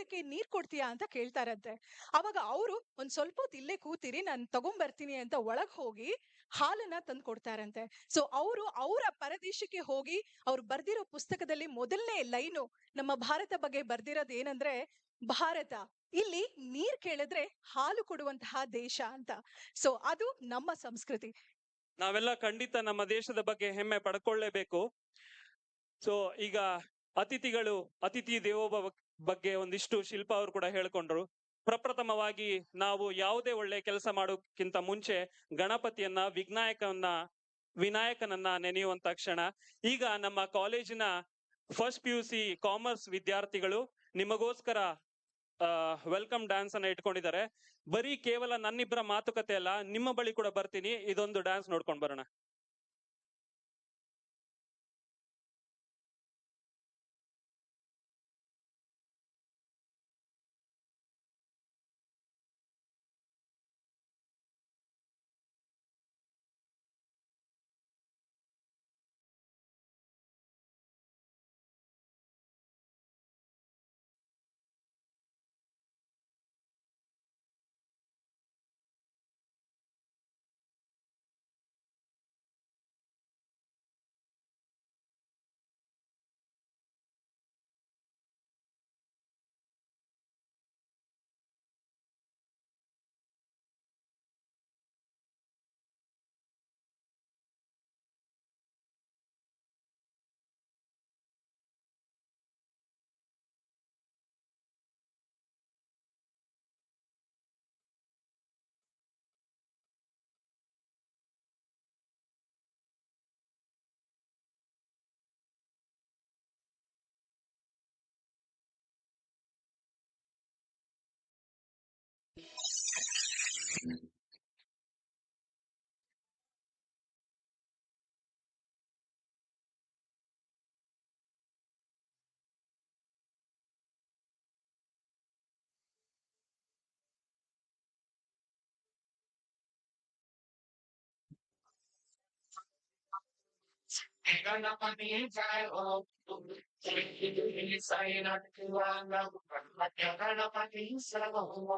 ಕುಡಿಯಕ್ಕೆ ನೀರ್ ಕೊಡ್ತೀಯಾ ಅಂತ ಕೇಳ್ತಾರಂತೆ. ಅವಾಗ ಅವರು ಒಂದ್ ಸ್ವಲ್ಪ ಹೊತ್ತು ಇಲ್ಲೇ ಕೂತಿರಿ, ನಾನು ತಗೊಂಡ್ಬರ್ತೀನಿ ಅಂತ ಒಳಗ್ ಹೋಗಿ ಹಾಲನ್ನ ತಂದು ಕೊಡ್ತಾರಂತೆ. ಸೊ ಅವರು ಅವರ ಪರದೇಶಕ್ಕೆ ಹೋಗಿ ಅವ್ರು ಬರ್ದಿರೋ ಪುಸ್ತಕದಲ್ಲಿ ಮೊದಲನೇ ಲೈನು ನಮ್ಮ ಭಾರತ ಬಗ್ಗೆ ಬರ್ದಿರೋದು ಏನಂದ್ರೆ, ಭಾರತ ಇಲ್ಲಿ ನೀರ್ ಕೇಳಿದ್ರೆ ಹಾಲು ಕೊಡುವಂತಹ ದೇಶ ಅಂತ. ಸೊ ಅದು ನಮ್ಮ ಸಂಸ್ಕೃತಿ. ನಾವೆಲ್ಲ ಖಂಡಿತ ನಮ್ಮ ದೇಶದ ಬಗ್ಗೆ ಹೆಮ್ಮೆ ಪಡ್ಕೊಳ್ಳೇಬೇಕು. ಸೊ ಈಗ ಅತಿಥಿ ದೇವೋಭವ ಬಗ್ಗೆ ಒಂದಿಷ್ಟು ಶಿಲ್ಪ ಅವರು ಕೂಡ ಹೇಳ್ಕೊಂಡ್ರು. ಪ್ರಪ್ರಥಮವಾಗಿ ನಾವು ಯಾವುದೇ ಒಳ್ಳೆ ಕೆಲಸ ಮಾಡೋಕ್ಕಿಂತ ಮುಂಚೆ ಗಣಪತಿಯನ್ನ ವಿನಾಯಕನನ್ನ ನೆನೆಯುವಂತ ಕ್ಷಣ. ಈಗ ನಮ್ಮ ಕಾಲೇಜಿನ ಫಸ್ಟ್ PUC ಕಾಮರ್ಸ್ ವಿದ್ಯಾರ್ಥಿಗಳು ನಿಮಗೋಸ್ಕರ ವೆಲ್ಕಮ್ ಡ್ಯಾನ್ಸ್ ಅನ್ನ ಇಟ್ಕೊಂಡಿದ್ದಾರೆ. ಬರೀ ಕೇವಲ ನನ್ನಿಬ್ಬರ ಮಾತುಕತೆ ಅಲ್ಲ, ನಿಮ್ಮ ಬಳಿ ಕೂಡ ಬರ್ತೀನಿ, ಇದೊಂದು ಡ್ಯಾನ್ಸ್ ನೋಡ್ಕೊಂಡು ಬರೋಣ. गणपति जय हो गणपति सर्वभौम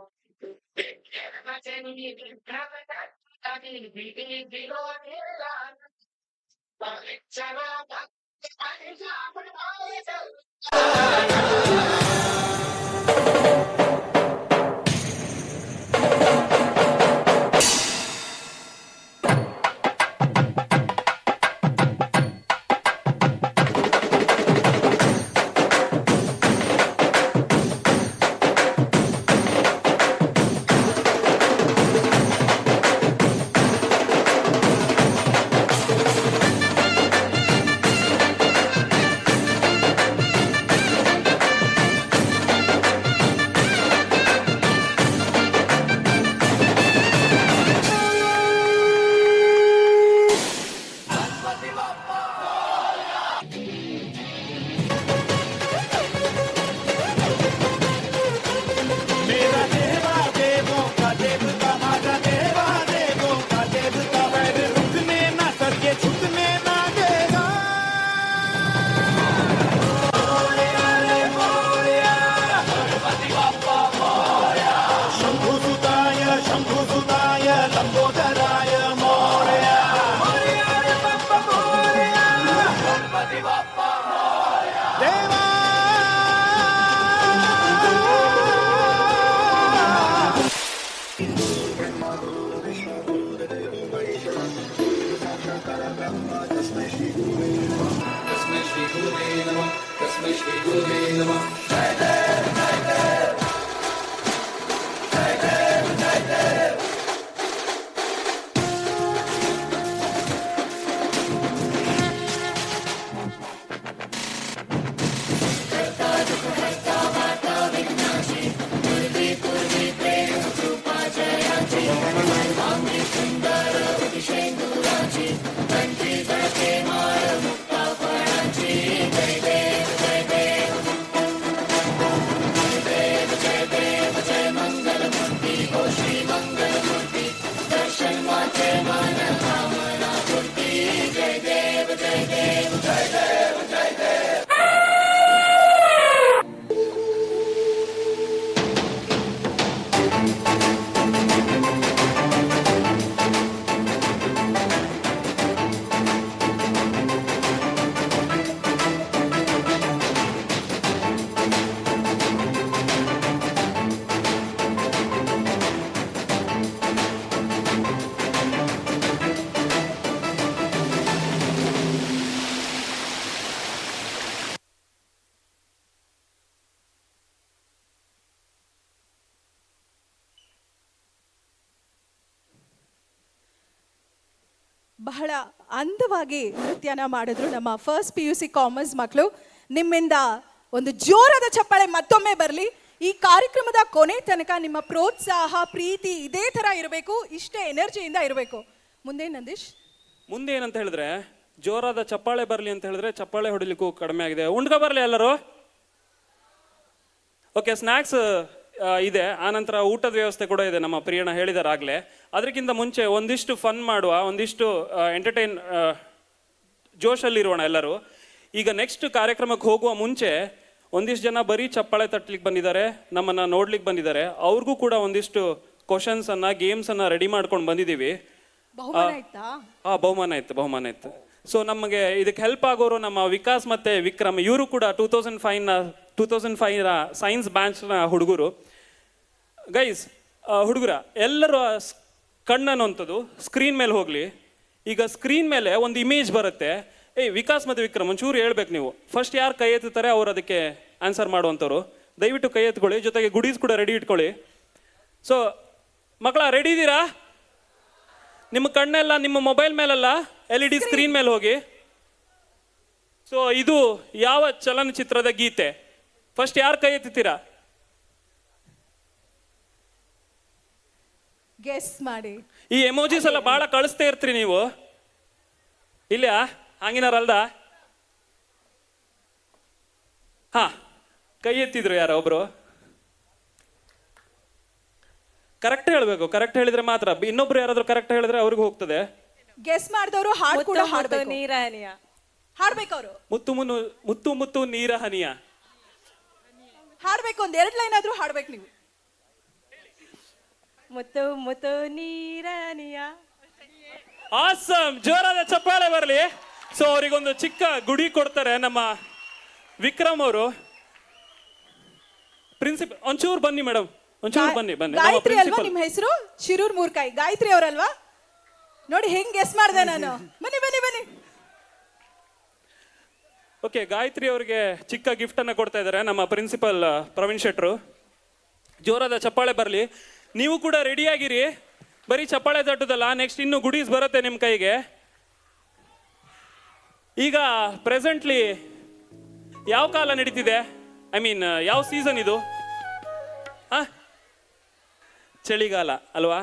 ಬಹಳ ಅಂದವಾಗಿ ನೃತ್ಯನ ಮಾಡಿದ್ರು ನಮ್ಮ ಫಸ್ಟ್ PUC ಕಾಮರ್ಸ್ ಮಕ್ಕಳು. ನಿಮ್ಮಿಂದ ಒಂದು ಜೋರಾದ ಚಪ್ಪಾಳೆ ಮತ್ತೊಮ್ಮೆ ಬರಲಿ. ಈ ಕಾರ್ಯಕ್ರಮದ ಕೊನೆ ತನಕ ನಿಮ್ಮ ಪ್ರೋತ್ಸಾಹ ಪ್ರೀತಿ ಇದೇ ತರ ಇರಬೇಕು, ಇಷ್ಟೇ ಎನರ್ಜಿಯಿಂದ ಇರಬೇಕು. ಮುಂದೆ ನಂದೀಶ್, ಮುಂದೆ ಏನಂತ ಹೇಳಿದ್ರೆ ಜೋರಾದ ಚಪ್ಪಾಳೆ ಬರಲಿ ಅಂತ ಹೇಳಿದ್ರೆ ಚಪ್ಪಾಳೆ ಹೊಡಿಲಿಕ್ಕೂ ಕಡಿಮೆ ಆಗಿದೆ. ಉಂಡ್ಕ ಬರಲಿ ಎಲ್ಲರೂ. ಓಕೆ, ಸ್ನ್ಯಾಕ್ಸ್ ಇದೆ, ಆನಂತರ ಊಟದ ವ್ಯವಸ್ಥೆ ಕೂಡ ಇದೆ, ನಮ್ಮ ಪ್ರಿಯಣ್ಣ ಹೇಳಿದಾರೆ ಆಗ್ಲೇ. ಅದಕ್ಕಿಂತ ಮುಂಚೆ ಒಂದಿಷ್ಟು ಫನ್ ಮಾಡುವ, ಒಂದಿಷ್ಟು ಎಂಟರ್ಟೈನ್ ಜೋಶಲ್ಲಿರೋಣ ಎಲ್ಲರೂ. ಈಗ ನೆಕ್ಸ್ಟ್ ಕಾರ್ಯಕ್ರಮಕ್ಕೆ ಹೋಗುವ ಮುಂಚೆ ಒಂದಿಷ್ಟು ಜನ ಬರೀ ಚಪ್ಪಾಳೆ ತಟ್ಟಲಿಕ್ಕೆ ಬಂದಿದ್ದಾರೆ, ನಮ್ಮನ್ನ ನೋಡ್ಲಿಕ್ಕೆ ಬಂದಿದ್ದಾರೆ. ಅವ್ರಿಗೂ ಕೂಡ ಒಂದಿಷ್ಟು ಕ್ವಶನ್ಸ್ ಅನ್ನ, ಗೇಮ್ಸ್ ಅನ್ನ ರೆಡಿ ಮಾಡ್ಕೊಂಡು ಬಂದಿದ್ದೀವಿ. ಬಹುಮಾನ ಇತ್ತು. ಸೊ ನಮಗೆ ಇದಕ್ಕೆ ಹೆಲ್ಪ್ ಆಗೋರು ನಮ್ಮ ವಿಕಾಸ್ ಮತ್ತೆ ವಿಕ್ರಮ್. ಇವರು ಕೂಡ 2005 ಸೈನ್ಸ್ ಬ್ಯಾಚ್ನ ಹುಡುಗರು. ಗೈಸ್, ಹುಡುಗರ ಎಲ್ಲರೂ ಕಣ್ಣನ್ನುವಂಥದ್ದು ಸ್ಕ್ರೀನ್ ಮೇಲೆ ಹೋಗ್ಲಿ. ಈಗ ಸ್ಕ್ರೀನ್ ಮೇಲೆ ಒಂದು ಇಮೇಜ್ ಬರುತ್ತೆ. ವಿಕಾಸ್ ಮತ್ತೆ ವಿಕ್ರಮ್ ಒಂಚೂರು ಹೇಳ್ಬೇಕು ನೀವು. ಫಸ್ಟ್ ಯಾರು ಕೈ ಎತ್ತುತ್ತಾರೆ ಅವ್ರು ಅದಕ್ಕೆ ಆನ್ಸರ್ ಮಾಡುವಂಥವ್ರು. ದಯವಿಟ್ಟು ಕೈ ಎತ್ಕೊಳ್ಳಿ, ಜೊತೆಗೆ ಗುಡೀಸ್ ಕೂಡ ರೆಡಿ ಇಟ್ಕೊಳ್ಳಿ. ಸೊ ಮಕ್ಕಳ, ರೆಡಿ ಇದ್ದೀರಾ? ನಿಮ್ಮ ಕಣ್ಣೆಲ್ಲ ನಿಮ್ಮ ಮೊಬೈಲ್ ಮೇಲಲ್ಲ, LED ಸ್ಕ್ರೀನ್ ಮೇಲೆ ಹೋಗಿ. ಸೊ ಇದು ಯಾವ ಚಲನಚಿತ್ರದ ಗೀತೆ? ಫಸ್ಟ್ ಯಾರು ಕೈ ಎತ್ತುತ್ತೀರಾ? ಗೆಸ್ ಮಾಡಿ. ಈ ಎಮೋಜಿಸ್ ಎಲ್ಲ ಬಹಳ ಕಳಿಸ್ತಾ ಇರ್ತೀರಿ ನೀವು. ಇಲ್ಲ ಹಂಗಿನಾರಲ್ದ? ಹಾ, ಕೈ ಎತ್ತಿದ್ರು ಯಾರೋ ಒಬ್ರು. ಕರೆಕ್ಟ್ ಹೇಳ್ಬೇಕು, ಕರೆಕ್ಟ್ ಹೇಳಿದ್ರೆ ಮಾತ್ರ. ಇನ್ನೊಬ್ರು ಯಾರಾದ್ರೂ ಕರೆಕ್ಟ್ ಹೇಳಿದ್ರೆ ಅವ್ರಿಗೆ ಹೋಗ್ತದೆ. ಗೆಸ್ ಮಾಡಿದವರು ಹಾಡು ಕೂಡ ಹಾಡ್ಬೇಕು. ಹಾಡ್ಬೇಕು ಅವರು. ಮುತ್ತು ಮುತ್ತು ನೀರ ಹನಿಯ ಹಾಡ್ಬೇಕು. ಒಂದ್ 2 ಲೈನ್ ಆದ್ರೂ ಹಾಡ್ಬೇಕು ನೀವು. ಮುತ್ತು ಮುತ್ತು ನೀರನಿಯ. ಆಸಮ್, ಜೋರಾದ ಚಪ್ಪಾಳೆ ಬರಲಿ. ಸೊ ಅವರಿಗೊಂದು ಚಿಕ್ಕ ಗುಡಿ ಕೊಡ್ತಾರೆ ನಮ್ಮ ವಿಕ್ರಮ್ ಅವರು. ಪ್ರಿನ್ಸಿಪಲ್ ಒಂಚೂರು ಬನ್ನಿ ಮೇಡಮ್, ಒಂಚೂರು ಬನ್ನಿ. ಗಾಯತ್ರಿ ಅಲ್ವಾ ನಿಮ್ಮ ಹೆಸರು? ಶಿರೂರ್ ಮೂರ್ಕಾಯಿ ಗಾಯತ್ರಿ ಅವರಲ್ವಾ? ನೋಡಿ ಹೆಂಗ್ ಗೆಸ್ ಮಾಡಿದೆ ನಾನು. ಬನ್ನಿ ಬನ್ನಿ ಬನ್ನಿ. ಓಕೆ, ಗಾಯತ್ರಿ ಅವರಿಗೆ ಚಿಕ್ಕ ಗಿಫ್ಟ್ ಅನ್ನ ಕೊಡ್ತಾ ಇದ್ದಾರೆ ನಮ್ಮ ಪ್ರಿನ್ಸಿಪಲ್ ಪ್ರವೀಣ್ ಶೆಟ್ರು. ಜೋರಾದ ಚಪ್ಪಾಳೆ ಬರಲಿ. ನೀವು ಕೂಡ ರೆಡಿ ಆಗಿರಿ. ಬರೀ ಚಪ್ಪಾಳೆ ತಟ್ಟುದಲ್ಲ, ನೆಕ್ಸ್ಟ್ ಇನ್ನು ಗುಡೀಸ್ ಬರುತ್ತೆ ನಿಮ್ಮ ಕೈಗೆ. ಈಗ ಪ್ರೆಸೆಂಟ್ಲಿ ಯಾವ ಕಾಲ ನಡೀತಿದೆ? ಐ ಮೀನ್ ಯಾವ ಸೀಸನ್ ಇದು? ಚಳಿಗಾಲ ಅಲ್ವಾ?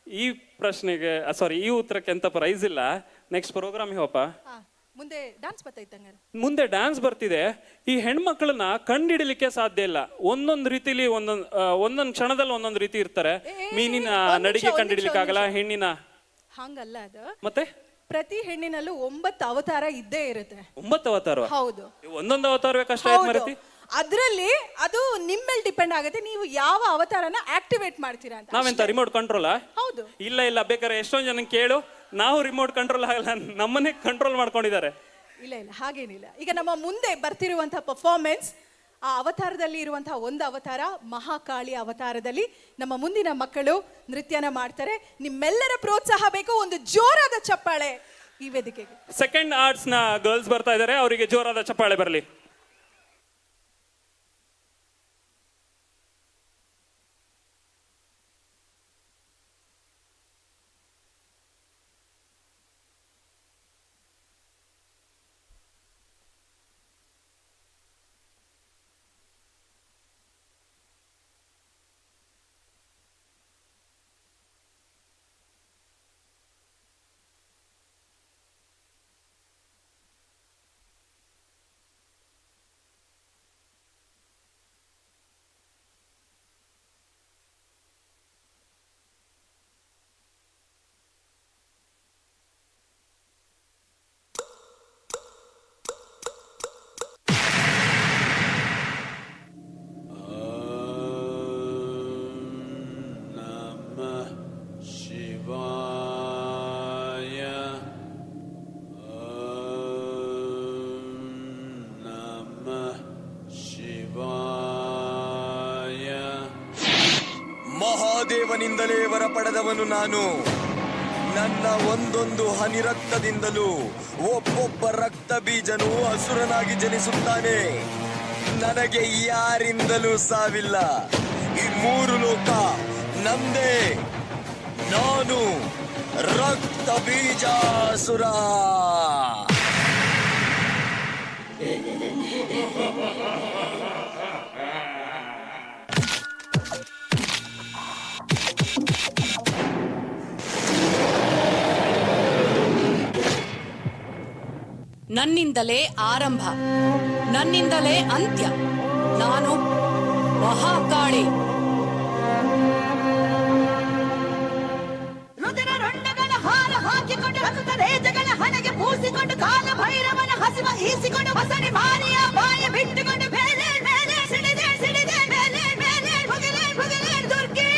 ಈ ಪ್ರಶ್ನೆಗೆ ಈ ಉತ್ತರಕ್ಕೆ ಎಂತ ಪ್ರೈಸ್ ಇಲ್ಲ. ನೆಕ್ಸ್ಟ್ ಪ್ರೋಗ್ರಾಮ್ ಹೋಪ. ಮುಂದೆ ಡ್ಯಾನ್ಸ್ ಬರ್ತೈತೆ. ಮುಂದೆ ಡ್ಯಾನ್ಸ್ ಬರ್ತಿದೆ. ಈ ಹೆಣ್ಮಕ್ಳನ್ನ ಕಂಡಿಡಿಲಿಕ್ಕೆ ಸಾಧ್ಯ ಇಲ್ಲ. ಒಂದೊಂದು ರೀತಿಲಿ ಒಂದೊಂದು ಕ್ಷಣದಲ್ಲಿ ಒಂದೊಂದು ರೀತಿ ಇರ್ತಾರೆ. ಮೀನಿನ ನಡಿಗೆ ಕಂಡಿಡಿಲಿಕ್ಕೆ ಆಗಲ್ಲ, ಹೆಣ್ಣಿನ ಹಂಗಲ್ಲ ಅದು. ಮತ್ತೆ ಪ್ರತಿ ಹೆಣ್ಣಿನಲ್ಲೂ 9 ಅವತಾರ ಇದ್ದೇ ಇರುತ್ತೆ. 9 ಅವತಾರ? ಹೌದು. ಒಂದೊಂದು ಅವತಾರವೇ ಕಷ್ಟ ಆಯ್ತು ಮರತಿ. ಅದ್ರಲ್ಲಿ ಅದು ನಿಮ್ಮ ಮೇಲೆ ಡಿಪೆಂಡ್ ಆಗುತ್ತೆ, ನೀವು ಯಾವ ಅವತಾರನ ಆಕ್ಟಿವೇಟ್ ಮಾಡ್ತೀರಾ ಅಂತ. ನಾವೆಂತ ರಿಮೋಟ್ ಕಂಟ್ರೋಲಾ? ಹೌದು. ಇಲ್ಲ, ಬೇಕಾದ್ರೆ ಎಷ್ಟೊಂದು ಜನ ಕೇಳು, ನಾವು ರಿಮೋಟ್ ಕಂಟ್ರೋಲ್ ಆಗಲ್ಲ, ನಮ್ಮನ್ನೇ ಕಂಟ್ರೋಲ್ ಮಾಡ್ಕೊಂಡಿದ್ದಾರೆ. ಇಲ್ಲ ಹಾಗೇನಿಲ್ಲ. ಈಗ ನಮ್ಮ ಮುಂದೆ ಬರ್ತಿರುವಂತಹ ಪರ್ಫಾರ್ಮೆನ್ಸ್, ಆ ಅವತಾರದಲ್ಲಿ ಇರುವಂತಹ ಒಂದು ಅವತಾರ ಮಹಾಕಾಳಿ ಅವತಾರದಲ್ಲಿ ನಮ್ಮ ಮುಂದಿನ ಮಕ್ಕಳು ನೃತ್ಯನ ಮಾಡ್ತಾರೆ. ನಿಮ್ಮೆಲ್ಲರ ಪ್ರೋತ್ಸಾಹ ಬೇಕು. ಒಂದು ಜೋರಾದ ಚಪ್ಪಾಳೆ ಈ ವೇದಿಕೆಗೆ. ಸೆಕೆಂಡ್ ಆರ್ಟ್ಸ್ ನ ಗರ್ಲ್ಸ್ ಬರ್ತಾ ಇದ್ದಾರೆ, ಅವರಿಗೆ ಜೋರಾದ ಚಪ್ಪಾಳೆ ಬರಲಿ. ಮಹಾದೇವನಿಂದಲೇ ವರ ಪಡೆದವನು ನಾನು. ನನ್ನ ಒಂದೊಂದು ಹನಿ ರಕ್ತದಿಂದಲೂ ಒಬ್ಬೊಬ್ಬ ರಕ್ತ ಬೀಜನು ಅಸುರನಾಗಿ ಜನಿಸುತ್ತಾನೆ. ನನಗೆ ಯಾರಿಂದಲೂ ಸಾವಿಲ್ಲ. ಈ 3 ಲೋಕ ನಂದೇ. ನಾನು ರಕ್ತ ಬೀಜಾಸುರ. ನನ್ನಿಂದಲೇ ಆರಂಭ, ನನ್ನಿಂದಲೇ ಅಂತ್ಯ. ನಾನು ಮಹಾಕಾಳಿ. ರುದಿರ ರೊಂಡಗಳ ಹಾರ ಹಾಕಿಕೊಂಡು ರಕ್ತ ರೇಜಗಳ ಹಣೆಗೆ ಮೂಸಿಕೊಂಡು ಕಾಲ ಭೈರವನ ಹಸಿವ ಈಸಿಕೊಂಡು ಹೊಸಡಿ ಮಾರಿಯ ಬಾಯ ಬಿಟ್ಟುಕೊಂಡು ಬೇರೆ ಬೇರೆ ಸಿಡಿದೆ ಸಿಡಿದೆ ಮೇಲೆ ಮೇಲೆ ಭುಗಿಲೆ ಭುಗಿಲೆ ದುರ್ಗೆ.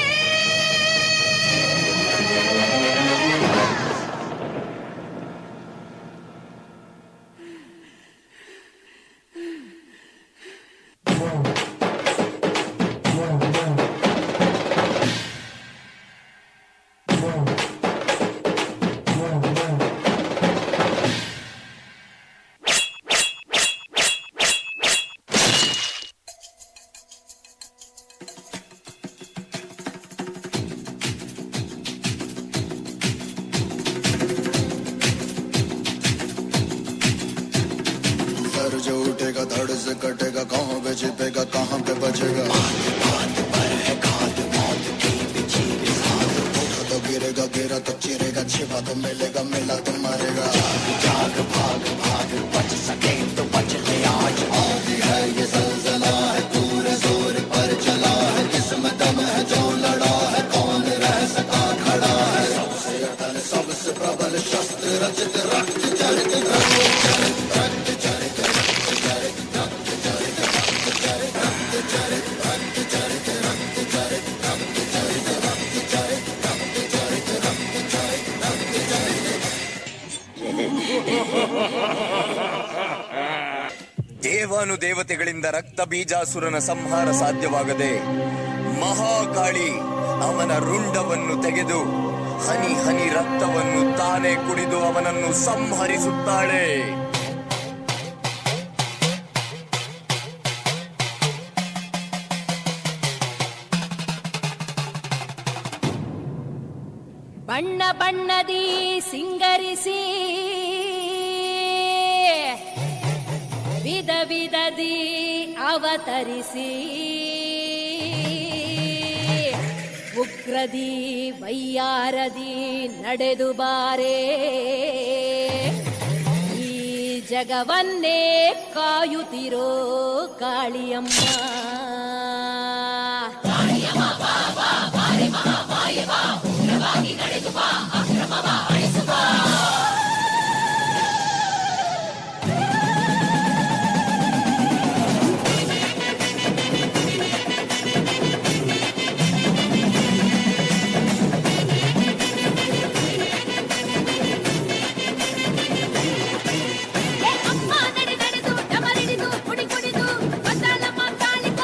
सर जो उठेगा धड़ से कटेगा, कहाँ पे छिपेगा कहाँ पे बचेगा। उठा तो गिरेगा, गिरा तो चिरेगा, छिपा तो मिलेगा, मिला तो मरेगा। जाग भाग भाग बच सके तो बच ले आज। आदि है ये ज़लज़ला है, पूरे जोर पर चला है। किस्मत दम है जो लड़ा है, कौन रह सका खड़ा है। सबसे अटल सबसे प्रबल शस्त्र रचित रक्त चरित ದೇವಾನುದೇವತೆಗಳಿಂದ ರಕ್ತ ಬೀಜಾಸುರನ ಸಂಹಾರ ಸಾಧ್ಯವಾಗದೆ ಮಹಾಕಾಳಿ ಅವನ ರುಂಡವನ್ನು ತೆಗೆದು ಹನಿ ಹನಿ ರಕ್ತವನ್ನು ತಾನೇ ಕುಡಿದು ಅವನನ್ನು ಸಂಹರಿಸುತ್ತಾಳೆ. ಬಣ್ಣ ಬಣ್ಣದಿ ಸಿಂಗರಿಸಿ ವಿಧ ವಿಧದಿ ಅವತರಿಸಿ ಉಗ್ರದಿ ವೈಯಾರದಿ ನಡೆದು ಬಾರೆ ಈ ಜಗವನ್ನೇ ಕಾಯುತ್ತಿರೋ ಕಾಳಿಯಮ್ಮ. ಅಮ್ಮ ನಡೆ ನಡೆದು ಡಮರಿಡಿದು ಕುಡಿ ಕುಡಿದು ಬದಲ ಮಾತಾಳಿಕ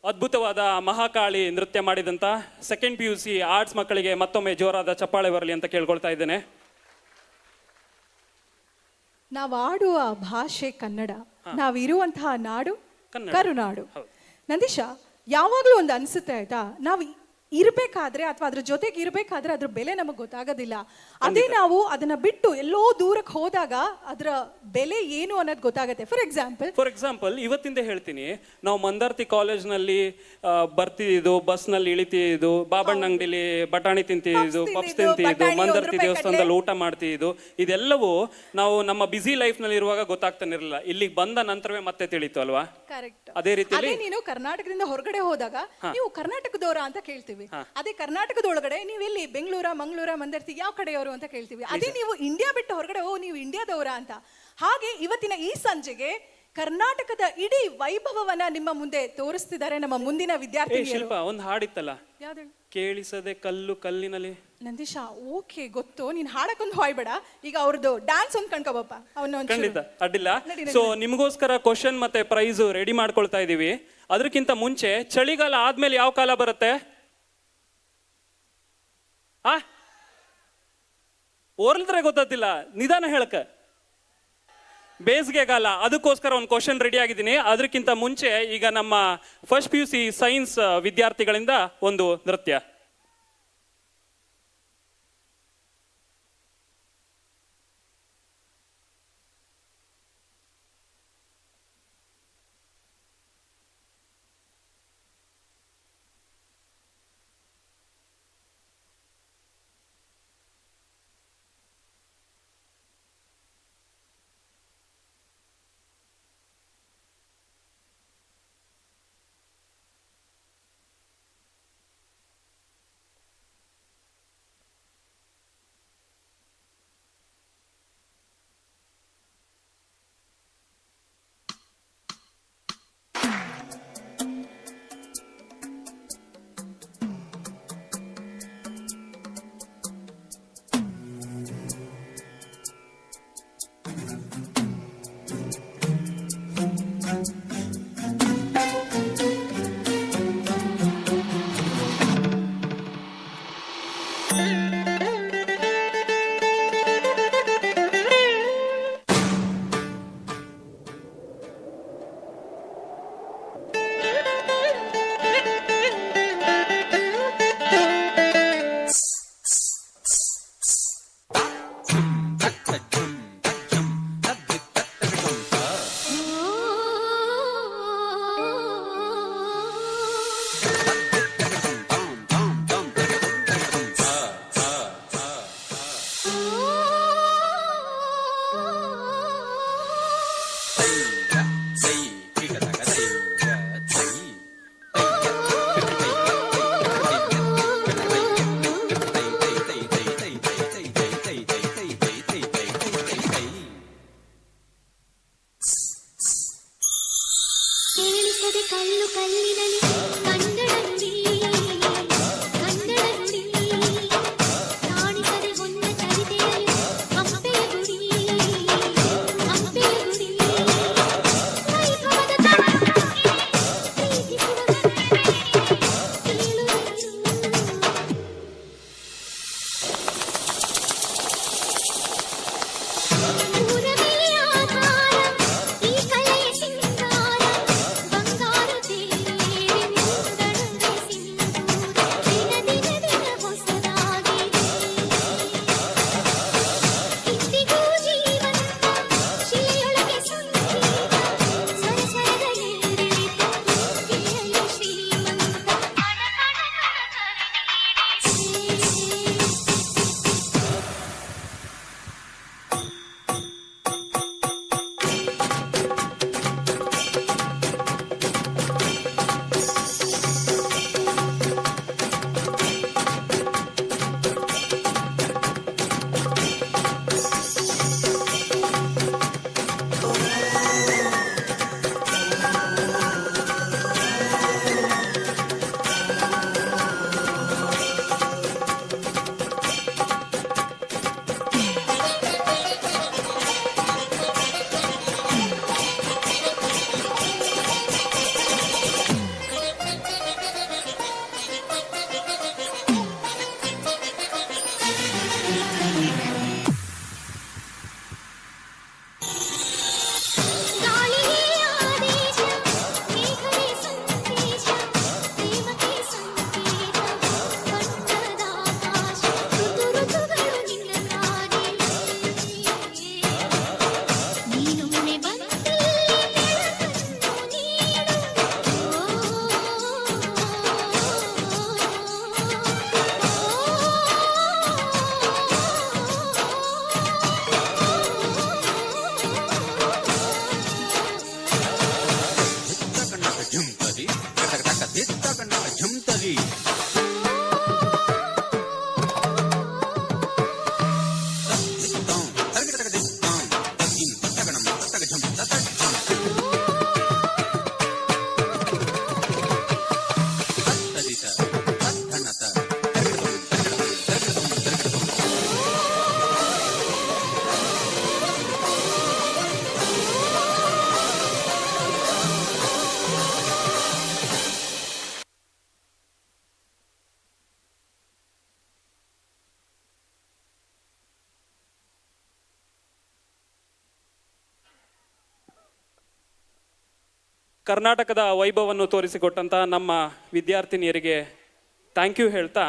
ಅದ್ಭುತವಾದ ಮಹಾಕಾಳಿ ನೃತ್ಯ ಮಾಡಿದಂತ ಸೆಕೆಂಡ್ PUC ಆರ್ಟ್ಸ್ ಮಕ್ಕಳಿಗೆ ಮತ್ತೊಮ್ಮೆ ಜೋರಾದ ಚಪ್ಪಾಳೆ ಬರಲಿ ಅಂತ ಕೇಳ್ಕೊಳ್ತಾ ಇದ್ದೇನೆ. ನಾವು ಆಡುವ ಭಾಷೆ ಕನ್ನಡ, ನಾವಿರುವಂತಹ ನಾಡು ಕನ್ನಡ. ಕರುನಾಡು. ಹೌದು. ನಂದೀಶ, ಯಾವಾಗ್ಲೂ ಒಂದು ಅನ್ಸುತ್ತೆ ಆಯ್ತಾ, ನಾವು ಇರ್ಬೇಕಾದ್ರೆ ಅಥವಾ ಅದ್ರ ಜೊತೆಗೆ ಇರ್ಬೇಕಾದ್ರೆ ಅದ್ರ ಬೆಲೆ ನಮಗೆ ಗೊತ್ತಾಗೋದಿಲ್ಲ. ಅದೇ ನಾವು ಅದನ್ನ ಬಿಟ್ಟು ಎಲ್ಲೋ ದೂರಕ್ಕೆ ಹೋದಾಗ ಅದರ ಬೆಲೆ ಏನು ಅನ್ನೋದು ಗೊತ್ತಾಗುತ್ತೆ. ಫಾರ್ ಎಕ್ಸಾಂಪಲ್ ಇವತ್ತಿಂದ ಹೇಳ್ತೀನಿ, ನಾವು ಮಂದಾರ್ತಿ ಕಾಲೇಜ್ನಲ್ಲಿ ಬರ್ತಿದ್ದು, ಬಸ್ನಲ್ಲಿ ಇಳಿತಿದ್ದು, ಬಾಬಣ್ಣ ಅಂಗಡಿಲಿ ಬಟಾಣಿ ತಿಂತಿದ್ದು, ಪಪ್ಸ್ ತಿಂತಿದ್ದು, ಮಂದಾರ್ತಿ ದೇವಸ್ಥಾನದಲ್ಲಿ ಊಟ ಮಾಡ್ತಿದ್ದು, ಇದೆಲ್ಲವೂ ನಾವು ನಮ್ಮ ಬಿಸಿ ಲೈಫ್ ನಲ್ಲಿ ಇರುವಾಗ ಗೊತ್ತಾಗ್ತಾನೆ ಇರಲಿಲ್ಲ. ಇಲ್ಲಿಗೆ ಬಂದ ನಂತರವೇ ಮತ್ತೆ ತಿಳಿತು ಅಲ್ವಾ? ಕರೆಕ್ಟ್. ಅದೇ ರೀತಿಯಲ್ಲಿ ನೀನು ಕರ್ನಾಟಕದಿಂದ ಹೊರಗಡೆ ಹೋದಾಗ ನೀವು ಕರ್ನಾಟಕದವರ ಅಂತ ಕೇಳ್ತೀವಿ. ಅದೇ ಕರ್ನಾಟಕದೊಳಗಡೆ ನೀವು ಎಲ್ಲಿ ಬೆಂಗಳೂರ, ಮಂಗಳೂರ, ಮಂದರ್ತಿ ಯಾವ ಕಡೆಯವರು ಅಂತ ಕೇಳ್ತೀವಿ. ಅದೇ ನೀವು ಇಂಡಿಯಾ ಬಿಟ್ಟು ಹೊರಗಡೆ ನೀವು ಇಂಡಿಯಾದವರ ಅಂತ. ಹಾಗೆ ಇವತ್ತಿನ ಈ ಸಂಜೆಗೆ ಕರ್ನಾಟಕದ ಇಡೀ ವೈಭವವನ್ನ ನಿಮ್ಮ ಮುಂದೆ ತೋರಿಸ್ತಿದ್ದಾರೆ ನಮ್ಮ ಮುಂದಿನ ವಿದ್ಯಾರ್ಥಿಗಳು. ಶಿಲ್ಪ, ಒಂದು ಹಾಡಿತ್ತಲ್ಲ, ಯಾವ್ದು? ಕೇಳಿಸದೆ ಕಲ್ಲು ಕಲ್ಲಿನಲ್ಲಿ. ನಂದೀಶ, ಓಕೆ ಗೊತ್ತು, ನೀನ್ ಹಾಡಕ್ಕೊಂದು ಹಾಯ್ಬೇಡ, ಈಗ ಅವ್ರದ್ದು ಡ್ಯಾನ್ಸ್ ಒಂದು ಕಣ್ಕೋಬಪ್ಪ. ಖಂಡಿತ ಅಡ್ಡಿಲ್ಲ. ಸೊ ನಿಮಗೋಸ್ಕರ ಕ್ವಶನ್ ಮತ್ತೆ ಪ್ರೈಸ್ ರೆಡಿ ಮಾಡ್ಕೊಳ್ತಾ ಇದೀವಿ. ಅದಕ್ಕಿಂತ ಮುಂಚೆ ಚಳಿಗಾಲ ಆದ್ಮೇಲೆ ಯಾವ ಕಾಲ ಬರುತ್ತೆ? ಓರ್ಲ್ದ್ರೆ ಗೊತ್ತಿಲ್ಲ, ನಿಧಾನ ಹೇಳಕ. ಬೇಸಿಗೆಗಾಲ. ಅದಕ್ಕೋಸ್ಕರ ಒಂದು ಕ್ವಶನ್ ರೆಡಿ ಆಗಿದ್ದೀನಿ. ಅದಕ್ಕಿಂತ ಮುಂಚೆ ಈಗ ನಮ್ಮ ಫಸ್ಟ್ PUC ಸೈನ್ಸ್ ವಿದ್ಯಾರ್ಥಿಗಳಿಂದ ಒಂದು ನೃತ್ಯ. ಕರ್ನಾಟಕದ ವೈಭವವನ್ನು ತೋರಿಸಿಕೊಟ್ಟಂತ ನಮ್ಮ ವಿದ್ಯಾರ್ಥಿನಿಯರಿಗೆ ಥ್ಯಾಂಕ್ ಯು ಹೇಳ್ತಾ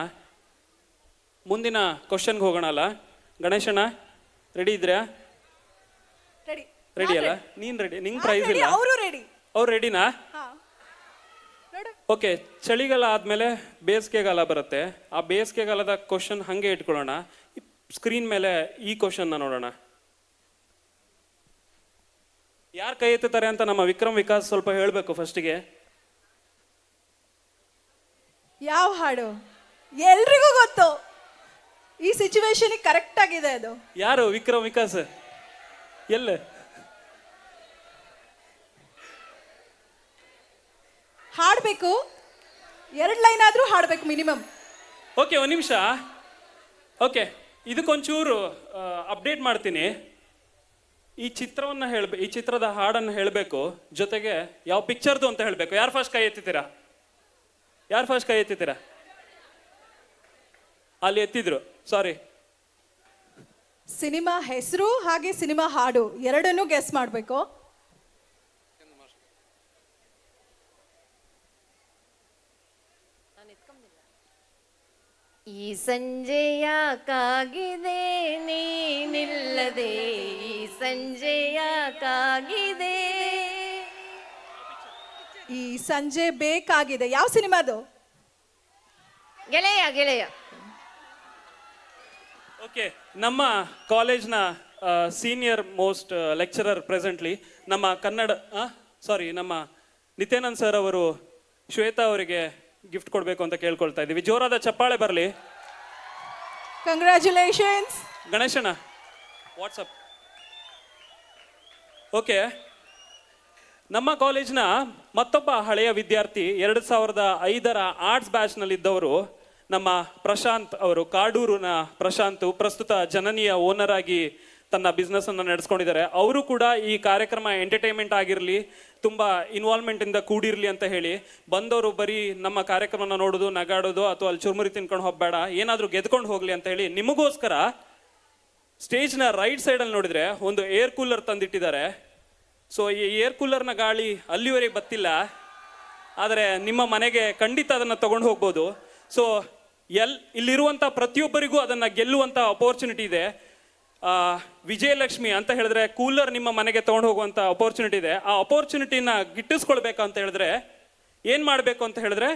ಮುಂದಿನ ಕ್ವಶನ್ಗೆ ಹೋಗೋಣಲ್ಲ. ಗಣೇಶಣ್ಣ ರೆಡಿ ಇದ್ರಾ? ರೆಡಿ ರೆಡಿ ಅಲ್ಲ? ನೀನ್ ರೆಡಿ? ನಿಂಗ್ ಪ್ರೈಸ್ ಇಲ್ಲ? ಅವರು ರೆಡಿ. ಅವ್ರು ರೆಡಿನಾ? ನೋಡು. ಓಕೆ, ಚಳಿಗಾಲ ಆದ್ಮೇಲೆ ಬೇಸಿಗೆಗಾಲ ಬರುತ್ತೆ. ಆ ಬೇಸಿಗೆಗಾಲದ ಕ್ವಶನ್ ಹಂಗೆ ಇಟ್ಕೊಳ್ಳೋಣ. ಸ್ಕ್ರೀನ್ ಮೇಲೆ ಈ ಕ್ವಶನ್ ನೋಡೋಣ. ಯಾರು ಕೈ ಎತ್ತುತ್ತಾರೆ ಅಂತ ನಮ್ಮ ವಿಕ್ರಮ್ ವಿಕಾಸ್ ಸ್ವಲ್ಪ ಹೇಳ್ಬೇಕು ಫಸ್ಟಿಗೆ. ಯಾವ ಹಾಡು? ಎಲ್ರಿಗೂ ಗೊತ್ತು. ಈ ಸಿಚುವೇಶನ್ ಕರೆಕ್ಟ್ ಆಗಿದೆ ಅದು. ಯಾರು ವಿಕ್ರಮ್ ವಿಕಾಸ್? ಎಲ್ಲ ಹಾಡ್ಬೇಕು, 2 ಲೈನ್ ಆದ್ರೂ ಹಾಡ್ಬೇಕು ಮಿನಿಮಮ್. ಓಕೆ, ಒಂದು ನಿಮಿಷ. ಓಕೆ, ಇದಕ್ಕೊಂಚೂರು ಅಪ್ಡೇಟ್ ಮಾಡ್ತೀನಿ. ಈ ಚಿತ್ರವನ್ನ ಹೇಳ್ಬೇಕು, ಈ ಚಿತ್ರದ ಹಾಡನ್ನು ಹೇಳಬೇಕು, ಜೊತೆಗೆ ಯಾವ ಪಿಕ್ಚರ್ದು ಅಂತ ಹೇಳಬೇಕು. ಯಾರು ಫಸ್ಟ್ ಕೈ ಎತ್ತಿದ್ದೀರಾ? ಯಾರು ಫಸ್ಟ್ ಕೈ ಎತ್ತಿದ್ದೀರಾ? ಅಲ್ಲಿ ಎತ್ತಿದ್ರು, ಸಾರಿ. ಸಿನಿಮಾ ಹೆಸರು ಹಾಗೆ ಸಿನಿಮಾ ಹಾಡು ಎರಡನ್ನೂ ಗೆಸ್ ಮಾಡಬೇಕು. ಈ ಸಂಜೆಯ ಕಾಗಿದೆ ನೀನಿಲ್ಲದೆ, ಈ ಸಂಜೆಯ ಕಾಗಿದೆ. ಈ ಸಂಜೆ ಬೇಕಾಗಿದೆ ಯಾವ ಸಿನಿಮಾದು? ಗೆಳೆಯ ಗೆಳೆಯ. ಓಕೆ, ನಮ್ಮ ಕಾಲೇಜ್ನ ಸೀನಿಯರ್ ಮೋಸ್ಟ್ ಲೆಕ್ಚರರ್ ಪ್ರೆಸೆಂಟ್ಲಿ ನಮ್ಮ ಕನ್ನಡ ನಮ್ಮ ನಿತ್ಯಾನಂದ್ ಸರ್ ಅವರು ಶ್ವೇತಾ ಅವರಿಗೆ ಗಿಫ್ಟ್ ಕೊಡಬೇಕು ಅಂತ ಕೇಳ್ಕೊಳ್ತಾ ಇದ್ದೀವಿ. ಜೋರಾದ ಚಪ್ಪಾಳೆ ಬರಲಿ. Congratulations ಗಣೇಶಣ್ಣ, WhatsApp. ಓಕೆ, ನಮ್ಮ ಕಾಲೇಜ್ನ ಮತ್ತೊಬ್ಬ ಹಳೆಯ ವಿದ್ಯಾರ್ಥಿ 2005ರ ಆರ್ಟ್ಸ್ ಬ್ಯಾಚ್ನಲ್ಲಿದ್ದವರು ನಮ್ಮ ಪ್ರಶಾಂತ್ ಅವರು. ಕಾಡೂರಿನ ಪ್ರಶಾಂತ್ ಪ್ರಸ್ತುತ ಜನನಿಯ ಓನರ್ ಆಗಿ ತನ್ನ ಬಿಸ್ನೆಸ್ ಅನ್ನು ನಡೆಸ್ಕೊಂಡಿದ್ದಾರೆ. ಅವರು ಕೂಡ ಈ ಕಾರ್ಯಕ್ರಮ ಎಂಟರ್ಟೈನ್ಮೆಂಟ್ ಆಗಿರಲಿ, ತುಂಬಾ ಇನ್ವಾಲ್ವ್ಮೆಂಟ್ ಇಂದ ಕೂಡಿರ್ಲಿ ಅಂತ ಹೇಳಿ ಬಂದವರು ಬರೀ ನಮ್ಮ ಕಾರ್ಯಕ್ರಮನ ನೋಡೋದು, ನಗಾಡೋದು ಅಥವಾ ಅಲ್ಲಿ ಚುರುಮುರಿ ತಿನ್ಕೊಂಡು ಹೋಗ್ಬೇಡ, ಏನಾದರೂ ಗೆದ್ಕೊಂಡು ಹೋಗ್ಲಿ ಅಂತ ಹೇಳಿ ನಿಮಗೋಸ್ಕರ ಸ್ಟೇಜ್ನ ರೈಟ್ ಸೈಡಲ್ಲಿ ನೋಡಿದ್ರೆ ಒಂದು ಏರ್ ಕೂಲರ್ ತಂದಿಟ್ಟಿದ್ದಾರೆ. ಸೊ ಈ ಏರ್ ಕೂಲರ್ನ ಗಾಳಿ ಅಲ್ಲಿವರೆಗೆ ಬತ್ತಿಲ್ಲ, ಆದರೆ ನಿಮ್ಮ ಮನೆಗೆ ಖಂಡಿತ ಅದನ್ನು ತಗೊಂಡು ಹೋಗ್ಬೋದು. ಸೊ ಇಲ್ಲಿರುವಂಥ ಪ್ರತಿಯೊಬ್ಬರಿಗೂ ಅದನ್ನು ಗೆಲ್ಲುವಂಥ ಅಪೋರ್ಚುನಿಟಿ ಇದೆ. ವಿಜಯಲಕ್ಷ್ಮಿ ಅಂತ ಹೇಳಿದ್ರೆ ಕೂಲರ್ ನಿಮ್ಮ ಮನೆಗೆ ತಗೊಂಡು ಹೋಗುವಂಥ ಅಪೋರ್ಚುನಿಟಿ ಇದೆ. ಆ ಅಪೋರ್ಚುನಿಟಿನ ಗಿಟ್ಟಿಸ್ಕೊಳ್ಬೇಕು ಅಂತ ಹೇಳಿದ್ರೆ ಏನು ಮಾಡಬೇಕು ಅಂತ ಹೇಳಿದ್ರೆ,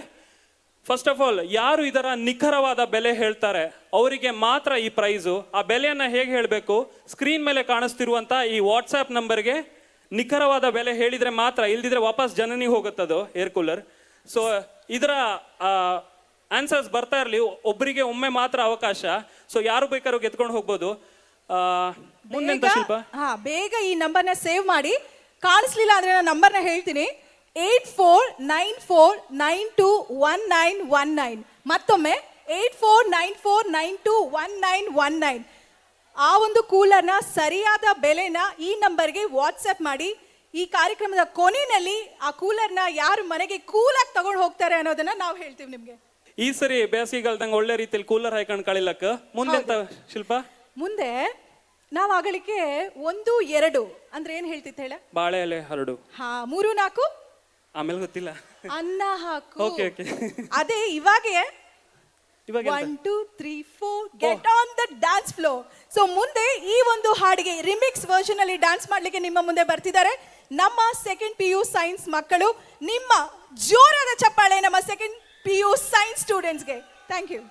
ಫಸ್ಟ್ ಆಫ್ ಆಲ್ ಯಾರು ಇದರ ನಿಖರವಾದ ಬೆಲೆ ಹೇಳ್ತಾರೆ ಅವರಿಗೆ ಮಾತ್ರ ಈ ಪ್ರೈಸು. ಆ ಬೆಲೆಯನ್ನು ಹೇಗೆ ಹೇಳಬೇಕು? ಸ್ಕ್ರೀನ್ ಮೇಲೆ ಕಾಣಿಸ್ತಿರುವಂಥ ಈ ವಾಟ್ಸ್ಆ್ಯಪ್ ನಂಬರ್ಗೆ ನಿಖರವಾದ ಬೆಲೆ ಹೇಳಿದರೆ ಮಾತ್ರ, ಇಲ್ದಿದ್ರೆ ವಾಪಸ್ ಜನನಿ ಹೋಗುತ್ತದು ಏರ್ ಕೂಲರ್. ಸೊ ಇದರ ಆನ್ಸರ್ಸ್ ಬರ್ತಾ ಇರಲಿ, ಒಬ್ಬರಿಗೆ ಒಮ್ಮೆ ಮಾತ್ರ ಅವಕಾಶ. ಸೊ ಯಾರು ಬೇಕಾದ್ರೂ ಗೆದ್ಕೊಂಡು ಹೋಗ್ಬೋದು. ಮುಂದೆಂತ ಶಿಲ್ಪ? ಬೇಗ ಈ ನಂಬರ್ನ ಸೇವ್ ಮಾಡಿ. ಕಾಣಿಸ್ಲಿಲ್ಲ ಅಂದ್ರೆ ನಾನು ನಂಬರ್ನ ಹೇಳ್ತೀನಿ, 8494921919. ಮತ್ತೊಮ್ಮೆ 8494921919. ಆ ಒಂದು ಕೂಲರ್ನ ಸರಿಯಾದ ಬೆಲೆನ ಈ ನಂಬರ್ಗೆ ವಾಟ್ಸಪ್ ಮಾಡಿ. ಈ ಕಾರ್ಯಕ್ರಮದ ಕೊನೆಯಲ್ಲಿ ಆ ಕೂಲರ್ನ ಯಾರು ಮನೆಗೆ ಕೂಲಾಗಿ ತಗೊಂಡು ಹೋಗ್ತಾರೆ ಅನ್ನೋದನ್ನ ನಾವು ಹೇಳ್ತೀವಿ ನಿಮ್ಗೆ. ಈ ಸರಿ ಬೇಸಿಗೆಗಾಲದಂಗೆ ಒಳ್ಳೆ ರೀತಿಯಲ್ಲಿ ಕೂಲರ್ ಹಾಕೊಂಡು ಕಳಿಲಕ್ಕ ಮುಂದೆಂತ ಶಿಲ್ಪ? ಮುಂದೆ ನಾವು ಆಗಲಿಕ್ಕೆ 1, 2 ಅಂದ್ರೆ ಏನ್ ಹೇಳ್ತಿತ್ತು ಹೇಳ? ಬಾಳೆ ಎಲೆ ಹರಡು. 3, 4 ಆಮೇಲೆ ಗೊತ್ತಿಲ್ಲ. ಅನ್ನ ಹಾಕು. ಓಕೆ ಓಕೆ, ಅದೇ ಇವಾಗ ಇವಾಗ 1, 2, 3, 4 get on the dance floor. So ಮುಂದೆ ಈ ಒಂದು ಹಾಡಿಗೆ ರಿಮಿಕ್ಸ್ ವರ್ಷನ್ ಅಲ್ಲಿ ಡ್ಯಾನ್ಸ್ ಮಾಡ್ಲಿಕ್ಕೆ ನಿಮ್ಮ ಮುಂದೆ ಬರ್ತಿದ್ದಾರೆ ನಮ್ಮ ಸೆಕೆಂಡ್ PU ಸೈನ್ಸ್ ಮಕ್ಕಳು. ನಿಮ್ಮ ಜೋರಾದ ಚಪ್ಪಾಳೆ ನಮ್ಮ ಸೆಕೆಂಡ್ PU ಸೈನ್ಸ್ ಸ್ಟೂಡೆಂಟ್ಸ್ಗೆ. Thank you.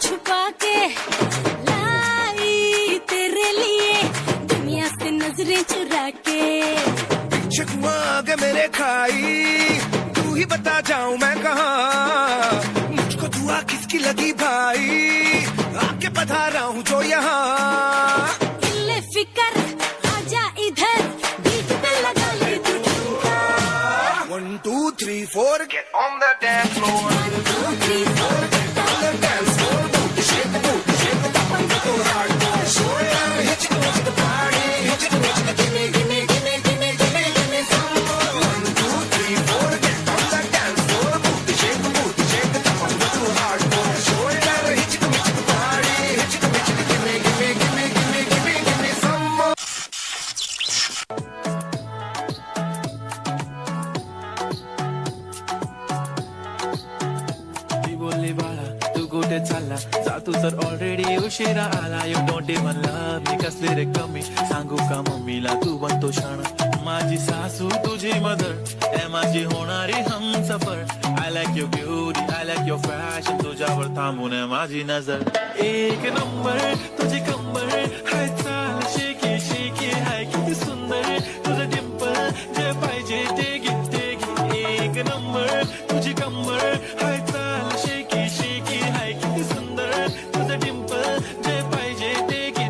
छुपा के लाई तेरे लिए दुनिया से नजरें चुरा के। पीछे कुआं आगे मेरे खाई, तू ही बता जाऊं मैं कहाँ। लगी भाई आके पधारा हूँ जो यहाँ इल्ले फिकर आजा इधर बीट पे लगा ले तू ठुमका 1 2 3 4 get on the dance floor 1 2 3 4 on the dance floor shake the booty shake the top and go hard shoulder hit you to the party hit you to give me give me give me give me give me give me some more 1 2 3 4 get on the dance floor booty shake the top and go hard shoulder hit you to the party hit you to give me give me give me give me give me give me some more ती बोलली बाळा तू कुठे चालला जा तू तर already उशिरा आला you don't even love me कसले रे कमी सांगू का मम्मीला तू बनतो शाण माझी सासू तुझी मदर ए माझी होणारी Humsafar I like your beauty I like your fashion तुझ्यावर थांबून आहे माझी नजर एक नंबर तुझी कंबर हाय चाल शेकी शेकी हाय किती सुंदर तुझं डिंपल जे पाहिजे ते घे एक नंबर तुझी कंबर हाय चाल शेकी शेकी हाय किती सुंदर तुझं डिंपल जे पाहिजे ते घे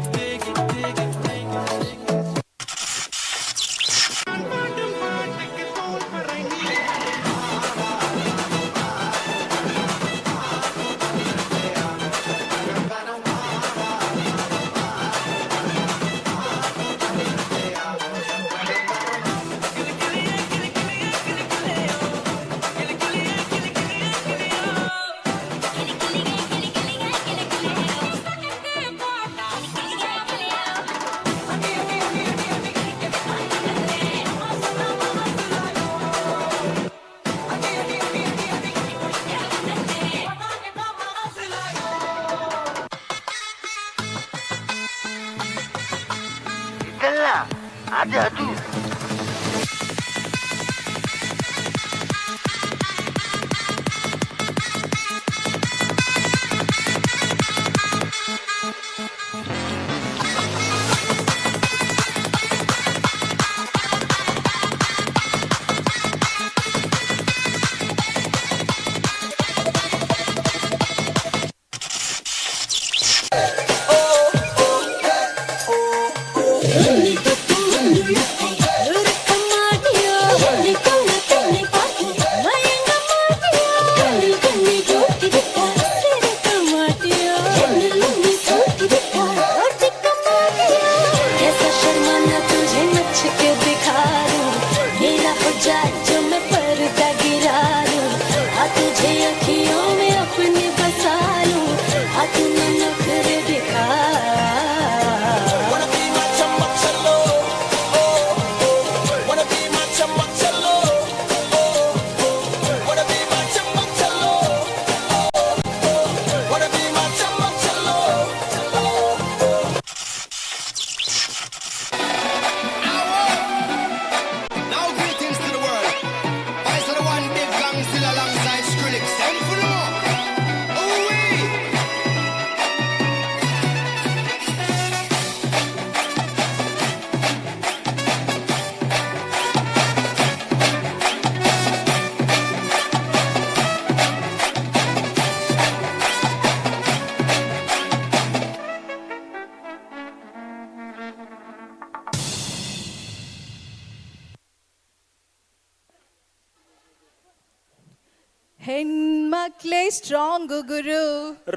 ಹೆಣ್ಮಕ್ಳೇ ಸ್ಟ್ರಾಂಗ್ ಗುರು.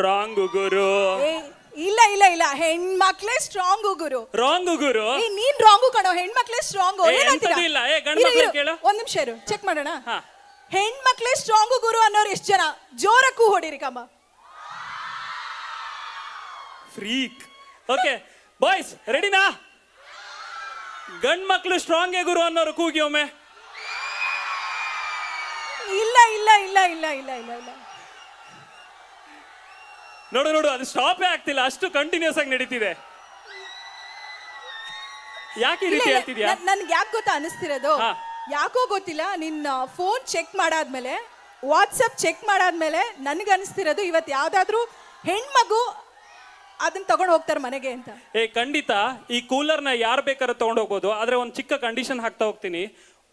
ರಾಂಗ್ ಗುರು. ಏ, ಇಲ್ಲ ಇಲ್ಲ ಇಲ್ಲ, ಹೆಣ್ಮಕ್ಳೇ ಸ್ಟ್ರಾಂಗ್ ಗುರು. ರಾಂಗ್ ಗುರು. ಏ, ನೀನ್ ರಾಂಗು ಕಣೋ, ಹೆಣ್ಮಕ್ಳೇ ಸ್ಟ್ರಾಂಗ್. ಏ, ಎಂತದೂ ಇಲ್ಲ. ಏ, ಗಂಡ್ ಮಕ್ಳು ಕೇಳು. ಒಂದ್ ನಿಮಿಷ ಇರು, ಚೆಕ್ ಮಾಡೋಣ. ಹಾ. ಹೆಣ್ಮಕ್ಳೇ ಸ್ಟ್ರಾಂಗ್ ಗುರು ಅನ್ನೋರು ಎಷ್ಟು ಜನ? ಜೋರಕ್ಕೂ ಹೊಡಿರಿ ಕಮ್ಮ. ಫ್ರೀಕ್. ಓಕೆ ಬಾಯ್ಸ್, ರೆಡಿನಾ? ಗಂಡ್ ಮಕ್ಳು ಸ್ಟ್ರಾಂಗ್ ಗುರು ಅನ್ನೋರು ಕೂಗಿ ಒಮ್ಮೆ. ಇಲ್ಲ ಇಲ್ಲ ಇಲ್ಲ ಇಲ್ಲ ಇಲ್ಲ ಇಲ್ಲ ಇಲ್ಲ. ನೋಡು ನೋಡು, ಅದು ಸ್ಟಾಪೇ ಆಗ್ತಿಲ್ಲ, ಅಷ್ಟು ಕಂಟಿನ್ಯೂಸ್ ಆಗಿ ನಡೀತಿದೆ. ಯಾಕೆ ಈ ರೀತಿ ಹೇಳ್ತಿದ್ಯಾ? ನನ್ಗೆ ಯಾಕೆ ಗೊತ್ತಾ ಅನಿಸ್ತಿರೋದು? ಯಾಕೋ ಗೊತ್ತಿಲ್ಲ, ನಿನ್ನ ಫೋನ್ ಚೆಕ್ ಮಾಡಾದ್ಮೇಲೆ, ವಾಟ್ಸಪ್ ಚೆಕ್ ಮಾಡಾದ್ಮೇಲೆ ನನ್ಗೆ ಅನಿಸ್ತಿರೋದು ಇವತ್ತು ಯಾವ್ದಾದ್ರು ಹೆಣ್ಮಗು ಅದನ್ನ ತಗೊಂಡು ಹೋಗ್ತಾರೆ ಮನೆಗೆ ಅಂತ. ಖಂಡಿತ ಈ ಕೂಲರ್ನ ಯಾರು ಬೇಕಾದ್ರೂ ತಗೊಂಡು ಹೋಗ್ಬೋದು. ಆದ್ರೆ ಒಂದು ಚಿಕ್ಕ ಕಂಡೀಷನ್ ಹಾಕ್ತಾ ಹೋಗ್ತೀನಿ.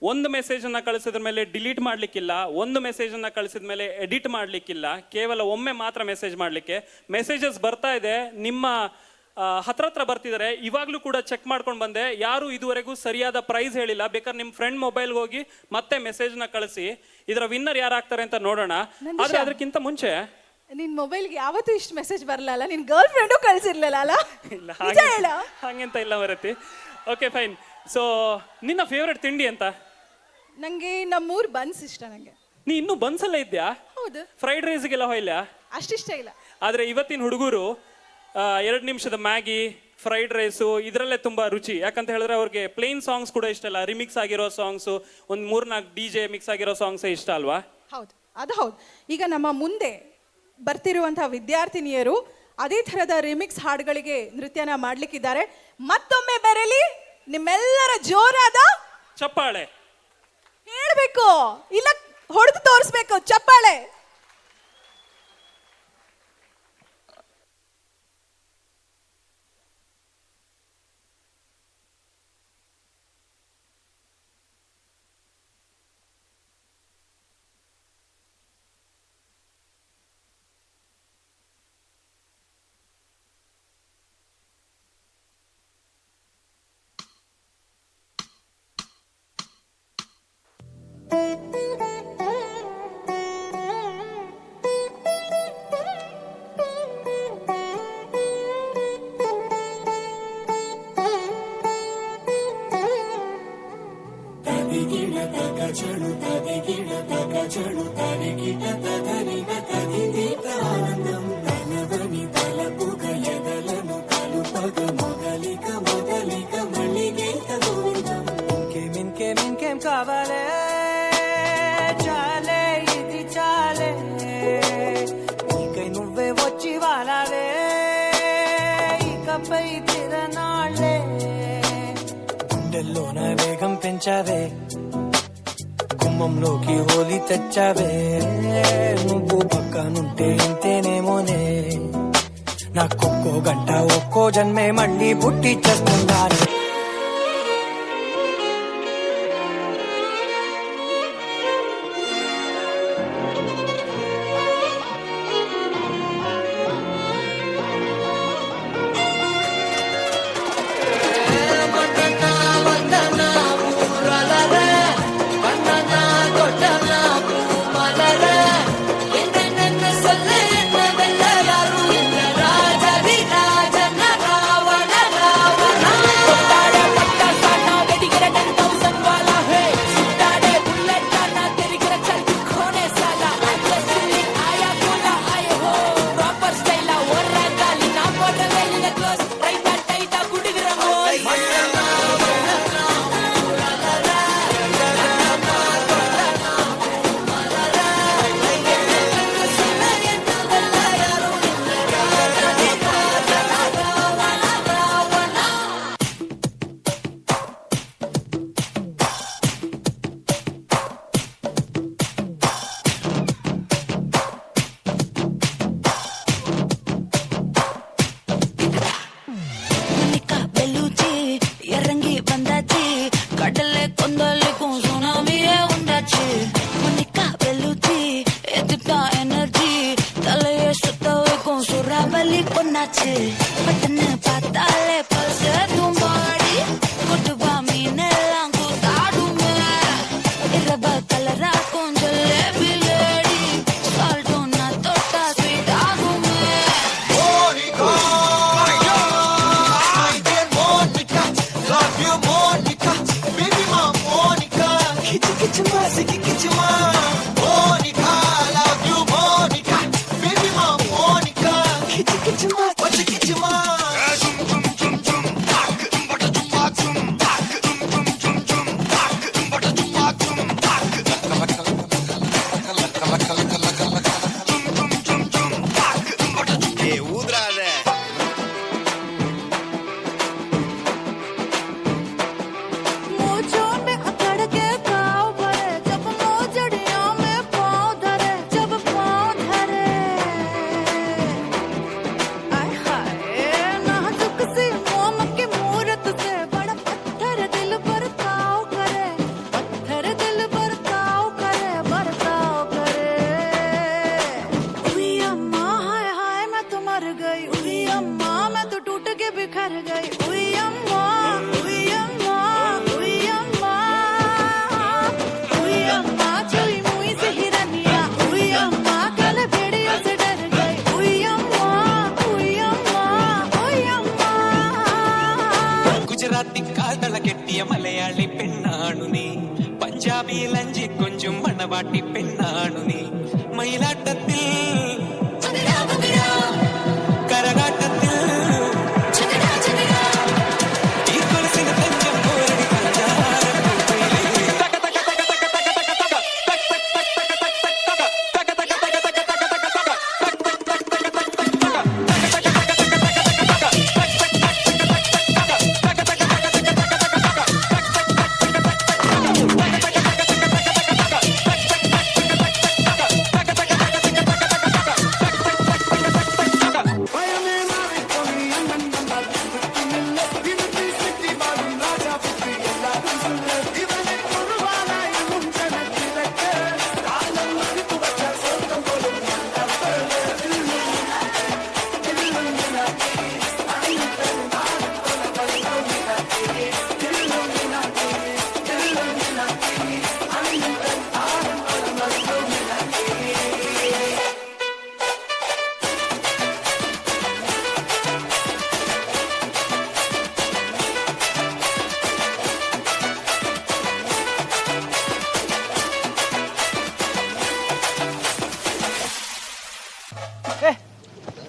ಒಂದು ಮೆಸೇಜ್ ಅನ್ನ ಕಳಿಸಿದ ಮೇಲೆ ಡಿಲೀಟ್ ಮಾಡ್ಲಿಕ್ಕಿಲ್ಲ, ಒಂದು ಮೆಸೇಜ್ ಅನ್ನ ಕಳಿಸಿದ ಮೇಲೆ ಎಡಿಟ್ ಮಾಡ್ಲಿಕ್ಕಿಲ್ಲ, ಕೇವಲ ಒಮ್ಮೆ ಮಾತ್ರ ಮೆಸೇಜ್ ಮಾಡ್ಲಿಕ್ಕೆ. ಮೆಸೇಜಸ್ ಬರ್ತಾ ಇದೆ, ನಿಮ್ಮ ಹತ್ರ ಬರ್ತಿದ್ದಾರೆ. ಇವಾಗ್ಲೂ ಕೂಡ ಚೆಕ್ ಮಾಡ್ಕೊಂಡು ಬಂದೆ, ಯಾರು ಇದುವರೆಗೂ ಸರಿಯಾದ ಪ್ರೈಸ್ ಹೇಳಿಲ್ಲ. ಬೇಕಾದ್ರೆ ನಿಮ್ಮ ಫ್ರೆಂಡ್ ಮೊಬೈಲ್ಗೆ ಹೋಗಿ ಮತ್ತೆ ಮೆಸೇಜ್ ನ ಕಳಿಸಿ. ಇದರ ವಿನ್ನರ್ ಯಾರಾಗ್ತಾರೆ ಅಂತ ನೋಡೋಣ. ಆದ್ರೆ ಅದಕ್ಕಿಂತ ಮುಂಚೆ ನಿನ್ ಮೊಬೈಲ್ಗೆ ಯಾವತ್ತೂ ಇಷ್ಟು ಮೆಸೇಜ್ ಬರಲ್ಲ, ನಿನ್ ಗರ್ಲ್ ಫ್ರೆಂಡು ಕಳ್ಸಿರ್ಲಿಲ್ಲ ಅಲ್ಲ? ಇಲ್ಲ, ನಿಜ ಹೇಳು. ಹಂಗೆಂತ ಇಲ್ಲ ಮರತಿ. Okay fine. ಸೊ ನಿನ್ನ ಫೇವ್ರೆಟ್ ತಿಂಡಿ ಅಂತ? ನಂಗೆ ನಮ್ಮೂರ್ ಬನ್ಸ್ ಇಷ್ಟ. ನಂಗೆ ನೀ ಇನ್ನೂ ಬನ್ಸಲ್ಲ ಇದ್ಯಾ? ಹೌದು. ಫ್ರೈಡ್ ರೈಸ್ಗೆಲ್ಲ ಹೋಯ್ಲ? ಅಷ್ಟಿಷ್ಟ ಇಲ್ಲ. ಆದ್ರೆ ಇವತ್ತಿನ ಹುಡುಗರು 2 ನಿಮಿಷದ ಮ್ಯಾಗಿ, ಫ್ರೈಡ್ ರೈಸು ಇದರಲ್ಲೇ ತುಂಬಾ ರುಚಿ. ಯಾಕಂತ ಹೇಳಿದ್ರೆ ಅವ್ರಿಗೆ ಪ್ಲೇನ್ ಸಾಂಗ್ಸ್ ಕೂಡ ಇಷ್ಟ ಅಲ್ಲ, ರಿಮಿಕ್ಸ್ ಆಗಿರೋ ಸಾಂಗ್ಸು, ಒಂದು 3-4 DJ ಮಿಕ್ಸ್ ಆಗಿರೋ ಸಾಂಗ್ಸೇ ಇಷ್ಟ ಅಲ್ವಾ? ಹೌದು, ಅದು ಹೌದು. ಈಗ ನಮ್ಮ ಮುಂದೆ ಬರ್ತಿರುವಂತಹ ವಿದ್ಯಾರ್ಥಿನಿಯರು ಅದೇ ಥರದ ರಿಮಿಕ್ಸ್ ಹಾಡುಗಳಿಗೆ ನೃತ್ಯನ ಮಾಡ್ಲಿಕ್ಕಿದ್ದಾರೆ. ಮತ್ತೊಮ್ಮೆ ಬರಲಿ ನಿಮ್ಮೆಲ್ಲರ ಜೋರಾದ ಚಪ್ಪಾಳೆ. ಹೇಳ್ಬೇಕು, ಇಲ್ಲ ಹೊಡೆದು ತೋರಿಸ್ಬೇಕು ಚಪ್ಪಾಳೆ. కావాలే చాలే ఇది చాలే నీకై నువ్వే వచ్చి వాలాలే ఇకపై తిరనాళ్ళే గుండెల్లోన వేగం పెంచావే గుమ్మంలోకి హోలీ తెచ్చావే నువ్వు పక్కనుంటే ఇంతేనేమోనే నాకొక్కో గంట ఒక్కో జన్మే మళ్ళీ పుట్టి చేస్తున్నాను பட்டன பார்த்தாலே பல்ச தும்பாடி கொட்டுவா மீனெல்லாம் கூத்தாடுமே இரவ கலரா கொஞ்சம் லேபிலேடி சால்ட்டும் நான் தொட்டா ஸ்வீட் ஆகுமே Monica, my dear Monica, love you Monica, baby ma Monica, kichi kichi ma siki kichi ma Monica, love you Monica, baby ma Monica, kichi kichi ma, what kichi ma. പട്ടിക്കാതള കെട്ടിയ മലയാളി പെണ്ണാണു നീ പഞ്ചാബി ലഞ്ചി കൊഞ്ചും മണവാട്ടി പെണ്ണാണു നീ മയിലാട്ടത്തിൽ കരകാട്ടത്തിൽ ഈ കൊലുസിന് തഞ്ചം പോരടി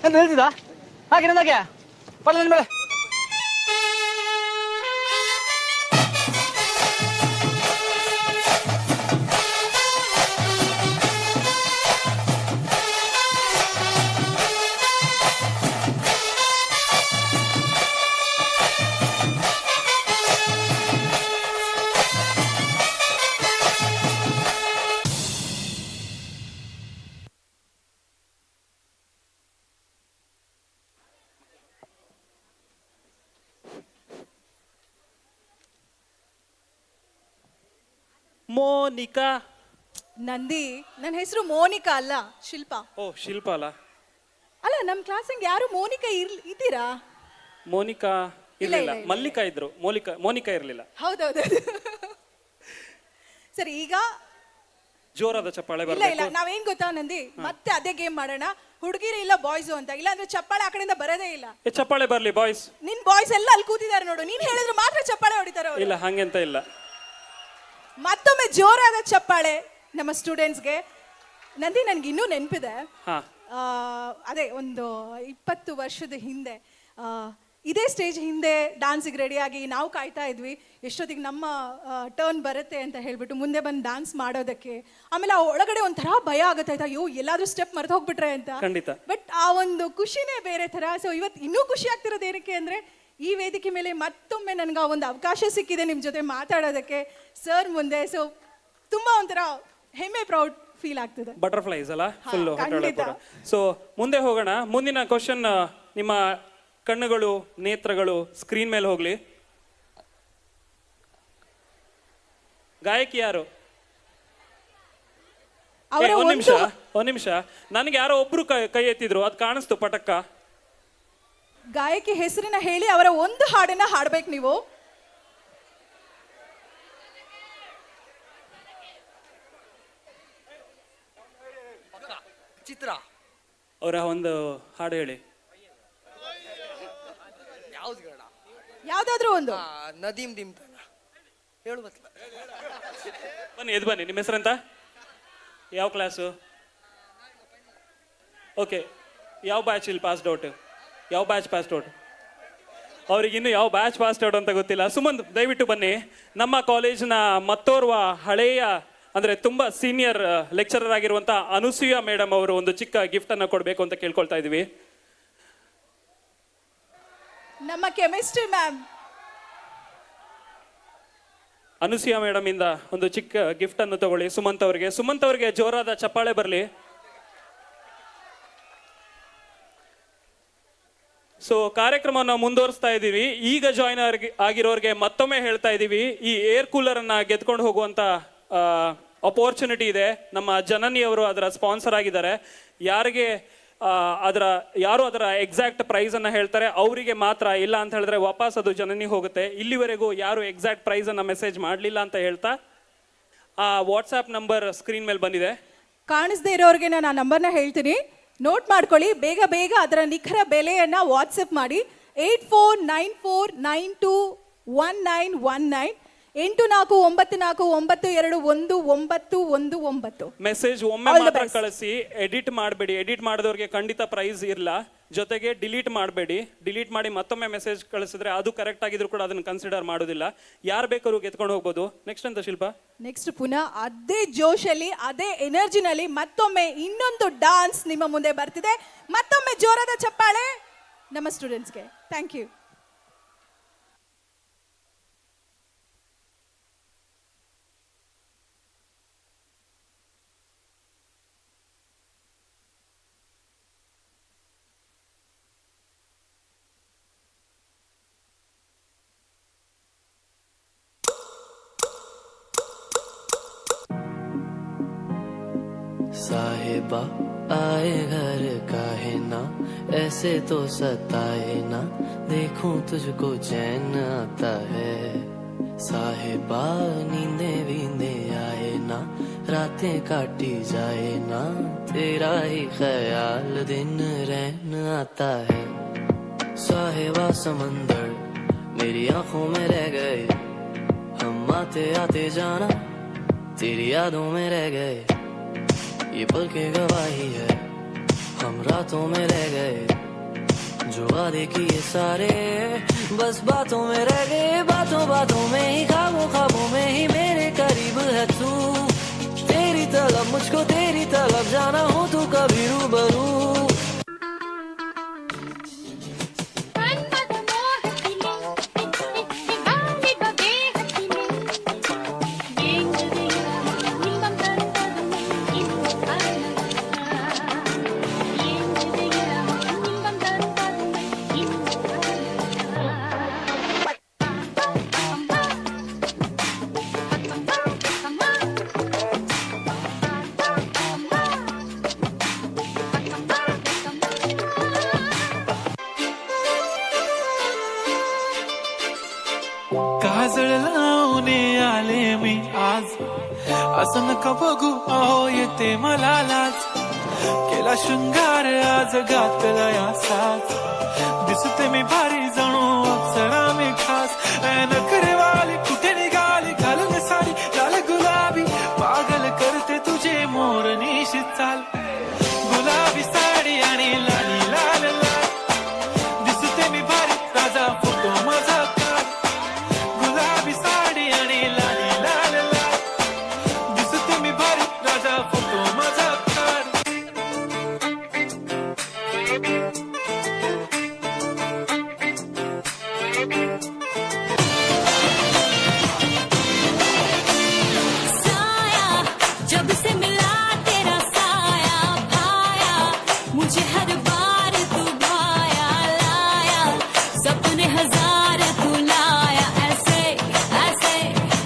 ಎಂತ ಹೇಳ್ತಿದ್ದ ಹಾಗೆ ನಂದಾಗೆ ಪಡ ನನ್ನ ಮೇಲೆ ಮೋನಿಕಾ. ನಂದಿ, ನನ್ನ ಹೆಸರು ಮೋನಿಕಾ ಅಲ್ಲ, ಶಿಲ್ಪಾ. ಓ, ಶಿಲ್ಪ ಅಲ್ಲ? ಅಲ್ಲ, ನಮ್ ಕ್ಲಾಸಿಂಗ್ ಯಾರು ಮೋನಿಕಾ ಇದ್ದೀರಾ? ಮೋನಿಕಾ ಇರ್ಲಿಲ್ಲ, ಮಲ್ಲಿಕಾ ಇದ್ರು, ಮೋನಿಕಾ ಇರ್ಲಿಲ್ಲ. ಹೌದೌದು. ಸರಿ, ಈಗ ಜೋರಾದ ಚಪ್ಪಾಳೆ ಇಲ್ಲ ಇಲ್ಲ, ನಾವೇನ್ ಗೊತ್ತಾ ನಂದಿ, ಮತ್ತೆ ಅದೇ ಗೇಮ್ ಮಾಡೋಣ. ಹುಡುಗಿರು ಇಲ್ಲ ಬಾಯ್ಸು ಅಂತ, ಇಲ್ಲ ಅಂದ್ರೆ ಚಪ್ಪಾಳೆ ಆ ಕಡೆಯಿಂದ ಬರೋದೇ ಇಲ್ಲ. ಚಪ್ಪಾಳೆ ಬರ್ಲಿ ಬಾಯ್ಸ್. ನಿನ್ ಬಾಯ್ಸ್ ಎಲ್ಲ ಅಲ್ಲಿ ಕೂತಿದ್ದಾರೆ ನೋಡು, ನೀನ್ ಹೇಳಿದ್ರೆ ಮಾತ್ರ ಚಪ್ಪಾಳೆ ಹೊಡಿತಾರೆ ಅವ್ರು. ಇಲ್ಲ, ಹಂಗೆಂತ ಇಲ್ಲ. ಮತ್ತೊಮ್ಮೆ ಜೋರಾದ ಚಪ್ಪಾಳೆ ನಮ್ಮ ಸ್ಟೂಡೆಂಟ್ಸ್ಗೆ. ನಂದಿ, ನನ್ಗೆ ಇನ್ನೂ ನೆನಪಿದೆ, ಅದೇ ಒಂದು 20 ವರ್ಷದ ಹಿಂದೆ ಇದೇ ಸ್ಟೇಜ್ ಹಿಂದೆ ಡಾನ್ಸಿಗೆ ರೆಡಿಯಾಗಿ ನಾವು ಕಾಯ್ತಾ ಇದ್ವಿ ಎಷ್ಟೊತ್ತಿಗೆ ನಮ್ಮ ಟರ್ನ್ ಬರುತ್ತೆ ಅಂತ ಹೇಳ್ಬಿಟ್ಟು ಮುಂದೆ ಬಂದು ಡಾನ್ಸ್ ಮಾಡೋದಕ್ಕೆ. ಆಮೇಲೆ ಆ ಒಳಗಡೆ ಒಂಥರ ಭಯ ಆಗುತ್ತೆ, ಆಯ್ತಾ, ಅಯ್ಯೋ ಎಲ್ಲಾದ್ರೂ ಸ್ಟೆಪ್ ಮರೆತು ಹೋಗ್ಬಿಟ್ರೆ ಅಂತ. ಖಂಡಿತ. ಬಟ್ ಆ ಒಂದು ಖುಷಿನೇ ಬೇರೆ ತರ. ಸೊ ಇವತ್ತು ಇನ್ನೂ ಖುಷಿ ಆಗ್ತಿರೋದು ಏನಕ್ಕೆ ಅಂದ್ರೆ, ಈ ವೇದಿಕೆ ಮೇಲೆ ಮತ್ತೊಮ್ಮೆ ನನ್ಗೆ ಒಂದು ಅವಕಾಶ ಸಿಕ್ಕಿದೆ ನಿಮ್ಮ ಜೊತೆ ಮಾತಾಡೋದಕ್ಕೆ ಸರ್ ಮುಂದೆ. ಸೊ ತುಂಬಾ ಒಂಥರ ಹೆಮ್ಮೆ, ಪ್ರೌಡ್ ಫೀಲ್ ಆಗ್ತಿದೆ. ಬಟರ್ಫ್ಲೈಸ್ ಅಲ್ಲ ಫುಲ್. ಸೊ ಮುಂದೆ ಹೋಗೋಣ. ಮುಂದಿನ ಕ್ವಶನ್, ನಿಮ್ಮ ಕಣ್ಣುಗಳು ನೇತ್ರಗಳು ಸ್ಕ್ರೀನ್ ಮೇಲೆ ಹೋಗ್ಲಿ. ಗಾಯಕಿ ಯಾರು? ಒಂದ್ ನಿಮಿಷ, ನನಗೆ ಯಾರೋ ಒಬ್ರು ಕೈ ಎತ್ತಿದ್ರು, ಅದು ಕಾಣಿಸ್ತು ಪಟಕ್ಕ. ಗಾಯಕಿ ಹೆಸರಿನ ಹೇಳಿ ಅವರ ಒಂದು ಹಾಡನ್ನ ಹಾಡ್ಬೇಕು ನೀವು. ಚಿತ್ರ ಅವರ ಒಂದು ಹಾಡು ಹೇಳಿ. ಯಾವ್ದಾದ್ರು ಒಂದು. ನದೀಮ್ ದಿಮ್ ಹೇಳು. ಬನ್ನಿ, ಎದ್ದು ಬನ್ನಿ. ನಿಮ್ಮ ಹೆಸರೆಂತ? ಯಾವ ಕ್ಲಾಸು? ಓಕೆ, ಯಾವ ಬ್ಯಾಚ್ ಇಲ್ಲಿ ಪಾಸ್ಡ್ ಔಟ್? ಯಾವ ಬ್ಯಾಚ್ ಪಾಸ್ಡ್ ಔಟ್? ಅವ್ರಿಗೆ ಇನ್ನು ಯಾವ ಬ್ಯಾಚ್ ಪಾಸ್ಡ್ ಔಟ್ ಅಂತ ಗೊತ್ತಿಲ್ಲ. ಸುಮಂತ್, ದಯವಿಟ್ಟು ಬನ್ನಿ. ನಮ್ಮ ಕಾಲೇಜಿನ ಮತ್ತೋರ್ವ ಹಳೆಯ, ಅಂದ್ರೆ ತುಂಬಾ ಸೀನಿಯರ್ ಲೆಕ್ಚರರ್ ಆಗಿರುವಂತ ಅನುಸೂಯ ಮೇಡಮ್ ಅವರು ಒಂದು ಚಿಕ್ಕ ಗಿಫ್ಟ್ ಅನ್ನ ಕೊಡ್ಬೇಕು ಅಂತ ಕೇಳ್ಕೊಳ್ತಾ ಇದೀವಿ. ನಮ್ಮ ಕೆಮಿಸ್ಟ್ರಿ ಮ್ಯಾಮ್ ಅನುಸೂಯ ಮೇಡಮ್ ಇಂದ ಒಂದು ಚಿಕ್ಕ ಗಿಫ್ಟ್ ಅನ್ನು ತಗೊಳ್ಳಿ ಸುಮಂತ್ ಅವರಿಗೆ. ಸುಮಂತ್ ಅವರಿಗೆ ಜೋರಾದ ಚಪ್ಪಾಳೆ ಬರಲಿ. ಸೊ ಕಾರ್ಯಕ್ರಮವನ್ನು ಮುಂದುವರಿಸ್ತಾ ಇದ್ದೀವಿ. ಈಗ ಜಾಯ್ನ್ ಆಗಿರೋರಿಗೆ ಮತ್ತೊಮ್ಮೆ ಹೇಳ್ತಾ ಇದ್ದೀವಿ, ಈ ಏರ್ ಕೂಲರ್ ಅನ್ನ ಗೆದ್ಕೊಂಡು ಹೋಗುವಂತ ಅಪರ್ಚುನಿಟಿ ಇದೆ. ನಮ್ಮ ಜನನಿ ಅವರು ಅದರ ಸ್ಪಾನ್ಸರ್ ಆಗಿದ್ದಾರೆ. ಯಾರು ಅದರ ಎಕ್ಸಾಕ್ಟ್ ಪ್ರೈಸ್ ಅನ್ನ ಹೇಳ್ತಾರೆ ಅವರಿಗೆ ಮಾತ್ರ, ಇಲ್ಲ ಅಂತ ಹೇಳಿದ್ರೆ ವಾಪಸ್ ಅದು ಜನನಿ ಹೋಗುತ್ತೆ. ಇಲ್ಲಿವರೆಗೂ ಯಾರು ಎಕ್ಸಾಕ್ಟ್ ಪ್ರೈಸ್ ಅನ್ನ ಮೆಸೇಜ್ ಮಾಡಲಿಲ್ಲ ಅಂತ ಹೇಳ್ತಾ, ಆ ವಾಟ್ಸ್ಆಪ್ ನಂಬರ್ ಸ್ಕ್ರೀನ್ ಮೇಲೆ ಬಂದಿದೆ. ಕಾಣಿಸದೇ ಇರೋರಿಗೆ ನಾನು ಆ ನಂಬರ್ನ ಹೇಳ್ತೀನಿ, ನೋಟ್ ಮಾಡ್ಕೊಳ್ಳಿ. ಬೇಗ ಬೇಗ ಅದರ ನಿಖರ ಬೆಲೆಯನ್ನ ವಾಟ್ಸಪ್ ಮಾಡಿ. 849492 1919 8494921919. ಮೆಸೇಜ್ ಒಮ್ಮೆ All the ಮಾತ್ರ best. ಕಳಿಸಿ, ಎಡಿಟ್ ಮಾಡಬೇಡಿ. ಎಡಿಟ್ ಮಾಡಿದವ್ರಿಗೆ ಖಂಡಿತ ಪ್ರೈಸ್ ಇರಲ್ಲ. ಜೊತೆಗೆ ಡಿಲೀಟ್ ಮಾಡಬೇಡಿ. ಡಿಲೀಟ್ ಮಾಡಿ ಮತ್ತೊಮ್ಮೆ ಮೆಸೇಜ್ ಕಳಿಸಿದ್ರೆ ಅದು ಕರೆಕ್ಟ್ ಆಗಿದ್ರು ಕೂಡ ಅದನ್ನ ಕನ್ಸಿಡರ್ ಮಾಡೋದಿಲ್ಲ. ಯಾರು ಬೇಕಾದ್ರೂ ಗೆದ್ಕೊಂಡು ಹೋಗ್ಬೋದು. ನೆಕ್ಸ್ಟ್ ಅಂತ ಶಿಲ್ಪ? ನೆಕ್ಸ್ಟ್ ಪುನಃ ಅದೇ ಜೋಶಲ್ಲಿ ಅದೇ ಎನರ್ಜಿನಲ್ಲಿ ಮತ್ತೊಮ್ಮೆ ಇನ್ನೊಂದು ಡಾನ್ಸ್ ನಿಮ್ಮ ಮುಂದೆ ಬರ್ತಿದೆ. ಮತ್ತೊಮ್ಮೆ ಜೋರಾದ ಚಪ್ಪಾಳೆ ನಮ್ಮ ಸ್ಟೂಡೆಂಟ್ಸ್ಗೆ. Thank you. साहिबा आए घर काहे ना, ऐसे तो सताए ना, देखूं तुझको चैन आता है। साहिबा नींदे वींदे आए ना, रातें काटी जाए ना, तेरा ही ख्याल दिन रहन आता है। साहिबा समंदर मेरी आंखों में रह गए, हम आते आते जाना तेरी यादों में रह गए। ये पल की गवाही है, हम रातों में रह गए, जो वादे किए सारे बस बातों में रह गए। बातों बातों में ही, ख्वाबों ख्वाबों में ही मेरे करीब है तू। तेरी तलब मुझको तेरी तलब जाना हो तू कभी रूबरू। काजळ लावणे आले मी आज, असं नका बघू अहो येते मला लाज। केला शृंगार आज घातला या साज, दिसते मी भारी जणू अप्सरा मी खास। नखरेवाली कुठे निघाली घालून साडी लाल गुलाबी, पागल करते तुझे मोरनीशी चाल। गुलाबी साडी आणि लाली लाल लाल, दिसते मी भारी राजा फोटो माझा काढ। गुलाबी साडी आणि लाली लाल लाल, दिसते मी भारी राजा फोटो माझा काढ। साया जब से मिला तेरा साया भाया, मुझे हर बार तू भाया लाया, सपने हजार तू लाया। ऐसे ऐसे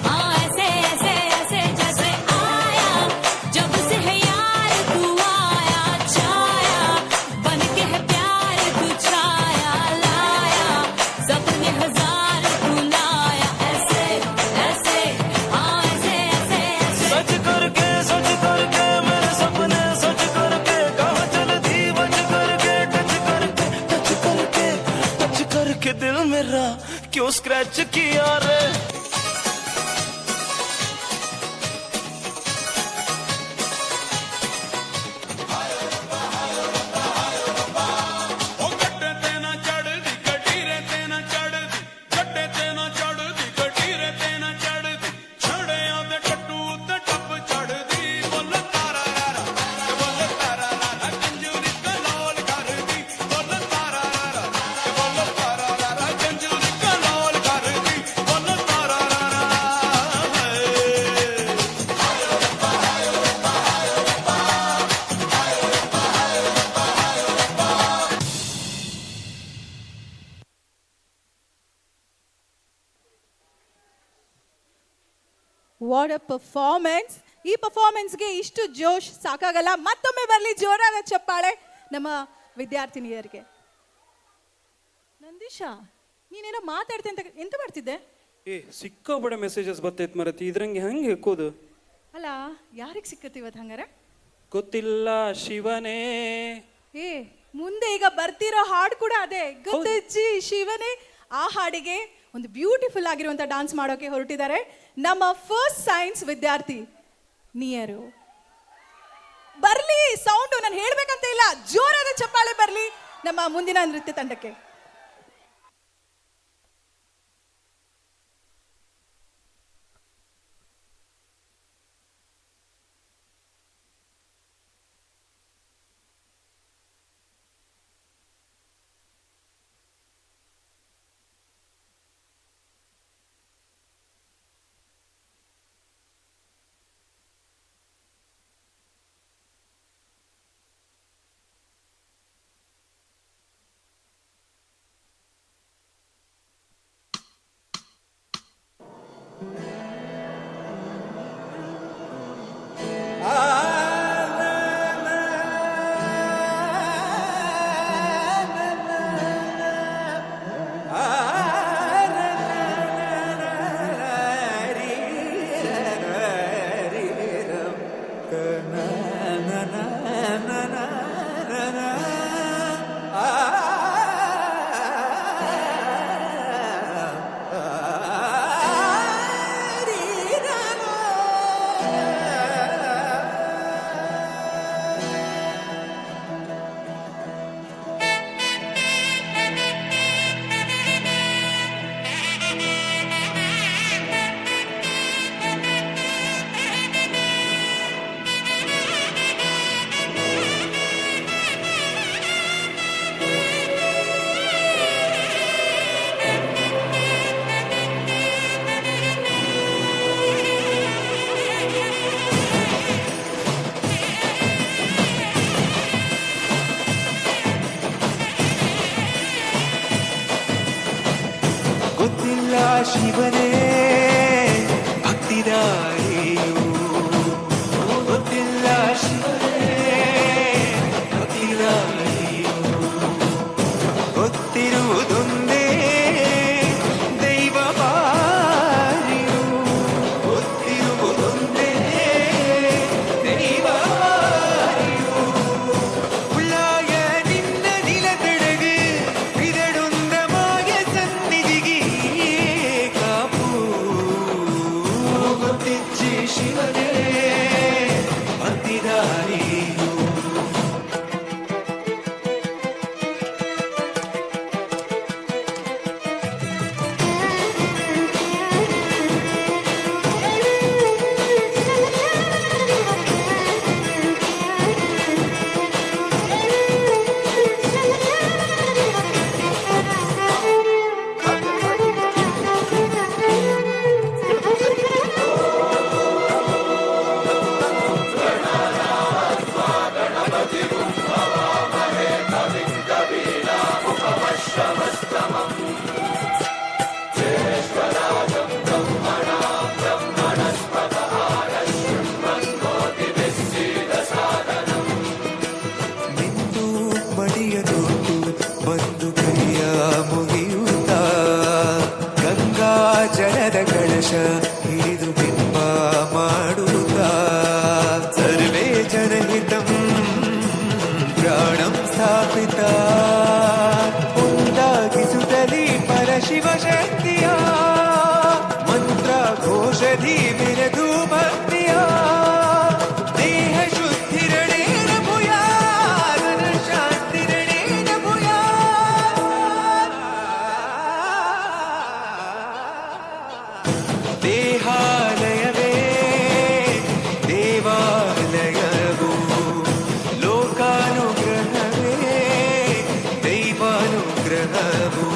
हाँ ऐसे ऐसे ऐसे जैसे आया, जब से है यार तू आया छाया, बन के है प्यार तू छाया लाया, सपने हजार तू लाया। ऐसे ऐसे हाँ ऐसे ऐसे ऐसे सच करके मेरे सपने सच करके, कहाँ चलती बच करके, टच करके टच करके टच करके दिल मेरा क्यों स्क्रैच किया रे। What a performance. ಈ ಪರ್ಫಾರ್ಮೆನ್ಸ್ಗೆ ಇಷ್ಟು ಜೋಶ್ ಸಾಕಾಗಲ್ಲ. ಮತ್ತೊಮ್ಮೆ ಬರಲಿ ಜೋರಾದ ಚಪ್ಪಾಳೆ ನಮ್ಮ ವಿದ್ಯಾರ್ಥಿನಿಯರಿಗೆ. ನಂದೀಶಾ, ನೀನೇನೋ ಮಾತಾಡ್ತೆ ಅಂತ ಎಂತ ಮಾಡ್ತಿದ್ದೆ? ಸಿಕ್ಕಾಬಡೆ ಮೆಸೇಜಸ್ ಬರ್ತೈತ್ ಮರತಿ, ಇದ್ರಂಗೆ ಹೆಂಗೆ ಹೆಕ್ಕೋದು? ಅಲ್ಲ, ಯಾರಿಗೆ ಸಿಕ್ಕತ್ತಿ ಇವತ್ತು ಹಂಗಾರೆ? ಗೊತ್ತಿಲ್ಲ ಶಿವನೇ. ಮುಂದೆ ಈಗ ಬರ್ತಿರೋ ಹಾಡು ಕೂಡ ಅದೇ, ಗೊತ್ತಜ್ಜಿ ಶಿವನೇ. ಆ ಹಾಡಿಗೆ ಒಂದು ಬ್ಯೂಟಿಫುಲ್ ಆಗಿರುವಂತ ಡಾನ್ಸ್ ಮಾಡೋಕೆ ಹೊರಟಿದ್ದಾರೆ ನಮ್ಮ ಫಸ್ಟ್ ಸೈನ್ಸ್ ವಿದ್ಯಾರ್ಥಿ ನೀಯರು. ಬರ್ಲಿ ಸೌಂಡು, ನಾನು ಹೇಳ್ಬೇಕಂತ ಇಲ್ಲ, ಜೋರಾದ ಚಪ್ಪಾಳೆ ಬರ್ಲಿ ನಮ್ಮ ಮುಂದಿನ ನೃತ್ಯ ತಂಡಕ್ಕೆ. ಗೊತ್ತಿಲ್ಲ ಶಿವನೇ ಭಕ್ತಿದಾರಿಯು, ಗೊತ್ತಿಲ್ಲ ಶಿವನೇ ಭಕ್ತಿದಾರಿಯು, ಗೊತ್ತಿರುವುದೊಂದೇ ದೈವ ಬಾರಿಯು, ಗೊತ್ತಿರುವುದೊಂದೇ ದೈವ ಬಾರಿಯು. உள்ளாய நின்ன நிலத்தழகு இதழுந்த மாய சந்நிதிಗೆ ಕಾಪು, ಗೊತ್ತಿಚ್ಚಿ ಶಿವನೇ ಭಕ್ತಿದಾರಿಯು. ನಿಂದು ಮಡಿಯ ತೊಟ್ಟು ಬಂದು ಕೈಯ ಮುಗಿಯುತ್ತ ಗಂಗಾ ಜಲದ ಕಳಶ ಹಿಡಿದು ಬಿಂಬ ಮಾಡುತ್ತ ಸರ್ವೇ ಜನಹಿತಂ ಪ್ರಾಣಂ ಸ್ಥಾಪಿತ ಒಂದಾಗಿಸುತ್ತಲೇ ಪರಶಿವ ಶಕ್ತಿಯ ಮಂತ್ರ ಘೋಷಧಿ ಮೆರೆದು ಭಕ್ತಿಯ ದೇಹ ಶುದ್ಧಿರಣೇನ ಭೂಯಾತ್ ಶಾಂತಿರಣೇನ ಭೂಯಾತ್. ದೇಹಾಲಯವೇ ದೇವಾಲಯವು, ಲೋಕಾನುಗ್ರಹವೇ ದೈವಾನುಗ್ರಹವು,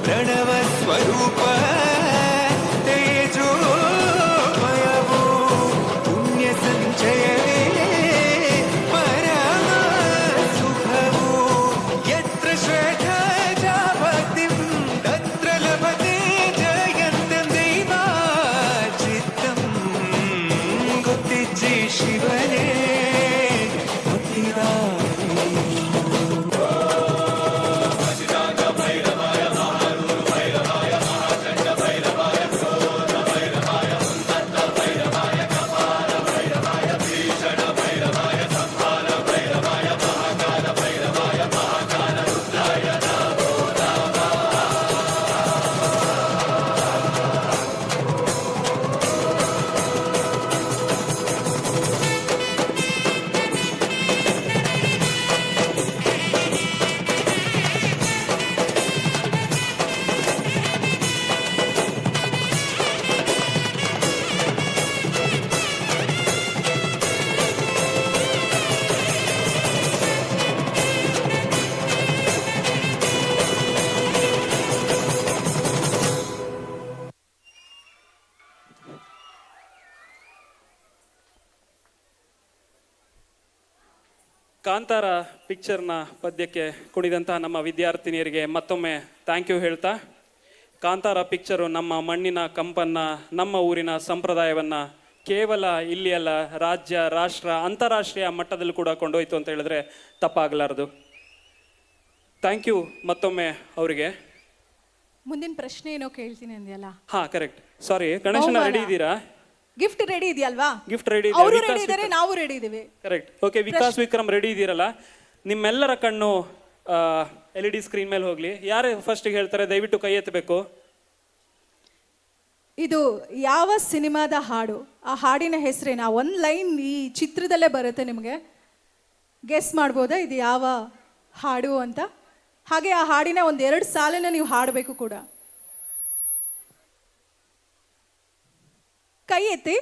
ಪ್ರಣವ ಸ್ವರೂಪ ತೇಜೋಮಯವು, ಕಾಂತಾರ ಪಿಕ್ಚರ್ನ ಪದ್ಯಕ್ಕೆ ಕುಣಿದಂತಹ ನಮ್ಮ ವಿದ್ಯಾರ್ಥಿನಿಯರಿಗೆ ಮತ್ತೊಮ್ಮೆ ಥ್ಯಾಂಕ್ ಯು ಹೇಳ್ತಾ, ಕಾಂತಾರ ಪಿಕ್ಚರು ನಮ್ಮ ಮಣ್ಣಿನ ಕಂಪನ್ನ, ನಮ್ಮ ಊರಿನ ಸಂಪ್ರದಾಯವನ್ನ ಕೇವಲ ಇಲ್ಲಿ ಅಲ್ಲ, ರಾಜ್ಯ, ರಾಷ್ಟ್ರ, ಅಂತಾರಾಷ್ಟ್ರೀಯ ಮಟ್ಟದಲ್ಲಿ ಕೂಡ ಕೊಂಡೋಯ್ತು ಅಂತ ಹೇಳಿದ್ರೆ ತಪ್ಪಾಗಲಾರದು. ಥ್ಯಾಂಕ್ ಯು ಮತ್ತೊಮ್ಮೆ ಅವರಿಗೆ. ಮುಂದಿನ ಪ್ರಶ್ನೆ ಏನೋ ಕೇಳ್ತೀನಿ ಅಂದ್ಯಲ್ಲ. ಹಾ ಕರೆಕ್ಟ್, ಸಾರಿ. ಗಣೇಶನ ರೆಡಿ ಇದ್ದೀರಾ? ಗಿಫ್ಟ್ ರೆಡಿ ಇದೆಯಲ್ವಾ? ಗಿಫ್ಟ್ ರೆಡಿ ಅವರು ರೆಡಿ ಇದ್ದಾರೆ, ನಾವು ರೆಡಿ ಇದೀವಿ. Correct. Okay, Vikas Vikram ready ಇದ್ದೀರಲ್ಲ? ನಿಮ್ಮೆಲ್ಲರ ಕಣ್ಣು LED ಸ್ಕ್ರೀನ್ ಮೇಲೆ ಹೋಗ್ಲಿ. ಯಾರು ಫಸ್ಟ್ ಹೇಳ್ತಾರೆ ದಯವಿಟ್ಟು ಕೈ ಎತ್ತಬೇಕು. ಇದು ಯಾವ ಸಿನಿಮಾದ ಹಾಡು? ಆ ಹಾಡಿನ ಹೆಸರೇನಾ? ಒಂದು ಲೈನ್ ಈ ಚಿತ್ರದಲ್ಲೇ ಬರುತ್ತೆ, ನಿಮಗೆ ಗೆಸ್ ಮಾಡ್ಬೋದಾ ಇದು ಯಾವ ಹಾಡು ಅಂತ? ಹಾಗೆ ಆ ಹಾಡಿನ ಒಂದೆರಡು ಸಾಲನ್ನ ನೀವು ಹಾಡಬೇಕು ಕೂಡ. ಕೈ ಎತ್ತಿ.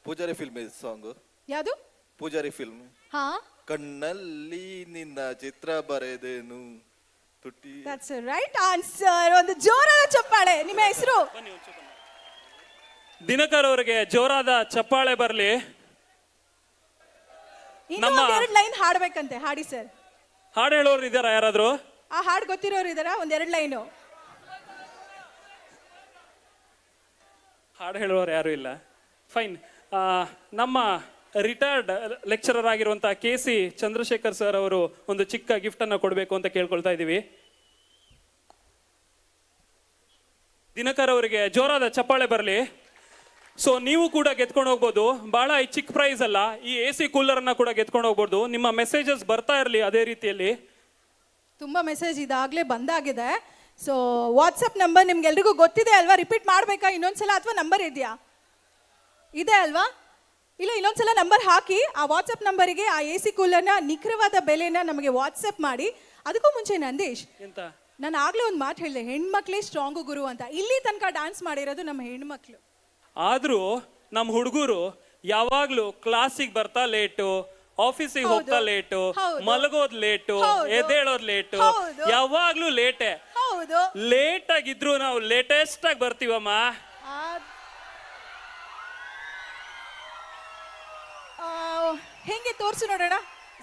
Poojari film song. ಯಾವುದು? ಪೂಜಾರಿ ಫಿಲ್ಮ್. ಹಾ, ಕಣ್ಣಲ್ಲಿ ನಿನ್ನ ಚಿತ್ರ ಬರೆದೇನು ತುಟಿ. That's right answer. ಒಂದು ಜೋರಾದ ಚಪ್ಪಾಳೆ. ನಿಮ್ಮ ಹೆಸರು? ದಿನಕರ್ ಅವರಿಗೆ ಜೋರಾದ ಚಪ್ಪಾಳೆ ಬರಲಿ. ಇನ್ನೂ ಎರಡು ಲೈನ್ ಹಾಡ್ಬೇಕಂತೆ, ಹಾಡಿ ಸರ್. ಹಾಡು ಹೇಳೋರು ಇದ್ದಾರಾ ಯಾರಾದ್ರೂ? ಆ ಹಾಡು ಗೊತ್ತಿರೋರು ಇದ್ದಾರಾ? ಒಂದೆರಡು ಲೈನು ಹಾಡು ಹೇಳೋರು ಯಾರು ಇಲ್ಲ. ಫೈನ್. ನಮ್ಮ ರಿಟೈರ್ಡ್ ಲೆಕ್ಚರರ್ ಆಗಿರುವಂತಹ KC ಚಂದ್ರಶೇಖರ್ ಸರ್ ಅವರು ಒಂದು ಚಿಕ್ಕ ಗಿಫ್ಟ್ ಅನ್ನ ಕೊಡಬೇಕು ಅಂತ ಕೇಳ್ಕೊಳ್ತಾ ಇದ್ದೀವಿ. ದಿನಕರ್ ಅವರಿಗೆ ಜೋರಾದ ಚಪ್ಪಾಳೆ ಬರಲಿ. ಸೊ ನೀವು ಕೂಡ ಗೆದ್ಕೊಂಡು ಹೋಗ್ಬೋದು. ಬಹಳ ಈ ಚಿಕ್ಕ ಪ್ರೈಸ್ ಅಲ್ಲ, ಈ AC ಕೂಲರ್ ಅನ್ನ ಕೂಡ ಗೆದ್ಕೊಂಡು ಹೋಗ್ಬೋದು. ನಿಮ್ಮ ಮೆಸೇಜಸ್ ಬರ್ತಾ ಇರಲಿ ಅದೇ ರೀತಿಯಲ್ಲಿ. ತುಂಬಾ ಮೆಸೇಜ್ ಇದಾಗಲೇ ಬಂದಾಗಿದೆ. ಸೊ ವಾಟ್ಸಪ್ ನಂಬರ್ ನಿಮ್ಗೆಲ್ರಿಗೂ ಗೊತ್ತಿದೆ ಅಲ್ವಾ? ರಿಪೀಟ್ ಮಾಡಬೇಕಾ ಇನ್ನೊಂದ್ಸಲ, ಅಥವಾ ನಂಬರ್ ಇದೆಯಾ? ಇದೆ ಅಲ್ವಾ? ಇಲ್ಲ, ಇನ್ನೊಂದ್ಸಲ ನಂಬರ್ ಹಾಕಿ. ಆ ವಾಟ್ಸಪ್ ನಂಬರಿಗೆ ಆ AC ಕೂಲರ್ನ ನಿಖರವಾದ ಬೆಲೆನ ನಮಗೆ ವಾಟ್ಸಪ್ ಮಾಡಿ. ಅದಕ್ಕೂ ಮುಂಚೆ ನಂದೀಶ್, ಎಂತ ನಾನು ಆಗ್ಲೇ ಒಂದು ಮಾತು ಹೇಳಿದೆ, ಹೆಣ್ಮಕ್ಳೇ ಸ್ಟ್ರಾಂಗು ಗುರು ಅಂತ. ಇಲ್ಲಿ ತನಕ ಡ್ಯಾನ್ಸ್ ಮಾಡಿರೋದು ನಮ್ಮ ಹೆಣ್ಮಕ್ಳು. ಆದ್ರೂ ನಮ್ಮ ಹುಡುಗರು ಯಾವಾಗ್ಲೂ ಕ್ಲಾಸಿಗೆ ಬರ್ತಾ ಲೇಟು, ಆಫೀಸಿಗೆ ಹೋಗ್ತಾ ಲೇಟು, ಮಲಗೋದ್ ಲೇಟು, ಎದ್ದೇಳೋದ್ ಲೇಟು, ಯಾವಾಗ್ಲೂ ಲೇಟೆ. ಹೌದು, ಲೇಟ್ ಆಗಿದ್ರು ನಾವು ಲೇಟೆಸ್ಟ್ ಆಗಿ ಬರ್ತೀವಮ್ಮ. ಹೆಂಗೆ ತೋರ್ಸು ನೋಡೋಣ.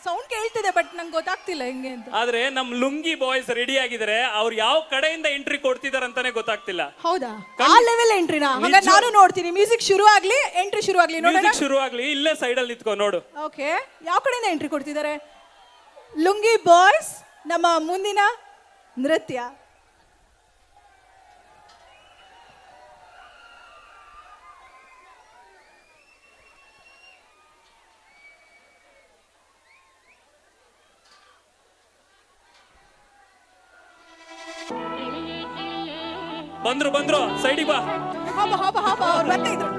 ಸೌಂಡ್ ಕೇಳ್ತಿದೆ ಬಟ್ ನಂಗೆ ಗೊತ್ತಾಗ್ತಿಲ್ಲ ಹೆಂಗೆ ಅಂತ. ಆದ್ರೆ ನಮ್ ಲುಂಗಿ ಬಾಯ್ಸ್ ರೆಡಿ ಆಗಿದ್ದಾರೆ. ಅವ್ರು ಯಾವ ಕಡೆಯಿಂದ ಎಂಟ್ರಿ ಕೊಡ್ತಿದಾರೆ ಅಂತಾನೆ ಗೊತ್ತಾಗ್ತಿಲ್ಲ. ಹೌದಾ? ಆ ಲೆವೆಲ್ ಎಂಟ್ರಿನಾ? ಹಾಗಾದ್ರೆ ನಾನು ನೋಡ್ತೀನಿ. ಮ್ಯೂಸಿಕ್ ಶುರು ಆಗ್ಲಿ, ಎಂಟ್ರಿ ಶುರು ಆಗ್ಲಿ. ಮ್ಯೂಸಿಕ್ ಶುರು ಆಗ್ಲಿ, ಇಲ್ಲೇ ಸೈಡ್ ಅಲ್ಲಿ ನಿಂತ್ಕೊ ನೋಡು. ಓಕೆ, ಯಾವ ಕಡೆಯಿಂದ ಎಂಟ್ರಿ ಕೊಡ್ತಿದ್ದಾರೆ? ಲುಂಗಿ ಬಾಯ್ಸ್ ನಮ್ಮ ಮುಂದಿನ ನೃತ್ಯ. ಬಂದ್ರು ಸೈಡಿಗೆ ಬಾ. ಅವ್ರು ಬರ್ತಾ ಇದ್ರು.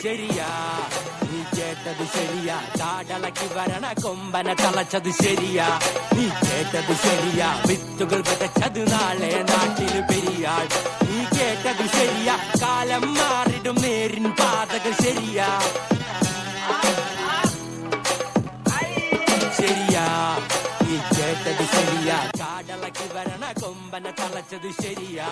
ശരിയാ നീ കേട്ടത് ശരിയാ, ചാടളക്കി വരണ കൊമ്പന തളച്ചത് ശരിയാ, നീ കേട്ടത് ശരിയാ, വിത്തുകൾ വിതച്ചത് നാളെ നാട്ടിൽ പെരിയാൾ. നീ കേട്ടത് ശരിയാ, കാലം മാറിടും നേരിൻ പാതകൾ ശരിയാ. ശരിയാ നീ കേട്ടത് ശരിയാ, ചാടളക്കി വരണ കൊമ്പന തളച്ചത് ശരിയാ.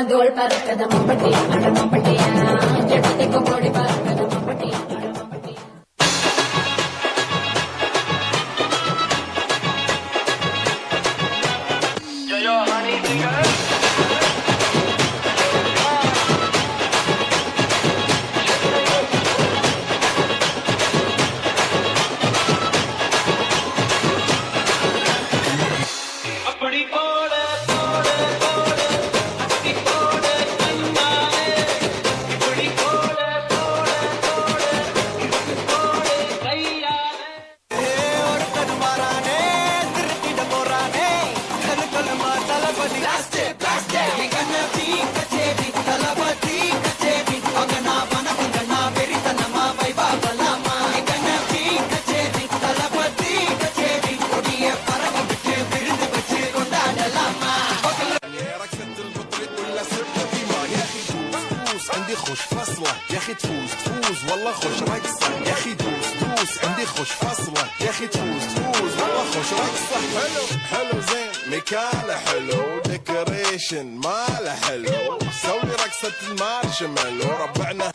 தோல் பறக்கத மம்பட்டியா, அட மம்பட்டியா, ஜெட்டத்தை கோடி பறக்கத மம்பட்டியா. عندي خوش فصلة يا اخي تفوز تفوز والله خوش رقصة يا اخي دوس دوس عندي خوش فصلة يا اخي تفوز تفوز والله خوش رقصة حلو حلو زين مكانه حلو ديكوريشن ماله حلو سوي رقصة المارشميلو ربعنا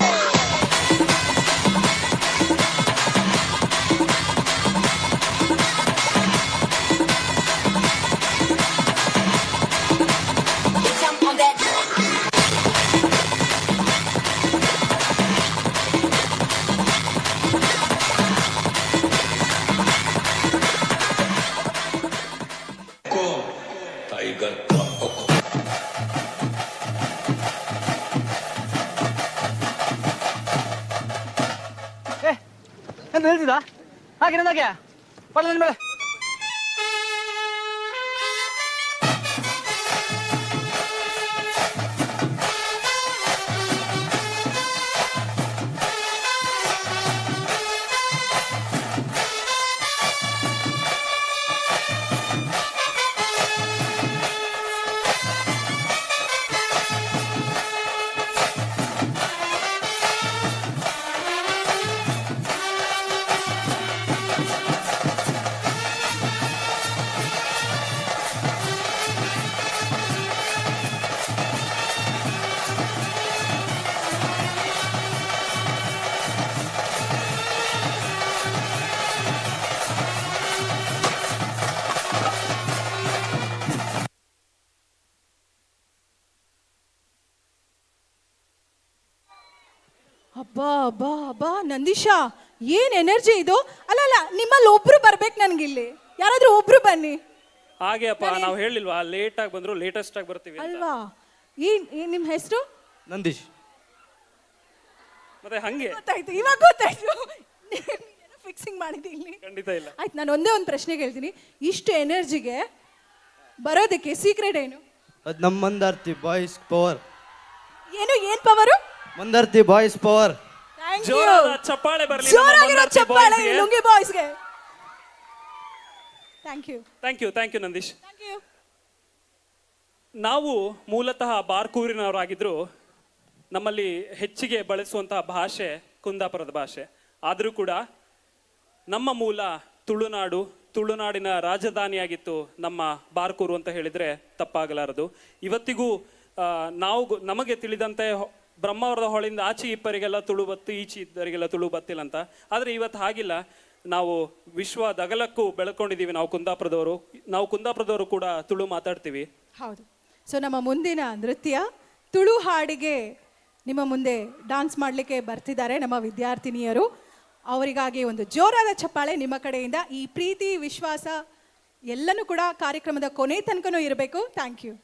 ಎಂತ ಹೇಳ್ತಿದ್ದ ಹಾಗೆ ನಂದಾಗೆ ಬರಲ್ಲ ನನ್ನ ಮೇಲೆ ಅಬ್ಬಾ ಅಬ್ಬಾ ಅಬ್ಬಾ ನಂದೀಶಾ, ಏನ್ ಎನರ್ಜಿ ಇದು. ಅಲ್ಲ ನಿಮ್ಮಲ್ಲಿ ಒಬ್ರು ಬರ್ಬೇಕು ನನ್ಗಿಲ್ಲಿ, ಯಾರಾದ್ರೂ ಒಬ್ರು ಬನ್ನಿ. ಹಾಗೆ ಅಪ್ಪ, ನಾವು ಹೇಳಿಲ್ವಾ ಲೇಟ್ ಆಗಿ ಬಂದ್ರು ಲೇಟೆಸ್ಟ್ ಆಗಿ ಬರ್ತೀವಿ ಅಂತ. ಅಲ್ವಾ? ನಿಮ್ ಹೆಸರು? ನಂದೀಶ್. ಮತ್ತೆ ಹಂಗೆ ಗೊತ್ತಾಯ್ತು, ಇವಾಗ ಗೊತ್ತಾಯ್ತು. ಫಿಕ್ಸಿಂಗ್ ಮಾಡಿದ್ದೆ ಇಲ್ಲಿ. ಖಂಡಿತ ಇಲ್ಲ. ಆಯ್ತು, ನಾನು ಒಂದೇ ಒಂದು ಪ್ರಶ್ನೆ ಕೇಳ್ತೀನಿ. ಇಷ್ಟು ಎನರ್ಜಿಗೆ ಬರೋದಕ್ಕೆ ಸೀಕ್ರೆಟ್ ಏನು? ಅದು ನಮ್ಮ ಮಂದಾರ್ತಿ ಬಾಯ್ಸ್ ಪವರ್. ಏನ್ ಪವರು? Mandarthi boys power. ಜೋರಾದ ಚಪ್ಪಾಳೆ ಬರಲಿ ಜೋರಾಗಿರೋ ಚಪ್ಪಾಳೆ ಲುಂಗಿ ಬಾಯ್ಸ್ಗೆ. Thank you. Thank you Nandish. Thank you. ನಾವು ಮೂಲತಃ ಬಾರ್ಕೂರಿನವರಾಗಿದ್ರು ನಮ್ಮಲ್ಲಿ ಹೆಚ್ಚಿಗೆ ಬಳಸುವಂತಹ ಭಾಷೆ ಕುಂದಾಪುರದ ಭಾಷೆ. ಆದರೂ ಕೂಡ ನಮ್ಮ ಮೂಲ ತುಳುನಾಡು, ತುಳುನಾಡಿನ ರಾಜಧಾನಿಯಾಗಿತ್ತು ನಮ್ಮ ಬಾರ್ಕೂರು ಅಂತ ಹೇಳಿದರೆ ತಪ್ಪಾಗಲಾರದು. ಇವತ್ತಿಗೂ ನಮಗೆ ತಿಳಿದಂತೆ ಬ್ರಹ್ಮಾವರದ ಹೊಳಿಂದ ಆಚೆ ಇಪ್ಪರಿಗೆಲ್ಲ ತುಳು ಬತ್ತು, ಈಚೆ ಇದ್ದವರಿಗೆಲ್ಲ ತುಳು ಬತ್ತಿಲ್ಲ ಅಂತ. ಆದರೆ ಇವತ್ತು ಹಾಗಿಲ್ಲ. ನಾವು ವಿಶ್ವದಗಲಕ್ಕೂ ಬೆಳ್ಕೊಂಡಿದ್ದೀವಿ. ನಾವು ಕುಂದಾಪುರದವರು ಕೂಡ ತುಳು ಮಾತಾಡ್ತೀವಿ. ಹೌದು. ಸೊ ನಮ್ಮ ಮುಂದಿನ ನೃತ್ಯ ತುಳು ಹಾಡಿಗೆ ನಿಮ್ಮ ಮುಂದೆ ಡಾನ್ಸ್ ಮಾಡಲಿಕ್ಕೆ ಬರ್ತಿದ್ದಾರೆ ನಮ್ಮ ವಿದ್ಯಾರ್ಥಿನಿಯರು. ಅವರಿಗಾಗಿ ಒಂದು ಜೋರಾದ ಚಪ್ಪಾಳೆ ನಿಮ್ಮ ಕಡೆಯಿಂದ. ಈ ಪ್ರೀತಿ ವಿಶ್ವಾಸ ಎಲ್ಲನೂ ಕೂಡ ಕಾರ್ಯಕ್ರಮದ ಕೊನೆ ತನಕನೂ ಇರಬೇಕು. Thank you.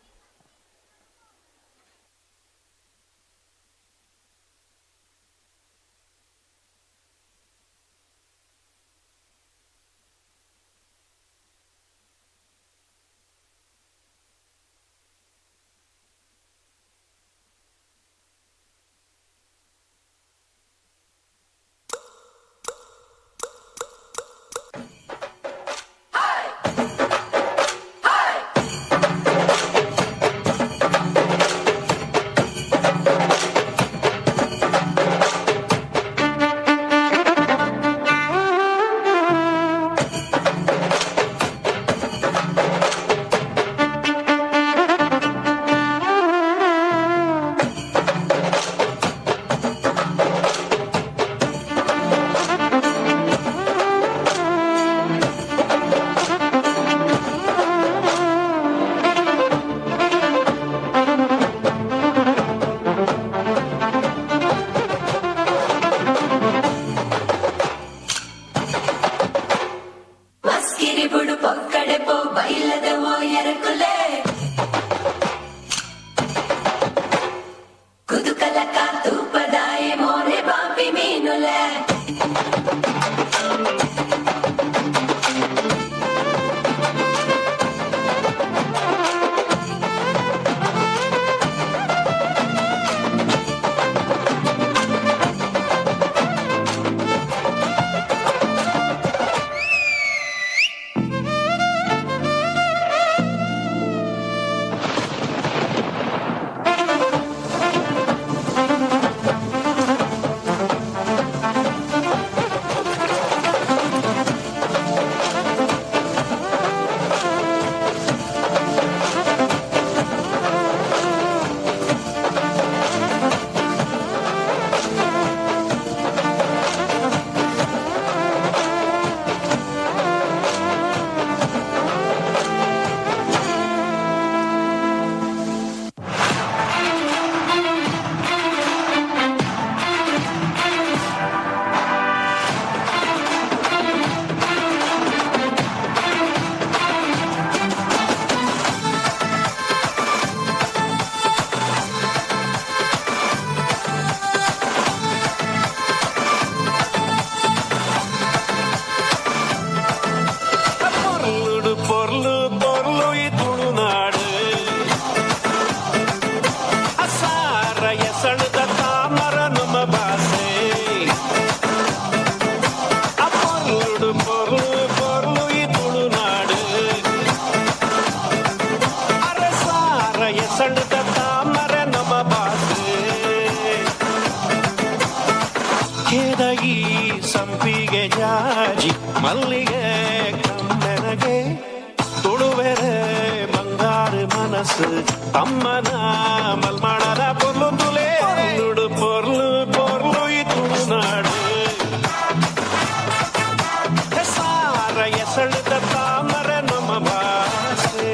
ಎಸಳ್ದ ತಾಮರೆ ನಮ್ಮ ಭಾಷೆ ಕೇದಗಿ ಸಂಪಿಗೆ ಜಾಜಿ ಮಲ್ಲಿಗೆ ಕಮ್ಮೆನಗೆ ತುಳುವೆರೆ ಬಂಗಾರು ಮನಸ್ಸು ತಮ್ಮನ ಮಲ್ಮಾಡದ ಪೊರ್ಲು ತುಲೆ ನುಡು ಪೊರ್ಲು ಪೊರ್ಲು ಈ ತುಳುನಾಡು ಸಾರ ಎಸಳ್ದ ತಾಮರೆ ನಮ್ಮ ಭಾಷೆ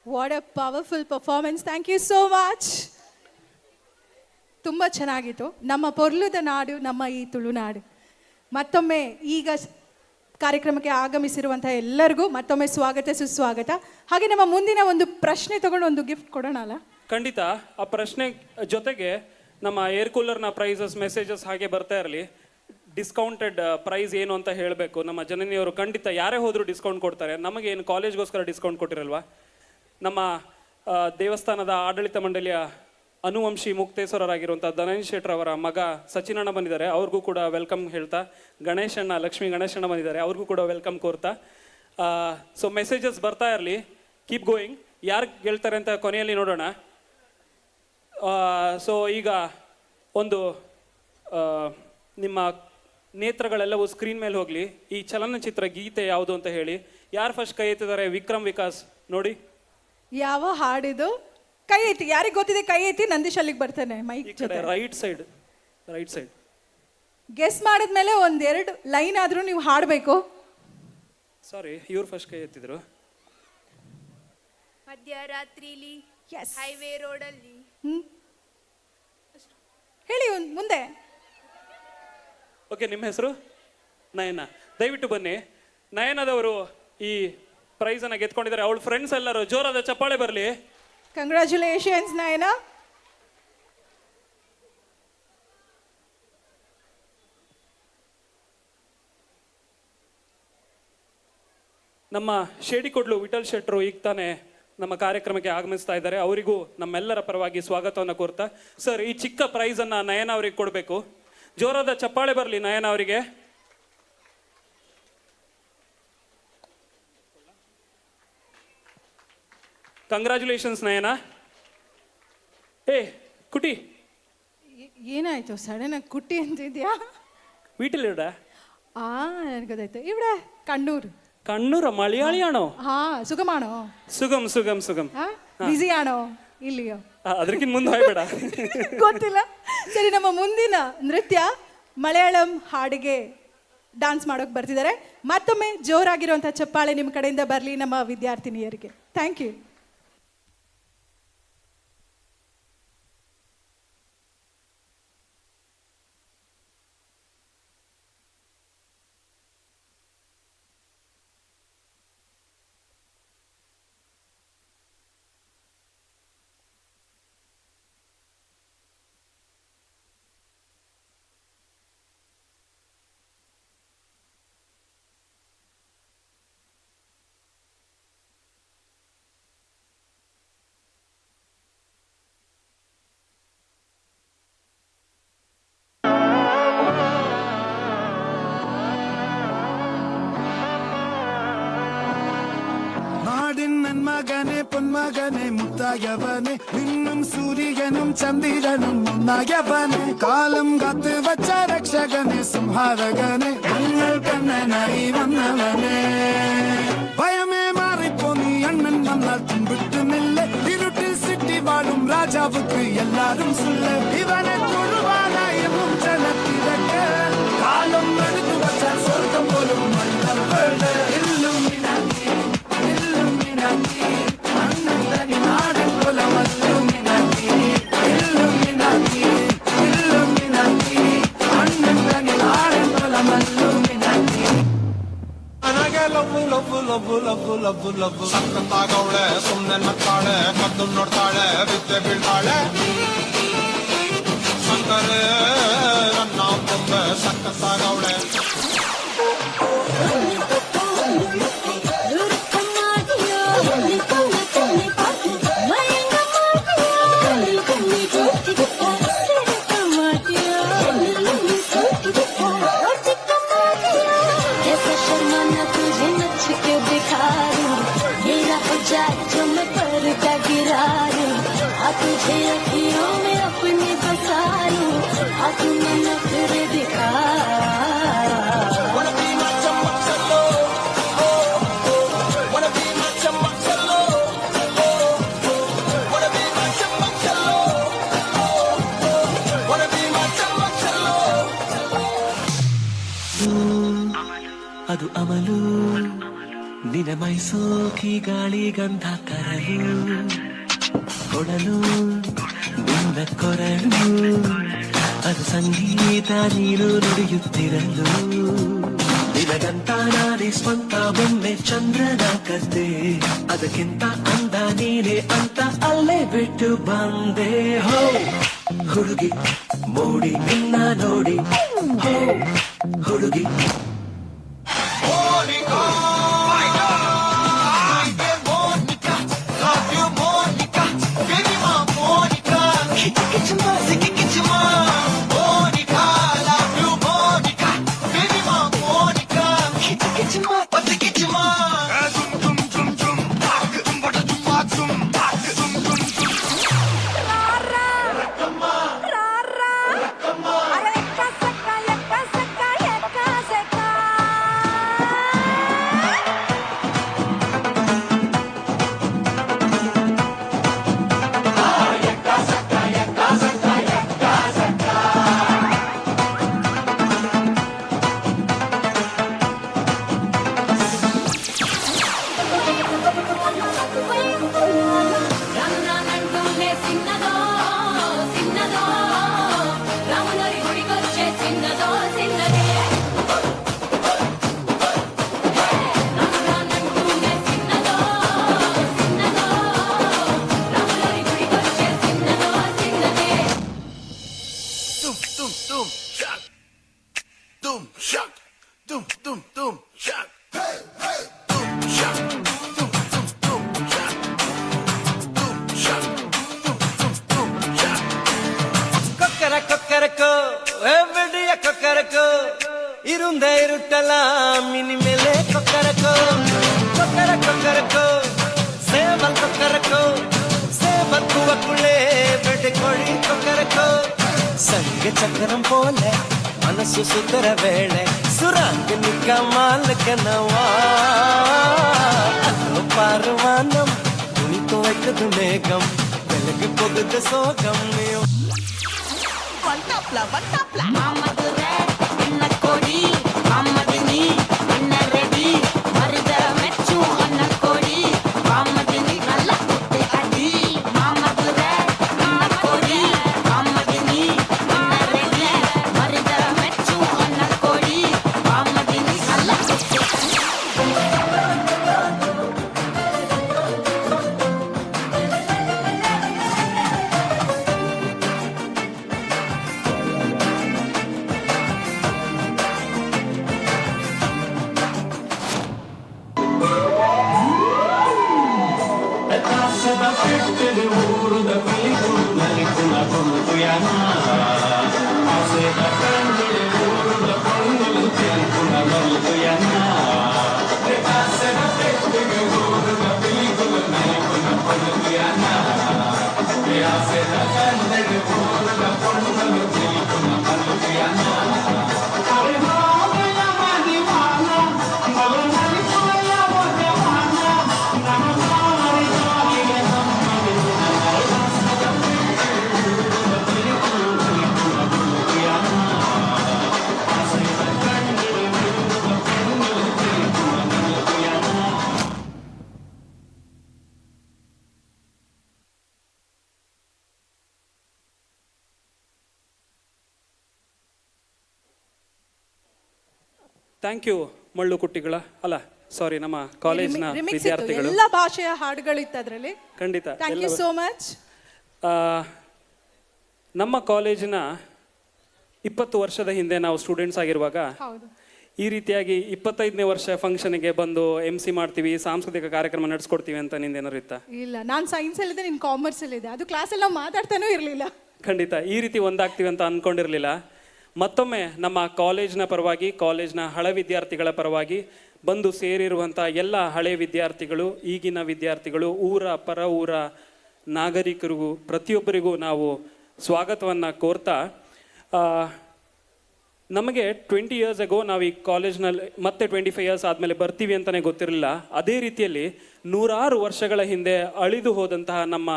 what a powerful performance. Thank you so much. ತುಂಬ ಚೆನ್ನಾಗಿತ್ತು. ನಮ್ಮ ಪೊರ್ಲುದ ನಾಡು ನಮ್ಮ ಈ ತುಳುನಾಡು. ಮತ್ತೊಮ್ಮೆ ಈಗ ಕಾರ್ಯಕ್ರಮಕ್ಕೆ ಆಗಮಿಸಿರುವಂಥ ಎಲ್ಲರಿಗೂ ಮತ್ತೊಮ್ಮೆ ಸ್ವಾಗತ ಸುಸ್ವಾಗತ. ಹಾಗೆ ನಮ್ಮ ಮುಂದಿನ ಒಂದು ಪ್ರಶ್ನೆ ತಗೊಂಡು ಒಂದು ಗಿಫ್ಟ್ ಕೊಡೋಣ ಅಲ್ಲ? ಖಂಡಿತ. ಆ ಪ್ರಶ್ನೆ ಜೊತೆಗೆ ನಮ್ಮ ಏರ್ ಕೂಲರ್ನ ಪ್ರೈಸಸ್ ಮೆಸೇಜಸ್ ಹಾಗೆ ಬರ್ತಾ ಇರಲಿ. ಡಿಸ್ಕೌಂಟೆಡ್ ಪ್ರೈಸ್ ಏನು ಅಂತ ಹೇಳಬೇಕು. ನಮ್ಮ ಜನನಿಯವರು ಖಂಡಿತ ಯಾರೇ ಹೋದರೂ ಡಿಸ್ಕೌಂಟ್ ಕೊಡ್ತಾರೆ. ನಮಗೆ ಏನು ಕಾಲೇಜ್ಗೋಸ್ಕರ ಡಿಸ್ಕೌಂಟ್ ಕೊಟ್ಟಿರಲ್ವಾ? ನಮ್ಮ ದೇವಸ್ಥಾನದ ಆಡಳಿತ ಮಂಡಳಿಯ ಅನುವಂಶಿ ಮುಕ್ತೇಶ್ವರರಾಗಿರುವಂಥ ಧನಂಜಯ ಶೆಟ್ಟರ್ ಅವರ ಮಗ ಸಚಿನಣ್ಣ ಬಂದಿದ್ದಾರೆ. ಅವ್ರಿಗೂ ಕೂಡ ವೆಲ್ಕಮ್ ಹೇಳ್ತಾ, ಗಣೇಶಣ್ಣ ಲಕ್ಷ್ಮೀ ಗಣೇಶಣ್ಣ ಬಂದಿದ್ದಾರೆ, ಅವ್ರಿಗೂ ಕೂಡ ವೆಲ್ಕಮ್ ಕೋರ್ತಾ. ಸೊ ಮೆಸೇಜಸ್ ಬರ್ತಾ ಇರಲಿ, ಕೀಪ್ ಗೋಯಿಂಗ್. ಯಾರು ಗೆಲ್ತಾರೆ ಅಂತ ಕೊನೆಯಲ್ಲಿ ನೋಡೋಣ. ಸೊ ಈಗ ಒಂದು ನಿಮ್ಮ ನೇತ್ರಗಳೆಲ್ಲವೂ ಸ್ಕ್ರೀನ್ ಮೇಲೆ ಹೋಗಲಿ. ಈ ಚಲನಚಿತ್ರ ಗೀತೆ ಯಾವುದು ಅಂತ ಹೇಳಿ. ಯಾರು ಫಸ್ಟ್ ಕೈ ಎತ್ತಿದ್ದಾರೆ? ವಿಕ್ರಮ್ ವಿಕಾಸ್ ನೋಡಿ. ಯಾವ ಹಾಡಿದು? ಕೈ ಐತಿ. ಯಾರಿಗೆ ಗೊತ್ತಿದೆ ಕೈ ಐತಿ? ನಂದೀಶ್ ಅಲ್ಲಿಗೆ ಬರ್ತಾನೆ ಮೈಕ್ ಜೊತೆ. Right side. ಗೆಸ್ ಮಾಡಿದ್ಮೇಲೆ ಒಂದೆರಡು ಲೈನ್ ಆದ್ರೂ ನೀವು ಹಾಡಬೇಕು. ಸಾರಿ, ಇವ್ರು ಫಸ್ಟ್ ಕೈ ಎತ್ತಿದ್ರು. ಮಧ್ಯರಾತ್ರಿಲಿ ಎಸ್, ಹೈವೇ ರೋಡಲ್ಲಿ ಹೇಳಿ ಮುಂದೆ. ಓಕೆ, ನಿಮ್ಮ ಹೆಸರು? ನಯನ. ದಯವಿಟ್ಟು ಬನ್ನಿ. ನಯನದವರು ಈ ಪ್ರೈಸನ್ನು ಗೆದ್ಕೊಂಡಿದ್ದಾರೆ. ಅವಳ ಫ್ರೆಂಡ್ಸ್ ಎಲ್ಲರೂ ಜೋರಾದ ಚಪ್ಪಾಳೆ ಬರಲಿ. ಕಂಗ್ರ್ಯಾಚುಲೇಷನ್ಸ್ ನಯನ. ನಮ್ಮ ಶೇಡಿಕೊಡ್ಲು ವಿಠಲ್ ಶೆಟ್ಟರು ಈಗ ತಾನೇ ನಮ್ಮ ಕಾರ್ಯಕ್ರಮಕ್ಕೆ ಆಗಮಿಸ್ತಾ ಇದ್ದಾರೆ. ಅವರಿಗೂ ನಮ್ಮೆಲ್ಲರ ಪರವಾಗಿ ಸ್ವಾಗತವನ್ನು ಕೋರ್ತಾ, ಸರ್ ಈ ಚಿಕ್ಕ ಪ್ರೈಸನ್ನು ನಯನ ಅವರಿಗೆ ಕೊಡಬೇಕು. ಜೋರಾದ ಚಪ್ಪಾಳೆ ಬರಲಿ ನಯನ ಅವರಿಗೆ. ಕಂಗ್ರ್ಯಾಚುಲೇಷನ್ಸ್ ನಯನ. ಏ ಕುಟಿ, ಏನಾಯ್ತು ಸಡನ್ ಆಗಿ ಕುಟ್ಟಿ ಅಂತಿದ್ಯಾ? വീട്ടിലിവിടെ? എനിക്ക് ಗೊತ್ತಾಯ್ತು. ഇവിടെ കണ്ണൂർ. കണ്ണൂർ മലയാളിയാണോ? ಹಾ, ಸುಗಮಾಣೋ? സുഖം സുഖം സുഖം. ಬಿಸಿ ಆಣೋ ಇಲ್ಲಿಯೋ? ಅದಕ್ಕಿಂತ ಮುಂದೆ ಹೋಗ್ಬೇಡ. ಗೊತ್ತಿಲ್ಲ. ಸರಿ, ನಮ್ಮ ಮುಂದಿನ ನೃತ್ಯ ಮಲಯಾಳಂ ಹಾಡಿಗೆ ಡಾನ್ಸ್ ಮಾಡೋಕೆ ಬರ್ತಿದ್ದಾರೆ. ಮತ್ತೊಮ್ಮೆ ಜೋರಾಗಿರುವಂಥ ಚಪ್ಪಾಳೆ ನಿಮ್ಮ ಕಡೆಯಿಂದ ಬರಲಿ ನಮ್ಮ ವಿದ್ಯಾರ್ಥಿನಿಯರಿಗೆ. Thank you. നന്മകനെ പൊന്മകനെ മുത്തായവനെ നിന്നും സൂര്യനും ചന്ദ്രനും ഒന്നായവനെ കാലം കാത്ത് വച്ച രക്ഷകനെ സംഹാരകനെ ഞങ്ങൾ കണ്ണനായി വന്നവനെ ഭയമേ മാറിപ്പോ നീ അണ്ണൻ വന്നാൽ തുമ്പിട്ടുമില്ല ഇരുട്ടിൽ സിറ്റി വാഴും രാജാവുക്ക് എല്ലാരും സുല്ല ഇവനെ തൊഴുവാനായും ജനത്തിരക്ക് കാലം എടുത്തു വച്ചാൽ സ്വർഗം പോലും മണ്ണവള് ಸಕ್ಕತ್ತಾಗವಳೆ ಸುಮ್ನೆ ನಕ್ಕಾಳೆ ಕದ್ದು ನೋಡ್ತಾಳೆ ವಿದ್ಯೆ ಬೀಳ್ತಾಳೆ ಶಂಕರೇ ನನ್ನ ಬೊಂಬೆ ಸಕ್ಕತ್ತಾಗವಳೆ तुझे अखियों में अपने बसा लूं अब मन फिर दिखा ಅದು ಅಮಲು ನಿನ ಮೈಸೋಕಿ ಗಾಳಿ ಗಂಧ ತರಲು ಕೊಡಲು ನಿನ್ನ ಕೊರಳು ಅದು ಸಂಗೀತ ನೀನು ನುಡಿಯುತ್ತಿರಲು ನಿನಗಂತ ನಾನೇ ಸ್ವಂತ ಬೊಮ್ಮೆ ಚಂದ್ರನ ಕದ್ದೆ ಅದಕ್ಕಿಂತ ಅಂದ ನೀನೆ ಅಂತ ಅಲ್ಲೇ ಬಿಟ್ಟು ಬಂದೆ ಹೋ ಹುಡುಗಿ ಮೋಡಿ ನಿನ್ನ ನೋಡಿ ಹೋ ಹುಡುಗಿ இருந்த இருட்டலாம் இனிமேலே கொக்கரக்கோ கொக்கர கொக்கரக்கோ சேவல் கொக்கரக்கோ சேவல் கூவக்குள்ளே வெட்டு கோழி கொக்கரக்கோ சங்க சக்கரம் போல மனசு சுத்தர வேளை சுராங்க நிக்க மாலக்கனவா பாருவானம் துணி துவைக்குது மேகம் வெளுக்கு பொகுது சோகம் ಥ್ಯಾಂಕ್ ಯು ಮಳ್ಳು ಕುಟ್ಟಿಗಳ ಅಲ್ಲ ಸಾರಿ ನಮ್ಮ ಕಾಲೇಜ್ನ ವಿದ್ಯಾರ್ಥಿಗಳು ಎಲ್ಲ ಭಾಷೆಯ ಹಾಡುಗಳಿತ್ತು ಅದರಲ್ಲಿ. ಖಂಡಿತ ಥ್ಯಾಂಕ್ ಯು ಸೋ ಮಚ್. ನಮ್ಮ ಕಾಲೇಜಿನ 20 ವರ್ಷದ ಹಿಂದೆ ನಾವು ಸ್ಟೂಡೆಂಟ್ಸ್ ಆಗಿರುವಾಗ ಈ ರೀತಿಯಾಗಿ 25ನೇ ವರ್ಷ ಫಂಕ್ಷನ್ಗೆ ಬಂದು MC ಮಾಡ್ತೀವಿ, ಸಾಂಸ್ಕೃತಿಕ ಕಾರ್ಯಕ್ರಮ ನಡೆಸ್ಕೊಡ್ತೀವಿ ಅಂತ ನಿಂದೇನಾರು ಇತ್ತಾ? ಇಲ್ಲ, ನಾನು ಸೈನ್ಸ್ ಅಲ್ಲಿದೆ, ನೀನು ಕಾಮರ್ಸ್ ಅಲ್ಲಿದೆ. ಅದು ಕ್ಲಾಸಲ್ಲಿ ನಾವು ಮಾತಾಡ್ತಾನೂ ಇರಲಿಲ್ಲ. ಖಂಡಿತ ಈ ರೀತಿ ಒಂದಾಗ್ತೀವಿ ಅಂತ ಅನ್ಕೊಂಡಿರಲಿಲ್ಲ. ಮತ್ತೊಮ್ಮೆ ನಮ್ಮ ಕಾಲೇಜ್ನ ಪರವಾಗಿ, ಕಾಲೇಜ್ನ ಹಳೆ ವಿದ್ಯಾರ್ಥಿಗಳ ಪರವಾಗಿ ಬಂದು ಸೇರಿರುವಂಥ ಎಲ್ಲ ಹಳೆ ವಿದ್ಯಾರ್ಥಿಗಳು, ಈಗಿನ ವಿದ್ಯಾರ್ಥಿಗಳು, ಊರ ಪರ ಊರ ನಾಗರಿಕರಿಗೂ ಪ್ರತಿಯೊಬ್ಬರಿಗೂ ನಾವು ಸ್ವಾಗತವನ್ನು ಕೋರ್ತಾ, ನಮಗೆ 20 years ago ನಾವು ಈ ಕಾಲೇಜ್ನಲ್ಲಿ ಮತ್ತೆ 25 years ಆದಮೇಲೆ ಬರ್ತೀವಿ ಅಂತಲೇ ಗೊತ್ತಿರಲಿಲ್ಲ. ಅದೇ ರೀತಿಯಲ್ಲಿ 100 ವರ್ಷಗಳ ಹಿಂದೆ ಅಳಿದು ಹೋದಂತಹ ನಮ್ಮ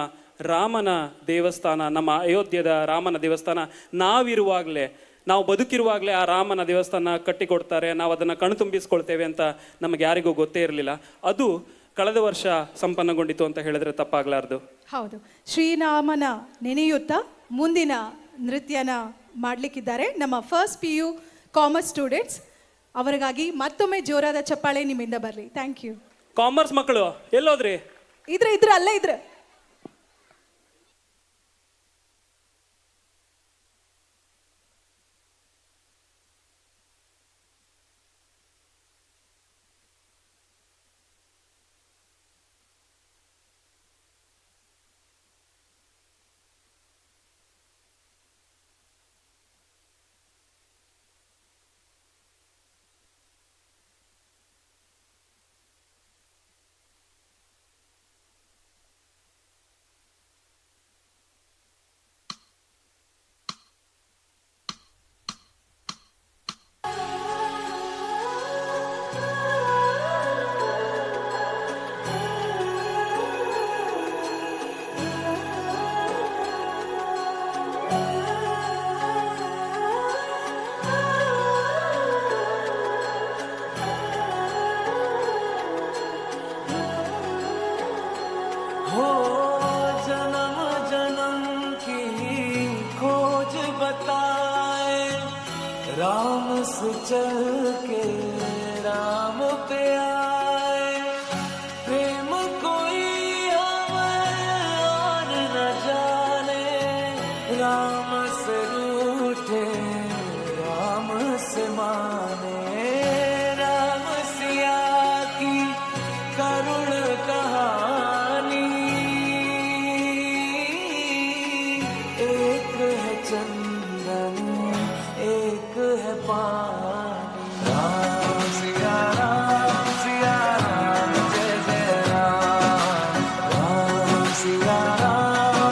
ರಾಮನ ದೇವಸ್ಥಾನ, ನಮ್ಮ ಅಯೋಧ್ಯೆಯ ರಾಮನ ದೇವಸ್ಥಾನ ನಾವಿರುವಾಗಲೇ, ನಾವು ಬದುಕಿರುವಾಗಲೇ ಆ ರಾಮನ ದೇವಸ್ಥಾನ ಕಟ್ಟಿಕೊಡ್ತಾರೆ, ನಾವು ಅದನ್ನು ಕಣ್ತುಂಬಿಸ್ಕೊಳ್ತೇವೆ ಅಂತ ನಮಗೆ ಯಾರಿಗೂ ಗೊತ್ತೇ ಇರಲಿಲ್ಲ. ಅದು ಕಳೆದ ವರ್ಷ ಸಂಪನ್ನಗೊಂಡಿತು ಅಂತ ಹೇಳಿದ್ರೆ ತಪ್ಪಾಗಲಾರ್ದು. ಹೌದು, ಶ್ರೀರಾಮನ ನೆನೆಯುತ್ತಾ ಮುಂದಿನ ನೃತ್ಯನ ಮಾಡಲಿಕ್ಕಿದ್ದಾರೆ ನಮ್ಮ ಫಸ್ಟ್ PU ಕಾಮರ್ಸ್ ಸ್ಟೂಡೆಂಟ್ಸ್. ಅವರಿಗಾಗಿ ಮತ್ತೊಮ್ಮೆ ಜೋರಾದ ಚಪ್ಪಾಳೆ ನಿಮ್ಮಿಂದ ಬರಲಿ. Thank you. ಕಾಮರ್ಸ್ ಮಕ್ಕಳು ಎಲ್ಲೋದ್ರಿ? ಇದ್ರೆ ಅಲ್ಲೇ ಇದ್ರೆ. हो जन्म जन्म की खोज बताए, राम से चल के राम पे आए, प्रेम कोई और न जाने, राम से रूठे राम से माने, राम सिया की करुण कहानी, एक है चंदन एक है पानी, राम सिया राम जय जय राम, राम सिया राम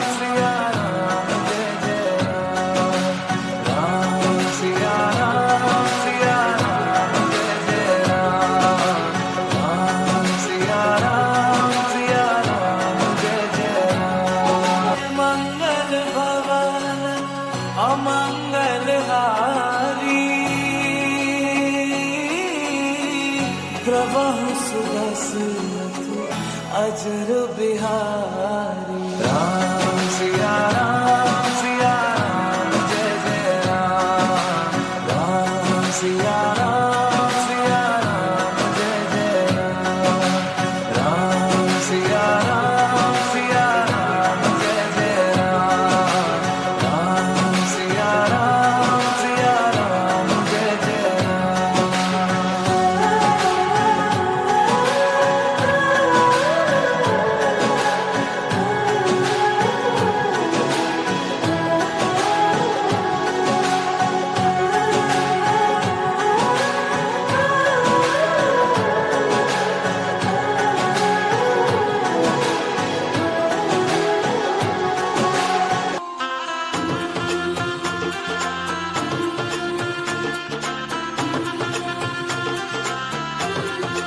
जय जय राम, राम सिया राम जय जय राम, राम सिया राम जय जय राम। मंगल भवन अमंगल हारी, प्रभु सुदसरथ अजर बिहारी, राम सिया राम जय जय राम, राम सिया राम जय जय राम, राम सिया राम जय जय राम, राम सिया राम जय जय राम।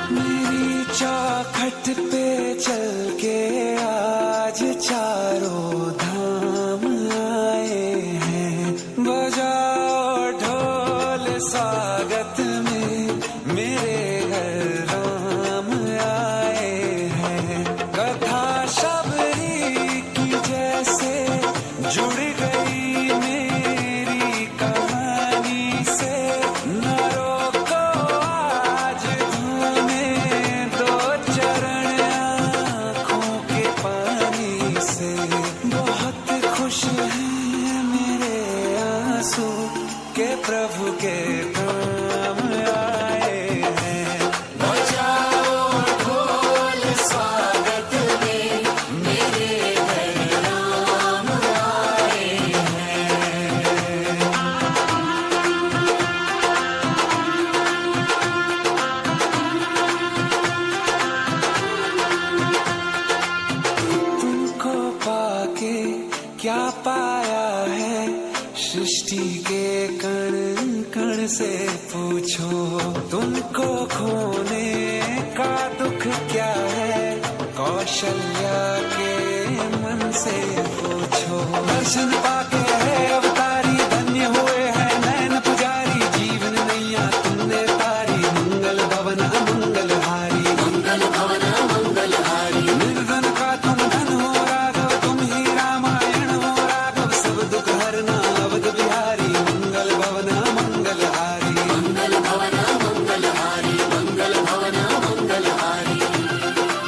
मेरी चौखट पे चल के आज चारों धाम आए हैं, बजाओ ढोल स्वागत में मेरे घर राम आए हैं। कथा शबरी की जैसे जुड़ गई मेरी कहानी से, न रोको आज धोने दो चरण आँखों के पानी से, बहुत से पूछो तुमको खोने का दुख क्या है, कौशल्या के मन से पूछो। दर्शन पाके है अवतारी, धन्य हुए हैं नैन पुजारी, जीवन नैया तुमने तारी, मंगल भवन अमंगल हारी, मंगल भवन अमंगल हारी। निर्धन का तुम धन हो राघव, तुम ही रामायण हो राघव, सब दुख हरना अवध बिहारी, मंगल भवन अमंगल हारी, मंगल भवन अमंगल हारी, मंगल भवन अमंगल हारी।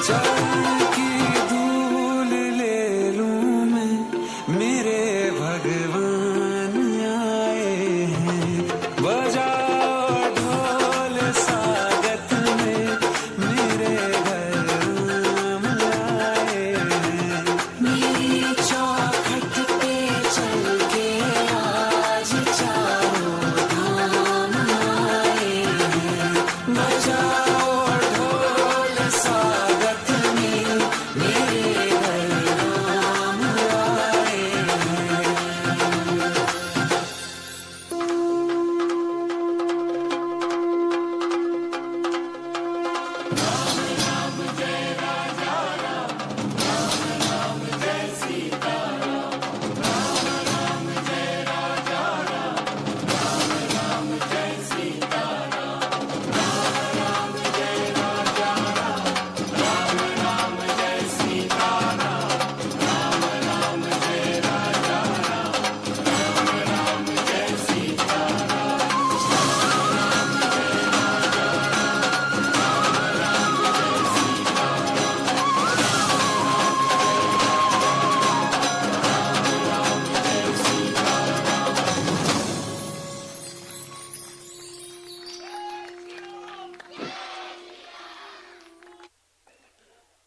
चरण की धूल ले लूं मैं, मेरे भगवान आए हैं, बजाओ ढोल स्वागत में, मेरे घर राम आए हैं। मेरी चौखट पे चल के आज चारों धाम आए हैं, बजाओ ढोल स्वागत में, मेरे घर राम आए हैं।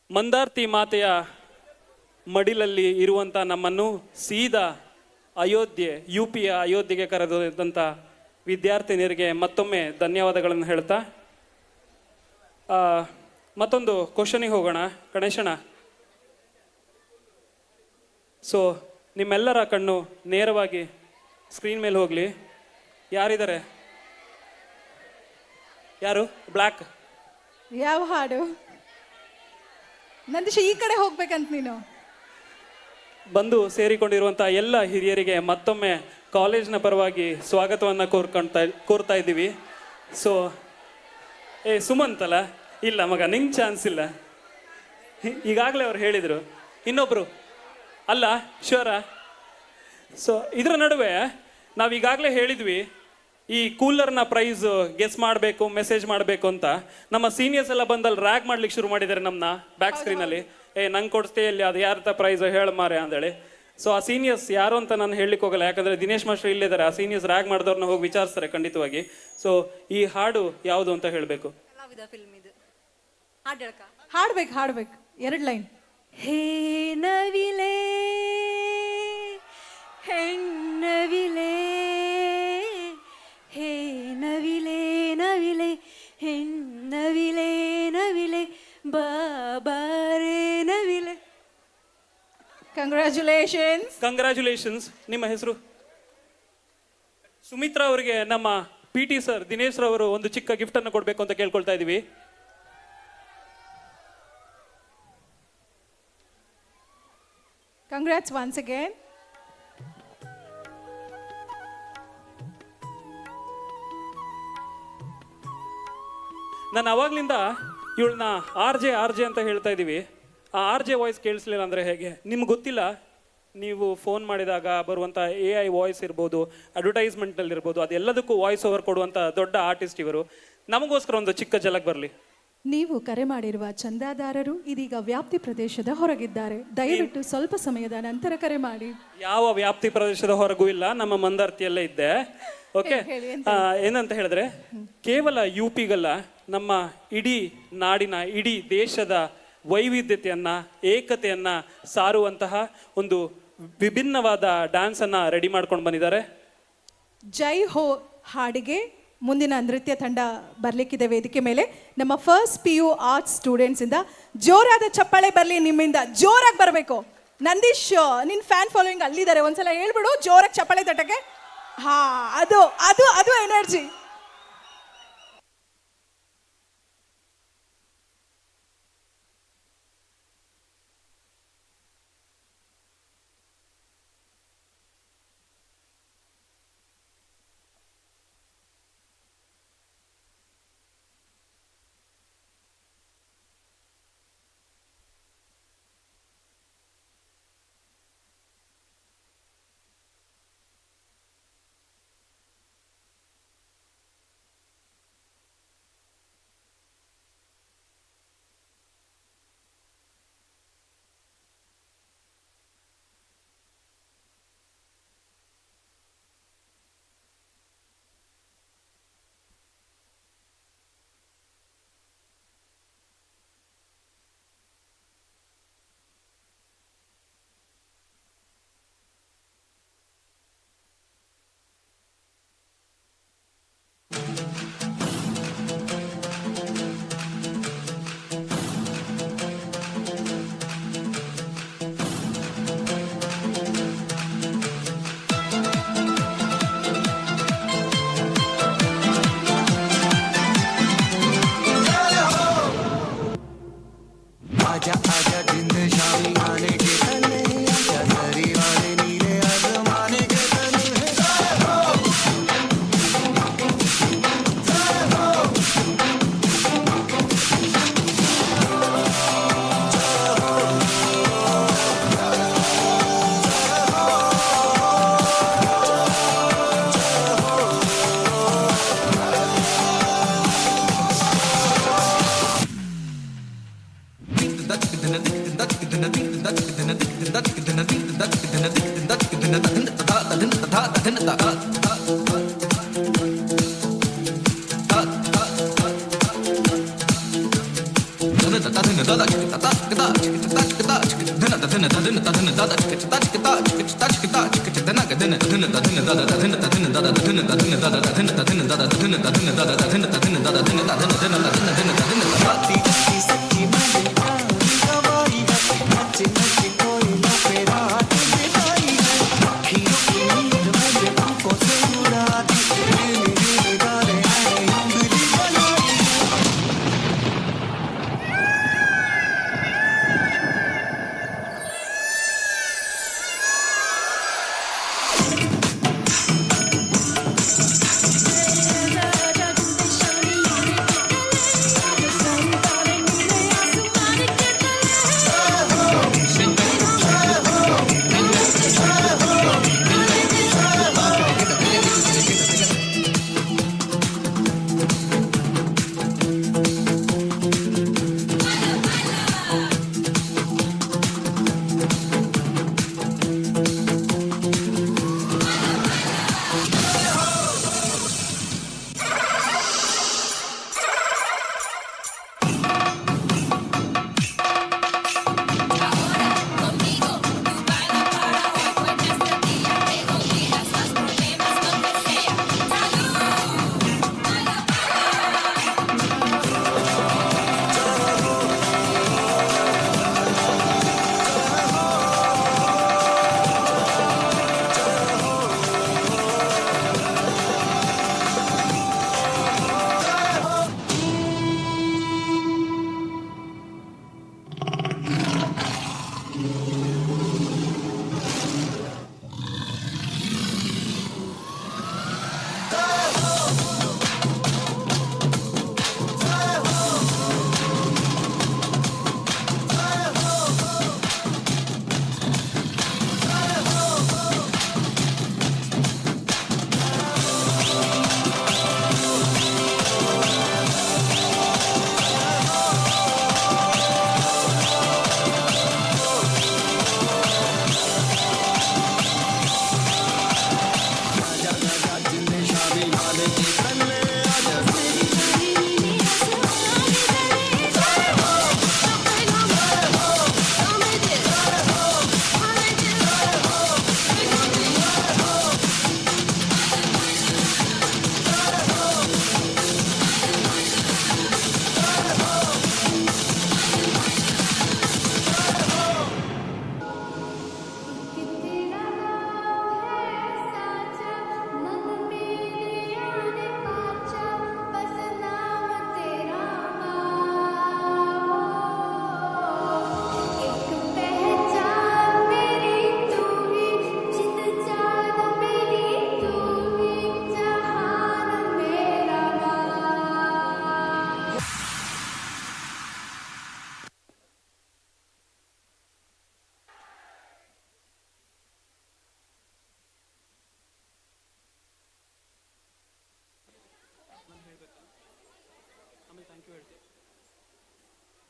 ಮಂದಾರ್ತಿ ಮಾತೆಯ ಮಡಿಲಲ್ಲಿ ಇರುವಂಥ ನಮ್ಮನ್ನು ಸೀದಾ ಅಯೋಧ್ಯೆ UPಯ ಅಯೋಧ್ಯೆಗೆ ಕರೆದೊಯ್ದಂಥ ವಿದ್ಯಾರ್ಥಿನಿಯರಿಗೆ ಮತ್ತೊಮ್ಮೆ ಧನ್ಯವಾದಗಳನ್ನು ಹೇಳ್ತಾ ಮತ್ತೊಂದು ಕ್ವಶನಿಗೆ ಹೋಗೋಣ. ಗಣೇಶಣ್ಣ, ಸೊ ನಿಮ್ಮೆಲ್ಲರ ಕಣ್ಣು ನೇರವಾಗಿ ಸ್ಕ್ರೀನ್ ಮೇಲೆ ಹೋಗಲಿ. ಯಾರಿದ್ದಾರೆ? ಯಾರು? ಬ್ಲ್ಯಾಕ್ ಯಾವ ಹಾಡು? ನಂದೀಶ್ ಈ ಕಡೆ ಹೋಗ್ಬೇಕಂತ ನೀನು. ಬಂದು ಸೇರಿಕೊಂಡಿರುವಂಥ ಎಲ್ಲ ಹಿರಿಯರಿಗೆ ಮತ್ತೊಮ್ಮೆ ಕಾಲೇಜ್ನ ಪರವಾಗಿ ಸ್ವಾಗತವನ್ನು ಕೋರ್ತಾ ಇದ್ದೀವಿ. ಸೊ ಸುಮಂತ್ ಅಲ್ಲ? ಇಲ್ಲ ಮಗ, ನಿಂಗೆ ಚಾನ್ಸ್ ಇಲ್ಲ. ಈಗಾಗಲೇ ಅವ್ರು ಹೇಳಿದರು. ಇನ್ನೊಬ್ರು ಅಲ್ಲ? ಶ್ಯೂರಾ? ಸೊ ಇದರ ನಡುವೆ ನಾವು ಈಗಾಗಲೇ ಹೇಳಿದ್ವಿ ಈ ಕೂಲರ್ನ ಪ್ರೈಸ್ ಗೆಸ್ ಮಾಡಬೇಕು, ಮೆಸೇಜ್ ಮಾಡಬೇಕು ಅಂತ. ನಮ್ಮ ಸೀನಿಯರ್ಸ್ ಎಲ್ಲ ಬಂದಲ್ಲಿ ರ್ಯಾಗ್ ಮಾಡ್ಲಿಕ್ಕೆ ಶುರು ಮಾಡಿದ್ದಾರೆ ನಮ್ಮನ್ನ ಬ್ಯಾಕ್ ಸ್ಕ್ರೀನಲ್ಲಿ. ನಂಗೆ ಕೊಡ್ತೇ ಇಲ್ಲಿ ಅದು ಯಾರ್ದ ಪ್ರೈಸ್ ಹೇಳ ಮಾರೆ ಅಂದೇಳಿ. ಸೊ ಆ ಸೀನಿಯರ್ಸ್ ಯಾರು ಅಂತ ನಾನು ಹೇಳಲಿಕ್ಕೆ ಹೋಗಲ್ಲ, ಯಾಕಂದ್ರೆ ದಿನೇಶ್ ಮಾಸ್ಟರ್ ಇಲ್ಲಿದ್ದಾರೆ. ಆ ಸೀನಿಯರ್ಸ್ ರ್ಯಾಗ್ ಮಾಡಿದವ್ರನ್ನ ಹೋಗಿ ವಿಚಾರಿಸ್ತಾರೆ ಖಂಡಿತವಾಗಿ. ಸೊ ಈ ಹಾಡು ಯಾವುದು ಅಂತ ಹೇಳಬೇಕು. ಹಾಡ್ಬೇಕು 2 ಲೈನ್. ಹೇ ನವಿಲೆ ಹೆಣ್ಣವಿಲೆ, ಹೇ ನವಿಲೆ ನವಿಲೆ ಹೆಣ್ಣವಿಲೆ ನವಿಲೆ, ಬಾಬಾರೆ ನವಿಲೆ. ಕಂಗ್ರ್ಯಾಚುಲೇಷನ್ಸ್. ನಿಮ್ಮ ಹೆಸರು? ಸುಮಿತ್ರಾ ಅವರಿಗೆ ನಮ್ಮ PT ಸರ್ ದಿನೇಶ್ ರವರು ಒಂದು ಚಿಕ್ಕ ಗಿಫ್ಟ್ ಅನ್ನು ಕೊಡಬೇಕು ಅಂತ ಕೇಳ್ಕೊಳ್ತಾ ಇದೀವಿ. Congrats once again. ನಾನು ಅವಾಗ್ಲಿಂದ ಇವಳನ್ನ RJ ಅಂತ ಹೇಳ್ತಾ ಇದ್ದೀವಿ. ಆ RJ ವಾಯ್ಸ್ ಕೇಳಿಸ್ಲಿಲ್ಲ ಅಂದರೆ ಹೇಗೆ? ನಿಮ್ಗೆ ಗೊತ್ತಿಲ್ಲ, ನೀವು ಫೋನ್ ಮಾಡಿದಾಗ ಬರುವಂಥ AI ವಾಯ್ಸ್ ಇರ್ಬೋದು, ಅಡ್ವರ್ಟೈಸ್ಮೆಂಟಲ್ಲಿ ಇರ್ಬೋದು, ಅದೆಲ್ಲದಕ್ಕೂ ವಾಯ್ಸ್ ಓವರ್ ಕೊಡುವಂಥ ದೊಡ್ಡ ಆರ್ಟಿಸ್ಟ್ ಇವರು. ನಮಗೋಸ್ಕರ ಒಂದು ಚಿಕ್ಕ ಝಲಕ್ ಬರಲಿ. ನೀವು ಕರೆ ಮಾಡಿರುವ ಚಂದಾದಾರರು ಇದೀಗ ವ್ಯಾಪ್ತಿ ಪ್ರದೇಶದ ಹೊರಗಿದ್ದಾರೆ. ದಯವಿಟ್ಟು ಸ್ವಲ್ಪ ಸಮಯದ ನಂತರ ಕರೆ ಮಾಡಿ. ಯಾವ ವ್ಯಾಪ್ತಿ ಪ್ರದೇಶದ ಹೊರಗೂ ಇಲ್ಲ, ನಮ್ಮ ಮಂದಾರ್ತಿಯಲ್ಲೇ ಇದ್ದೆ. ಓಕೆ, ಏನಂತ ಹೇಳಿದ್ರೆ ಕೇವಲ UPಗಲ್ಲ, ನಮ್ಮ ಇಡೀ ನಾಡಿನ, ಇಡೀ ದೇಶದ ವೈವಿಧ್ಯತೆಯನ್ನ, ಏಕತೆಯನ್ನ ಸಾರುವಂತಹ ಒಂದು ವಿಭಿನ್ನವಾದ ಡ್ಯಾನ್ಸ್ ಅನ್ನ ರೆಡಿ ಮಾಡ್ಕೊಂಡು ಬಂದಿದ್ದಾರೆ. ಜೈ ಹೋ ಹಾಡಿಗೆ ಮುಂದಿನ ನೃತ್ಯ ತಂಡ ಬರ್ಲಿಕ್ಕಿದೆ ವೇದಿಕೆ ಮೇಲೆ. ನಮ್ಮ ಫಸ್ಟ್ PU ಆರ್ಟ್ಸ್ ಸ್ಟೂಡೆಂಟ್ಸ್ ಇಂದ ಜೋರಾದ ಚಪ್ಪಾಳೆ ಬರ್ಲಿ, ನಿಮ್ಮಿಂದ ಜೋರಾಗಿ ಬರಬೇಕು. ನಂದೀಶ್, ನಿನ್ ಫ್ಯಾನ್ ಫಾಲೋಯಿಂಗ್ ಅಲ್ಲಿದ್ದಾರೆ, ಒಂದ್ಸಲ ಹೇಳ್ಬಿಡು ಜೋರಾಗಿ ಚಪ್ಪಾಳೆ ತಟ್ಟಕ್ಕೆ. ಹಾ, ಅದು ಅದು ಅದು ಎನರ್ಜಿ.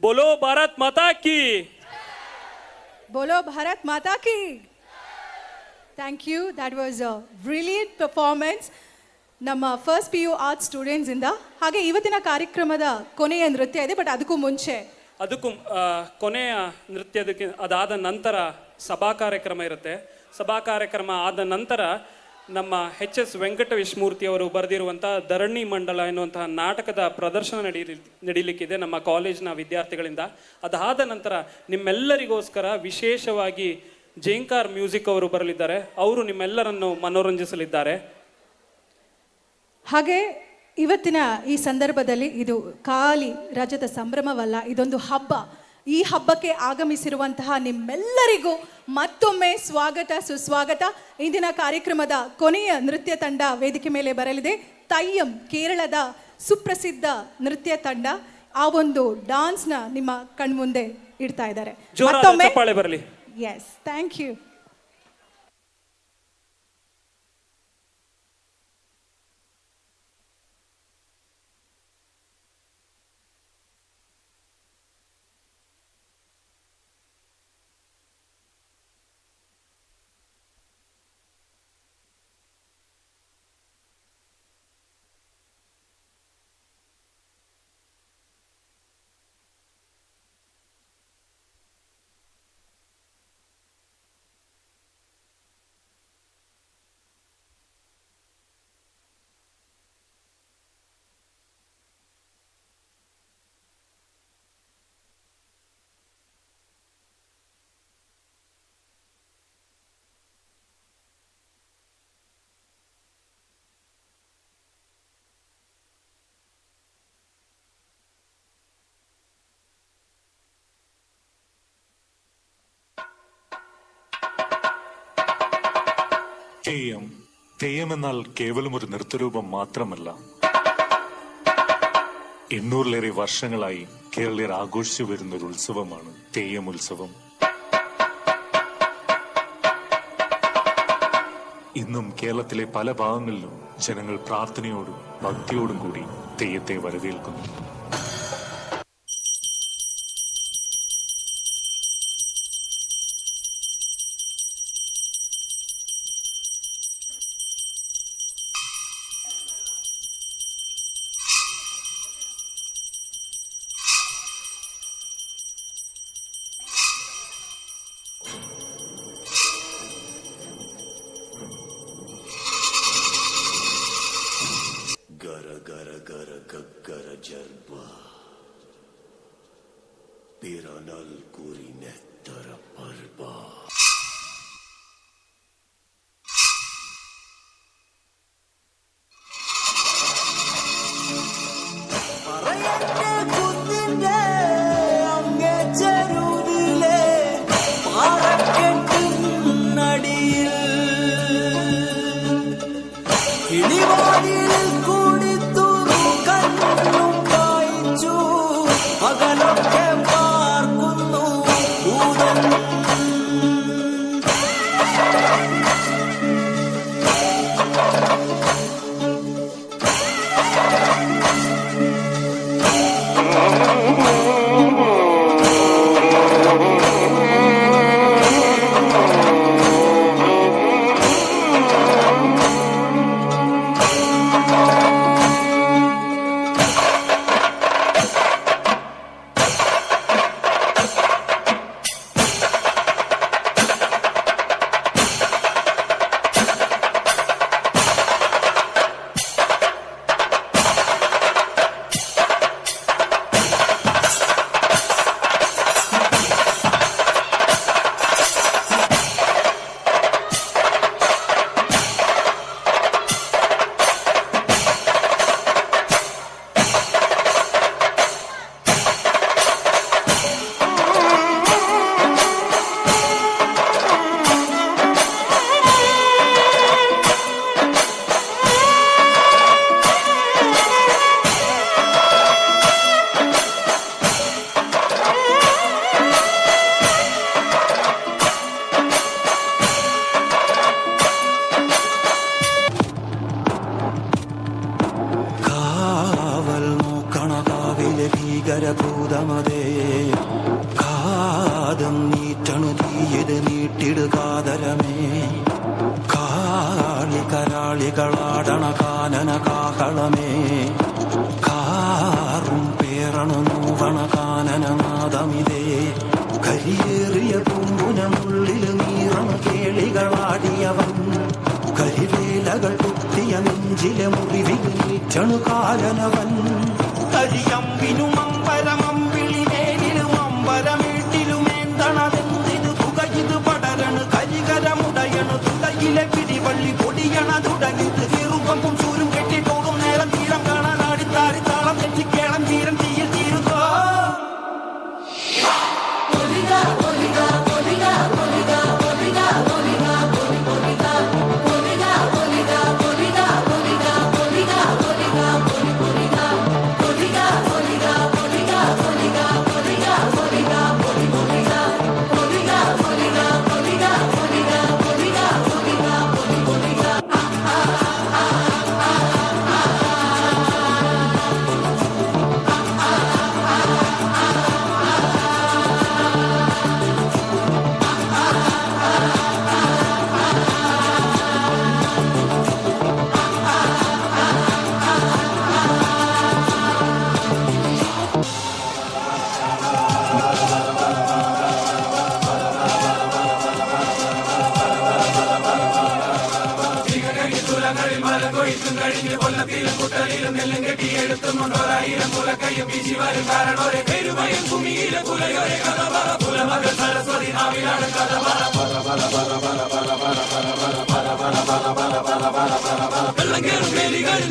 बोलो भारत माता की. बोलो भारत माता की. Thank you. That was a brilliant performance. ನಮ್ಮ first P U art students ಇಂದ. ಹಾಗೆ ಇವತ್ತಿನ ಕಾರ್ಯಕ್ರಮದ ಕೊನೆಯ ನೃತ್ಯ ಇದೆ, ಬಟ್ ಅದಕ್ಕೂ ಮುಂಚೆ ಕೊನೆಯ ನೃತ್ಯದಕ್ಕೆ ಅದಾದ ನಂತರ ಸಭಾ ಕಾರ್ಯಕ್ರಮ ಇರುತ್ತೆ. ಸಭಾ ಕಾರ್ಯಕ್ರಮ ಆದ ನಂತರ ನಮ್ಮ ಎಚ್.ಎಸ್. ವೆಂಕಟ ವಿಷ್ಣುಮೂರ್ತಿ ಅವರು ಬರೆದಿರುವಂಥ ಧರಣಿ ಮಂಡಲ ಎನ್ನುವಂತಹ ನಾಟಕದ ಪ್ರದರ್ಶನ ನಡೀಲಿಕ್ಕಿದೆ ನಮ್ಮ ಕಾಲೇಜಿನ ವಿದ್ಯಾರ್ಥಿಗಳಿಂದ. ಅದಾದ ನಂತರ ನಿಮ್ಮೆಲ್ಲರಿಗೋಸ್ಕರ ವಿಶೇಷವಾಗಿ ಜೇಂಕಾರ್ ಮ್ಯೂಸಿಕ್ ಅವರು ಬರಲಿದ್ದಾರೆ. ಅವರು ನಿಮ್ಮೆಲ್ಲರನ್ನು ಮನೋರಂಜಿಸಲಿದ್ದಾರೆ. ಹಾಗೆ ಇವತ್ತಿನ ಈ ಸಂದರ್ಭದಲ್ಲಿ ಇದು ಖಾಲಿ ರಜದ ಸಂಭ್ರಮವಲ್ಲ, ಇದೊಂದು ಹಬ್ಬ. ಈ ಹಬ್ಬಕ್ಕೆ ಆಗಮಿಸಿರುವಂತಹ ನಿಮ್ಮೆಲ್ಲರಿಗೂ ಮತ್ತೊಮ್ಮೆ ಸ್ವಾಗತ ಸುಸ್ವಾಗತ. ಇಂದಿನ ಕಾರ್ಯಕ್ರಮದ ಕೊನೆಯ ನೃತ್ಯ ತಂಡ ವೇದಿಕೆ ಮೇಲೆ ಬರಲಿದೆ. ತಯ್ಯಂ, ಕೇರಳದ ಸುಪ್ರಸಿದ್ಧ ನೃತ್ಯ ತಂಡ. ಆ ಒಂದು ಡಾನ್ಸ್ನ ನಿಮ್ಮ ಕಣ್ಮುಂದೆ ಇಡ್ತಾ ಇದ್ದಾರೆ. ಮತ್ತೊಮ್ಮೆ ಬರಲಿ. S, thank you. തെയ്യം എന്നാൽ കേവലം ഒരു നൃത്തരൂപം മാത്രമല്ല. 800-ലേറെ വർഷങ്ങളായി കേരളീയർ ആഘോഷിച്ചു വരുന്ന ഒരു ഉത്സവമാണ് തെയ്യം ഉത്സവം. ഇന്നും കേരളത്തിലെ പല ഭാഗങ്ങളിലും ജനങ്ങൾ പ്രാർത്ഥനയോടും ഭക്തിയോടും കൂടി തെയ്യത്തെ വരവേൽക്കുന്നു. ഭീകരഭൂതമതേ കാതം നീറ്റണു തീയത് നീട്ടിടുകാതരമേ കാളി കരാളികളാടണ കാനന കാഹളമേ കാറും പേറണു മൂവണ കാനനനാദമിതേ കരിയേറിയ പൂമ്പുനമുള്ളിൽ നീറണ കേളികളാടിയവൻ കരിവേലകൾ കുത്തിയ നെഞ്ചിലെ മുറിവിൽ നീറ്റണു കാലനവൻ കരിയമ്പിനും അമ്പരമമ്പിളിമേലിലും അമ്പരമേട്ടിലുമേന്തണതെന്തിനു തുകയിത് പടരണു കരികരമുടയണു തുകയിലെ പിടിവള്ളി പൊടിയണ തുടങ്ങിത് ചെറുപമ്പും ചൂരും കെട്ടിപ്പോകും നേരം തീരം കാണാൻ ആടിത്താടി താളം തെറ്റിക്കേളം തീരം തീയിൽ തീരുന്നോ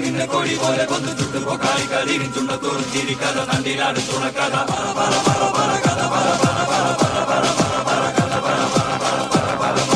നിന്നെ കൊടി പോലെ കൊന്നു ചുട്ടുപോക്കാളി കളിരും ചുണ്ടത്തോറും ചിരിക്കഥ നണ്ടിനാട് തുണക്കഥ പറ പറ പറ പറ കഥ പറ പറ പറ പറ പറ പറ കഥ പറ പറ പറ പറ പറ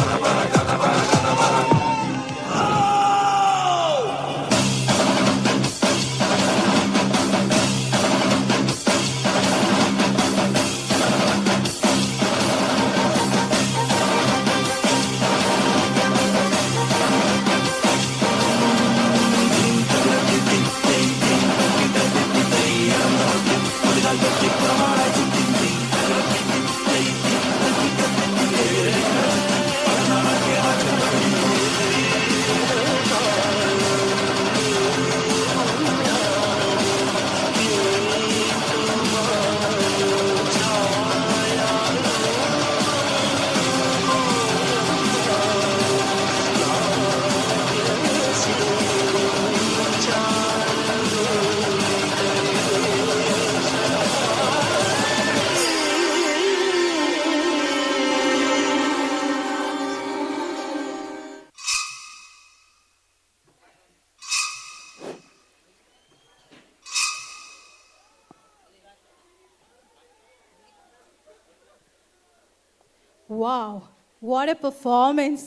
ವಾವ್, ವಾಟ್ ಎ ಪರ್ಫಾರ್ಮೆನ್ಸ್!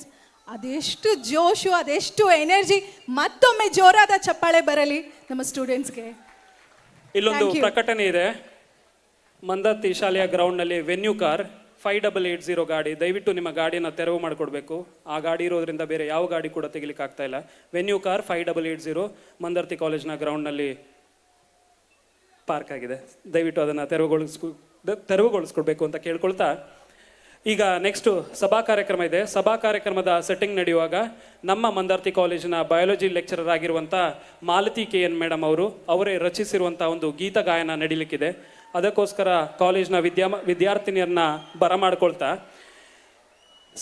ಅದೆಷ್ಟು ಜೋಶು, ಅದೆಷ್ಟು ಎನರ್ಜಿ! ಮತ್ತೊಮ್ಮೆ ಜೋರಾದ ಚಪ್ಪಾಳೆ ಬರಲಿ ನಮ್ಮ ಸ್ಟೂಡೆಂಟ್ಸ್ಗೆ. ಇಲ್ಲೊಂದು Thank you. ಪ್ರಕಟಣೆ ಇದೆ. ಮಂದತ್ತಿ ಶಾಲೆಯ ಗ್ರೌಂಡ್ನಲ್ಲಿ ವೆನ್ಯೂ ಕಾರ್ 5880 ಗಾಡಿ, ದಯವಿಟ್ಟು ನಿಮ್ಮ ಗಾಡಿಯನ್ನು ತೆರವು ಮಾಡಿಕೊಡ್ಬೇಕು. ಆ ಗಾಡಿ ಇರೋದ್ರಿಂದ ಬೇರೆ ಯಾವ ಗಾಡಿ ಕೂಡ ತೆಗಿಲಿಕ್ಕೆ ಆಗ್ತಾ ಇಲ್ಲ. ವೆನ್ಯೂ ಕಾರ್ 5880 ಮಂದರ್ತಿ ಕಾಲೇಜ್ನ ಗ್ರೌಂಡ್ನಲ್ಲಿ ಪಾರ್ಕ್ ಆಗಿದೆ. ದಯವಿಟ್ಟು ಅದನ್ನು ತೆರವುಗೊಳಿಸ್ಕೊಡ್ಬೇಕು ಅಂತ ಕೇಳ್ಕೊಳ್ತಾ, ಈಗ ನೆಕ್ಸ್ಟ್ ಸಭಾ ಕಾರ್ಯಕ್ರಮ ಇದೆ. ಸಭಾ ಕಾರ್ಯಕ್ರಮದ ಸೆಟ್ಟಿಂಗ್ ನಡೆಯುವಾಗ ನಮ್ಮ ಮಂದಾರ್ತಿ ಕಾಲೇಜಿನ ಬಯಾಲಜಿ ಲೆಕ್ಚರರ್ ಆಗಿರುವಂಥ ಮಾಲತಿ KN ಮೇಡಮ್ ಅವರೇ ರಚಿಸಿರುವಂಥ ಒಂದು ಗೀತ ಗಾಯನ ನಡೀಲಿಕ್ಕಿದೆ. ಅದಕ್ಕೋಸ್ಕರ ಕಾಲೇಜ್ನ ವಿದ್ಯಾರ್ಥಿನಿಯರನ್ನ ಬರಮಾಡ್ಕೊಳ್ತಾ,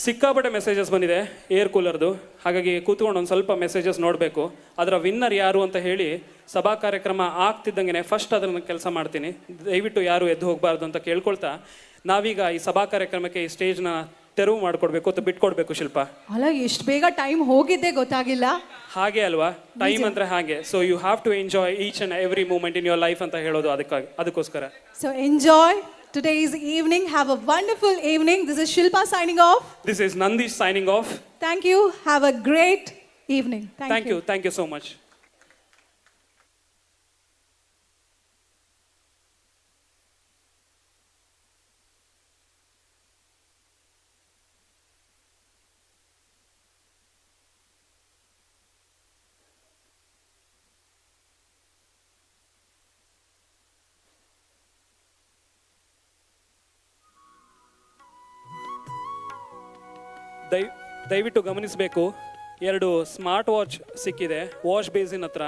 ಸಿಕ್ಕಾಪಟ್ಟೆ ಮೆಸೇಜಸ್ ಬಂದಿದೆ ಏರ್ ಕೂಲರ್ದು. ಹಾಗಾಗಿ ಕೂತ್ಕೊಂಡು ಒಂದು ಸ್ವಲ್ಪ ಮೆಸೇಜಸ್ ನೋಡಬೇಕು. ಅದರ ವಿನ್ನರ್ ಯಾರು ಅಂತ ಹೇಳಿ ಸಭಾ ಕಾರ್ಯಕ್ರಮ ಆಗ್ತಿದ್ದಂಗೆ ಫಸ್ಟ್ ಅದನ್ನು ಕೆಲಸ ಮಾಡ್ತೀನಿ. ದಯವಿಟ್ಟು ಯಾರು ಎದ್ದು ಹೋಗಬಾರ್ದು ಅಂತ ಕೇಳ್ಕೊಳ್ತಾ, ನಾವೀಗ ಈ ಸಭಾ ಕಾರ್ಯಕ್ರಮಕ್ಕೆ ಈ ಸ್ಟೇಜ್ನ ತೆರವು ಮಾಡಿಕೊಡ್ಬೇಕು ಅಥವಾ ಬಿಟ್ಕೊಡ್ಬೇಕು. ಶಿಲ್ಪ, ಅಲ್ಲ, ಎಷ್ಟು ಬೇಗ ಟೈಮ್ ಹೋಗಿದ್ದೆ ಗೊತ್ತಾಗಿಲ್ಲ. ಹಾಗೆ ಅಲ್ವಾ, ಟೈಮ್ ಅಂದ್ರೆ ಹಾಗೆ. So you have to enjoy each and every moment in your life ಅಂತ ಹೇಳೋದು ಅದಕ್ಕೋಸ್ಕರ. So enjoy today's evening. Have a wonderful evening. This is Shilpa signing off. This is Nandish signing off. Thank you. Have a great evening. Thank you. Thank you so much. ದಯವಿಟ್ಟು ಗಮನಿಸಬೇಕು, 2 smart watch ಸಿಕ್ಕಿದೆ wash basin ಹತ್ರ.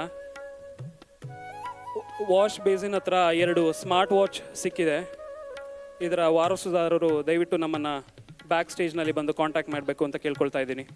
2 smart watch ಸಿಕ್ಕಿದೆ. ಇದರ ವಾರಸುದಾರರು ದಯವಿಟ್ಟು ನಮ್ಮನ್ನು back ಸ್ಟೇಜ್ನಲ್ಲಿ ಬಂದು contact ಮಾಡಬೇಕು ಅಂತ ಕೇಳ್ಕೊಳ್ತಾ ಇದ್ದೀನಿ.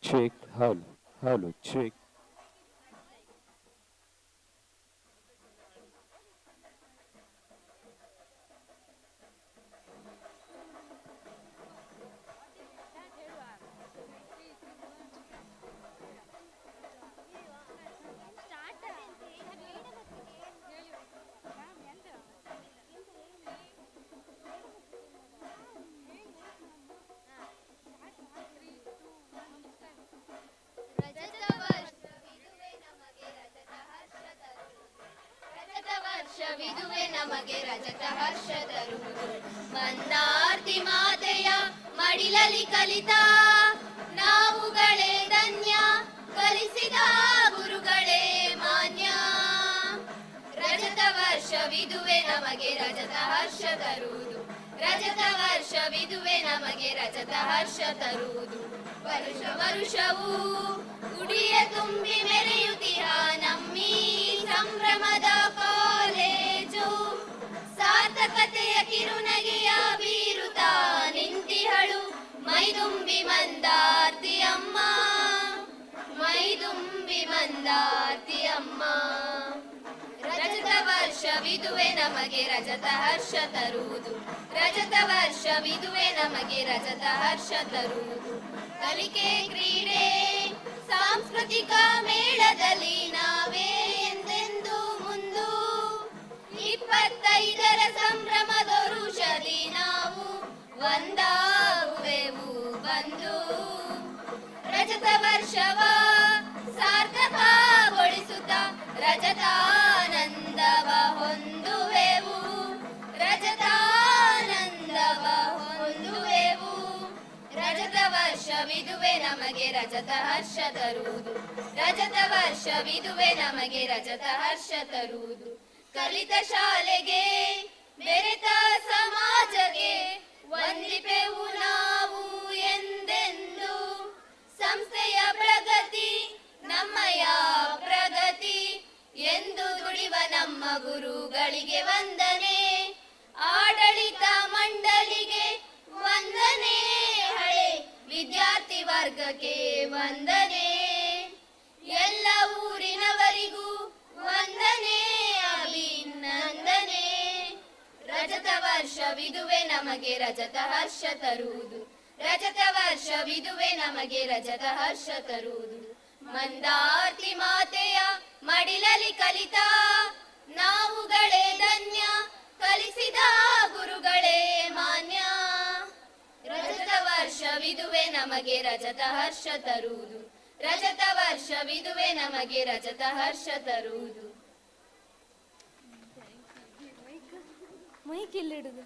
Check, hello, check. ವರ್ಷವಿದುವೆ ನಮಗೆ ರಜತ ಹರ್ಷ ತರುವುದು ಮಂದಾರ್ತಿ ಮಾತೆಯ ಮಡಿಲಲಿ ಕಲಿತ ನಾವುಗಳೇ ಧನ್ಯ ಕಲಿಸಿದ ಗುರುಗಳೇ ಮಾನ್ಯ ರಜತ ವರ್ಷವಿದುವೆ ನಮಗೆ ರಜತ ಹರ್ಷ ತರುವುದು ರಜತ ವರ್ಷವಿದುವೆ ನಮಗೆ ರಜತ ಹರ್ಷ ತರುವುದು ವರುಷ ವರುಷವೂ ಗುಡಿಯ ತುಂಬಿ ಮೆರೆಯುತ್ತಿಹ ನಮ್ಮಿ ಸಂಭ್ರಮದ ಕಾಲೇಜು ಸಾರ್ಥಕತೆಯ ಕಿರುನಗೆಯ ಬೀರುತ್ತಾ ನಿಂತಿಹಳು ಮೈದುಂಬಿ ಮಂದಾರ್ತಿ ಅಮ್ಮ ಮೈದುಂಬಿ ಮಂದಾರ್ತಿ ಅಮ್ಮ ರಜತ ವರ್ಷವಿದುವೆ ನಮಗೆ ರಜತ ಹರ್ಷ ತರುವುದು ರಜತ ವರ್ಷವಿದುವೆ ನಮಗೆ ರಜತ ಹರ್ಷ ತರುವುದು ಕಲಿಕೆ ಕ್ರೀಡೆ ಸಾಂಸ್ಕೃತಿಕ ಮೇಳದಲ್ಲಿ ನಾವೇ ಎಂದೆಂದು ಮುಂದು 25ರ ಸಂಭ್ರಮದೊರುಷದಿ ನಾವು ಒಂದಾಗುವೆವು ಬಂದು ರಜತ ವರ್ಷವ ಸಾರ್ಥಕಗೊಳಿಸುತ್ತ ರಜತಾನಂದವ ಹೊಂದುವೆವು ರಜತಾನಂದವ ಹೊಂದುವೆವು ರಜತ ವರ್ಷವಿದುವೆ ನಮಗೆ ರಜತ ಹರ್ಷ ತರುವುದು ರಜತ ವರ್ಷವಿದುವೆ ನಮಗೆ ರಜತ ಹರ್ಷ ತರುವುದು ಕಲಿತ ಶಾಲೆಗೆ ಬೆರೆತ ಸಮಾಜಕ್ಕೆ ವಂದಿಪೆವು ನಾವು ಎಂದೆಂದು ಸಂಸ್ಥೆಯ ಪ್ರಗತಿ ನಮ್ಮಯ ಪ್ರಗತಿ ಎಂದು ದುಡಿವ ನಮ್ಮ ಗುರುಗಳಿಗೆ ವಂದನೆ ಆಡಳಿತ ಮಂಡಳಿಗೆ ವಂದನೆ ಹಳೆ ವಿದ್ಯಾರ್ಥಿ ವರ್ಗಕ್ಕೆ ವಂದನೆ ಎಲ್ಲ ಊರಿನವರಿಗೂ ವಂದನೆ ಅಭಿನಂದನೆ ರಜತ ವರ್ಷವಿದುವೆ ನಮಗೆ ರಜತ ಹರ್ಷ ತರುವುದು ರಜತ ವರ್ಷವಿದುವೆ ನಮಗೆ ರಜತ ಹರ್ಷ ತರುವುದು ಮಂದಾರ್ತಿ ಮಾತೆಯ ಮಡಿಲಲಿ ಕಲಿತ ನಾವುಗಳೇ ಧನ್ಯ ಕಲಿಸಿದ ಗುರುಗಳೇ ಮಾನ್ಯ ರಜತ ವರ್ಷವಿದುವೆ ನಮಗೆ ರಜತ ಹರ್ಷ ತರುವುದು ರಜತ ವರ್ಷವಿದುವೆ ನಮಗೆ ರಜತ ಹರ್ಷ ತರುವುದು ಮೈಕಿಲ್ಲಿಡುದು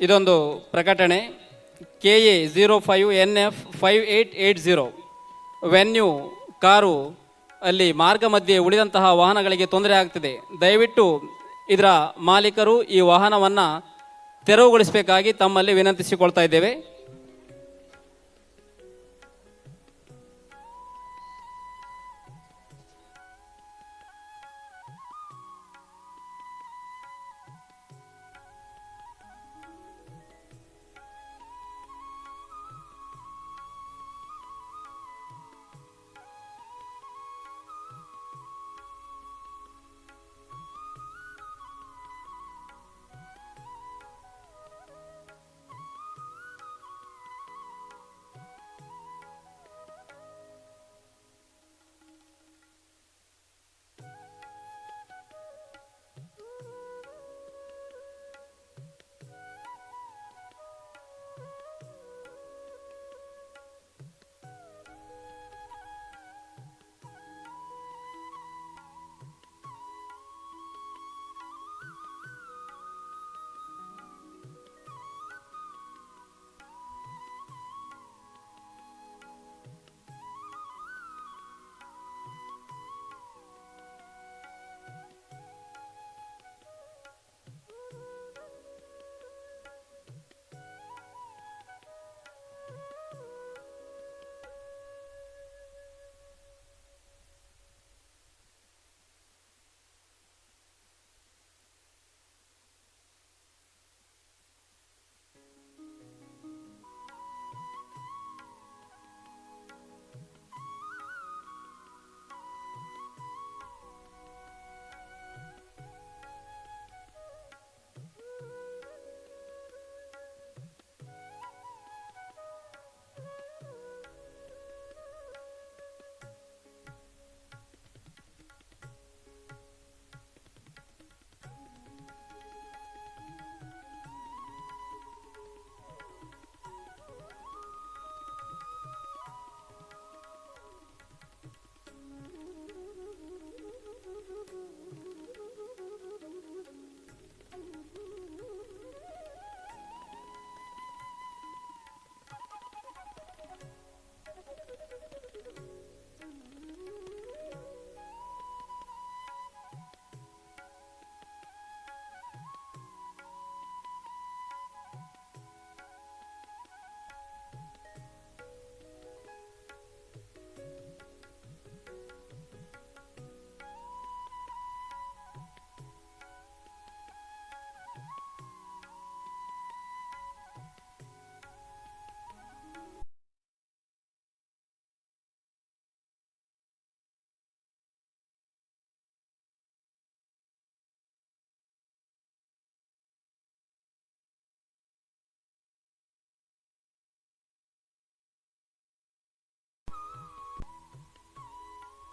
ಇದೊಂದು ಪ್ರಕಟಣೆ. KA 05NF 5880 ವೆನ್ಯೂ ಕಾರು ಅಲ್ಲಿ ಮಾರ್ಗ ಮಧ್ಯೆ ಉಳಿದಂತಹ ವಾಹನಗಳಿಗೆ ತೊಂದರೆ ಆಗ್ತಿದೆ. ದಯವಿಟ್ಟು ಇದರ ಮಾಲೀಕರು ಈ ವಾಹನವನ್ನು ತೆರವುಗೊಳಿಸಬೇಕಾಗಿ ತಮ್ಮಲ್ಲಿ ವಿನಂತಿಸಿಕೊಳ್ತಾ ಇದ್ದೇವೆ.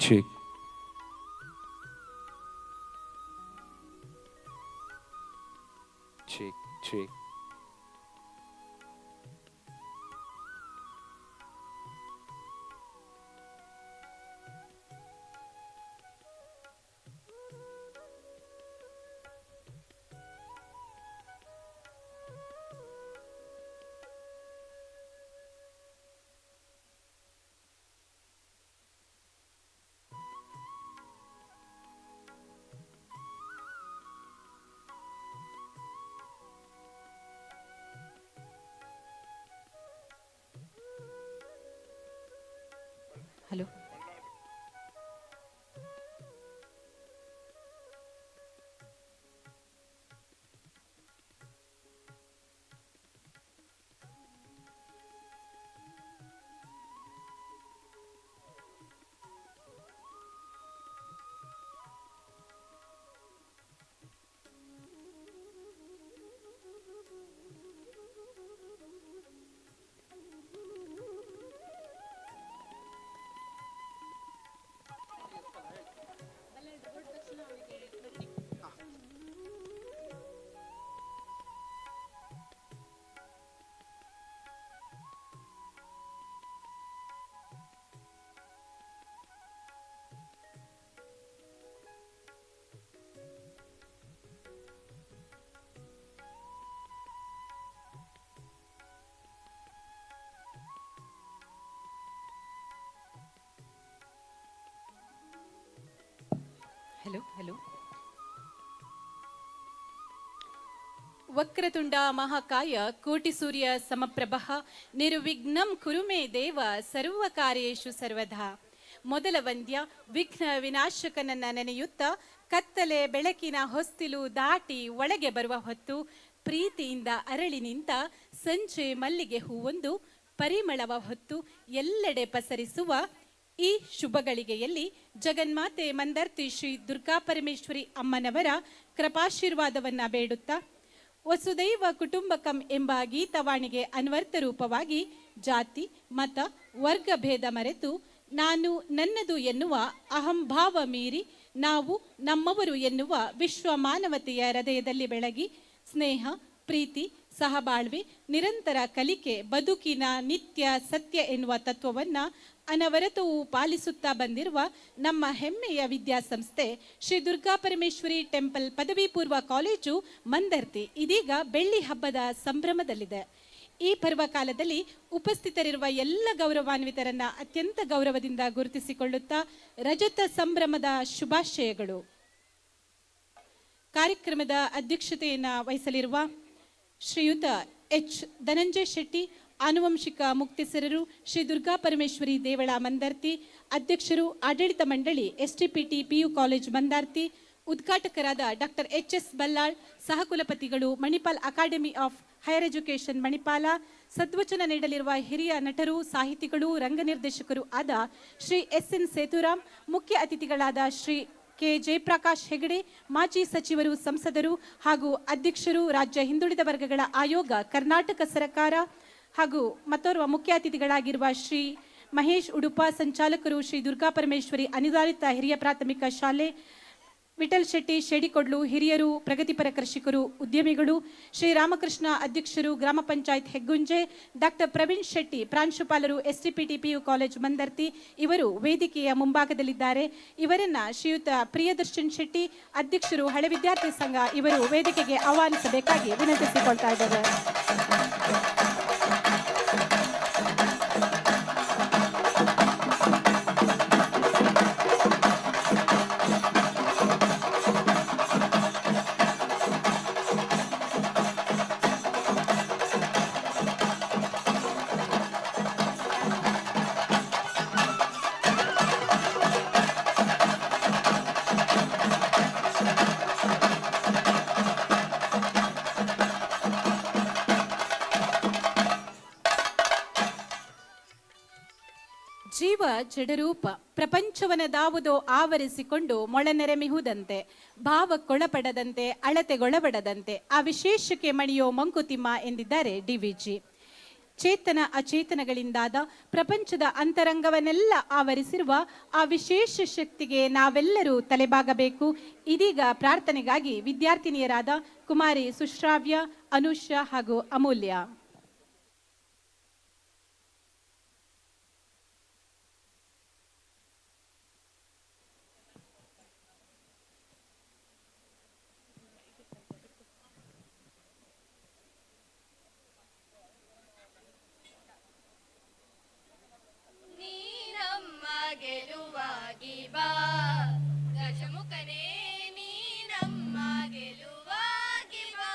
Check. Check, check. Hello. Hello. ವಕ್ರತುಂಡ ಮಹಾಕಾಯ ಕೋಟಿ ಸೂರ್ಯ ಸಮಪ್ರಭಃ ನಿರ್ವಿಘ್ನಂ ಕುರು ಮೇ ದೇವ ಸರ್ವ ಕಾರ್ಯೇಷು ಸರ್ವದಾ. ಮೊದಲ ವಂದ್ಯ ವಿಘ್ನ ವಿನಾಶಕನನ್ನ ನೆನೆಯುತ್ತ ಕತ್ತಲೆ ಬೆಳಕಿನ ಹೊಸ್ತಿಲು ದಾಟಿ ಒಳಗೆ ಬರುವ ಹೊತ್ತು ಪ್ರೀತಿಯಿಂದ ಅರಳಿ ನಿಂತ ಸಂಜೆ ಮಲ್ಲಿಗೆ ಹೂವೊಂದು ಪರಿಮಳವ ಹೊತ್ತು ಎಲ್ಲೆಡೆ ಪಸರಿಸುವ ಈ ಶುಭಗಳಿಗೆಯಲ್ಲಿ ಜಗನ್ಮಾತೆ ಮಂದರ್ತಿ ಶ್ರೀ ದುರ್ಗಾ ಪರಮೇಶ್ವರಿ ಅಮ್ಮನವರ ಕೃಪಾಶೀರ್ವಾದವನ್ನ ಬೇಡುತ್ತಾ ವಸುದೈವ ಕುಟುಂಬಕಂ ಎಂಬ ಗೀತವಾಣಿಗೆ ಅನ್ವರ್ಥ ರೂಪವಾಗಿ ಜಾತಿ ಮತ ವರ್ಗ ಭೇದ ಮರೆತು ನಾನು ನನ್ನದು ಎನ್ನುವ ಅಹಂಭಾವ ಮೀರಿ ನಾವು ನಮ್ಮವರು ಎನ್ನುವ ವಿಶ್ವ ಮಾನವತೆಯ ಹೃದಯದಲ್ಲಿ ಬೆಳಗಿ ಸ್ನೇಹ ಪ್ರೀತಿ ಸಹಬಾಳ್ವೆ ನಿರಂತರ ಕಲಿಕೆ ಬದುಕಿನ ನಿತ್ಯ ಸತ್ಯ ಎನ್ನುವ ತತ್ವವನ್ನ ಅನವರತವೂ ಪಾಲಿಸುತ್ತಾ ಬಂದಿರುವ ನಮ್ಮ ಹೆಮ್ಮೆಯ ವಿದ್ಯಾಸಂಸ್ಥೆ ಶ್ರೀ ದುರ್ಗಾ ಪರಮೇಶ್ವರಿ ಟೆಂಪಲ್ ಪದವಿ ಪೂರ್ವ ಕಾಲೇಜು ಮಂದರ್ತಿ ಇದೀಗ ಬೆಳ್ಳಿ ಹಬ್ಬದ ಸಂಭ್ರಮದಲ್ಲಿದೆ. ಈ ಪರ್ವಕಾಲದಲ್ಲಿ ಉಪಸ್ಥಿತರಿರುವ ಎಲ್ಲ ಗೌರವಾನ್ವಿತರನ್ನ ಅತ್ಯಂತ ಗೌರವದಿಂದ ಗುರುತಿಸಿಕೊಳ್ಳುತ್ತಾ ರಜತ ಸಂಭ್ರಮದ ಶುಭಾಶಯಗಳು. ಕಾರ್ಯಕ್ರಮದ ಅಧ್ಯಕ್ಷತೆಯನ್ನ ವಹಿಸಲಿರುವ ಶ್ರೀಯುತ ಎಚ್ ಧನಂಜಯ ಶೆಟ್ಟಿ, ಆನುವಂಶಿಕ ಮುಕ್ತೇಸರರು, ಶ್ರೀ ದುರ್ಗಾ ಪರಮೇಶ್ವರಿ ದೇವಳ ಮಂದರ್ತಿ, ಅಧ್ಯಕ್ಷರು ಆಡಳಿತ ಮಂಡಳಿ STPT PU ಕಾಲೇಜ್ ಮಂದಾರ್ತಿ, ಉದ್ಘಾಟಕರಾದ ಡಾಕ್ಟರ್ HS ಬಲ್ಲಾಳ್, ಸಹಕುಲಪತಿಗಳು Manipal academy of higher education Manipal, ಸದ್ವಚನ ನೀಡಲಿರುವ ಹಿರಿಯ ನಟರು ಸಾಹಿತಿಗಳು ರಂಗ ನಿರ್ದೇಶಕರು ಆದ ಶ್ರೀ SN ಸೇತುರಾಮ್, ಮುಖ್ಯ ಅತಿಥಿಗಳಾದ ಶ್ರೀ ಕೆ ಜಯಪ್ರಕಾಶ್ ಹೆಗಡೆ, ಮಾಜಿ ಸಚಿವರು ಸಂಸದರು ಹಾಗೂ ಅಧ್ಯಕ್ಷರು ರಾಜ್ಯ ಹಿಂದುಳಿದ ವರ್ಗಗಳ ಆಯೋಗ ಕರ್ನಾಟಕ ಸರ್ಕಾರ ಹಾಗೂ ಮತ್ತೋರ್ವ ಮುಖ್ಯ ಅತಿಥಿಗಳಾಗಿರುವ ಶ್ರೀ ಮಹೇಶ್ ಉಡುಪ, ಸಂಚಾಲಕರು ಶ್ರೀ ದುರ್ಗಾ ಪರಮೇಶ್ವರಿ ಅನುದಾನಿತ ಹಿರಿಯ ಪ್ರಾಥಮಿಕ ಶಾಲೆ ವಿಠಲ್ ಶೆಟ್ಟಿ ಶೇಡಿಕೊಡ್ಲು, ಹಿರಿಯರು ಪ್ರಗತಿಪರ ಕೃಷಿಕರು ಉದ್ಯಮಿಗಳು, ಶ್ರೀ ರಾಮಕೃಷ್ಣ ಅಧ್ಯಕ್ಷರು ಗ್ರಾಮ ಪಂಚಾಯತ್ ಹೆಗ್ಗುಂಜೆ, ಡಾಕ್ಟರ್ ಪ್ರವೀಣ್ ಶೆಟ್ಟಿ ಪ್ರಾಂಶುಪಾಲರು STPT PU ಕಾಲೇಜ್ ಮಂದರ್ತಿ ಇವರು ವೇದಿಕೆಯ ಮುಂಭಾಗದಲ್ಲಿದ್ದಾರೆ. ಇವರನ್ನ ಶ್ರೀಯುತ ಪ್ರಿಯದರ್ಶನ್ ಶೆಟ್ಟಿ ಅಧ್ಯಕ್ಷರು ಹಳೆ ವಿದ್ಯಾರ್ಥಿ ಸಂಘ ಇವರು ವೇದಿಕೆಗೆ ಆಹ್ವಾನಿಸಬೇಕಾಗಿ ವಿನಂತಿಸಿಕೊಳ್ತಾ ಇದ್ದಾರೆ. ಜೀವ ಜಡರೂಪ ಪ್ರಪಂಚವನದಾವುದೋ ಆವರಿಸಿಕೊಂಡು ಮೊಳನೆರೆಮಿಹುದಂತೆ ಭಾವಕ್ಕೊಳಪಡದಂತೆ ಅಳತೆಗೊಳಪಡದಂತೆ ಆ ವಿಶೇಷಕ್ಕೆ ಮಣಿಯೋ ಮಂಕುತಿಮ್ಮ ಎಂದಿದ್ದಾರೆ DVG. ಚೇತನ ಅಚೇತನಗಳಿಂದಾದ ಪ್ರಪಂಚದ ಅಂತರಂಗವನ್ನೆಲ್ಲ ಆವರಿಸಿರುವ ಆ ವಿಶೇಷ ಶಕ್ತಿಗೆ ನಾವೆಲ್ಲರೂ ತಲೆಬಾಗಬೇಕು. ಇದೀಗ ಪ್ರಾರ್ಥನೆಗಾಗಿ ವಿದ್ಯಾರ್ಥಿನಿಯರಾದ ಕುಮಾರಿ ಸುಶ್ರಾವ್ಯ, ಅನುಷಾ ಹಾಗೂ ಅಮೂಲ್ಯ. ಗೆಲುವಾಗಿ ಬಾ ಗಜಮುಖನೇ ನೀ ನಮ್ಮ ಗೆಲುವಾಗಿ ಬಾ,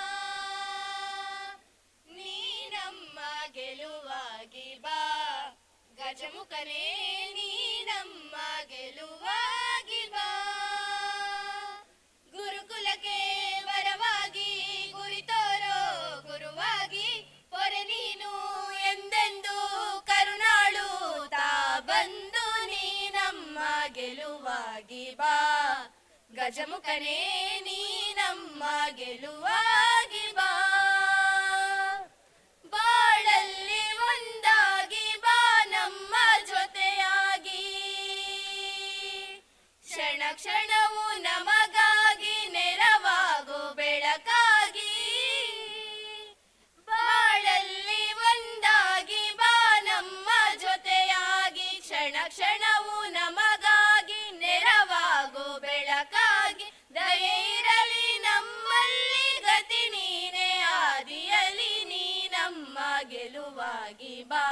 ನೀ ನಮ್ಮ ಗೆಲುವಾಗಿ ಬಾ ಗಜಮುಖನೇ ನೀ ನಮ್ಮ ಗೆಲುವಾಗಿ ಬಾ. ಗುರುಕುಲಕ್ಕೆ ವರವಾಗಿ ಗುರಿತೋರೋ ಗುರುವಾಗಿ ಪೊರೆ ನೀನು ಎಂದೆಂದು ಕರುಣಾಳು ತಾ ಬಂದು ನೀ ನಮ್ಮ ಗೆಲುವಾಗಿ ಬಾ ಗಜಮುಖನೇ ನೀ ನಮ್ಮ ಗೆಲುವಾಗಿ ಬಾ. ಬಾಳಲ್ಲಿ ಒಂದಾಗಿ ಬಾ ನಮ್ಮ ಜೊತೆಯಾಗಿ, ಕ್ಷಣ ಕ್ಷಣವು ನಮಗಾಗಿ ನೆರವಾಗು ಬೆಳಕಾಗಿ. ಬಾಳಲ್ಲಿ ಒಂದಾಗಿ ಬಾ ನಮ್ಮ ಜೊತೆಯಾಗಿ, ಕ್ಷಣ ಕ್ಷಣವು ನಮಗಾಗಿ ನೆರವಾಗು ಬೆಳಕಾಗಿ. ದಯೆ ಇರಲಿ ನಮ್ಮಲ್ಲಿ ಗತಿ ನೀನೇ ಆದಿಯಲಿ ನೀ ನಮ್ಮ ಗೆಲುವಾಗಿ ಬಾ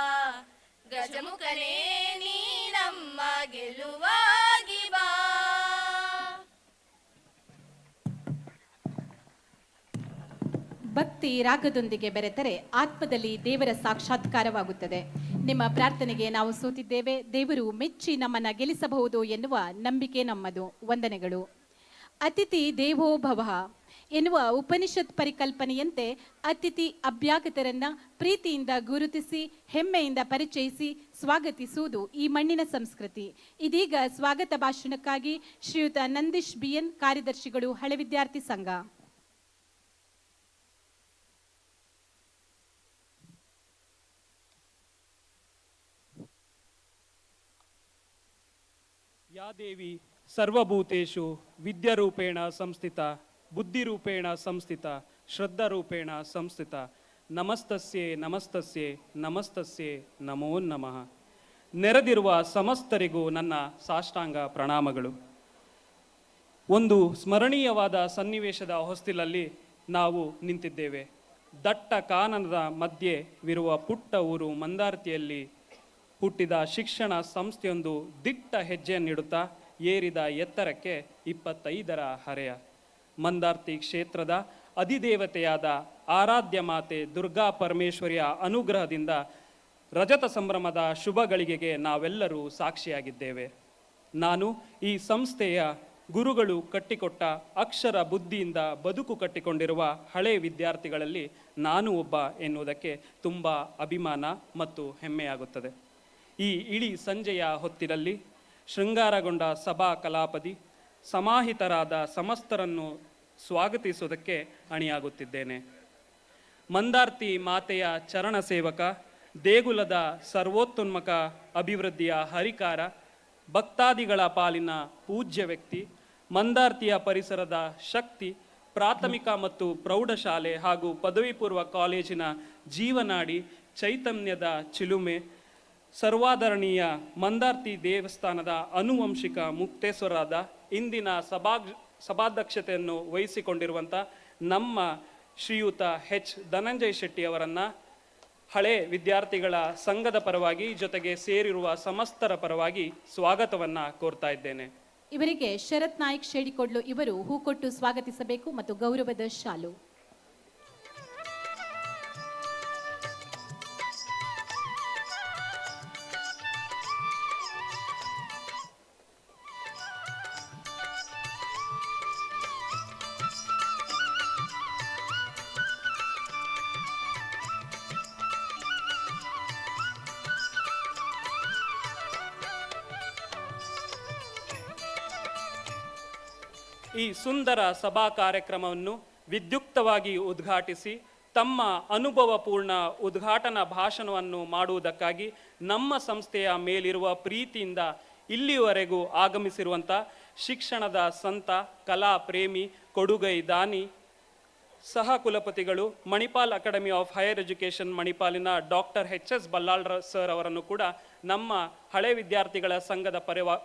ಗಜಮುಖನೇ ನೀ ನಮ್ಮ ಗೆಲುವಾಗಿ ಬಾ. ಭಕ್ತಿ ರಾಗದೊಂದಿಗೆ ಬೆರೆತರೆ ಆತ್ಮದಲ್ಲಿ ದೇವರ ಸಾಕ್ಷಾತ್ಕಾರವಾಗುತ್ತದೆ. ನಿಮ್ಮ ಪ್ರಾರ್ಥನೆಗೆ ನಾವು ಸೋತಿದ್ದೇವೆ. ದೇವರು ಮೆಚ್ಚಿ ನಮ್ಮನ್ನ ಗೆಲ್ಲಿಸಬಹುದು ಎನ್ನುವ ನಂಬಿಕೆ ನಮ್ಮದು. ವಂದನೆಗಳು. ಅತಿಥಿ ದೇವೋ ಭವ ಎನ್ನುವ ಉಪನಿಷತ್ ಪರಿಕಲ್ಪನೆಯಂತೆ ಅತಿಥಿ ಅಭ್ಯಾಗತರನ್ನ ಪ್ರೀತಿಯಿಂದ ಗುರುತಿಸಿ ಹೆಮ್ಮೆಯಿಂದ ಪರಿಚಯಿಸಿ ಸ್ವಾಗತಿಸುವುದು ಈ ಮಣ್ಣಿನ ಸಂಸ್ಕೃತಿ. ಇದೀಗ ಸ್ವಾಗತ ಭಾಷಣಕ್ಕಾಗಿ ಶ್ರೀಯುತ ನಂದೀಶ್ ಬಿಎನ್, ಕಾರ್ಯದರ್ಶಿಗಳು, ಹಳೆ ವಿದ್ಯಾರ್ಥಿ ಸಂಘ. ಯಾ ದೇವಿ ಸರ್ವಭೂತೇಷು ವಿದ್ಯಾರೂಪೇಣ ಸಂಸ್ಥಿತ ಬುದ್ಧಿರೂಪೇಣ ಸಂಸ್ಥಿತ ಶ್ರದ್ಧಾರೂಪೇಣ ಸಂಸ್ಥಿತ ನಮಸ್ತಸ್ಯೆ ನಮಸ್ತಸ್ಯೆ ನಮಸ್ತಸ್ಯೆ ನಮೋ ನಮಃ. ನೆರೆದಿರುವ ಸಮಸ್ತರಿಗೂ ನನ್ನ ಸಾಷ್ಟಾಂಗ ಪ್ರಣಾಮಗಳು. ಒಂದು ಸ್ಮರಣೀಯವಾದ ಸನ್ನಿವೇಶದ ಹೊಸ್ತಿಲಲ್ಲಿ ನಾವು ನಿಂತಿದ್ದೇವೆ. ದಟ್ಟ ಕಾನನದ ಮಧ್ಯವಿರುವ ಪುಟ್ಟ ಊರು ಮಂದಾರ್ತಿಯಲ್ಲಿ ಹುಟ್ಟಿದ ಶಿಕ್ಷಣ ಸಂಸ್ಥೆಯೊಂದು ದಿಟ್ಟ ಹೆಜ್ಜೆಯನ್ನಿಡುತ್ತಾ ಏರಿದ ಎತ್ತರಕ್ಕೆ 25ರ ಹರೆಯ. ಮಂದಾರ್ತಿ ಕ್ಷೇತ್ರದ ಅಧಿದೇವತೆಯಾದ ಆರಾಧ್ಯ ಮಾತೆ ದುರ್ಗಾ ಪರಮೇಶ್ವರಿಯ ಅನುಗ್ರಹದಿಂದ ರಜತ ಸಂಭ್ರಮದ ಶುಭ ಗಳಿಗೆಗೆ ನಾವೆಲ್ಲರೂ ಸಾಕ್ಷಿಯಾಗಿದ್ದೇವೆ. ನಾನು ಈ ಸಂಸ್ಥೆಯ ಗುರುಗಳು ಕಟ್ಟಿಕೊಟ್ಟ ಅಕ್ಷರ ಬುದ್ಧಿಯಿಂದ ಬದುಕು ಕಟ್ಟಿಕೊಂಡಿರುವ ಹಳೆ ವಿದ್ಯಾರ್ಥಿಗಳಲ್ಲಿ ನಾನು ಒಬ್ಬ ಎನ್ನುವುದಕ್ಕೆ ತುಂಬ ಅಭಿಮಾನ ಮತ್ತು ಹೆಮ್ಮೆಯಾಗುತ್ತದೆ. ಈ ಇಡೀ ಸಂಜೆಯ ಹೊತ್ತಿನಲ್ಲಿ ಶೃಂಗಾರಗೊಂಡ ಸಭಾ ಕಲಾಪದಿ ಸಮಾಹಿತರಾದ ಸಮಸ್ತರನ್ನು ಸ್ವಾಗತಿಸುವುದಕ್ಕೆ ಅಣಿಯಾಗುತ್ತಿದ್ದೇನೆ. ಮಂದಾರ್ತಿ ಮಾತೆಯ ಚರಣ ಸೇವಕ, ದೇಗುಲದ ಸರ್ವೋತ್ತೋನ್ಮುಖ ಅಭಿವೃದ್ಧಿಯ ಹರಿಕಾರ, ಭಕ್ತಾದಿಗಳ ಪಾಲಿನ ಪೂಜ್ಯ ವ್ಯಕ್ತಿ, ಮಂದಾರ್ತಿಯ ಪರಿಸರದ ಶಕ್ತಿ, ಪ್ರಾಥಮಿಕ ಮತ್ತು ಪ್ರೌಢಶಾಲೆ ಹಾಗೂ ಪದವಿ ಪೂರ್ವ ಕಾಲೇಜಿನ ಜೀವನಾಡಿ, ಚೈತನ್ಯದ ಚಿಲುಮೆ, ಸರ್ವಾದರಣೀಯ ಮಂದಾರ್ತಿ ದೇವಸ್ಥಾನದ ಆನುವಂಶಿಕ ಮುಕ್ತೇಶ್ವರಾದ ಇಂದಿನ ಸಭಾಧ್ಯಕ್ಷತೆಯನ್ನು ವಹಿಸಿಕೊಂಡಿರುವಂಥ ನಮ್ಮ ಶ್ರೀಯುತ ಧನಂಜಯ ಶೆಟ್ಟಿ ಅವರನ್ನು ಹಳೆ ವಿದ್ಯಾರ್ಥಿಗಳ ಸಂಘದ ಪರವಾಗಿ ಜೊತೆಗೆ ಸೇರಿರುವ ಸಮಸ್ತರ ಪರವಾಗಿ ಸ್ವಾಗತವನ್ನು ಕೋರ್ತಾ ಇದ್ದೇನೆ. ಇವರಿಗೆ ಶರತ್ ನಾಯ್ಕ್ ಶೇಡಿಕೊಡ್ಲು ಇವರು ಹೂಕೊಟ್ಟು ಸ್ವಾಗತಿಸಬೇಕು ಮತ್ತು ಗೌರವದ ಶಾಲು. ಈ ಸುಂದರ ಸಭಾ ಕಾರ್ಯಕ್ರಮವನ್ನು ವಿದ್ಯುಕ್ತವಾಗಿ ಉದ್ಘಾಟಿಸಿ ತಮ್ಮ ಅನುಭವಪೂರ್ಣ ಉದ್ಘಾಟನಾ ಭಾಷಣವನ್ನು ಮಾಡುವುದಕ್ಕಾಗಿ ನಮ್ಮ ಸಂಸ್ಥೆಯ ಮೇಲಿರುವ ಪ್ರೀತಿಯಿಂದ ಇಲ್ಲಿಯವರೆಗೂ ಆಗಮಿಸಿರುವಂಥ ಶಿಕ್ಷಣದ ಸಂತ, ಕಲಾ ಪ್ರೇಮಿ, ಕೊಡುಗೈ ದಾನಿ, ಸಹ ಕುಲಪತಿಗಳು, Manipal academy of higher education ಮಣಿಪಾಲಿನ ಡಾಕ್ಟರ್ HS ಬಲ್ಲಾಳ್ ಸರ್ ಅವರನ್ನು ಕೂಡ ನಮ್ಮ ಹಳೆ ವಿದ್ಯಾರ್ಥಿಗಳ ಸಂಘದ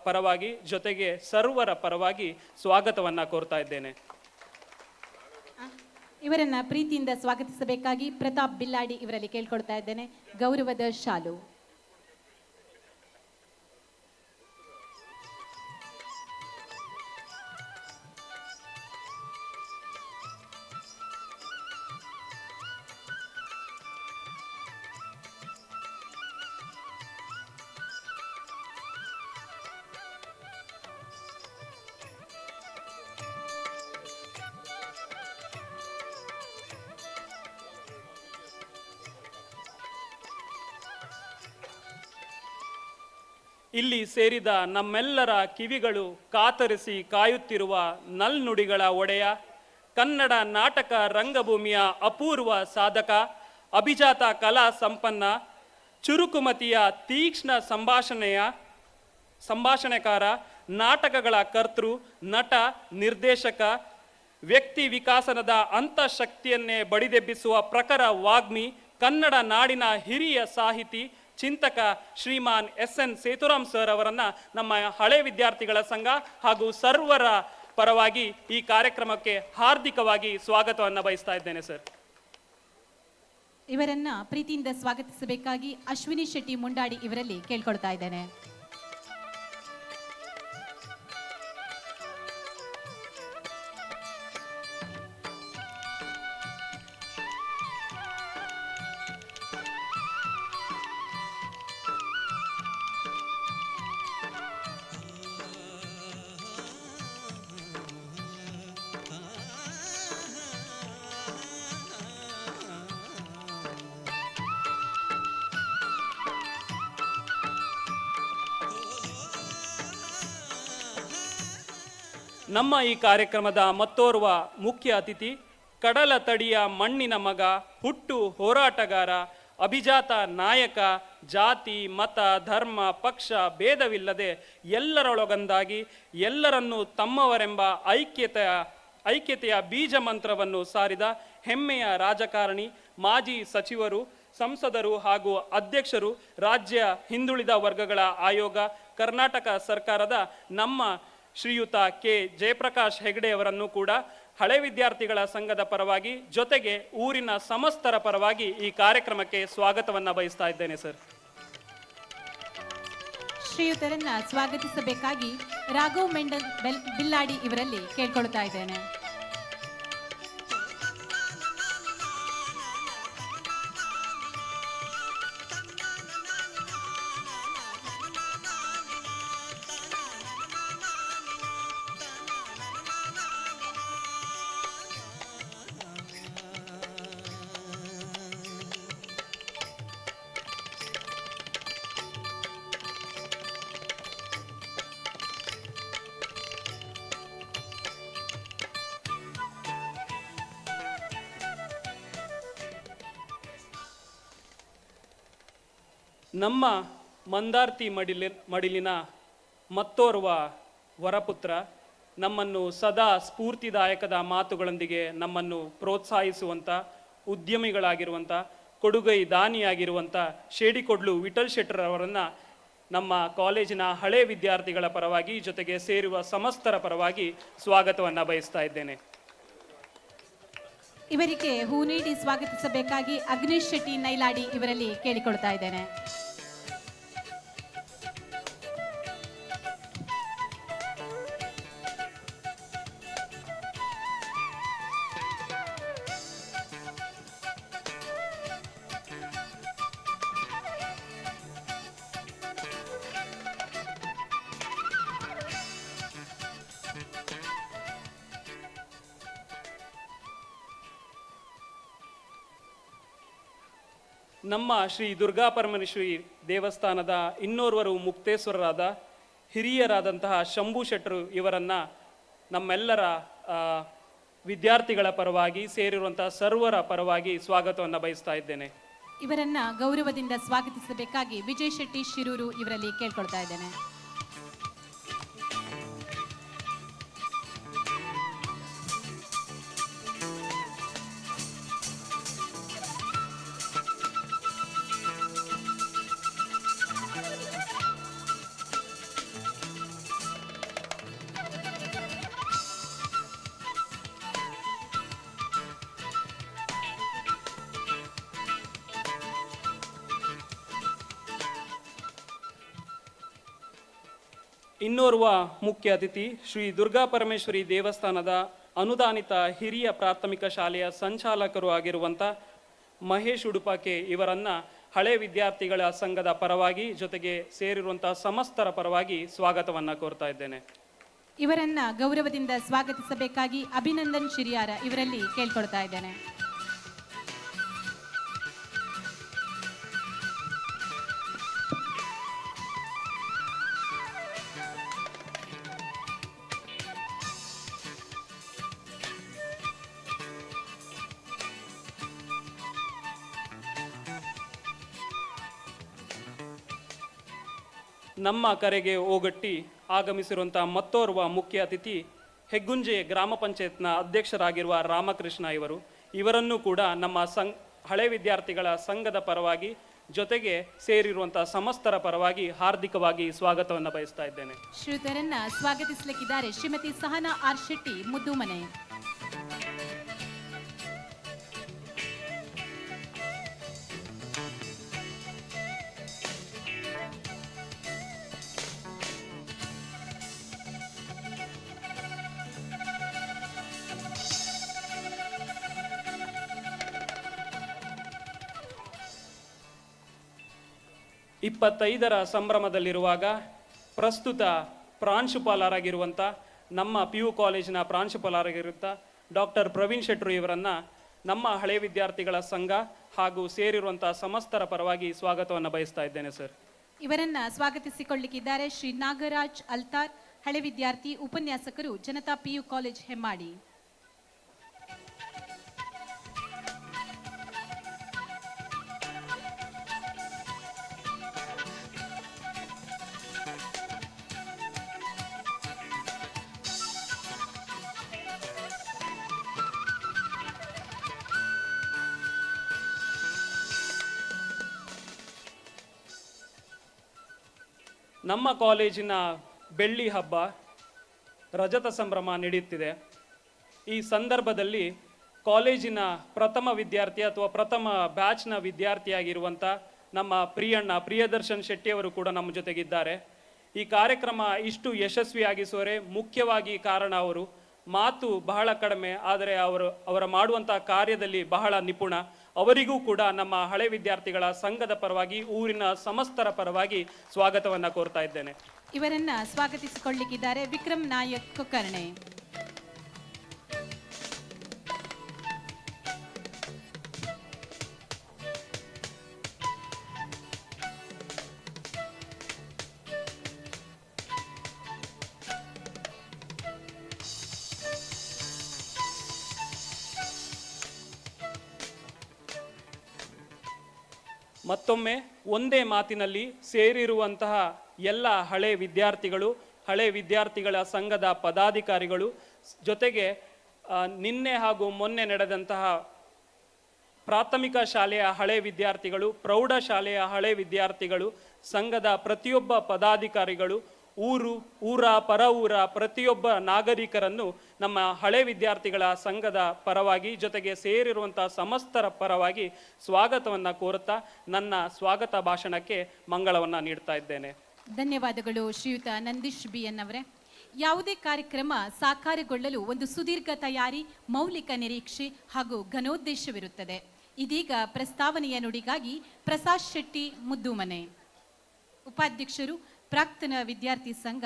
ಪರವಾಗಿ ಜೊತೆಗೆ ಸರ್ವರ ಪರವಾಗಿ ಸ್ವಾಗತವನ್ನು ಕೋರ್ತಾ ಇದ್ದೇನೆ. ಇವರನ್ನ ಪ್ರೀತಿಯಿಂದ ಸ್ವಾಗತಿಸಬೇಕಾಗಿ ಪ್ರತಾಪ್ ಬಿಲ್ಲಾಡಿ ಇವರಲ್ಲಿ ಕೇಳ್ಕೊಳ್ತಾ ಇದ್ದೇನೆ. ಗೌರವದ ಶಾಲು. ಇಲ್ಲಿ ಸೇರಿದ ನಮ್ಮೆಲ್ಲರ ಕಿವಿಗಳು ಕಾತರಿಸಿ ಕಾಯುತ್ತಿರುವ ನಲ್ನುಡಿಗಳ ಒಡೆಯ, ಕನ್ನಡ ನಾಟಕ ರಂಗಭೂಮಿಯ ಅಪೂರ್ವ ಸಾಧಕ, ಅಭಿಜಾತ ಕಲಾ ಸಂಪನ್ನ, ಚುರುಕುಮತಿಯ ತೀಕ್ಷ್ಣ ಸಂಭಾಷಣೆಕಾರ, ನಾಟಕಗಳ ಕರ್ತೃ, ನಟ, ನಿರ್ದೇಶಕ, ವ್ಯಕ್ತಿ ವಿಕಾಸನದ ಅಂತಃಶಕ್ತಿಯನ್ನೇ ಬಡಿದೆಬ್ಬಿಸುವ ಪ್ರಖರ ವಾಗ್ಮಿ, ಕನ್ನಡ ನಾಡಿನ ಹಿರಿಯ ಸಾಹಿತಿ, ಚಿಂತಕ ಶ್ರೀಮಾನ್ SN ಸೇತುರಾಮ್ ಸರ್ ಅವರನ್ನ ನಮ್ಮ ಹಳೆ ವಿದ್ಯಾರ್ಥಿಗಳ ಸಂಘ ಹಾಗೂ ಸರ್ವರ ಪರವಾಗಿ ಈ ಕಾರ್ಯಕ್ರಮಕ್ಕೆ ಹಾರ್ದಿಕವಾಗಿ ಸ್ವಾಗತವನ್ನು ಬಯಸ್ತಾ ಇದ್ದೇನೆ ಸರ್. ಇವರನ್ನ ಪ್ರೀತಿಯಿಂದ ಸ್ವಾಗತಿಸಬೇಕಾಗಿ ಅಶ್ವಿನಿ ಶೆಟ್ಟಿ ಮುಂಡಾಡಿ ಇವರಲ್ಲಿ ಕೇಳ್ಕೊಳ್ತಾ ಇದ್ದೇನೆ. ನಮ್ಮ ಈ ಕಾರ್ಯಕ್ರಮದ ಮತ್ತೋರ್ವ ಮುಖ್ಯ ಅತಿಥಿ ಕಡಲ ತಡಿಯ ಮಣ್ಣಿನ ಮಗ, ಹುಟ್ಟು ಹೋರಾಟಗಾರ, ಅಭಿಜಾತ ನಾಯಕ, ಜಾತಿ ಮತ ಧರ್ಮ ಪಕ್ಷ ಭೇದವಿಲ್ಲದೆ ಎಲ್ಲರೊಳಗೊಂದಾಗಿ ಎಲ್ಲರನ್ನೂ ತಮ್ಮವರೆಂಬ ಐಕ್ಯತೆಯ ಬೀಜ ಮಂತ್ರವನ್ನು ಸಾರಿದ ಹೆಮ್ಮೆಯ ರಾಜಕಾರಣಿ, ಮಾಜಿ ಸಚಿವರು, ಸಂಸದರು ಹಾಗೂ ಅಧ್ಯಕ್ಷರು, ರಾಜ್ಯ ಹಿಂದುಳಿದ ವರ್ಗಗಳ ಆಯೋಗ, ಕರ್ನಾಟಕ ಸರ್ಕಾರದ ನಮ್ಮ ಶ್ರೀಯುತ ಕೆ ಜಯಪ್ರಕಾಶ್ ಹೆಗಡೆ ಅವರನ್ನು ಕೂಡ ಹಳೆ ವಿದ್ಯಾರ್ಥಿಗಳ ಸಂಘದ ಪರವಾಗಿ ಜೊತೆಗೆ ಊರಿನ ಸಮಸ್ತರ ಪರವಾಗಿ ಈ ಕಾರ್ಯಕ್ರಮಕ್ಕೆ ಸ್ವಾಗತವನ್ನ ಬಯಸ್ತಾ ಇದ್ದೇನೆ ಸರ್. ಶ್ರೀಯುತರನ್ನ ಸ್ವಾಗತಿಸಬೇಕಾಗಿ ರಾಘವ್ ಮೆಂಡಲ್ ಬಿಲ್ಲಾಡಿ ಇವರಲ್ಲಿ ಕೇಳ್ಕೊಳ್ತಾ ಇದ್ದೇನೆ. ನಮ್ಮ ಮಂದಾರ್ತಿ ಮಡಿಲಿನ ಮತ್ತೋರ್ವ ವರಪುತ್ರ, ನಮ್ಮನ್ನು ಸದಾ ಸ್ಫೂರ್ತಿದಾಯಕದ ಮಾತುಗಳೊಂದಿಗೆ ನಮ್ಮನ್ನು ಪ್ರೋತ್ಸಾಹಿಸುವಂಥ, ಉದ್ಯಮಿಗಳಾಗಿರುವಂಥ, ಕೊಡುಗೈ ದಾನಿಯಾಗಿರುವಂಥ ಶೇಡಿಕೊಡ್ಲು ವಿಠಲ್ ಶೆಟ್ಟರ್ ಅವರನ್ನು ನಮ್ಮ ಕಾಲೇಜಿನ ಹಳೆ ವಿದ್ಯಾರ್ಥಿಗಳ ಪರವಾಗಿ ಜೊತೆಗೆ ಸೇರುವ ಸಮಸ್ತರ ಪರವಾಗಿ ಸ್ವಾಗತವನ್ನು ಬಯಸ್ತಾ ಇದ್ದೇನೆ. ಇವರಿಗೆ ಹೂ ನೀಡಿ ಸ್ವಾಗತಿಸಬೇಕಾಗಿ ಅಗ್ನೇಶ್ ಶೆಟ್ಟಿ ನೈಲಾಡಿ ಇವರಲ್ಲಿ ಕೇಳಿಕೊಳ್ತಾ ಇದ್ದೇನೆ. ನಮ್ಮ ಶ್ರೀ ದುರ್ಗಾ ಪರಮೇಶ್ವರಿ ದೇವಸ್ಥಾನದ ಇನ್ನೋರ್ವರು ಮುಕ್ತೇಶ್ವರರಾದ ಹಿರಿಯರಾದಂತಹ ಶಂಭು ಶೆಟ್ಟರು ಇವರನ್ನು ನಮ್ಮೆಲ್ಲರ ವಿದ್ಯಾರ್ಥಿಗಳ ಪರವಾಗಿ ಸೇರಿರುವಂತಹ ಸರ್ವರ ಪರವಾಗಿ ಸ್ವಾಗತವನ್ನು ಬಯಸ್ತಾ ಇದ್ದೇನೆ. ಇವರನ್ನ ಗೌರವದಿಂದ ಸ್ವಾಗತಿಸಬೇಕಾಗಿ ವಿಜಯ್ ಶೆಟ್ಟಿ ಶಿರೂರು ಇವರಲ್ಲಿ ಕೇಳ್ಕೊಳ್ತಾ ಇದ್ದೇನೆ. ಇನ್ನೋರ್ವ ಮುಖ್ಯ ಅತಿಥಿ ಶ್ರೀ ದುರ್ಗಾ ಪರಮೇಶ್ವರಿ ದೇವಸ್ಥಾನದ ಅನುದಾನಿತ ಹಿರಿಯ ಪ್ರಾಥಮಿಕ ಶಾಲೆಯ ಸಂಚಾಲಕರು ಆಗಿರುವಂಥ ಮಹೇಶ್ ಉಡುಪಾಕೆ ಇವರನ್ನು ಹಳೆ ವಿದ್ಯಾರ್ಥಿಗಳ ಸಂಘದ ಪರವಾಗಿ ಜೊತೆಗೆ ಸೇರಿರುವಂತಹ ಸಮಸ್ತರ ಪರವಾಗಿ ಸ್ವಾಗತವನ್ನು ಕೋರ್ತಾ ಇದ್ದೇನೆ. ಇವರನ್ನ ಗೌರವದಿಂದ ಸ್ವಾಗತಿಸಬೇಕಾಗಿ ಅಭಿನಂದನ್ ಶಿರಿಯಾರ ಇವರಲ್ಲಿ ಕೇಳ್ಕೊಳ್ತಾ ಇದ್ದೇನೆ. ನಮ್ಮ ಕರೆಗೆ ಓಗಟ್ಟಿ ಆಗಮಿಸಿರುವಂತಹ ಮತ್ತೋರ್ವ ಮುಖ್ಯ ಅತಿಥಿ ಹೆಗ್ಗುಂಜೆ ಗ್ರಾಮ ಪಂಚಾಯತ್ನ ಅಧ್ಯಕ್ಷರಾಗಿರುವ ರಾಮಕೃಷ್ಣ ಇವರನ್ನು ಕೂಡ ನಮ್ಮ ಹಳೆ ವಿದ್ಯಾರ್ಥಿಗಳ ಸಂಘದ ಪರವಾಗಿ ಜೊತೆಗೆ ಸೇರಿರುವಂತಹ ಸಮಸ್ತರ ಪರವಾಗಿ ಹಾರ್ದಿಕವಾಗಿ ಸ್ವಾಗತವನ್ನು ಬಯಸ್ತಾ ಇದ್ದೇನೆ. ಶ್ರೀಯುತರನ್ನ ಸ್ವಾಗತಿಸಲಿಕ್ಕಿದ್ದಾರೆ ಶ್ರೀಮತಿ ಸಹನಾ ಆರ್ ಶೆಟ್ಟಿ ಮುದ್ದುಮನೆ. ಇಪ್ಪತ್ತೈದರ ಸಂಭ್ರಮದಲ್ಲಿರುವಾಗ ಪ್ರಸ್ತುತ ಪ್ರಾಂಶುಪಾಲರಾಗಿರುವಂಥ ನಮ್ಮ PU ಕಾಲೇಜಿನ ಪ್ರಾಂಶುಪಾಲರಾಗಿರುವಂಥ ಡಾಕ್ಟರ್ ಪ್ರವೀಣ್ ಶೆಟ್ಟರು ಇವರನ್ನು ನಮ್ಮ ಹಳೆ ವಿದ್ಯಾರ್ಥಿಗಳ ಸಂಘ ಹಾಗೂ ಸೇರಿರುವಂಥ ಸಮಸ್ತರ ಪರವಾಗಿ ಸ್ವಾಗತವನ್ನು ಬಯಸ್ತಾ ಇದ್ದೇನೆ ಸರ್. ಇವರನ್ನ ಸ್ವಾಗತಿಸಿಕೊಳ್ಳಿಕ್ಕಿದ್ದಾರೆ ಶ್ರೀ ನಾಗರಾಜ್ ಅಲ್ತಾರ್ ಹಳೆ ವಿದ್ಯಾರ್ಥಿ ಉಪನ್ಯಾಸಕರು ಜನತಾ PU ಕಾಲೇಜ್ ಹೆಮ್ಮಾಡಿ. ನಮ್ಮ ಕಾಲೇಜಿನ ಬೆಳ್ಳಿ ಹಬ್ಬ ರಜತ ಸಂಭ್ರಮ ನಡೆಯುತ್ತಿದೆ. ಈ ಸಂದರ್ಭದಲ್ಲಿ ಕಾಲೇಜಿನ ಪ್ರಥಮ ವಿದ್ಯಾರ್ಥಿ ಅಥವಾ ಪ್ರಥಮ ಬ್ಯಾಚ್ನ ವಿದ್ಯಾರ್ಥಿಯಾಗಿರುವಂಥ ನಮ್ಮ ಪ್ರಿಯದರ್ಶನ್ ಶೆಟ್ಟಿಯವರು ಕೂಡ ನಮ್ಮ ಜೊತೆಗಿದ್ದಾರೆ. ಈ ಕಾರ್ಯಕ್ರಮ ಇಷ್ಟು ಯಶಸ್ವಿಯಾಗಿಸುವರೆ ಮುಖ್ಯವಾಗಿ ಕಾರಣ ಅವರು. ಮಾತು ಬಹಳ ಕಡಿಮೆ, ಆದರೆ ಅವರ ಮಾಡುವಂಥ ಕಾರ್ಯದಲ್ಲಿ ಬಹಳ ನಿಪುಣ. ಅವರಿಗೂ ಕೂಡ ನಮ್ಮ ಹಳೆ ವಿದ್ಯಾರ್ಥಿಗಳ ಸಂಘದ ಪರವಾಗಿ, ಊರಿನ ಸಮಸ್ತರ ಪರವಾಗಿ ಸ್ವಾಗತವನ್ನು ಕೋರ್ತಾ ಇದ್ದೇನೆ. ಇವರನ್ನ ಸ್ವಾಗತಿಸಿಕೊಳ್ಳಿಕ್ಕಿದ್ದಾರೆ ವಿಕ್ರಮ್ ನಾಯಕ್ ಕುಕ್ಕರ್ಣೆ. ಮತ್ತೊಮ್ಮೆ ಒಂದೇ ಮಾತಿನಲ್ಲಿ ಸೇರಿರುವಂತಹ ಎಲ್ಲ ಹಳೆ ವಿದ್ಯಾರ್ಥಿಗಳು, ಹಳೆ ವಿದ್ಯಾರ್ಥಿಗಳ ಸಂಘದ ಪದಾಧಿಕಾರಿಗಳು, ಜೊತೆಗೆ ನಿನ್ನೆ ಹಾಗೂ ಮೊನ್ನೆ ನಡೆದಂತಹ ಪ್ರಾಥಮಿಕ ಶಾಲೆಯ ಹಳೆ ವಿದ್ಯಾರ್ಥಿಗಳು, ಪ್ರೌಢಶಾಲೆಯ ಹಳೆ ವಿದ್ಯಾರ್ಥಿಗಳು, ಸಂಘದ ಪ್ರತಿಯೊಬ್ಬ ಪದಾಧಿಕಾರಿಗಳು, ಊರ ಪರ ಊರ ಪ್ರತಿಯೊಬ್ಬ ನಾಗರಿಕರನ್ನು ನಮ್ಮ ಹಳೆ ವಿದ್ಯಾರ್ಥಿಗಳ ಸಂಘದ ಪರವಾಗಿ, ಜೊತೆಗೆ ಸೇರಿರುವಂಥ ಸಮಸ್ತರ ಪರವಾಗಿ ಸ್ವಾಗತವನ್ನು ಕೋರುತ್ತಾ ನನ್ನ ಸ್ವಾಗತ ಭಾಷಣಕ್ಕೆ ಮಂಗಳವನ್ನು ನೀಡ್ತಾ ಇದ್ದೇನೆ. ಧನ್ಯವಾದಗಳು ಶ್ರೀಯುತ ನಂದೀಶ್ BN ಅವರೇ. ಯಾವುದೇ ಕಾರ್ಯಕ್ರಮ ಸಾಕಾರಗೊಳ್ಳಲು ಒಂದು ಸುದೀರ್ಘ ತಯಾರಿ, ಮೌಲಿಕ ನಿರೀಕ್ಷೆ ಹಾಗೂ ಘನೋದ್ದೇಶವಿರುತ್ತದೆ. ಇದೀಗ ಪ್ರಸ್ತಾವನೆಯ ನುಡಿಗಾಗಿ ಪ್ರಸಾದ್ ಶೆಟ್ಟಿ ಮುದ್ದುಮನೆ, ಉಪಾಧ್ಯಕ್ಷರು ಪ್ರಾಕ್ತನ ವಿದ್ಯಾರ್ಥಿ ಸಂಘ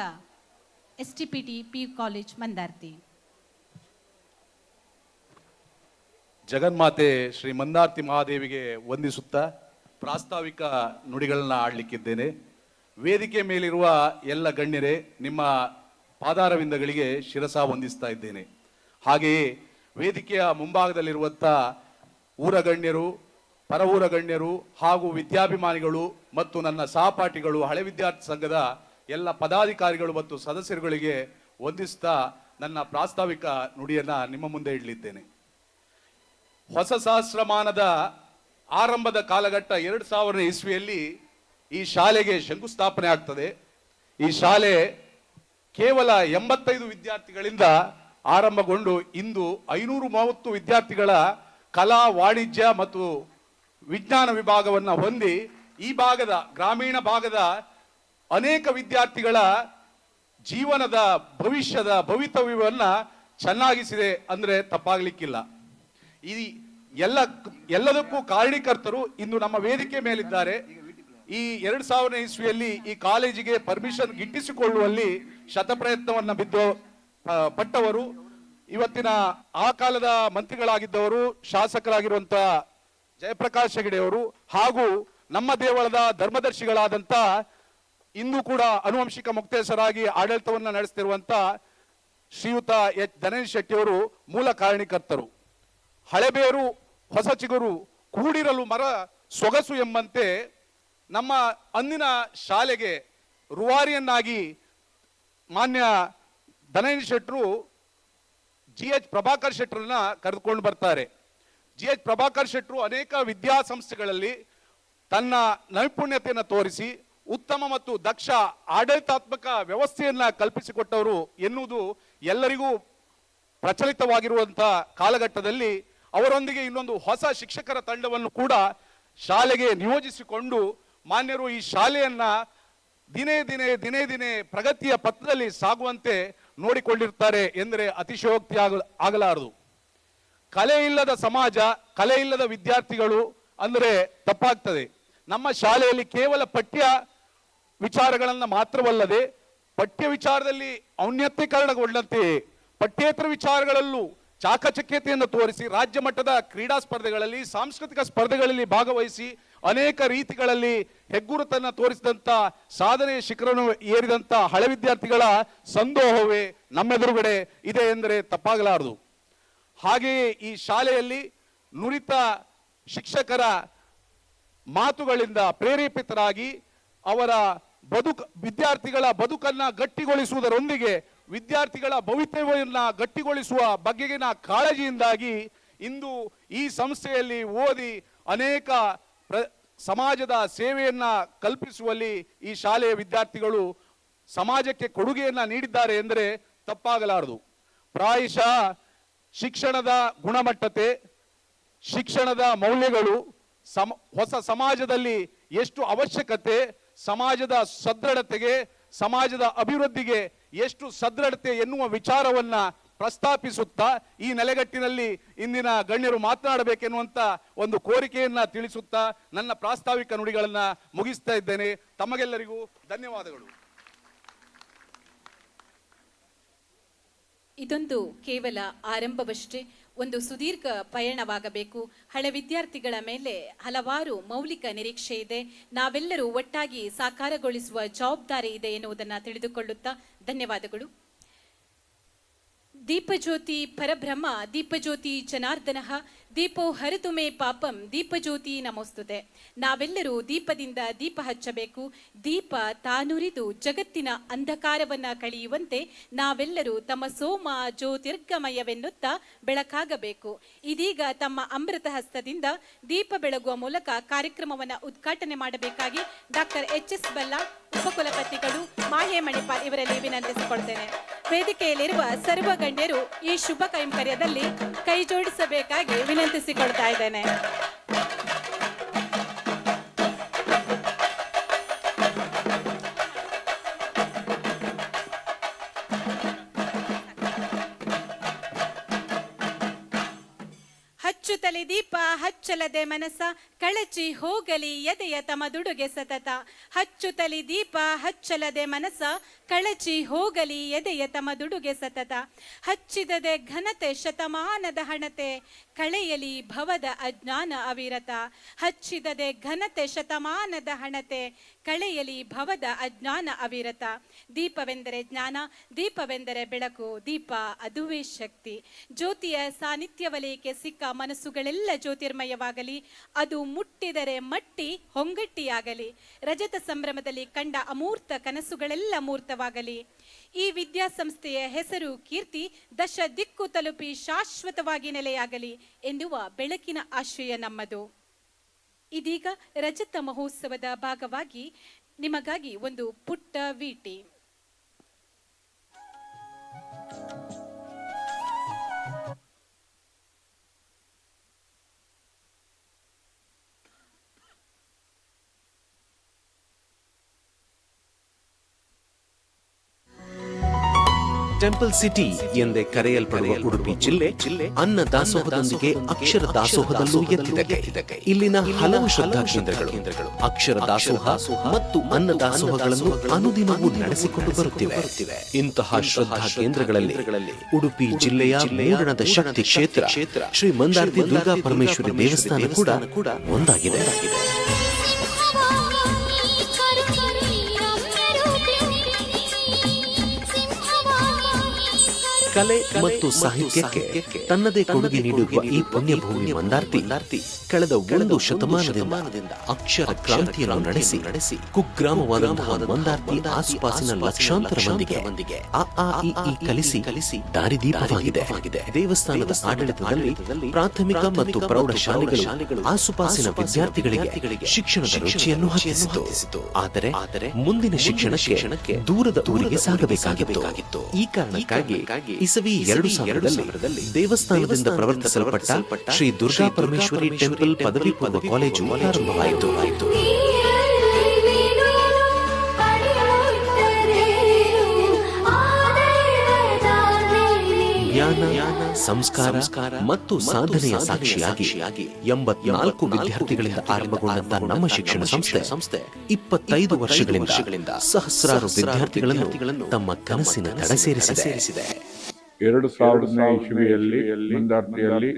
STPT PU ಕಾಲೇಜ್ ಮಂದಾರ್ತಿ. ಜಗನ್ಮಾತೆ ಶ್ರೀ ಮಂದಾರ್ತಿ ಮಹಾದೇವಿಗೆ ವಂದಿಸುತ್ತಾ ಪ್ರಾಸ್ತಾವಿಕ ನುಡಿಗಳನ್ನ ಆಡಲಿಕ್ಕಿದ್ದೇನೆ. ವೇದಿಕೆ ಮೇಲಿರುವ ಎಲ್ಲ ಗಣ್ಯರೇ, ನಿಮ್ಮ ಪಾದಾರವಿಂದಗಳಿಗೆ ಶಿರಸ ವಂದಿಸ್ತಾ ಇದ್ದೇನೆ. ಹಾಗೆಯೇ ವೇದಿಕೆಯ ಮುಂಭಾಗದಲ್ಲಿರುವಂಥ ಊರ ಗಣ್ಯರು, ಪರ ಊರ ಗಣ್ಯರು ಹಾಗೂ ವಿದ್ಯಾಭಿಮಾನಿಗಳು ಮತ್ತು ನನ್ನ ಸಹಪಾಠಿಗಳು, ಹಳೆ ವಿದ್ಯಾರ್ಥಿ ಸಂಘದ ಎಲ್ಲ ಪದಾಧಿಕಾರಿಗಳು ಮತ್ತು ಸದಸ್ಯರುಗಳಿಗೆ ವಂದಿಸ್ತಾ ನನ್ನ ಪ್ರಾಸ್ತಾವಿಕ ನುಡಿಯನ್ನ ನಿಮ್ಮ ಮುಂದೆ ಇಡಲಿದ್ದೇನೆ. ಹೊಸ ಸಹಸ್ರಮಾನದ ಆರಂಭದ ಕಾಲಘಟ್ಟ 2000 ಇಸ್ವಿಯಲ್ಲಿ ಈ ಶಾಲೆಗೆ ಶಂಕುಸ್ಥಾಪನೆ ಆಗ್ತದೆ. ಈ ಶಾಲೆ ಕೇವಲ 85 ವಿದ್ಯಾರ್ಥಿಗಳಿಂದ ಆರಂಭಗೊಂಡು ಇಂದು 530 ವಿದ್ಯಾರ್ಥಿಗಳ ಕಲಾ, ವಾಣಿಜ್ಯ ಮತ್ತು ವಿಜ್ಞಾನ ವಿಭಾಗವನ್ನು ಹೊಂದಿ ಈ ಭಾಗದ, ಗ್ರಾಮೀಣ ಭಾಗದ ಅನೇಕ ವಿದ್ಯಾರ್ಥಿಗಳ ಜೀವನದ ಭವಿಷ್ಯದ ಭವಿತವ್ಯವನ್ನ ಚೆನ್ನಾಗಿಸಿದೆ ಅಂದ್ರೆ ತಪ್ಪಾಗ್ಲಿಕ್ಕಿಲ್ಲ. ಈ ಎಲ್ಲದಕ್ಕೂ ಕಾರಣೀಕರ್ತರು ಇಂದು ನಮ್ಮ ವೇದಿಕೆ ಮೇಲಿದ್ದಾರೆ. ಈ 2000 ಇಸ್ವಿಯಲ್ಲಿ ಈ ಕಾಲೇಜಿಗೆ ಪರ್ಮಿಷನ್ ಗಿಟ್ಟಿಸಿಕೊಳ್ಳುವಲ್ಲಿ ಶತಪ್ರಯತ್ನವನ್ನ ಪಟ್ಟವರು, ಇವತ್ತಿನ ಆ ಕಾಲದ ಮಂತ್ರಿಗಳಾಗಿದ್ದವರು, ಶಾಸಕರಾಗಿರುವಂತ ಜಯಪ್ರಕಾಶ್ ಹೆಗಡೆ ಅವರು ಹಾಗೂ ನಮ್ಮ ದೇವಳದ ಧರ್ಮದರ್ಶಿಗಳಾದಂತ, ಇಂದು ಕೂಡ ಅನುವಂಶಿಕ ಮುಕ್ತೇಸರಾಗಿ ಆಡಳಿತವನ್ನ ನಡೆಸ್ತಿರುವಂತ ಶ್ರೀಯುತ ಧನೇಶ್ ಶೆಟ್ಟಿ ಅವರು ಮೂಲ ಕಾರಣೀಕರ್ತರು. ಹಳೆಬೇರು ಹೊಸ ಚಿಗುರು ಕೂಡಿರಲು ಮರ ಸೊಗಸು ಎಂಬಂತೆ ನಮ್ಮ ಅಂದಿನ ಶಾಲೆಗೆ ರೂವಾರಿಯನ್ನಾಗಿ ಮಾನ್ಯ ಧನೇಶ್ ಶೆಟ್ಟರು GH ಪ್ರಭಾಕರ್ ಶೆಟ್ಟರನ್ನ ಕರೆದುಕೊಂಡು ಬರ್ತಾರೆ. GH ಪ್ರಭಾಕರ್ ಶೆಟ್ಟರು ಅನೇಕ ವಿದ್ಯಾಸಂಸ್ಥೆಗಳಲ್ಲಿ ತನ್ನ ನೈಪುಣ್ಯತೆಯನ್ನು ತೋರಿಸಿ ಉತ್ತಮ ಮತ್ತು ದಕ್ಷ ಆಡಳಿತಾತ್ಮಕ ವ್ಯವಸ್ಥೆಯನ್ನ ಕಲ್ಪಿಸಿಕೊಟ್ಟವರು ಎನ್ನುವುದು ಎಲ್ಲರಿಗೂ ಪ್ರಚಲಿತವಾಗಿರುವಂತಹ ಕಾಲಘಟ್ಟದಲ್ಲಿ ಅವರೊಂದಿಗೆ ಇನ್ನೊಂದು ಹೊಸ ಶಿಕ್ಷಕರ ತಂಡವನ್ನು ಕೂಡ ಶಾಲೆಗೆ ನಿಯೋಜಿಸಿಕೊಂಡು ಮಾನ್ಯರು ಈ ಶಾಲೆಯನ್ನ ದಿನೇ ದಿನೇ ಪ್ರಗತಿಯ ಪಥದಲ್ಲಿ ಸಾಗುವಂತೆ ನೋಡಿಕೊಂಡಿರ್ತಾರೆ ಎಂದರೆ ಅತಿಶಯೋಕ್ತಿ ಆಗಲಾರದು. ಕಲೆ ಇಲ್ಲದ ಸಮಾಜ, ಕಲೆ ಇಲ್ಲದ ವಿದ್ಯಾರ್ಥಿಗಳು ಅಂದರೆ ತಪ್ಪಾಗ್ತದೆ. ನಮ್ಮ ಶಾಲೆಯಲ್ಲಿ ಕೇವಲ ಪಠ್ಯ ವಿಚಾರಗಳನ್ನು ಮಾತ್ರವಲ್ಲದೆ ಪಠ್ಯ ವಿಚಾರದಲ್ಲಿ ಔನ್ನತ್ಯೀಕರಣಗೊಂಡಂತೆಯೇ ಪಠ್ಯೇತರ ವಿಚಾರಗಳಲ್ಲೂ ಚಾಕಚಕ್ಯತೆಯನ್ನು ತೋರಿಸಿ ರಾಜ್ಯ ಮಟ್ಟದ ಕ್ರೀಡಾ ಸ್ಪರ್ಧೆಗಳಲ್ಲಿ, ಸಾಂಸ್ಕೃತಿಕ ಸ್ಪರ್ಧೆಗಳಲ್ಲಿ ಭಾಗವಹಿಸಿ ಅನೇಕ ರೀತಿಗಳಲ್ಲಿ ಹೆಗ್ಗುರುತನ್ನ ತೋರಿಸಿದಂತ ಸಾಧನೆಯ ಶಿಖರನ್ನು ಏರಿದಂತ ಹಳೆ ವಿದ್ಯಾರ್ಥಿಗಳ ಸಂದೋಹವೇ ನಮ್ಮೆದುರುಗಡೆ ಇದೆ ಎಂದರೆ ತಪ್ಪಾಗಲಾರದು. ಹಾಗೆಯೇ ಈ ಶಾಲೆಯಲ್ಲಿ ನುರಿತ ಶಿಕ್ಷಕರ ಮಾತುಗಳಿಂದ ಪ್ರೇರೇಪಿತರಾಗಿ ಅವರ ವಿದ್ಯಾರ್ಥಿಗಳ ಬದುಕನ್ನ ಗಟ್ಟಿಗೊಳಿಸುವುದರೊಂದಿಗೆ ವಿದ್ಯಾರ್ಥಿಗಳ ಭವಿಷ್ಯವನ್ನ ಗಟ್ಟಿಗೊಳಿಸುವ ಬಗೆಗಿನ ಕಾಳಜಿಯಿಂದಾಗಿ ಇಂದು ಈ ಸಂಸ್ಥೆಯಲ್ಲಿ ಓದಿ ಅನೇಕ ಸಮಾಜದ ಸೇವೆಯನ್ನ ಕಲ್ಪಿಸುವಲ್ಲಿ ಈ ಶಾಲೆಯ ವಿದ್ಯಾರ್ಥಿಗಳು ಸಮಾಜಕ್ಕೆ ಕೊಡುಗೆಯನ್ನ ನೀಡಿದ್ದಾರೆ ಎಂದರೆ ತಪ್ಪಾಗಲಾರದು. ಪ್ರಾಯಶಃ ಶಿಕ್ಷಣದ ಗುಣಮಟ್ಟತೆ, ಶಿಕ್ಷಣದ ಮೌಲ್ಯಗಳು ಹೊಸ ಸಮಾಜದಲ್ಲಿ ಎಷ್ಟು ಅವಶ್ಯಕತೆ, ಸಮಾಜದ ಸದೃಢತೆಗೆ, ಸಮಾಜದ ಅಭಿವೃದ್ಧಿಗೆ ಎಷ್ಟು ಸದೃಢತೆ ಎನ್ನುವ ವಿಚಾರವನ್ನ ಪ್ರಸ್ತಾಪಿಸುತ್ತಾ ಈ ನೆಲೆಗಟ್ಟಿನಲ್ಲಿ ಇಂದಿನ ಗಣ್ಯರು ಮಾತನಾಡಬೇಕೆನ್ನುವಂತ ಒಂದು ಕೋರಿಕೆಯನ್ನ ತಿಳಿಸುತ್ತಾ ನನ್ನ ಪ್ರಾಸ್ತಾವಿಕ ನುಡಿಗಳನ್ನ ಮುಗಿಸ್ತಾ ಇದ್ದೇನೆ. ತಮಗೆಲ್ಲರಿಗೂ ಧನ್ಯವಾದಗಳು. ಇದೊಂದು ಕೇವಲ ಆರಂಭವಷ್ಟೇ, ಒಂದು ಸುದೀರ್ಘ ಪಯಣವಾಗಬೇಕು. ಹಳೆ ವಿದ್ಯಾರ್ಥಿಗಳ ಮೇಲೆ ಹಲವಾರು ಮೌಲಿಕ ನಿರೀಕ್ಷೆ ಇದೆ. ನಾವೆಲ್ಲರೂ ಒಟ್ಟಾಗಿ ಸಾಕಾರಗೊಳಿಸುವ ಜವಾಬ್ದಾರಿ ಇದೆ ಎನ್ನುವುದನ್ನು ತಿಳಿದುಕೊಳ್ಳುತ್ತಾ ಧನ್ಯವಾದಗಳು. ದೀಪಜ್ಯೋತಿ ಪರಬ್ರಹ್ಮ ದೀಪಜ್ಯೋತಿ ಜನಾರ್ದನ ದೀಪೋ ಹರಿತು ಮೇ ಪಾಪಂ ದೀಪಜ್ಯೋತಿ ನಮೋಸ್ತುತೆ. ನಾವೆಲ್ಲರೂ ದೀಪದಿಂದ ದೀಪ ಹಚ್ಚಬೇಕು. ದೀಪ ತಾನುರಿದು ಜಗತ್ತಿನ ಅಂಧಕಾರವನ್ನ ಕಳೆಯುವಂತೆ ನಾವೆಲ್ಲರೂ ತಮ್ಮ ಸೋಮ ಜ್ಯೋತಿರ್ಗಮಯವೆನ್ನುತ್ತಾ ಬೆಳಕಾಗಬೇಕು. ಇದೀಗ ತಮ್ಮ ಅಮೃತ ಹಸ್ತದಿಂದ ದೀಪ ಬೆಳಗುವ ಮೂಲಕ ಕಾರ್ಯಕ್ರಮವನ್ನು ಉದ್ಘಾಟನೆ ಮಾಡಬೇಕಾಗಿ ಡಾಕ್ಟರ್ HS ಬಲ್ಲಾಳ್ ಉಪಕುಲಪತಿಗಳು ಮಾಹೆ ಮಣಿಪಾಲ್ ಇವರಲ್ಲಿ ವಿನಂತಿಸಿಕೊಳ್ತೇನೆ. ವೇದಿಕೆಯಲ್ಲಿರುವ ಸರ್ವ ಗಣ್ಯರು ಈ ಶುಭ ಕೈಂಕರ್ಯದಲ್ಲಿ ಕೈ ಜೋಡಿಸಬೇಕಾಗಿ ವಿನಂತಿಸಿಕೊಳ್ತಾ ಇದ್ದೇನೆ. ಹಚ್ಚುತ್ತಲೆ ದೀಪ ಹಚ್ಚಲದೆ ಮನಸ ಕಳಚಿ ಹೋಗಲಿ ಎದೆಯ ತಮದುಡುಗೆ ಸತತ. ಹಚ್ಚುತ್ತಲೆ ದೀಪ ಹಚ್ಚಲದೆ ಮನಸ ಕಳಚಿ ಹೋಗಲಿ ಎದೆಯ ತಮದುಡುಗೆ ಸತತ. ಹಚ್ಚಿದದೆ ಘನತೆ ಶತಮಾನದ ಹಣತೆ ಕಳೆಯಲಿ ಭವದ ಅಜ್ಞಾನ ಅವಿರತ. ಹಚ್ಚಿದದೆ ಘನತೆ ಶತಮಾನದ ಹಣತೆ ಕಳೆಯಲಿ ಭವದ ಅಜ್ಞಾನ ಅವಿರತ. ದೀಪವೆಂದರೆ ಜ್ಞಾನ, ದೀಪವೆಂದರೆ ಬೆಳಕು, ದೀಪ ಅದುವೇ ಶಕ್ತಿ. ಜ್ಯೋತಿಯ ಸಾನ್ನಿಧ್ಯ ವಲಯಕ್ಕೆ ಸಿಕ್ಕ ಮನಸ್ಸುಗಳೆಲ್ಲ ಜ್ಯೋತಿರ್ಮಯವಾಗಲಿ. ಅದು ಮುಟ್ಟಿದರೆ ಮಟ್ಟಿ ಹೊಂಗಟ್ಟಿಯಾಗಲಿ. ರಜತ ಸಂಭ್ರಮದಲ್ಲಿ ಕಂಡ ಅಮೂರ್ತ ಕನಸುಗಳೆಲ್ಲ ಮೂರ್ತವಾಗಲಿ. ಈ ವಿದ್ಯಾಸಂಸ್ಥೆಯ ಹೆಸರು ಕೀರ್ತಿ ದಶ ದಿಕ್ಕು ತಲುಪಿ ಶಾಶ್ವತವಾಗಿ ನೆಲೆಯಾಗಲಿ ಎನ್ನುವ ಬೆಳಕಿನ ಆಶಯ ನಮ್ಮದು. ಇದೀಗ ರಜತ ಮಹೋತ್ಸವದ ಭಾಗವಾಗಿ ನಿಮಗಾಗಿ ಒಂದು ಪುಟ್ಟ ವೀಟಿ. ಟೆಂಪಲ್ ಸಿಟಿ ಎಂದೇ ಕರೆಯಲ್ಪಡುವ ಉಡುಪಿ ಜಿಲ್ಲೆ ಅನ್ನ ದಾಸೋಹದೊಂದಿಗೆ ಅಕ್ಷರ ದಾಸೋಹದಲ್ಲೂ ಎತ್ತಿದೆ. ಇಲ್ಲಿನ ಹಲವು ಶ್ರದ್ಧಾ ಕೇಂದ್ರಗಳು ಅಕ್ಷರ ದಾಸೋಹ ಮತ್ತು ಅನ್ನ ದಾಸೋಹಗಳನ್ನು ಅನುದಿನವೂ ನಡೆಸಿಕೊಂಡು ಬರುತ್ತಿವೆ. ಇಂತಹ ಶ್ರದ್ಧಾ ಕೇಂದ್ರಗಳಲ್ಲಿ ಉಡುಪಿ ಜಿಲ್ಲೆಯ ಮೂಡಣದ ಶಕ್ತಿ ಕ್ಷೇತ್ರ ಶ್ರೀ ಮಂದಾರ್ತಿ ದುರ್ಗಾ ಪರಮೇಶ್ವರಿ ದೇವಸ್ಥಾನ ಕೂಡ ಒಂದಾಗಿದೆ. ಕಲೆ ಮತ್ತು ಸಾಹಿತ್ಯಕ್ಕೆ ತನ್ನದೇ ಕೊಡುಗೆ ನೀಡಿರುವ ಈ ಪುಣ್ಯಭೂಮಿ ಮಂದಾರ್ತಿ ಕಳೆದ ಒಂದು ಶತಮಾನದಿಂದ ಅಕ್ಷರ ಕ್ರಾಂತಿಯನ್ನು ನಡೆಸಿ ಕುಗ್ರಾಮವಾದಂತಹ ಮಂದಾರ್ತಿ ಆಸುಪಾಸಿನ ಲಕ್ಷಾಂತರ ಮಂದಿಗೆ ಈ ಕಲಿಸಿ ದಾರಿದೀಪವಾಗಿದೆ. ದೇವಸ್ಥಾನದ ಆಡಳಿತದಲ್ಲಿ ಪ್ರಾಥಮಿಕ ಮತ್ತು ಪ್ರೌಢ ಶಾಲೆಗಳು ಆಸುಪಾಸಿನ ವಿದ್ಯಾರ್ಥಿಗಳಿಗೆ ಶಿಕ್ಷಣದ ರುಚಿಯನ್ನು ಹತ್ತಿಸಿತು. ಆದರೆ ಮುಂದಿನ ಶಿಕ್ಷಣಕ್ಕೆ ದೂರದ ಊರಿಗೆ ಸಾಗಬೇಕಾಗಿತ್ತು. ಈ ಕಾರಣಕ್ಕಾಗಿ ಇಸವಿ 2000ರಲ್ಲಿ ದೇವಸ್ಥಾನದಿಂದ ಪ್ರವರ್ತಿಸಲ್ಪಟ್ಟ ಶ್ರೀ ದುರ್ಗಾ ಪರಮೇಶ್ವರಿ ಟೆಂಪಲ್ ಪದವಿ ಪೂರ್ವ ಕಾಲೇಜು ಪ್ರಾರಂಭವಾಯಿತು. ಜ್ಞಾನ, ಸಂಸ್ಕಾರ ಮತ್ತು ಸಾಧನೆಯ ಸಾಕ್ಷಿಯಾಗಿ 84 ವಿದ್ಯಾರ್ಥಿಗಳಿಂದ ಆರಂಭಗೊಂಡಂತ ನಮ್ಮ ಶಿಕ್ಷಣ ಸಂಸ್ಥೆ 25 ವರ್ಷಗಳಿಂದ ಸಹಸ್ರಾರು ವಿದ್ಯಾರ್ಥಿಗಳನ್ನು ತಮ್ಮ ಕನಸಿನ ದಡ ಸೇರಿಸಿದೆ. 2000ನೇ ಇಸವಿಯಲ್ಲಿ ಮಂದಾರ್ತಿಯಲ್ಲಿ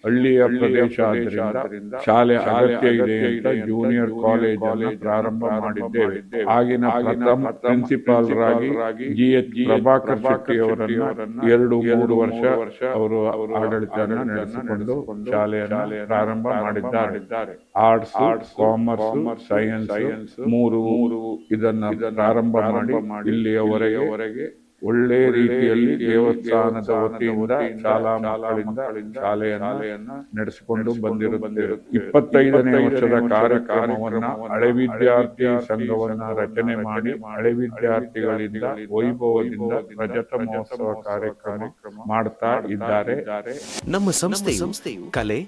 ಹಳ್ಳಿಯ ಪ್ರದೇಶ ಆದ್ದರಿಂದ ಶಾಲೆ ಅಗತ್ಯ ಇದೆ ಅಂತ ಜೂನಿಯರ್ ಕಾಲೇಜ್ ಅನ್ನು ಪ್ರಾರಂಭ ಮಾಡಿದ್ದೇವೆ. ಆಗಿನ ಪ್ರಥಮ ಪ್ರಿನ್ಸಿಪಾಲರಾಗಿ GH ಪ್ರಭಾಕರ್ ಶೆಟ್ಟಿ ಅವರನ್ನು 2-3 ವರ್ಷ ಅವರು ಆಡಳಿತ ನಡೆಸಿಕೊಂಡು ಶಾಲೆಯನ್ನು ಪ್ರಾರಂಭ ಮಾಡಿದ್ದಾರೆ. ಆರ್ಟ್ಸ್, ಕಾಮರ್ಸ್, ಸೈನ್ಸ್ ಮೂರು ಇದನ್ನ ಪ್ರಾರಂಭ ಮಾಡಿ ಇಲ್ಲಿಯವರೆಗೆ ಒಳ್ಳೆ ರೀತಿಯಲ್ಲಿ ದೇವಸ್ಥಾನದ ವತಿಯಿಂದ ಶಾಲಾ ಮಕ್ಕಳಿಂದ ಶಾಲೆಯನ್ನ ನಡೆಸಿಕೊಂಡು ಬಂದಿರುತ್ತೇವೆ. 25ನೇ ವರ್ಷದ ಕಾರ್ಯಕ್ರಮವನ್ನ ಹಳೆ ವಿದ್ಯಾರ್ಥಿ ಸಂಘವನ್ನ ರಚನೆ ಮಾಡಿ ಹಳೆ ವಿದ್ಯಾರ್ಥಿಗಳಿಂದ ವೈಭವದಿಂದ ರಜತ ಮಹೋತ್ಸವ ಕಾರ್ಯಕ್ರಮ ಮಾಡ್ತಾ ಇದ್ದಾರೆ. ನಮ್ಮ ಸಂಸ್ಥೆಯು ಕಲೆ,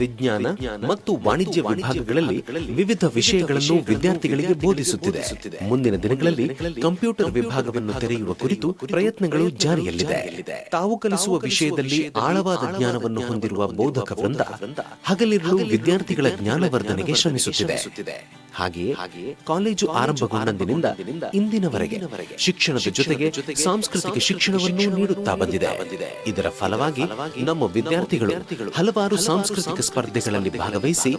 ವಿಜ್ಞಾನ ಮತ್ತು ವಾಣಿಜ್ಯ ವಿಭಾಗಗಳಲ್ಲಿ ವಿವಿಧ ವಿಷಯಗಳನ್ನು ವಿದ್ಯಾರ್ಥಿಗಳಿಗೆ ಬೋಧಿಸುತ್ತಿದೆ. ಮುಂದಿನ ದಿನಗಳಲ್ಲಿ ಕಂಪ್ಯೂಟರ್ ವಿಭಾಗವನ್ನು ತೆರೆಯುವ ಕುರಿತು ಪ್ರಯತ್ನಗಳು ಜಾರಿಯಲ್ಲಿದೆ. ತಾವು ಕಲಿಸುವ ವಿಷಯದಲ್ಲಿ ಆಳವಾದ ಜ್ಞಾನವನ್ನು ಹೊಂದಿರುವ ಬೋಧಕ ವೃಂದ ಹಗಲಿರುಳು ವಿದ್ಯಾರ್ಥಿಗಳ ಜ್ಞಾನವರ್ಧನೆಗೆ ಶ್ರಮಿಸುತ್ತಿದೆ. ಹಾಗೆಯೇ ಕಾಲೇಜು ಆರಂಭಗೊಂಡಂದಿನಿಂದ ಇಂದಿನವರೆಗೆ ಶಿಕ್ಷಣದ ಜೊತೆಗೆ ಸಾಂಸ್ಕೃತಿಕ ಶಿಕ್ಷಣವನ್ನು ನೀಡುತ್ತಾ ಬಂದಿದೆ. ಇದರ ಫಲವಾಗಿ ನಮ್ಮ ವಿದ್ಯಾರ್ಥಿಗಳು ಹಲವಾರು ಸಾಂಸ್ಕೃತಿಕ ಸ್ಪರ್ಧೆಗಳಲ್ಲಿ ಭಾಗವಹಿಸಿ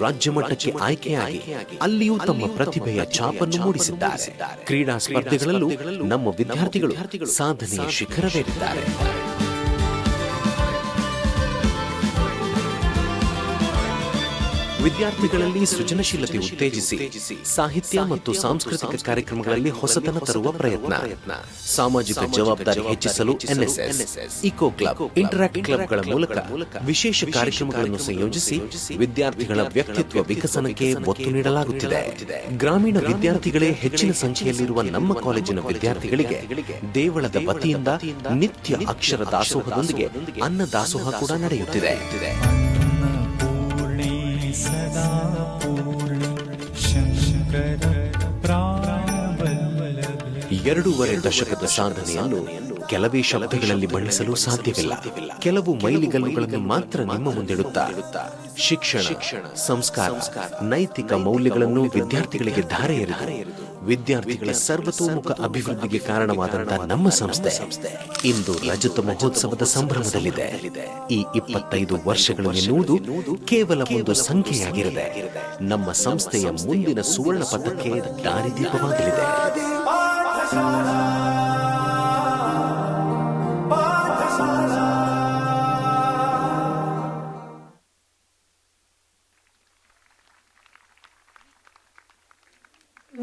ರಾಜ್ಯ ಮಟ್ಟಕ್ಕೆ ಆಯ್ಕೆಯಾಗಿ ಅಲ್ಲಿಯೂ ತಮ್ಮ ಪ್ರತಿಭೆಯ ಛಾಪನ್ನು ಮೂಡಿಸಿದ್ದಾರೆ. ಕ್ರೀಡಾ ಸ್ಪರ್ಧೆಗಳಲ್ಲೂ ನಮ್ಮ ವಿದ್ಯಾರ್ಥಿಗಳು ಸಾಧನೆಯ ಶಿಖರವೇರಿದ್ದಾರೆ. ವಿದ್ಯಾರ್ಥಿಗಳಲ್ಲಿ ಸೃಜನಶೀಲತೆ ಉತ್ತೇಜಿಸಿ ಸಾಹಿತ್ಯ ಮತ್ತು ಸಾಂಸ್ಕೃತಿಕ ಕಾರ್ಯಕ್ರಮಗಳಲ್ಲಿ ಹೊಸತನ ತರುವ ಪ್ರಯತ್ನ, ಸಾಮಾಜಿಕ ಜವಾಬ್ದಾರಿ ಹೆಚ್ಚಿಸಲು NSS, ಇಕೋ ಕ್ಲಬ್, ಇಂಟರಾಕ್ಟ್ ಕ್ಲಬ್ಗಳ ಮೂಲಕ ವಿಶೇಷ ಕಾರ್ಯಕ್ರಮಗಳನ್ನು ಸಂಯೋಜಿಸಿ ವಿದ್ಯಾರ್ಥಿಗಳ ವ್ಯಕ್ತಿತ್ವ ವಿಕಸನಕ್ಕೆ ಒತ್ತು ನೀಡಲಾಗುತ್ತಿದೆ. ಗ್ರಾಮೀಣ ವಿದ್ಯಾರ್ಥಿಗಳೇ ಹೆಚ್ಚಿನ ಸಂಖ್ಯೆಯಲ್ಲಿರುವ ನಮ್ಮ ಕಾಲೇಜಿನ ವಿದ್ಯಾರ್ಥಿಗಳಿಗೆ ದೇವಳದ ವತಿಯಿಂದ ನಿತ್ಯ ಅಕ್ಷರ ದಾಸೋಹದೊಂದಿಗೆ ಅನ್ನ ದಾಸೋಹ ಕೂಡ ನಡೆಯುತ್ತಿದೆ. 2.5 ದಶಕದ ಸಾಧನೆಯನ್ನು ಕೆಲವೇ ಶಬ್ದಗಳಲ್ಲಿ ಬಣ್ಣಿಸಲು ಸಾಧ್ಯವಿಲ್ಲ. ಕೆಲವು ಮೈಲಿಗಲ್ಲುಗಳನ್ನು ಮಾತ್ರ ನಿಮ್ಮ ಮುಂದಿಡುತ್ತಾ ಶಿಕ್ಷಣ, ಸಂಸ್ಕಾರ, ನೈತಿಕ ಮೌಲ್ಯಗಳನ್ನು ವಿದ್ಯಾರ್ಥಿಗಳಿಗೆ ಧಾರೆ ಎರೆದು ವಿದ್ಯಾರ್ಥಿಗಳ ಸರ್ವತೋಮುಖ ಅಭಿವೃದ್ಧಿಗೆ ಕಾರಣವಾದಂತಹ ನಮ್ಮ ಸಂಸ್ಥೆ ಇಂದು ರಜತ ಮಹೋತ್ಸವದ ಸಂಭ್ರಮದಲ್ಲಿದೆ. ಈ 25 ವರ್ಷಗಳು ಎನ್ನುವುದು ಕೇವಲ ಒಂದು ಸಂಖ್ಯೆಯಾಗಿರದೆ ನಮ್ಮ ಸಂಸ್ಥೆಯ ಮುಂದಿನ ಸುವರ್ಣ ಪಥಕ್ಕೆ ದಾರಿದೀಪವಾಗಲಿದೆ.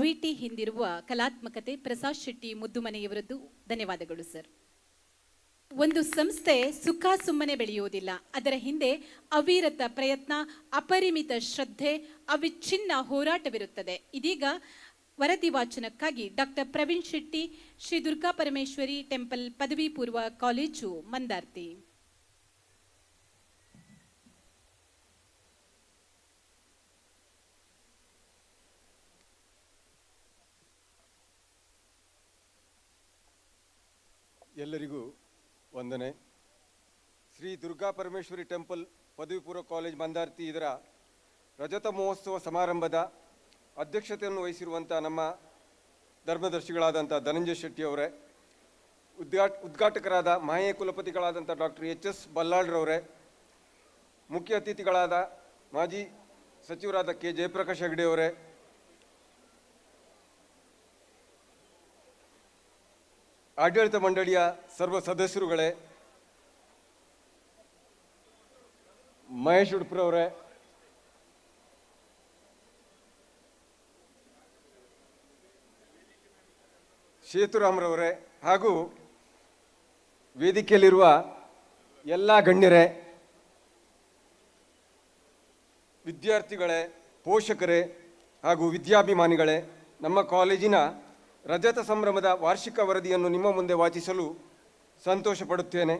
ವಿಟಿ ಹಿಂದಿರುವ ಕಲಾತ್ಮಕತೆ ಪ್ರಸಾದ್ ಶೆಟ್ಟಿ ಮುದ್ದುಮನೆಯವರದ್ದು ಧನ್ಯವಾದಗಳು ಸರ್. ಒಂದು ಸಂಸ್ಥೆ ಸುಖ ಸುಮ್ಮನೆ ಬೆಳೆಯುವುದಿಲ್ಲ. ಅದರ ಹಿಂದೆ ಅವಿರತ ಪ್ರಯತ್ನ, ಅಪರಿಮಿತ ಶ್ರದ್ಧೆ, ಅವಿಚ್ಛಿನ್ನ ಹೋರಾಟವಿರುತ್ತದೆ. ಇದೀಗ ವರದಿ ವಾಚನಕ್ಕಾಗಿ ಡಾಕ್ಟರ್ ಪ್ರವೀಣ್ ಶೆಟ್ಟಿ, ಶ್ರೀ ದುರ್ಗಾ ಪರಮೇಶ್ವರಿ ಟೆಂಪಲ್ ಪದವಿ ಪೂರ್ವ ಕಾಲೇಜು, ಮಂದಾರ್ತಿ. ಎಲ್ಲರಿಗೂ ವಂದನೆ. ಶ್ರೀ ದುರ್ಗಾ ಪರಮೇಶ್ವರಿ ಟೆಂಪಲ್ ಪದವಿ ಪೂರ್ವ ಕಾಲೇಜ್ ಮಂದಾರ್ತಿ ಇದರ ರಜತ ಮಹೋತ್ಸವ ಸಮಾರಂಭದ ಅಧ್ಯಕ್ಷತೆಯನ್ನು ವಹಿಸಿರುವಂಥ ನಮ್ಮ ಧರ್ಮದರ್ಶಿಗಳಾದಂಥ ಧನಂಜಯ ಶೆಟ್ಟಿ ಅವರೇ, ಉದ್ಘಾಟಕರಾದ ಮಾಹೆ ಕುಲಪತಿಗಳಾದಂಥ ಡಾಕ್ಟರ್ HS ಬಲ್ಲಾಳ್ರವರೇ, ಮುಖ್ಯ ಅತಿಥಿಗಳಾದ ಮಾಜಿ ಸಚಿವರಾದ K ಜಯಪ್ರಕಾಶ್ ಹೆಗಡೆ ಅವರೇ, ಆಡಳಿತ ಮಂಡಳಿಯ ಸರ್ವ ಸದಸ್ಯರುಗಳೇ, ಮಹೇಶ್ ಉಡುಪ್ರವರೇ, ಸೇತುರಾಮ್ರವರೇ ಹಾಗೂ ವೇದಿಕೆಯಲ್ಲಿರುವ ಎಲ್ಲ ಗಣ್ಯರೇ, ವಿದ್ಯಾರ್ಥಿಗಳೇ, ಪೋಷಕರೇ ಹಾಗೂ ವಿದ್ಯಾಭಿಮಾನಿಗಳೇ, ನಮ್ಮ ಕಾಲೇಜಿನ ರಜತ ಸಂಭ್ರಮದ ವಾರ್ಷಿಕ ವರದಿಯನ್ನು ನಿಮ್ಮ ಮುಂದೆ ವಾಚಿಸಲು ಸಂತೋಷ ಪಡುತ್ತೇನೆ.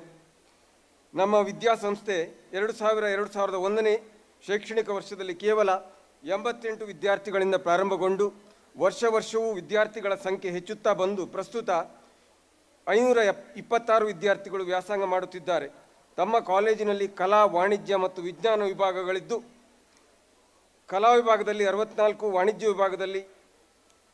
ನಮ್ಮ ವಿದ್ಯಾಸಂಸ್ಥೆ 2000-2001ನೇ ಶೈಕ್ಷಣಿಕ ವರ್ಷದಲ್ಲಿ ಕೇವಲ 88 ವಿದ್ಯಾರ್ಥಿಗಳಿಂದ ಪ್ರಾರಂಭಗೊಂಡು ವರ್ಷವೂ ವಿದ್ಯಾರ್ಥಿಗಳ ಸಂಖ್ಯೆ ಹೆಚ್ಚುತ್ತಾ ಬಂದು ಪ್ರಸ್ತುತ 526 ವಿದ್ಯಾರ್ಥಿಗಳು ವ್ಯಾಸಂಗ ಮಾಡುತ್ತಿದ್ದಾರೆ. ತಮ್ಮ ಕಾಲೇಜಿನಲ್ಲಿ ಕಲಾ, ವಾಣಿಜ್ಯ ಮತ್ತು ವಿಜ್ಞಾನ ವಿಭಾಗಗಳಿದ್ದು ಕಲಾ ವಿಭಾಗದಲ್ಲಿ 64, ವಾಣಿಜ್ಯ ವಿಭಾಗದಲ್ಲಿ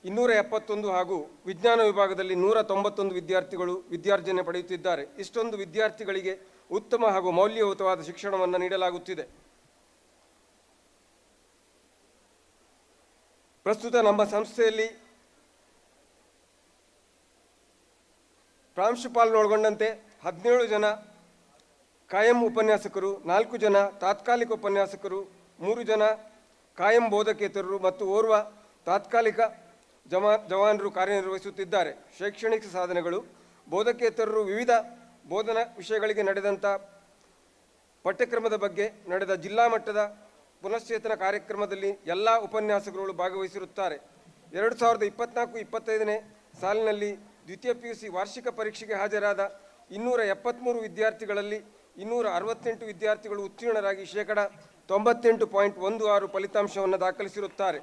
271 ಹಾಗೂ ವಿಜ್ಞಾನ ವಿಭಾಗದಲ್ಲಿ 191 ವಿದ್ಯಾರ್ಥಿಗಳು ವಿದ್ಯಾರ್ಜನೆ ಪಡೆಯುತ್ತಿದ್ದಾರೆ. ಇಷ್ಟೊಂದು ವಿದ್ಯಾರ್ಥಿಗಳಿಗೆ ಉತ್ತಮ ಹಾಗೂ ಮೌಲ್ಯಯುತವಾದ ಶಿಕ್ಷಣವನ್ನು ನೀಡಲಾಗುತ್ತಿದೆ. ಪ್ರಸ್ತುತ ನಮ್ಮ ಸಂಸ್ಥೆಯಲ್ಲಿ ಪ್ರಾಂಶುಪಾಲನೊಳಗೊಂಡಂತೆ 17 ಜನ ಕಾಯಂ ಉಪನ್ಯಾಸಕರು, 4 ಜನ ತಾತ್ಕಾಲಿಕ ಉಪನ್ಯಾಸಕರು, 3 ಜನ ಕಾಯಂ ಬೋಧಕೇತರರು ಮತ್ತು ಓರ್ವ ತಾತ್ಕಾಲಿಕ ಜವಾನರು ಕಾರ್ಯನಿರ್ವಹಿಸುತ್ತಿದ್ದಾರೆ. ಶೈಕ್ಷಣಿಕ ಸಾಧನೆಗಳು: ಬೋಧಕೇತರರು ವಿವಿಧ ಬೋಧನಾ ವಿಷಯಗಳಿಗೆ ನಡೆದಂಥ ಪಠ್ಯಕ್ರಮದ ಬಗ್ಗೆ ನಡೆದ ಜಿಲ್ಲಾ ಮಟ್ಟದ ಪುನಶ್ಚೇತನ ಕಾರ್ಯಕ್ರಮದಲ್ಲಿ ಎಲ್ಲ ಉಪನ್ಯಾಸಕರುಗಳು ಭಾಗವಹಿಸಿರುತ್ತಾರೆ. 2024-25ನೇ ಸಾಲಿನಲ್ಲಿ ದ್ವಿತೀಯ PUC ವಾರ್ಷಿಕ ಪರೀಕ್ಷೆಗೆ ಹಾಜರಾದ 273 ವಿದ್ಯಾರ್ಥಿಗಳಲ್ಲಿ 268 ವಿದ್ಯಾರ್ಥಿಗಳು ಉತ್ತೀರ್ಣರಾಗಿ 98.16% ಫಲಿತಾಂಶವನ್ನು ದಾಖಲಿಸಿರುತ್ತಾರೆ.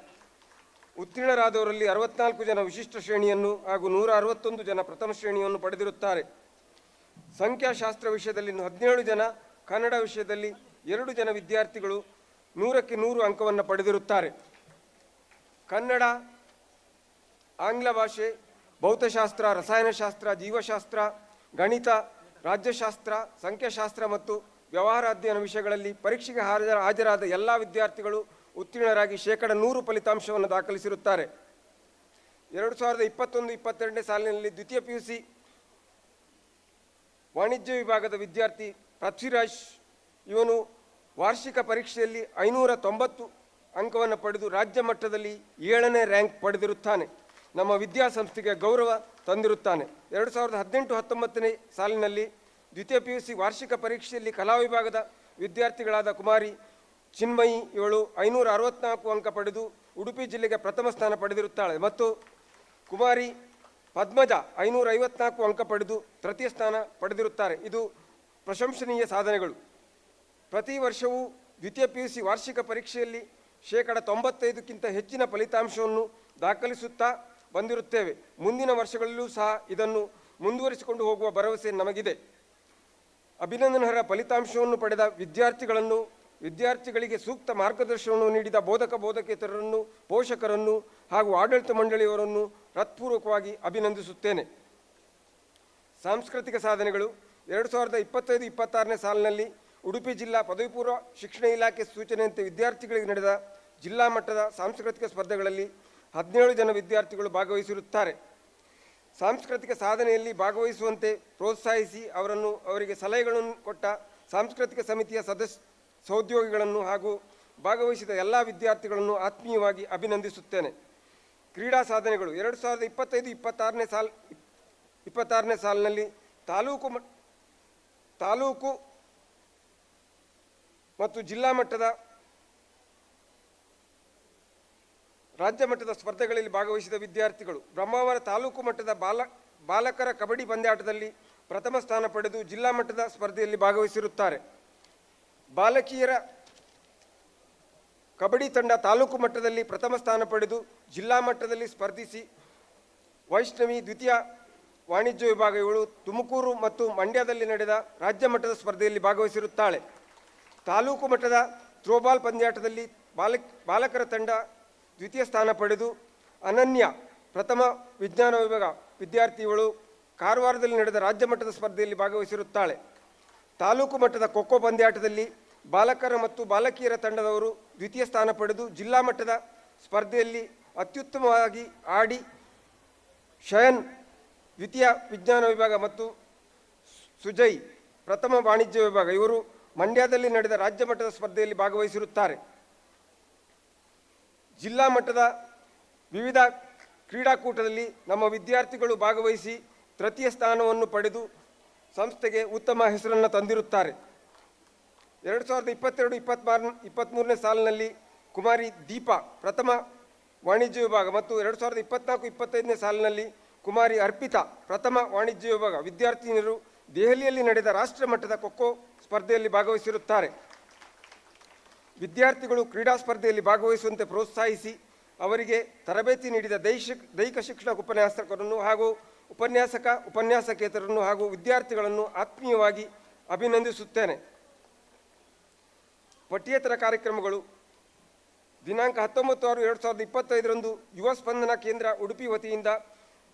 ಉತ್ತೀರ್ಣರಾದವರಲ್ಲಿ 64 ಜನ ವಿಶಿಷ್ಟ ಶ್ರೇಣಿಯನ್ನು ಹಾಗೂ 161 ಜನ ಪ್ರಥಮ ಶ್ರೇಣಿಯನ್ನು ಪಡೆದಿರುತ್ತಾರೆ. ಸಂಖ್ಯಾಶಾಸ್ತ್ರ ವಿಷಯದಲ್ಲಿ 17 ಜನ, ಕನ್ನಡ ವಿಷಯದಲ್ಲಿ 2 ಜನ ವಿದ್ಯಾರ್ಥಿಗಳು 100ಕ್ಕೆ 100 ಅಂಕವನ್ನು ಪಡೆದಿರುತ್ತಾರೆ. ಕನ್ನಡ, ಆಂಗ್ಲ ಭಾಷೆ, ಭೌತಶಾಸ್ತ್ರ, ರಸಾಯನಶಾಸ್ತ್ರ, ಜೀವಶಾಸ್ತ್ರ, ಗಣಿತ, ರಾಜ್ಯಶಾಸ್ತ್ರ, ಸಂಖ್ಯಾಶಾಸ್ತ್ರ ಮತ್ತು ವ್ಯವಹಾರ ಅಧ್ಯಯನ ವಿಷಯಗಳಲ್ಲಿ ಪರೀಕ್ಷೆಗೆ ಹಾಜರಾದ ಎಲ್ಲ ವಿದ್ಯಾರ್ಥಿಗಳು ಉತ್ತೀರ್ಣರಾಗಿ 100% ಫಲಿತಾಂಶವನ್ನು ದಾಖಲಿಸಿರುತ್ತಾರೆ. 2021-22ನೇ ಸಾಲಿನಲ್ಲಿ ದ್ವಿತೀಯ PUC ವಾಣಿಜ್ಯ ವಿಭಾಗದ ವಿದ್ಯಾರ್ಥಿ ಪೃಥ್ವಿರಾಜ್ ಇವನು ವಾರ್ಷಿಕ ಪರೀಕ್ಷೆಯಲ್ಲಿ 590 ಅಂಕವನ್ನು ಪಡೆದು ರಾಜ್ಯ ಮಟ್ಟದಲ್ಲಿ 7ನೇ ರ್ಯಾಂಕ್ ಪಡೆದಿರುತ್ತಾನೆ. ನಮ್ಮ ವಿದ್ಯಾಸಂಸ್ಥೆಗೆ ಗೌರವ ತಂದಿರುತ್ತಾನೆ. 2018-19ನೇ ಸಾಲಿನಲ್ಲಿ ದ್ವಿತೀಯ PUC ವಾರ್ಷಿಕ ಪರೀಕ್ಷೆಯಲ್ಲಿ ಕಲಾ ವಿಭಾಗದ ವಿದ್ಯಾರ್ಥಿಗಳಾದ ಕುಮಾರಿ ಚಿನ್ಮಯಿ ಇವಳು 564 ಅಂಕ ಪಡೆದು ಉಡುಪಿ ಜಿಲ್ಲೆಗೆ ಪ್ರಥಮ ಸ್ಥಾನ ಪಡೆದಿರುತ್ತಾಳೆ ಮತ್ತು ಕುಮಾರಿ ಪದ್ಮಜ 554 ಅಂಕ ಪಡೆದು ತೃತೀಯ ಸ್ಥಾನ ಪಡೆದಿರುತ್ತಾರೆ. ಇದು ಪ್ರಶಂಸನೀಯ ಸಾಧನೆಗಳು. ಪ್ರತಿ ವರ್ಷವೂ ದ್ವಿತೀಯ PUC ವಾರ್ಷಿಕ ಪರೀಕ್ಷೆಯಲ್ಲಿ 95%ಕ್ಕಿಂತ ಹೆಚ್ಚಿನ ಫಲಿತಾಂಶವನ್ನು ದಾಖಲಿಸುತ್ತಾ ಬಂದಿರುತ್ತೇವೆ. ಮುಂದಿನ ವರ್ಷಗಳಲ್ಲೂ ಸಹ ಇದನ್ನು ಮುಂದುವರಿಸಿಕೊಂಡು ಹೋಗುವ ಭರವಸೆ ನಮಗಿದೆ. ಅಭಿನಂದನಾರ್ಹ ಫಲಿತಾಂಶವನ್ನು ಪಡೆದ ವಿದ್ಯಾರ್ಥಿಗಳಿಗೆ ಸೂಕ್ತ ಮಾರ್ಗದರ್ಶನವನ್ನು ನೀಡಿದ ಬೋಧಕೇತರರನ್ನು, ಪೋಷಕರನ್ನು ಹಾಗೂ ಆಡಳಿತ ಮಂಡಳಿಯವರನ್ನು ಹೃತ್ಪೂರ್ವಕವಾಗಿ ಅಭಿನಂದಿಸುತ್ತೇನೆ. ಸಾಂಸ್ಕೃತಿಕ ಸಾಧನೆಗಳು: 2025-26ನೇ ಸಾಲಿನಲ್ಲಿ ಉಡುಪಿ ಜಿಲ್ಲಾ ಪದವಿ ಪೂರ್ವ ಶಿಕ್ಷಣ ಇಲಾಖೆ ಸೂಚನೆಯಂತೆ ವಿದ್ಯಾರ್ಥಿಗಳಿಗೆ ನಡೆದ ಜಿಲ್ಲಾ ಮಟ್ಟದ ಸಾಂಸ್ಕೃತಿಕ ಸ್ಪರ್ಧೆಗಳಲ್ಲಿ 17 ಜನ ವಿದ್ಯಾರ್ಥಿಗಳು ಭಾಗವಹಿಸಿರುತ್ತಾರೆ. ಸಾಂಸ್ಕೃತಿಕ ಸಾಧನೆಯಲ್ಲಿ ಭಾಗವಹಿಸುವಂತೆ ಪ್ರೋತ್ಸಾಹಿಸಿ ಅವರಿಗೆ ಸಲಹೆಗಳನ್ನು ಕೊಟ್ಟ ಸಾಂಸ್ಕೃತಿಕ ಸಮಿತಿಯ ಸಹೋದ್ಯೋಗಿಗಳನ್ನು ಹಾಗೂ ಭಾಗವಹಿಸಿದ ಎಲ್ಲ ವಿದ್ಯಾರ್ಥಿಗಳನ್ನು ಆತ್ಮೀಯವಾಗಿ ಅಭಿನಂದಿಸುತ್ತೇನೆ. ಕ್ರೀಡಾ ಸಾಧನೆಗಳು: 2025-26ನೇ ಸಾಲಿನಲ್ಲಿ ತಾಲೂಕು ಮತ್ತು ಜಿಲ್ಲಾ ಮಟ್ಟದ ರಾಜ್ಯ ಮಟ್ಟದ ಸ್ಪರ್ಧೆಗಳಲ್ಲಿ ಭಾಗವಹಿಸಿದ ವಿದ್ಯಾರ್ಥಿಗಳು ಬ್ರಹ್ಮಾವರ ತಾಲೂಕು ಮಟ್ಟದ ಬಾಲಕರ ಕಬಡ್ಡಿ ಪಂದ್ಯಾಟದಲ್ಲಿ ಪ್ರಥಮ ಸ್ಥಾನ ಪಡೆದು ಜಿಲ್ಲಾ ಮಟ್ಟದ ಸ್ಪರ್ಧೆಯಲ್ಲಿ ಭಾಗವಹಿಸಿರುತ್ತಾರೆ. ಬಾಲಕಿಯರ ಕಬಡ್ಡಿ ತಂಡ ತಾಲೂಕು ಮಟ್ಟದಲ್ಲಿ ಪ್ರಥಮ ಸ್ಥಾನ ಪಡೆದು ಜಿಲ್ಲಾ ಮಟ್ಟದಲ್ಲಿ ಸ್ಪರ್ಧಿಸಿ ವೈಷ್ಣವಿ ದ್ವಿತೀಯ ವಾಣಿಜ್ಯ ವಿಭಾಗ ಇವಳು ತುಮಕೂರು ಮತ್ತು ಮಂಡ್ಯದಲ್ಲಿ ನಡೆದ ರಾಜ್ಯ ಮಟ್ಟದ ಸ್ಪರ್ಧೆಯಲ್ಲಿ ಭಾಗವಹಿಸಿರುತ್ತಾಳೆ. ತಾಲೂಕು ಮಟ್ಟದ ಥ್ರೋಬಾಲ್ ಪಂದ್ಯಾಟದಲ್ಲಿ ಬಾಲಕರ ತಂಡ ದ್ವಿತೀಯ ಸ್ಥಾನ ಪಡೆದು ಅನನ್ಯ ಪ್ರಥಮ ವಿಜ್ಞಾನ ವಿಭಾಗ ವಿದ್ಯಾರ್ಥಿಗಳು ಕಾರವಾರದಲ್ಲಿ ನಡೆದ ರಾಜ್ಯ ಮಟ್ಟದ ಸ್ಪರ್ಧೆಯಲ್ಲಿ ಭಾಗವಹಿಸಿರುತ್ತಾಳೆ. ತಾಲೂಕು ಮಟ್ಟದ ಖೋಖೋ ಪಂದ್ಯಾಟದಲ್ಲಿ ಬಾಲಕರ ಮತ್ತು ಬಾಲಕಿಯರ ತಂಡದವರು ದ್ವಿತೀಯ ಸ್ಥಾನ ಪಡೆದು ಜಿಲ್ಲಾ ಮಟ್ಟದ ಸ್ಪರ್ಧೆಯಲ್ಲಿ ಅತ್ಯುತ್ತಮವಾಗಿ ಆಡಿ ಶಯನ್ ದ್ವಿತೀಯ ವಿಜ್ಞಾನ ವಿಭಾಗ ಮತ್ತು ಸುಜಯ್ ಪ್ರಥಮ ವಾಣಿಜ್ಯ ವಿಭಾಗ ಇವರು ಮಂಡ್ಯದಲ್ಲಿ ನಡೆದ ರಾಜ್ಯ ಮಟ್ಟದ ಸ್ಪರ್ಧೆಯಲ್ಲಿ ಭಾಗವಹಿಸಿರುತ್ತಾರೆ. ಜಿಲ್ಲಾ ಮಟ್ಟದ ವಿವಿಧ ಕ್ರೀಡಾಕೂಟದಲ್ಲಿ ನಮ್ಮ ವಿದ್ಯಾರ್ಥಿಗಳು ಭಾಗವಹಿಸಿ ತೃತೀಯ ಸ್ಥಾನವನ್ನು ಪಡೆದು ಸಂಸ್ಥೆಗೆ ಉತ್ತಮ ಹೆಸರನ್ನು ತಂದಿರುತ್ತಾರೆ. 2022-23ನೇ ಸಾಲಿನಲ್ಲಿ ಕುಮಾರಿ ದೀಪಾ ಪ್ರಥಮ ವಾಣಿಜ್ಯ ವಿಭಾಗ ಮತ್ತು 2024-25ನೇ ಸಾಲಿನಲ್ಲಿ ಕುಮಾರಿ ಅರ್ಪಿತಾ ಪ್ರಥಮ ವಾಣಿಜ್ಯ ವಿಭಾಗ ವಿದ್ಯಾರ್ಥಿನಿಯರು ದೆಹಲಿಯಲ್ಲಿ ನಡೆದ ರಾಷ್ಟ್ರ ಮಟ್ಟದ ಖೋಖೋ ಸ್ಪರ್ಧೆಯಲ್ಲಿ ಭಾಗವಹಿಸಿರುತ್ತಾರೆ. ವಿದ್ಯಾರ್ಥಿಗಳು ಕ್ರೀಡಾ ಸ್ಪರ್ಧೆಯಲ್ಲಿ ಭಾಗವಹಿಸುವಂತೆ ಪ್ರೋತ್ಸಾಹಿಸಿ ಅವರಿಗೆ ತರಬೇತಿ ನೀಡಿದ ದೈಹಿಕ ಶಿಕ್ಷಣ ಉಪನ್ಯಾಸಕರನ್ನು ಹಾಗೂ ಉಪನ್ಯಾಸಕೇತರನ್ನು ಹಾಗೂ ವಿದ್ಯಾರ್ಥಿಗಳನ್ನು ಆತ್ಮೀಯವಾಗಿ ಅಭಿನಂದಿಸುತ್ತೇನೆ. ಪಠ್ಯೇತರ ಕಾರ್ಯಕ್ರಮಗಳು: ದಿನಾಂಕ 19/6/2025 ಯುವ ಸ್ಪಂದನ ಕೇಂದ್ರ ಉಡುಪಿ ವತಿಯಿಂದ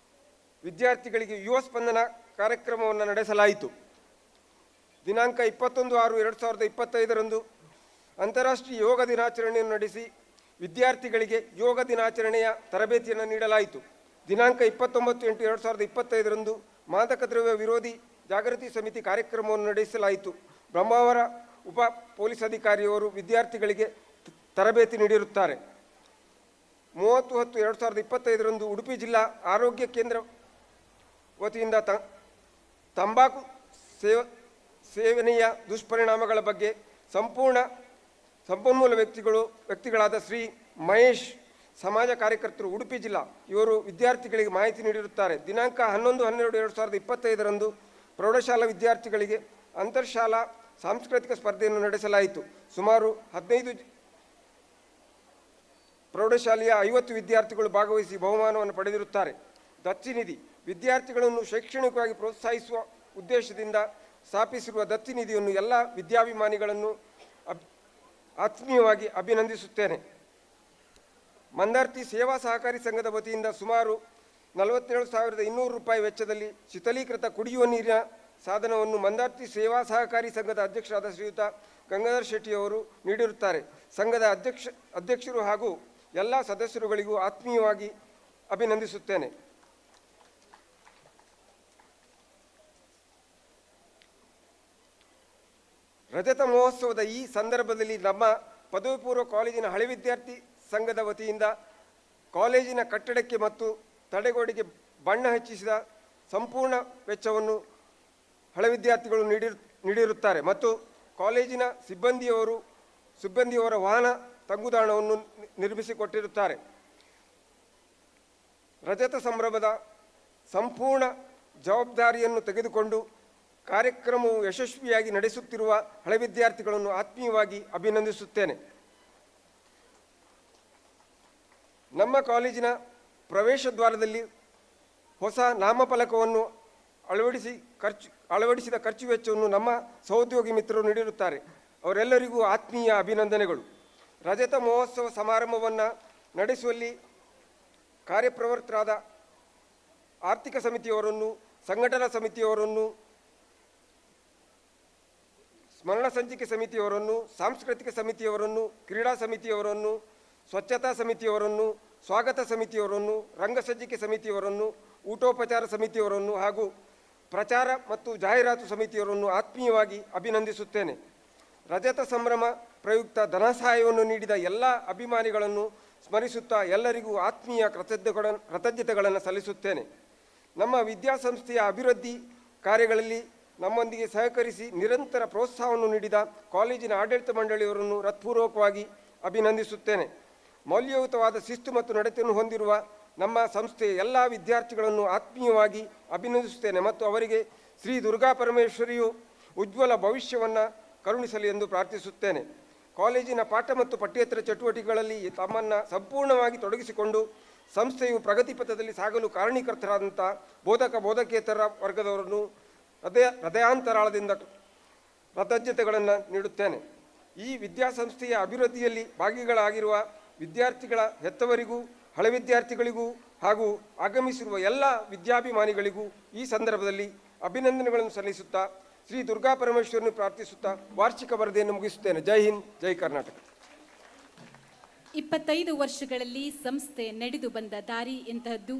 ವಿದ್ಯಾರ್ಥಿಗಳಿಗೆ ಯುವ ಸ್ಪಂದನ ಕಾರ್ಯಕ್ರಮವನ್ನು ನಡೆಸಲಾಯಿತು. ದಿನಾಂಕ 21/6/2025 ಅಂತಾರಾಷ್ಟ್ರೀಯ ಯೋಗ ದಿನಾಚರಣೆಯನ್ನು ನಡೆಸಿ ವಿದ್ಯಾರ್ಥಿಗಳಿಗೆ ಯೋಗ ದಿನಾಚರಣೆಯ ತರಬೇತಿಯನ್ನು ನೀಡಲಾಯಿತು. ದಿನಾಂಕ 29/8/2025 ಮಾದಕ ದ್ರವ್ಯ ವಿರೋಧಿ ಜಾಗೃತಿ ಸಮಿತಿ ಕಾರ್ಯಕ್ರಮವನ್ನು ನಡೆಸಲಾಯಿತು. ಬ್ರಹ್ಮಾವರ ಉಪ ಪೊಲೀಸ್ ಅಧಿಕಾರಿಯವರು ವಿದ್ಯಾರ್ಥಿಗಳಿಗೆ ತರಬೇತಿ ನೀಡಿರುತ್ತಾರೆ. 30/10/2025 ಉಡುಪಿ ಜಿಲ್ಲಾ ಆರೋಗ್ಯ ಕೇಂದ್ರ ವತಿಯಿಂದ ತಂಬಾಕು ಸೇವನೆಯ ದುಷ್ಪರಿಣಾಮಗಳ ಬಗ್ಗೆ ಸಂಪನ್ಮೂಲ ವ್ಯಕ್ತಿಗಳಾದ ಶ್ರೀ ಮಹೇಶ್ ಸಮಾಜ ಕಾರ್ಯಕರ್ತರು ಉಡುಪಿ ಜಿಲ್ಲಾ ಇವರು ವಿದ್ಯಾರ್ಥಿಗಳಿಗೆ ಮಾಹಿತಿ ನೀಡಿರುತ್ತಾರೆ. ದಿನಾಂಕ 11/12/2025 ಪ್ರೌಢಶಾಲಾ ವಿದ್ಯಾರ್ಥಿಗಳಿಗೆ ಅಂತರ್ಶಾಲಾ ಸಾಂಸ್ಕೃತಿಕ ಸ್ಪರ್ಧೆಯನ್ನು ನಡೆಸಲಾಯಿತು. ಸುಮಾರು 15 ಪ್ರೌಢಶಾಲೆಯ 50 ವಿದ್ಯಾರ್ಥಿಗಳು ಭಾಗವಹಿಸಿ ಬಹುಮಾನವನ್ನು ಪಡೆದಿರುತ್ತಾರೆ. ದತ್ತಿ ನಿಧಿ ವಿದ್ಯಾರ್ಥಿಗಳನ್ನು ಶೈಕ್ಷಣಿಕವಾಗಿ ಪ್ರೋತ್ಸಾಹಿಸುವ ಉದ್ದೇಶದಿಂದ ಸ್ಥಾಪಿಸಿರುವ ದತ್ತಿ ನಿಧಿಯನ್ನು ಎಲ್ಲ ವಿದ್ಯಾಭಿಮಾನಿಗಳನ್ನು ಆತ್ಮೀಯವಾಗಿ ಅಭಿನಂದಿಸುತ್ತೇನೆ. ಮಂದಾರ್ತಿ ಸೇವಾ ಸಹಕಾರಿ ಸಂಘದ ವತಿಯಿಂದ ಸುಮಾರು 47,200 ರೂಪಾಯಿ ವೆಚ್ಚದಲ್ಲಿ ಶೀತಲೀಕೃತ ಕುಡಿಯುವ ನೀರಿನ ಸಾಧನವನ್ನು ಮಂದಾರ್ತಿ ಸೇವಾ ಸಹಕಾರಿ ಸಂಘದ ಅಧ್ಯಕ್ಷರಾದ ಶ್ರೀಯುತ ಗಂಗಾಧರ್ ಶೆಟ್ಟಿಯವರು ನೀಡಿರುತ್ತಾರೆ. ಸಂಘದ ಅಧ್ಯಕ್ಷರು ಹಾಗೂ ಎಲ್ಲ ಸದಸ್ಯರುಗಳಿಗೂ ಆತ್ಮೀಯವಾಗಿ ಅಭಿನಂದಿಸುತ್ತೇನೆ. ರಜತ ಮಹೋತ್ಸವದ ಈ ಸಂದರ್ಭದಲ್ಲಿ ನಮ್ಮ ಪದವಿ ಪೂರ್ವ ಕಾಲೇಜಿನ ಹಳೆ ವಿದ್ಯಾರ್ಥಿ ಸಂಘದ ವತಿಯಿಂದ ಕಾಲೇಜಿನ ಕಟ್ಟಡಕ್ಕೆ ಮತ್ತು ತಡೆಗೋಡೆಗೆ ಬಣ್ಣ ಹಚ್ಚಿಸಿದ ಸಂಪೂರ್ಣ ವೆಚ್ಚವನ್ನು ಹಳೆ ವಿದ್ಯಾರ್ಥಿಗಳು ನೀಡಿರುತ್ತಾರೆ ಮತ್ತು ಕಾಲೇಜಿನ ಸಿಬ್ಬಂದಿಯವರ ವಾಹನ ತಂಗುದಾಣವನ್ನು ನಿರ್ಮಿಸಿಕೊಟ್ಟಿರುತ್ತಾರೆ. ರಜತ ಸಂಭ್ರಮದ ಸಂಪೂರ್ಣ ಜವಾಬ್ದಾರಿಯನ್ನು ತೆಗೆದುಕೊಂಡು ಕಾರ್ಯಕ್ರಮವು ಯಶಸ್ವಿಯಾಗಿ ನಡೆಸುತ್ತಿರುವ ಹಳೆ ವಿದ್ಯಾರ್ಥಿಗಳನ್ನು ಆತ್ಮೀಯವಾಗಿ ಅಭಿನಂದಿಸುತ್ತೇನೆ. ನಮ್ಮ ಕಾಲೇಜಿನ ಪ್ರವೇಶ ದ್ವಾರದಲ್ಲಿ ಹೊಸ ನಾಮಫಲಕವನ್ನು ಅಳವಡಿಸಿದ ಖರ್ಚು ವೆಚ್ಚವನ್ನು ನಮ್ಮ ಸಹೋದ್ಯೋಗಿ ಮಿತ್ರರು ನೀಡಿರುತ್ತಾರೆ. ಅವರೆಲ್ಲರಿಗೂ ಆತ್ಮೀಯ ಅಭಿನಂದನೆಗಳು. ರಜತ ಮಹೋತ್ಸವ ಸಮಾರಂಭವನ್ನು ನಡೆಸುವಲ್ಲಿ ಕಾರ್ಯಪ್ರವೃತ್ತರಾದ ಆರ್ಥಿಕ ಸಮಿತಿಯವರನ್ನು, ಸಂಘಟನಾ ಸಮಿತಿಯವರನ್ನು, ಸ್ಮರಣ ಸಂಚಿಕೆ ಸಮಿತಿಯವರನ್ನು, ಸಾಂಸ್ಕೃತಿಕ ಸಮಿತಿಯವರನ್ನು, ಕ್ರೀಡಾ ಸಮಿತಿಯವರನ್ನು, ಸ್ವಚ್ಛತಾ ಸಮಿತಿಯವರನ್ನು, ಸ್ವಾಗತ ಸಮಿತಿಯವರನ್ನು, ರಂಗಸಜ್ಜಿಕೆ ಸಮಿತಿಯವರನ್ನು, ಊಟೋಪಚಾರ ಸಮಿತಿಯವರನ್ನು ಹಾಗೂ ಪ್ರಚಾರ ಮತ್ತು ಜಾಹೀರಾತು ಸಮಿತಿಯವರನ್ನು ಆತ್ಮೀಯವಾಗಿ ಅಭಿನಂದಿಸುತ್ತೇನೆ. ರಜತ ಸಂಭ್ರಮ ಪ್ರಯುಕ್ತ ಧನ ಸಹಾಯವನ್ನು ನೀಡಿದ ಎಲ್ಲ ಅಭಿಮಾನಿಗಳನ್ನು ಸ್ಮರಿಸುತ್ತಾ ಎಲ್ಲರಿಗೂ ಆತ್ಮೀಯ ಕೃತಜ್ಞತೆಗಳನ್ನು ಸಲ್ಲಿಸುತ್ತೇನೆ. ನಮ್ಮ ವಿದ್ಯಾಸಂಸ್ಥೆಯ ಅಭಿವೃದ್ಧಿ ಕಾರ್ಯಗಳಲ್ಲಿ ನಮ್ಮೊಂದಿಗೆ ಸಹಕರಿಸಿ ನಿರಂತರ ಪ್ರೋತ್ಸಾಹವನ್ನು ನೀಡಿದ ಕಾಲೇಜಿನ ಆಡಳಿತ ಮಂಡಳಿಯವರನ್ನು ಹೃತ್ಪೂರ್ವಕವಾಗಿ ಅಭಿನಂದಿಸುತ್ತೇನೆ. ಮೌಲ್ಯಯುತವಾದ ಶಿಸ್ತು ಮತ್ತು ನಡತೆಯನ್ನು ಹೊಂದಿರುವ ನಮ್ಮ ಸಂಸ್ಥೆಯ ಎಲ್ಲ ವಿದ್ಯಾರ್ಥಿಗಳನ್ನು ಆತ್ಮೀಯವಾಗಿ ಅಭಿನಂದಿಸುತ್ತೇನೆ ಮತ್ತು ಅವರಿಗೆ ಶ್ರೀ ದುರ್ಗಾ ಪರಮೇಶ್ವರಿಯು ಉಜ್ವಲ ಭವಿಷ್ಯವನ್ನು ಕರುಣಿಸಲಿ ಎಂದು ಪ್ರಾರ್ಥಿಸುತ್ತೇನೆ. ಕಾಲೇಜಿನ ಪಾಠ ಮತ್ತು ಪಠ್ಯೇತರ ಚಟುವಟಿಕೆಗಳಲ್ಲಿ ತಮ್ಮನ್ನು ಸಂಪೂರ್ಣವಾಗಿ ತೊಡಗಿಸಿಕೊಂಡು ಸಂಸ್ಥೆಯು ಪ್ರಗತಿಪಥದಲ್ಲಿ ಸಾಗಲು ಕಾರಣೀಕರ್ತರಾದಂಥ ಬೋಧಕೇತರ ವರ್ಗದವರನ್ನು ಹೃದಯಾಂತರಾಳದಿಂದ ಕೃತಜ್ಞತೆಗಳನ್ನು ನೀಡುತ್ತೇನೆ. ಈ ವಿದ್ಯಾಸಂಸ್ಥೆಯ ಅಭಿವೃದ್ಧಿಯಲ್ಲಿ ಭಾಗಿಗಳಾಗಿರುವ ವಿದ್ಯಾರ್ಥಿಗಳ ಹೆತ್ತವರಿಗೂ, ಹಳೆ ವಿದ್ಯಾರ್ಥಿಗಳಿಗೂ ಹಾಗೂ ಆಗಮಿಸಿರುವ ಎಲ್ಲ ವಿದ್ಯಾಭಿಮಾನಿಗಳಿಗೂ ಈ ಸಂದರ್ಭದಲ್ಲಿ ಅಭಿನಂದನೆಗಳನ್ನು ಸಲ್ಲಿಸುತ್ತಾ ಶ್ರೀ ದುರ್ಗಾ ಪರಮೇಶ್ವರನ್ನು ಪ್ರಾರ್ಥಿಸುತ್ತಾ ವಾರ್ಷಿಕ ವರದಿಯನ್ನು ಮುಗಿಸುತ್ತೇನೆ. ಜೈ ಹಿಂದ್, ಜೈ ಕರ್ನಾಟಕ. 25 ವರ್ಷಗಳಲ್ಲಿ ಸಂಸ್ಥೆ ನಡೆದು ಬಂದ ದಾರಿ ಎಂತಹದ್ದು,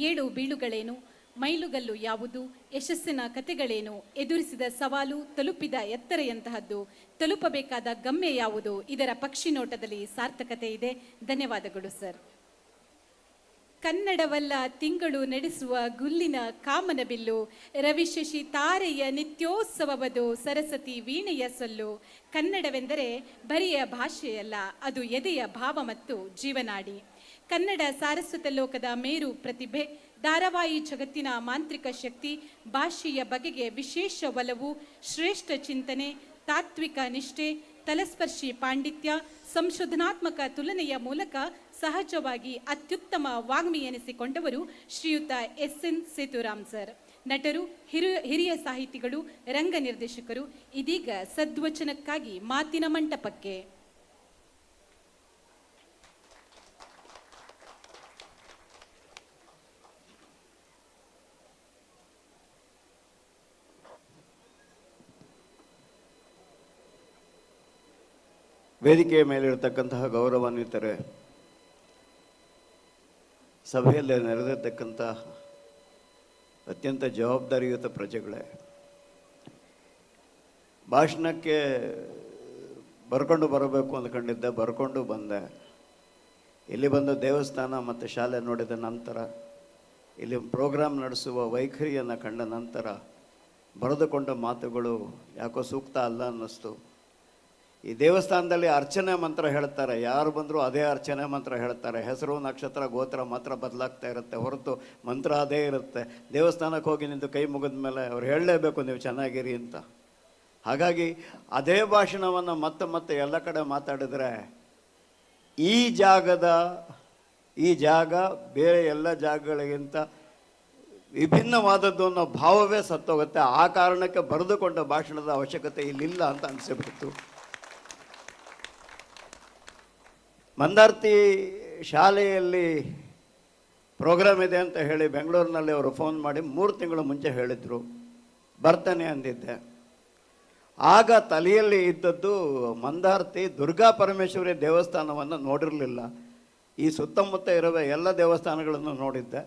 ಏಳು ಬೀಳುಗಳೇನು, ಮೈಲುಗಲ್ಲು ಯಾವುದು, ಯಶಸ್ಸಿನ ಕಥೆಗಳೇನು, ಎದುರಿಸಿದ ಸವಾಲು, ತಲುಪಿದ ಎತ್ತರ ಎಂತಹದ್ದು, ತಲುಪಬೇಕಾದ ಗಮ್ಯ ಯಾವುದು, ಇದರ ಪಕ್ಷಿ ನೋಟದಲ್ಲಿ ಸಾರ್ಥಕತೆ ಇದೆ. ಧನ್ಯವಾದಗಳು ಸರ್. ಕನ್ನಡವಲ್ಲ ತಿಂಗಳು ನಡೆಸುವ ಗುಲ್ಲಿನ ಕಾಮನ ಬಿಲ್ಲು, ರವಿಶಶಿ ತಾರೆಯ ನಿತ್ಯೋತ್ಸವವದು, ಸರಸ್ವತಿ ವೀಣೆಯ ಸೊಲ್ಲು. ಕನ್ನಡವೆಂದರೆ ಬರಿಯ ಭಾಷೆಯಲ್ಲ, ಅದು ಎದೆಯ ಭಾವ ಮತ್ತು ಜೀವನಾಡಿ. ಕನ್ನಡ ಸಾರಸ್ವತ ಲೋಕದ ಮೇರು ಪ್ರತಿಭೆ, ಧಾರಾವಾಹಿ ಜಗತ್ತಿನ ಮಾಂತ್ರಿಕ ಶಕ್ತಿ. ಭಾಷೆಯ ಬಗೆಗೆ ವಿಶೇಷ ಒಲವು, ಶ್ರೇಷ್ಠ ಚಿಂತನೆ, ತಾತ್ವಿಕ ನಿಷ್ಠೆ, ತಲಸ್ಪರ್ಶಿ ಪಾಂಡಿತ್ಯ, ಸಂಶೋಧನಾತ್ಮಕ ತುಲನೆಯ ಮೂಲಕ ಸಹಜವಾಗಿ ಅತ್ಯುತ್ತಮ ವಾಗ್ಮಿ ಎನಿಸಿಕೊಂಡವರು ಶ್ರೀಯುತ ಎಸ್.ಎನ್. ಸೇತುರಾಮ್ ಸರ್. ನಟರು, ಹಿರಿಯ ಸಾಹಿತಿಗಳು, ರಂಗ ನಿರ್ದೇಶಕರು. ಇದೀಗ ಸದ್ವಚನಕ್ಕಾಗಿ ಮಾತಿನ ಮಂಟಪಕ್ಕೆ. ವೇದಿಕೆಯ ಮೇಲಿರತಕ್ಕಂತಹ ಗೌರವಾನ್ವಿತರೆ, ಸಭೆಯಲ್ಲಿ ನೆರೆದಿರ್ತಕ್ಕಂಥ ಅತ್ಯಂತ ಜವಾಬ್ದಾರಿಯುತ ಪ್ರಜೆಗಳೇ, ಭಾಷಣಕ್ಕೆ ಬರ್ಕೊಂಡು ಬರಬೇಕು ಅಂದ್ಕೊಂಡಿದ್ದೆ, ಬರ್ಕೊಂಡು ಬಂದೆ. ಇಲ್ಲಿ ಬಂದು ದೇವಸ್ಥಾನ ಮತ್ತು ಶಾಲೆ ನೋಡಿದ ನಂತರ, ಇಲ್ಲಿ ಪ್ರೋಗ್ರಾಮ್ ನಡೆಸುವ ವೈಖರಿಯನ್ನು ಕಂಡ ನಂತರ ಬರೆದುಕೊಂಡ ಮಾತುಗಳು ಯಾಕೋ ಸೂಕ್ತ ಅಲ್ಲ ಅನ್ನಿಸ್ತು. ಈ ದೇವಸ್ಥಾನದಲ್ಲಿ ಅರ್ಚನೆ ಮಂತ್ರ ಹೇಳ್ತಾರೆ, ಯಾರು ಬಂದರೂ ಅದೇ ಅರ್ಚನೆ ಮಂತ್ರ ಹೇಳ್ತಾರೆ. ಹೆಸರು, ನಕ್ಷತ್ರ, ಗೋತ್ರ ಮಾತ್ರ ಬದಲಾಗ್ತಾ ಇರುತ್ತೆ, ಹೊರತು ಮಂತ್ರ ಅದೇ ಇರುತ್ತೆ. ದೇವಸ್ಥಾನಕ್ಕೆ ಹೋಗಿ ನಿಂತು ಕೈ ಮುಗಿದ ಮೇಲೆ ಅವ್ರು ಹೇಳಲೇಬೇಕು ನೀವು ಚೆನ್ನಾಗಿರಿ ಅಂತ. ಹಾಗಾಗಿ ಅದೇ ಭಾಷಣವನ್ನು ಮತ್ತೆ ಎಲ್ಲ ಕಡೆ ಮಾತಾಡಿದ್ರೆ ಈ ಜಾಗ ಬೇರೆ ಎಲ್ಲ ಜಾಗಗಳಿಗಿಂತ ವಿಭಿನ್ನವಾದದ್ದು ಅನ್ನೋ ಭಾವವೇ ಸತ್ತೋಗುತ್ತೆ. ಆ ಕಾರಣಕ್ಕೆ ಬರೆದುಕೊಂಡ ಭಾಷಣದ ಅವಶ್ಯಕತೆ ಇಲ್ಲಿಲ್ಲ ಅಂತ ಅನಿಸಿಬಿಡ್ತು. ಮಂದಾರ್ತಿ ಶಾಲೆಯಲ್ಲಿ ಪ್ರೋಗ್ರಾಮ್ ಇದೆ ಅಂತ ಹೇಳಿ ಬೆಂಗಳೂರಿನಲ್ಲಿ ಅವರು ಫೋನ್ ಮಾಡಿ 3 ತಿಂಗಳು ಮುಂಚೆ ಹೇಳಿದರು, ಬರ್ತೇನೆ ಅಂದಿದ್ದೆ. ಆಗ ತಲೆಯಲ್ಲಿ ಇದ್ದದ್ದು ಮಂದಾರ್ತಿ ದುರ್ಗಾ ಪರಮೇಶ್ವರಿ ದೇವಸ್ಥಾನವನ್ನು ನೋಡಿರಲಿಲ್ಲ. ಈ ಸುತ್ತಮುತ್ತ ಇರುವ ಎಲ್ಲ ದೇವಸ್ಥಾನಗಳನ್ನು ನೋಡಿದ್ದೆ.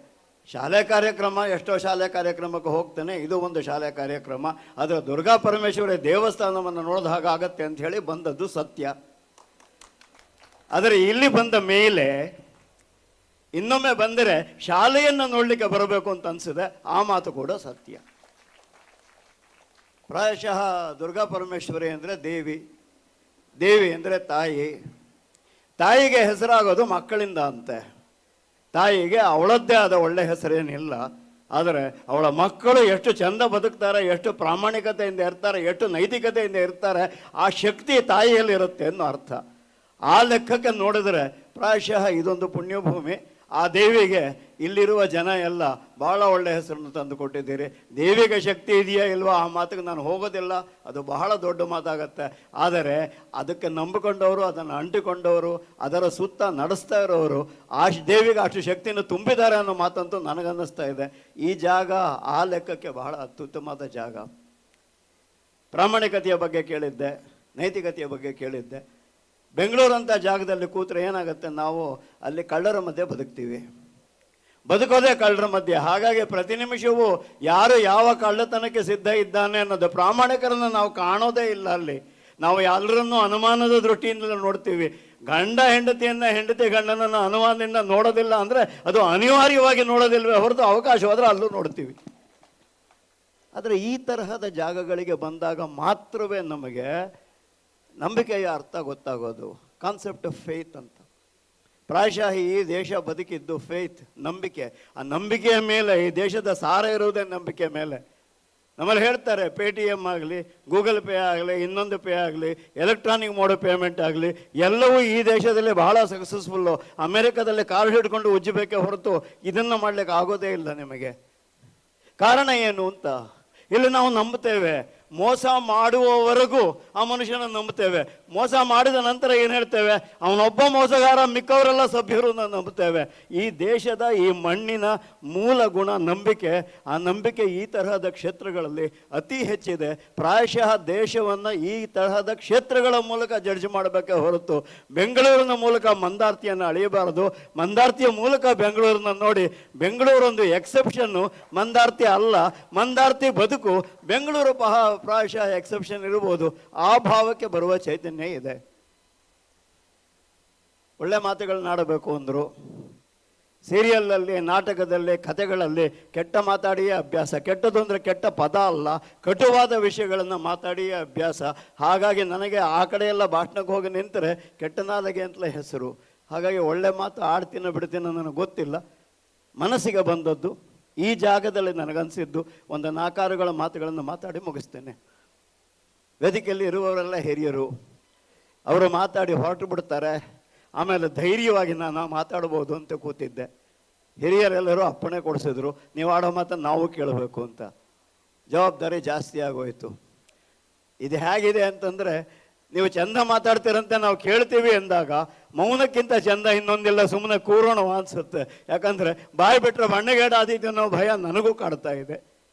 ಶಾಲೆ ಕಾರ್ಯಕ್ರಮ, ಎಷ್ಟೋ ಶಾಲೆ ಕಾರ್ಯಕ್ರಮಕ್ಕೆ ಹೋಗ್ತೇನೆ, ಇದು ಒಂದು ಶಾಲೆ ಕಾರ್ಯಕ್ರಮ. ಅದರ ದುರ್ಗಾ ಪರಮೇಶ್ವರಿ ದೇವಸ್ಥಾನವನ್ನು ನೋಡಿದ ಹಾಗಾಗತ್ತೆ ಅಂತ ಹೇಳಿ ಬಂದದ್ದು ಸತ್ಯ. ಆದರೆ ಇಲ್ಲಿ ಬಂದ ಮೇಲೆ ಇನ್ನೊಮ್ಮೆ ಬಂದರೆ ಶಾಲೆಯನ್ನು ನೋಡಲಿಕ್ಕೆ ಬರಬೇಕು ಅಂತ ಅನಿಸಿದೆ. ಆ ಮಾತು ಕೂಡ ಸತ್ಯ. ಪ್ರಾಯಶಃ ದುರ್ಗಾ ಪರಮೇಶ್ವರಿ ಅಂದರೆ ದೇವಿ ಅಂದರೆ ತಾಯಿಗೆ ಹೆಸರಾಗೋದು ಮಕ್ಕಳಿಂದ ಅಂತೆ. ತಾಯಿಗೆ ಅವಳದ್ದೇ ಆದ ಒಳ್ಳೆ ಹೆಸರೇನಿಲ್ಲ. ಆದರೆ ಅವಳ ಮಕ್ಕಳು ಎಷ್ಟು ಚಂದ ಬದುಕ್ತಾರೆ, ಎಷ್ಟು ಪ್ರಾಮಾಣಿಕತೆಯಿಂದ ಇರ್ತಾರೆ, ಎಷ್ಟು ನೈತಿಕತೆಯಿಂದ ಇರ್ತಾರೆ, ಆ ಶಕ್ತಿ ತಾಯಿಯಲ್ಲಿರುತ್ತೆ ಅನ್ನೋ ಅರ್ಥ. ಆ ಲೆಕ್ಕಕ್ಕೆ ನೋಡಿದ್ರೆ ಪ್ರಾಯಶಃ ಇದೊಂದು ಪುಣ್ಯಭೂಮಿ. ಆ ದೇವಿಗೆ ಇಲ್ಲಿರುವ ಜನ ಎಲ್ಲ ಭಾಳ ಒಳ್ಳೆಯ ಹೆಸರನ್ನು ತಂದು ಕೊಟ್ಟಿದ್ದೀರಿ. ದೇವಿಗೆ ಶಕ್ತಿ ಇದೆಯಾ ಇಲ್ವಾ ಆ ಮಾತಿಗೆ ನಾನು ಹೋಗೋದಿಲ್ಲ, ಅದು ಬಹಳ ದೊಡ್ಡ ಮಾತಾಗತ್ತೆ. ಆದರೆ ಅದಕ್ಕೆ ನಂಬಿಕೊಂಡವರು, ಅದನ್ನು ಅಂಟಿಕೊಂಡವರು, ಅದರ ಸುತ್ತ ನಡೆಸ್ತಾ ಇರೋರು ಆ ದೇವಿಗೆ ಅಷ್ಟು ಶಕ್ತಿಯನ್ನು ತುಂಬಿದ್ದಾರೆ ಅನ್ನೋ ಮಾತಂತೂ ನನಗನ್ನಿಸ್ತಾ ಇದೆ. ಈ ಜಾಗ ಆ ಲೆಕ್ಕಕ್ಕೆ ಬಹಳ ಅತ್ಯುತ್ತಮವಾದ ಜಾಗ. ಪ್ರಾಮಾಣಿಕತೆಯ ಬಗ್ಗೆ ಕೇಳಿದ್ದೆ, ನೈತಿಕತೆಯ ಬಗ್ಗೆ ಕೇಳಿದ್ದೆ. ಬೆಂಗಳೂರಂಥ ಜಾಗದಲ್ಲಿ ಕೂತ್ರೆ ಏನಾಗುತ್ತೆ, ನಾವು ಅಲ್ಲಿ ಕಳ್ಳರ ಮಧ್ಯೆ ಬದುಕೋದೇ ಕಳ್ಳರ ಮಧ್ಯೆ. ಹಾಗಾಗಿ ಪ್ರತಿ ನಿಮಿಷವೂ ಯಾರು ಯಾವ ಕಳ್ಳತನಕ್ಕೆ ಸಿದ್ಧ ಇದ್ದಾನೆ ಅನ್ನೋದು ಪ್ರಾಮಾಣಿಕರನ್ನು ನಾವು ಕಾಣೋದೇ ಇಲ್ಲ. ಅಲ್ಲಿ ನಾವು ಎಲ್ಲರನ್ನೂ ಅನುಮಾನದ ದೃಷ್ಟಿಯಿಂದ ನೋಡ್ತೀವಿ. ಹೆಂಡತಿ ಗಂಡನನ್ನು ಅನುಮಾನದಿಂದ ನೋಡೋದಿಲ್ಲ ಅಂದರೆ ಅದು ಅನಿವಾರ್ಯವಾಗಿ ನೋಡೋದಿಲ್ವೇ ಹೊರತು ಅವಕಾಶವಾದರೆ ಅಲ್ಲೂ ನೋಡ್ತೀವಿ. ಆದರೆ ಈ ತರಹದ ಜಾಗಗಳಿಗೆ ಬಂದಾಗ ಮಾತ್ರವೇ ನಮಗೆ ನಂಬಿಕೆಯ ಅರ್ಥ ಗೊತ್ತಾಗೋದು. ಕಾನ್ಸೆಪ್ಟ್ ಆಫ್ ಫೇತ್ ಅಂತ. ಪ್ರಾಯಶಃ ಈ ದೇಶ ಬದುಕಿದ್ದು ಫೇತ್, ನಂಬಿಕೆ. ಆ ನಂಬಿಕೆಯ ಮೇಲೆ ಈ ದೇಶದ ಸಾರ ಇರುವುದೇ ನಂಬಿಕೆ ಮೇಲೆ. ನಮ್ಮಲ್ಲಿ ಹೇಳ್ತಾರೆ ಪೇಟಿಎಮ್ ಆಗಲಿ, ಗೂಗಲ್ ಪೇ ಆಗಲಿ, ಇನ್ನೊಂದು ಪೇ ಆಗಲಿ, ಎಲೆಕ್ಟ್ರಾನಿಕ್ ಮೋಡ್ ಪೇಮೆಂಟ್ ಆಗಲಿ, ಎಲ್ಲವೂ ಈ ದೇಶದಲ್ಲಿ ಬಹಳ ಸಕ್ಸಸ್ಫುಲ್ಲು. ಅಮೆರಿಕದಲ್ಲಿ ಕಾರು ಹಿಡ್ಕೊಂಡು ಉಜ್ಜಬೇಕೆ ಹೊರತು ಇದನ್ನು ಮಾಡಲಿಕ್ಕೆ ಆಗೋದೇ ಇಲ್ಲ ನಿಮಗೆ. ಕಾರಣ ಏನು ಅಂತ ಇಲ್ಲಿ ನಾವು ನಂಬುತ್ತೇವೆ. ಮೋಸ ಮಾಡುವವರೆಗೂ ಆ ಮನುಷ್ಯನ ನಂಬುತ್ತೇವೆ. ಮೋಸ ಮಾಡಿದ ನಂತರ ಏನು ಹೇಳ್ತೇವೆ, ಅವನೊಬ್ಬ ಮೋಸಗಾರ, ಮಿಕ್ಕವರೆಲ್ಲ ಸಭ್ಯರು ನಂಬುತ್ತೇವೆ. ಈ ದೇಶದ ಈ ಮಣ್ಣಿನ ಮೂಲ ಗುಣ ನಂಬಿಕೆ. ಆ ನಂಬಿಕೆ ಈ ತರಹದ ಕ್ಷೇತ್ರಗಳಲ್ಲಿ ಅತಿ ಹೆಚ್ಚಿದೆ. ಪ್ರಾಯಶಃ ದೇಶವನ್ನು ಈ ತರಹದ ಕ್ಷೇತ್ರಗಳ ಮೂಲಕ ಜಡ್ಜ್ ಮಾಡಬೇಕೇ ಹೊರತು ಬೆಂಗಳೂರಿನ ಮೂಲಕ ಮಂದಾರ್ತಿಯನ್ನು ಅಳೆಯಬಾರದು. ಮಂದಾರ್ತಿಯ ಮೂಲಕ ಬೆಂಗಳೂರನ್ನ ನೋಡಿ, ಬೆಂಗಳೂರೊಂದು ಎಕ್ಸೆಪ್ಷನ್ನು, ಮಂದಾರ್ತಿ ಅಲ್ಲ. ಮಂದಾರ್ತಿ ಬದುಕು, ಬೆಂಗಳೂರು ಪ್ರಾಯಶಃ ಎಕ್ಸೆಪ್ಷನ್ ಇರಬಹುದು. ಆ ಭಾವಕ್ಕೆ ಬರುವ ಚೈತನ್ಯ ಇದೆ. ಒಳ್ಳೆ ಮಾತುಗಳನ್ನಾಡಬೇಕು ಅಂದರು. ಸೀರಿಯಲ್ನಲ್ಲಿ, ನಾಟಕದಲ್ಲಿ, ಕಥೆಗಳಲ್ಲಿ ಕೆಟ್ಟ ಮಾತಾಡಿಯೇ ಅಭ್ಯಾಸ. ಕೆಟ್ಟದ್ದು ಅಂದರೆ ಕೆಟ್ಟ ಪದ ಅಲ್ಲ, ಕಟುವಾದ ವಿಷಯಗಳನ್ನು ಮಾತಾಡಿಯೇ ಅಭ್ಯಾಸ. ಹಾಗಾಗಿ ನನಗೆ ಆ ಕಡೆಯೆಲ್ಲ ಭಾಷಣಕ್ಕೆ ಹೋಗಿ ನಿಂತರೆ ಕೆಟ್ಟ ನಾಲಿಗೆ ಅಂತಲೇ ಹೆಸರು. ಹಾಗಾಗಿ ಒಳ್ಳೆ ಮಾತು ಆಡ್ತೀನೋ ಬಿಡ್ತೀನೋ ನನಗೆ ಗೊತ್ತಿಲ್ಲ. ಮನಸ್ಸಿಗೆ ಬಂದದ್ದು, ಈ ಜಾಗದಲ್ಲಿ ನನಗನ್ಸಿದ್ದು ಒಂದು 4 ಮಾತುಗಳನ್ನು ಮಾತಾಡಿ ಮುಗಿಸ್ತೇನೆ. ವೇದಿಕೆಯಲ್ಲಿ ಇರುವವರೆಲ್ಲ ಹಿರಿಯರು, ಅವರು ಮಾತಾಡಿ ಹೊರಟು ಬಿಡ್ತಾರೆ. ಆಮೇಲೆ ಧೈರ್ಯವಾಗಿ ನಾನು ಮಾತಾಡ್ಬೋದು ಅಂತ ಕೂತಿದ್ದೆ. ಹಿರಿಯರೆಲ್ಲರೂ ಅಪ್ಪಣೆ ಕೊಡಿಸಿದ್ರು, ನೀವು ಆಡೋ ಮಾತನ್ನು ನಾವು ಕೇಳಬೇಕು ಅಂತ. ಜವಾಬ್ದಾರಿ ಜಾಸ್ತಿ ಆಗೋಯ್ತು. ಇದು ಹೇಗಿದೆ ಅಂತಂದರೆ, ನೀವು ಚಂದ ಮಾತಾಡ್ತೀರಂತೆ ನಾವು ಕೇಳ್ತೀವಿ ಎಂದಾಗ ಮೌನಕ್ಕಿಂತ ಚಂದ ಇನ್ನೊಂದಿಲ್ಲ, ಸುಮ್ಮನೆ ಕೂರೋಣ ಅನಿಸುತ್ತೆ. ಯಾಕಂದರೆ ಬಾಯಿ ಬಿಟ್ಟರೆ ಬಣ್ಣಗೇಡಾದೀತು ಅನ್ನೋ ಭಯ ನನಗೂ ಕಾಡ್ತಾ ಇದೆ.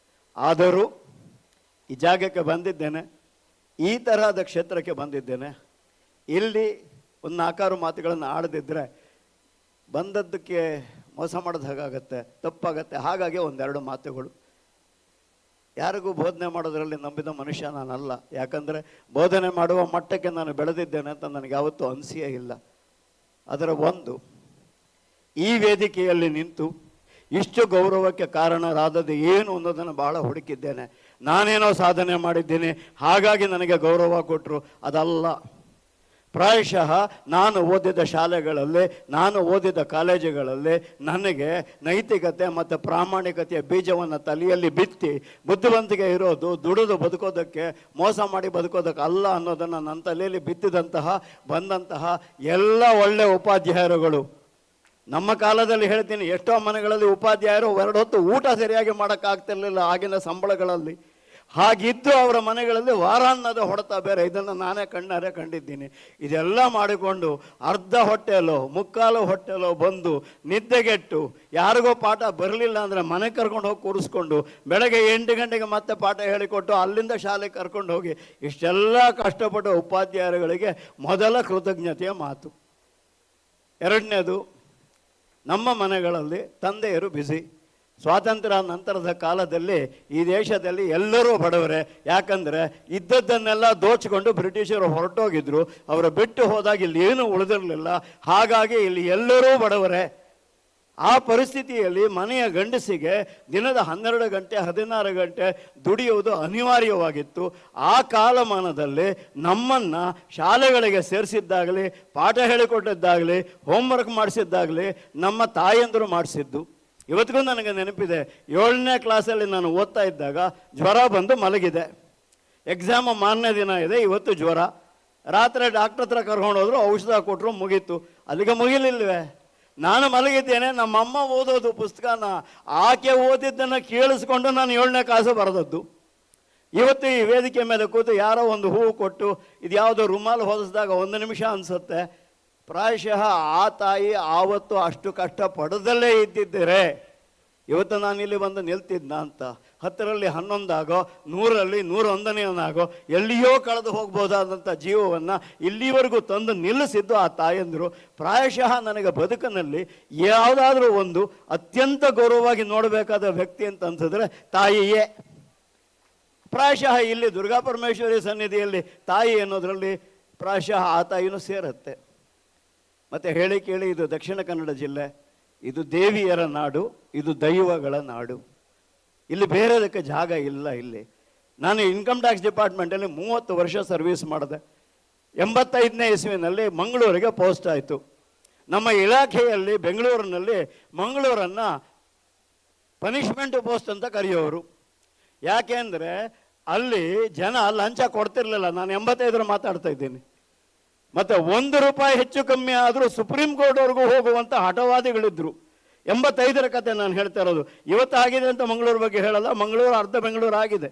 ಆದರೂ ಈ ಜಾಗಕ್ಕೆ ಬಂದಿದ್ದೇನೆ, ಈ ತರಹದ ಕ್ಷೇತ್ರಕ್ಕೆ ಬಂದಿದ್ದೇನೆ. ಇಲ್ಲಿ ಒಂದು 4 ಮಾತುಗಳನ್ನು ಆಡದಿದ್ದರೆ ಬಂದದ್ದಕ್ಕೆ ಮೋಸ ಮಾಡೋದು ಹಾಗಾಗತ್ತೆ, ತಪ್ಪಾಗತ್ತೆ. ಹಾಗಾಗಿ 1-2 ಮಾತುಗಳು. ಯಾರಿಗೂ ಬೋಧನೆ ಮಾಡೋದರಲ್ಲಿ ನಂಬಿದ ಮನುಷ್ಯ ನಾನಲ್ಲ. ಯಾಕಂದರೆ ಬೋಧನೆ ಮಾಡುವ ಮಟ್ಟಕ್ಕೆ ನಾನು ಬೆಳೆದಿದ್ದೇನೆ ಅಂತ ನನಗೆ ಯಾವತ್ತೂ ಅನಿಸಿಯೇ ಇಲ್ಲ. ಅದರ ಒಂದು, ಈ ವೇದಿಕೆಯಲ್ಲಿ ನಿಂತು ಇಷ್ಟು ಗೌರವಕ್ಕೆ ಕಾರಣರಾದದ್ದು ಏನು ಅನ್ನೋದನ್ನು ಬಹಳ ಹುಡುಕಿದ್ದೇನೆ. ನಾನೇನೋ ಸಾಧನೆ ಮಾಡಿದ್ದೇನೆ ಹಾಗಾಗಿ ನನಗೆ ಗೌರವ ಕೊಟ್ಟರು, ಅದಲ್ಲ. ಪ್ರಾಯಶಃ ನಾನು ಓದಿದ ಶಾಲೆಗಳಲ್ಲಿ, ನಾನು ಓದಿದ ಕಾಲೇಜುಗಳಲ್ಲಿ ನನಗೆ ನೈತಿಕತೆ ಮತ್ತು ಪ್ರಾಮಾಣಿಕತೆಯ ಬೀಜವನ್ನು ತಲೆಯಲ್ಲಿ ಬಿತ್ತಿ ಬುದ್ಧಿವಂತಿಕೆ ಇರೋದು ದುಡಿದು ಬದುಕೋದಕ್ಕೆ, ಮೋಸ ಮಾಡಿ ಬದುಕೋದಕ್ಕೆ ಅಲ್ಲ ಅನ್ನೋದನ್ನು ನನ್ನ ತಲೆಯಲ್ಲಿ ಬಿತ್ತಿದಂತಹ ಬಂದಂತಹ ಎಲ್ಲ ಒಳ್ಳೆಯ ಉಪಾಧ್ಯಾಯರುಗಳು. ನಮ್ಮ ಕಾಲದಲ್ಲಿ ಹೇಳ್ತೀನಿ, ಎಷ್ಟೋ ಮನೆಗಳಲ್ಲಿ ಉಪಾಧ್ಯಾಯರು 2 ಹೊತ್ತು ಊಟ ಸರಿಯಾಗಿ ಮಾಡೋಕ್ಕಾಗ್ತಿರ್ಲಿಲ್ಲ ಆಗಿನ ಸಂಬಳಗಳಲ್ಲಿ. ಹಾಗಿದ್ದು ಅವರ ಮನೆಗಳಲ್ಲಿ ವಾರಾನ್ನದ ಹೊಡೆತ ಬೇರೆ. ಇದನ್ನು ನಾನೇ ಕಣ್ಣಾರೆ ಕಂಡಿದ್ದೀನಿ. ಇದೆಲ್ಲ ಮಾಡಿಕೊಂಡು ಅರ್ಧ ಹೊಟ್ಟೆಲೋ 3/4 ಹೊಟ್ಟೆಲೋ ಬಂದು ನಿದ್ದೆಗೆಟ್ಟು ಯಾರಿಗೋ ಪಾಠ ಬರಲಿಲ್ಲ ಅಂದರೆ ಮನೆ ಕರ್ಕೊಂಡು ಹೋಗಿ ಕೂರಿಸ್ಕೊಂಡು ಬೆಳಗ್ಗೆ 8 ಗಂಟೆಗೆ ಮತ್ತೆ ಪಾಠ ಹೇಳಿಕೊಟ್ಟು ಅಲ್ಲಿಂದ ಶಾಲೆಗೆ ಕರ್ಕೊಂಡು ಹೋಗಿ ಇಷ್ಟೆಲ್ಲ ಕಷ್ಟಪಟ್ಟ ಉಪಾಧ್ಯಾಯರುಗಳಿಗೆ ಮೊದಲ ಕೃತಜ್ಞತೆಯ ಮಾತು. 2ನೇದು, ನಮ್ಮ ಮನೆಗಳಲ್ಲಿ ತಂದೆಯರು ಬ್ಯುಸಿ. ಸ್ವಾತಂತ್ರ್ಯ ನಂತರದ ಕಾಲದಲ್ಲಿ ಈ ದೇಶದಲ್ಲಿ ಎಲ್ಲರೂ ಬಡವರೇ. ಯಾಕಂದರೆ ಇದ್ದದ್ದನ್ನೆಲ್ಲ ದೋಚಿಕೊಂಡು ಬ್ರಿಟಿಷರು ಹೊರಟೋಗಿದ್ರು. ಅವರು ಬಿಟ್ಟು ಹೋದಾಗ ಇಲ್ಲಿ ಏನೂ ಉಳಿದಿರಲಿಲ್ಲ. ಹಾಗಾಗಿ ಇಲ್ಲಿ ಎಲ್ಲರೂ ಬಡವರೇ. ಆ ಪರಿಸ್ಥಿತಿಯಲ್ಲಿ ಮನೆಯ ಗಂಡಸಿಗೆ ದಿನದ 12 ಗಂಟೆ 16 ಗಂಟೆ ದುಡಿಯುವುದು ಅನಿವಾರ್ಯವಾಗಿತ್ತು. ಆ ಕಾಲಮಾನದಲ್ಲಿ ನಮ್ಮನ್ನು ಶಾಲೆಗಳಿಗೆ ಸೇರಿಸಿದ್ದಾಗಲಿ, ಪಾಠ ಹೇಳಿಕೊಟ್ಟಿದ್ದಾಗಲಿ, ಹೋಮ್ವರ್ಕ್ ಮಾಡಿಸಿದ್ದಾಗಲಿ ನಮ್ಮ ತಾಯಂದರು ಮಾಡಿಸಿದ್ದು. ಇವತ್ತಿಗೂ ನನಗೆ ನೆನಪಿದೆ, 7ನೇ ಕ್ಲಾಸಲ್ಲಿ ನಾನು ಓದ್ತಾ ಇದ್ದಾಗ ಜ್ವರ ಬಂದು ಮಲಗಿದೆ. ಎಕ್ಸಾಮ್ ಮಾರನೇ ದಿನ ಇದೆ, ಇವತ್ತು ಜ್ವರ. ರಾತ್ರಿ ಡಾಕ್ಟ್ರ್ ಹತ್ರ ಕರ್ಕೊಂಡು ಹೋದ್ರು, ಔಷಧ ಕೊಟ್ಟರು, ಮುಗೀತು. ಅಲ್ಲಿಗೆ ಮುಗಿಲಿಲ್ವೇ? ನಾನು ಮಲಗಿದ್ದೇನೆ, ನಮ್ಮಮ್ಮ ಓದೋದು ಪುಸ್ತಕನ, ಆಕೆ ಓದಿದ್ದನ್ನು ಕೇಳಿಸ್ಕೊಂಡು ನಾನು 7ನೇ ಕ್ಲಾಸು ಬರೆದದ್ದು. ಇವತ್ತು ಈ ವೇದಿಕೆ ಮೇಲೆ ಕೂತು ಯಾರೋ ಒಂದು ಹೂವು ಕೊಟ್ಟು ಇದು ಯಾವುದೋ ರುಮಾಲು ಹೊಲಿಸಿದಾಗ 1 ನಿಮಿಷ ಅನಿಸುತ್ತೆ. ಪ್ರಾಯಶಃ ಆ ತಾಯಿ ಆವತ್ತು ಅಷ್ಟು ಕಷ್ಟ ಪಡೆದಲ್ಲೇ ಇದ್ದಿದ್ದರೆ ಇವತ್ತು ನಾನಿಲ್ಲಿ ಬಂದು ನಿಲ್ತಿದ್ನ ಅಂತ. 10ರಲ್ಲಿ 11 ಆಗೋ, 100ರಲ್ಲಿ 101ನೇನಾಗೋ, ಎಲ್ಲಿಯೋ ಕಳೆದು ಹೋಗ್ಬೋದಾದಂಥ ಜೀವವನ್ನು ಇಲ್ಲಿವರೆಗೂ ತಂದು ನಿಲ್ಲಿಸಿದ್ದು ಆ ತಾಯಂದರು. ಪ್ರಾಯಶಃ ನನಗೆ ಬದುಕಿನಲ್ಲಿ ಯಾವುದಾದ್ರೂ ಒಂದು ಅತ್ಯಂತ ಗೌರವವಾಗಿ ನೋಡಬೇಕಾದ ವ್ಯಕ್ತಿ ಅಂತ ಅನ್ಸಿದ್ರೆ ತಾಯಿಯೇ. ಪ್ರಾಯಶಃ ಇಲ್ಲಿ ದುರ್ಗಾ ಪರಮೇಶ್ವರಿ ಸನ್ನಿಧಿಯಲ್ಲಿ ತಾಯಿ ಅನ್ನೋದರಲ್ಲಿ ಪ್ರಾಯಶಃ ಆ ತಾಯಿನೂ ಸೇರುತ್ತೆ. ಮತ್ತು ಹೇಳಿ ಕೇಳಿ, ಇದು ದಕ್ಷಿಣ ಕನ್ನಡ ಜಿಲ್ಲೆ, ಇದು ದೇವಿಯರ ನಾಡು, ಇದು ದೈವಗಳ ನಾಡು. ಇಲ್ಲಿ ಬೇರೆದಕ್ಕೆ ಜಾಗ ಇಲ್ಲ. ಇಲ್ಲಿ ನಾನು ಇನ್ಕಮ್ ಟ್ಯಾಕ್ಸ್ ಡಿಪಾರ್ಟ್ಮೆಂಟಲ್ಲಿ 30 ವರ್ಷ ಸರ್ವಿಸ್ ಮಾಡಿದೆ. 85ನೇ ಇಸ್ವಿನಲ್ಲಿ ಮಂಗಳೂರಿಗೆ ಪೋಸ್ಟ್ ಆಯಿತು. ನಮ್ಮ ಇಲಾಖೆಯಲ್ಲಿ ಬೆಂಗಳೂರಿನಲ್ಲಿ ಮಂಗಳೂರನ್ನು ಪನಿಷ್ಮೆಂಟ್ ಪೋಸ್ಟ್ ಅಂತ ಕರೆಯೋರು. ಯಾಕೆಂದರೆ ಅಲ್ಲಿ ಜನ ಲಂಚ ಕೊಡ್ತಿರ್ಲಿಲ್ಲ. ನಾನು 85ರ ಮಾತಾಡ್ತಾ ಇದ್ದೀನಿ. ಮತ್ತು 1 ರೂಪಾಯಿ ಹೆಚ್ಚು ಕಮ್ಮಿ ಆದರೂ ಸುಪ್ರೀಂ ಕೋರ್ಟ್ವರೆಗೂ ಹೋಗುವಂಥ ಹಠವಾದಿಗಳಿದ್ರು. 85ರ ಕತೆ ನಾನು ಹೇಳ್ತಾ ಇರೋದು. ಇವತ್ತು ಆಗಿದೆ ಅಂತ ಮಂಗಳೂರು ಬಗ್ಗೆ ಹೇಳಲ್ಲ, ಮಂಗಳೂರು ಅರ್ಧ ಬೆಂಗಳೂರು ಆಗಿದೆ.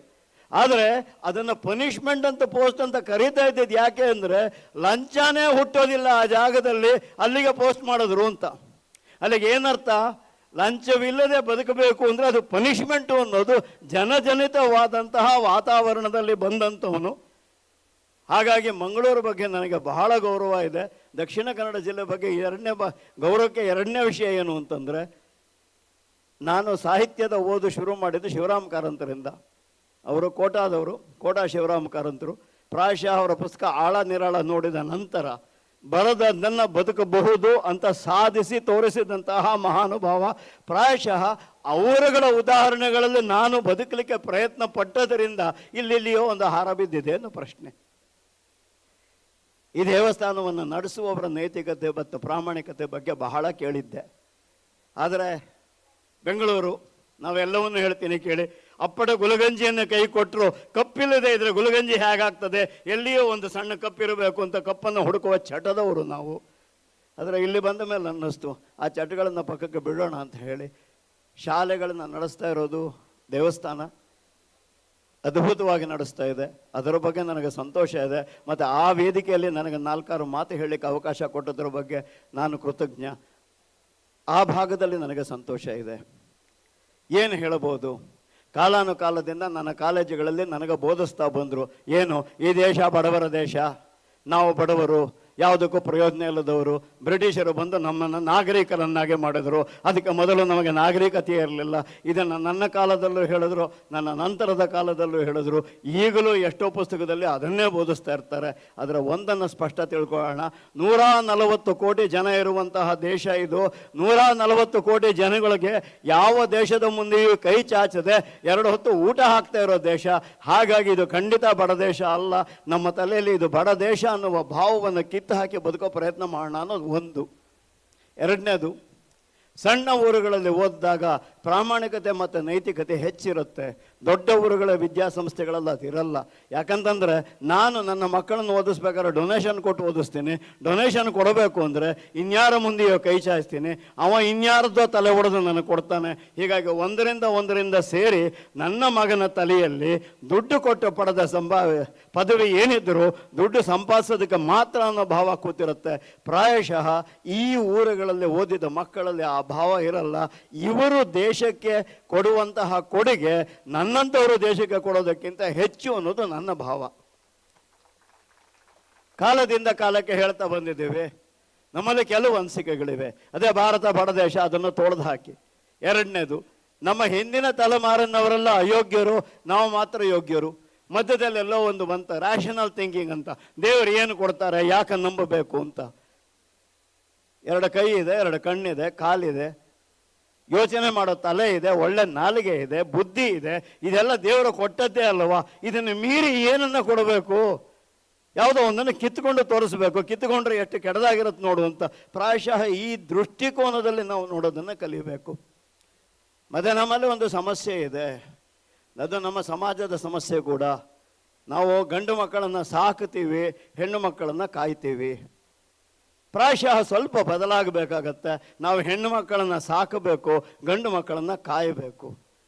ಆದರೆ ಅದನ್ನು ಪನಿಷ್ಮೆಂಟ್ ಅಂತ ಪೋಸ್ಟ್ ಅಂತ ಕರೀತಾ ಇದ್ದಿದ್ದು ಯಾಕೆ ಅಂದರೆ ಲಂಚನೇ ಹುಟ್ಟೋದಿಲ್ಲ ಆ ಜಾಗದಲ್ಲಿ, ಅಲ್ಲಿಗೆ ಪೋಸ್ಟ್ ಮಾಡಿದ್ರು ಅಂತ. ಅಲ್ಲಿಗೆ ಏನರ್ಥ? ಲಂಚವಿಲ್ಲದೆ ಬದುಕಬೇಕು ಅಂದರೆ ಅದು ಪನಿಷ್ಮೆಂಟು ಅನ್ನೋದು ಜನಜನಿತವಾದಂತಹ ವಾತಾವರಣದಲ್ಲಿ ಬಂದಂಥವನು. ಹಾಗಾಗಿ ಮಂಗಳೂರು ಬಗ್ಗೆ ನನಗೆ ಬಹಳ ಗೌರವ ಇದೆ. ದಕ್ಷಿಣ ಕನ್ನಡ ಜಿಲ್ಲೆ ಬಗ್ಗೆ ಗೌರವಕ್ಕೆ 2ನೇ ವಿಷಯ ಏನು ಅಂತಂದರೆ, ನಾನು ಸಾಹಿತ್ಯದ ಓದು ಶುರು ಮಾಡಿದ್ದು ಶಿವರಾಮ್ ಕಾರಂತರಿಂದ. ಅವರು ಕೋಟಾದವರು, ಕೋಟಾ ಶಿವರಾಮ್ ಕಾರಂತರು. ಪ್ರಾಯಶಃ ಅವರ ಪುಸ್ತಕ ಆಳ ನಿರಾಳ ನೋಡಿದ ನಂತರ ಬರದನ್ನು ಬದುಕಬಹುದು ಅಂತ ಸಾಧಿಸಿ ತೋರಿಸಿದಂತಹ ಮಹಾನುಭಾವ. ಪ್ರಾಯಶಃ ಅವರುಗಳ ಉದಾಹರಣೆಗಳಲ್ಲಿ ನಾನು ಬದುಕಲಿಕ್ಕೆ ಪ್ರಯತ್ನ ಪಟ್ಟದರಿಂದ ಇಲ್ಲಿಯೋ ಒಂದು ಹಾರ ಬಿದ್ದಿದೆ ಅನ್ನೋ ಪ್ರಶ್ನೆ. ಈ ದೇವಸ್ಥಾನವನ್ನು ನಡೆಸುವವರ ನೈತಿಕತೆ ಮತ್ತು ಪ್ರಾಮಾಣಿಕತೆ ಬಗ್ಗೆ ಬಹಳ ಕೇಳಿದ್ದೆ. ಆದರೆ ಬೆಂಗಳೂರು, ನಾವೆಲ್ಲವನ್ನೂ ಹೇಳ್ತೀನಿ ಕೇಳಿ, ಅಪ್ಪಟ ಗುಲಗಂಜಿಯನ್ನು ಕೈ ಕೊಟ್ಟರು, ಕಪ್ಪಿಲ್ಲದೆ ಇದ್ರೆ ಗುಲಗಂಜಿ ಹೇಗಾಗ್ತದೆ? ಎಲ್ಲಿಯೋ ಒಂದು ಸಣ್ಣ ಕಪ್ಪಿರಬೇಕು ಅಂತ ಕಪ್ಪನ್ನು ಹುಡುಕುವ ಚಟದವರು ನಾವು. ಆದರೆ ಇಲ್ಲಿ ಬಂದ ಮೇಲೆ ಅನ್ನಿಸ್ತು ಆ ಚಟಗಳನ್ನು ಪಕ್ಕಕ್ಕೆ ಬಿಡೋಣ ಅಂತ ಹೇಳಿ ಶಾಲೆಗಳನ್ನು ನಡೆಸ್ತಾ ಇರೋದು ದೇವಸ್ಥಾನ ಅದ್ಭುತವಾಗಿ ನಡೆಸ್ತಾ ಇದೆ. ಅದರ ಬಗ್ಗೆ ನನಗೆ ಸಂತೋಷ ಇದೆ. ಮತ್ತು ಆ ವೇದಿಕೆಯಲ್ಲಿ ನನಗೆ 4-6 ಮಾತು ಹೇಳಲಿಕ್ಕೆ ಅವಕಾಶ ಕೊಟ್ಟದ್ರ ಬಗ್ಗೆ ನಾನು ಕೃತಜ್ಞ. ಆ ಭಾಗದಲ್ಲಿ ನನಗೆ ಸಂತೋಷ ಇದೆ. ಏನು ಹೇಳಬಹುದು? ಕಾಲಾನುಕಾಲದಿಂದ ನನ್ನ ಕಾಲೇಜುಗಳಲ್ಲಿ ನನಗೆ ಬೋಧಿಸ್ತಾ ಬಂದರು, ಏನು ಈ ದೇಶ ಬಡವರ ದೇಶ, ನಾವು ಬಡವರು, ಯಾವುದಕ್ಕೂ ಪ್ರಯೋಜನ ಇಲ್ಲದವರು. ಬ್ರಿಟಿಷರು ಬಂದು ನಮ್ಮನ್ನು ನಾಗರಿಕರನ್ನಾಗಿ ಮಾಡಿದರು. ಅದಕ್ಕೆ ಮೊದಲು ನಮಗೆ ನಾಗರಿಕತೆ ಇರಲಿಲ್ಲ. ಇದನ್ನು ನನ್ನ ಕಾಲದಲ್ಲೂ ಹೇಳಿದ್ರು, ನನ್ನ ನಂತರದ ಕಾಲದಲ್ಲೂ ಹೇಳಿದ್ರು. ಈಗಲೂ ಎಷ್ಟೋ ಪುಸ್ತಕದಲ್ಲಿ ಅದನ್ನೇ ಬೋಧಿಸ್ತಾ ಇರ್ತಾರೆ. ಅದರ ಒಂದನ್ನು ಸ್ಪಷ್ಟ ತಿಳ್ಕೊಳ್ಳೋಣ. 140 ಕೋಟಿ ಜನ ಇರುವಂತಹ ದೇಶ ಇದು. 140 ಕೋಟಿ ಜನಗಳಿಗೆ ಯಾವ ದೇಶದ ಮುಂದೆಯೂ ಕೈ ಚಾಚದೆ 2 ಹೊತ್ತು ಊಟ ಹಾಕ್ತಾ ಇರೋ ದೇಶ. ಹಾಗಾಗಿ ಇದು ಖಂಡಿತ ಬಡ ದೇಶ ಅಲ್ಲ. ನಮ್ಮ ತಲೆಯಲ್ಲಿ ಇದು ಬಡ ದೇಶ ಅನ್ನುವ ಭಾವವನ್ನು ಕಿತ್ತು ಹಾಕಿ ಬದುಕೋ ಪ್ರಯತ್ನ ಮಾಡೋಣ ಅನ್ನೋದು ಒಂದು. ಎರಡನೇದು, ಸಣ್ಣ ಊರುಗಳಲ್ಲಿ ಓದಿದಾಗ ಪ್ರಾಮಾಣಿಕತೆ ಮತ್ತು ನೈತಿಕತೆ ಹೆಚ್ಚಿರುತ್ತೆ. ದೊಡ್ಡ ಊರುಗಳ ವಿದ್ಯಾಸಂಸ್ಥೆಗಳೆಲ್ಲ ಅದಿರಲ್ಲ. ಯಾಕಂತಂದರೆ ನಾನು ನನ್ನ ಮಕ್ಕಳನ್ನು ಓದಿಸ್ಬೇಕಾದ್ರೆ ಡೊನೇಷನ್ ಕೊಟ್ಟು ಓದಿಸ್ತೀನಿ. ಡೊನೇಷನ್ ಕೊಡಬೇಕು ಅಂದರೆ ಇನ್ಯಾರ ಮುಂದೆಯೋ ಕೈ ಚಾಚ್ತೀನಿ, ಅವ ಇನ್ಯಾರದ್ದೋ ತಲೆ ಹೊಡೆದು ನನಗೆ ಕೊಡ್ತಾನೆ. ಹೀಗಾಗಿ ಒಂದರಿಂದ ಸೇರಿ ನನ್ನ ಮಗನ ತಲೆಯಲ್ಲಿ ದುಡ್ಡು ಕೊಟ್ಟು ಪಡೆದ ಪದವಿ ಏನಿದ್ದರೂ ದುಡ್ಡು ಸಂಪಾದಿಸೋದಕ್ಕೆ ಮಾತ್ರ ಅನ್ನೋ ಭಾವ ಕೂತಿರುತ್ತೆ. ಪ್ರಾಯಶಃ ಈ ಊರುಗಳಲ್ಲಿ ಓದಿದ ಮಕ್ಕಳಲ್ಲಿ ಆ ಭಾವ ಇರಲ್ಲ. ಇವರು ದೇಶಕ್ಕೆ ಕೊಡುವಂತಹ ಕೊಡುಗೆ ನನ್ನಂಥವರು ದೇಶಕ್ಕೆ ಕೊಡೋದಕ್ಕಿಂತ ಹೆಚ್ಚು ಅನ್ನೋದು ನನ್ನ ಭಾವ. ಕಾಲದಿಂದ ಕಾಲಕ್ಕೆ ಹೇಳ್ತಾ ಬಂದಿದ್ದೇವೆ. ನಮ್ಮಲ್ಲಿ ಕೆಲವು ಅನಿಸಿಕೆಗಳಿವೆ. ಅದೇ ಭಾರತ ಬಡ ದೇಶ, ಅದನ್ನು ತೊಳೆದು ಹಾಕಿ. ಎರಡನೇದು, ನಮ್ಮ ಹಿಂದಿನ ತಲೆಮಾರಿನವರೆಲ್ಲ ಅಯೋಗ್ಯರು, ನಾವು ಮಾತ್ರ ಯೋಗ್ಯರು. ಮಧ್ಯದಲ್ಲೆಲ್ಲೋ ಒಂದು ಬಂತ ರ್ಯಾಷನಲ್ ಥಿಂಕಿಂಗ್ ಅಂತ. ದೇವರು ಏನು ಕೊಡ್ತಾರೆ, ಯಾಕೆ ನಂಬಬೇಕು ಅಂತ. 2 ಕೈ ಇದೆ, 2 ಕಣ್ಣಿದೆ, ಕಾಲಿದೆ, ಯೋಚನೆ ಮಾಡೋ ತಲೆ ಇದೆ, ಒಳ್ಳೆ ನಾಲಿಗೆ ಇದೆ, ಬುದ್ಧಿ ಇದೆ. ಇದೆಲ್ಲ ದೇವರು ಕೊಟ್ಟದ್ದೇ ಅಲ್ಲವಾ? ಇದನ್ನು ಮೀರಿ ಏನನ್ನ ಕೊಡಬೇಕು? ಯಾವುದೋ ಒಂದನ್ನು ಕಿತ್ತುಕೊಂಡು ತೋರಿಸ್ಬೇಕು. ಕಿತ್ತುಕೊಂಡ್ರೆ ಎಷ್ಟು ಕೆಡದಾಗಿರುತ್ತೆ ನೋಡುವಂತ. ಪ್ರಾಯಶಃ ಈ ದೃಷ್ಟಿಕೋನದಲ್ಲಿ ನಾವು ನೋಡೋದನ್ನು ಕಲಿಬೇಕು. ಮತ್ತೆ ನಮ್ಮಲ್ಲಿ ಒಂದು ಸಮಸ್ಯೆ ಇದೆ, ಅದು ನಮ್ಮ ಸಮಾಜದ ಸಮಸ್ಯೆ ಕೂಡ. ನಾವು ಗಂಡು ಮಕ್ಕಳನ್ನು ಸಾಕ್ತೀವಿ, ಹೆಣ್ಣು ಮಕ್ಕಳನ್ನು ಕಾಯ್ತೀವಿ. ಪ್ರಾಯಶಃ ಸ್ವಲ್ಪ ಬದಲಾಗಬೇಕಾಗತ್ತೆ. ನಾವು ಹೆಣ್ಣು ಮಕ್ಕಳನ್ನು ಸಾಕಬೇಕು, ಗಂಡು ಮಕ್ಕಳನ್ನು ಕಾಯಬೇಕು.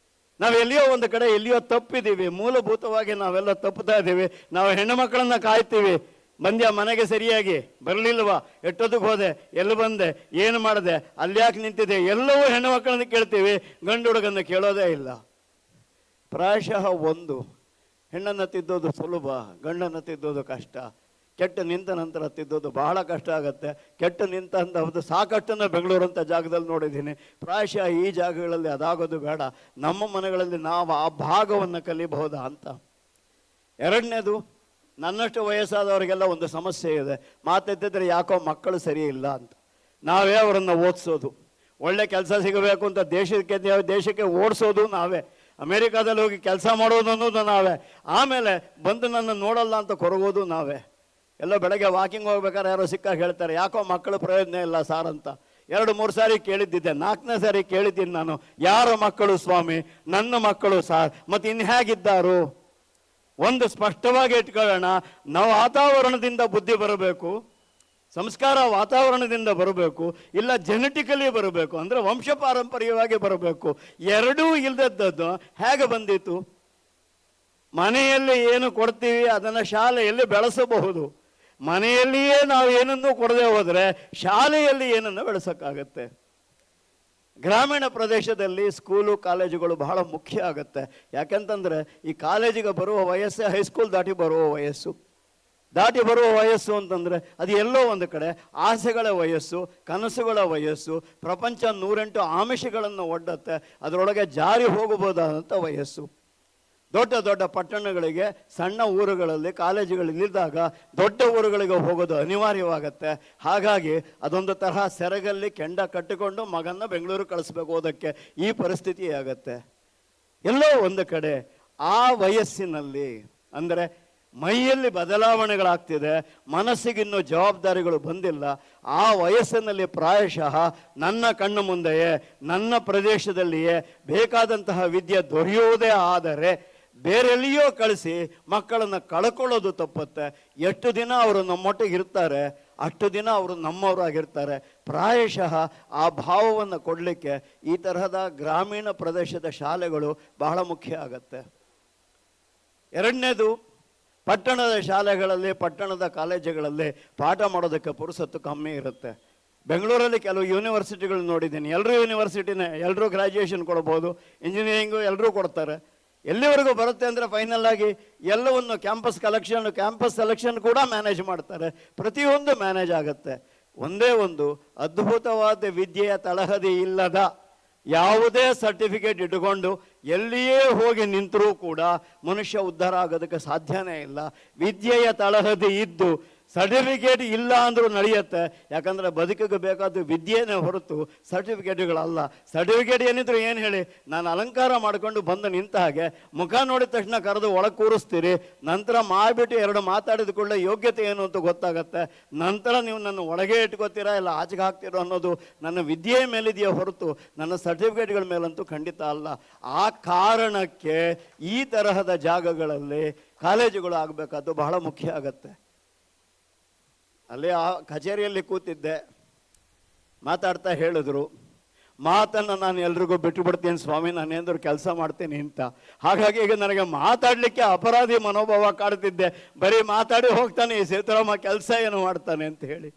ನಾವು ಎಲ್ಲಿಯೋ ಒಂದು ಕಡೆ ಎಲ್ಲಿಯೋ ತಪ್ಪಿದ್ದೀವಿ. ಮೂಲಭೂತವಾಗಿ ನಾವೆಲ್ಲ ತಪ್ಪುತ್ತಾ ಇದ್ದೀವಿ. ನಾವು ಹೆಣ್ಣು ಮಕ್ಕಳನ್ನು ಕಾಯ್ತೀವಿ. ಬಂದ್ಯಾ ಮನೆಗೆ ಸರಿಯಾಗಿ? ಬರಲಿಲ್ವಾ? ಎಷ್ಟೊತ್ತಿಗೆ ಹೋದೆ? ಎಲ್ಲಿ ಬಂದೆ? ಏನು ಮಾಡಿದೆ? ಅಲ್ಲಿ ಯಾಕೆ ನಿಂತಿದೆ? ಎಲ್ಲವೂ ಹೆಣ್ಣು ಮಕ್ಕಳನ್ನು ಕೇಳ್ತೀವಿ, ಗಂಡು ಹುಡುಗನ್ನು ಕೇಳೋದೇ ಇಲ್ಲ. ಪ್ರಾಯಶಃ ಒಂದು, ಹೆಣ್ಣನ್ನು ತಿದ್ದೋದು ಸುಲಭ, ಗಂಡನ್ನು ತಿದ್ದೋದು ಕಷ್ಟ. ಕೆಟ್ಟು ನಿಂತ ನಂತರ ತಿದ್ದೋದು ಬಹಳ ಕಷ್ಟ ಆಗುತ್ತೆ. ಕೆಟ್ಟು ನಿಂತಂಥದ್ದು ಸಾಕಷ್ಟನ್ನು ಬೆಂಗಳೂರು ಅಂತ ಜಾಗದಲ್ಲಿ ನೋಡಿದ್ದೀನಿ. ಪ್ರಾಯಶಃ ಈ ಜಾಗಗಳಲ್ಲಿ ಅದಾಗೋದು ಬೇಡ. ನಮ್ಮ ಮನೆಗಳಲ್ಲಿ ನಾವು ಆ ಭಾಗವನ್ನು ಕಲಿಬಹುದಾ ಅಂತ. ಎರಡನೇದು, ನನ್ನಷ್ಟು ವಯಸ್ಸಾದವರಿಗೆಲ್ಲ ಒಂದು ಸಮಸ್ಯೆ ಇದೆ. ಮಾತೆತ್ತಿದ್ರೆ ಯಾಕೋ ಮಕ್ಕಳು ಸರಿ ಇಲ್ಲ ಅಂತ. ನಾವೇ ಅವರನ್ನು ಓದಿಸೋದು, ಒಳ್ಳೆ ಕೆಲಸ ಸಿಗಬೇಕು ಅಂತ ದೇಶಕ್ಕೆ ಓಡಿಸೋದು ನಾವೇ. ಅಮೇರಿಕಾದಲ್ಲಿ ಹೋಗಿ ಕೆಲಸ ಮಾಡೋದು ಅನ್ನೋದು ನಾವೇ. ಆಮೇಲೆ ಬಂದು ನನ್ನ ನೋಡಲ್ಲ ಅಂತ ಕೊರಗೋದು ನಾವೇ. ಎಲ್ಲೋ ಬೆಳಗ್ಗೆ ವಾಕಿಂಗ್ ಹೋಗ್ಬೇಕಾದ್ರೆ ಯಾರೋ ಸಿಕ್ಕಾಗ ಹೇಳ್ತಾರೆ, ಯಾಕೋ ಮಕ್ಕಳು ಪ್ರಯೋಜನ ಇಲ್ಲ ಸಾರ್ ಅಂತ. 2-3 ಸಾರಿ ಕೇಳಿದ್ದಿದ್ದೆ. 4ನೇ ಸಾರಿ ಕೇಳಿದ್ದೀನಿ ನಾನು, ಯಾರ ಮಕ್ಕಳು ಸ್ವಾಮಿ? ನನ್ನ ಮಕ್ಕಳು ಸಾರ್. ಮತ್ತೆ ಇನ್ನು ಹೇಗಿದ್ದಾರು? ಒಂದು ಸ್ಪಷ್ಟವಾಗಿ ಇಟ್ಕೊಳ್ಳೋಣ. ನಾವು ವಾತಾವರಣದಿಂದ ಬುದ್ಧಿ ಬರಬೇಕು, ಸಂಸ್ಕಾರ ವಾತಾವರಣದಿಂದ ಬರಬೇಕು, ಇಲ್ಲ ಜೆನೆಟಿಕಲಿ ಬರಬೇಕು, ಅಂದರೆ ವಂಶ ಪಾರಂಪರ್ಯವಾಗಿ ಬರಬೇಕು. ಎರಡೂ ಇಲ್ಲದದ್ದು ಹೇಗೆ ಬಂದಿತ್ತು? ಮನೆಯಲ್ಲಿ ಏನು ಕೊಡ್ತೀವಿ ಅದನ್ನು ಶಾಲೆಯಲ್ಲಿ ಬೆಳೆಸಬಹುದು. ಮನೆಯಲ್ಲಿಯೇ ನಾವು ಏನನ್ನೂ ಕೊಡದೆ ಹೋದರೆ ಶಾಲೆಯಲ್ಲಿ ಏನನ್ನು ಬೆಳೆಸೋಕ್ಕಾಗತ್ತೆ? ಗ್ರಾಮೀಣ ಪ್ರದೇಶದಲ್ಲಿ ಸ್ಕೂಲು ಕಾಲೇಜುಗಳು ಬಹಳ ಮುಖ್ಯ ಆಗುತ್ತೆ. ಯಾಕೆಂತಂದರೆ ಈ ಕಾಲೇಜಿಗೆ ಬರುವ ವಯಸ್ಸೇ ಹೈಸ್ಕೂಲ್ ದಾಟಿ ಬರುವ ವಯಸ್ಸು. ದಾಟಿ ಬರುವ ವಯಸ್ಸು ಅಂತಂದರೆ ಅದು ಎಲ್ಲೋ ಒಂದು ಕಡೆ ಆಸೆಗಳ ವಯಸ್ಸು, ಕನಸುಗಳ ವಯಸ್ಸು, ಪ್ರಪಂಚ 108 ಆಮಿಷಗಳನ್ನು ಒಡ್ಡತ್ತೆ, ಅದರೊಳಗೆ ಜಾರಿ ಹೋಗಬಹುದಾದಂಥ ವಯಸ್ಸು. ದೊಡ್ಡ ದೊಡ್ಡ ಪಟ್ಟಣಗಳಿಗೆ ಸಣ್ಣ ಊರುಗಳಲ್ಲಿ ಕಾಲೇಜುಗಳಿದ್ದಾಗ ದೊಡ್ಡ ಊರುಗಳಿಗೆ ಹೋಗೋದು ಅನಿವಾರ್ಯವಾಗತ್ತೆ. ಹಾಗಾಗಿ ಅದೊಂದು ತರಹ ಸೆರಗಲ್ಲಿ ಕೆಂಡ ಕಟ್ಟಿಕೊಂಡು ಮಗನ್ನ ಬೆಂಗಳೂರು ಕಳಿಸ್ಬೇಕು ಓದಕ್ಕೆ, ಈ ಪರಿಸ್ಥಿತಿ ಆಗತ್ತೆ. ಎಲ್ಲೋ ಒಂದು ಕಡೆ ಆ ವಯಸ್ಸಿನಲ್ಲಿ, ಅಂದರೆ ಮೈಯಲ್ಲಿ ಬದಲಾವಣೆಗಳಾಗ್ತಿದೆ, ಮನಸ್ಸಿಗಿನ್ನೂ ಜವಾಬ್ದಾರಿಗಳು ಬಂದಿಲ್ಲ. ಆ ವಯಸ್ಸಿನಲ್ಲಿ ಪ್ರಾಯಶಃ ನನ್ನ ಕಣ್ಣು ಮುಂದೆಯೇ, ನನ್ನ ಪ್ರದೇಶದಲ್ಲಿಯೇ ಬೇಕಾದಂತಹ ವಿದ್ಯೆ ದೊರೆಯುವುದೇ ಆದರೆ ಬೇರೆಲ್ಲಿಯೋ ಕಳಿಸಿ ಮಕ್ಕಳನ್ನು ಕಳ್ಕೊಳ್ಳೋದು ತಪ್ಪುತ್ತೆ. ಎಷ್ಟು ದಿನ ಅವರು ನಮ್ಮೊಟ್ಟಿಗೆ ಇರ್ತಾರೆ ಅಷ್ಟು ದಿನ ಅವರು ನಮ್ಮವರಾಗಿರ್ತಾರೆ. ಪ್ರಾಯಶಃ ಆ ಭಾವವನ್ನು ಕೊಡಲಿಕ್ಕೆ ಈ ತರಹದ ಗ್ರಾಮೀಣ ಪ್ರದೇಶದ ಶಾಲೆಗಳು ಬಹಳ ಮುಖ್ಯ ಆಗತ್ತೆ. ಎರಡನೇದು, ಪಟ್ಟಣದ ಶಾಲೆಗಳಲ್ಲಿ, ಪಟ್ಟಣದ ಕಾಲೇಜುಗಳಲ್ಲಿ ಪಾಠ ಮಾಡೋದಕ್ಕೆ ಪುರುಸತ್ತು ಕಮ್ಮಿ ಇರುತ್ತೆ. ಬೆಂಗಳೂರಲ್ಲಿ ಕೆಲವು ಯೂನಿವರ್ಸಿಟಿಗಳು ನೋಡಿದ್ದೀನಿ. ಎಲ್ಲರೂ ಯೂನಿವರ್ಸಿಟಿನೇ, ಎಲ್ಲರೂ ಗ್ರ್ಯಾಜುಯೇಷನ್ ಕೊಡ್ಬೋದು, ಇಂಜಿನಿಯರಿಂಗು ಎಲ್ಲರೂ ಕೊಡ್ತಾರೆ. ಎಲ್ಲಿವರೆಗೂ ಬರುತ್ತೆ ಅಂದರೆ ಫೈನಲ್ ಆಗಿ ಎಲ್ಲವನ್ನು ಕ್ಯಾಂಪಸ್ ಸೆಲೆಕ್ಷನ್ ಕೂಡ ಮ್ಯಾನೇಜ್ ಮಾಡ್ತಾರೆ, ಪ್ರತಿಯೊಂದು ಮ್ಯಾನೇಜ್ ಆಗುತ್ತೆ. ಒಂದೇ ಒಂದು ಅದ್ಭುತವಾದ ವಿದ್ಯೆಯ ತಳಹದಿ ಇಲ್ಲದ ಯಾವುದೇ ಸರ್ಟಿಫಿಕೇಟ್ ಇಟ್ಟುಕೊಂಡು ಎಲ್ಲಿಯೇ ಹೋಗಿ ನಿಂತರೂ ಕೂಡ ಮನುಷ್ಯ ಉದ್ಧಾರ ಆಗೋದಕ್ಕೆ ಸಾಧ್ಯನೇ ಇಲ್ಲ. ವಿದ್ಯೆಯ ತಳಹದಿ ಇದ್ದು ಸರ್ಟಿಫಿಕೇಟ್ ಇಲ್ಲ ಅಂದರೂ ನಡೆಯುತ್ತೆ. ಯಾಕಂದರೆ ಬದುಕಿಗೆ ಬೇಕಾದ ವಿದ್ಯೆನೇ ಹೊರತು ಸರ್ಟಿಫಿಕೇಟ್ಗಳಲ್ಲ. ಸರ್ಟಿಫಿಕೇಟ್ ಏನಿದ್ರು ಏನು ಹೇಳಿ, ನಾನು ಅಲಂಕಾರ ಮಾಡಿಕೊಂಡು ಬಂದು ನಿಂತ ಹಾಗೆ ಮುಖ ನೋಡಿದ ತಕ್ಷಣ ಕರೆದು ಒಳಗೆ ಕೂರಿಸ್ತೀರಿ, ನಂತರ ಮಾಡಿಬಿಟ್ಟು ಎರಡು ಮಾತಾಡಿದ ಕೂಡಲೇ ಯೋಗ್ಯತೆ ಏನು ಅಂತ ಗೊತ್ತಾಗತ್ತೆ, ನಂತರ ನೀವು ನನ್ನ ಒಳಗೆ ಇಟ್ಕೋತೀರಾ ಇಲ್ಲ ಆಚೆಗೆ ಹಾಕ್ತೀರೋ ಅನ್ನೋದು ನನ್ನ ವಿದ್ಯೆಯ ಮೇಲಿದೆಯೇ ಹೊರತು ನನ್ನ ಸರ್ಟಿಫಿಕೇಟ್ಗಳ ಮೇಲಂತೂ ಖಂಡಿತ ಅಲ್ಲ. ಆ ಕಾರಣಕ್ಕೆ ಈ ತರಹದ ಜಾಗಗಳಲ್ಲಿ ಕಾಲೇಜುಗಳು ಆಗಬೇಕಾದ್ದು ಬಹಳ ಮುಖ್ಯ ಆಗತ್ತೆ. ಅಲ್ಲಿ ಆ ಕಚೇರಿಯಲ್ಲಿ ಕೂತಿದ್ದೆ, ಮಾತಾಡ್ತಾ ಹೇಳಿದ್ರು, ಮಾತನ್ನು ನಾನು ಎಲ್ರಿಗೂ ಬಿಟ್ಟು ಬಿಡ್ತೀನಿ ಸ್ವಾಮಿ, ನಾನೇಂದ್ರು ಕೆಲಸ ಮಾಡ್ತೀನಿ ಅಂತ. ಹಾಗಾಗಿ ಈಗ ನನಗೆ ಮಾತಾಡಲಿಕ್ಕೆ ಅಪರಾಧಿ ಮನೋಭಾವ ಕಾಡ್ತಿದ್ದೆ. ಬರೀ ಮಾತಾಡಿ ಹೋಗ್ತಾನೆ ಈ ಸೇತುರಾಮ, ಕೆಲಸ ಏನು ಮಾಡ್ತಾನೆ ಅಂತ ಹೇಳಿ.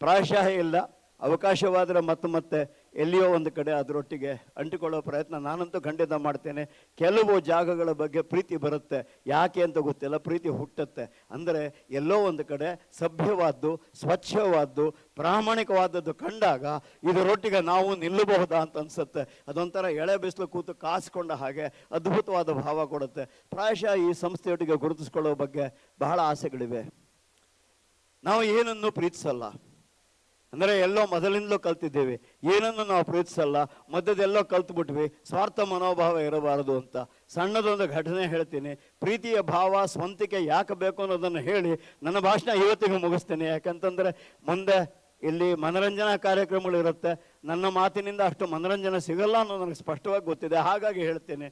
ಪ್ರಾಯಶಃ ಇಲ್ಲ, ಅವಕಾಶವಾದರೆ ಮತ್ತೆ ಎಲ್ಲಿಯೋ ಒಂದು ಕಡೆ ಅದರೊಟ್ಟಿಗೆ ಅಂಟಿಕೊಳ್ಳೋ ಪ್ರಯತ್ನ ನಾನಂತೂ ಖಂಡಿತ ಮಾಡ್ತೇನೆ. ಕೆಲವು ಜಾಗಗಳ ಬಗ್ಗೆ ಪ್ರೀತಿ ಬರುತ್ತೆ, ಯಾಕೆ ಅಂತ ಗೊತ್ತಿಲ್ಲ, ಪ್ರೀತಿ ಹುಟ್ಟುತ್ತೆ. ಅಂದರೆ ಎಲ್ಲೋ ಒಂದು ಕಡೆ ಸಭ್ಯವಾದ್ದು, ಸ್ವಚ್ಛವಾದ್ದು, ಪ್ರಾಮಾಣಿಕವಾದದ್ದು ಕಂಡಾಗ ಇದರೊಟ್ಟಿಗೆ ನಾವು ನಿಲ್ಲಬಹುದಾ ಅಂತ ಅನ್ಸುತ್ತೆ. ಅದೊಂಥರ ಎಳೆ ಬಿಸಿಲು ಕೂತು ಕಾಸ್ಕೊಂಡ ಹಾಗೆ ಅದ್ಭುತವಾದ ಭಾವ ಕೊಡುತ್ತೆ. ಪ್ರಾಯಶಃ ಈ ಸಂಸ್ಥೆಯೊಟ್ಟಿಗೆ ಗುರುತಿಸ್ಕೊಳ್ಳೋ ಬಗ್ಗೆ ಬಹಳ ಆಸೆಗಳಿವೆ. ನಾವು ಏನನ್ನು ಪ್ರೀತಿಸಲ್ಲ, ಅಂದರೆ ಎಲ್ಲೋ ಮೊದಲಿಂದಲೂ ಕಲ್ತಿದ್ದೇವೆ, ಏನನ್ನು ನಾವು ಪ್ರೀತಿಸಲ್ಲ, ಮಧ್ಯದೆಲ್ಲೋ ಕಲ್ತ್ಬಿಟ್ವಿ, ಸ್ವಾರ್ಥ ಮನೋಭಾವ ಇರಬಾರದು ಅಂತ. ಸಣ್ಣದೊಂದು ಘಟನೆ ಹೇಳ್ತೀನಿ. ಪ್ರೀತಿಯ ಭಾವ ಸ್ವಂತಿಕೆ ಯಾಕೆ ಬೇಕು ಅನ್ನೋದನ್ನು ಹೇಳಿ ನನ್ನ ಭಾಷಣ ಇವತ್ತಿಗೆ ಮುಗಿಸ್ತೇನೆ. ಯಾಕಂತಂದರೆ ಮುಂದೆ ಇಲ್ಲಿ ಮನರಂಜನಾ ಕಾರ್ಯಕ್ರಮಗಳು ಇರುತ್ತೆ, ನನ್ನ ಮಾತಿನಿಂದ ಅಷ್ಟು ಮನರಂಜನೆ ಸಿಗಲ್ಲ ಅನ್ನೋದು ನನಗೆ ಸ್ಪಷ್ಟವಾಗಿ ಗೊತ್ತಿದೆ. ಹಾಗಾಗಿ ಹೇಳ್ತೇನೆ,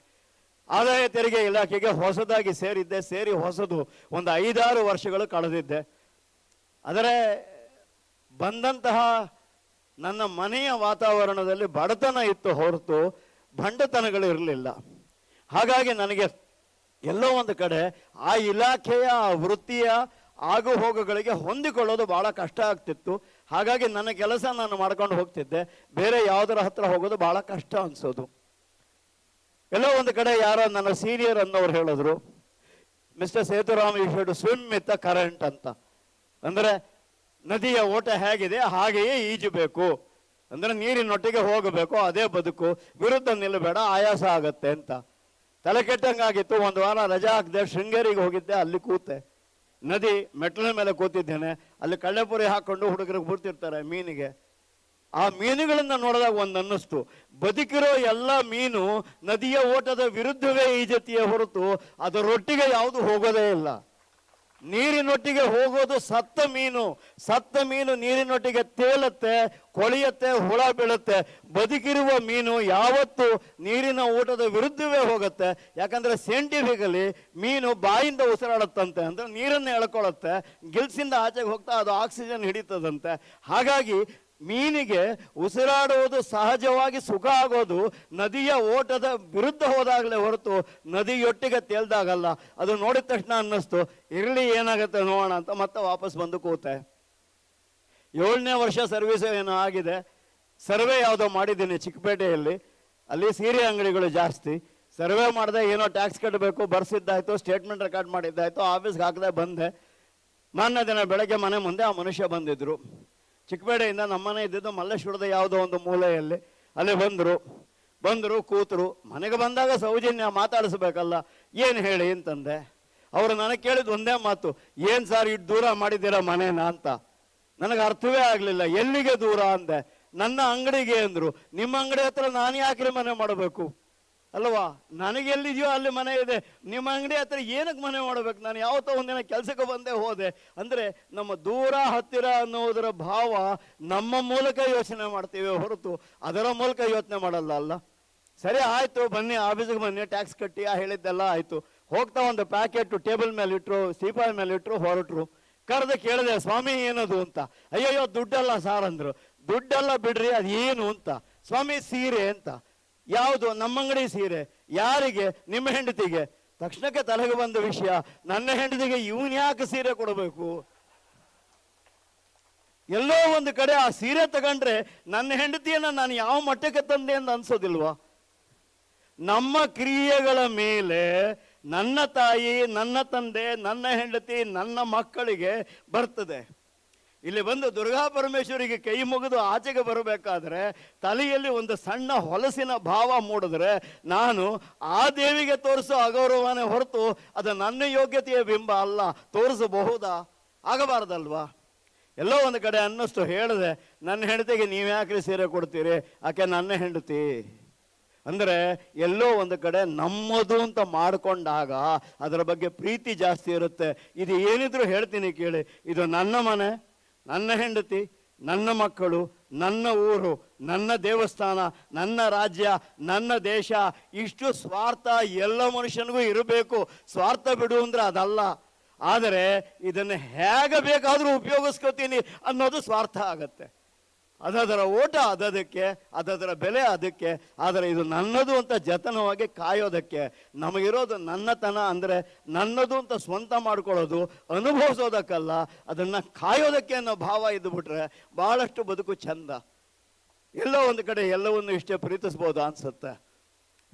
ಆದಾಯ ತೆರಿಗೆ ಇಲಾಖೆಗೆ ಹೊಸದಾಗಿ ಸೇರಿ ಹೊಸದು ಒಂದು 5-6 ವರ್ಷಗಳು ಕಳೆದಿದ್ದೆ. ಆದರೆ ಬಂದಂತಹ ನನ್ನ ಮನೆಯ ವಾತಾವರಣದಲ್ಲಿ ಬಡತನ ಇತ್ತು ಹೊರತು ಭಂಡತನಗಳು ಇರಲಿಲ್ಲ. ಹಾಗಾಗಿ ನನಗೆ ಎಲ್ಲೋ ಒಂದು ಕಡೆ ಆ ಇಲಾಖೆಯ ವೃತ್ತಿಯ ಆಗು ಹೋಗುಗಳಿಗೆ ಹೊಂದಿಕೊಳ್ಳೋದು ಬಹಳ ಕಷ್ಟ ಆಗ್ತಿತ್ತು. ಹಾಗಾಗಿ ನನ್ನ ಕೆಲಸ ನಾನು ಮಾಡ್ಕೊಂಡು ಹೋಗ್ತಿದ್ದೆ, ಬೇರೆ ಯಾವುದರ ಹತ್ರ ಹೋಗೋದು ಬಹಳ ಕಷ್ಟ ಅನ್ಸೋದು. ಎಲ್ಲೋ ಒಂದು ಕಡೆ ಯಾರೋ ನನ್ನ ಸೀನಿಯರ್ ಅನ್ನೋರು ಹೇಳಿದ್ರು, mister Sethuram, you should swim with the current ಅಂತ. ಅಂದರೆ ನದಿಯ ಓಟ ಹೇಗಿದೆ ಹಾಗೆಯೇ ಈಜಬೇಕು, ಅಂದರೆ ನೀರಿನೊಟ್ಟಿಗೆ ಹೋಗಬೇಕು, ಅದೇ ಬದುಕು, ವಿರುದ್ಧ ನಿಲ್ಲಬೇಡ, ಆಯಾಸ ಆಗತ್ತೆ ಅಂತ. ತಲೆ ಕೆಟ್ಟಂಗಾಗಿತ್ತು. ಒಂದು ವಾರ ರಜಾ ಹಾಕಿದೆ, ಶೃಂಗೇರಿಗೆ ಹೋಗಿದ್ದೆ, ಅಲ್ಲಿ ಕೂತೆ. ನದಿ ಮೆಟ್ಲಿನ ಮೇಲೆ ಕೂತಿದ್ದೇನೆ, ಅಲ್ಲಿ ಕಳ್ಳೆಪುರಿ ಹಾಕೊಂಡು ಹುಡುಗರಿಗೆ ಬಿಡ್ತಿರ್ತಾರೆ ಮೀನಿಗೆ. ಆ ಮೀನುಗಳನ್ನ ನೋಡಿದಾಗ ಒಂದು ಅನ್ನಿಸ್ತು, ಬದುಕಿರೋ ಎಲ್ಲ ಮೀನು ನದಿಯ ಓಟದ ವಿರುದ್ಧವೇ ಈಜತಿಯೇ ಹೊರತು ಅದರೊಟ್ಟಿಗೆ ಯಾವುದು ಹೋಗೋದೇ ಇಲ್ಲ. ನೀರಿನೊಟ್ಟಿಗೆ ಹೋಗೋದು ಸತ್ತ ಮೀನು ನೀರಿನೊಟ್ಟಿಗೆ ತೇಲುತ್ತೆ, ಕೊಳೆಯುತ್ತೆ, ಹುಳ ಬೀಳುತ್ತೆ. ಬದುಕಿರುವ ಮೀನು ಯಾವತ್ತು ನೀರಿನ ಊಟದ ವಿರುದ್ಧವೇ ಹೋಗುತ್ತೆ. ಯಾಕಂದ್ರೆ ಸೈಂಟಿಫಿಕಲಿ ಮೀನು ಬಾಯಿಂದ ಉಸಿರಾಡುತ್ತಂತೆ, ಅಂದ್ರೆ ನೀರನ್ನು ಎಳ್ಕೊಳ್ಳುತ್ತೆ, ಗಿಲ್ಸಿಂದ ಆಚೆಗೆ ಹೋಗ್ತಾ ಅದು ಆಕ್ಸಿಜನ್ ಹಿಡಿತದಂತೆ. ಹಾಗಾಗಿ ಮೀನಿಗೆ ಉಸಿರಾಡುವುದು ಸಹಜವಾಗಿ ಸುಖ ಆಗೋದು ನದಿಯ ಓಟದ ವಿರುದ್ಧ ಹೋದಾಗಲೇ ಹೊರತು ನದಿಯೊಟ್ಟಿಗೆ ತೇಲ್ದಾಗಲ್ಲ. ಅದು ನೋಡಿದ ತಕ್ಷಣ ಅನ್ನಿಸ್ತು, ಇರಲಿ ಏನಾಗುತ್ತೆ ನೋಡೋಣ ಅಂತ ಮತ್ತೆ ವಾಪಸ್ ಬಂದು ಕೂತೆ. 7ನೇ ವರ್ಷ ಸರ್ವಿಸ್ ಏನೋ ಆಗಿದೆ. ಸರ್ವೆ ಯಾವುದೋ ಮಾಡಿದ್ದೀನಿ ಚಿಕ್ಕಪೇಟೆಯಲ್ಲಿ, ಅಲ್ಲಿ ಸೀರೆ ಅಂಗಡಿಗಳು ಜಾಸ್ತಿ. ಸರ್ವೆ ಮಾಡಿದೆ, ಏನೋ ಟ್ಯಾಕ್ಸ್ ಕಟ್ಟಬೇಕು ಬರ್ಸಿದ್ದಾಯ್ತು, ಸ್ಟೇಟ್ಮೆಂಟ್ ರೆಕಾರ್ಡ್ ಮಾಡಿದ್ದಾಯ್ತು, ಆಫೀಸ್ಗೆ ಹಾಕದೆ ಬಂದೆ. ಮಾರನೇ ದಿನ ಬೆಳಗ್ಗೆ ಮನೆ ಮುಂದೆ ಆ ಮನುಷ್ಯ ಬಂದಿದ್ರು. ಚಿಕ್ಕಪೇಟೆಯಿಂದ ನಮ್ಮನೆ ಇದ್ದಿದ್ದು ಮಲ್ಲೇಶ್ವರದ ಯಾವುದೋ ಒಂದು ಮೂಲೆಯಲ್ಲಿ. ಅಲ್ಲಿ ಬಂದರು ಕೂತರು. ಮನೆಗೆ ಬಂದಾಗ ಸೌಜನ್ಯ ಮಾತಾಡಿಸ್ಬೇಕಲ್ಲ, ಏನು ಹೇಳಿ ಅಂತಂದೆ. ಅವರು ನನಗೆ ಕೇಳಿದ ಒಂದೇ ಮಾತು, ಏನು ಸರ್ ಇಟ್ಟು ದೂರ ಮಾಡಿದ್ದೀರಾ ಮನೇನ ಅಂತ. ನನಗೆ ಅರ್ಥವೇ ಆಗಲಿಲ್ಲ. ಎಲ್ಲಿಗೆ ದೂರ ಅಂದೆ. ನನ್ನ ಅಂಗಡಿಗೆ ಅಂದರು. ನಿಮ್ಮ ಅಂಗಡಿ ಹತ್ರ ನಾನು ಯಾಕೆ ಮನೆ ಮಾಡಬೇಕು ಅಲ್ವಾ, ನನಗೆಲ್ಲಿದೆಯೋ ಅಲ್ಲಿ ಮನೆ ಇದೆ, ನಿಮ್ಮ ಅಂಗಡಿ ಹತ್ರ ಏನಕ್ಕೆ ಮನೆ ಮಾಡಬೇಕು, ನಾನು ಯಾವತ್ತೋ ಒಂದಿನ ಕೆಲಸಕ್ಕೆ ಬಂದೇ ಹೋದೆ. ಅಂದರೆ ನಮ್ಮ ದೂರ ಹತ್ತಿರ ಅನ್ನೋದರ ಭಾವ ನಮ್ಮ ಮೂಲಕ ಯೋಚನೆ ಮಾಡ್ತೀವಿ ಹೊರತು ಅದರ ಮೂಲಕ ಯೋಚನೆ ಮಾಡಲ್ಲ ಅಲ್ಲ. ಸರಿ ಆಯಿತು, ಬನ್ನಿ ಆಫೀಸಿಗೆ ಬನ್ನಿ, ಟ್ಯಾಕ್ಸ್ ಕಟ್ಟಿ ಹೇಳಿದ್ದೆಲ್ಲ ಆಯಿತು. ಹೋಗ್ತಾ ಒಂದು ಪ್ಯಾಕೆಟ್ ಟೇಬಲ್ ಮೇಲೆ ಇಟ್ಟರು, ಸೀಪಾಯಿ ಮೇಲೆ ಇಟ್ಟರು, ಹೊರಟರು. ಕರೆದು ಕೇಳಿದೆ, ಸ್ವಾಮಿ ಏನದು ಅಂತ. ಅಯ್ಯಯ್ಯೋ ದುಡ್ಡಲ್ಲ ಸಾರ್ ಅಂದರು. ದುಡ್ಡೆಲ್ಲ ಬಿಡ್ರಿ, ಅದು ಏನು ಅಂತ. ಸ್ವಾಮಿ ಸೀರೆ ಅಂತ. ಯಾವುದು? ನಮ್ಮಂಗಡಿ ಸೀರೆ. ಯಾರಿಗೆ? ನಿಮ್ಮ ಹೆಂಡತಿಗೆ. ತಕ್ಷಣಕ್ಕೆ ತಲೆಗೆ ಬಂದ ವಿಷಯ, ನನ್ನ ಹೆಂಡತಿಗೆ ಇವನ್ ಯಾಕೆ ಸೀರೆ ಕೊಡಬೇಕು? ಎಲ್ಲೋ ಒಂದು ಕಡೆ ಆ ಸೀರೆ ತಗೊಂಡ್ರೆ ನನ್ನ ಹೆಂಡತಿಯನ್ನ ನಾನು ಯಾವ ಮಟ್ಟಕ್ಕೆ ತಂದೆ ಅಂತ ಅನ್ಸೋದಿಲ್ವಾ? ನಮ್ಮ ಕ್ರಿಯೆಗಳ ಮೇಲೆ ನನ್ನ ತಾಯಿ, ನನ್ನ ತಂದೆ, ನನ್ನ ಹೆಂಡತಿ, ನನ್ನ ಮಕ್ಕಳಿಗೆ ಬರ್ತದೆ. ಇಲ್ಲಿ ಬಂದು ದುರ್ಗಾ ಪರಮೇಶ್ವರಿಗೆ ಕೈ ಮುಗಿದು ಆಚೆಗೆ ಬರಬೇಕಾದ್ರೆ ತಲೆಯಲ್ಲಿ ಒಂದು ಸಣ್ಣ ಹೊಲಸಿನ ಭಾವ ಮೂಡಿದ್ರೆ ನಾನು ಆ ದೇವಿಗೆ ತೋರಿಸೋ ಅಗೌರವನೇ ಹೊರತು ಅದು ನನ್ನ ಯೋಗ್ಯತೆಯ ಬಿಂಬ ಅಲ್ಲ. ತೋರಿಸಬಹುದಾ? ಆಗಬಾರ್ದಲ್ವಾ? ಎಲ್ಲೋ ಒಂದು ಕಡೆ ಅನ್ನಷ್ಟು ಹೇಳಿದೆ, ನನ್ನ ಹೆಂಡತಿಗೆ ನೀವು ಯಾಕೆ ಸೀರೆ ಕೊಡ್ತೀರಿ, ಆಕೆ ನನ್ನ ಹೆಂಡತಿ ಅಂದರೆ ಎಲ್ಲೋ ಒಂದು ಕಡೆ ನಮ್ಮದು ಅಂತ ಮಾಡಿಕೊಂಡಾಗ ಅದರ ಬಗ್ಗೆ ಪ್ರೀತಿ ಜಾಸ್ತಿ ಇರುತ್ತೆ. ಇದು ಏನಿದ್ರು ಹೇಳ್ತೀನಿ ಕೇಳಿ, ಇದು ನನ್ನ ಮನೆ, ನನ್ನ ಹೆಂಡತಿ, ನನ್ನ ಮಕ್ಕಳು, ನನ್ನ ಊರು, ನನ್ನ ದೇವಸ್ಥಾನ, ನನ್ನ ರಾಜ್ಯ, ನನ್ನ ದೇಶ. ಇಷ್ಟು ಸ್ವಾರ್ಥ ಎಲ್ಲ ಮನುಷ್ಯನಿಗೂ ಇರಬೇಕು. ಸ್ವಾರ್ಥ ಬಿಡು ಅಂದ್ರೆ ಅದಲ್ಲ. ಆದರೆ ಇದನ್ನು ಹೇಗೆ ಬೇಕಾದರೂ ಉಪಯೋಗಿಸ್ಕೋತೀನಿ ಅನ್ನೋದು ಸ್ವಾರ್ಥ ಆಗತ್ತೆ. ಅದರ ಓಟ ಅದಕ್ಕೆ, ಅದರ ಬೆಲೆ ಅದಕ್ಕೆ. ಆದರೆ ಇದು ನನ್ನದು ಅಂತ ಜತನವಾಗಿ ಕಾಯೋದಕ್ಕೆ ನಮಗಿರೋದು ನನ್ನತನ ಅಂದರೆ ನನ್ನದು ಅಂತ ಸ್ವಂತ ಮಾಡ್ಕೊಳ್ಳೋದು, ಅನುಭವಿಸೋದಕ್ಕಲ್ಲ, ಅದನ್ನು ಕಾಯೋದಕ್ಕೆ ಅನ್ನೋ ಭಾವ ಇದ್ದುಬಿಟ್ರೆ ಭಾಳಷ್ಟು ಬದುಕು ಚಂದ. ಎಲ್ಲೋ ಒಂದು ಕಡೆ ಎಲ್ಲವನ್ನು ಇಷ್ಟೇ ಪ್ರೀತಿಸ್ಬೋದು ಅನ್ಸುತ್ತೆ.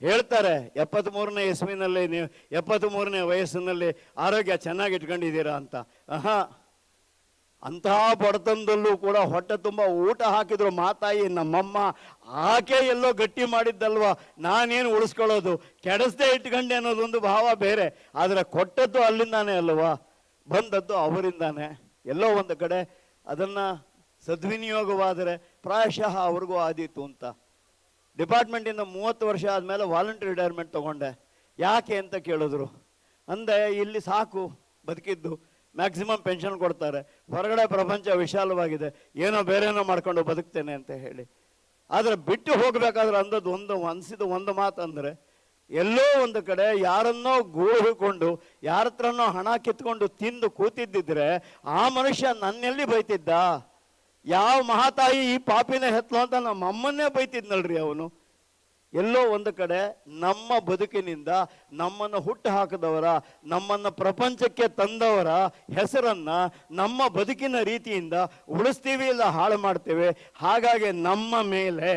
ಹೇಳ್ತಾರೆ 73ನೇ ಇಸ್ವಿನಲ್ಲಿ ನೀವು 73ನೇ ವಯಸ್ಸಿನಲ್ಲಿ ಆರೋಗ್ಯ ಚೆನ್ನಾಗಿ ಇಟ್ಕೊಂಡಿದ್ದೀರಾ ಅಂತ. ಅಂತಹ ಬಡತನದಲ್ಲೂ ಕೂಡ ಹೊಟ್ಟೆ ತುಂಬ ಊಟ ಹಾಕಿದ್ರು ಮಾತಾಯಿ ನಮ್ಮಮ್ಮ, ಆಕೆ ಎಲ್ಲೋ ಗಟ್ಟಿ ಮಾಡಿದ್ದಲ್ವ, ನಾನೇನು ಉಳಿಸ್ಕೊಳ್ಳೋದು, ಕೆಡಿಸ್ದೇ ಇಟ್ಕೊಂಡೆ ಅನ್ನೋದೊಂದು ಭಾವ ಬೇರೆ. ಆದರೆ ಕೊಟ್ಟದ್ದು ಅಲ್ಲಿಂದಾನೇ ಅಲ್ವಾ, ಬಂದದ್ದು ಅವರಿಂದಾನೆ. ಎಲ್ಲೋ ಒಂದು ಕಡೆ ಅದನ್ನು ಸದ್ವಿನಿಯೋಗವಾದರೆ ಪ್ರಾಯಶಃ ಅವ್ರಿಗೂ ಆದೀತು ಅಂತ. ಡಿಪಾರ್ಟ್ಮೆಂಟಿಂದ 30 ವರ್ಷ ಆದಮೇಲೆ ವಾಲಂಟ್ರಿ ರಿಟೈರ್ಮೆಂಟ್ ತೊಗೊಂಡೆ. ಯಾಕೆ ಅಂತ ಕೇಳಿದ್ರು. ಅಂದೆ ಇಲ್ಲಿ ಸಾಕು ಬದುಕಿದ್ದು, ಮ್ಯಾಕ್ಸಿಮಮ್ ಪೆನ್ಷನ್ ಕೊಡ್ತಾರೆ, ಹೊರಗಡೆ ಪ್ರಪಂಚ ವಿಶಾಲವಾಗಿದೆ, ಏನೋ ಬೇರೇನೋ ಮಾಡ್ಕೊಂಡು ಬದುಕ್ತೇನೆ ಅಂತ ಹೇಳಿ. ಆದರೆ ಬಿಟ್ಟು ಹೋಗಬೇಕಾದ್ರೆ ಅನಿಸಿದ ಒಂದು ಮಾತಂದರೆ, ಎಲ್ಲೋ ಒಂದು ಕಡೆ ಯಾರನ್ನೋ ಗೂಳಿಕೊಂಡು ಯಾರ ಹತ್ರನೋ ಹಣ ಕಿತ್ಕೊಂಡು ತಿಂದು ಕೂತಿದ್ದಿದ್ರೆ ಆ ಮನುಷ್ಯ ನನ್ನೆಲ್ಲಿ ಬೈತಿದ್ದ? ಯಾವ ಮಹಾತಾಯಿ ಈ ಪಾಪಿನ ಹೆತ್ಲು ಅಂತ ನಮ್ಮ ಅಮ್ಮನ್ನೇ ಬೈತಿದ್ನಲ್ರಿ ಅವನು. ಎಲ್ಲೋ ಒಂದು ಕಡೆ ನಮ್ಮ ಬದುಕಿನಿಂದ ನಮ್ಮನ್ನು ಹುಟ್ಟು ಹಾಕಿದವರ, ನಮ್ಮನ್ನು ಪ್ರಪಂಚಕ್ಕೆ ತಂದವರ ಹೆಸರನ್ನ ನಮ್ಮ ಬದುಕಿನ ರೀತಿಯಿಂದ ಉಳಿಸ್ತೀವಿ, ಇಲ್ಲ ಹಾಳು ಮಾಡ್ತೀವಿ. ಹಾಗಾಗಿ ನಮ್ಮ ಮೇಲೆ,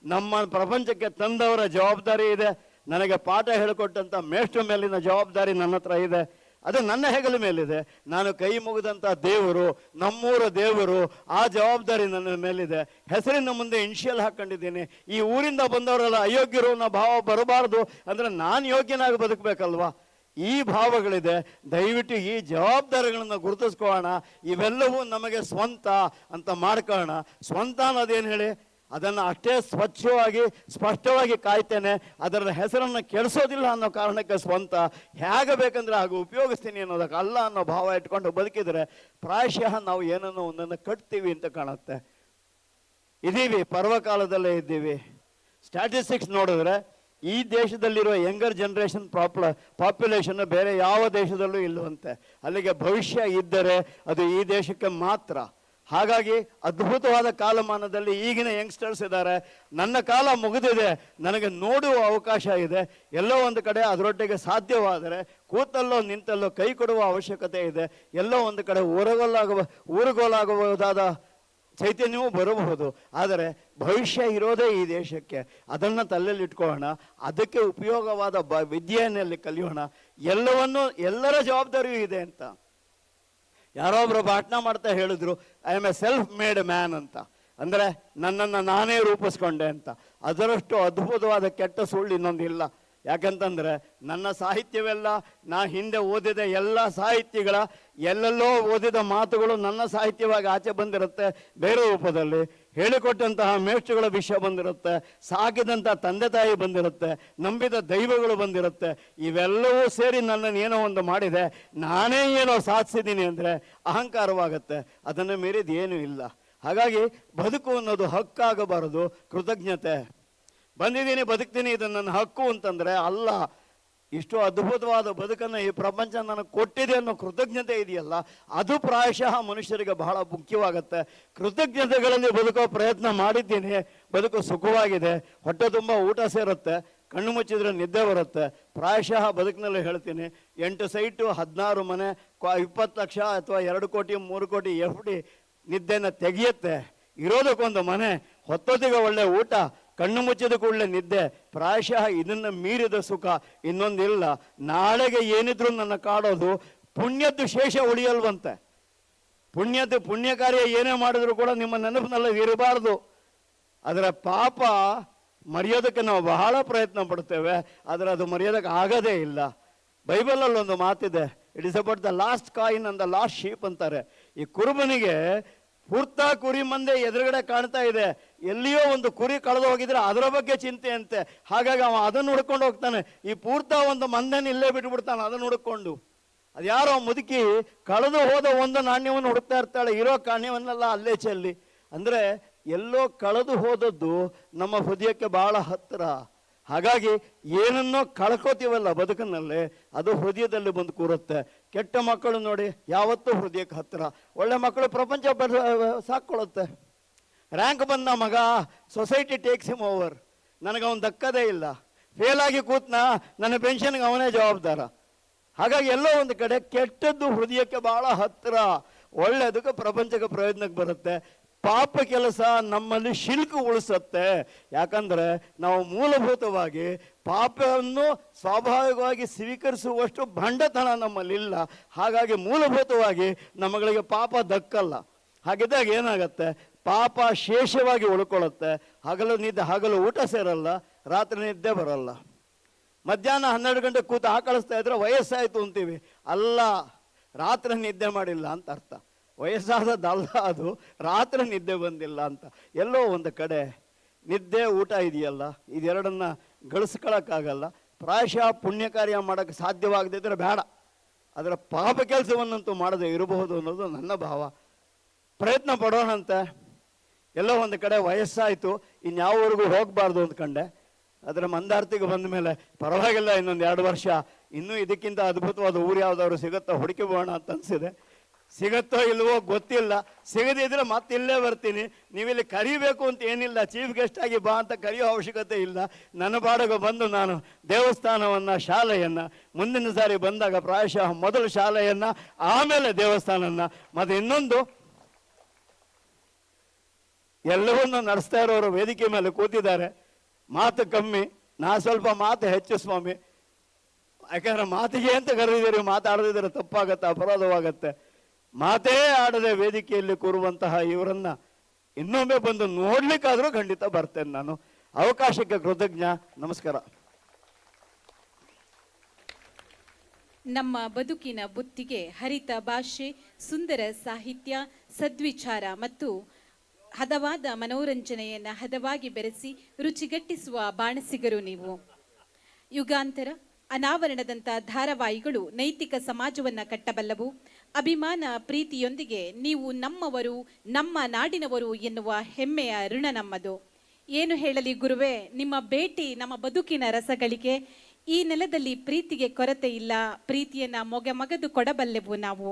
ನಮ್ಮ ಪ್ರಪಂಚಕ್ಕೆ ತಂದವರ ಜವಾಬ್ದಾರಿ ಇದೆ. ನನಗೆ ಪಾಠ ಹೇಳಿಕೊಟ್ಟಂಥ ಮೇಷ್ಟ್ರ ಮೇಲಿನ ಜವಾಬ್ದಾರಿ ನನ್ನ ಹತ್ರ ಇದೆ. ಅದು ನನ್ನ ಹೆಗಲ ಮೇಲಿದೆ. ನಾನು ಕೈ ಮುಗಿದಂಥ ದೇವರು, ನಮ್ಮೂರ ದೇವರು, ಆ ಜವಾಬ್ದಾರಿ ನನ್ನ ಮೇಲಿದೆ. ಹೆಸರಿನ ಮುಂದೆ ಇನ್ಷಿಯಲ್ ಹಾಕೊಂಡಿದ್ದೀನಿ. ಈ ಊರಿಂದ ಬಂದವರೆಲ್ಲ ಅಯೋಗ್ಯರು ಅನ್ನೋ ಭಾವ ಬರಬಾರ್ದು. ಅಂದರೆ ನಾನು ಯೋಗ್ಯನಾಗಿ ಬದುಕಬೇಕಲ್ವಾ? ಈ ಭಾವಗಳಿದೆ. ದಯವಿಟ್ಟು ಈ ಜವಾಬ್ದಾರಿಗಳನ್ನು ಗುರುತಿಸ್ಕೊಳ್ಳೋಣ. ಇವೆಲ್ಲವೂ ನಮಗೆ ಸ್ವಂತ ಅಂತ ಮಾಡ್ಕೊಳ್ಳೋಣ. ಸ್ವಂತ ಅನ್ನೋದೇನು ಹೇಳಿ, ಅದನ್ನು ಅಷ್ಟೇ ಸ್ವಚ್ಛವಾಗಿ ಸ್ಪಷ್ಟವಾಗಿ ಕಾಯ್ತೇನೆ, ಅದರ ಹೆಸರನ್ನು ಕೆಡಿಸೋದಿಲ್ಲ ಅನ್ನೋ ಕಾರಣಕ್ಕೆ ಸ್ವಂತ. ಹೇಗೆ ಬೇಕಂದ್ರೆ ಹಾಗೆ ಉಪಯೋಗಿಸ್ತೀನಿ ಅನ್ನೋದಕ್ಕೆ ಅಲ್ಲ ಅನ್ನೋ ಭಾವ ಇಟ್ಕೊಂಡು ಬದುಕಿದರೆ ಪ್ರಾಯಶಃ ನಾವು ಏನನ್ನೋ ಒಂದನ್ನು ಕಟ್ತೀವಿ ಅಂತ ಕಾಣುತ್ತೆ. ಇದ್ದೀವಿ, ಪರ್ವಕಾಲದಲ್ಲೇ ಇದ್ದೀವಿ. ಸ್ಟ್ಯಾಟಿಸ್ಟಿಕ್ಸ್ ನೋಡಿದ್ರೆ ಈ ದೇಶದಲ್ಲಿರೋ ಯಂಗರ್ ಜನರೇಷನ್ ಪಾಪ್ಯುಲೇಷನ್ ಬೇರೆ ಯಾವ ದೇಶದಲ್ಲೂ ಇಲ್ಲವಂತೆ. ಅಲ್ಲಿಗೆ ಭವಿಷ್ಯ ಇದ್ದರೆ ಅದು ಈ ದೇಶಕ್ಕೆ ಮಾತ್ರ. ಹಾಗಾಗಿ ಅದ್ಭುತವಾದ ಕಾಲಮಾನದಲ್ಲಿ ಈಗಿನ ಯಂಗ್ಸ್ಟರ್ಸ್ ಇದ್ದಾರೆ. ನನ್ನ ಕಾಲ ಮುಗಿದಿದೆ, ನನಗೆ ನೋಡುವ ಅವಕಾಶ ಇದೆ. ಎಲ್ಲೋ ಒಂದು ಕಡೆ ಅದರೊಟ್ಟಿಗೆ ಸಾಧ್ಯವಾದರೆ ಕೂತಲ್ಲೋ ನಿಂತಲ್ಲೋ ಕೈ ಕೊಡುವ ಅವಶ್ಯಕತೆ ಇದೆ. ಎಲ್ಲೋ ಒಂದು ಕಡೆ ಊರುಗೋಲಾಗಬಹುದಾದ ಚೈತನ್ಯವೂ ಬರಬಹುದು. ಆದರೆ ಭವಿಷ್ಯ ಇರೋದೇ ಈ ದೇಶಕ್ಕೆ. ಅದನ್ನು ತಲೆಯಲ್ಲಿ ಇಟ್ಕೊಳ್ಳೋಣ. ಅದಕ್ಕೆ ಉಪಯೋಗವಾದ ವಿದ್ಯೆಯಲ್ಲಿ ಕಲಿಯೋಣ. ಎಲ್ಲರ ಜವಾಬ್ದಾರಿಯೂ ಇದೆ ಅಂತ. ಯಾರೋ ಒಬ್ಬರು ಭಾಷಣ ಮಾಡ್ತಾ ಹೇಳಿದ್ರು, I am A self made man ಅಂತ. ಅಂದರೆ ನನ್ನನ್ನು ನಾನೇ ರೂಪಿಸ್ಕೊಂಡೆ ಅಂತ. ಅದರಷ್ಟು ಅದ್ಭುತವಾದ ಕೆಟ್ಟ ಸುಳ್ಳು ಇನ್ನೊಂದಿಲ್ಲ. ಯಾಕಂತಂದರೆ ನನ್ನ ಸಾಹಿತ್ಯವೆಲ್ಲ, ನಾ ಹಿಂದೆ ಓದಿದ ಎಲ್ಲ ಸಾಹಿತ್ಯಗಳ ಎಲ್ಲೆಲ್ಲೋ ಓದಿದ ಮಾತುಗಳು ನನ್ನ ಸಾಹಿತ್ಯವಾಗಿ ಆಚೆ ಬಂದಿರುತ್ತೆ. ಬೇರೆ ರೂಪದಲ್ಲಿ ಹೇಳಿಕೊಟ್ಟಂತಹ ಮೇಷ್ಟ್ರುಗಳ ವಿಷಯ ಬಂದಿರುತ್ತೆ, ಸಾಕಿದಂಥ ತಂದೆ ತಾಯಿ ಬಂದಿರುತ್ತೆ, ನಂಬಿದ ದೈವಗಳು ಬಂದಿರುತ್ತೆ. ಇವೆಲ್ಲವೂ ಸೇರಿ ನನ್ನನ್ನು ಏನೋ ಒಂದು ಮಾಡಿದೆ, ನಾನೇ ಏನೋ ಸಾಧಿಸಿದ್ದೀನಿ ಅಂದರೆ ಅಹಂಕಾರವಾಗುತ್ತೆ. ಅದನ್ನು ಮೀರಿದ ಏನೂ ಇಲ್ಲ. ಹಾಗಾಗಿ ಬದುಕು ಅನ್ನೋದು ಹಕ್ಕಾಗಬಾರದು, ಕೃತಜ್ಞತೆ. ಬಂದಿದ್ದೀನಿ, ಬದುಕ್ತೀನಿ, ಇದು ನನ್ನ ಹಕ್ಕು ಅಂತಂದರೆ ಅಲ್ಲ. ಇಷ್ಟು ಅದ್ಭುತವಾದ ಬದುಕನ್ನು ಈ ಪ್ರಪಂಚ ನನಗೆ ಕೊಟ್ಟಿದೆ ಅನ್ನೋ ಕೃತಜ್ಞತೆ ಇದೆಯಲ್ಲ, ಅದು ಪ್ರಾಯಶಃ ಮನುಷ್ಯರಿಗೆ ಬಹಳ ಮುಖ್ಯವಾಗುತ್ತೆ. ಕೃತಜ್ಞತೆಗಳಲ್ಲಿ ಬದುಕೋ ಪ್ರಯತ್ನ ಮಾಡಿದ್ದೀನಿ, ಬದುಕು ಸುಖವಾಗಿದೆ, ಹೊಟ್ಟೆ ತುಂಬ ಊಟ ಸೇರುತ್ತೆ, ಕಣ್ಣು ಮುಚ್ಚಿದ್ರೆ ನಿದ್ದೆ ಬರುತ್ತೆ. ಪ್ರಾಯಶಃ ಬದುಕಿನಲ್ಲಿ ಹೇಳ್ತೀನಿ, 8 ಸೈಟು, 16 ಮನೆ, 20 ಲಕ್ಷ ಅಥವಾ 2 ಕೋಟಿ 3 ಕೋಟಿ FD ನಿದ್ದೆನ ತೆಗೆಯುತ್ತೆ. ಇರೋದಕ್ಕೊಂದು ಮನೆ, ಹೊತ್ತೊತ್ತಿಗೆ ಒಳ್ಳೆ ಊಟ, ಕಣ್ಣು ಮುಚ್ಚಿದ ಕೂಡಲೇ ನಿದ್ದೆ. ಪ್ರಾಯಶಃ ಇದನ್ನು ಮೀರಿದ ಸುಖ ಇನ್ನೊಂದಿಲ್ಲ. ನಾಳೆಗೆ ಏನಿದ್ರು ನನ್ನ ಕಾಡೋದು, ಪುಣ್ಯದ್ದು ಶೇಷ ಉಳಿಯಲ್ವಂತೆ. ಪುಣ್ಯ ಕಾರ್ಯ ಏನೇ ಮಾಡಿದ್ರು ಕೂಡ ನಿಮ್ಮ ನೆನಪಿನಲ್ಲಿ ಇರಬಾರ್ದು. ಅದರ ಪಾಪ ಮರೆಯೋದಕ್ಕೆ ನಾವು ಬಹಳ ಪ್ರಯತ್ನ ಪಡ್ತೇವೆ, ಆದರೆ ಅದು ಮರೆಯೋದಕ್ಕೆ ಆಗೋದೇ ಇಲ್ಲ. ಬೈಬಲಲ್ಲಿ ಒಂದು ಮಾತಿದೆ, it is about the last coin and the last sheep ಅಂತಾರೆ. ಈ ಕುರುಬನಿಗೆ ಪೂರ್ತ ಕುರಿ ಮಂದೆ ಎದುರುಗಡೆ ಕಾಣ್ತಾ ಇದೆ, ಎಲ್ಲಿಯೋ ಒಂದು ಕುರಿ ಕಳೆದು ಹೋಗಿದ್ರೆ ಅದರ ಬಗ್ಗೆ ಚಿಂತೆ ಅಂತೆ. ಹಾಗಾಗಿ ಅವ ಅದನ್ನು ಹುಡ್ಕೊಂಡು ಹೋಗ್ತಾನೆ. ಈ ಪೂರ್ತ ಒಂದು ಮಂದೆನ ಇಲ್ಲೇ ಬಿಟ್ಬಿಡ್ತಾನೆ ಅದನ್ನು ಹುಡ್ಕೊಂಡು. ಅದ್ಯಾರೋ ಮುದುಕಿ ಕಳೆದು ಹೋದ ಒಂದು ನಾಣ್ಯವನ್ನು ಹುಡುಕ್ತಾ ಇರ್ತಾಳೆ, ಇರೋ ನಾಣ್ಯವನ್ನೆಲ್ಲ ಅಲ್ಲೇ ಚೆಲ್ಲಿ. ಅಂದರೆ ಎಲ್ಲೋ ಕಳೆದು ಹೋದದ್ದು ನಮ್ಮ ಹೃದಯಕ್ಕೆ ಬಹಳ ಹತ್ತಿರ. ಹಾಗಾಗಿ ಏನನ್ನೋ ಕಳ್ಕೋತೀವಲ್ಲ ಬದುಕಿನಲ್ಲಿ, ಅದು ಹೃದಯದಲ್ಲಿ ಬಂದು ಕೂರುತ್ತೆ. ಕೆಟ್ಟ ಮಕ್ಕಳು ನೋಡಿ ಯಾವತ್ತೂ ಹೃದಯಕ್ಕೆ ಹತ್ತಿರ, ಒಳ್ಳೆ ಮಕ್ಕಳು ಪ್ರಪಂಚ ಸಾಕ್ಕೊಳ್ಳುತ್ತೆ. ರ್ಯಾಂಕ್ ಬಂದ ಮಗ, ಸೊಸೈಟಿ ಟೇಕ್ಸ್ ಹಿಮ್ ಓವರ್, ನನಗೆ ಅವನು ದಕ್ಕದೇ ಇಲ್ಲ. ಫೇಲ್ ಆಗಿ ಕೂತ್ನ, ನನ್ನ ಪೆನ್ಷನ್ಗೆ ಅವನೇ ಜವಾಬ್ದಾರ. ಹಾಗಾಗಿ ಎಲ್ಲೋ ಒಂದು ಕಡೆ ಕೆಟ್ಟದ್ದು ಹೃದಯಕ್ಕೆ ಬಹಳ ಹತ್ತಿರ, ಒಳ್ಳೆಯದಕ್ಕೆ ಪ್ರಪಂಚಕ್ಕೆ ಪ್ರಯೋಜನಕ್ಕೆ ಬರುತ್ತೆ. ಪಾಪ ಕೆಲಸ ನಮ್ಮಲ್ಲಿ ಶಿಲ್ಕು ಉಳಿಸುತ್ತೆ. ಯಾಕಂದರೆ ನಾವು ಮೂಲಭೂತವಾಗಿ ಪಾಪವನ್ನು ಸ್ವಾಭಾವಿಕವಾಗಿ ಸ್ವೀಕರಿಸುವಷ್ಟು ಭಂಡತನ ನಮ್ಮಲ್ಲಿಲ್ಲ. ಹಾಗಾಗಿ ಮೂಲಭೂತವಾಗಿ ನಮ್ಮಗಳಿಗೆ ಪಾಪ ದಕ್ಕಲ್ಲ. ಹಾಗಿದ್ದಾಗ ಏನಾಗತ್ತೆ, ಪಾಪ ಶೇಷವಾಗಿ ಉಳ್ಕೊಳ್ಳುತ್ತೆ. ಹಗಲು ಊಟ ಸೇರಲ್ಲ, ರಾತ್ರಿ ನಿದ್ದೆ ಬರಲ್ಲ. ಮಧ್ಯಾಹ್ನ 12 ಗಂಟೆ ಕೂತು ಆಕಳಿಸ್ತಾ ಇದ್ರೆ ವಯಸ್ಸಾಯಿತು ಅಂತೀವಿ. ಅಲ್ಲ, ರಾತ್ರಿ ನಿದ್ದೆ ಮಾಡಿಲ್ಲ ಅಂತ ಅರ್ಥ. ವಯಸ್ಸಾದದ್ದಲ್ಲ ಅದು, ರಾತ್ರಿ ನಿದ್ದೆ ಬಂದಿಲ್ಲ ಅಂತ. ಎಲ್ಲೋ ಒಂದು ಕಡೆ ನಿದ್ದೆ ಊಟ ಇದೆಯಲ್ಲ, ಇದೆರಡನ್ನ ಗಳಿಸ್ಕೊಳ್ಳೋಕ್ಕಾಗಲ್ಲ. ಪ್ರಾಯಶಃ ಪುಣ್ಯ ಕಾರ್ಯ ಮಾಡೋಕ್ಕೆ ಸಾಧ್ಯವಾಗದಿದ್ದರೆ ಬೇಡ, ಅದರ ಪಾಪ ಕೆಲಸವನ್ನಂತೂ ಮಾಡದೆ ಇರಬಹುದು ಅನ್ನೋದು ನನ್ನ ಭಾವ. ಪ್ರಯತ್ನ ಪಡೋಣಂತೆ. ಎಲ್ಲೋ ಒಂದು ಕಡೆ ವಯಸ್ಸಾಯಿತು, ಇನ್ಯಾವರೆಗೂ ಹೋಗಬಾರ್ದು ಅಂದ್ಕೊಂಡೆ. ಅದರ ಮಂದಾರ್ತಿಗೆ ಬಂದ ಮೇಲೆ ಪರವಾಗಿಲ್ಲ, ಇನ್ನೊಂದು 2 ವರ್ಷ ಇನ್ನೂ ಇದಕ್ಕಿಂತ ಅದ್ಭುತವಾದ ಊರು ಯಾವುದಾದ್ರು ಸಿಗುತ್ತೋ ಹುಡುಕಿ ಹೋಗೋಣ ಅಂತ ಅನಿಸಿದೆ. ಸಿಗುತ್ತೋ ಇಲ್ವೋ ಗೊತ್ತಿಲ್ಲ. ಸಿಗದಿದ್ರೆ ಮತ್ತೆ ಇಲ್ಲೇ ಬರ್ತೀನಿ. ನೀವಿಲ್ಲಿ ಕರಿಬೇಕು ಅಂತ ಏನಿಲ್ಲ, ಚೀಫ್ ಗೆಸ್ಟ್ ಆಗಿ ಬಾ ಅಂತ ಕರೆಯೋ ಅವಶ್ಯಕತೆ ಇಲ್ಲ. ನನ್ನ ಬಾಡಿಗೆ ಬಂದು ನಾನು ದೇವಸ್ಥಾನವನ್ನು, ಶಾಲೆಯನ್ನು, ಮುಂದಿನ ಸಾರಿ ಬಂದಾಗ ಪ್ರಾಯಶಃ ಮೊದಲು ಶಾಲೆಯನ್ನು, ಆಮೇಲೆ ದೇವಸ್ಥಾನನ, ಮತ್ತು ಇನ್ನೊಂದು ಎಲ್ಲವನ್ನೂ ನಡೆಸ್ತಾ ಇರೋರು ವೇದಿಕೆ ಮೇಲೆ ಕೂತಿದ್ದಾರೆ. ಮಾತು ಕಮ್ಮಿ, ನಾ ಸ್ವಲ್ಪ ಮಾತು ಹೆಚ್ಚು ಸ್ವಾಮಿ. ಯಾಕಂದ್ರೆ ಮಾತಿಗೆ ಅಂತ ಕರೆದಿದ್ದೀರಿ, ಮಾತಾಡದಿದ್ರೆ ತಪ್ಪಾಗತ್ತೆ, ಅಪರಾಧವಾಗತ್ತೆ. ಮಾತೇ ಆಡದೆ ವೇದಿಕೆಯಲ್ಲಿ ಕೂರುವಂತಹ ಇವರನ್ನ ಇನ್ನೊಮ್ಮೆ ಬಂದು ನೋಡ್ಲಿಕ್ಕಾದ್ರೂ ಖಂಡಿತ ಬರ್ತೇನೆ ನಾನು. ಅವಕಾಶಕ್ಕೆ ಕೃತಜ್ಞ. ನಮಸ್ಕಾರ. ನಮ್ಮ ಬದುಕಿನ ಬುತ್ತಿಗೆ ಹರಿತ ಭಾಷೆ, ಸುಂದರ ಸಾಹಿತ್ಯ, ಸದ್ವಿಚಾರ ಮತ್ತು ಹದವಾದ ಮನೋರಂಜನೆಯನ್ನು ಹದವಾಗಿ ಬೆರೆಸಿ ರುಚಿಗಟ್ಟಿಸುವ ಬಾಣಸಿಗರು ನೀವು. ಯುಗಾಂತರ, ಅನಾವರಣದಂಥ ಧಾರಾವಾಹಿಗಳು ನೈತಿಕ ಸಮಾಜವನ್ನು ಕಟ್ಟಬಲ್ಲವು. ಅಭಿಮಾನ, ಪ್ರೀತಿಯೊಂದಿಗೆ ನೀವು ನಮ್ಮವರು, ನಮ್ಮ ನಾಡಿನವರು ಎನ್ನುವ ಹೆಮ್ಮೆಯ ಋಣ ನಮ್ಮದು. ಏನು ಹೇಳಲಿ ಗುರುವೇ, ನಿಮ್ಮ ಭೇಟಿ ನಮ್ಮ ಬದುಕಿನ ರಸಗಳಿಗೆ. ಈ ನೆಲದಲ್ಲಿ ಪ್ರೀತಿಗೆ ಕೊರತೆ ಇಲ್ಲ, ಪ್ರೀತಿಯನ್ನು ಮೊಗಮಗದು ಕೊಡಬಲ್ಲೆವು ನಾವು.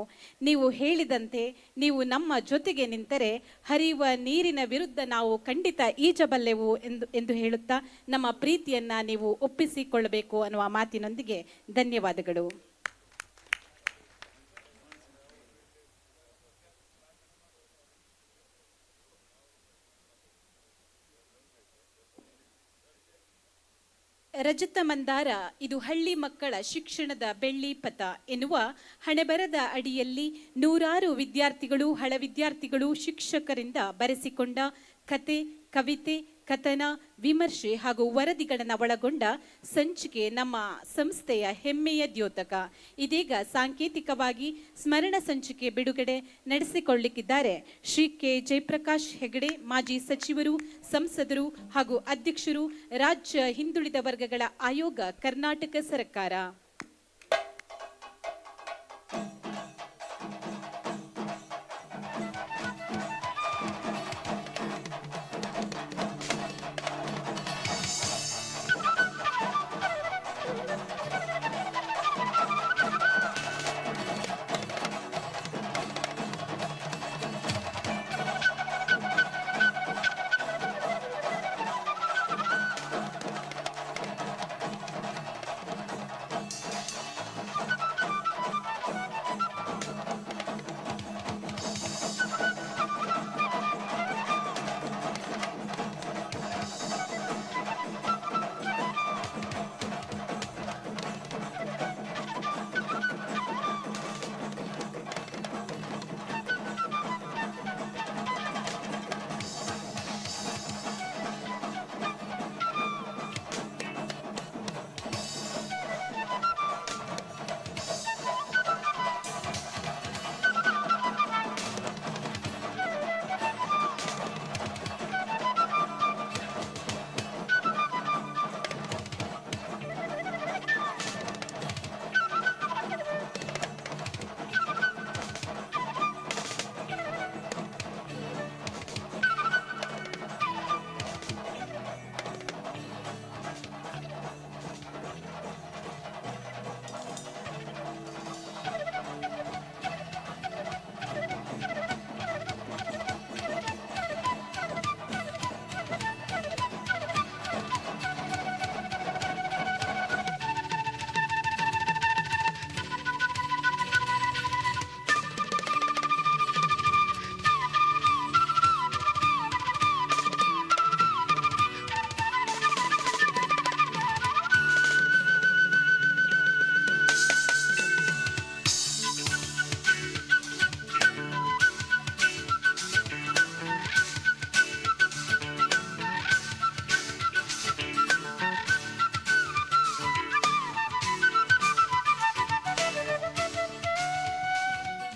ನೀವು ಹೇಳಿದಂತೆ ನೀವು ನಮ್ಮ ಜೊತೆಗೆ ನಿಂತರೆ ಹರಿಯುವ ನೀರಿನ ವಿರುದ್ಧ ನಾವು ಖಂಡಿತ ಈಜಬಲ್ಲೆವು ಎಂದು ಹೇಳುತ್ತಾ ನಮ್ಮ ಪ್ರೀತಿಯನ್ನು ನೀವು ಒಪ್ಪಿಸಿಕೊಳ್ಳಬೇಕು ಅನ್ನುವ ಮಾತಿನೊಂದಿಗೆ ಧನ್ಯವಾದಗಳು. ರಜತ ಮಂದಾರ, ಇದು ಹಳ್ಳಿ ಮಕ್ಕಳ ಶಿಕ್ಷಣದ ಬೆಳ್ಳಿ ಪಥ ಎನ್ನುವ ಹಣೆಬರದ ಅಡಿಯಲ್ಲಿ ನೂರಾರು ವಿದ್ಯಾರ್ಥಿಗಳು, ಹಳ ವಿದ್ಯಾರ್ಥಿಗಳು, ಶಿಕ್ಷಕರಿಂದ ಬರೆಸಿಕೊಂಡ ಕತೆ, ಕವಿತೆ, ಕಥನ, ವಿಮರ್ಶೆ ಹಾಗೂ ವರದಿಗಳನ್ನು ಒಳಗೊಂಡ ಸಂಚಿಕೆ ನಮ್ಮ ಸಂಸ್ಥೆಯ ಹೆಮ್ಮೆಯ ದ್ಯೋತಕ. ಇದೀಗ ಸಾಂಕೇತಿಕವಾಗಿ ಸ್ಮರಣ ಸಂಚಿಕೆ ಬಿಡುಗಡೆ ನಡೆಸಿಕೊಳ್ಳಲಿಕ್ಕಿದ್ದಾರೆ ಶ್ರೀ ಕೆ ಜಯಪ್ರಕಾಶ್ ಹೆಗಡೆ, ಮಾಜಿ ಸಚಿವರು, ಸಂಸದರು ಹಾಗೂ ಅಧ್ಯಕ್ಷರು, ರಾಜ್ಯ ಹಿಂದುಳಿದ ವರ್ಗಗಳ ಆಯೋಗ, ಕರ್ನಾಟಕ ಸರ್ಕಾರ.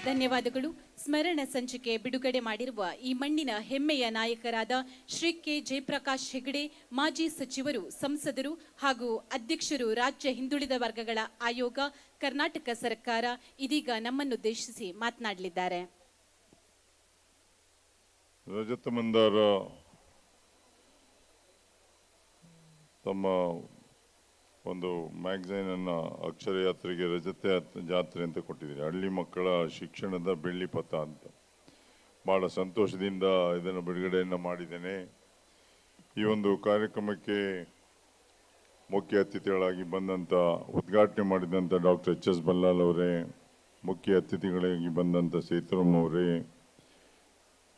ಧನ್ಯವಾದಗಳು. ಸ್ಮರಣ ಸಂಚಿಕೆ ಬಿಡುಗಡೆ ಮಾಡಿರುವ ಈ ಮಣ್ಣಿನ ಹೆಮ್ಮೆಯ ನಾಯಕರಾದ ಶ್ರೀ ಕೆ ಜಯಪ್ರಕಾಶ್ ಹೆಗಡೆ, ಮಾಜಿ ಸಚಿವರು, ಸಂಸದರು ಹಾಗೂ ಅಧ್ಯಕ್ಷರು, ರಾಜ್ಯ ಹಿಂದುಳಿದ ವರ್ಗಗಳ ಆಯೋಗ, ಕರ್ನಾಟಕ ಸರ್ಕಾರ ಇದೀಗ ನಮ್ಮನ್ನುದ್ದೇಶಿಸಿ ಮಾತನಾಡಲಿದ್ದಾರೆ. ರಜತ ಮಂದಾರ ತಮ್ಮ ಒಂದು ಮ್ಯಾಗಝೈನ್ ಅನ್ನ ಅಕ್ಷರ ಯಾತ್ರೆಗೆ ರಜತ ಜಾತ್ರೆ ಅಂತ ಕೊಟ್ಟಿದ್ದೀರಿ. ಹಳ್ಳಿ ಮಕ್ಕಳ ಶಿಕ್ಷಣದ ಬೆಳ್ಳಿ ಪಥ ಅಂತ ಬಹಳ ಸಂತೋಷದಿಂದ ಇದನ್ನು ಬಿಡುಗಡೆಯನ್ನು ಮಾಡಿದ್ದೇನೆ. ಈ ಒಂದು ಕಾರ್ಯಕ್ರಮಕ್ಕೆ ಮುಖ್ಯ ಅತಿಥಿಗಳಾಗಿ ಬಂದಂಥ, ಉದ್ಘಾಟನೆ ಮಾಡಿದಂಥ ಡಾಕ್ಟರ್ ಎಚ್ ಎಸ್ ಬಲ್ಲಾಲ್ ಅವರೇ, ಮುಖ್ಯ ಅತಿಥಿಗಳಾಗಿ ಬಂದಂಥ ಸೇತುರಾಮ್ ಅವರೇ,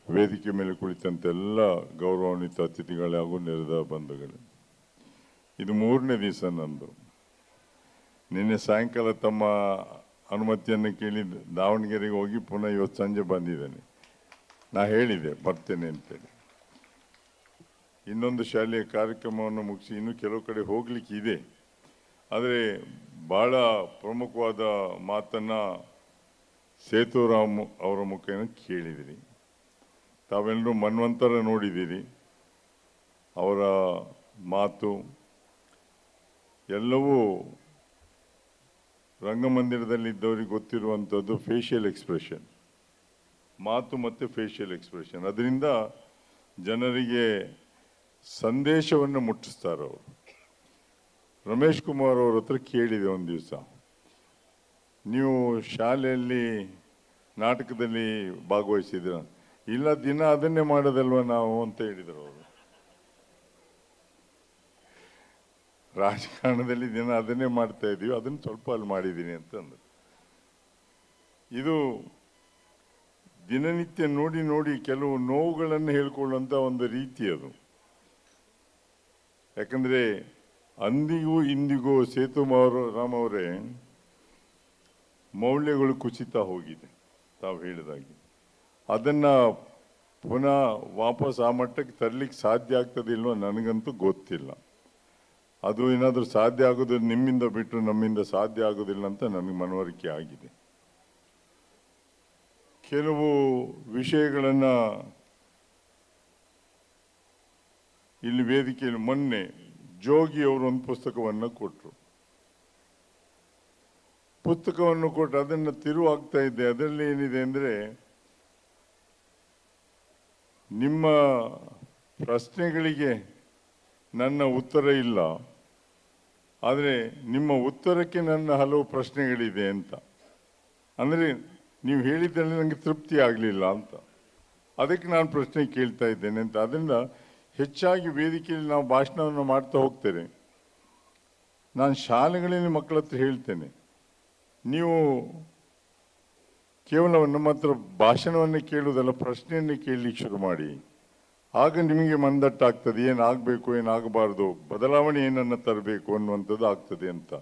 ವೇದಿಕೆ ಮೇಲೆ ಕುಳಿತಂಥ ಎಲ್ಲ ಗೌರವಾನ್ವಿತ ಅತಿಥಿಗಳೇ ಹಾಗೂ ನೆರೆದ ಬಂಧುಗಳೇ, ಇದು 3ನೇ ದಿವಸ ನಂದು. ನಿನ್ನೆ ಸಾಯಂಕಾಲ ತಮ್ಮ ಅನುಮತಿಯನ್ನು ಕೇಳಿ ದಾವಣಗೆರೆಗೆ ಹೋಗಿ ಪುನಃ ಇವತ್ತು ಸಂಜೆ ಬಂದಿದ್ದೇನೆ. ನಾ ಹೇಳಿದೆ ಬರ್ತೇನೆ ಅಂತೇಳಿ. ಇನ್ನೊಂದು ಶಾಲೆಯ ಕಾರ್ಯಕ್ರಮವನ್ನು ಮುಗಿಸಿ ಇನ್ನೂ ಕೆಲವು ಕಡೆ ಹೋಗ್ಲಿಕ್ಕೆ ಇದೆ. ಆದರೆ ಬಹಳ ಪ್ರಮುಖವಾದ ಮಾತನ್ನು ಸೇತುರಾಮ್ ಅವರ ಮುಖೇನ ಕೇಳಿದಿರಿ. ತಾವೆಲ್ಲರೂ ಮನ್ವಂತರ ನೋಡಿದ್ದೀರಿ. ಅವರ ಮಾತು ಎಲ್ಲವೂ ರಂಗಮಂದಿರದಲ್ಲಿದ್ದವರಿಗೆ ಗೊತ್ತಿರುವಂಥದ್ದು ಫೇಶಿಯಲ್ ಎಕ್ಸ್ಪ್ರೆಷನ್, ಮಾತು ಮತ್ತು ಫೇಶಿಯಲ್ ಎಕ್ಸ್ಪ್ರೆಷನ್. ಅದರಿಂದ ಜನರಿಗೆ ಸಂದೇಶವನ್ನು ಮುಟ್ಟಿಸ್ತಾರೆ ಅವರು. ರಮೇಶ್ ಕುಮಾರ್ ಅವ್ರ ಹತ್ರ ಕೇಳಿದೆ ಒಂದು ದಿವಸ, ನೀವು ಶಾಲೆಯಲ್ಲಿ ನಾಟಕದಲ್ಲಿ ಭಾಗವಹಿಸಿದ್ರ? ಇಲ್ಲ, ದಿನ ಅದನ್ನೇ ಮಾಡೋದಲ್ವ ನಾವು ಅಂತ ಹೇಳಿದರು ಅವರು. ರಾಜಕಾರಣದಲ್ಲಿ ದಿನ ಅದನ್ನೇ ಮಾಡ್ತಾ ಇದ್ದೀವಿ, ಅದನ್ನು ಸ್ವಲ್ಪ ಅಲ್ಲಿ ಮಾಡಿದ್ದೀನಿ ಅಂತಂದ್ರು. ಇದು ದಿನನಿತ್ಯ ನೋಡಿ ನೋಡಿ ಕೆಲವು ನೋವುಗಳನ್ನು ಹೇಳ್ಕೊಳ್ಳುವಂಥ ಒಂದು ರೀತಿ ಅದು. ಯಾಕಂದರೆ ಅಂದಿಗೂ ಇಂದಿಗೂ ಸೇತುರಾಮ್ ಅವರೇ ಮೌಲ್ಯಗಳು ಕುಸಿತ ಹೋಗಿದೆ. ತಾವು ಹೇಳಿದಾಗೆ ಅದನ್ನು ಪುನಃ ವಾಪಸ್ ಆ ಮಟ್ಟಕ್ಕೆ ತರಲಿಕ್ಕೆ ಸಾಧ್ಯ ಆಗ್ತದಿಲ್ವೋ ನನಗಂತೂ ಗೊತ್ತಿಲ್ಲ. ಅದು ಏನಾದರೂ ಸಾಧ್ಯ ಆಗೋದು ನಿಮ್ಮಿಂದ ಬಿಟ್ಟು ನಮ್ಮಿಂದ ಸಾಧ್ಯ ಆಗೋದಿಲ್ಲ ಅಂತ ನನಗೆ ಮನವರಿಕೆ ಆಗಿದೆ. ಕೆಲವು ವಿಷಯಗಳನ್ನು ಇಲ್ಲಿ ವೇದಿಕೆಯಲ್ಲಿ ಮೊನ್ನೆ ಜೋಗಿ ಅವರು ಒಂದು ಪುಸ್ತಕವನ್ನು ಕೊಟ್ಟರು. ಪುಸ್ತಕವನ್ನು ಕೊಟ್ಟು ಅದನ್ನು ತಿರುವು ಆಗ್ತಾ ಇದ್ದೆ. ಅದರಲ್ಲಿ ಏನಿದೆ ಅಂದರೆ, ನಿಮ್ಮ ಪ್ರಶ್ನೆಗಳಿಗೆ ನನ್ನ ಉತ್ತರ ಇಲ್ಲ, ಆದರೆ ನಿಮ್ಮ ಉತ್ತರಕ್ಕೆ ನನ್ನ ಹಲವು ಪ್ರಶ್ನೆಗಳಿದೆ ಅಂತ. ಅಂದರೆ ನೀವು ಹೇಳಿದ್ದಲ್ಲಿ ನನಗೆ ತೃಪ್ತಿ ಆಗಲಿಲ್ಲ ಅಂತ, ಅದಕ್ಕೆ ನಾನು ಪ್ರಶ್ನೆ ಕೇಳ್ತಾ ಇದ್ದೇನೆ ಅಂತ. ಅದರಿಂದ ಹೆಚ್ಚಾಗಿ ವೇದಿಕೆಯಲ್ಲಿ ನಾವು ಭಾಷಣವನ್ನು ಮಾಡ್ತಾ ಹೋಗ್ತೇನೆ. ನಾನು ಶಾಲೆಗಳಲ್ಲಿ ಮಕ್ಕಳ ಹತ್ರ ಹೇಳ್ತೇನೆ, ನೀವು ಕೇವಲ ನಮ್ಮ ಹತ್ರ ಭಾಷಣವನ್ನು ಕೇಳುವುದಲ್ಲ, ಪ್ರಶ್ನೆಯನ್ನೇ ಕೇಳಲಿಕ್ಕೆ ಶುರು ಮಾಡಿ. ಆಗ ನಿಮಗೆ ಮಂದಟ್ಟಾಗ್ತದೆ, ಏನಾಗಬೇಕು ಏನಾಗಬಾರ್ದು, ಬದಲಾವಣೆ ಏನನ್ನು ತರಬೇಕು ಅನ್ನುವಂಥದ್ದು ಆಗ್ತದೆ ಅಂತ.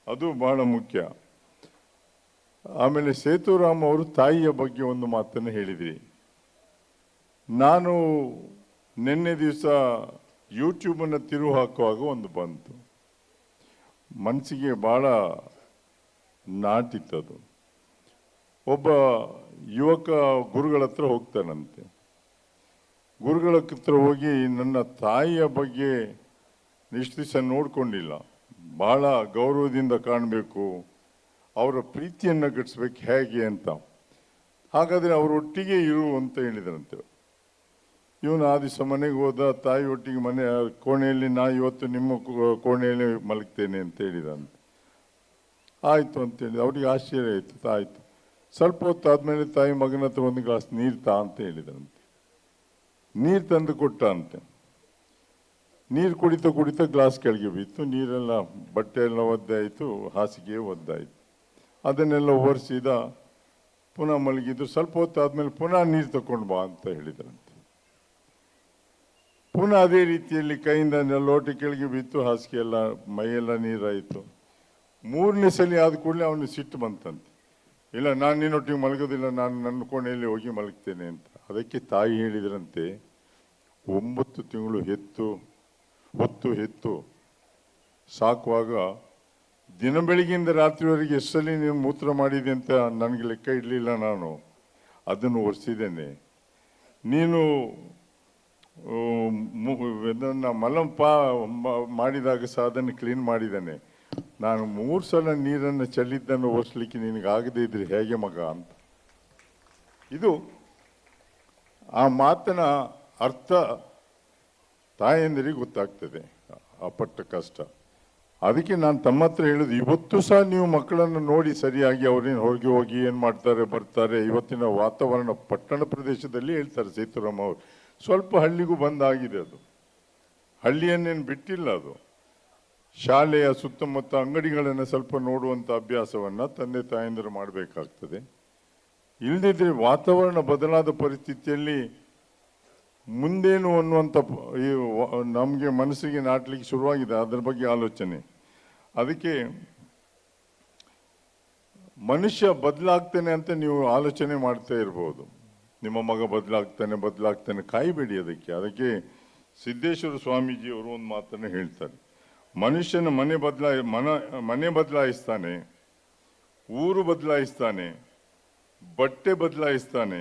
ಅದು ಬಹಳ ಮುಖ್ಯ. ಆಮೇಲೆ ಸೇತುರಾಮ್ ಅವರು ತಾಯಿಯ ಬಗ್ಗೆ ಒಂದು ಮಾತನ್ನು ಹೇಳಿದ್ರಿ. ನಾನು ನಿನ್ನೆ ದಿವಸ ಯೂಟ್ಯೂಬನ್ನು ತಿರುವು ಹಾಕುವಾಗ ಒಂದು ಬಂತು, ಮನಸ್ಸಿಗೆ ಭಾಳ ನಾಟಿತ್ತದು. ಒಬ್ಬ ಯುವಕ ಗುರುಗಳ ಹತ್ರ ಹೋಗ್ತಾನಂತೆ. ಗುರುಗಳ ಹತ್ರ ಹೋಗಿ, ನನ್ನ ತಾಯಿಯ ಬಗ್ಗೆ ಇಷ್ಟು ದಿವಸ ನೋಡ್ಕೊಂಡಿಲ್ಲ, ಭಾಳ ಗೌರವದಿಂದ ಕಾಣಬೇಕು, ಅವರ ಪ್ರೀತಿಯನ್ನು ಗಿಟ್ಟಿಸ್ಬೇಕು ಹೇಗೆ ಅಂತ. ಹಾಗಾದರೆ ಅವರೊಟ್ಟಿಗೆ ಇರು ಅಂತ ಹೇಳಿದ್ರಂತೆ. ಇವನು ಆ ದಿವಸ ಮನೆಗೆ ಹೋದ, ತಾಯಿ ಒಟ್ಟಿಗೆ ಮನೆ ಕೋಣೆಯಲ್ಲಿ, ನಾ ಇವತ್ತು ನಿಮ್ಮ ಕೋಣೆಯಲ್ಲಿ ಮಲಗ್ತೇನೆ ಅಂತ ಹೇಳಿದಂತೆ. ಆಯಿತು ಅಂತೇಳಿ ಅವ್ರಿಗೆ ಆಶ್ಚರ್ಯ ಆಯಿತು. ಆಯಿತು. ಸ್ವಲ್ಪ ಹೊತ್ತು ಆದಮೇಲೆ ತಾಯಿ ಮಗನ ಹತ್ರ ಒಂದು ಗ್ಲಾಸ್ ನೀರು ತಾ ಅಂತ ಹೇಳಿದ್ರಂತೆ. ನೀರು ತಂದು ಕೊಟ್ಟ ಅಂತೆ. ನೀರು ಕುಡಿತಾ ಕುಡಿತಾ ಗ್ಲಾಸ್ ಕೆಳಗೆ ಬಿತ್ತು. ನೀರೆಲ್ಲ, ಬಟ್ಟೆ ಎಲ್ಲ ಒದ್ದಾಯಿತು, ಹಾಸಿಗೆ ಒದ್ದಾಯಿತು. ಅದನ್ನೆಲ್ಲ ಒರೆಸಿದ, ಪುನಃ ಮಲಗಿದ್ದು. ಸ್ವಲ್ಪ ಹೊತ್ತು ಆದಮೇಲೆ ಪುನಃ ನೀರು ತಗೊಂಡು ಬಾ ಅಂತ ಹೇಳಿದ್ರಂತೆ. ಪುನಃ ಅದೇ ರೀತಿಯಲ್ಲಿ ಕೈಯಿಂದ ಲೋಟ ಕೆಳಗೆ ಬಿತ್ತು, ಹಾಸಿಗೆ ಎಲ್ಲ, ಮೈಯೆಲ್ಲ ನೀರಾಯಿತು. 3ನೇ ಸಲ ಆದ ಕೂಡಲೇ ಅವನು ಸಿಟ್ಟು ಬಂತಂತೆ. ಇಲ್ಲ, ನಾನು ನಿನ್ನೊಟ್ಟಿಗೆ ಮಲಗೋದಿಲ್ಲ, ನಾನು ನನ್ನ ಕೋಣೆಯಲ್ಲಿ ಹೋಗಿ ಮಲಗ್ತೇನೆ ಅಂತ. ಅದಕ್ಕೆ ತಾಯಿ ಹೇಳಿದ್ರಂತೆ, 9 ತಿಂಗಳು ಹೊತ್ತು ಸಾಕುವಾಗ ದಿನ ಬೆಳಿಗ್ಗೆಯಿಂದ ರಾತ್ರಿವರೆಗೆ ಎಷ್ಟು ಸಲ ನೀನು ಮೂತ್ರ ಮಾಡಿದೆ ಅಂತ ನನಗೆ ಲೆಕ್ಕ ಇಡಲಿಲ್ಲ. ನಾನು ಅದನ್ನು ಒರೆಸಿದ್ದೇನೆ. ನೀನು ಇದನ್ನು ಮಾಡಿದಾಗ ಸಹ ಅದನ್ನು ಕ್ಲೀನ್ ಮಾಡಿದ್ದೇನೆ. ನಾನು 3 ಸಲ ನೀರನ್ನು ಚೆಲ್ಲಿದ್ದನ್ನು ಒರೆಸ್ಲಿಕ್ಕೆ ನಿನಗಾಗದೇ ಇದ್ರೆ ಹೇಗೆ ಮಗ ಅಂತ. ಇದು ಆ ಮಾತಿನ ಅರ್ಥ ತಾಯಂದಿರಿಗೆ ಗೊತ್ತಾಗ್ತದೆ, ಆ ಪಟ್ಟ ಕಷ್ಟ. ಅದಕ್ಕೆ ನಾನು ತಮ್ಮ ಹತ್ರ ಹೇಳೋದು, ಇವತ್ತು ಸಹ ನೀವು ಮಕ್ಕಳನ್ನು ನೋಡಿ ಸರಿಯಾಗಿ ಅವ್ರೇನು ಹೊರಗೆ ಹೋಗಿ ಏನು ಮಾಡ್ತಾರೆ ಬರ್ತಾರೆ. ಇವತ್ತಿನ ವಾತಾವರಣ ಪಟ್ಟಣ ಪ್ರದೇಶದಲ್ಲಿ ಹೇಳ್ತಾರೆ ಸೇತುರಾಮ್ ಅವರು, ಸ್ವಲ್ಪ ಹಳ್ಳಿಗೂ ಬಂದಾಗಿದೆ. ಅದು ಹಳ್ಳಿಯನ್ನೇನು ಬಿಟ್ಟಿಲ್ಲ. ಅದು ಶಾಲೆಯ ಸುತ್ತಮುತ್ತ ಅಂಗಡಿಗಳನ್ನು ಸ್ವಲ್ಪ ನೋಡುವಂಥ ಅಭ್ಯಾಸವನ್ನು ತಂದೆ ತಾಯಂದಿರು ಮಾಡಬೇಕಾಗ್ತದೆ. ಇಲ್ಲದಿದ್ದರೆ ವಾತಾವರಣ ಬದಲಾದ ಪರಿಸ್ಥಿತಿಯಲ್ಲಿ ಮುಂದೇನು ಅನ್ನುವಂಥ ನಮಗೆ ಮನಸ್ಸಿಗೆ ನಾಟಲಿಕ್ಕೆ ಶುರುವಾಗಿದೆ. ಅದರ ಬಗ್ಗೆ ಆಲೋಚನೆ. ಅದಕ್ಕೆ ಮನುಷ್ಯ ಬದಲಾಗ್ತಾನೆ ಅಂತ ನೀವು ಆಲೋಚನೆ ಮಾಡ್ತಾ ಇರ್ಬೋದು. ನಿಮ್ಮ ಮಗ ಬದಲಾಗ್ತಾನೆ ಕಾಯಬೇಡಿ. ಅದಕ್ಕೆ ಸಿದ್ದೇಶ್ವರ ಸ್ವಾಮೀಜಿಯವರು ಒಂದು ಮಾತನ್ನು ಹೇಳ್ತಾರೆ, ಮನುಷ್ಯನ ಮನೆ ಬದಲಾಯಿಸ್ತಾನೆ, ಊರು ಬದಲಾಯಿಸ್ತಾನೆ, ಬಟ್ಟೆ ಬದಲಾಯಿಸ್ತಾನೆ,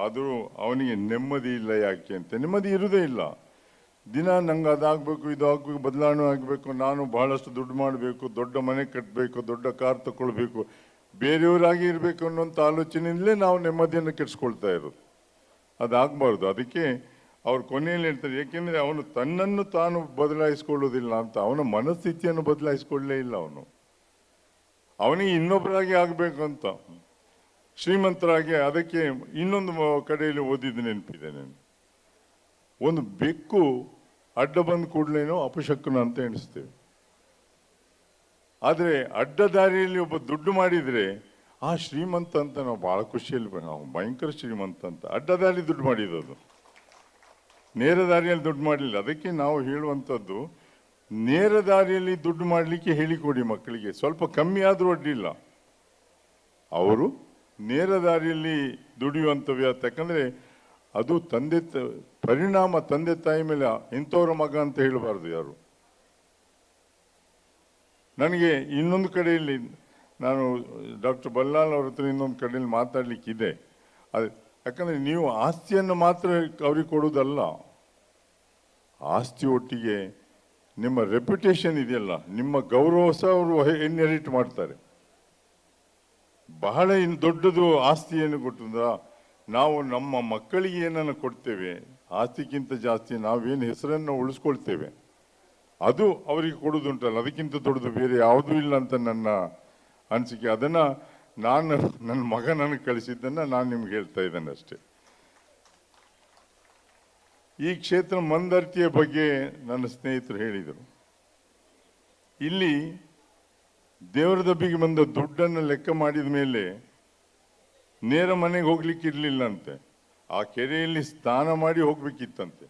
ಆದರೂ ಅವನಿಗೆ ನೆಮ್ಮದಿ ಇಲ್ಲ. ಯಾಕೆ ಅಂತ? ನೆಮ್ಮದಿ ಇರುವುದೇ ಇಲ್ಲ. ದಿನ ನಂಗೆ ಅದಾಗಬೇಕು, ಇದು ಆಗಬೇಕು, ಬದಲಾವಣೆ ಆಗಬೇಕು, ನಾನು ಬಹಳಷ್ಟು ದುಡ್ಡು ಮಾಡಬೇಕು, ದೊಡ್ಡ ಮನೆ ಕಟ್ಟಬೇಕು, ದೊಡ್ಡ ಕಾರ್ ತಗೊಳ್ಬೇಕು, ಬೇರೆಯವರಾಗಿ ಇರಬೇಕು ಅನ್ನೋಂಥ ಆಲೋಚನೆಯಿಂದಲೇ ನಾವು ನೆಮ್ಮದಿಯನ್ನು ಕೆಡಿಸ್ಕೊಳ್ತಾ ಇರೋದು. ಅದಾಗಬಾರ್ದು. ಅದಕ್ಕೆ ಅವ್ರು ಕೊನೆಯಲ್ಲಿ ಹೇಳ್ತಾರೆ, ಏಕೆಂದರೆ ಅವನು ತನ್ನನ್ನು ತಾನು ಬದಲಾಯಿಸ್ಕೊಳ್ಳೋದಿಲ್ಲ ಅಂತ. ಅವನ ಮನಸ್ಥಿತಿಯನ್ನು ಬದಲಾಯಿಸ್ಕೊಳ್ಳೇ ಇಲ್ಲ. ಅವನಿಗೆ ಇನ್ನೊಬ್ಬರಾಗಿ ಆಗಬೇಕು ಅಂತ, ಶ್ರೀಮಂತರಾಗಿ. ಅದಕ್ಕೆ ಇನ್ನೊಂದು ಕಡೆಯಲ್ಲಿ ಓದಿದ್ದು ನೆನಪಿದೆ ನನಗೆ, ಒಂದು ಬೆಕ್ಕು ಅಡ್ಡ ಬಂದ ಕೂಡಲೇನೋ ಅಪಶಕುನ ಅಂತ ಎಣಿಸ್ತೇವೆ. ಆದರೆ ಅಡ್ಡ ದಾರಿಯಲ್ಲಿ ಒಬ್ಬ ದುಡ್ಡು ಮಾಡಿದರೆ ಆ ಶ್ರೀಮಂತ ಅಂತ ನಾವು ಭಾಳ ಖುಷಿಯಲ್ಲಿ, ಭಯಂಕರ ಶ್ರೀಮಂತ ಅಂತ. ಅಡ್ಡ ದಾರಿ ದುಡ್ಡು ಮಾಡಿರೋದು, ನೇರ ದಾರಿಯಲ್ಲಿ ದುಡ್ಡು ಮಾಡಲಿಲ್ಲ. ಅದಕ್ಕೆ ನಾವು ಹೇಳುವಂಥದ್ದು, ನೇರ ದಾರಿಯಲ್ಲಿ ದುಡ್ಡು ಮಾಡಲಿಕ್ಕೆ ಹೇಳಿಕೊಡಿ ಮಕ್ಕಳಿಗೆ. ಸ್ವಲ್ಪ ಕಮ್ಮಿ ಆದರೂ ಅಡ್ಡಿಲ್ಲ, ಅವರು ನೇರ ದಾರಿಯಲ್ಲಿ ದುಡಿಯುವಂಥವ್ಯ. ಯಾಕಂದರೆ ಅದು ಪರಿಣಾಮ ತಂದೆ ತಾಯಿ ಮೇಲೆ ಇಂಥವ್ರ ಮಗ ಅಂತ ಹೇಳಬಾರ್ದು ಯಾರು. ನನಗೆ ಇನ್ನೊಂದು ಕಡೆಯಲ್ಲಿ ನಾನು ಡಾಕ್ಟರ್ ಬಲ್ಲಾಲ್ ಅವ್ರ ಹತ್ರ ಇನ್ನೊಂದು ಕಡೆಯಲ್ಲಿ ಮಾತಾಡಲಿಕ್ಕಿದೆ. ಅದು ಯಾಕಂದರೆ ನೀವು ಆಸ್ತಿಯನ್ನು ಮಾತ್ರ ಅವ್ರಿಗೆ ಕೊಡೋದಲ್ಲ, ಆಸ್ತಿ ಒಟ್ಟಿಗೆ ನಿಮ್ಮ ರೆಪ್ಯುಟೇಷನ್ ಇದೆಯಲ್ಲ, ನಿಮ್ಮ ಗೌರವ ಸಹ ಅವರು ಇನ್ಹೆರಿಟ್ ಮಾಡ್ತಾರೆ. ಬಹಳ ದೊಡ್ಡದು ಆಸ್ತಿ ಏನು ಕೊಟ್ಟಂದ್ರ, ನಾವು ನಮ್ಮ ಮಕ್ಕಳಿಗೆ ಏನನ್ನು ಕೊಡ್ತೇವೆ, ಆಸ್ತಿಗಿಂತ ಜಾಸ್ತಿ ನಾವೇನು ಹೆಸರನ್ನು ಉಳಿಸ್ಕೊಳ್ತೇವೆ ಅದು ಅವರಿಗೆ ಕೊಡೋದುಂಟಲ್ಲ, ಅದಕ್ಕಿಂತ ದೊಡ್ಡದು ಬೇರೆ ಯಾವುದೂ ಇಲ್ಲ ಅಂತ ನನ್ನ ಅನಿಸಿಕೆ. ಅದನ್ನು ನನ್ನ ಮಗ ನನಗೆ ಕಳಿಸಿದ್ದನ್ನು ನಾನು ನಿಮ್ಗೆ ಹೇಳ್ತಾ ಇದ್ದೇನೆ ಅಷ್ಟೇ. ಈ ಕ್ಷೇತ್ರ ಮಂದರ್ತಿಯ ಬಗ್ಗೆ ನನ್ನ ಸ್ನೇಹಿತರು ಹೇಳಿದರು. ಇಲ್ಲಿ ದೇವರ ದಬ್ಬಿಗೆ ಬಂದ ದುಡ್ಡನ್ನು ಲೆಕ್ಕ ಮಾಡಿದ ಮೇಲೆ ನೇರ ಮನೆಗೆ ಹೋಗ್ಲಿಕ್ಕೆ ಇರಲಿಲ್ಲ ಅಂತೆ. ಆ ಕೆರೆಯಲ್ಲಿ ಸ್ನಾನ ಮಾಡಿ ಹೋಗ್ಬೇಕಿತ್ತಂತೆ.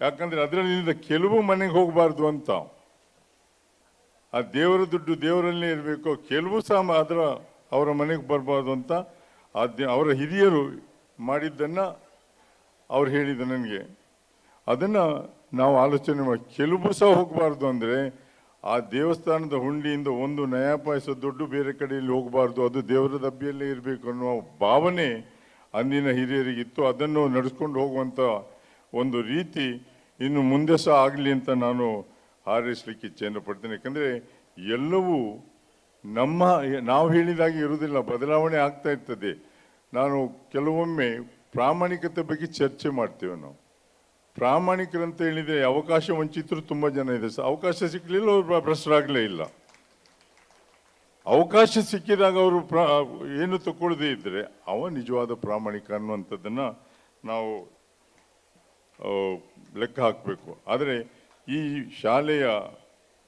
ಯಾಕಂದ್ರೆ ಅದರಲ್ಲಿಂದ ಕೆಲವು ಮನೆಗೆ ಹೋಗಬಾರ್ದು ಅಂತ. ಆ ದೇವರ ದುಡ್ಡು ದೇವರಲ್ಲೇ ಇರಬೇಕು, ಕೆಲವು ಸಹ ಅವರ ಮನೆಗೆ ಬರಬಾರ್ದು ಅಂತ ಅವರ ಹಿರಿಯರು ಮಾಡಿದ್ದನ್ನು ಅವ್ರು ಹೇಳಿದ ನನಗೆ. ಅದನ್ನು ನಾವು ಆಲೋಚನೆ ಮಾಡಿ, ಕೆಲವು ಸಹ ಹೋಗಬಾರ್ದು ಅಂದರೆ ಆ ದೇವಸ್ಥಾನದ ಹುಂಡಿಯಿಂದ ಒಂದು ನಯಾಪಾಯಸ ದುಡ್ಡು ಬೇರೆ ಕಡೆಯಲ್ಲಿ ಹೋಗಬಾರ್ದು, ಅದು ದೇವರ ದಬ್ಬಿಯಲ್ಲೇ ಇರಬೇಕು ಅನ್ನುವ ಭಾವನೆ ಅಂದಿನ ಹಿರಿಯರಿಗಿತ್ತು. ಅದನ್ನು ನಡೆಸ್ಕೊಂಡು ಹೋಗುವಂಥ ಒಂದು ರೀತಿ ಇನ್ನು ಮುಂದೆ ಸಹ ಆಗಲಿ ಅಂತ ನಾನು ಹಾರೈಸಲಿಕ್ಕೆ ಇಚ್ಛೆಯನ್ನು ಪಡ್ತೇನೆ. ಯಾಕಂದರೆ ಎಲ್ಲವೂ ನಾವು ಹೇಳಿದಾಗೆ ಇರುವುದಿಲ್ಲ, ಬದಲಾವಣೆ ಆಗ್ತಾ ಇರ್ತದೆ. ನಾನು ಕೆಲವೊಮ್ಮೆ ಪ್ರಾಮಾಣಿಕತೆ ಬಗ್ಗೆ ಚರ್ಚೆ ಮಾಡ್ತೇವೆ. ನಾವು ಪ್ರಾಮಾಣಿಕರಂತ ಹೇಳಿದರೆ ಅವಕಾಶ ವಂಚಿತರು ತುಂಬ ಜನ ಇದೆ. ಅವಕಾಶ ಸಿಕ್ಕಲಿಲ್ಲ, ಅವರು ಭ್ರಷ್ಟರಾಗಲೇ ಇಲ್ಲ. ಅವಕಾಶ ಸಿಕ್ಕಿದಾಗ ಅವರು ಏನು ತಗೊಳ್ಳದೇ ಇದ್ದರೆ ಅವ ನಿಜವಾದ ಪ್ರಾಮಾಣಿಕ ಅನ್ನುವಂಥದ್ದನ್ನು ನಾವು ಲೆಕ್ಕ ಹಾಕಬೇಕು. ಆದರೆ ಈ ಶಾಲೆಯ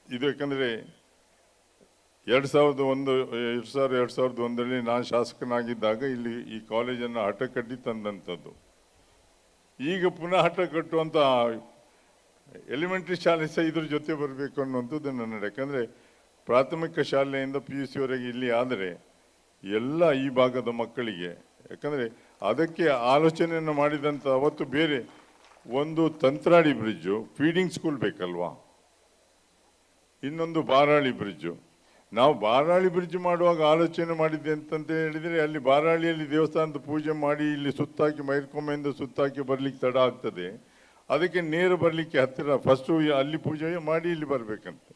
ಇದು ಯಾಕಂದರೆ 2001ರಲ್ಲಿ ನಾನು ಶಾಸಕನಾಗಿದ್ದಾಗ ಇಲ್ಲಿ ಈ ಕಾಲೇಜನ್ನು ಹಠ ಕಟ್ಟಿ ತಂದಂಥದ್ದು. ಈಗ ಪುನಃ ಹಠ ಕಟ್ಟುವಂಥ ಎಲಿಮೆಂಟ್ರಿ ಶಾಲೆ ಸಹ ಇದ್ರ ಜೊತೆ ಬರಬೇಕು ಅನ್ನುವಂಥದ್ದು ನನ್ನ. ಯಾಕಂದರೆ ಪ್ರಾಥಮಿಕ ಶಾಲೆಯಿಂದ PUC ವರೆಗೆ ಇಲ್ಲಿ ಆದರೆ ಎಲ್ಲ ಈ ಭಾಗದ ಮಕ್ಕಳಿಗೆ, ಯಾಕಂದರೆ ಅದಕ್ಕೆ ಆಲೋಚನೆಯನ್ನು ಮಾಡಿದಂಥ ಅವತ್ತು ಬೇರೆ ಒಂದು ತಂತ್ರಾಡಿ ಬ್ರಿಡ್ಜು, ಫೀಡಿಂಗ್ ಸ್ಕೂಲ್ ಬೇಕಲ್ವಾ, ಇನ್ನೊಂದು ಬಾರಾಳಿ ಬ್ರಿಡ್ಜು. ನಾವು ಬಾರಾಳಿ ಬ್ರಿಡ್ಜ್ ಮಾಡುವಾಗ ಆಲೋಚನೆ ಮಾಡಿದ್ದೆ ಅಂತಂತ ಹೇಳಿದರೆ, ಅಲ್ಲಿ ಬಾರಾಳಿಯಲ್ಲಿ ದೇವಸ್ಥಾನದ ಪೂಜೆ ಮಾಡಿ ಇಲ್ಲಿ ಸುತ್ತಾಕಿ ಮೈರ್ಕೊಮ್ಮೆಯಿಂದ ಸುತ್ತಾಕಿ ಬರ್ಲಿಕ್ಕೆ ತಡ ಆಗ್ತದೆ. ಅದಕ್ಕೆ ನೇರ ಬರಲಿಕ್ಕೆ ಹತ್ತಿರ ಫಸ್ಟು ಅಲ್ಲಿ ಪೂಜೆ ಮಾಡಿ ಇಲ್ಲಿ ಬರಬೇಕಂತ.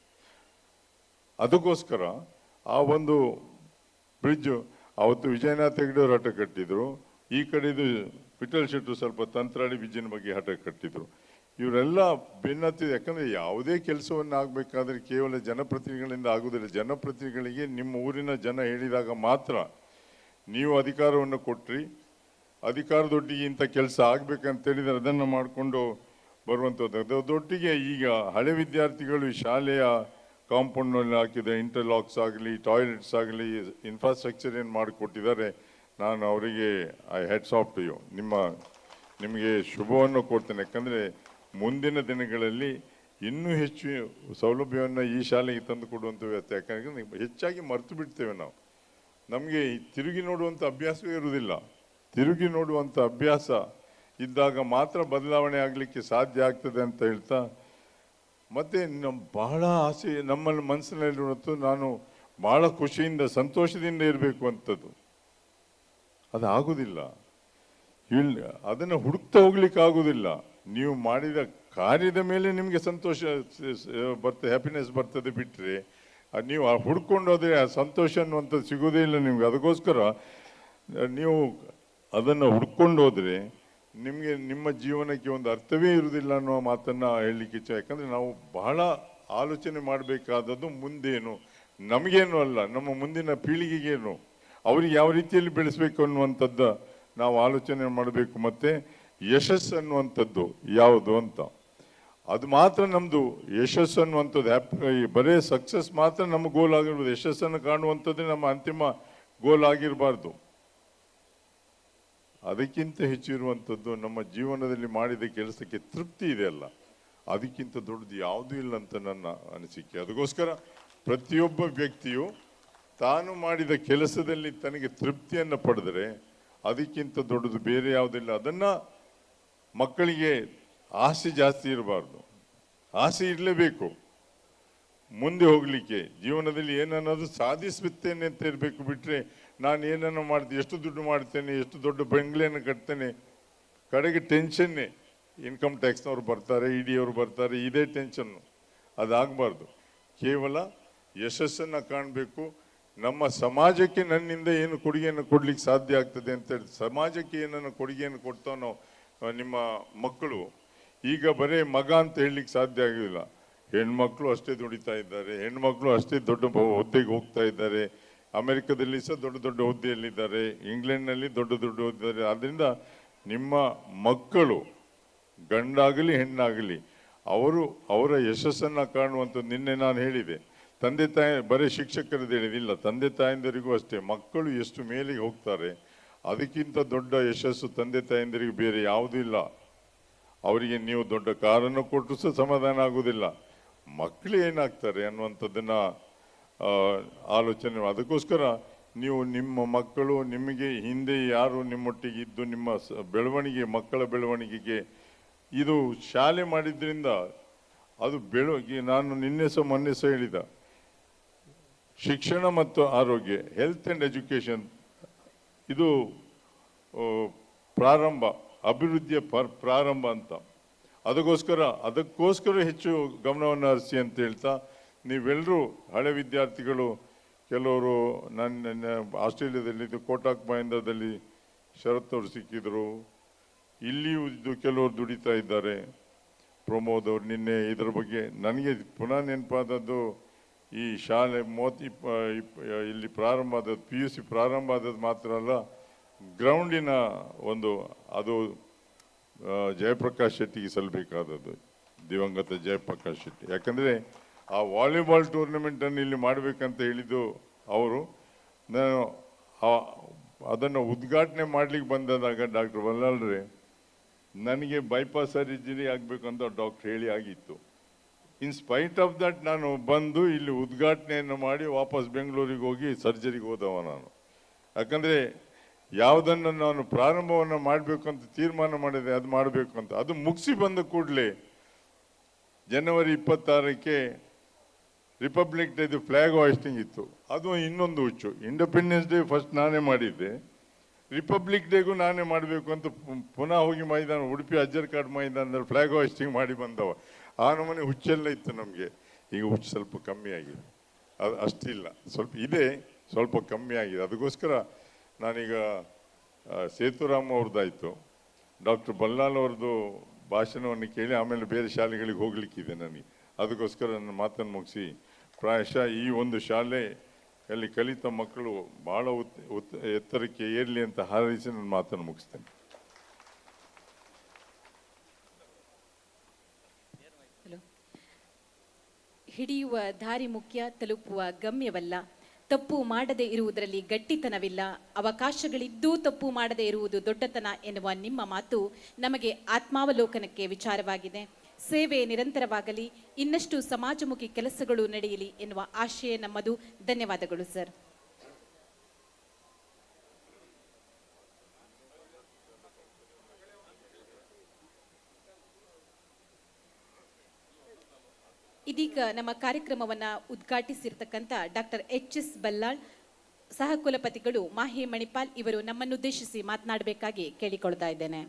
ಅದಕ್ಕೋಸ್ಕರ ಆ ಒಂದು ಬ್ರಿಡ್ಜು ಅವತ್ತು ವಿಜಯನಾಥ ಹೆಗ್ಡೆಯವರು ಹಠ ಕಟ್ಟಿದ್ರು. ಈ ಕಡೆದು ವಿಠಲ್ ಶೆಟ್ಟರು ಸ್ವಲ್ಪ ತಂತ್ರಾಳಿ ಬ್ರಿಡ್ಜಿನ ಬಗ್ಗೆ ಹಠ ಕಟ್ಟಿದ್ರು. ಇವರೆಲ್ಲ ಬೆನ್ನತ್ತಿದೆ. ಯಾಕಂದರೆ ಯಾವುದೇ ಕೆಲಸವನ್ನು ಆಗಬೇಕಾದ್ರೆ ಕೇವಲ ಜನಪ್ರತಿನಿಧಿಗಳಿಂದ ಆಗುವುದಿಲ್ಲ. ಜನಪ್ರತಿನಿಧಿಗಳಿಗೆ ನಿಮ್ಮ ಊರಿನ ಜನ ಹೇಳಿದಾಗ ಮಾತ್ರ ನೀವು ಅಧಿಕಾರವನ್ನು ಕೊಟ್ರಿ, ಅಧಿಕಾರದೊಟ್ಟಿಗೆ ಇಂಥ ಕೆಲಸ ಆಗಬೇಕಂತ ಹೇಳಿದರೆ ಅದನ್ನು ಮಾಡಿಕೊಂಡು ಬರುವಂಥದ್ದು. ಅದರೊಟ್ಟಿಗೆ ಈಗ ಹಳೆ ವಿದ್ಯಾರ್ಥಿಗಳು ಈ ಶಾಲೆಯ ಕಾಂಪೌಂಡ್ನಲ್ಲಿ ಹಾಕಿದ ಇಂಟರ್ಲಾಕ್ಸ್ ಆಗಲಿ, ಟಾಯ್ಲೆಟ್ಸ್ ಆಗಲಿ, ಇನ್ಫ್ರಾಸ್ಟ್ರಕ್ಚರ್ ಏನು ಮಾಡಿಕೊಟ್ಟಿದ್ದಾರೆ, ನಾನು ಅವರಿಗೆ I hats off to you. ನಿಮಗೆ ಶುಭವನ್ನು ಕೊಡ್ತೇನೆ. ಯಾಕಂದರೆ ಮುಂದಿನ ದಿನಗಳಲ್ಲಿ ಇನ್ನೂ ಹೆಚ್ಚು ಸೌಲಭ್ಯವನ್ನು ಈ ಶಾಲೆಗೆ ತಂದು ಕೊಡುವಂಥ ವ್ಯವಸ್ಥೆ. ಯಾಕಂದರೆ ಹೆಚ್ಚಾಗಿ ಮರೆತು ಬಿಡ್ತೇವೆ ನಾವು. ನಮಗೆ ತಿರುಗಿ ನೋಡುವಂಥ ಅಭ್ಯಾಸವೇ ಇರುವುದಿಲ್ಲ. ತಿರುಗಿ ನೋಡುವಂಥ ಅಭ್ಯಾಸ ಇದ್ದಾಗ ಮಾತ್ರ ಬದಲಾವಣೆ ಆಗಲಿಕ್ಕೆ ಸಾಧ್ಯ ಆಗ್ತದೆ ಅಂತ ಹೇಳ್ತಾ, ಮತ್ತು ಬಹಳ ಆಸೆ ನಮ್ಮಲ್ಲಿ ಮನಸ್ಸಿನಲ್ಲಿರುವಂಥದ್ದು, ನಾನು ಭಾಳ ಖುಷಿಯಿಂದ ಸಂತೋಷದಿಂದ ಇರಬೇಕು ಅಂಥದ್ದು. ಅದು ಆಗೋದಿಲ್ಲ. ಅದನ್ನು ಹುಡುಕ್ತಾ ಹೋಗ್ಲಿಕ್ಕೆ ಆಗೋದಿಲ್ಲ. ನೀವು ಮಾಡಿದ ಕಾರ್ಯದ ಮೇಲೆ ನಿಮಗೆ ಸಂತೋಷ ಬರ್ತದೆ, ಹ್ಯಾಪಿನೆಸ್ ಬರ್ತದೆ. ಬಿಟ್ಟರೆ ನೀವು ಹುಡ್ಕೊಂಡು ಹೋದರೆ ಆ ಸಂತೋಷ ಅನ್ನುವಂಥದ್ದು ಸಿಗೋದೇ ಇಲ್ಲ ನಿಮ್ಗೆ. ಅದಕ್ಕೋಸ್ಕರ ನೀವು ಅದನ್ನು ಹುಡ್ಕೊಂಡು ಹೋದರೆ ನಿಮಗೆ ನಿಮ್ಮ ಜೀವನಕ್ಕೆ ಒಂದು ಅರ್ಥವೇ ಇರುವುದಿಲ್ಲ ಅನ್ನೋ ಮಾತನ್ನು ಹೇಳಲಿಕ್ಕೆ ಇಚ್ಛೆ. ಯಾಕಂದರೆ ನಾವು ಬಹಳ ಆಲೋಚನೆ ಮಾಡಬೇಕಾದದ್ದು ಮುಂದೇನು, ನಮಗೇನು ಅಲ್ಲ, ನಮ್ಮ ಮುಂದಿನ ಪೀಳಿಗೆಗೇನು, ಅವ್ರಿಗೆ ಯಾವ ರೀತಿಯಲ್ಲಿ ಬೆಳೆಸಬೇಕು ಅನ್ನುವಂಥದ್ದು ನಾವು ಆಲೋಚನೆ ಮಾಡಬೇಕು. ಮತ್ತು ಯಶಸ್ಸು ಅನ್ನುವಂಥದ್ದು ಯಾವುದು ಅಂತ, ಅದು ಮಾತ್ರ ನಮ್ಮದು ಯಶಸ್ಸು ಅನ್ನುವಂಥದ್ದು. ಬರೀ ಸಕ್ಸಸ್ ಮಾತ್ರ ನಮ್ಮ ಗೋಲ್ ಆಗಿರ್ಬೋದು. ಯಶಸ್ಸನ್ನು ಕಾಣುವಂಥದ್ದೇ ನಮ್ಮ ಅಂತಿಮ ಗೋಲ್ ಆಗಿರಬಾರ್ದು. ಅದಕ್ಕಿಂತ ಹೆಚ್ಚಿರುವಂಥದ್ದು ನಮ್ಮ ಜೀವನದಲ್ಲಿ ಮಾಡಿದ ಕೆಲಸಕ್ಕೆ ತೃಪ್ತಿ ಇದೆಯಲ್ಲ, ಅದಕ್ಕಿಂತ ದೊಡ್ಡದು ಯಾವುದೂ ಇಲ್ಲ ಅಂತ ನನ್ನ ಅನಿಸಿಕೆ. ಅದಕ್ಕೋಸ್ಕರ ಪ್ರತಿಯೊಬ್ಬ ವ್ಯಕ್ತಿಯು ತಾನು ಮಾಡಿದ ಕೆಲಸದಲ್ಲಿ ತನಗೆ ತೃಪ್ತಿಯನ್ನು ಪಡೆದರೆ ಅದಕ್ಕಿಂತ ದೊಡ್ಡದು ಬೇರೆ ಯಾವುದಿಲ್ಲ. ಅದನ್ನು ಮಕ್ಕಳಿಗೆ ಆಸೆ ಜಾಸ್ತಿ ಇರಬಾರ್ದು, ಆಸೆ ಇರಲೇಬೇಕು ಮುಂದೆ ಹೋಗಲಿಕ್ಕೆ. ಜೀವನದಲ್ಲಿ ಏನನ್ನೋದು ಸಾಧಿಸುತ್ತೇನೆ ಅಂತ ಇರಬೇಕು. ಬಿಟ್ಟರೆ ನಾನು ಏನನ್ನು ಮಾಡ್ತೀನಿ, ಎಷ್ಟು ದುಡ್ಡು ಮಾಡ್ತೇನೆ, ಎಷ್ಟು ದೊಡ್ಡ ಬಂಗ್ಲೆಯನ್ನು ಕಟ್ತೇನೆ, ಕಡೆಗೆ ಟೆನ್ಷನ್ನೇ. ಇನ್ಕಮ್ ಟ್ಯಾಕ್ಸ್ನವ್ರು ಬರ್ತಾರೆ, ಇಡಿ ಅವರು ಬರ್ತಾರೆ, ಇದೇ ಟೆನ್ಷನ್ನು. ಅದಾಗಬಾರ್ದು. ಕೇವಲ ಯಶಸ್ಸನ್ನು ಕಾಣಬೇಕು. ನಮ್ಮ ಸಮಾಜಕ್ಕೆ ನನ್ನಿಂದ ಏನು ಕೊಡುಗೆಯನ್ನು ಕೊಡ್ಲಿಕ್ಕೆ ಸಾಧ್ಯ ಆಗ್ತದೆ ಅಂತೇಳಿ, ಸಮಾಜಕ್ಕೆ ಏನನ್ನು ಕೊಡುಗೆಯನ್ನು ಕೊಡ್ತಾನೋ ನಿಮ್ಮ ಮಕ್ಕಳು. ಈಗ ಬರೀ ಮಗ ಅಂತ ಹೇಳಲಿಕ್ಕೆ ಸಾಧ್ಯ ಆಗೋದಿಲ್ಲ. ಹೆಣ್ಮಕ್ಳು ಅಷ್ಟೇ ದುಡಿತಾ ಇದ್ದಾರೆ, ಹೆಣ್ಮಕ್ಳು ಅಷ್ಟೇ ದೊಡ್ಡ ಹುದ್ದೆಗೆ ಹೋಗ್ತಾ ಇದ್ದಾರೆ. ಅಮೆರಿಕದಲ್ಲಿ ಸಹ ದೊಡ್ಡ ದೊಡ್ಡ ಹುದ್ದೆಯಲ್ಲಿದ್ದಾರೆ, ಇಂಗ್ಲೆಂಡ್ನಲ್ಲಿ ದೊಡ್ಡ ದೊಡ್ಡ ಹುದ್ದೆ. ಆದ್ದರಿಂದ ನಿಮ್ಮ ಮಕ್ಕಳು ಗಂಡಾಗಲಿ ಹೆಣ್ಣಾಗಲಿ ಅವರ ಯಶಸ್ಸನ್ನು ಕಾಣುವಂಥದ್ದು. ನಿನ್ನೆ ನಾನು ಹೇಳಿದೆ, ತಂದೆ ತಾಯಿ ಬರೀ ಶಿಕ್ಷಕರದ್ದು ಹೇಳಿದಿಲ್ಲ, ತಂದೆ ತಾಯಂದಿರಿಗೂ ಅಷ್ಟೇ. ಮಕ್ಕಳು ಎಷ್ಟು ಮೇಲಿಗೆ ಹೋಗ್ತಾರೆ ಅದಕ್ಕಿಂತ ದೊಡ್ಡ ಯಶಸ್ಸು ತಂದೆ ತಾಯಂದಿರಿಗೆ ಬೇರೆ ಯಾವುದೂ ಇಲ್ಲ. ಅವರಿಗೆ ನೀವು ದೊಡ್ಡ ಕಾರನ್ನು ಕೊಟ್ಟರು ಸಹ ಸಮಾಧಾನ ಆಗುವುದಿಲ್ಲ. ಮಕ್ಕಳು ಏನಾಗ್ತಾರೆ ಅನ್ನುವಂಥದ್ದನ್ನು ಆಲೋಚನೆ. ಅದಕ್ಕೋಸ್ಕರ ನೀವು ನಿಮ್ಮ ಮಕ್ಕಳು, ನಿಮಗೆ ಹಿಂದೆ ಯಾರು ನಿಮ್ಮೊಟ್ಟಿಗೆ ಇದ್ದು ನಿಮ್ಮ ಬೆಳವಣಿಗೆ, ಮಕ್ಕಳ ಬೆಳವಣಿಗೆಗೆ ಇದು ಶಾಲೆ ಮಾಡಿದ್ರಿಂದ ಅದು ನಾನು ನಿನ್ನೆ ಸಹ ಮೊನ್ನೆ ಸಹ ಹೇಳಿದ, ಶಿಕ್ಷಣ ಮತ್ತು ಆರೋಗ್ಯ, ಹೆಲ್ತ್ ಆ್ಯಂಡ್ ಎಜುಕೇಷನ್, ಇದು ಪ್ರಾರಂಭ, ಅಭಿವೃದ್ಧಿಯ ಪ್ರಾರಂಭ ಅಂತ. ಅದಕ್ಕೋಸ್ಕರ ಹೆಚ್ಚು ಗಮನವನ್ನು ಹರಿಸಿ ಅಂತ ಹೇಳ್ತಾ, ನೀವೆಲ್ಲರೂ ಹಳೆ ವಿದ್ಯಾರ್ಥಿಗಳು, ಕೆಲವರು ನನ್ನ ಆಸ್ಟ್ರೇಲಿಯಾದಲ್ಲಿ ಕೋಟಾಕ್ ಮಹೇಂದ್ರದಲ್ಲಿ ಶರತ್ ಅವರು ಸಿಕ್ಕಿದ್ರು, ಇಲ್ಲಿಯೂ ಇದು ಕೆಲವರು ದುಡಿತಾ ಇದ್ದಾರೆ. ಪ್ರಮೋದ್ ಅವರು ನಿನ್ನೆ ಇದರ ಬಗ್ಗೆ ನನಗೆ ಪುನಃ ನೆನಪಾದದ್ದು, ಈ ಶಾಲೆ ಇಲ್ಲಿ ಪ್ರಾರಂಭ ಆದದ್ದು, PUC ಪ್ರಾರಂಭ ಆದದ್ದು ಮಾತ್ರ ಅಲ್ಲ, ಗ್ರೌಂಡಿನ ಅದು ಜಯಪ್ರಕಾಶ್ ಶೆಟ್ಟಿಗೆ ಸಲ್ಲಬೇಕಾದದ್ದು, ದಿವಂಗತ ಜಯಪ್ರಕಾಶ್ ಶೆಟ್ಟಿ. ಯಾಕಂದರೆ ಆ ವಾಲಿಬಾಲ್ ಟೂರ್ನಮೆಂಟನ್ನು ಇಲ್ಲಿ ಮಾಡಬೇಕಂತ ಹೇಳಿದ್ದು ಅವರು. ನಾನು ಅದನ್ನು ಉದ್ಘಾಟನೆ ಮಾಡಲಿಕ್ಕೆ ಬಂದಾಗ ಡಾಕ್ಟರ್ ಬಲ್ಲಾಳ್ರೆ ನನಗೆ ಬೈಪಾಸ್ ಸರ್ಜರಿ ಆಗಬೇಕು ಅಂತ ಡಾಕ್ಟರ್ ಹೇಳಿ ಆಗಿತ್ತು. ಇನ್ ಸ್ಪೈಟ್ ಆಫ್ ದಟ್ ನಾನು ಬಂದು ಇಲ್ಲಿ ಉದ್ಘಾಟನೆಯನ್ನು ಮಾಡಿ ವಾಪಸ್ ಬೆಂಗಳೂರಿಗೆ ಹೋಗಿ ಸರ್ಜರಿಗೆ ಹೋದವ ನಾನು. ಯಾಕಂದರೆ ಯಾವುದನ್ನು ನಾನು ಪ್ರಾರಂಭವನ್ನು ಮಾಡಬೇಕು ಅಂತ ತೀರ್ಮಾನ ಮಾಡಿದೆ, ಅದು ಮಾಡಬೇಕು ಅಂತ. ಅದು ಮುಗಿಸಿ ಬಂದ ಕೂಡಲೇ ಜನವರಿ 26ಕ್ಕೆ ರಿಪಬ್ಲಿಕ್ ಡೇದು ಫ್ಲಾಗ್ ಹಾಯಿಸ್ಟಿಂಗ್ ಇತ್ತು. ಅದು ಇನ್ನೊಂದು ಹುಚ್ಚು. ಇಂಡಿಪೆಂಡೆನ್ಸ್ ಡೇ ಫಸ್ಟ್ ನಾನೇ ಮಾಡಿದ್ದೆ, ರಿಪಬ್ಲಿಕ್ ಡೇಗೂ ನಾನೇ ಮಾಡಬೇಕು ಅಂತ ಪುನಃ ಹೋಗಿ ಮೈದಾನ, ಉಡುಪಿ ಅಜ್ಜರ್ಕಾಡ್ ಮೈದಾನದಲ್ಲಿ ಫ್ಲಾಗ್ ಹಾಯಿಸ್ಟಿಂಗ್ ಮಾಡಿ ಬಂದವ. ಆ ನಮೂನೆ ಹುಚ್ಚೆಲ್ಲ ಇತ್ತು ನಮಗೆ. ಈಗ ಹುಚ್ಚು ಸ್ವಲ್ಪ ಕಮ್ಮಿ ಆಗಿದೆ, ಅದು ಅಷ್ಟಿಲ್ಲ, ಸ್ವಲ್ಪ ಇದೆ, ಸ್ವಲ್ಪ ಕಮ್ಮಿ ಆಗಿದೆ. ಅದಕ್ಕೋಸ್ಕರ ನಾನೀಗ ಸೇತುರಾಮ್ ಅವ್ರದ್ದಾಯಿತು, ಡಾಕ್ಟರ್ ಬಲ್ಲಾಲ್ ಅವ್ರದ್ದು ಭಾಷಣವನ್ನು ಕೇಳಿ ಆಮೇಲೆ ಬೇರೆ ಶಾಲೆಗಳಿಗೆ ಹೋಗ್ಲಿಕ್ಕಿದೆ ನನಗೆ. ಅದಕ್ಕೋಸ್ಕರ ನನ್ನ ಮಾತನ್ನು ಮುಗಿಸಿ, ಪ್ರಾಯಶಃ ಈ ಒಂದು ಶಾಲೆಯಲ್ಲಿ ಕಲಿತ ಮಕ್ಕಳು ಭಾಳ ಎತ್ತರಕ್ಕೆ ಏರಲಿ ಅಂತ ಹಾರೈಸಿ ನನ್ನ ಮಾತನ್ನು ಮುಗಿಸ್ತೇನೆ. ಹಿಡಿಯುವ ದಾರಿ ಮುಖ್ಯ, ತಲುಪುವ ಗಮ್ಯವಲ್ಲ. ತಪ್ಪು ಮಾಡದೇ ಇರುವುದರಲ್ಲಿ ಗಟ್ಟಿತನವಿಲ್ಲ, ಅವಕಾಶಗಳಿದ್ದೂ ತಪ್ಪು ಮಾಡದೇ ಇರುವುದು ದೊಡ್ಡತನ ಎನ್ನುವ ನಿಮ್ಮ ಮಾತು ನಮಗೆ ಆತ್ಮಾವಲೋಕನಕ್ಕೆ ವಿಚಾರವಾಗಿದೆ. ಸೇವೆ ನಿರಂತರವಾಗಲಿ, ಇನ್ನಷ್ಟು ಸಮಾಜಮುಖಿ ಕೆಲಸಗಳು ನಡೆಯಲಿ ಎನ್ನುವ ಆಶಯ ನಮ್ಮದು. ಧನ್ಯವಾದಗಳು ಸರ್. ಇದೀಗ ನಮ್ಮ ಕಾರ್ಯಕ್ರಮವನ್ನು ಉದ್ಘಾಟಿಸಿರ್ತಕ್ಕಂಥ ಡಾಕ್ಟರ್ HS ಬಲ್ಲಾಳ್ ಸಹ ಕುಲಪತಿಗಳು ಮಾಹಿ ಮಣಿಪಾಲ್ ಇವರು ನಮ್ಮನ್ನುದ್ದೇಶಿಸಿ ಮಾತನಾಡಬೇಕಾಗಿ ಕೇಳಿಕೊಳ್ತಾ ಇದ್ದೇನೆ.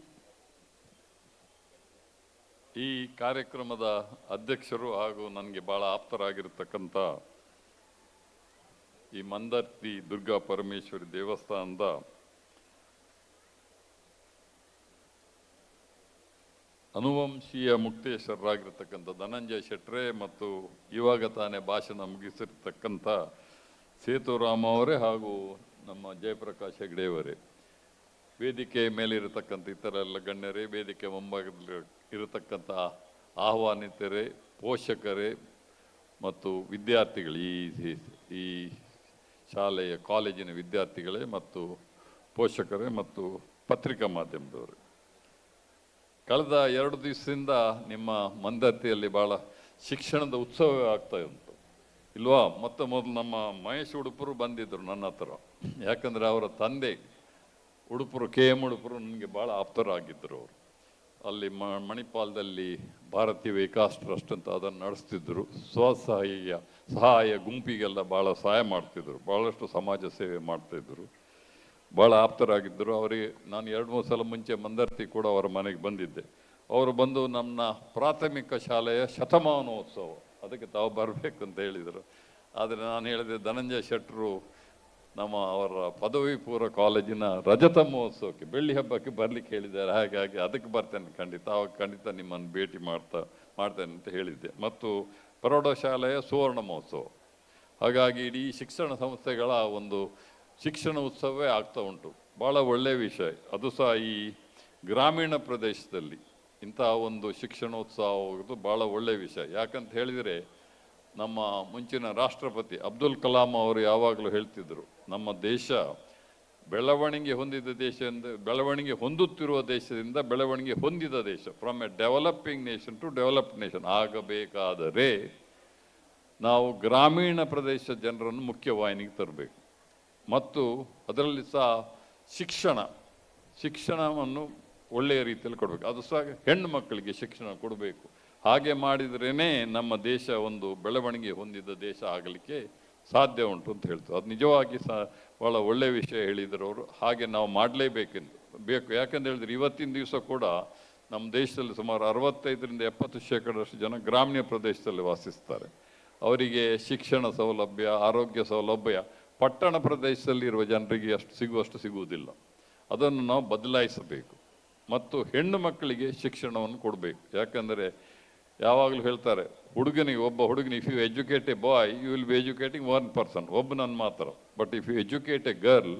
ಈ ಕಾರ್ಯಕ್ರಮದ ಅಧ್ಯಕ್ಷರು ಹಾಗೂ ನನಗೆ ಬಹಳ ಆಪ್ತರಾಗಿರ್ತಕ್ಕಂಥ ಈ ಮಂದರ್ತಿ ದುರ್ಗಾ ಪರಮೇಶ್ವರಿ ದೇವಸ್ಥಾನದ ಅನುವಂಶೀಯ ಮುಕ್ತೇಶ್ವರರಾಗಿರ್ತಕ್ಕಂಥ ಧನಂಜಯ ಶೆಟ್ರೆ ಮತ್ತು ಇವಾಗ ತಾನೇ ಭಾಷಣ ಮುಗಿಸಿರ್ತಕ್ಕಂಥ ಸೇತುರಾಮ್ ಅವರೇ ಹಾಗೂ ನಮ್ಮ ಜಯಪ್ರಕಾಶ್ ಹೆಗ್ಡೆಯವರೇ, ವೇದಿಕೆ ಮೇಲೆ ಇರತಕ್ಕಂಥ ಇತರ ಎಲ್ಲ ಗಣ್ಯರೇ, ವೇದಿಕೆ ಮುಂಭಾಗದಲ್ಲಿ ಇರತಕ್ಕಂಥ ಆಹ್ವಾನಿತರೇ, ಪೋಷಕರೇ ಮತ್ತು ವಿದ್ಯಾರ್ಥಿಗಳು, ಈ ಶಾಲೆಯ ಕಾಲೇಜಿನ ವಿದ್ಯಾರ್ಥಿಗಳೇ ಮತ್ತು ಪೋಷಕರೇ ಮತ್ತು ಪತ್ರಿಕಾ ಮಾಧ್ಯಮದವರು, ಕಳೆದ 2 ದಿವಸದಿಂದ ನಿಮ್ಮ ಮಂದರ್ತಿಯಲ್ಲಿ ಭಾಳ ಶಿಕ್ಷಣದ ಉತ್ಸವ ಆಗ್ತಾ ಉಂಟು ಇಲ್ವಾ? ಮೊದಲು ನಮ್ಮ ಮಹೇಶ್ ಉಡುಪರು ಬಂದಿದ್ದರು ನನ್ನ ಹತ್ರ, ಯಾಕಂದರೆ ಅವರ ತಂದೆ ಉಡುಪರು KM ಉಡುಪರು ನನಗೆ ಭಾಳ ಆಪ್ತರಾಗಿದ್ದರು. ಅವರು ಅಲ್ಲಿ ಮಣಿಪಾಲದಲ್ಲಿ ಭಾರತೀಯ ವಿಕಾಸ್ ಟ್ರಸ್ಟ್ ಅಂತ ಅದನ್ನು ನಡೆಸ್ತಿದ್ದರು. ಸಹಾಯ ಗುಂಪಿಗೆಲ್ಲ ಭಾಳ ಸಹಾಯ ಮಾಡ್ತಿದ್ದರು, ಭಾಳಷ್ಟು ಸಮಾಜ ಸೇವೆ ಮಾಡ್ತಾಯಿದ್ದರು, ಭಾಳ ಆಪ್ತರಾಗಿದ್ದರು. ಅವರಿಗೆ ನಾನು 2-3 ಸಲ ಮುಂಚೆ ಮಂದರ್ತಿ ಕೂಡ ಅವರ ಮನೆಗೆ ಬಂದಿದ್ದೆ. ಅವರು ಬಂದು ನಮ್ಮ ಪ್ರಾಥಮಿಕ ಶಾಲೆಯ ಶತಮಾನೋತ್ಸವ ಅದಕ್ಕೆ ತಾವು ಬರಬೇಕು ಅಂತ ಹೇಳಿದರು. ಆದರೆ ನಾನು ಹೇಳಿದೆ, ಧನಂಜಯ ಶೆಟ್ಟರು ಅವರ ಪದವಿ ಪೂರ್ವ ಕಾಲೇಜಿನ ರಜತ ಮಹೋತ್ಸವಕ್ಕೆ, ಬೆಳ್ಳಿ ಹಬ್ಬಕ್ಕೆ ಬರಲಿಕ್ಕೆ ಹೇಳಿದ್ದಾರೆ, ಹಾಗಾಗಿ ಅದಕ್ಕೆ ಬರ್ತೇನೆ ಖಂಡಿತ, ಅವಾಗ ಖಂಡಿತ ನಿಮ್ಮನ್ನು ಭೇಟಿ ಮಾಡ್ತೇನೆ ಅಂತ ಹೇಳಿದ್ದೆ. ಮತ್ತು ಪ್ರೌಢಶಾಲೆಯ ಸುವರ್ಣ ಮಹೋತ್ಸವ, ಹಾಗಾಗಿ ಇಡೀ ಶಿಕ್ಷಣ ಸಂಸ್ಥೆಗಳ ಒಂದು ಶಿಕ್ಷಣ ಉತ್ಸವವೇ ಆಗ್ತಾ ಉಂಟು. ಭಾಳ ಒಳ್ಳೆಯ ವಿಷಯ ಅದು ಸಹ. ಈ ಗ್ರಾಮೀಣ ಪ್ರದೇಶದಲ್ಲಿ ಇಂತಹ ಒಂದು ಶಿಕ್ಷಣೋತ್ಸವ ಹೋಗೋದು ಭಾಳ ಒಳ್ಳೆಯ ವಿಷಯ. ಯಾಕಂತ ಹೇಳಿದರೆ, ನಮ್ಮ ಮುಂಚಿನ ರಾಷ್ಟ್ರಪತಿ ಅಬ್ದುಲ್ ಕಲಾಂ ಅವರು ಯಾವಾಗಲೂ ಹೇಳ್ತಿದ್ರು, ನಮ್ಮ ದೇಶ ಬೆಳವಣಿಗೆ ಹೊಂದಿದ ದೇಶ ಬೆಳವಣಿಗೆ ಹೊಂದುತ್ತಿರುವ ದೇಶದಿಂದ ಬೆಳವಣಿಗೆ ಹೊಂದಿದ ದೇಶ, from a developing nation to developed nation ಆಗಬೇಕಾದರೆ ನಾವು ಗ್ರಾಮೀಣ ಪ್ರದೇಶ ಜನರನ್ನು ಮುಖ್ಯವಾಹಿನಿಗೆ ತರಬೇಕು. ಮತ್ತು ಅದರಲ್ಲಿ ಸಹ ಶಿಕ್ಷಣವನ್ನು ಒಳ್ಳೆಯ ರೀತಿಯಲ್ಲಿ ಕೊಡಬೇಕು. ಅದು ಸಹ ಹೆಣ್ಣು ಮಕ್ಕಳಿಗೆ ಶಿಕ್ಷಣ ಕೊಡಬೇಕು. ಹಾಗೆ ಮಾಡಿದ್ರೇ ನಮ್ಮ ದೇಶ ಒಂದು ಬೆಳವಣಿಗೆ ಹೊಂದಿದ ದೇಶ ಆಗಲಿಕ್ಕೆ ಸಾಧ್ಯ ಉಂಟು ಅಂತ ಹೇಳ್ತಾರೆ. ಅದು ನಿಜವಾಗಿ ಸಹ ಭಾಳ ಒಳ್ಳೆಯ ವಿಷಯ ಹೇಳಿದರು ಅವರು. ಹಾಗೆ ನಾವು ಮಾಡಲೇಬೇಕು. ಯಾಕಂತ ಹೇಳಿದ್ರೆ ಇವತ್ತಿನ ದಿವಸ ಕೂಡ ನಮ್ಮ ದೇಶದಲ್ಲಿ ಸುಮಾರು 65-70% ಜನ ಗ್ರಾಮೀಣ ಪ್ರದೇಶದಲ್ಲಿ ವಾಸಿಸ್ತಾರೆ. ಅವರಿಗೆ ಶಿಕ್ಷಣ ಸೌಲಭ್ಯ, ಆರೋಗ್ಯ ಸೌಲಭ್ಯ ಪಟ್ಟಣ ಪ್ರದೇಶದಲ್ಲಿ ಇರುವ ಜನರಿಗೆ ಅಷ್ಟು ಸಿಗುವುದಿಲ್ಲ. ಅದನ್ನು ನಾವು ಬದಲಾಯಿಸಬೇಕು. ಮತ್ತು ಹೆಣ್ಣು ಮಕ್ಕಳಿಗೆ ಶಿಕ್ಷಣವನ್ನು ಕೊಡಬೇಕು. ಯಾಕಂದರೆ ಯಾವಾಗಲೂ ಹೇಳ್ತಾರೆ, ಒಬ್ಬ ಹುಡುಗನಿಗೆ if you educate a boy you will be educating 1 person, ಒಬ್ಬನನ್ನು ಮಾತ್ರ. But if you educate a girl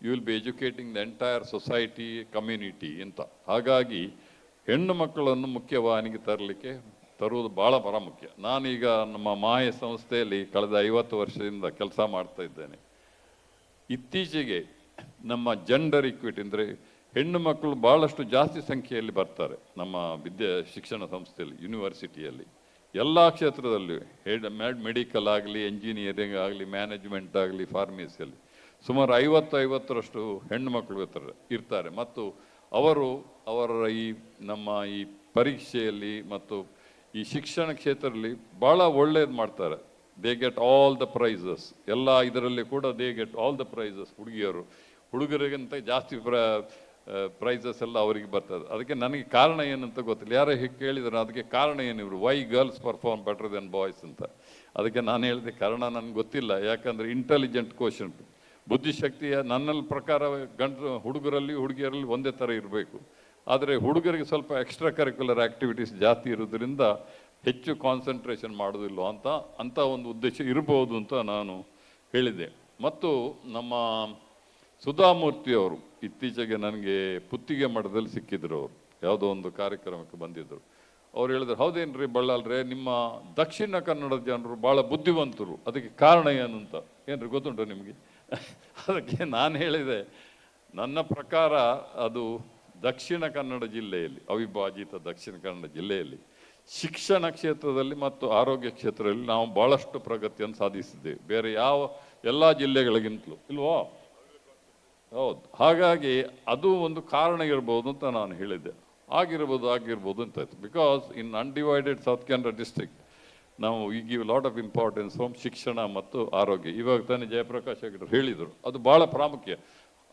you will be educating the entire society, community ಅಂತ. ಹಾಗಾಗಿ ಹೆಣ್ಣು ಮಕ್ಕಳನ್ನು ಮುಖ್ಯವಾಹಿನಿಗೆ ತರುವುದು ಭಾಳ ಪ್ರಾಮುಖ್ಯ. ನಾನೀಗ ನಮ್ಮ ಮಾಯ ಸಂಸ್ಥೆಯಲ್ಲಿ ಕಳೆದ 50 ವರ್ಷದಿಂದ ಕೆಲಸ ಮಾಡ್ತಾ ಇದ್ದೇನೆ. ಇತ್ತೀಚೆಗೆ ನಮ್ಮ ಜೆಂಡರ್ ಇಕ್ವಿಟಿ ಅಂದರೆ ಹೆಣ್ಣು ಮಕ್ಕಳು ಭಾಳಷ್ಟು ಜಾಸ್ತಿ ಸಂಖ್ಯೆಯಲ್ಲಿ ಬರ್ತಾರೆ ನಮ್ಮ ಶಿಕ್ಷಣ ಸಂಸ್ಥೆಯಲ್ಲಿ, ಯೂನಿವರ್ಸಿಟಿಯಲ್ಲಿ, ಎಲ್ಲ ಕ್ಷೇತ್ರದಲ್ಲಿ, ಮೆಡಿಕಲ್ ಆಗಲಿ, ಎಂಜಿನಿಯರಿಂಗ್ ಆಗಲಿ, ಮ್ಯಾನೇಜ್ಮೆಂಟ್ ಆಗಲಿ, ಫಾರ್ಮಸಿಯಲ್ಲಿ ಸುಮಾರು 50% ಹೆಣ್ಣು ಮಕ್ಕಳು ಇರ್ತಾರೆ. ಮತ್ತು ಅವರ ನಮ್ಮ ಈ ಪರೀಕ್ಷೆಯಲ್ಲಿ ಮತ್ತು ಈ ಶಿಕ್ಷಣ ಕ್ಷೇತ್ರದಲ್ಲಿ ಭಾಳ ಒಳ್ಳೆಯದು ಮಾಡ್ತಾರೆ. They get all the prizes. ಎಲ್ಲ ಇದರಲ್ಲಿ ಕೂಡ they get all the prizes. ಹುಡುಗಿಯರು ಹುಡುಗರಿಗಿಂತ ಜಾಸ್ತಿ ಪ್ರೈಸಸ್ ಎಲ್ಲ ಅವರಿಗೆ ಬರ್ತದೆ. ಅದಕ್ಕೆ ನನಗೆ ಕಾರಣ ಏನಂತ ಗೊತ್ತಿಲ್ಲ. ಯಾರೋ ಹೀಗೆ ಕೇಳಿದ್ರು ಅದಕ್ಕೆ ಕಾರಣ ಏನು ಇವರು why girls perform better then boys ಅಂತ. ಅದಕ್ಕೆ ನಾನು ಹೇಳಿದೆ ಕಾರಣ ನನಗೆ ಗೊತ್ತಿಲ್ಲ. ಯಾಕಂದರೆ ಇಂಟೆಲಿಜೆಂಟ್ ಕ್ವಶನ್, ಬುದ್ಧಿಶಕ್ತಿಯ ನನ್ನ ಪ್ರಕಾರ ಹುಡುಗರಲ್ಲಿ ಹುಡುಗಿಯರಲ್ಲಿ ಒಂದೇ ಥರ ಇರಬೇಕು. ಆದರೆ ಹುಡುಗರಿಗೆ ಸ್ವಲ್ಪ ಎಕ್ಸ್ಟ್ರಾ ಕರಿಕ್ಯುಲರ್ ಆ್ಯಕ್ಟಿವಿಟೀಸ್ ಜಾಸ್ತಿ ಇರೋದ್ರಿಂದ ಹೆಚ್ಚು ಕಾನ್ಸಂಟ್ರೇಷನ್ ಮಾಡೋದಿಲ್ಲ ಅಂತ ಒಂದು ಉದ್ದೇಶ ಇರ್ಬೋದು ಅಂತ ನಾನು ಹೇಳಿದೆ. ಮತ್ತು ನಮ್ಮ ಸುಧಾಮೂರ್ತಿಯವರು ಇತ್ತೀಚೆಗೆ ನನಗೆ ಪುತ್ತಿಗೆ ಮಠದಲ್ಲಿ ಸಿಕ್ಕಿದ್ರು. ಅವರು ಯಾವುದೋ ಒಂದು ಕಾರ್ಯಕ್ರಮಕ್ಕೆ ಬಂದಿದ್ದರು. ಅವ್ರು ಹೇಳಿದ್ರು, ಹೌದೇನ್ರಿ ಬಳ್ಳಾಲ್ರೆ, ನಿಮ್ಮ ದಕ್ಷಿಣ ಕನ್ನಡದ ಜನರು ಭಾಳ ಬುದ್ಧಿವಂತರು, ಅದಕ್ಕೆ ಕಾರಣ ಏನು ಅಂತ ಏನ್ರಿ ಗೊತ್ತುಂಟು ನಿಮಗೆ? ಅದಕ್ಕೆ ನಾನು ಹೇಳಿದೆ, ನನ್ನ ಪ್ರಕಾರ ಅದು ದಕ್ಷಿಣ ಕನ್ನಡ ಜಿಲ್ಲೆಯಲ್ಲಿ, ಅವಿಭಾಜಿತ ದಕ್ಷಿಣ ಕನ್ನಡ ಜಿಲ್ಲೆಯಲ್ಲಿ ಶಿಕ್ಷಣ ಕ್ಷೇತ್ರದಲ್ಲಿ ಮತ್ತು ಆರೋಗ್ಯ ಕ್ಷೇತ್ರದಲ್ಲಿ ನಾವು ಭಾಳಷ್ಟು ಪ್ರಗತಿಯನ್ನು ಸಾಧಿಸಿದ್ದೇವೆ, ಬೇರೆ ಎಲ್ಲ ಜಿಲ್ಲೆಗಳಿಗಿಂತಲೂ, ಇಲ್ವೋ? ಹೌದು. ಹಾಗಾಗಿ ಅದು ಒಂದು ಕಾರಣ ಇರ್ಬೋದು ಅಂತ ನಾನು ಹೇಳಿದ್ದೆ. ಆಗಿರ್ಬೋದು ಅಂತ ಆಯ್ತು. Because in undivided south Kannada district ನಾವು ಈ give lot of importance from ಶಿಕ್ಷಣ ಮತ್ತು ಆರೋಗ್ಯ. ಇವಾಗ ತಾನೇ ಜಯಪ್ರಕಾಶ್ ಹೆಗಡೆ ಹೇಳಿದರು, ಅದು ಭಾಳ ಪ್ರಾಮುಖ್ಯ.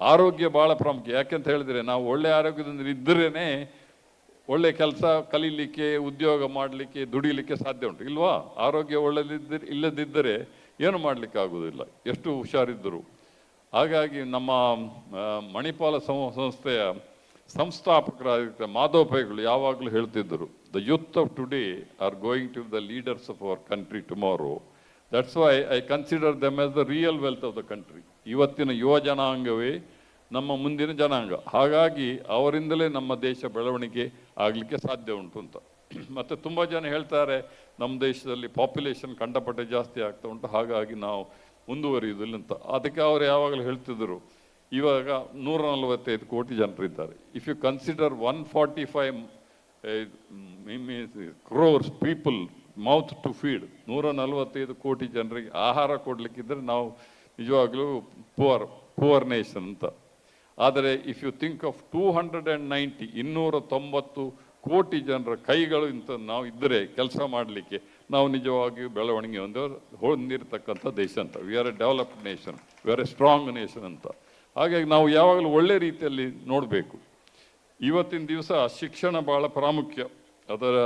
ಆರೋಗ್ಯ ಭಾಳ ಪ್ರಾಮುಖ್ಯ. ಯಾಕೆಂತ ಹೇಳಿದರೆ ನಾವು ಒಳ್ಳೆ ಆರೋಗ್ಯದಿಂದ ಇದ್ದರೇ ಒಳ್ಳೆ ಕೆಲಸ ಕಲೀಲಿಕ್ಕೆ, ಉದ್ಯೋಗ ಮಾಡಲಿಕ್ಕೆ, ದುಡಿಲಿಕ್ಕೆ ಸಾಧ್ಯ ಉಂಟು, ಇಲ್ವಾ? ಆರೋಗ್ಯ ಇಲ್ಲದಿದ್ದರೆ ಏನು ಮಾಡಲಿಕ್ಕೆ ಆಗೋದಿಲ್ಲ, ಎಷ್ಟು ಹುಷಾರಿದ್ದರು. ಹಾಗಾಗಿ ನಮ್ಮ ಮಣಿಪಾಲ ಸಂಸ್ಥೆಯ ಸಂಸ್ಥಾಪಕರಾದ ಮಾಧವ್ ಪೈಗಳು ಯಾವಾಗಲೂ ಹೇಳ್ತಿದ್ದರು, the youth of today are going to the leaders of our country tomorrow. That's why I consider them as the real wealth of the country. ಇವತ್ತಿನ ಯುವ ಜನಾಂಗವೇ ನಮ್ಮ ಮುಂದಿನ ಜನಾಂಗ. ಹಾಗಾಗಿ ಅವರಿಂದಲೇ ನಮ್ಮ ದೇಶ ಬೆಳವಣಿಗೆ ಆಗಲಿಕ್ಕೆ ಸಾಧ್ಯ ಉಂಟು ಅಂತ. ಮತ್ತು ತುಂಬ ಜನ ಹೇಳ್ತಾರೆ, ನಮ್ಮ ದೇಶದಲ್ಲಿ ಪಾಪ್ಯುಲೇಷನ್ ಕಂಡಪಟ್ಟೆ ಜಾಸ್ತಿ ಆಗ್ತಾ ಉಂಟು, ಹಾಗಾಗಿ ನಾವು ಮುಂದುವರಿಯುವುದಿಲ್ಲ ಅಂತ. ಅದಕ್ಕೆ ಅವರು ಯಾವಾಗಲೂ ಹೇಳ್ತಿದ್ದರು, ಇವಾಗ 145 ಕೋಟಿ ಜನರಿದ್ದಾರೆ. If you consider 145 crores people mouth to feed, 145 ಕೋಟಿ ಜನರಿಗೆ ಆಹಾರ ಕೊಡಲಿಕ್ಕಿದ್ರೆ ನಾವು ನಿಜವಾಗ್ಲೂ ಪುವರ್ ನೇಷನ್ ಅಂತ. ಆದರೆ ಇಫ್ ಯು ಥಿಂಕ್ ಆಫ್ 290 ಕೋಟಿ ಜನರ ಕೈಗಳು ಇಂಥ ನಾವು ಇದ್ದರೆ ಕೆಲಸ ಮಾಡಲಿಕ್ಕೆ, ನಾವು ನಿಜವಾಗಿಯೂ ಬೆಳವಣಿಗೆ ಹೊಂದಿರತಕ್ಕಂಥ ದೇಶ ಅಂತ. We are A developed nation, we are A strong nation ಅಂತ. ಹಾಗಾಗಿ ನಾವು ಯಾವಾಗಲೂ ಒಳ್ಳೆ ರೀತಿಯಲ್ಲಿ ನೋಡಬೇಕು. ಇವತ್ತಿನ ದಿವಸ ಶಿಕ್ಷಣ ಭಾಳ ಪ್ರಾಮುಖ್ಯ. ಅದರ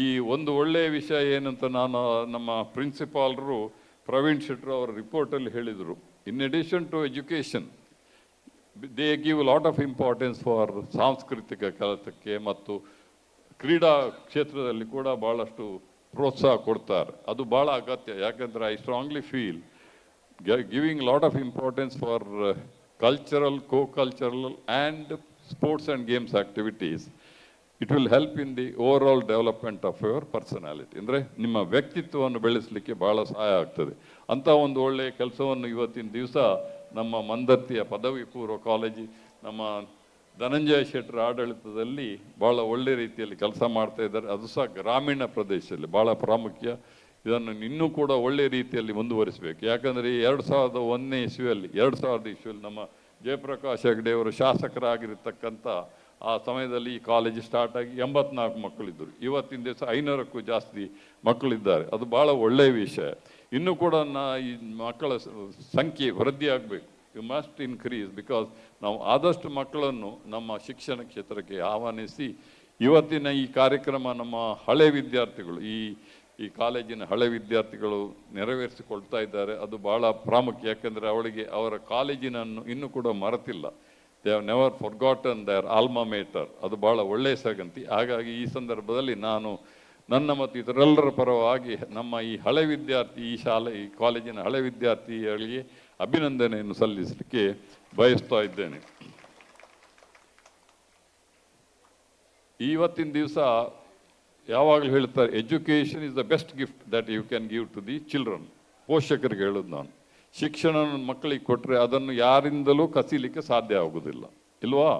ಈ ಒಂದು ಒಳ್ಳೆಯ ವಿಷಯ ಏನಂತ ನಾನು ನಮ್ಮ ಪ್ರಿನ್ಸಿಪಾಲ್ರು ಪ್ರವೀಣ್ ಶೆಟ್ರು ಅವರ ರಿಪೋರ್ಟಲ್ಲಿ ಹೇಳಿದರು, in addition to education they give lot of importance for ಸಾಂಸ್ಕೃತಿಕ ಕೆಲಸಕ್ಕೆ ಮತ್ತು ಕ್ರೀಡಾ ಕ್ಷೇತ್ರದಲ್ಲಿ ಕೂಡ ಭಾಳಷ್ಟು ಪ್ರೋತ್ಸಾಹ ಕೊಡ್ತಾರೆ. ಅದು ಭಾಳ ಅಗತ್ಯ. ಯಾಕೆಂದರೆ I strongly feel giving lot of importance for cultural, co-cultural and sports and games activities, it will help in the overall development of your personality. ಅಂದರೆ ನಿಮ್ಮ ವ್ಯಕ್ತಿತ್ವವನ್ನು ಬೆಳೆಸಲಿಕ್ಕೆ ಭಾಳ ಸಹಾಯ ಆಗ್ತದೆ. ಅಂಥ ಒಂದು ಒಳ್ಳೆಯ ಕೆಲಸವನ್ನು ಇವತ್ತಿನ ದಿವಸ ನಮ್ಮ ಮಂದತ್ತಿಯ ಪದವಿ ಪೂರ್ವ ಕಾಲೇಜು ನಮ್ಮ ಧನಂಜಯ ಶೆಟ್ಟರ ಆಡಳಿತದಲ್ಲಿ ಭಾಳ ಒಳ್ಳೆ ರೀತಿಯಲ್ಲಿ ಕೆಲಸ ಮಾಡ್ತಾ ಇದ್ದಾರೆ. ಅದು ಸಹ ಗ್ರಾಮೀಣ ಪ್ರದೇಶದಲ್ಲಿ ಭಾಳ ಪ್ರಾಮುಖ್ಯ. ಇದನ್ನು ಇನ್ನೂ ಕೂಡ ಒಳ್ಳೆ ರೀತಿಯಲ್ಲಿ ಮುಂದುವರಿಸಬೇಕು. ಯಾಕಂದರೆ 2001 ಇಸ್ವಿಯಲ್ಲಿ ನಮ್ಮ ಜಯಪ್ರಕಾಶ್ ಹೆಗಡೆ ಅವರು ಶಾಸಕರಾಗಿರ್ತಕ್ಕಂಥ ಆ ಸಮಯದಲ್ಲಿ ಈ ಕಾಲೇಜು ಸ್ಟಾರ್ಟ್ ಆಗಿ 84 ಮಕ್ಕಳಿದ್ದರು. ಇವತ್ತಿನ ದಿವಸ 500ಕ್ಕೂ ಜಾಸ್ತಿ ಮಕ್ಕಳಿದ್ದಾರೆ. ಅದು ಭಾಳ ಒಳ್ಳೆಯ ವಿಷಯ. ಇನ್ನೂ ಕೂಡ ಈ ಮಕ್ಕಳ ಸಂಖ್ಯೆ ವೃದ್ಧಿ ಆಗಬೇಕು. You must increase. ಬಿಕಾಸ್ ನಾವು ಆದಷ್ಟು ಮಕ್ಕಳನ್ನು ನಮ್ಮ ಶಿಕ್ಷಣ ಕ್ಷೇತ್ರಕ್ಕೆ ಆಹ್ವಾನಿಸಿ ಇವತ್ತಿನ ಈ ಕಾರ್ಯಕ್ರಮ ನಮ್ಮ ಹಳೆ ವಿದ್ಯಾರ್ಥಿಗಳು, ಈ ಕಾಲೇಜಿನ ಹಳೆ ವಿದ್ಯಾರ್ಥಿಗಳು ನೆರವೇರಿಸಿಕೊಳ್ತಾ ಇದ್ದಾರೆ. ಅದು ಭಾಳ ಪ್ರಾಮುಖ್ಯ. ಯಾಕೆಂದರೆ ಅವರ ಕಾಲೇಜಿನನ್ನು ಇನ್ನೂ ಕೂಡ ಮರೆತಿಲ್ಲ. They have never forgotten their alma mater. ಅದು ಭಾಳ ಒಳ್ಳೆಯ ಸಂಗತಿ. ಹಾಗಾಗಿ ಈ ಸಂದರ್ಭದಲ್ಲಿ ನಾನು ನನ್ನ ಮತ್ತು ಇದರೆಲ್ಲರ ಪರವಾಗಿ ನಮ್ಮ ಈ ಹಳೆ ವಿದ್ಯಾರ್ಥಿ, ಈ ಕಾಲೇಜಿನ ಹಳೆ ವಿದ್ಯಾರ್ಥಿಗಳಿಗೆ ಅಭಿನಂದನೆಯನ್ನು ಸಲ್ಲಿಸಲಿಕ್ಕೆ ಬಯಸ್ತಾ ಇದ್ದೇನೆ. ಇವತ್ತಿನ ದಿವಸ ಯಾವಾಗಲೂ ಹೇಳ್ತಾರೆ, education is the best gift that you can give to the children. ಪೋಷಕರಿಗೆ ಹೇಳೋದು ನಾನು, ಶಿಕ್ಷಣ ಮಕ್ಕಳಿಗೆ ಕೊಟ್ಟರೆ ಅದನ್ನು ಯಾರಿಂದಲೂ ಕಸೀಲಿಕ್ಕೆ ಸಾಧ್ಯ ಆಗೋದಿಲ್ಲ, ಇಲ್ವಾ?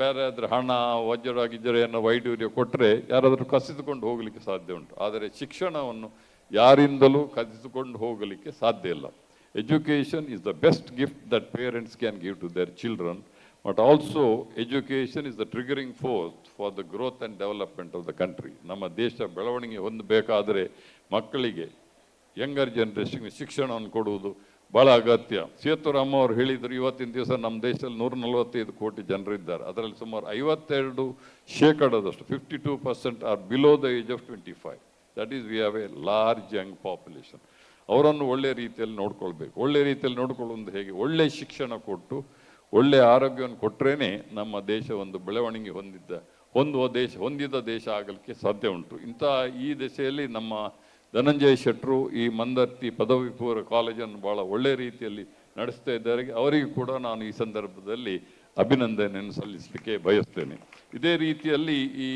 ಬೇರೆ ಆದ್ರೆ ಹಣ, ವಜ್ರ ಗಿಜ್ಜರೆಯನ್ನು ವೈಡೂರ್ಯ ಕೊಟ್ಟರೆ ಯಾರಾದರೂ ಕಸಿದುಕೊಂಡು ಹೋಗಲಿಕ್ಕೆ ಸಾಧ್ಯ ಉಂಟು. ಆದರೆ ಶಿಕ್ಷಣವನ್ನು ಯಾರಿಂದಲೂ ಕಸಿದುಕೊಂಡು ಹೋಗಲಿಕ್ಕೆ ಸಾಧ್ಯ ಇಲ್ಲ. Education is the best gift that parents can give to their children. But also education is the triggering force for the growth and development of the country. ನಮ್ಮ ದೇಶ ಬೆಳವಣಿಗೆ ಹೊಂದಬೇಕಾದರೆ ಮಕ್ಕಳಿಗೆ ಯಂಗರ್ ಜನರೇಷನ್ಗೆ ಶಿಕ್ಷಣವನ್ನು ಕೊಡುವುದು ಭಾಳ ಅಗತ್ಯ. ಸೇತುರಾಮ ಅವರು ಹೇಳಿದರು, ಇವತ್ತಿನ ದಿವಸ ನಮ್ಮ ದೇಶದಲ್ಲಿ 145 ಕೋಟಿ ಜನರಿದ್ದಾರೆ. ಅದರಲ್ಲಿ ಸುಮಾರು 52% 52% are below the age of 25. That is we have a large young population. ಅವರನ್ನು ಒಳ್ಳೆ ರೀತಿಯಲ್ಲಿ ನೋಡ್ಕೊಳ್ಬೇಕು. ಒಳ್ಳೆ ರೀತಿಯಲ್ಲಿ ನೋಡ್ಕೊಳ್ಳೋದು ಹೇಗೆ? ಒಳ್ಳೆ ಶಿಕ್ಷಣ ಕೊಟ್ಟು ಒಳ್ಳೆ ಆರೋಗ್ಯವನ್ನು ಕೊಟ್ಟರೇನೆ ನಮ್ಮ ದೇಶ ಒಂದು ಬೆಳವಣಿಗೆ ಹೊಂದಿದ ದೇಶ ಆಗಲಿಕ್ಕೆ ಸಾಧ್ಯ ಉಂಟು. ಈ ದಿಸೆಯಲ್ಲಿ ನಮ್ಮ ಧನಂಜಯ ಶೆಟ್ಟರು ಈ ಮಂದರ್ತಿ ಪದವಿ ಪೂರ್ವ ಕಾಲೇಜನ್ನು ಭಾಳ ಒಳ್ಳೆ ರೀತಿಯಲ್ಲಿ ನಡೆಸ್ತಾ ಇದ್ದಾರೆ. ಅವರಿಗೂ ಕೂಡ ನಾನು ಈ ಸಂದರ್ಭದಲ್ಲಿ ಅಭಿನಂದನೆಯನ್ನು ಸಲ್ಲಿಸಲಿಕ್ಕೆ ಬಯಸ್ತೇನೆ. ಇದೇ ರೀತಿಯಲ್ಲಿ ಈ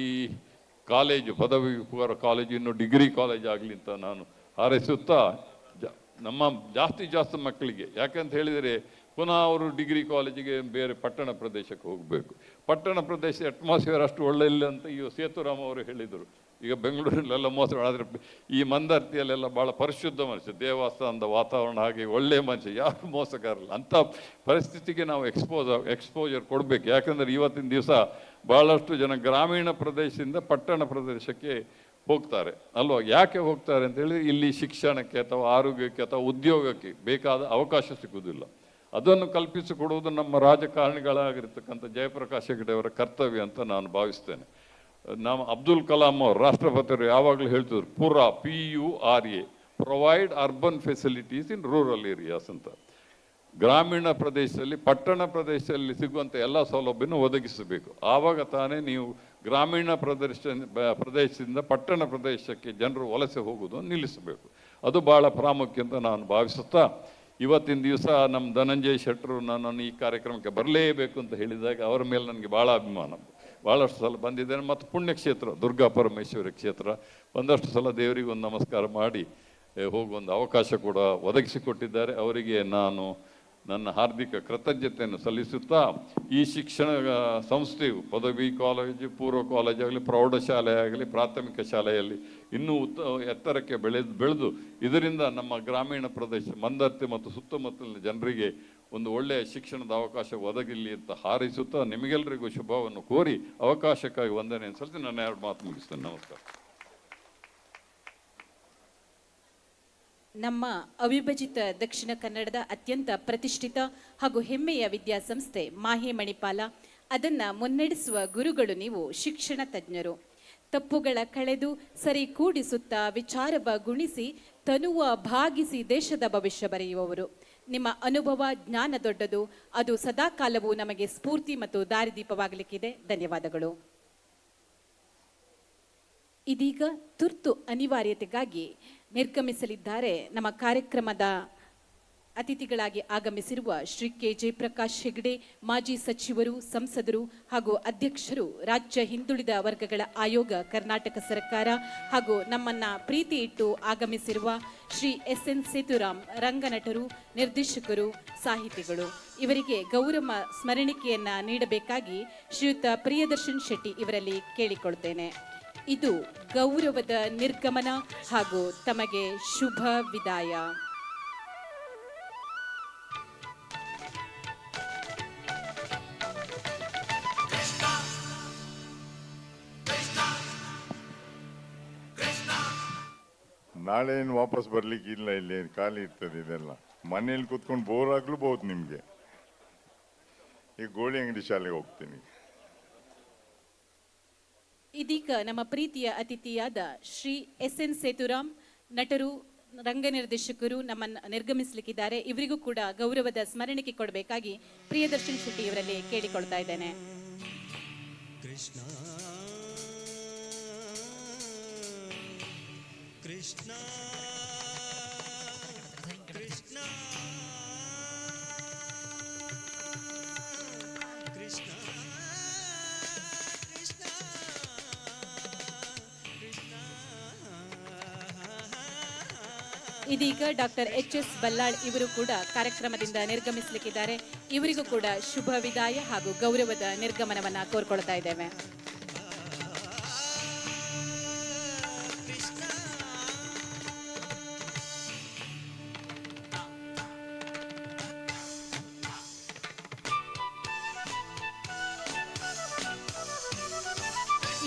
ಕಾಲೇಜು ಪದವಿ ಪೂರ್ವ ಕಾಲೇಜು ಇನ್ನು ಡಿಗ್ರಿ ಕಾಲೇಜ್ ಆಗಲಿ ಅಂತ ನಾನು ಹಾರೈಸುತ್ತಾ, ನಮ್ಮ ಜಾಸ್ತಿ ಮಕ್ಕಳಿಗೆ, ಯಾಕಂತ ಹೇಳಿದರೆ ಪುನಃ ಅವರು ಡಿಗ್ರಿ ಕಾಲೇಜಿಗೆ ಬೇರೆ ಪಟ್ಟಣ ಪ್ರದೇಶಕ್ಕೆ ಹೋಗಬೇಕು. ಪಟ್ಟಣ ಪ್ರದೇಶ ಅಟ್ಮಾಸ್ಫಿಯರ್ ಅಷ್ಟು ಒಳ್ಳೆ ಇಲ್ಲ ಅಂತ ಈ ಸೇತುರಾಮ್ ಅವರು ಹೇಳಿದರು. ಈಗ ಬೆಂಗಳೂರಲ್ಲೆಲ್ಲ ಮೋಸ, ಆದರೆ ಈ ಮಂದರ್ತಿಯಲ್ಲೆಲ್ಲ ಭಾಳ ಪರಿಶುದ್ಧ ಮನುಷ್ಯ, ದೇವಸ್ಥಾನದ ವಾತಾವರಣ ಹಾಗೆ ಒಳ್ಳೆಯ ಮನುಷ್ಯ, ಯಾರು ಮೋಸಗಾರಲ್ಲ. ಅಂಥ ಪರಿಸ್ಥಿತಿಗೆ ನಾವು ಎಕ್ಸ್ಪೋಜರ್ ಕೊಡಬೇಕು. ಯಾಕಂದರೆ ಇವತ್ತಿನ ದಿವಸ ಭಾಳಷ್ಟು ಜನ ಗ್ರಾಮೀಣ ಪ್ರದೇಶದಿಂದ ಪಟ್ಟಣ ಪ್ರದೇಶಕ್ಕೆ ಹೋಗ್ತಾರೆ ಅಲ್ವಾ? ಯಾಕೆ ಹೋಗ್ತಾರೆ ಅಂತೇಳಿ ಇಲ್ಲಿ ಶಿಕ್ಷಣಕ್ಕೆ ಅಥವಾ ಆರೋಗ್ಯಕ್ಕೆ ಅಥವಾ ಉದ್ಯೋಗಕ್ಕೆ ಬೇಕಾದ ಅವಕಾಶ ಸಿಗುವುದಿಲ್ಲ. ಅದನ್ನು ಕಲ್ಪಿಸಿಕೊಡುವುದು ನಮ್ಮ ರಾಜಕಾರಣಿಗಳಾಗಿರ್ತಕ್ಕಂಥ ಜಯಪ್ರಕಾಶ್ ಹೆಗಡೆ ಅವರ ಕರ್ತವ್ಯ ಅಂತ ನಾನು ಭಾವಿಸ್ತೇನೆ. ನಮ್ಮ ಅಬ್ದುಲ್ ಕಲಾಂ ಅವರು ರಾಷ್ಟ್ರಪತಿಯವರು ಯಾವಾಗಲೂ ಹೇಳ್ತಿದ್ರು, PURA provide urban facilities in rural areas ಅಂತ. ಗ್ರಾಮೀಣ ಪ್ರದೇಶದಲ್ಲಿ ಪಟ್ಟಣ ಪ್ರದೇಶದಲ್ಲಿ ಸಿಗುವಂಥ ಎಲ್ಲ ಸೌಲಭ್ಯನೂ ಒದಗಿಸಬೇಕು. ಆವಾಗ ತಾನೇ ನೀವು ಗ್ರಾಮೀಣ ಪ್ರದೇಶದಿಂದ ಪಟ್ಟಣ ಪ್ರದೇಶಕ್ಕೆ ಜನರು ವಲಸೆ ಹೋಗುವುದು ನಿಲ್ಲಿಸಬೇಕು. ಅದು ಭಾಳ ಪ್ರಾಮುಖ್ಯ ಅಂತ ನಾನು ಭಾವಿಸುತ್ತಾ, ಇವತ್ತಿನ ದಿವಸ ನಮ್ಮ ಧನಂಜಯ ಶೆಟ್ಟರು ನನ್ನನ್ನು ಈ ಕಾರ್ಯಕ್ರಮಕ್ಕೆ ಬರಲೇಬೇಕು ಅಂತ ಹೇಳಿದಾಗ ಅವರ ಮೇಲೆ ನನಗೆ ಭಾಳ ಅಭಿಮಾನ. ಭಾಳಷ್ಟು ಸಲ ಬಂದಿದ್ದೇನೆ. ಮತ್ತು ಪುಣ್ಯಕ್ಷೇತ್ರ ದುರ್ಗಾ ಪರಮೇಶ್ವರಿ ಕ್ಷೇತ್ರ ಒಂದಷ್ಟು ಸಲ ದೇವರಿಗೆ ಒಂದು ನಮಸ್ಕಾರ ಮಾಡಿ ಹೋಗುವಂಥ ಅವಕಾಶ ಕೂಡ ಒದಗಿಸಿಕೊಟ್ಟಿದ್ದಾರೆ. ಅವರಿಗೆ ನಾನು ನನ್ನ ಹಾರ್ದಿಕ ಕೃತಜ್ಞತೆಯನ್ನು ಸಲ್ಲಿಸುತ್ತಾ, ಈ ಶಿಕ್ಷಣ ಸಂಸ್ಥೆಯು ಪದವಿ ಕಾಲೇಜು, ಪೂರ್ವ ಕಾಲೇಜ್ ಆಗಲಿ, ಪ್ರೌಢಶಾಲೆ ಆಗಲಿ, ಪ್ರಾಥಮಿಕ ಶಾಲೆಯಲ್ಲಿ ಇನ್ನೂ ಎತ್ತರಕ್ಕೆ ಬೆಳೆದು ಇದರಿಂದ ನಮ್ಮ ಗ್ರಾಮೀಣ ಪ್ರದೇಶ ಮಂದರ್ತಿ ಮತ್ತು ಸುತ್ತಮುತ್ತಲಿನ ಜನರಿಗೆ ಒಂದು ಒಳ್ಳೆಯ ಶಿಕ್ಷಣದ ಅವಕಾಶ ಒದಗಿರಲಿ ಅಂತ ಹಾರೈಸುತ್ತಾ, ನಿಮಗೆಲ್ಲರಿಗೂ ಶುಭವನ್ನು ಕೋರಿ ಅವಕಾಶಕ್ಕಾಗಿ ವಂದನೆಯನ್ನು ಸಲ್ಲಿಸಿ ನನ್ನ 2 ಮಾತು ಮುಗಿಸ್ತೇನೆ. ನಮಸ್ಕಾರ. ನಮ್ಮ ಅವಿಭಜಿತ ದಕ್ಷಿಣ ಕನ್ನಡದ ಅತ್ಯಂತ ಪ್ರತಿಷ್ಠಿತ ಹಾಗೂ ಹೆಮ್ಮೆಯ ವಿದ್ಯಾಸಂಸ್ಥೆ ಮಾಹೆ ಮಣಿಪಾಲ, ಅದನ್ನು ಮುನ್ನಡೆಸುವ ಗುರುಗಳು ನೀವು, ಶಿಕ್ಷಣ ತಜ್ಞರು. ತಪ್ಪುಗಳ ಕಳೆದು ಸರಿ ಕೂಡಿಸುತ್ತಾ ವಿಚಾರವ ಗುಣಿಸಿ ತನುವ ಭಾಗಿಸಿ ದೇಶದ ಭವಿಷ್ಯ ಬರೆಯುವವರು. ನಿಮ್ಮ ಅನುಭವ ಜ್ಞಾನ ದೊಡ್ಡದು, ಅದು ಸದಾಕಾಲವೂ ನಮಗೆ ಸ್ಫೂರ್ತಿ ಮತ್ತು ದಾರಿದೀಪವಾಗಲಿಕ್ಕಿದೆ. ಧನ್ಯವಾದಗಳು. ಇದೀಗ ತುರ್ತು ಅನಿವಾರ್ಯತೆಗಾಗಿ ನಿರ್ಗಮಿಸಲಿದ್ದಾರೆ ನಮ್ಮ ಕಾರ್ಯಕ್ರಮದ ಅತಿಥಿಗಳಾಗಿ ಆಗಮಿಸಿರುವ ಶ್ರೀ ಕೆ ಜಯಪ್ರಕಾಶ್ ಹೆಗಡೆ, ಮಾಜಿ ಸಚಿವರು, ಸಂಸದರು ಹಾಗೂ ಅಧ್ಯಕ್ಷರು, ರಾಜ್ಯ ಹಿಂದುಳಿದ ವರ್ಗಗಳ ಆಯೋಗ, ಕರ್ನಾಟಕ ಸರ್ಕಾರ, ಹಾಗೂ ನಮ್ಮನ್ನ ಪ್ರೀತಿ ಇಟ್ಟು ಆಗಮಿಸಿರುವ ಶ್ರೀ SN ಸೇತುರಾಮ್, ರಂಗನಟರು, ನಿರ್ದೇಶಕರು, ಸಾಹಿತಿಗಳು. ಇವರಿಗೆ ಗೌರವ ಸ್ಮರಣಿಕೆಯನ್ನ ನೀಡಬೇಕಾಗಿ ಶ್ರೀಯುತ ಪ್ರಿಯದರ್ಶನ್ ಶೆಟ್ಟಿ ಇವರಲ್ಲಿ ಕೇಳಿಕೊಳ್ತೇನೆ. ಇದು ಗೌರವದ ನಿರ್ಗಮನ ಹಾಗೂ ತಮಗೆ ಶುಭ ವಿದಾಯ. ನಾಳೆ ಏನು ವಾಪಸ್ ಬರ್ಲಿಕ್ಕೆ ಇಲ್ಲ, ಇಲ್ಲಿ ಖಾಲಿ ಇರ್ತದೆ. ಇದೆಲ್ಲ ಮನೇಲಿ ಕೂತ್ಕೊಂಡು ಬೋರ್ ಆಗ್ಲೂಬಹುದು ನಿಮ್ಗೆ. ಈ ಗೋಳಿ ಅಂಗಡಿ ಶಾಲೆಗೆ ಹೋಗ್ತೀನಿ. ಇದೀಗ ನಮ್ಮ ಪ್ರೀತಿಯ ಅತಿಥಿಯಾದ ಶ್ರೀ SN ಸೇತುರಾಮ್, ನಟರು, ರಂಗ ನಿರ್ದೇಶಕರು ನಮ್ಮನ್ನು ನಿರ್ಗಮಿಸಲಿಕ್ಕಿದ್ದಾರೆ. ಇವರಿಗೂ ಕೂಡ ಗೌರವದ ಸ್ಮರಣಿಕೆ ಕೊಡಬೇಕಾಗಿ ಪ್ರಿಯದರ್ಶನ್ ಶೆಟ್ಟಿ ಇವರಲ್ಲಿ ಕೇಳಿಕೊಳ್ತಾ ಇದ್ದೇನೆ. ಕೃಷ್ಣ ಕೃಷ್ಣ ಕೃಷ್ಣ ಕೃಷ್ಣ ಇದೀಗ ಡಾಕ್ಟರ್ HS ಬಲ್ಲಾಳ್ ಇವರು ಕೂಡ ಕಾರ್ಯಕ್ರಮದಿಂದ ನಿರ್ಗಮಿಸಲಿಕ್ಕಿದ್ದಾರೆ. ಇವರಿಗೂ ಕೂಡ ಶುಭ ವಿದಾಯ ಹಾಗೂ ಗೌರವದ ನಿರ್ಗಮನವನ್ನ ಕೋರ್ಕೊಳ್ತಾ ಇದ್ದೇವೆ.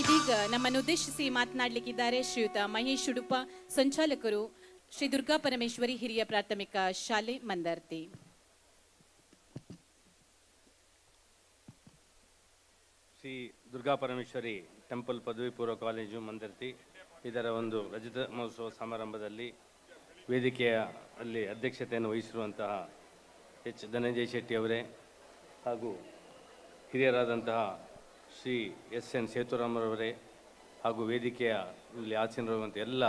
ಇದೀಗ ನಮ್ಮನ್ನು ಉದ್ದೇಶಿಸಿ ಮಾತನಾಡಲಿಕ್ಕಿದ್ದಾರೆ ಶ್ರೀಯುತ ಮಹೇಶ್ ಉಡುಪ, ಸಂಚಾಲಕರು, ಶ್ರೀ ದುರ್ಗಾ ಪರಮೇಶ್ವರಿ ಹಿರಿಯ ಪ್ರಾಥಮಿಕ ಶಾಲೆ ಮಂದರ್ತಿ. ಶ್ರೀ ದುರ್ಗಾ ಪರಮೇಶ್ವರಿ ಟೆಂಪಲ್ ಪದವಿ ಪೂರ್ವ ಕಾಲೇಜು ಮಂದರ್ತಿ ಇದರ ಒಂದು ರಜತ ಮಹೋತ್ಸವ ಸಮಾರಂಭದಲ್ಲಿ ವೇದಿಕೆಯ ಅಲ್ಲಿ ಅಧ್ಯಕ್ಷತೆಯನ್ನು ವಹಿಸಿರುವಂತಹ ಎಚ್ ಧನಂಜಯ ಶೆಟ್ಟಿ ಅವರೇ ಹಾಗೂ ಹಿರಿಯರಾದಂತಹ ಶ್ರೀ ಎಸ್.ಎನ್. ಸೇತುರಾಮರವರೇ ಹಾಗೂ ವೇದಿಕೆಯ ಇಲ್ಲಿ ಆಸೀನರಿರುವಂಥ ಎಲ್ಲ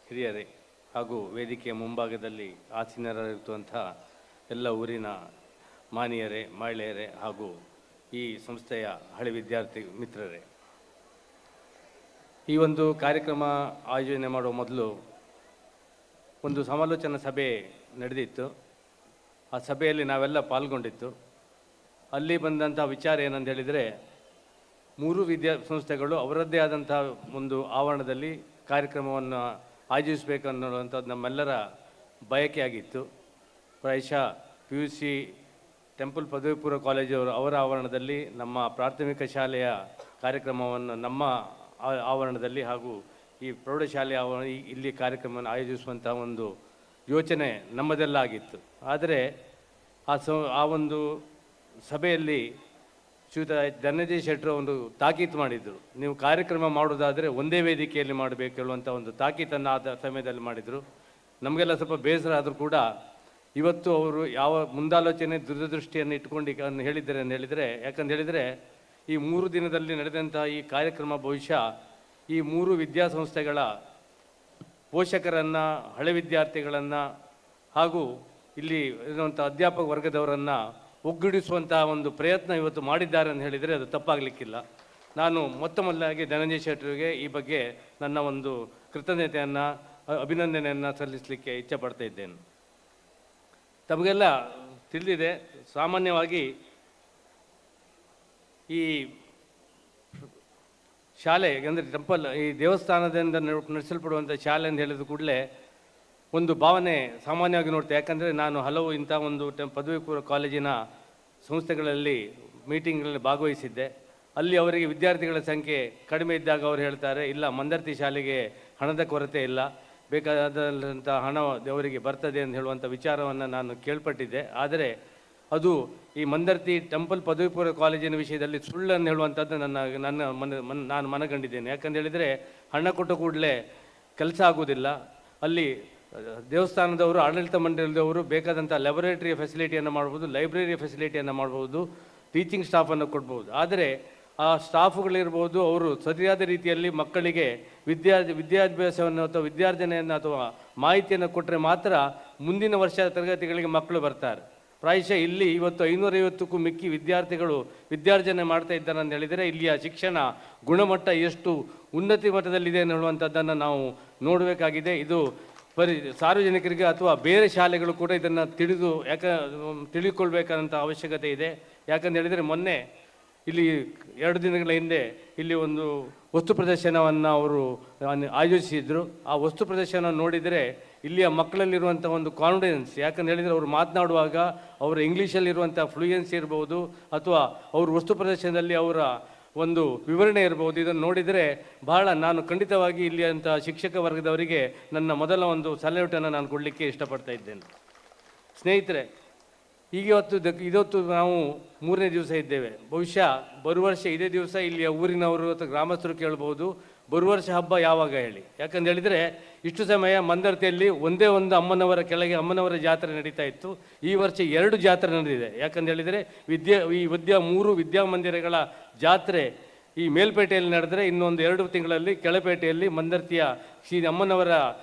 ಹಿರಿಯರೇ ಹಾಗೂ ವೇದಿಕೆಯ ಮುಂಭಾಗದಲ್ಲಿ ಆಸೀನರಿರುವಂತಹ ಎಲ್ಲ ಊರಿನ ಮಾನ್ಯರೇ, ಮಹಿಳೆಯರೇ ಹಾಗೂ ಈ ಸಂಸ್ಥೆಯ ಹಳೆ ವಿದ್ಯಾರ್ಥಿ ಮಿತ್ರರೇ, ಈ ಒಂದು ಕಾರ್ಯಕ್ರಮ ಆಯೋಜನೆ ಮಾಡುವ ಮೊದಲು ಒಂದು ಸಮಾಲೋಚನಾ ಸಭೆ ನಡೆದಿತ್ತು. ಆ ಸಭೆಯಲ್ಲಿ ನಾವೆಲ್ಲ ಪಾಲ್ಗೊಂಡಿತ್ತು. ಅಲ್ಲಿ ಬಂದಂಥ ವಿಚಾರ ಏನಂತ ಹೇಳಿದರೆ, 3 ವಿದ್ಯಾಸಂಸ್ಥೆಗಳು ಅವರದ್ದೇ ಆದಂಥ ಒಂದು ಆವರಣದಲ್ಲಿ ಕಾರ್ಯಕ್ರಮವನ್ನು ಆಯೋಜಿಸಬೇಕನ್ನುವಂಥದ್ದು ನಮ್ಮೆಲ್ಲರ ಬಯಕೆಯಾಗಿತ್ತು. ಪ್ರಾಯಶಃ PUC ಟೆಂಪಲ್ ಪದವಿ ಪೂರ್ವ ಕಾಲೇಜವರು ಅವರ ಆವರಣದಲ್ಲಿ, ನಮ್ಮ ಪ್ರಾಥಮಿಕ ಶಾಲೆಯ ಕಾರ್ಯಕ್ರಮವನ್ನು ನಮ್ಮ ಆವರಣದಲ್ಲಿ ಹಾಗೂ ಈ ಪ್ರೌಢಶಾಲೆಯ ಇಲ್ಲಿ ಕಾರ್ಯಕ್ರಮವನ್ನು ಆಯೋಜಿಸುವಂಥ ಒಂದು ಯೋಚನೆ ನಮ್ಮದೆಲ್ಲ ಆಗಿತ್ತು. ಆದರೆ ಆ ಒಂದು ಸಭೆಯಲ್ಲಿ ಶ್ರೀಯುತ ಧನಂಜಯ ಶೆಟ್ಟರು ಒಂದು ತಾಕೀತು ಮಾಡಿದರು. ನೀವು ಕಾರ್ಯಕ್ರಮ ಮಾಡೋದಾದರೆ ಒಂದೇ ವೇದಿಕೆಯಲ್ಲಿ ಮಾಡಬೇಕು ಹೇಳುವಂಥ ಒಂದು ತಾಕೀತನ್ನು ಆದ ಸಮಯದಲ್ಲಿ ಮಾಡಿದರು. ನಮಗೆಲ್ಲ ಸ್ವಲ್ಪ ಬೇಸರ ಆದರೂ ಕೂಡ ಇವತ್ತು ಅವರು ಯಾವ ಮುಂದಾಲೋಚನೆ ದೂರದೃಷ್ಟಿಯನ್ನು ಇಟ್ಕೊಂಡು ಹೇಳಿದ್ದಾರೆ ಅಂತ ಹೇಳಿದರೆ, ಯಾಕಂತ ಹೇಳಿದರೆ ಈ 3 ದಿನದಲ್ಲಿ ನಡೆದಂಥ ಈ ಕಾರ್ಯಕ್ರಮ ಬಹುಶಃ ಈ 3 ವಿದ್ಯಾಸಂಸ್ಥೆಗಳ ಪೋಷಕರನ್ನು, ಹಳೆ ವಿದ್ಯಾರ್ಥಿಗಳನ್ನು ಹಾಗೂ ಇಲ್ಲಿ ಇರುವಂಥ ಅಧ್ಯಾಪಕ ವರ್ಗದವರನ್ನು ಒಗ್ಗೂಡಿಸುವಂತಹ ಒಂದು ಪ್ರಯತ್ನ ಇವತ್ತು ಮಾಡಿದ್ದಾರೆ ಅಂತ ಹೇಳಿದರೆ ಅದು ತಪ್ಪಾಗಲಿಕ್ಕಿಲ್ಲ. ನಾನು ಮೊದಲಾಗಿ ಧನಂಜಯ ಶೆಟ್ಟರಿಗೆ ಈ ಬಗ್ಗೆ ನನ್ನ ಒಂದು ಕೃತಜ್ಞತೆಯನ್ನು, ಅಭಿನಂದನೆಯನ್ನು ಸಲ್ಲಿಸಲಿಕ್ಕೆ ಇಚ್ಛೆ ಪಡ್ತಾ ಇದ್ದೇನೆ. ತಮಗೆಲ್ಲ ತಿಳಿದಿದೆ, ಸಾಮಾನ್ಯವಾಗಿ ಈ ಶಾಲೆ ಅಂದರೆ ಟೆಂಪಲ್, ಈ ದೇವಸ್ಥಾನದಿಂದ ನಡೆಸಲ್ಪಡುವಂಥ ಶಾಲೆ ಅಂತ ಹೇಳಿದ ಕೂಡಲೇ ಒಂದು ಭಾವನೆ ಸಾಮಾನ್ಯವಾಗಿ ನೋಡ್ತೇವೆ. ಯಾಕಂದರೆ ನಾನು ಹಲವು ಇಂಥ ಒಂದು ಪದವಿ ಪೂರ್ವ ಕಾಲೇಜಿನ ಸಂಸ್ಥೆಗಳಲ್ಲಿ ಮೀಟಿಂಗ್ಗಳಲ್ಲಿ ಭಾಗವಹಿಸಿದ್ದೆ. ಅಲ್ಲಿ ಅವರಿಗೆ ವಿದ್ಯಾರ್ಥಿಗಳ ಸಂಖ್ಯೆ ಕಡಿಮೆ ಇದ್ದಾಗ ಅವರು ಹೇಳ್ತಾರೆ, ಇಲ್ಲ ಮಂದರ್ತಿ ಶಾಲೆಗೆ ಹಣದ ಕೊರತೆ ಇಲ್ಲ, ಬೇಕಾದಂಥ ಹಣ ಅವರಿಗೆ ಬರ್ತದೆ ಅಂತ ಹೇಳುವಂಥ ವಿಚಾರವನ್ನು ನಾನು ಕೇಳ್ಪಟ್ಟಿದ್ದೆ. ಆದರೆ ಅದು ಈ ಮಂದರ್ತಿ ಟೆಂಪಲ್ ಪದವಿ ಪೂರ್ವ ಕಾಲೇಜಿನ ವಿಷಯದಲ್ಲಿ ಸುಳ್ಳನ್ನು ಹೇಳುವಂಥದ್ದು ನಾನು ಮನಗಂಡಿದ್ದೇನೆ. ಯಾಕಂತ ಹೇಳಿದರೆ ಹಣ ಕೊಟ್ಟ ಕೂಡಲೇ ಕೆಲಸ ಆಗುವುದಿಲ್ಲ. ಅಲ್ಲಿ ದೇವಸ್ಥಾನದವರು, ಆಡಳಿತ ಮಂಡಳಿದವರು ಬೇಕಾದಂಥ ಲ್ಯಾಬೊರೇಟರಿ ಫೆಸಿಲಿಟಿಯನ್ನು ಮಾಡ್ಬೋದು, ಲೈಬ್ರರಿ ಫೆಸಿಲಿಟಿಯನ್ನು ಮಾಡ್ಬೋದು, ಟೀಚಿಂಗ್ ಸ್ಟಾಫನ್ನು ಕೊಡ್ಬೋದು. ಆದರೆ ಆ ಸ್ಟಾಫುಗಳಿರ್ಬೋದು, ಅವರು ಸರಿಯಾದ ರೀತಿಯಲ್ಲಿ ಮಕ್ಕಳಿಗೆ ವಿದ್ಯಾಭ್ಯಾಸವನ್ನು ಅಥವಾ ವಿದ್ಯಾರ್ಜನೆಯನ್ನು ಅಥವಾ ಮಾಹಿತಿಯನ್ನು ಕೊಟ್ಟರೆ ಮಾತ್ರ ಮುಂದಿನ ವರ್ಷದ ತರಗತಿಗಳಿಗೆ ಮಕ್ಕಳು ಬರ್ತಾರೆ. ಪ್ರಾಯಶಃ ಇಲ್ಲಿ ಇವತ್ತು 550ಕ್ಕೂ ಮಿಕ್ಕಿ ವಿದ್ಯಾರ್ಥಿಗಳು ವಿದ್ಯಾರ್ಜನೆ ಮಾಡ್ತಾ ಇದ್ದಾರೆ ಅಂತ ಹೇಳಿದರೆ ಇಲ್ಲಿಯ ಶಿಕ್ಷಣ ಗುಣಮಟ್ಟ ಎಷ್ಟು ಉನ್ನತಿ ಮಟ್ಟದಲ್ಲಿದೆ ಅಂತ ಹೇಳುವಂಥದ್ದನ್ನು ನಾವು ನೋಡಬೇಕಾಗಿದೆ. ಇದು ಸಾರ್ವಜನಿಕರಿಗೆ ಅಥವಾ ಬೇರೆ ಶಾಲೆಗಳು ಕೂಡ ಇದನ್ನು ತಿಳಿದುಕೊಳ್ಬೇಕಾದಂಥ ಅವಶ್ಯಕತೆ ಇದೆ. ಯಾಕಂತ ಹೇಳಿದರೆ ಮೊನ್ನೆ ಇಲ್ಲಿ 2 ದಿನಗಳ ಹಿಂದೆ ಇಲ್ಲಿ ಒಂದು ವಸ್ತು ಪ್ರದರ್ಶನವನ್ನು ಅವರು ಆಯೋಜಿಸಿದ್ರು. ಆ ವಸ್ತು ಪ್ರದರ್ಶನ ನೋಡಿದರೆ ಇಲ್ಲಿಯ ಮಕ್ಕಳಲ್ಲಿರುವಂಥ ಒಂದು ಕಾನ್ಫಿಡೆನ್ಸ್, ಯಾಕಂತ ಹೇಳಿದರೆ ಅವರು ಮಾತನಾಡುವಾಗ ಅವರ ಇಂಗ್ಲೀಷಲ್ಲಿರುವಂಥ ಫ್ಲೂಯೆನ್ಸಿ ಇರ್ಬೋದು ಅಥವಾ ಅವರು ವಸ್ತು ಪ್ರದರ್ಶನದಲ್ಲಿ ಅವರ ಒಂದು ವಿವರಣೆ ಇರ್ಬೋದು, ಇದನ್ನು ನೋಡಿದರೆ ಬಹಳ ನಾನು ಖಂಡಿತವಾಗಿ ಇಲ್ಲಿಯಂಥ ಶಿಕ್ಷಕ ವರ್ಗದವರಿಗೆ ನನ್ನ ಮೊದಲ ಒಂದು ಸಲ್ಯೂಟನ್ನು ನಾನು ಕೊಡಲಿಕ್ಕೆ ಇಷ್ಟಪಡ್ತಾ ಇದ್ದೇನೆ. ಸ್ನೇಹಿತರೆ, ಇವತ್ತು ನಾವು 3ನೇ ದಿವಸ ಇದ್ದೇವೆ. ಬಹುಶಃ ಬರುವ ವರ್ಷ ಇದೇ ದಿವಸ ಇಲ್ಲಿಯ ಊರಿನವರು ಅಥವಾ ಗ್ರಾಮಸ್ಥರು ಕೇಳ್ಬೋದು, ಬರುವ ವರ್ಷ ಹಬ್ಬ ಯಾವಾಗ ಹೇಳಿ. ಯಾಕಂತ ಹೇಳಿದರೆ ಇಷ್ಟು ಸಮಯ ಮಂದರ್ತಿಯಲ್ಲಿ ಒಂದೇ ಒಂದು ಅಮ್ಮನವರ ಕೆಳಗೆ ಅಮ್ಮನವರ ಜಾತ್ರೆ ನಡೀತಾ ಇತ್ತು. ಈ ವರ್ಷ 2 ಜಾತ್ರೆ ನಡೆದಿದೆ. ಯಾಕಂತ ಹೇಳಿದರೆ 3 ವಿದ್ಯಾಮಂದಿರಗಳ ಜಾತ್ರೆ ಈ ಮೇಲ್ಪೇಟೆಯಲ್ಲಿ ನಡೆದರೆ ಇನ್ನೊಂದು 2 ತಿಂಗಳಲ್ಲಿ ಕೆಳಪೇಟೆಯಲ್ಲಿ ಮಂದರ್ತಿಯ ಶ್ರೀ ಅಮ್ಮನವರ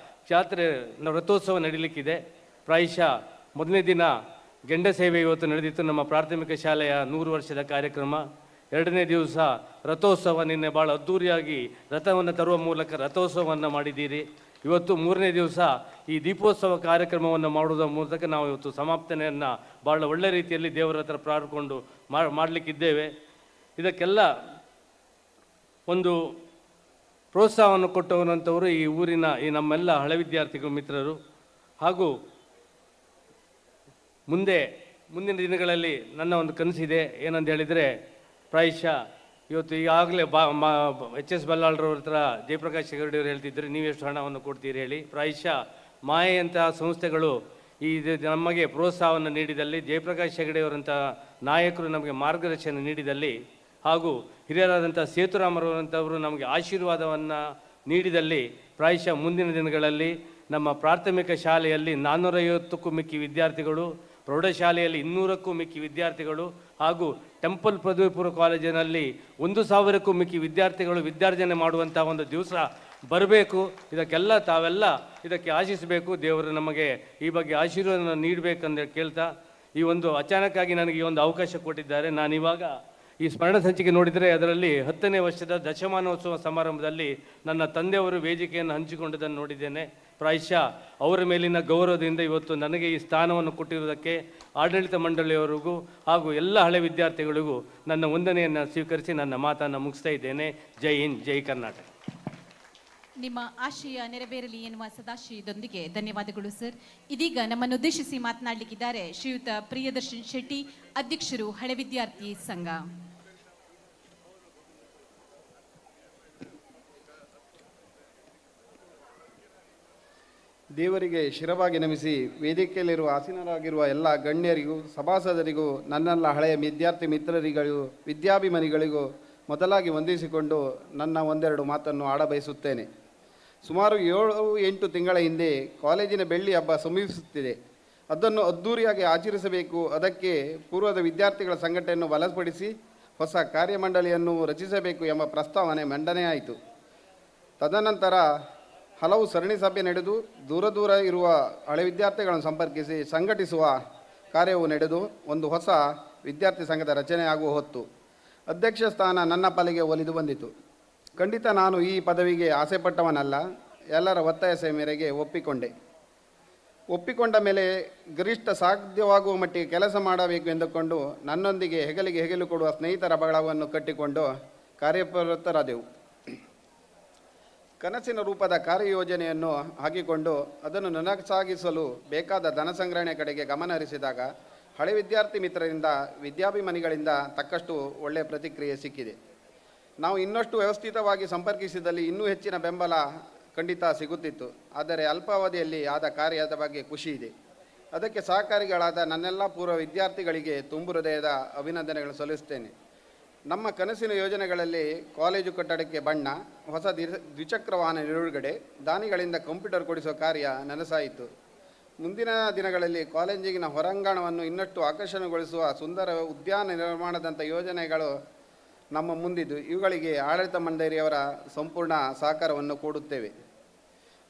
ಜಾತ್ರೆ ರಥೋತ್ಸವ ನಡೀಲಿಕ್ಕಿದೆ. ಪ್ರಾಯಶಃ ಮೊದಲನೇ ದಿನ ಗೆಂಡ ಸೇವೆ ಇವತ್ತು ನಡೆದಿತ್ತು, ನಮ್ಮ ಪ್ರಾಥಮಿಕ ಶಾಲೆಯ 100 ವರ್ಷದ ಕಾರ್ಯಕ್ರಮ. 2ನೇ ದಿವಸ ರಥೋತ್ಸವ, ನಿನ್ನೆ ಭಾಳ ಅದ್ಧೂರಿಯಾಗಿ ರಥವನ್ನು ತರುವ ಮೂಲಕ ರಥೋತ್ಸವವನ್ನು ಮಾಡಿದ್ದೀರಿ. ಇವತ್ತು 3ನೇ ದಿವಸ ಈ ದೀಪೋತ್ಸವ ಕಾರ್ಯಕ್ರಮವನ್ನು ಮಾಡುವುದರ ಮೂಲಕ ನಾವು ಇವತ್ತು ಸಮಾಪ್ತನೆಯನ್ನು ಭಾಳ ಒಳ್ಳೆಯ ರೀತಿಯಲ್ಲಿ ದೇವರ ಹತ್ರ ಪ್ರಾರ್ಥಿಕೊಂಡು ಮಾಡಲಿಕ್ಕಿದ್ದೇವೆ. ಇದಕ್ಕೆಲ್ಲ ಒಂದು ಪ್ರೋತ್ಸಾಹವನ್ನು ಕೊಟ್ಟವರಂಥವರು ಈ ಊರಿನ ಈ ನಮ್ಮೆಲ್ಲ ಹಳೆ ವಿದ್ಯಾರ್ಥಿಗಳು ಮಿತ್ರರು. ಹಾಗೂ ಮುಂದಿನ ದಿನಗಳಲ್ಲಿ ನನ್ನ ಒಂದು ಕನಸಿದೆ. ಏನಂತ ಹೇಳಿದರೆ, ಪ್ರಾಯಶಃ ಇವತ್ತು ಈಗಾಗಲೇ HS ಬಲ್ಲಾಳ್ರವ್ರ ಹತ್ರ ಜಯಪ್ರಕಾಶ್ ಹೆಗಡೆಯವರು ಹೇಳ್ತಿದ್ರು, ನೀವೆಷ್ಟು ಹಣವನ್ನು ಕೊಡ್ತೀರಿ ಹೇಳಿ. ಪ್ರಾಯಶಃ ಮಾಯೆಯಂತಹ ಸಂಸ್ಥೆಗಳು ನಮಗೆ ಪ್ರೋತ್ಸಾಹವನ್ನು ನೀಡಿದಲ್ಲಿ, ಜಯಪ್ರಕಾಶ್ ಹೆಗಡೆಯವರಂಥ ನಾಯಕರು ನಮಗೆ ಮಾರ್ಗದರ್ಶನ ನೀಡಿದಲ್ಲಿ, ಹಾಗೂ ಹಿರಿಯರಾದಂಥ ಸೇತುರಾಮರವರಂಥವರು ನಮಗೆ ಆಶೀರ್ವಾದವನ್ನು ನೀಡಿದಲ್ಲಿ, ಪ್ರಾಯಶಃ ಮುಂದಿನ ದಿನಗಳಲ್ಲಿ ನಮ್ಮ ಪ್ರಾಥಮಿಕ ಶಾಲೆಯಲ್ಲಿ 450ಕ್ಕೂ ಮಿಕ್ಕಿ ವಿದ್ಯಾರ್ಥಿಗಳು, ಪ್ರೌಢಶಾಲೆಯಲ್ಲಿ 200ಕ್ಕೂ ಮಿಕ್ಕಿ ವಿದ್ಯಾರ್ಥಿಗಳು, ಹಾಗೂ ಟೆಂಪಲ್ ಪದವಿ ಪೂರ್ವ ಕಾಲೇಜಿನಲ್ಲಿ 1000ಕ್ಕೂ ಮಿಕ್ಕಿ ವಿದ್ಯಾರ್ಥಿಗಳು ವಿದ್ಯಾರ್ಜನೆ ಮಾಡುವಂಥ ಒಂದು ದಿವಸ ಬರಬೇಕು. ಇದಕ್ಕೆಲ್ಲ ತಾವೆಲ್ಲ ಇದಕ್ಕೆ ಆಶಿಸಬೇಕು. ದೇವರು ನಮಗೆ ಈ ಬಗ್ಗೆ ಆಶೀರ್ವಾದವನ್ನು ನೀಡಬೇಕಂತ ಕೇಳ್ತಾ, ಈ ಒಂದು ಅಚಾನಕ್ಕಾಗಿ ನನಗೆ ಈ ಒಂದು ಅವಕಾಶ ಕೊಟ್ಟಿದ್ದಾರೆ. ನಾನಿವಾಗ ಈ ಸ್ಮರಣ ಸಂಚಿಕೆ ನೋಡಿದರೆ ಅದರಲ್ಲಿ 10ನೇ ವರ್ಷದ ದಶಮಾನೋತ್ಸವ ಸಮಾರಂಭದಲ್ಲಿ ನನ್ನ ತಂದೆಯವರು ವೇದಿಕೆಯನ್ನು ಹಂಚಿಕೊಂಡದನ್ನು ನೋಡಿದ್ದೇನೆ. ಪ್ರಾಯಶಃ ಅವರ ಮೇಲಿನ ಗೌರವದಿಂದ ಇವತ್ತು ನನಗೆ ಈ ಸ್ಥಾನವನ್ನು ಕೊಟ್ಟಿರುವುದಕ್ಕೆ ಆಡಳಿತ ಮಂಡಳಿಯವರಿಗೂ ಹಾಗೂ ಎಲ್ಲ ಹಳೆ ವಿದ್ಯಾರ್ಥಿಗಳಿಗೂ ನನ್ನ ವಂದನೆಯನ್ನು ಸ್ವೀಕರಿಸಿ ನನ್ನ ಮಾತನ್ನು ಮುಗಿಸ್ತಾ ಇದ್ದೇನೆ. ಜೈ ಹಿಂದ್, ಜೈ ಕರ್ನಾಟಕ. ನಿಮ್ಮ ಆಶಯ ನೆರವೇರಲಿ ಎನ್ನುವ ಸದಾಶಯದೊಂದಿಗೆ ಧನ್ಯವಾದಗಳು ಸರ್. ಇದೀಗ ನಮ್ಮನ್ನು ಉದ್ದೇಶಿಸಿ ಮಾತನಾಡಲಿಕ್ಕಿದ್ದಾರೆ ಶ್ರೀಯುತ ಪ್ರಿಯದರ್ಶನ್ ಶೆಟ್ಟಿ, ಅಧ್ಯಕ್ಷರು ಹಳೆ ವಿದ್ಯಾರ್ಥಿ ಸಂಘ. ದೇವರಿಗೆ ಶಿರವಾಗಿ ನಮಿಸಿ ವೇದಿಕೆಯಲ್ಲಿರುವ ಆಸೀನರಾಗಿರುವ ಎಲ್ಲ ಗಣ್ಯರಿಗೂ ಸಭಾಸದರಿಗೂ ನನ್ನೆಲ್ಲ ಹಳೆಯ ವಿದ್ಯಾರ್ಥಿ ಮಿತ್ರರಿಗಳಿಗೂ ವಿದ್ಯಾಭಿಮಾನಿಗಳಿಗೂ ಮೊದಲಾಗಿ ವಂದಿಸಿಕೊಂಡು ನನ್ನ ಒಂದೆರಡು ಮಾತನ್ನು ಆಡಬಯಸುತ್ತೇನೆ. ಸುಮಾರು 7-8 ತಿಂಗಳ ಹಿಂದೆ ಕಾಲೇಜಿನ ಬೆಳ್ಳಿ ಹಬ್ಬ ಸಮೀಪಿಸುತ್ತಿದೆ. ಅದನ್ನು ಅದ್ಧೂರಿಯಾಗಿ ಆಚರಿಸಬೇಕು. ಅದಕ್ಕೆ ಪೂರ್ವದ ವಿದ್ಯಾರ್ಥಿಗಳ ಸಂಘಟನೆಯನ್ನು ಬಲಪಡಿಸಿ ಹೊಸ ಕಾರ್ಯಮಂಡಳಿಯನ್ನು ರಚಿಸಬೇಕು ಎಂಬ ಪ್ರಸ್ತಾವನೆ ಮಂಡನೆಯಾಯಿತು. ತದನಂತರ ಹಲವು ಸರಣಿ ಸಭೆ ನಡೆದು ದೂರ ಇರುವ ಹಳೆ ವಿದ್ಯಾರ್ಥಿಗಳನ್ನು ಸಂಪರ್ಕಿಸಿ ಸಂಘಟಿಸುವ ಕಾರ್ಯವು ನಡೆದು ಒಂದು ಹೊಸ ವಿದ್ಯಾರ್ಥಿ ಸಂಘದ ರಚನೆಯಾಗುವ ಹೊತ್ತು ಅಧ್ಯಕ್ಷ ಸ್ಥಾನ ನನ್ನ ಪಾಲಿಗೆ ಒಲಿದು ಬಂದಿತು. ಖಂಡಿತ ನಾನು ಈ ಪದವಿಗೆ ಆಸೆಪಟ್ಟವನಲ್ಲ. ಎಲ್ಲರ ಒತ್ತಾಯ ಮೇರೆಗೆ ಒಪ್ಪಿಕೊಂಡ ಮೇಲೆ ಗರಿಷ್ಠ ಸಾಧ್ಯವಾಗುವ ಮಟ್ಟಿಗೆ ಕೆಲಸ ಮಾಡಬೇಕು ಎಂದುಕೊಂಡು ನನ್ನೊಂದಿಗೆ ಹೆಗಲಿಗೆ ಹೆಗಲು ಕೊಡುವ ಸ್ನೇಹಿತರ ಬಳಗವನ್ನು ಕಟ್ಟಿಕೊಂಡು ಕಾರ್ಯಪ್ರವೃತ್ತರಾದೆವು. ಕನಸಿನ ರೂಪದ ಕಾರ್ಯಯೋಜನೆಯನ್ನು ಹಾಕಿಕೊಂಡು ಅದನ್ನು ನನಸಾಗಿಸಲು ಬೇಕಾದ ಧನ ಸಂಗ್ರಹಣೆ ಕಡೆಗೆ ಗಮನ ಹರಿಸಿದಾಗ ಹಳೆ ವಿದ್ಯಾರ್ಥಿ ಮಿತ್ರರಿಂದ ವಿದ್ಯಾಭಿಮಾನಿಗಳಿಂದ ತಕ್ಕಷ್ಟು ಒಳ್ಳೆಯ ಪ್ರತಿಕ್ರಿಯೆ ಸಿಕ್ಕಿದೆ. ನಾವು ಇನ್ನಷ್ಟು ವ್ಯವಸ್ಥಿತವಾಗಿ ಸಂಪರ್ಕಿಸಿದಲ್ಲಿ ಇನ್ನೂ ಹೆಚ್ಚಿನ ಬೆಂಬಲ ಖಂಡಿತ ಸಿಗುತ್ತಿತ್ತು. ಆದರೆ ಅಲ್ಪಾವಧಿಯಲ್ಲಿ ಆದ ಕಾರ್ಯದ ಬಗ್ಗೆ ಖುಷಿ ಇದೆ. ಅದಕ್ಕೆ ಸಹಕಾರಿಗಳಾದ ನನ್ನೆಲ್ಲ ಪೂರ್ವ ವಿದ್ಯಾರ್ಥಿಗಳಿಗೆ ತುಂಬು ಹೃದಯದ ಅಭಿನಂದನೆಗಳು ಸಲ್ಲಿಸುತ್ತೇನೆ. ನಮ್ಮ ಕನಸಿನ ಯೋಜನೆಗಳಲ್ಲಿ ಕಾಲೇಜು ಕಟ್ಟಡಕ್ಕೆ ಬಣ್ಣ, ಹೊಸ ದ್ವಿಚಕ್ರ ವಾಹನ ನಿಲುಗಡೆ, ದಾನಿಗಳಿಂದ ಕಂಪ್ಯೂಟರ್ ಕೊಡಿಸುವ ಕಾರ್ಯ ನನಸಾಯಿತು. ಮುಂದಿನ ದಿನಗಳಲ್ಲಿ ಕಾಲೇಜಿನ ಹೊರಾಂಗಣವನ್ನು ಇನ್ನಷ್ಟು ಆಕರ್ಷಣೆಗೊಳಿಸುವ ಸುಂದರ ಉದ್ಯಾನ ನಿರ್ಮಾಣದಂಥ ಯೋಜನೆಗಳು ನಮ್ಮ ಮುಂದಿದ್ದು ಇವುಗಳಿಗೆ ಆಡಳಿತ ಮಂಡಳಿಯವರ ಸಂಪೂರ್ಣ ಸಹಕಾರವನ್ನು ಕೊಡುತ್ತೇವೆ.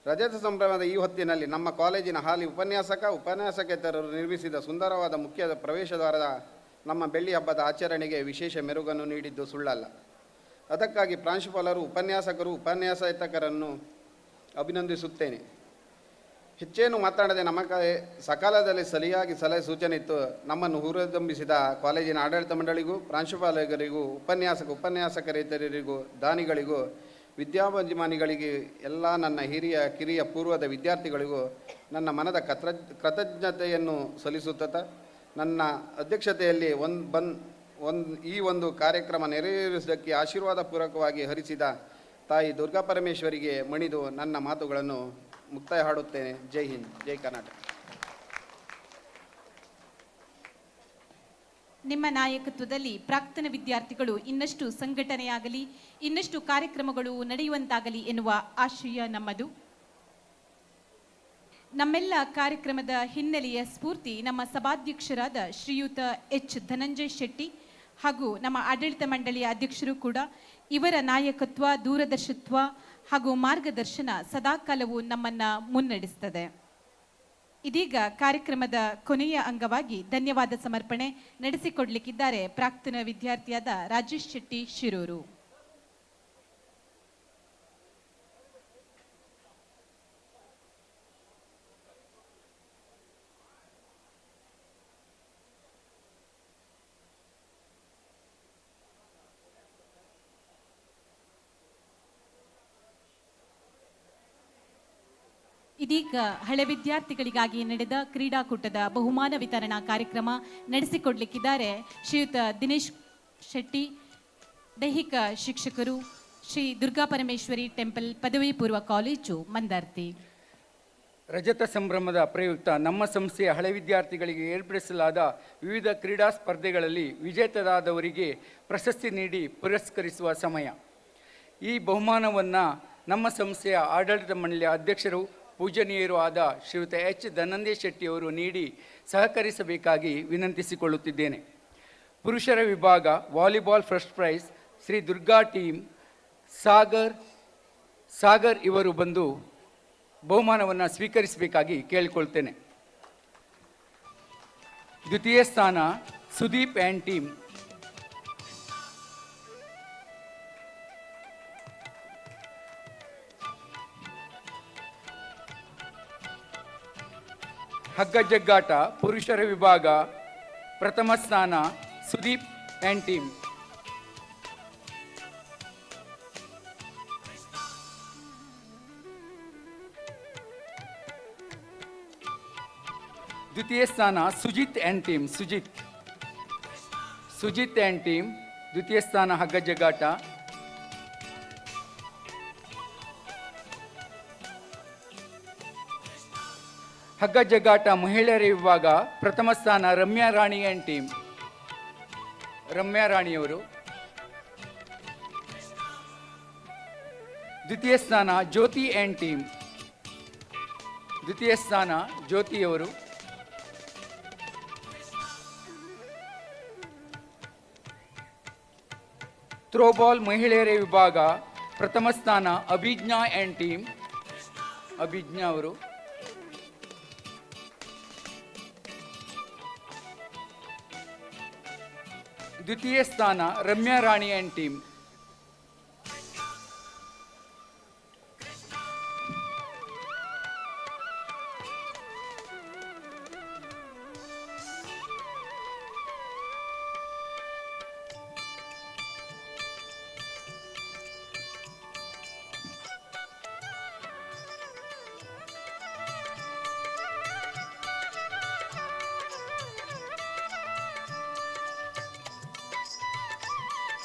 ರಜತ ಸಂಭ್ರಮದ ಈ ಹೊತ್ತಿನಲ್ಲಿ ನಮ್ಮ ಕಾಲೇಜಿನ ಹಾಲಿ ಉಪನ್ಯಾಸಕೇತರರು ನಿರ್ಮಿಸಿದ ಸುಂದರವಾದ ಮುಖ್ಯ ಪ್ರವೇಶ ದ್ವಾರದ ನಮ್ಮ ಬೆಳ್ಳಿ ಹಬ್ಬದ ಆಚರಣೆಗೆ ವಿಶೇಷ ಮೆರುಗನ್ನು ನೀಡಿದ್ದು ಸುಳ್ಳಲ್ಲ. ಅದಕ್ಕಾಗಿ ಪ್ರಾಂಶುಪಾಲರು, ಉಪನ್ಯಾಸಕರು, ಉಪನ್ಯಾಸಕರನ್ನು ಅಭಿನಂದಿಸುತ್ತೇನೆ. ಹೆಚ್ಚೇನು ಮಾತನಾಡದೆ ನಮ್ಮ ಸಕಾಲದಲ್ಲಿ ಸರಿಯಾಗಿ ಸಲಹೆ ಸೂಚನೆ ಇತ್ತು ನಮ್ಮನ್ನು ಹುರಿದುಂಬಿಸಿದ ಕಾಲೇಜಿನ ಆಡಳಿತ ಮಂಡಳಿಗೂ, ಪ್ರಾಂಶುಪಾಲರಿಗೂ, ಉಪನ್ಯಾಸಕರೇತರರಿಗೂ, ದಾನಿಗಳಿಗೂ, ವಿದ್ಯಾಭಿಮಾನಿಗಳಿಗೆ, ಎಲ್ಲ ನನ್ನ ಕಿರಿಯ ಪೂರ್ವದ ವಿದ್ಯಾರ್ಥಿಗಳಿಗೂ ನನ್ನ ಮನದ ಕೃತಜ್ಞತೆಯನ್ನು ಸಲ್ಲಿಸುತ್ತಾ ನನ್ನ ಅಧ್ಯಕ್ಷತೆಯಲ್ಲಿ ಈ ಒಂದು ಕಾರ್ಯಕ್ರಮ ನೆರವೇರಿಸುವುದಕ್ಕೆ ಆಶೀರ್ವಾದ ಪೂರ್ವಕವಾಗಿ ಹರಿಸಿದ ತಾಯಿ ದುರ್ಗಾ ಪರಮೇಶ್ವರಿಗೆ ಮಣಿದು ನನ್ನ ಮಾತುಗಳನ್ನು ಮುಕ್ತಾಯ ಹಾಡುತ್ತೇನೆ. ಜೈ ಹಿಂದ್, ಜೈ ಕರ್ನಾಟಕ. ನಿಮ್ಮ ನಾಯಕತ್ವದಲ್ಲಿ ಪ್ರಾಕ್ತನ ವಿದ್ಯಾರ್ಥಿಗಳು ಇನ್ನಷ್ಟು ಸಂಘಟನೆಯಾಗಲಿ, ಇನ್ನಷ್ಟು ಕಾರ್ಯಕ್ರಮಗಳು ನಡೆಯುವಂತಾಗಲಿ ಎನ್ನುವ ಆಶಯ ನಮ್ಮದು. ನಮ್ಮೆಲ್ಲ ಕಾರ್ಯಕ್ರಮದ ಹಿನ್ನೆಲೆಯ ಸ್ಫೂರ್ತಿ ನಮ್ಮ ಸಭಾಧ್ಯಕ್ಷರಾದ ಶ್ರೀಯುತ ಎಚ್ ಧನಂಜಯ ಶೆಟ್ಟಿ ಹಾಗೂ ನಮ್ಮ ಆಡಳಿತ ಮಂಡಳಿಯ ಅಧ್ಯಕ್ಷರು ಕೂಡ. ಇವರ ನಾಯಕತ್ವ, ದೂರದರ್ಶಿತ್ವ ಹಾಗೂ ಮಾರ್ಗದರ್ಶನ ಸದಾಕಾಲವೂ ನಮ್ಮನ್ನ ಮುನ್ನಡೆಸುತ್ತದೆ. ಇದೀಗ ಕಾರ್ಯಕ್ರಮದ ಕೊನೆಯ ಅಂಗವಾಗಿ ಧನ್ಯವಾದ ಸಮರ್ಪಣೆ ನಡೆಸಿಕೊಡ್ಲಿಕ್ಕಿದ್ದಾರೆ ಪ್ರಾಕ್ತನ ವಿದ್ಯಾರ್ಥಿಯಾದ ರಾಜೇಶ್ ಶೆಟ್ಟಿ ಶಿರೂರು. ಇದೀಗ ಹಳೆ ವಿದ್ಯಾರ್ಥಿಗಳಿಗಾಗಿ ನಡೆದ ಕ್ರೀಡಾಕೂಟದ ಬಹುಮಾನ ವಿತರಣಾ ಕಾರ್ಯಕ್ರಮ ನಡೆಸಿಕೊಡ್ಲಿಕ್ಕಿದ್ದಾರೆ ಶ್ರೀಯುತ ದಿನೇಶ್ ಶೆಟ್ಟಿ, ದೈಹಿಕ ಶಿಕ್ಷಕರು, ಶ್ರೀ ದುರ್ಗಾ ಪರಮೇಶ್ವರಿ ಟೆಂಪಲ್ ಪದವಿ ಪೂರ್ವ ಕಾಲೇಜು ಮಂದಾರ್ತಿ. ರಜತ ಸಂಭ್ರಮದ ಪ್ರಯುಕ್ತ ನಮ್ಮ ಸಂಸ್ಥೆಯ ಹಳೆ ವಿದ್ಯಾರ್ಥಿಗಳಿಗೆ ಏರ್ಪಡಿಸಲಾದ ವಿವಿಧ ಕ್ರೀಡಾ ಸ್ಪರ್ಧೆಗಳಲ್ಲಿ ವಿಜೇತರಾದವರಿಗೆ ಪ್ರಶಸ್ತಿ ನೀಡಿ ಪುರಸ್ಕರಿಸುವ ಸಮಯ. ಈ ಬಹುಮಾನವನ್ನು ನಮ್ಮ ಸಂಸ್ಥೆಯ ಆಡಳಿತ ಮಂಡಳಿಯ ಅಧ್ಯಕ್ಷರು ಪೂಜನೀಯರೂ ಆದ ಶ್ರೀಯುತ ಎಚ್ ಧನಂಜಯ ಶೆಟ್ಟಿಯವರು ನೀಡಿ ಸಹಕರಿಸಬೇಕಾಗಿ ವಿನಂತಿಸಿಕೊಳ್ಳುತ್ತಿದ್ದೇನೆ. ಪುರುಷರ ವಿಭಾಗ volleyball first prize Shri Durga team Sagar ಇವರು ಬಂದು ಬಹುಮಾನವನ್ನು ಸ್ವೀಕರಿಸಬೇಕಾಗಿ ಕೇಳಿಕೊಳ್ತೇನೆ. ದ್ವಿತೀಯ ಸ್ಥಾನ ಸುದೀಪ್ ಆ್ಯಂಡ್ ಟೀಮ್. ಹಗ್ಗ ಜಗ್ಗಾಟ ಪುರುಷರ ವಿಭಾಗ ಪ್ರಥಮ ಸ್ಥಾನ ಸುದೀಪ್ ಆ್ಯಂಡ್ ಟೀಮ್. ದ್ವಿತೀಯ ಸ್ಥಾನ Sujith and team. Sujith and team ದ್ವಿತೀಯ ಸ್ಥಾನ ಹಗ್ಗ ಜಗ್ಗಾಟ. ಹಗ್ಗ ಜಗ್ಗಾಟ ಮಹಿಳೆಯರ ವಿಭಾಗ ಪ್ರಥಮ ಸ್ಥಾನ ರಮ್ಯಾ ರಾಣಿ ಆ್ಯಂಡ್ ಟೀಮ್. ರಮ್ಯಾ ರಾಣಿಯವರು. ದ್ವಿತೀಯ ಸ್ಥಾನ ಜ್ಯೋತಿ ಆ್ಯಂಡ್ ಟೀಮ್. ದ್ವಿತೀಯ ಸ್ಥಾನ ಜ್ಯೋತಿಯವರು. ಥ್ರೋಬಾಲ್ ಮಹಿಳೆಯರ ವಿಭಾಗ ಪ್ರಥಮ ಸ್ಥಾನ ಅಭಿಜ್ಞಾ ಆ್ಯಂಡ್ ಟೀಮ್. ಅಭಿಜ್ಞಾ ಅವರು. ದ್ವಿತೀಯ ಸ್ಥಾನ ರಮ್ಯಾ ರಾಣಿ ಆ್ಯಂಡ್ ಟೀಮ್.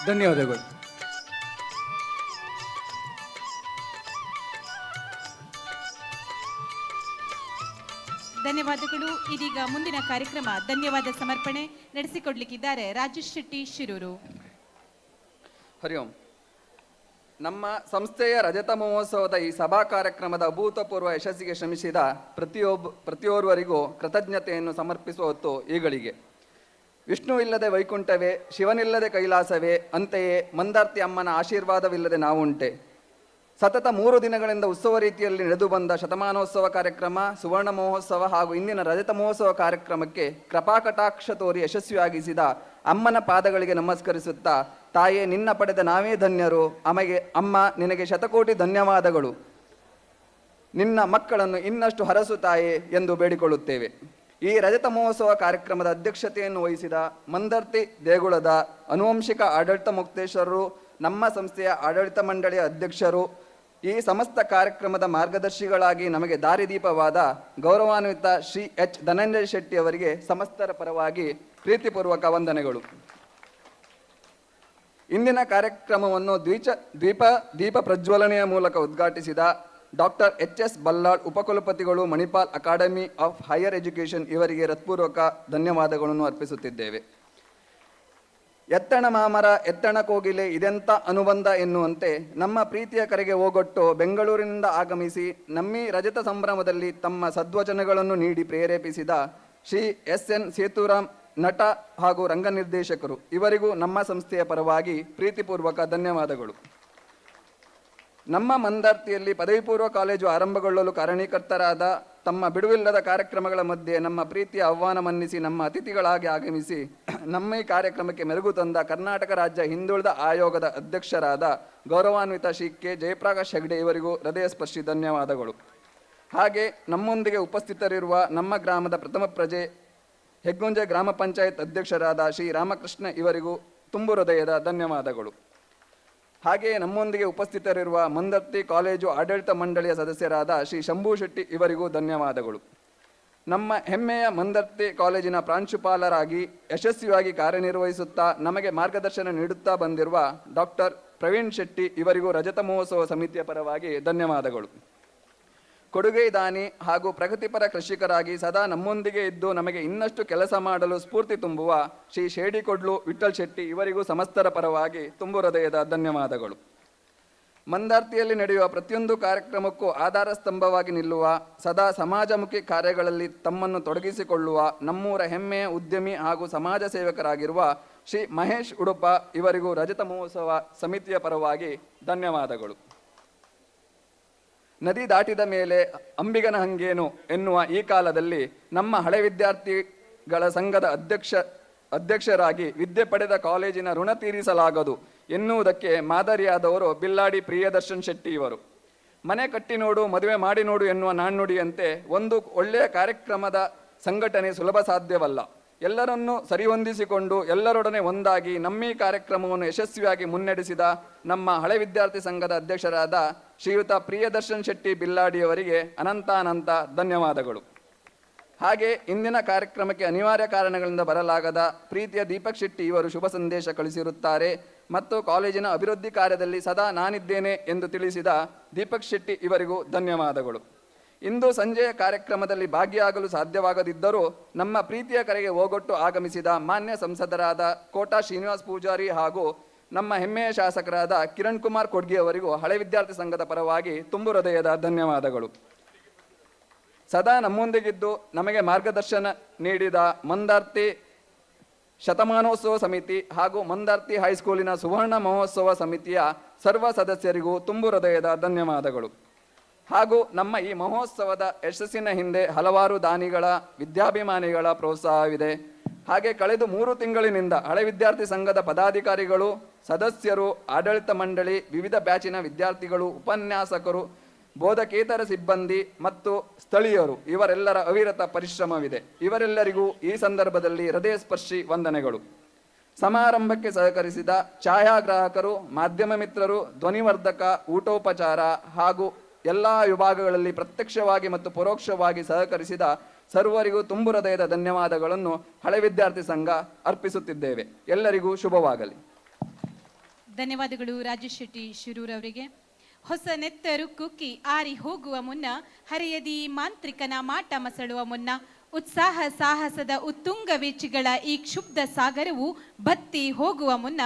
ಧನ್ಯವಾದಗಳು. ಧನ್ಯವಾದಗಳು. ಇದೀಗ ಮುಂದಿನ ಕಾರ್ಯಕ್ರಮ ಧನ್ಯವಾದ ಸಮರ್ಪಣೆ ನಡೆಸಿಕೊಡ್ಲಿಕ್ಕಿದ್ದಾರೆ ರಾಜೇಶ್ ಶೆಟ್ಟಿ ಶಿರೂರು. ಹರಿ ಓಂ. ನಮ್ಮ ಸಂಸ್ಥೆಯ ರಜತ ಮಹೋತ್ಸವದ ಈ ಸಭಾ ಕಾರ್ಯಕ್ರಮದ ಅಭೂತಪೂರ್ವ ಯಶಸ್ಸಿಗೆ ಶ್ರಮಿಸಿದ ಪ್ರತಿಯೋರ್ವರಿಗೂ ಕೃತಜ್ಞತೆಯನ್ನು ಸಮರ್ಪಿಸುವ ಹೊತ್ತು ಈಗಳಿಗೆ. ವಿಷ್ಣುವಿಲ್ಲದೆ ವೈಕುಂಠವೇ, ಶಿವನಿಲ್ಲದೆ ಕೈಲಾಸವೇ, ಅಂತೆಯೇ ಮಂದಾರ್ತಿ ಅಮ್ಮನ ಆಶೀರ್ವಾದವಿಲ್ಲದೆ ನಾವುಂಟೆ. ಸತತ 3 ದಿನಗಳಿಂದ ಉತ್ಸವ ರೀತಿಯಲ್ಲಿ ನಡೆದು ಬಂದ ಶತಮಾನೋತ್ಸವ ಕಾರ್ಯಕ್ರಮ, ಸುವರ್ಣ ಮಹೋತ್ಸವ ಹಾಗೂ ಇಂದಿನ ರಜತ ಮಹೋತ್ಸವ ಕಾರ್ಯಕ್ರಮಕ್ಕೆ ಕೃಪಾಕಟಾಕ್ಷ ತೋರಿ ಯಶಸ್ವಿಯಾಗಿಸಿದ ಅಮ್ಮನ ಪಾದಗಳಿಗೆ ನಮಸ್ಕರಿಸುತ್ತಾ, ತಾಯೇ ನಿನ್ನ ಪಡೆದ ನಾವೇ ಧನ್ಯರು, ಅಮ್ಮ ನಿನಗೆ ಶತಕೋಟಿ ಧನ್ಯವಾದಗಳು, ನಿನ್ನ ಮಕ್ಕಳನ್ನು ಇನ್ನಷ್ಟು ಹರಸು ತಾಯೇ ಎಂದು ಬೇಡಿಕೊಳ್ಳುತ್ತೇವೆ. ಈ ರಜತ ಮಹೋತ್ಸವ ಕಾರ್ಯಕ್ರಮದ ಅಧ್ಯಕ್ಷತೆಯನ್ನು ವಹಿಸಿದ ಮಂದರ್ತಿ ದೇಗುಲದ ಅನುವಂಶಿಕ ಆಡಳಿತ ಮುಕ್ತೇಶ್ವರರು, ನಮ್ಮ ಸಂಸ್ಥೆಯ ಆಡಳಿತ ಮಂಡಳಿಯ ಅಧ್ಯಕ್ಷರು, ಈ ಸಮಸ್ತ ಕಾರ್ಯಕ್ರಮದ ಮಾರ್ಗದರ್ಶಿಗಳಾಗಿ ನಮಗೆ ದಾರಿದೀಪವಾದ ಗೌರವಾನ್ವಿತ ಶ್ರೀ ಎಚ್ ಧನಂಜಯ ಶೆಟ್ಟಿ ಅವರಿಗೆ ಸಮಸ್ತರ ಪರವಾಗಿ ಪ್ರೀತಿಪೂರ್ವಕ ವಂದನೆಗಳು. ಇಂದಿನ ಕಾರ್ಯಕ್ರಮವನ್ನು ದೀಪ ಪ್ರಜ್ವಲನೆಯ ಮೂಲಕ ಉದ್ಘಾಟಿಸಿದ ಡಾಕ್ಟರ್ ಎಚ್.ಎಸ್. ಬಲ್ಲಾಳ್ ಉಪಕುಲಪತಿಗಳು, Manipal academy of higher education ಇವರಿಗೆ ಹೃತ್ಪೂರ್ವಕ ಧನ್ಯವಾದಗಳನ್ನು ಅರ್ಪಿಸುತ್ತಿದ್ದೇವೆ. ಎತ್ತಣ ಮಾಮರ ಎತ್ತಣ ಕೋಗಿಲೆ ಇದೆಂಥ ಅನುಬಂಧ ಎನ್ನುವಂತೆ ನಮ್ಮ ಪ್ರೀತಿಯ ಕರೆಗೆ ಹೋಗೊಟ್ಟು ಬೆಂಗಳೂರಿನಿಂದ ಆಗಮಿಸಿ ನಮ್ಮಿ ರಜತ ಸಂಭ್ರಮದಲ್ಲಿ ತಮ್ಮ ಸದ್ವಚನಗಳನ್ನು ನೀಡಿ ಪ್ರೇರೇಪಿಸಿದ ಶ್ರೀ ಎಸ್.ಎನ್. ಸೇತುರಾಮ್, ನಟ ಹಾಗೂ ರಂಗ ನಿರ್ದೇಶಕರು, ಇವರಿಗೂ ನಮ್ಮ ಸಂಸ್ಥೆಯ ಪರವಾಗಿ ಪ್ರೀತಿಪೂರ್ವಕ ಧನ್ಯವಾದಗಳು. ನಮ್ಮ ಮಂದಾರ್ತಿಯಲ್ಲಿ ಪದವಿ ಪೂರ್ವ ಕಾಲೇಜು ಆರಂಭಗೊಳ್ಳಲು ಕಾರಣೀಕರ್ತರಾದ ತಮ್ಮ ಬಿಡುವಿಲ್ಲದ ಕಾರ್ಯಕ್ರಮಗಳ ಮಧ್ಯೆ ನಮ್ಮ ಪ್ರೀತಿಯ ಆಹ್ವಾನ ಮನ್ನಿಸಿ ನಮ್ಮ ಅತಿಥಿಗಳಾಗಿ ಆಗಮಿಸಿ ನಮ್ಮ ಈ ಕಾರ್ಯಕ್ರಮಕ್ಕೆ ಮೆರುಗು ತಂದ ಕರ್ನಾಟಕ ರಾಜ್ಯ ಹಿಂದುಳಿದ ಆಯೋಗದ ಅಧ್ಯಕ್ಷರಾದ ಗೌರವಾನ್ವಿತ ಶ್ರೀ ಕೆ. ಜಯಪ್ರಕಾಶ್ ಹೆಗ್ಡೆ ಇವರಿಗೂ ಹೃದಯಸ್ಪರ್ಶಿ ಧನ್ಯವಾದಗಳು. ಹಾಗೆ ನಮ್ಮೊಂದಿಗೆ ಉಪಸ್ಥಿತರಿರುವ ನಮ್ಮ ಗ್ರಾಮದ ಪ್ರಥಮ ಪ್ರಜೆ ಹೆಗ್ಗುಂಜೆ ಗ್ರಾಮ ಪಂಚಾಯತ್ ಅಧ್ಯಕ್ಷರಾದ ಶ್ರೀ ರಾಮಕೃಷ್ಣ ಇವರಿಗೂ ತುಂಬು ಹೃದಯದ ಧನ್ಯವಾದಗಳು. ಹಾಗೆಯೇ ನಮ್ಮೊಂದಿಗೆ ಉಪಸ್ಥಿತರಿರುವ ಮಂದರ್ತಿ ಕಾಲೇಜು ಆಡಳಿತ ಮಂಡಳಿಯ ಸದಸ್ಯರಾದ ಶ್ರೀ ಶಂಭು ಶೆಟ್ಟಿ ಇವರಿಗೂ ಧನ್ಯವಾದಗಳು. ನಮ್ಮ ಹೆಮ್ಮೆಯ ಮಂದರ್ತಿ ಕಾಲೇಜಿನ ಪ್ರಾಂಶುಪಾಲರಾಗಿ ಯಶಸ್ವಿಯಾಗಿ ಕಾರ್ಯನಿರ್ವಹಿಸುತ್ತಾ ನಮಗೆ ಮಾರ್ಗದರ್ಶನ ನೀಡುತ್ತಾ ಬಂದಿರುವ ಡಾಕ್ಟರ್ ಪ್ರವೀಣ್ ಶೆಟ್ಟಿ ಇವರಿಗೂ ರಜತ ಮಹೋತ್ಸವ ಸಮಿತಿಯ ಪರವಾಗಿ ಧನ್ಯವಾದಗಳು. ಕೊಡುಗೈದಾನಿ ಹಾಗೂ ಪ್ರಗತಿಪರ ಕೃಷಿಕರಾಗಿ ಸದಾ ನಮ್ಮೊಂದಿಗೆ ಇದ್ದು ನಮಗೆ ಇನ್ನಷ್ಟು ಕೆಲಸ ಮಾಡಲು ಸ್ಫೂರ್ತಿ ತುಂಬುವ ಶ್ರೀ ಶೇಡಿಕೊಡ್ಲು ವಿಠ್ಠಲ್ ಶೆಟ್ಟಿ ಇವರಿಗೂ ಸಮಸ್ತರ ಪರವಾಗಿ ತುಂಬು ಹೃದಯದ ಧನ್ಯವಾದಗಳು. ಮಂದಾರ್ತಿಯಲ್ಲಿ ನಡೆಯುವ ಪ್ರತಿಯೊಂದು ಕಾರ್ಯಕ್ರಮಕ್ಕೂ ಆಧಾರ ಸ್ತಂಭವಾಗಿ ನಿಲ್ಲುವ, ಸದಾ ಸಮಾಜಮುಖಿ ಕಾರ್ಯಗಳಲ್ಲಿ ತಮ್ಮನ್ನು ತೊಡಗಿಸಿಕೊಳ್ಳುವ ನಮ್ಮೂರ ಹೆಮ್ಮೆಯ ಉದ್ಯಮಿ ಹಾಗೂ ಸಮಾಜ ಸೇವಕರಾಗಿರುವ ಶ್ರೀ ಮಹೇಶ್ ಉಡುಪ ಇವರಿಗೂ ರಜತ ಮಹೋತ್ಸವ ಸಮಿತಿಯ ಪರವಾಗಿ ಧನ್ಯವಾದಗಳು. ನದಿ ದಾಟಿದ ಮೇಲೆ ಅಂಬಿಗನ ಹಂಗೇನು ಎನ್ನುವ ಈ ಕಾಲದಲ್ಲಿ ನಮ್ಮ ಹಳೆ ವಿದ್ಯಾರ್ಥಿಗಳ ಸಂಘದ ಅಧ್ಯಕ್ಷರಾಗಿ ವಿದ್ಯೆ ಪಡೆದ ಕಾಲೇಜಿನ ಋಣ ತೀರಿಸಲಾಗದು ಎನ್ನುವುದಕ್ಕೆ ಮಾದರಿಯಾದವರು ಬಿಲ್ಲಾಡಿ ಪ್ರಿಯದರ್ಶನ್ ಶೆಟ್ಟಿ ಇವರು. ಮನೆ ಕಟ್ಟಿ ನೋಡು ಮದುವೆ ಮಾಡಿ ನೋಡು ಎನ್ನುವ ನಾಣ್ಣುಡಿಯಂತೆ ಒಂದು ಒಳ್ಳೆಯ ಕಾರ್ಯಕ್ರಮದ ಸಂಘಟನೆ ಸುಲಭ ಸಾಧ್ಯವಲ್ಲ. ಎಲ್ಲರನ್ನೂ ಸರಿಹೊಂದಿಸಿಕೊಂಡು ಎಲ್ಲರೊಡನೆ ಒಂದಾಗಿ ನಮ್ಮೀ ಕಾರ್ಯಕ್ರಮವನ್ನು ಯಶಸ್ವಿಯಾಗಿ ಮುನ್ನಡೆಸಿದ ನಮ್ಮ ಹಳೆ ವಿದ್ಯಾರ್ಥಿ ಸಂಘದ ಅಧ್ಯಕ್ಷರಾದ ಶ್ರೀಯುತ ಪ್ರಿಯದರ್ಶನ್ ಶೆಟ್ಟಿ ಬಿಲ್ಲಾಡಿಯವರಿಗೆ ಅನಂತಾನಂತ ಧನ್ಯವಾದಗಳು. ಹಾಗೆ ಇಂದಿನ ಕಾರ್ಯಕ್ರಮಕ್ಕೆ ಅನಿವಾರ್ಯ ಕಾರಣಗಳಿಂದ ಬರಲಾಗದ ಪ್ರೀತಿಯ ದೀಪಕ್ ಶೆಟ್ಟಿ ಇವರು ಶುಭ ಸಂದೇಶ ಕಳಿಸಿರುತ್ತಾರೆ ಮತ್ತು ಕಾಲೇಜಿನ ಅಭಿವೃದ್ಧಿ ಕಾರ್ಯದಲ್ಲಿ ಸದಾ ನಾನಿದ್ದೇನೆ ಎಂದು ತಿಳಿಸಿದ ದೀಪಕ್ ಶೆಟ್ಟಿ ಇವರಿಗೂ ಧನ್ಯವಾದಗಳು. ಇಂದು ಸಂಜೆಯ ಕಾರ್ಯಕ್ರಮದಲ್ಲಿ ಭಾಗಿಯಾಗಲು ಸಾಧ್ಯವಾಗದಿದ್ದರೂ ನಮ್ಮ ಪ್ರೀತಿಯ ಕರೆಗೆ ಓಗೊಟ್ಟು ಆಗಮಿಸಿದ ಮಾನ್ಯ ಸಂಸದರಾದ ಕೋಟಾ ಶ್ರೀನಿವಾಸ್ ಪೂಜಾರಿ ಹಾಗೂ ನಮ್ಮ ಹೆಮ್ಮೆಯ ಶಾಸಕರಾದ ಕಿರಣ್ ಕುಮಾರ್ ಕೊಡ್ಗಿ ಅವರಿಗೂ ಹಳೆ ವಿದ್ಯಾರ್ಥಿ ಸಂಘದ ಪರವಾಗಿ ತುಂಬು ಹೃದಯದ ಧನ್ಯವಾದಗಳು. ಸದಾ ನಮ್ಮೊಂದಿಗಿದ್ದು ನಮಗೆ ಮಾರ್ಗದರ್ಶನ ನೀಡಿದ ಮಂದಾರ್ತಿ ಶತಮಾನೋತ್ಸವ ಸಮಿತಿ ಹಾಗೂ ಮಂದಾರ್ತಿ ಹೈಸ್ಕೂಲಿನ ಸುವರ್ಣ ಮಹೋತ್ಸವ ಸಮಿತಿಯ ಸರ್ವ ಸದಸ್ಯರಿಗೂ ತುಂಬು ಹೃದಯದ ಧನ್ಯವಾದಗಳು. ಹಾಗೂ ನಮ್ಮ ಈ ಮಹೋತ್ಸವದ ಯಶಸ್ಸಿನ ಹಿಂದೆ ಹಲವಾರು ದಾನಿಗಳ ವಿದ್ಯಾಭಿಮಾನಿಗಳ ಪ್ರೋತ್ಸಾಹವಿದೆ. ಹಾಗೆ ಕಳೆದ 3 ತಿಂಗಳಿನಿಂದ ಹಳೆ ವಿದ್ಯಾರ್ಥಿ ಸಂಘದ ಪದಾಧಿಕಾರಿಗಳು, ಸದಸ್ಯರು, ಆಡಳಿತ ಮಂಡಳಿ, ವಿವಿಧ ಬ್ಯಾಚಿನ ವಿದ್ಯಾರ್ಥಿಗಳು, ಉಪನ್ಯಾಸಕರು, ಬೋಧಕೇತರ ಸಿಬ್ಬಂದಿ ಮತ್ತು ಸ್ಥಳೀಯರು ಇವರೆಲ್ಲರ ಅವಿರತ ಪರಿಶ್ರಮವಿದೆ. ಇವರೆಲ್ಲರಿಗೂ ಈ ಸಂದರ್ಭದಲ್ಲಿ ಹೃದಯ ಸ್ಪರ್ಶಿ ವಂದನೆಗಳು. ಸಮಾರಂಭಕ್ಕೆ ಸಹಕರಿಸಿದ ಛಾಯಾಗ್ರಾಹಕರು, ಮಾಧ್ಯಮ ಮಿತ್ರರು, ಧ್ವನಿವರ್ಧಕ, ಊಟೋಪಚಾರ ಹಾಗೂ ಎಲ್ಲ ವಿಭಾಗಗಳಲ್ಲಿ ಪ್ರತ್ಯಕ್ಷವಾಗಿ ಮತ್ತು ಪರೋಕ್ಷವಾಗಿ ಸಹಕರಿಸಿದ ಸರ್ವರಿಗೂ ತುಂಬು ಹೃದಯದ ಧನ್ಯವಾದಗಳನ್ನು ಹಳೆ ವಿದ್ಯಾರ್ಥಿ ಸಂಘ ಅರ್ಪಿಸುತ್ತಿದ್ದೇವೆ. ಎಲ್ಲರಿಗೂ ಶುಭವಾಗಲಿ. ಧನ್ಯವಾದಗಳು ರಾಜೇಶ್ ಶೆಟ್ಟಿ ಶಿರೂರವರಿಗೆ. ಹೊಸ ನೆತ್ತರು ಕುಕ್ಕಿ ಆರಿ ಹೋಗುವ ಮುನ್ನ, ಹರೆಯದಿ ಮಾಂತ್ರಿಕನ ಮಾಟ ಮಸಳುವ ಮುನ್ನ, ಉತ್ಸಾಹ ಸಾಹಸದ ಉತ್ತುಂಗ ವೀಚಿಗಳ ಈ ಕ್ಷುಬ್ಧ ಸಾಗರವು ಬತ್ತಿ ಹೋಗುವ ಮುನ್ನ,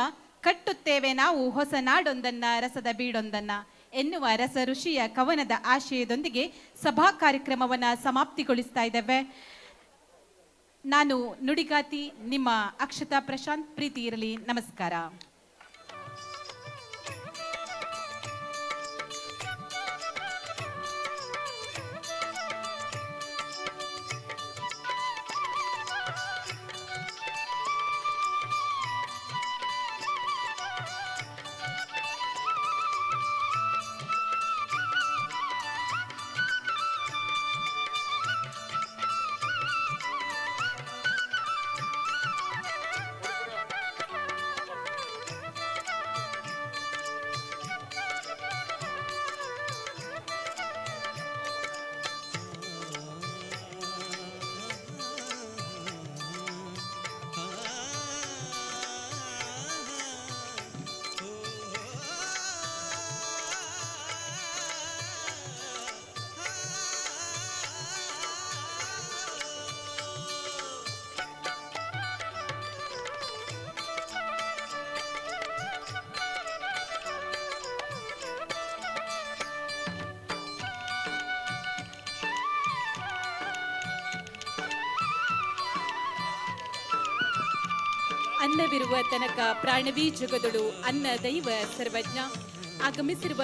ಕಟ್ಟುತ್ತೇವೆ ನಾವು ಹೊಸ ನಾಡೊಂದನ್ನ ರಸದ ಬೀಡೊಂದನ್ನ ಎನ್ನುವ ರಸ ಋಷಿಯ ಕವನದ ಆಶಯದೊಂದಿಗೆ ಸಭಾ ಕಾರ್ಯಕ್ರಮವನ್ನು ಸಮಾಪ್ತಿಗೊಳಿಸ್ತಾ ಇದ್ದೇವೆ. ನಾನು ನುಡಿಗಾತಿ ನಿಮ್ಮ ಅಕ್ಷತಾ ಪ್ರಶಾಂತ್. ಪ್ರೀತಿ ಇರಲಿ. ನಮಸ್ಕಾರ. ಅನ್ನವಿರುವ ತನಕ ಪ್ರಾಣವೀ ಜಗದಳು, ಅನ್ನ ದೈವ ಸರ್ವಜ್ಞ. ಆಗಮಿಸಿರುವ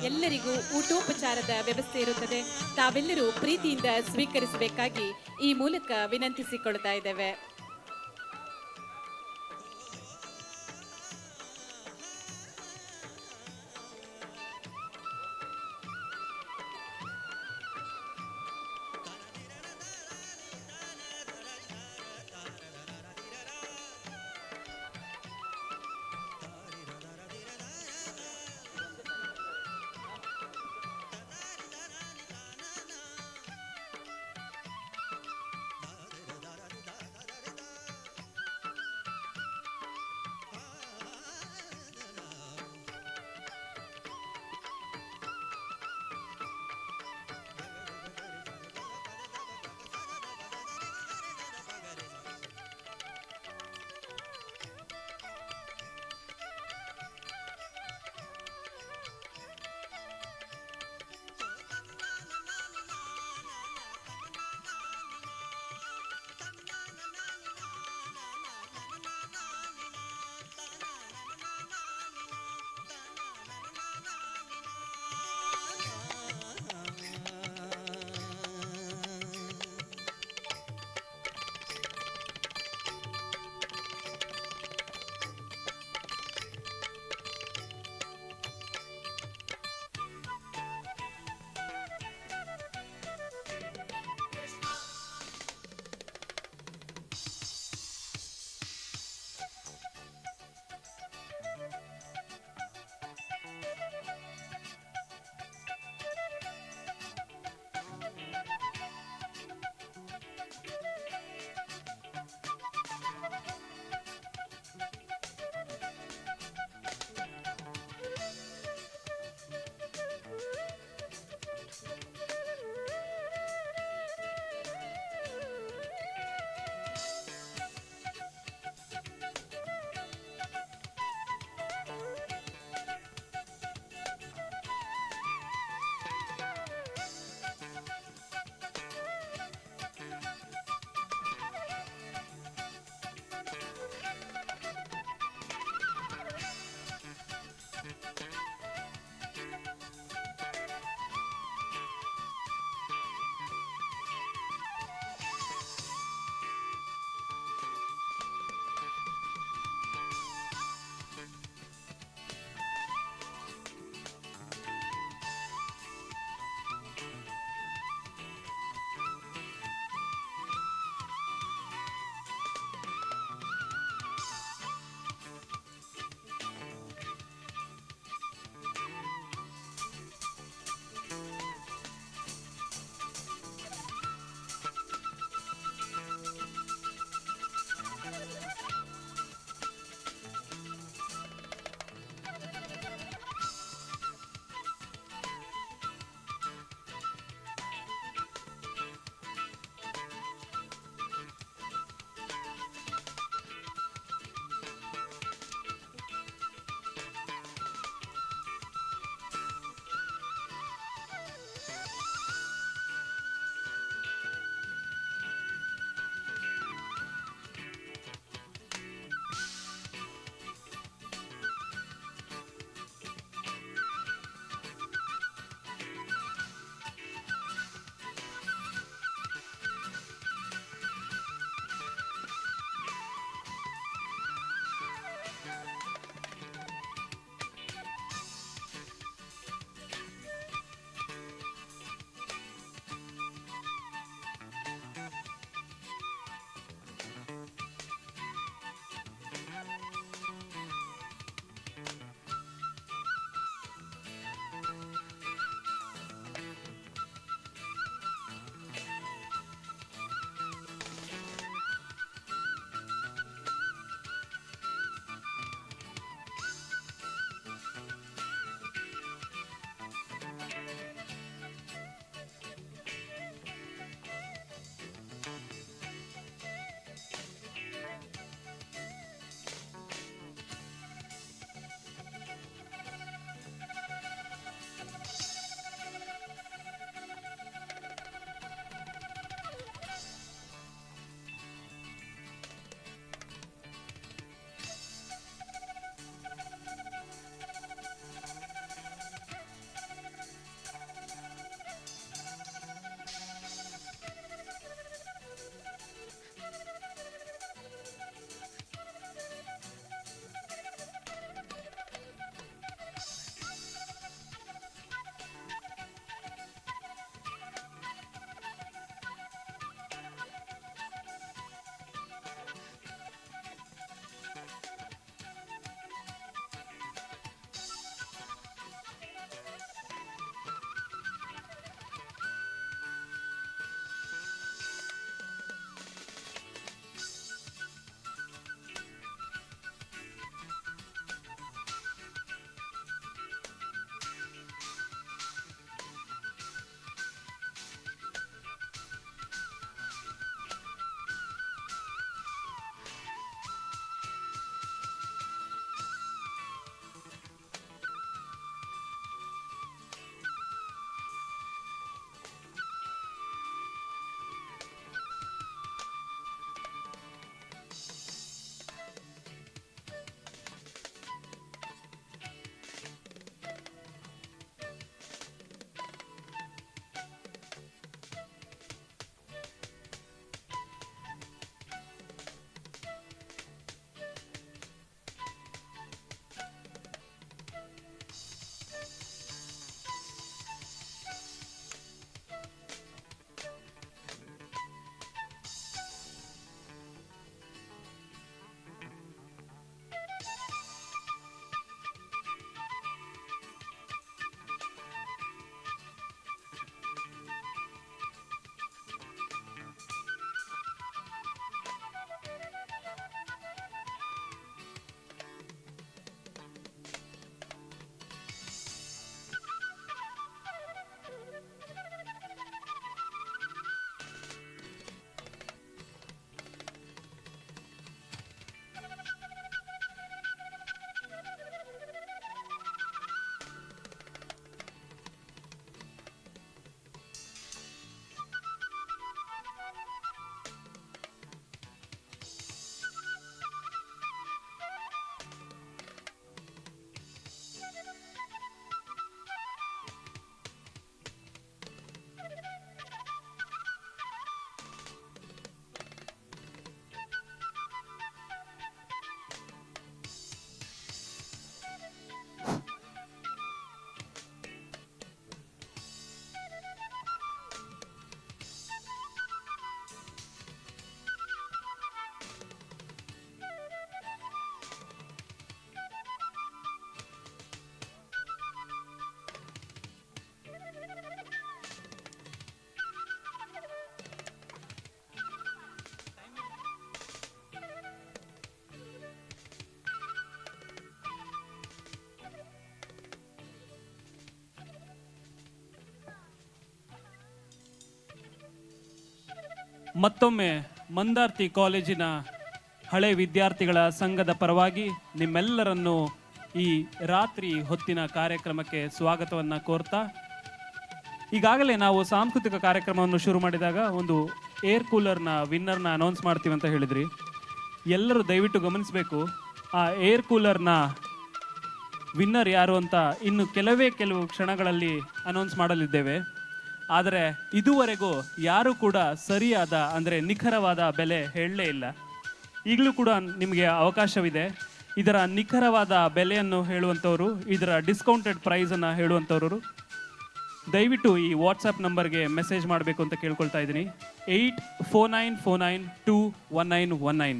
ಎಲ್ಲರಿಗೂ ಊಟೋಪಚಾರದ ವ್ಯವಸ್ಥೆ ಇರುತ್ತದೆ. ತಾವೆಲ್ಲರೂ ಪ್ರೀತಿಯಿಂದ ಸ್ವೀಕರಿಸಬೇಕಾಗಿ ಈ ಮೂಲಕ ವಿನಂತಿಸಿಕೊಳ್ತಾ ಇದ್ದೇವೆ. ಮತ್ತೊಮ್ಮೆ ಮಂದಾರ್ತಿ ಕಾಲೇಜಿನ ಹಳೆ ವಿದ್ಯಾರ್ಥಿಗಳ ಸಂಘದ ಪರವಾಗಿ ನಿಮ್ಮೆಲ್ಲರನ್ನು ಈ ರಾತ್ರಿ ಹೊತ್ತಿನ ಕಾರ್ಯಕ್ರಮಕ್ಕೆ ಸ್ವಾಗತವನ್ನು ಕೋರ್ತಾ, ಈಗಾಗಲೇ ನಾವು ಸಾಂಸ್ಕೃತಿಕ ಕಾರ್ಯಕ್ರಮವನ್ನು ಶುರು ಮಾಡಿದಾಗ ಒಂದು ಏರ್ ಕೂಲರ್ನ ವಿನ್ನರ್ನ ಅನೌನ್ಸ್ ಮಾಡ್ತೀವಿ ಅಂತ ಹೇಳಿದ್ರಿ. ಎಲ್ಲರೂ ದಯವಿಟ್ಟು ಗಮನಿಸಬೇಕು, ಆ ಏರ್ ಕೂಲರ್ನ ವಿನ್ನರ್ ಯಾರು ಅಂತ ಇನ್ನು ಕೆಲವು ಕ್ಷಣಗಳಲ್ಲಿ ಅನೌನ್ಸ್ ಮಾಡಲಿದ್ದೇವೆ. ಆದರೆ ಇದುವರೆಗೂ ಯಾರೂ ಕೂಡ ಸರಿಯಾದ ಅಂದರೆ ನಿಖರವಾದ ಬೆಲೆ ಹೇಳಲೇ ಇಲ್ಲ. ಈಗಲೂ ಕೂಡ ನಿಮಗೆ ಅವಕಾಶವಿದೆ. ಇದರ ನಿಖರವಾದ ಬೆಲೆಯನ್ನು ಹೇಳುವಂಥವರು, ಇದರ ಡಿಸ್ಕೌಂಟೆಡ್ ಪ್ರೈಸನ್ನು ಹೇಳುವಂಥವ್ರು ದಯವಿಟ್ಟು ಈ ವಾಟ್ಸಪ್ ನಂಬರ್ಗೆ ಮೆಸೇಜ್ ಮಾಡಬೇಕು ಅಂತ ಕೇಳ್ಕೊಳ್ತಾ ಇದ್ದೀನಿ. 8494921919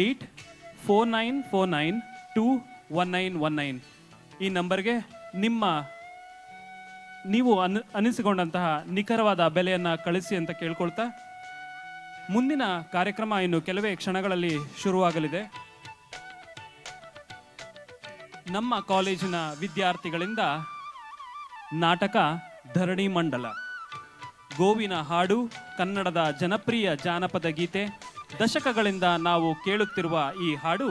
8494921919 ಈ ನಂಬರ್ಗೆ ನೀವು ಅನಿಸಿಕೊಂಡಂತಹ ನಿಖರವಾದ ಬೆಲೆಯನ್ನು ಕಳಿಸಿ ಅಂತ ಕೇಳ್ಕೊಳ್ತಾ, ಮುಂದಿನ ಕಾರ್ಯಕ್ರಮ ಇನ್ನು ಕೆಲವೇ ಕ್ಷಣಗಳಲ್ಲಿ ಶುರುವಾಗಲಿದೆ. ನಮ್ಮ ಕಾಲೇಜಿನ ವಿದ್ಯಾರ್ಥಿಗಳಿಂದ ನಾಟಕ ಧರಣಿ ಮಂಡಲ, ಗೋವಿನ ಹಾಡು, ಕನ್ನಡದ ಜನಪ್ರಿಯ ಜಾನಪದ ಗೀತೆ. ದಶಕಗಳಿಂದ ನಾವು ಕೇಳುತ್ತಿರುವ ಈ ಹಾಡು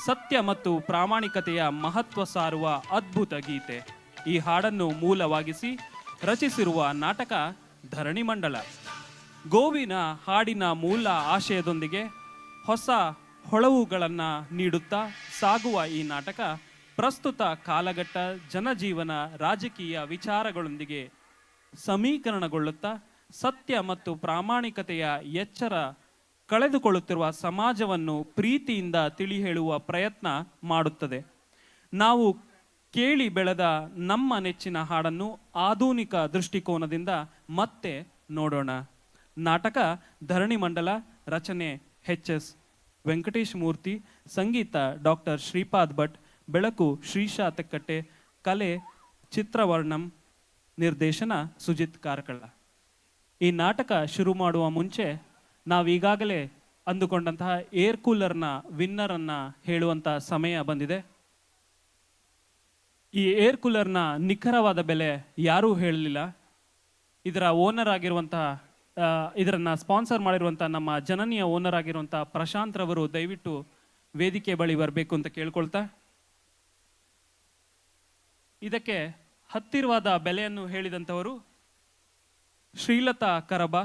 ಸತ್ಯ ಮತ್ತು ಪ್ರಾಮಾಣಿಕತೆಯ ಮಹತ್ವ ಸಾರುವ ಅದ್ಭುತ ಗೀತೆ. ಈ ಹಾಡನ್ನು ಮೂಲವಾಗಿಸಿ ರಚಿಸಿರುವ ನಾಟಕ ಧರಣಿ ಮಂಡಲ. ಗೋವಿನ ಹಾಡಿನ ಮೂಲ ಆಶಯದೊಂದಿಗೆ ಹೊಸ ಹೊಳವುಗಳನ್ನು ನೀಡುತ್ತಾ ಸಾಗುವ ಈ ನಾಟಕ ಪ್ರಸ್ತುತ ಕಾಲಘಟ್ಟ ಜನಜೀವನ ರಾಜಕೀಯ ವಿಚಾರಗಳೊಂದಿಗೆ ಸಮೀಕರಣಗೊಳ್ಳುತ್ತಾ ಸತ್ಯ ಮತ್ತು ಪ್ರಾಮಾಣಿಕತೆಯ ಎಚ್ಚರ ಕಳೆದುಕೊಳ್ಳುತ್ತಿರುವ ಸಮಾಜವನ್ನು ಪ್ರೀತಿಯಿಂದ ತಿಳಿ ಹೇಳುವ ಪ್ರಯತ್ನ ಮಾಡುತ್ತದೆ. ನಾವು ಕೇಳಿ ಬೆಳೆದ ನಮ್ಮ ನೆಚ್ಚಿನ ಹಾಡನ್ನು ಆಧುನಿಕ ದೃಷ್ಟಿಕೋನದಿಂದ ಮತ್ತೆ ನೋಡೋಣ. ನಾಟಕ ಧರಣಿ ಮಂಡಲ, ರಚನೆ ಎಚ್.ಎಸ್. ವೆಂಕಟೇಶ್ ಮೂರ್ತಿ, ಸಂಗೀತ ಡಾಕ್ಟರ್ ಶ್ರೀಪಾದ್ ಭಟ್, ಬೆಳಕು ಶ್ರೀಶಾ ತೆಕ್ಕಟ್ಟೆ, ಕಲೆ ಚಿತ್ರವರ್ಣಂ, ನಿರ್ದೇಶನ ಸುಜಿತ್ ಕಾರ್ಕಳ. ಈ ನಾಟಕ ಶುರು ಮಾಡುವ ಮುಂಚೆ ನಾವೀಗಾಗಲೇ ಅಂದುಕೊಂಡಂತಹ ಏರ್ ಕೂಲರ್ನ ವಿನ್ನರನ್ನು ಹೇಳುವಂಥ ಸಮಯ ಬಂದಿದೆ. ಈ ಏರ್ ಕೂಲರ್ನ ನಿಖರವಾದ ಬೆಲೆ ಯಾರೂ ಹೇಳಲಿಲ್ಲ. ಇದರ ಓನರ್ ಆಗಿರುವಂತಹ ಇದರನ್ನು ಸ್ಪಾನ್ಸರ್ ಮಾಡಿರುವಂಥ ನಮ್ಮ ಜನನಿಯ ಓನರ್ ಆಗಿರುವಂಥ ಪ್ರಶಾಂತ್ ರವರು ದಯವಿಟ್ಟು ವೇದಿಕೆ ಬಳಿ ಬರಬೇಕು ಅಂತ ಕೇಳ್ಕೊಳ್ತಾ, ಇದಕ್ಕೆ ಹತ್ತಿರವಾದ ಬೆಲೆಯನ್ನು ಹೇಳಿದಂಥವರು ಶ್ರೀಲತಾ ಕರಬ,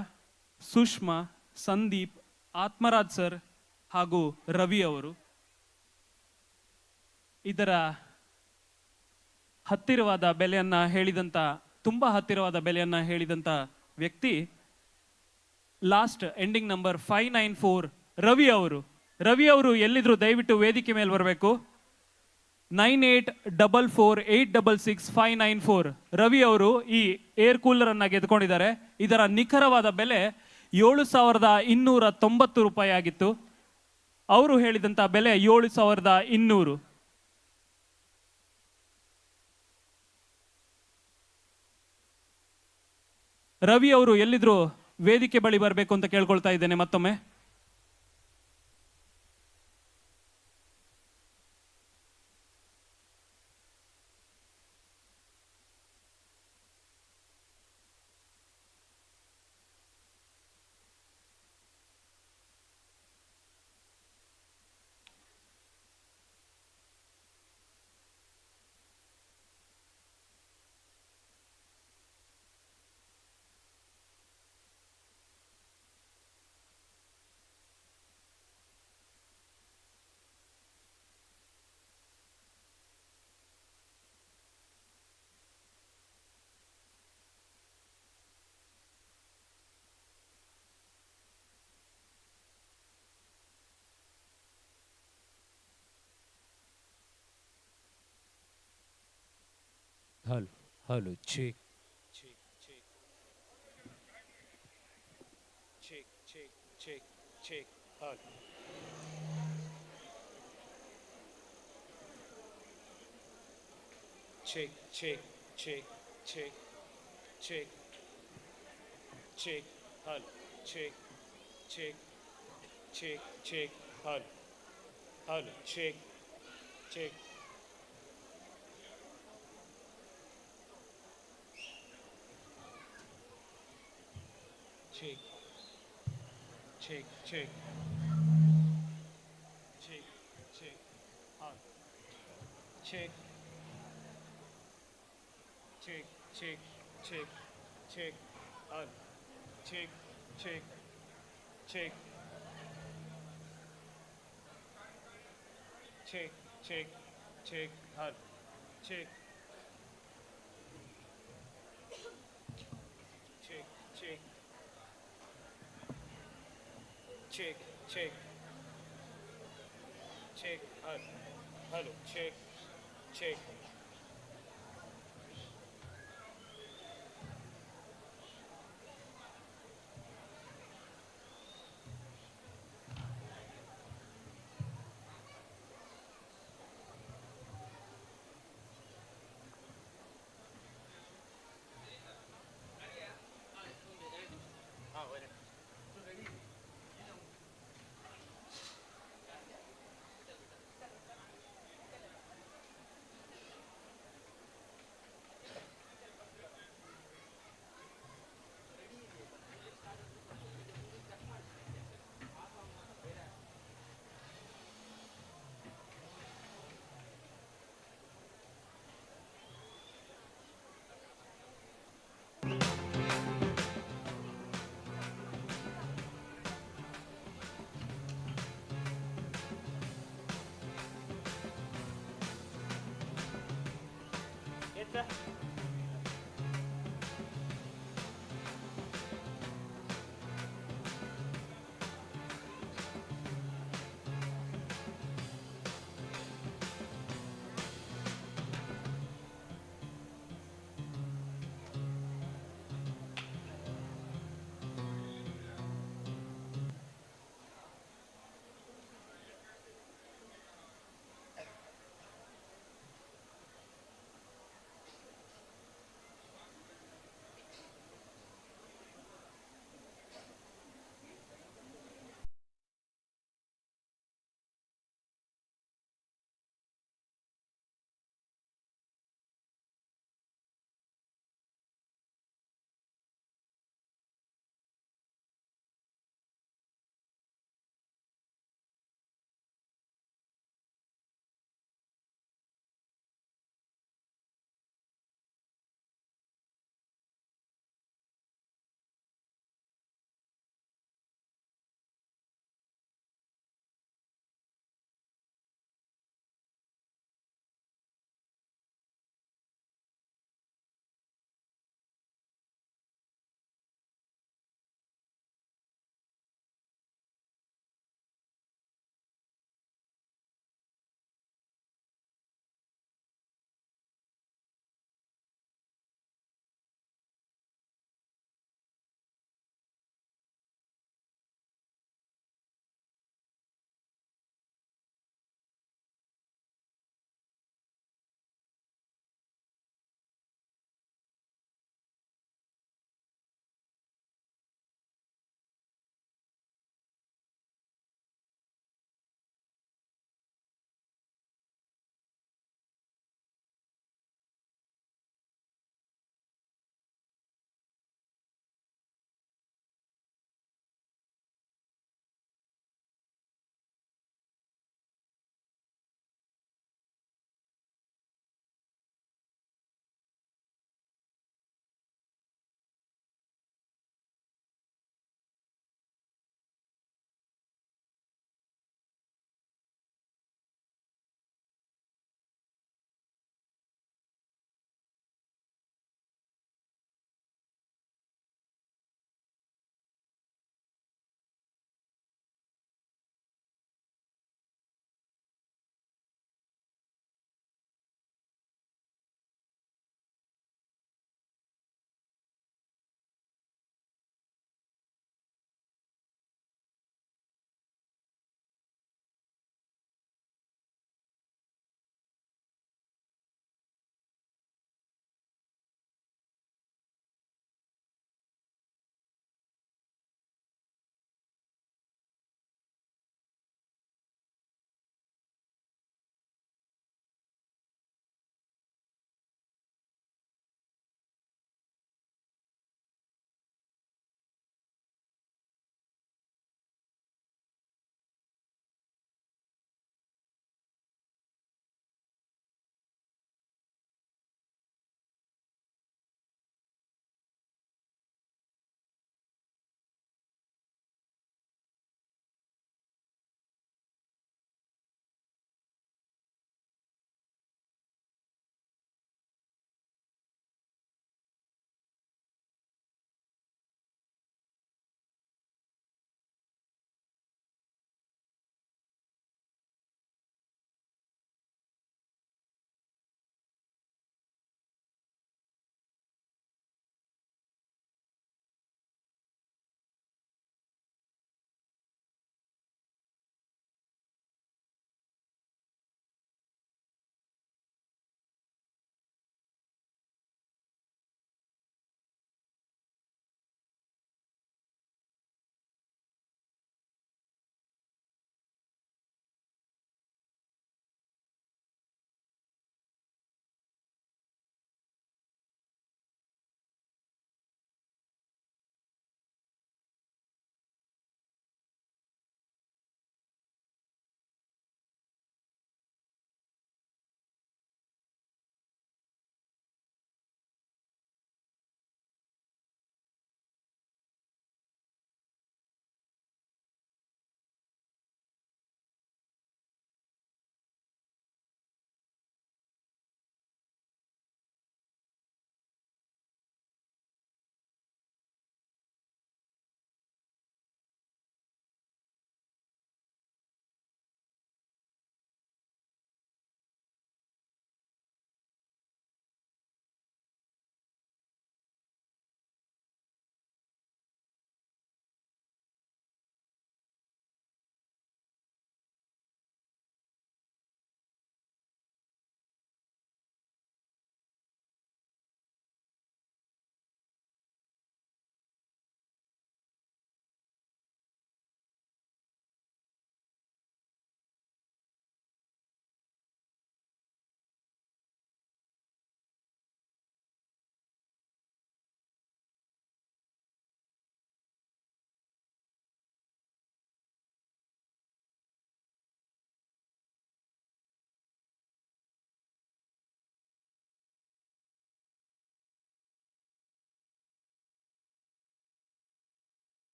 ಸುಷ್ಮಾ, ಸಂದೀಪ್, ಆತ್ಮರಾಜ್ ಸರ್ ಹಾಗೂ ರವಿ ಅವರು. ಇದರ ಹತ್ತಿರವಾದ ಬೆಲೆಯನ್ನು ಹೇಳಿದಂಥ, ತುಂಬ ಹತ್ತಿರವಾದ ಬೆಲೆಯನ್ನು ಹೇಳಿದಂಥ ವ್ಯಕ್ತಿ ಲಾಸ್ಟ್ ಎಂಡಿಂಗ್ ನಂಬರ್ 594 ರವಿ ಅವರು. ರವಿ ಅವರು ಎಲ್ಲಿದ್ರು ದಯವಿಟ್ಟು ವೇದಿಕೆ ಮೇಲೆ ಬರಬೇಕು. 9844866594 ರವಿ ಅವರು ಈ ಏರ್ ಕೂಲರ್ ಅನ್ನ ಗೆದ್ದುಕೊಂಡಿದ್ದಾರೆ. ಇದರ ನಿಖರವಾದ ಬೆಲೆ 7290 ರೂಪಾಯಿ ಆಗಿತ್ತು. ಅವರು ಹೇಳಿದಂತ ಬೆಲೆ 7200. ರವಿ ಅವರು ಎಲ್ಲಿದ್ರು ವೇದಿಕೆ ಬಳಿ ಬರಬೇಕು ಅಂತ ಕೇಳ್ಕೊಳ್ತಾ ಇದ್ದೇನೆ ಮತ್ತೊಮ್ಮೆ. Hello, hello, check. Check, check. Check, check, check, check. Hello. Check, check, check, check, check. Check, hello, check, check, check, check, hello. Hello, check, check. Check. check, check. Check, check, on. Check. Check, check, check, check, on. Check, check, check. Check, check, check, on. Check. Check, check. Check, check. Check, on. Hello, check, check.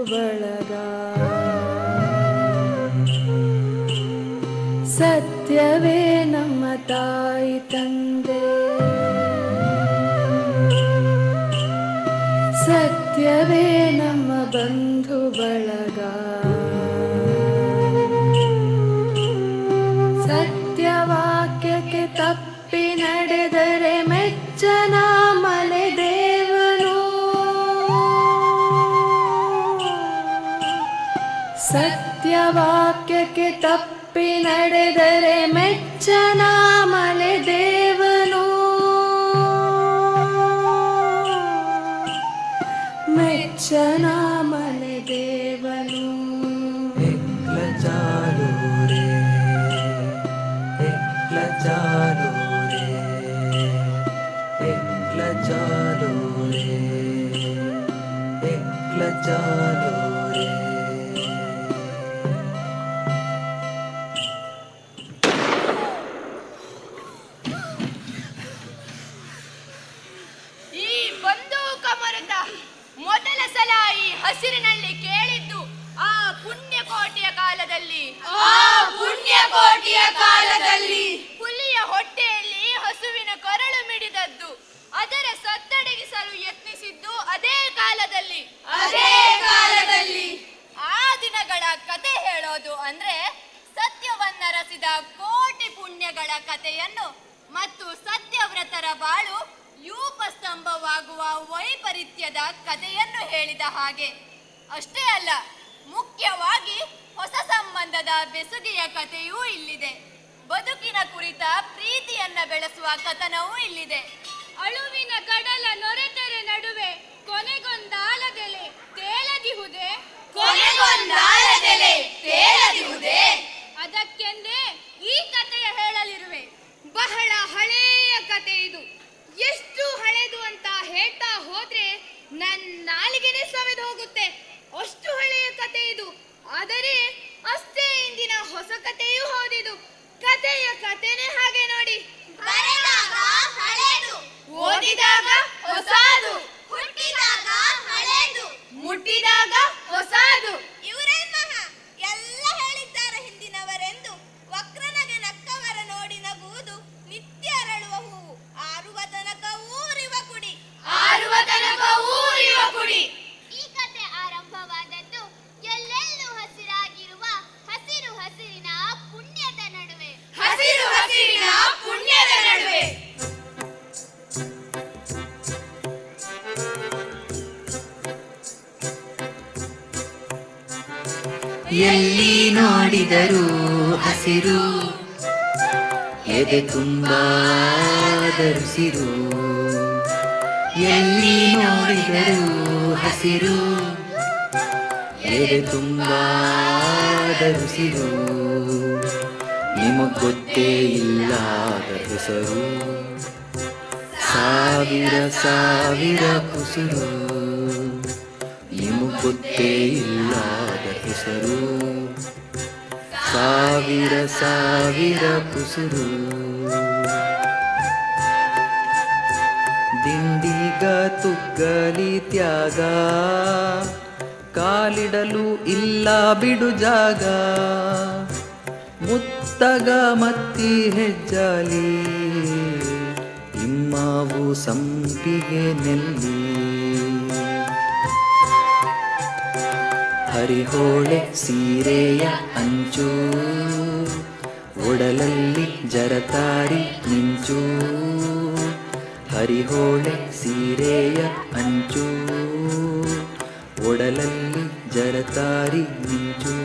ಬಳಗ ಸತ್ಯವೇ ನಮ್ಮ ತಾಯಿ ತಂದೆ ಸತ್ಯವೇ ನಮ್ಮ ಬಂಧು ಬಳಗ ಸತ್ಯವಾಕ್ಯಕ್ಕೆ ತಪ್ಪಿ ನಡೆದರೆ ಮೆಚ್ಚನ ಮಲೆ ದೇವನು ಸತ್ಯವಾಕ್ಯಕ್ಕೆ ತಪ್ಪಿ ನಡೆದರೆ ಮೆಚ್ಚನ ಮಲೆ ದೇವನು ಮೆಚ್ಚನ ಮಲೆ ದೇವನು ಜಾಲು ರೇ ಎಕ್ಲ ಜಾಲು ರೇ ಎಕ್ಲ ಜಾಲು ರೇ ಎಕ್ಲ ಜಾಲು ರೇ ಈ ಬಂದೂಕ ಮರದ ಮೊದಲ ಸಲ ಈ ಹಸಿರಿನಲ್ಲಿ ಕೇಳಿದ್ದು ಆ ಪುಣ್ಯಕೋಟಿಯ ಕಾಲದಲ್ಲಿ ಹುಲಿಯ ಹೊಟ್ಟೆಯಲ್ಲಿ ಹಸುವಿನ ಕೊರಳು ಮಿಡಿದದ್ದು ಅದರ ಸದ್ದಡಗಿಸಲು ಯತ್ನಿಸಿದ್ದು ಅದೇ ಕಾಲದಲ್ಲಿ ಆ ದಿನಗಳ ಕತೆ ಹೇಳೋದು ಅಂದ್ರೆ ಸತ್ಯವನ್ನರಸಿದ ಕೋಟಿ ಪುಣ್ಯಗಳ ಕಥೆಯನ್ನು ಮತ್ತು ಸತ್ಯವ್ರತರ ಬಾಳು ಯೂಪಸ್ತಂಭವಾಗುವ ವೈಪರೀತ್ಯದ ಕಥೆಯನ್ನು ಹೇಳಿದ ಹಾಗೆ. ಅಷ್ಟೇ ಅಲ್ಲ, ಮುಖ್ಯವಾಗಿ ಹೊಸ ಸಂಬಂಧದ ಬೆಸುಗೆಯ ಕಥೆಯೂ ಇಲ್ಲಿದೆ. ಬದುಕಿನ ಕುರಿತ ಪ್ರೀತಿಯನ್ನ ಬೆಳೆಸುವ ಕಥನವೂ ಇಲ್ಲಿದೆ. ಅಳುವಿನ ಕಡಲ ನೊರೆತೆರೆ ನಡುವೆ ಕೊನೆಗೊಂದಾಲದೆಲೆ ತೇಲದಿಹುದೇ ಅದಕ್ಕೆಂದೇ ಈ ಕಥೆಯ ಹೇಳಲಿರುವೆ. ಬಹಳ ಹಳೆಯ ಕತೆ ಇದು. ಎಷ್ಟು ಹಳೆದು ಅಂತ ಹೇಳ್ತಾ ಹೋದ್ರೆ ನನ್ನ ನಾಲಿಗೆನೇ ಸವೆದು ಹೋಗುತ್ತೆ. ಅಷ್ಟು ಹಳೆಯ ಕತೆ ಇದು. ಆದರೆ ಅಷ್ಟೇ ಇಂದಿನ ಹೊಸ ಕಥೆಯೂ ಹೌದಿದು. ಕಥೆಯ ಕಥೆನೇ ಹಾಗೆ ನೋಡಿ. ಬರೆದಾಗ ಹಳೆದು, ಓದಿದಾಗ ಹೊಸದು, ಹುಟ್ಟಿದಾಗ ಹಳೆದು, ಮುಟ್ಟಿದಾಗ ಹೊಸದು. ಇವರೇ ಮಹಾ ಎಲ್ಲ ಹೇಳಿದ್ದಾರೆ ಹಿಂದಿನವರೆಂದು. ವಕ್ರನಗೆ ನಕ್ಕವರ ನೋಡಿ ನಗುವುದು ನಿತ್ಯ ಅರಳುವ ಹೂವು. ಆರುವ ತನಕ ಊರಿವ ಕುಡಿ. ಈ ಕತೆ ಆರಂಭವಾದದ್ದು ಎಲ್ಲೆಲ್ಲೂ ಹಸಿರಾಗಿರುವ ಹಸಿರಿನ ಪುಣ್ಯದ ನಡುವೆ. ಎಲ್ಲಿ ನೋಡಿದರೂ ಹಸಿರು, ಎದೆ ತುಂಬಾ ಧರಿಸಿರು. ಎಲ್ಲಿ ನೋಡಿದರೂ ಹಸಿರು, ಎದೆ ತುಂಬಾ ಧರಿಸಿರು. ನಿಮಗ್ ಗೊತ್ತೇ ಇಲ್ಲದ ಹೆಸರು, ಸಾವಿರ ಕುಸುರು. ನಿಮಗ್ ಗೊತ್ತೇ ಇಲ್ಲದ ಹೆಸರು, ಸಾವಿರ ಕುಸುರು. ದಿಂಡಿಗ ತುಗ್ಗಲಿ ತ್ಯಾಗ, ಕಾಲಿಡಲು ಇಲ್ಲ ಬಿಡು ಜಾಗ. ಮುತ್ತಗ ಮತ್ತಿ ಹೆಜ್ಜಾಲಿ, ಇಮ್ಮಾವು ಸಂಪಿಗೆ ನೆಲ್ಲಿ. ಹರಿಹೋಳೆ ಸೀರೆಯ ಅಂಚು, ಒಡಲಲ್ಲಿ ಜರತಾರಿ ಮಿಂಚು. ಹರಿಹೋಳೆ ಸೀರೆಯ ಅಂಚು, ಒಡಲಲ್ಲಿ ಜರತಾರಿ ಮಿಂಚು.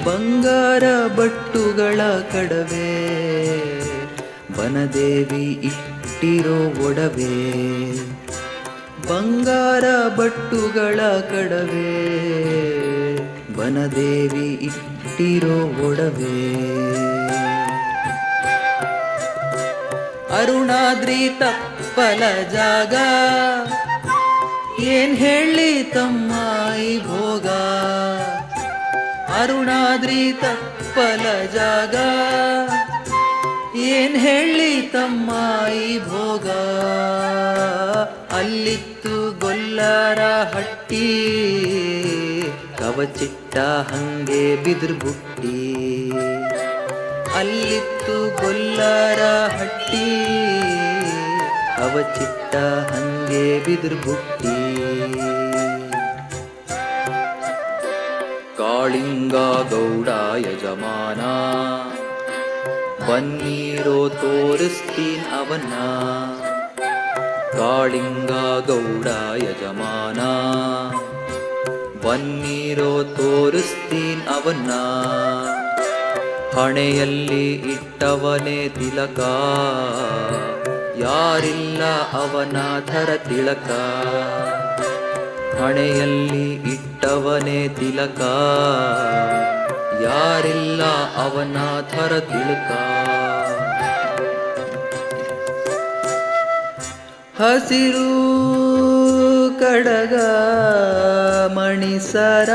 ಬಂಗಾರ ಬಟ್ಟುಗಳ ಕಡವೆ, ಬನದೇವಿ ಇಟ್ಟಿರೋ ಒಡವೆ. ಬಂಗಾರ ಬಟ್ಟುಗಳ ಕಡವೆ, ಬನದೇವಿ ಇಟ್ಟಿರೋ ಒಡವೆ. ಅರುಣಾದ್ರಿ ತಪ್ಪಲ ಜಾಗ, ಏನ್ ಹೇಳಿ ತಮ್ಮ ಈ ಭೋಗ. ಅರುಣಾದ್ರಿ ತಪ್ಪಲ ಜಾಗ, ಏನ್ ಹೇಳಿ ತಮ್ಮ ಈ ಭೋಗ. ಅಲ್ಲಿತ್ತು ಗೊಲ್ಲರ ಹಟ್ಟಿ, ಅವ ಚಿಟ್ಟ ಹಂಗೆ ಬಿದ್ರು ಬುಟ್ಟಿ ಅಲ್ಲಿತ್ತು ಗೊಲ್ಲಾರ ಹಟ್ಟಿ ಅವ ಚಿಟ್ಟ ಹಂಗೆ ಬಿದ್ರು ಬುಟ್ಟಿ ಕಾಳಿಂಗ ಗೌಡ ಯಜಮಾನ ಬನ್ನೀರೋ ತೋರಿಸ್ತೀನ್ ಅವನ ಕಾಳಿಂಗ ಗೌಡ ಯಜಮಾನ ಬನ್ನೀರೋ ತೋರಿಸ್ತೀನ್ ಅವನ ಹಣೆಯಲ್ಲಿ ಇಟ್ಟವನೇ ತಿಲಕ ಯಾರಿಲ್ಲ ಅವನ ಥರ ತಿಲಕ ಹಣೆಯಲ್ಲಿ ಇಟ್ಟವನೇ ತಿಲಕ ಯಾರಿಲ್ಲ ಅವನ ಥರ ತಿಲಕ ಹಸಿರು ಕಡಗ ಮಣಿಸರ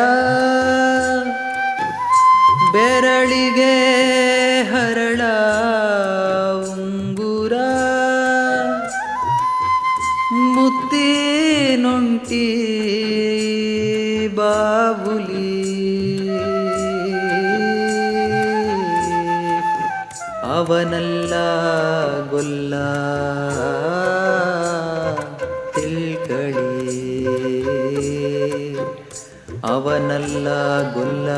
ಬೆರಳಿಗೆ ಹರಳ ಉಂಗುರ ಮುತ್ತಿನೊಂಟಿ ಬಾವುಲಿ ಅವನಲ್ಲ ಗೊಲ್ಲ ತಿಳ್ಕಳಿ ಅವನಲ್ಲ ಗೊಲ್ಲ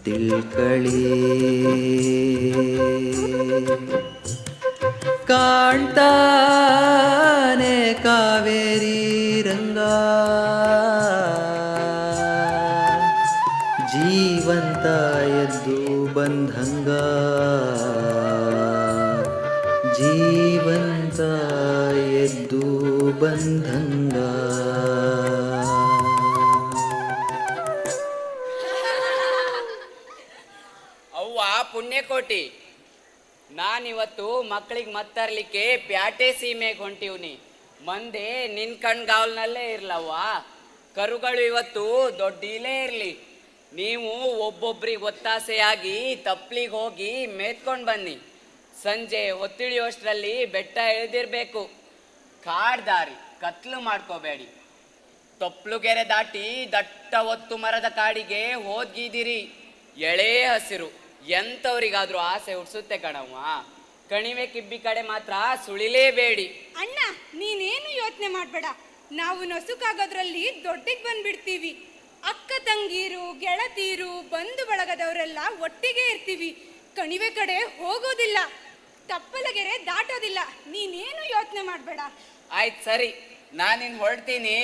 ತಿಳ್ಕಳಿ ಕಾಣ್ತಾನೆ ಕಾವೇರಿ ರಂಗ ಜೀವಂತ ಎದ್ದು ಬಂದಂಗ ಜೀವಂತ ಎದ್ದು ಬಂದಂಗ ಅವ್ವ ಪುಣ್ಯಕೋಟಿ ನಾನಿವತ್ತು ಮಕ್ಕಳಿಗೆ ಮತ್ತರ್ಲಿಕ್ಕೆ ಪ್ಯಾಟೆ ಸೀಮೆಗೆ ಹೊಂಟಿವ್ನಿ ಮಂದೆ ನಿನ್ ಕಣ್ಗಾವಲ್ನಲ್ಲೇ ಇರ್ಲವ್ವ ಕರುಗಳು ಇವತ್ತು ದೊಡ್ಡಿಲೇ ಇರ್ಲಿ ನೀವು ಒಬ್ಬೊಬ್ರಿಗೆ ಒತ್ತಾಸೆಯಾಗಿ ತಪ್ಲಿಗೆ ಹೋಗಿ ಮೇತ್ಕೊಂಡು ಬನ್ನಿ ಸಂಜೆ ಹೊತ್ತಿಳಿಯೋಷ್ಟರಲ್ಲಿ ಬೆಟ್ಟ ಇಳಿದಿರ್ಬೇಕು ಕಾಡ್ದಾರಿ ಕತ್ಲು ಮಾಡ್ಕೋಬೇಡಿ ತೊಪ್ಲುಗೆರೆ ದಾಟಿ ದಟ್ಟ ಒತ್ತು ಮರದ ಕಾಡಿಗೆ ಹೋದ್ಗಿದಿರಿ ಎಳೆ ಹಸಿರು ಎಂಥವ್ರಿಗಾದ್ರೂ ಆಸೆ ಹುಡ್ಸುತ್ತೆ ಕಣವ್ವ ಕಣಿವೆ ಕಿಬ್ಬಿ ಕಡೆ ಮಾತ್ರ ಸುಳಿಲೇಬೇಡಿ ಅಣ್ಣ ನೀನೇನು ಯೋಚನೆ ಮಾಡ್ಬೇಡ ನಾವು ನಸುಕಾಗೋದ್ರಲ್ಲಿ ದೊಡ್ಡಿಗೆ ಬಂದ್ಬಿಡ್ತೀವಿ ಅಕ್ಕ ತಂಗೀರು ಗೆಳತೀರು ಬಂಧು ಬಳಗದವರೆಲ್ಲ ಒಟ್ಟಿಗೆ ಇರ್ತೀವಿ ಕಣಿವೆ ಕಡೆ ಹೋಗೋದಿಲ್ಲ ತಪ್ಪಲಗೆರೆ ದಾಟೋದಿಲ್ಲ ನೀನೇನು ಯೋಚನೆ ಮಾಡ್ಬೇಡ ಆಯ್ತು ಸರಿ ನಾನಿನ್ ಹೊರಡ್ತೀನಿ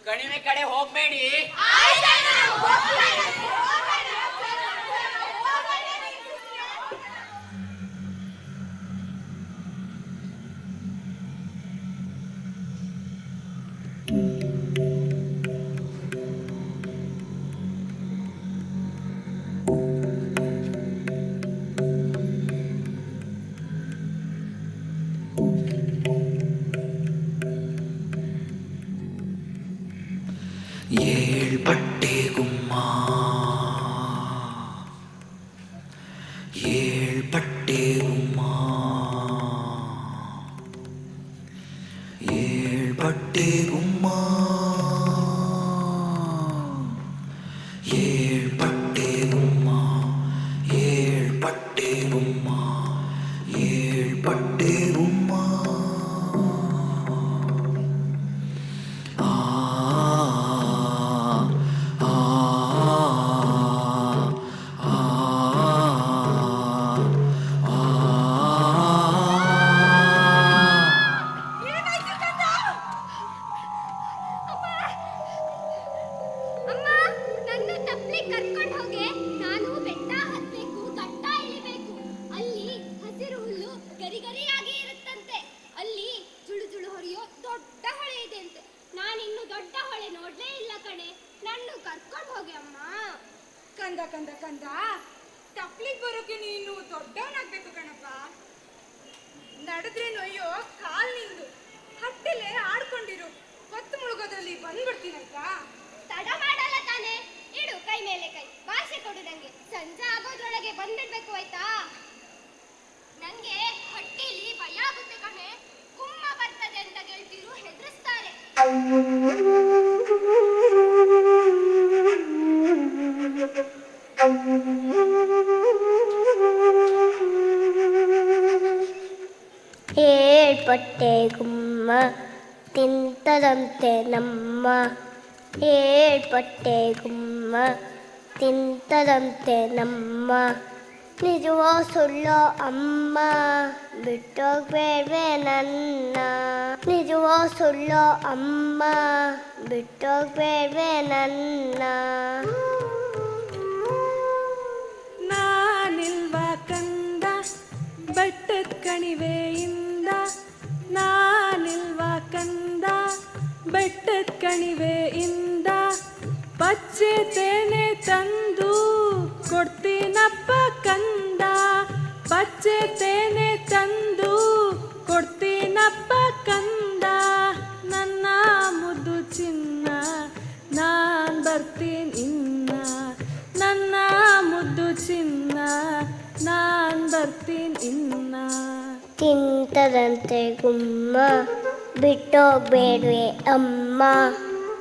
ಕಣಿವೆ ಕಡೆ ಹೋಗ್ಬೇಡಿ ಏಳ್ಪಟ್ಟೆ ಗುಮ್ಮ ಏಳ್ಪಟ್ಟೆ ಗುಮ್ಮ ಏಳ್ಪಟ್ಟೆ ಗುಮ್ಮ ಏಳ್ಪಟ್ಟೆ ಗುಮ್ಮ ಏಳ್ಪಟ್ಟೆ ಗುಮ್ಮ ಏಳ್ಪಟ್ಟೆ ಗುಮ್ಮ ಕಂದ ಕಂದ ಕಂದ ತಪ್ಲಿಗೆ ಬರೋಕೆ ನೀನು ದೊಡ್ಡವನಾಗ್ಬೇಕು ಕಣಪ್ಪ ನಡೆದ್ರೆ ನೊಯ್ಯೋ ಕಾಲ್ ನಿಂದು ಹಟ್ಟಿಲೆ ಆಡ್ಕೊಂಡಿರು ಹೊತ್ತು ಮುಳುಗೋದ್ರಲ್ಲಿ ಬಂದ್ಬಿಡ್ತೀನಂತ ತಡ ಮಾಡಲ್ಲ ತಾನೆ ಇಡು ಕೈ ಮೇಲೆ ಕೈ ಭಾಷೆ ಕೊಡು ನಂಗೆ ಸಂಜೆ ಆಗೋದ್ರೊಳಗೆ ಬಂದ್ಬಿಡ್ಬೇಕು ಆಯ್ತಾ ನಂಗೆ ಹಟ್ಟಿಲಿ ಭಯ ಆಗುತ್ತೆ ಕಣೆ ಕುಮ್ಮ ಬರ್ತದೆ ಅಂತ ಏಳ್ಪಟ್ಟೆ ಗುಮ್ಮ ತಿಂತದಂತೆ ನಮ್ಮ, ಏಳ್ಪಟ್ಟೆ ಗುಮ್ಮ ತಿಂತದಂತೆ ನಮ್ಮ. ನಿಜವೋ ಸುಳ್ಳೋ ಅಮ್ಮ ಬಿಟ್ಟೋಗ್ಬೇಡ್ವೆ ನನ್ನ, ನಿಜವೋ ಸುಳ್ಳೋ ಅಮ್ಮ ಬಿಟ್ಟೋಗ್ಬೇಡ್ವೆ ನನ್ನ. ನಾನಿಲ್ವ ಕಂದ ಬೆಟ್ಟದ ಕಣಿವೆಯಿಂದ, ನಾನಿಲ್ವ ಕಂದ ಬೆಟ್ಟದ ಕಣಿವೆಯಿಂದ, ಪಚ್ಚೆ ತೇನೆ ತಂದು ಕೊಡ್ತೀನಪ್ಪ ಕಂದ, ಪಚ್ಚೆ ತೇನೆ ತಂದು ಕೊಡ್ತೀನಪ್ಪ ಕಂದ. ನನ್ನ ಮುದ್ದು ಚಿನ್ನ ನಾನ್ ಬರ್ತೀನಿ ಇನ್ನ, ನನ್ನ ಮುದ್ದು ಚಿನ್ನ ನಾನ್ ಬರ್ತೀನಿ ಇನ್ನ. ತಿಂತದಂತೆ ಗುಮ್ಮ ಬಿಟ್ಟೋಗ್ಬೇಡ್ವೆ ಅಮ್ಮ,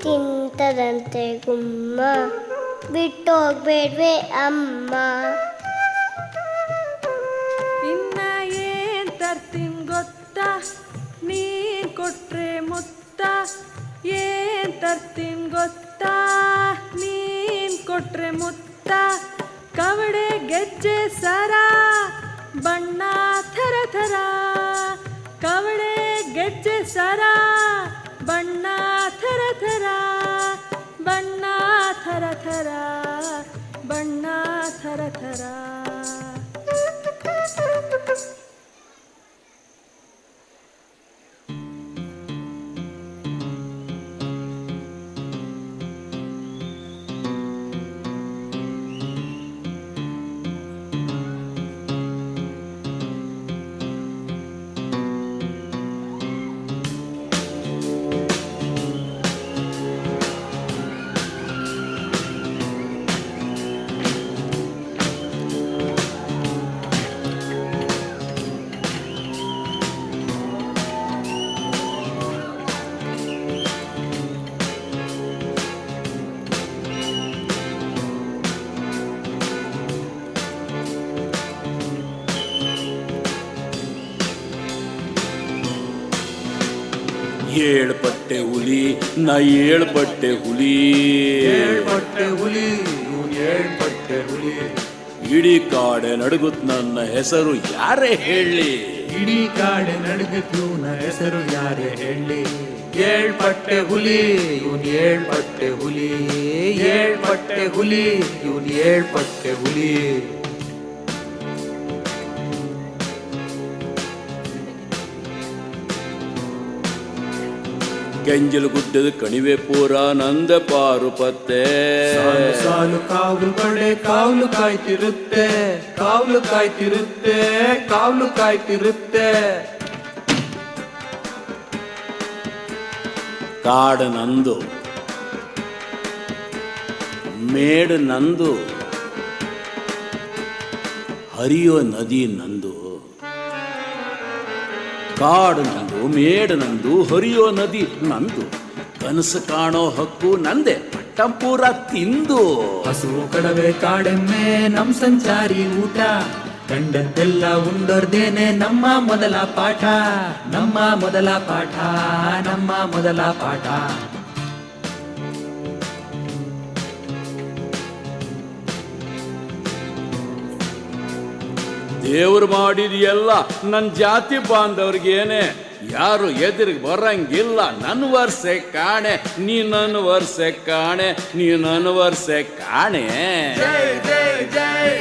ತಿಂತದಂತೆ ಗುಮ್ಮ ಬಿಟ್ಟೋಗ್ಬೇಡ್ವೆ ಅಮ್ಮ. ಇನ್ನ ಏನ್ ತರ್ತೀನಿ ಗೊತ್ತಾ ನೀನ್ ಕೊಟ್ರೆ ಮುತ್ತ, ಏನ್ ತರ್ತೀನಿ ಗೊತ್ತಾ ನೀನ್ ಕೊಟ್ರೆ ಮುತ್ತ. ಕವಡೆ ಗೆಜ್ಜೆ ಸರ ಬಣ್ಣ ಥರ ಥರ, ಕವಡೆ ಗೆಜ್ಜೆ ಸರ ಬಣ್ಣ ಥರ ಥರ, ಬಣ್ಣ ಥರ ಥರ, ಬಣ್ಣ ಥರ ಥರ. ಏಳ್ಪಟ್ಟೆ ಹುಲಿ ನಾ ಏಳ್ಪಟ್ಟೆ ಹುಲಿ, ಏಳ್ಪಟ್ಟೆ ಹುಲಿ ಏಳ್ಪಟ್ಟೆ ಹುಲಿ. ಇಡೀ ಕಾಡೆ ನಡುಗುತ್ ನನ್ನ ಹೆಸರು ಯಾರೇ ಹೇಳಿ, ಇಡೀ ಕಾಡೆ ನಡುಗಿತು ನನ್ನ ಹೆಸರು ಯಾರೇ ಹೇಳಿ. ಏಳ್ಪಟ್ಟೆ ಹುಲಿ ಇವನ್ ಏಳ್ಪಟ್ಟೆ ಹುಲಿ, ಏಳ್ಪಟ್ಟೆ ಹುಲಿ ಇವನ್ ಏಳ್ಪಟ್ಟೆ ಹುಲಿ. ಕೆಂಜಲು ಗುಡ್ಡದ ಕಣಿವೆ ಪೂರ ನಂದ ಪಾರು ಪತ್ತೆ, ಸಾಲು ಸಾಲು ಕಾವಲು ಪಡೆ ಕಾವಲು ಕಾಯ್ತಿರುತ್ತೆ, ಕಾವಲು ಕಾಯ್ತಿರುತ್ತೆ, ಕಾವಲು ಕಾಯ್ತಿರುತ್ತೆ. ಕಾಡು ನಂದು ಮೇಡು ನಂದು ಹರಿಯೋ ನದಿ ನಂದು, ಕಾಡು ನಂದು ಮೇಡು ನಂದು ಹರಿಯೋ ನದಿ ನಂದು, ಕನಸು ಕಾಣೋ ಹಕ್ಕು ನಂದೆ ಪಟ್ಟಂಪೂರ ತಿಂದು. ಹಸು ಕಡವೆ ಕಾಡೆಮ್ಮೆ ನಮ್ ಸಂಚಾರಿ ಊಟ, ಕಂಡದ್ದೆಲ್ಲ ಉಂಡೋರ್ದೇನೆ ನಮ್ಮ ಮೊದಲ ಪಾಠ, ನಮ್ಮ ಮೊದಲ ಪಾಠ, ನಮ್ಮ ಮೊದಲ ಪಾಠ. ದೇವ್ರು ಮಾಡಿದೆಲ್ಲ ನನ್ನ ಜಾತಿ ಬಾಂಧವ್ರಿಗೇನೆ, ಯಾರು ಎದುರಿಗೆ ಬರಂಗಿಲ್ಲ ನನ್ನ ವರ್ಷೆ ಕಾಣೆ, ನೀ ನನ್ನ ವರ್ಷೆ ಕಾಣೆ, ನೀ ನನ್ನ ವರ್ಷೆ ಕಾಣೆ. ಜೈ ಜೈ ಜೈ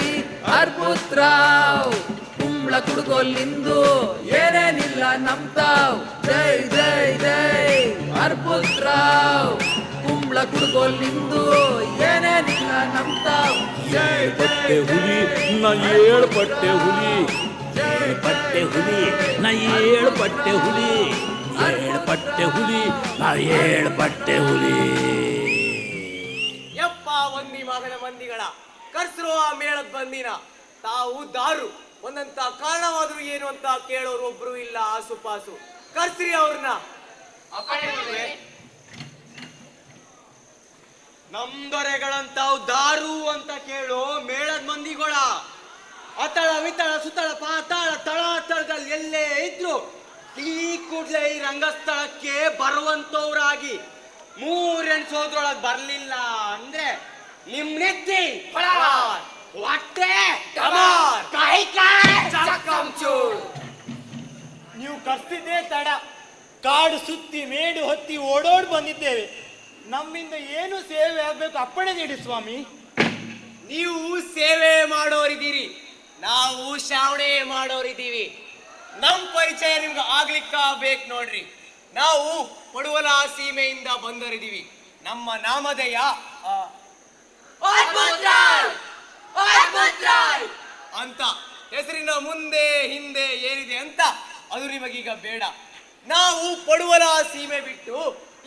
ಅರ್ಪುತ್ರಾವ್ ಕುಂಬ್ಳ ಕುಡ್ಕೊಲ್ಲಿಂದು ಏನೇನಿಲ್ಲ ನಮ್ತಾವ್. ಜೈ ಜೈ ಜೈ ಅರ್ಪುತ್ರಾವ್ ಕುಂಬ್ಳ ಕುಡ್ಕೊಲ್ಲಿಂದು ಏನೇನಿಲ್ಲ ನಮ್ತಾವ್. ಏಳ್ಪಟ್ಟೆ ಹುಲಿ ನಾ ಏಳ್ಪಟ್ಟೆ ಹುಲಿ, ಏಳ್ಪಟ್ಟೆ ಹುಲಿ ನಾ ಏಳ್ಪಟ್ಟೆ ಹುಲಿ, ಏಳ್ಪಟ್ಟೆ ಹುಲಿ ನಾ ಏಳ್ಪಟ್ಟೆ ಹುಲಿ. ಯಪ್ಪ ಒಂದಿ ಮಗನ ಮಂದಿಗಳ ಕರ್ಸ್ರೋ ಆ ಮೇಳದ ಬಂದಿನ ತಾವು ದಾರು ಒಂದಂತ ಕಾರಣವಾದ್ರು ಏನು ಅಂತ ಕೇಳೋರು ಒಬ್ರು ಇಲ್ಲ ಆಸುಪಾಸು. ಕರ್ಸ್ರಿ ಅವ್ರನ್ನ. ನಮ್ ದೊರೆಗಳಂತಾವ್ ದಾರು ಅಂತ ಕೇಳು ಮೇಳದ ಮಂದಿಗಳ ಅತಳ ವಿತಳ ಸುತಳ ಪಾತಾಳ ತಳಾತಳದಲ್ಲಿ ಎಲ್ಲೇ ಇದ್ರು ಈ ಕೂಡಲೇ ಈ ರಂಗಸ್ಥಳಕ್ಕೆ ಬರುವಂತವ್ರಾಗಿ ಮೂರೆಣ್ಸೋದ್ರೊಳಗ್ ಬರ್ಲಿಲ್ಲ ಅಂದ್ರೆ ನಿಮ್ ನೆತ್ತಿ ಹೊಟ್ಟೆ ನೀವು ಕರ್ಸಿದ್ದೇ ತಡ. ಕಾಡು ಸುತ್ತಿ ಮೇಡು ಹೊತ್ತಿ ಓಡೋಡ್ ಬಂದಿದ್ದೇವೆ. ನಮ್ಮಿಂದ ಏನು ಸೇವೆ ಆಗ್ಬೇಕು ಅಪ್ಪಣೆ ನೀಡಿ ಸ್ವಾಮಿ. ನೀವು ಸೇವೆ ಮಾಡೋರಿದ್ದೀರಿ, ನಾವು ಶ್ರಾವಣೆ ಮಾಡೋರಿದ್ದೀವಿ. ನಮ್ ಪರಿಚಯ ನಿಮ್ಗೆ ಆಗ್ಲಿಕ್ಕ ಬೇಕು ನೋಡ್ರಿ. ನಾವು ಪಡುವಲ ಸೀಮೆಯಿಂದ ಬಂದರಿದ್ದೀವಿ. ನಮ್ಮ ನಾಮಧೇಯ ಅಂತ. ಹೆಸರಿನ ಮುಂದೆ ಹಿಂದೆ ಏನಿದೆ ಅಂತ ಅದು ನಿಮಗೀಗ ಬೇಡ. ನಾವು ಪಡುವಲ ಸೀಮೆ ಬಿಟ್ಟು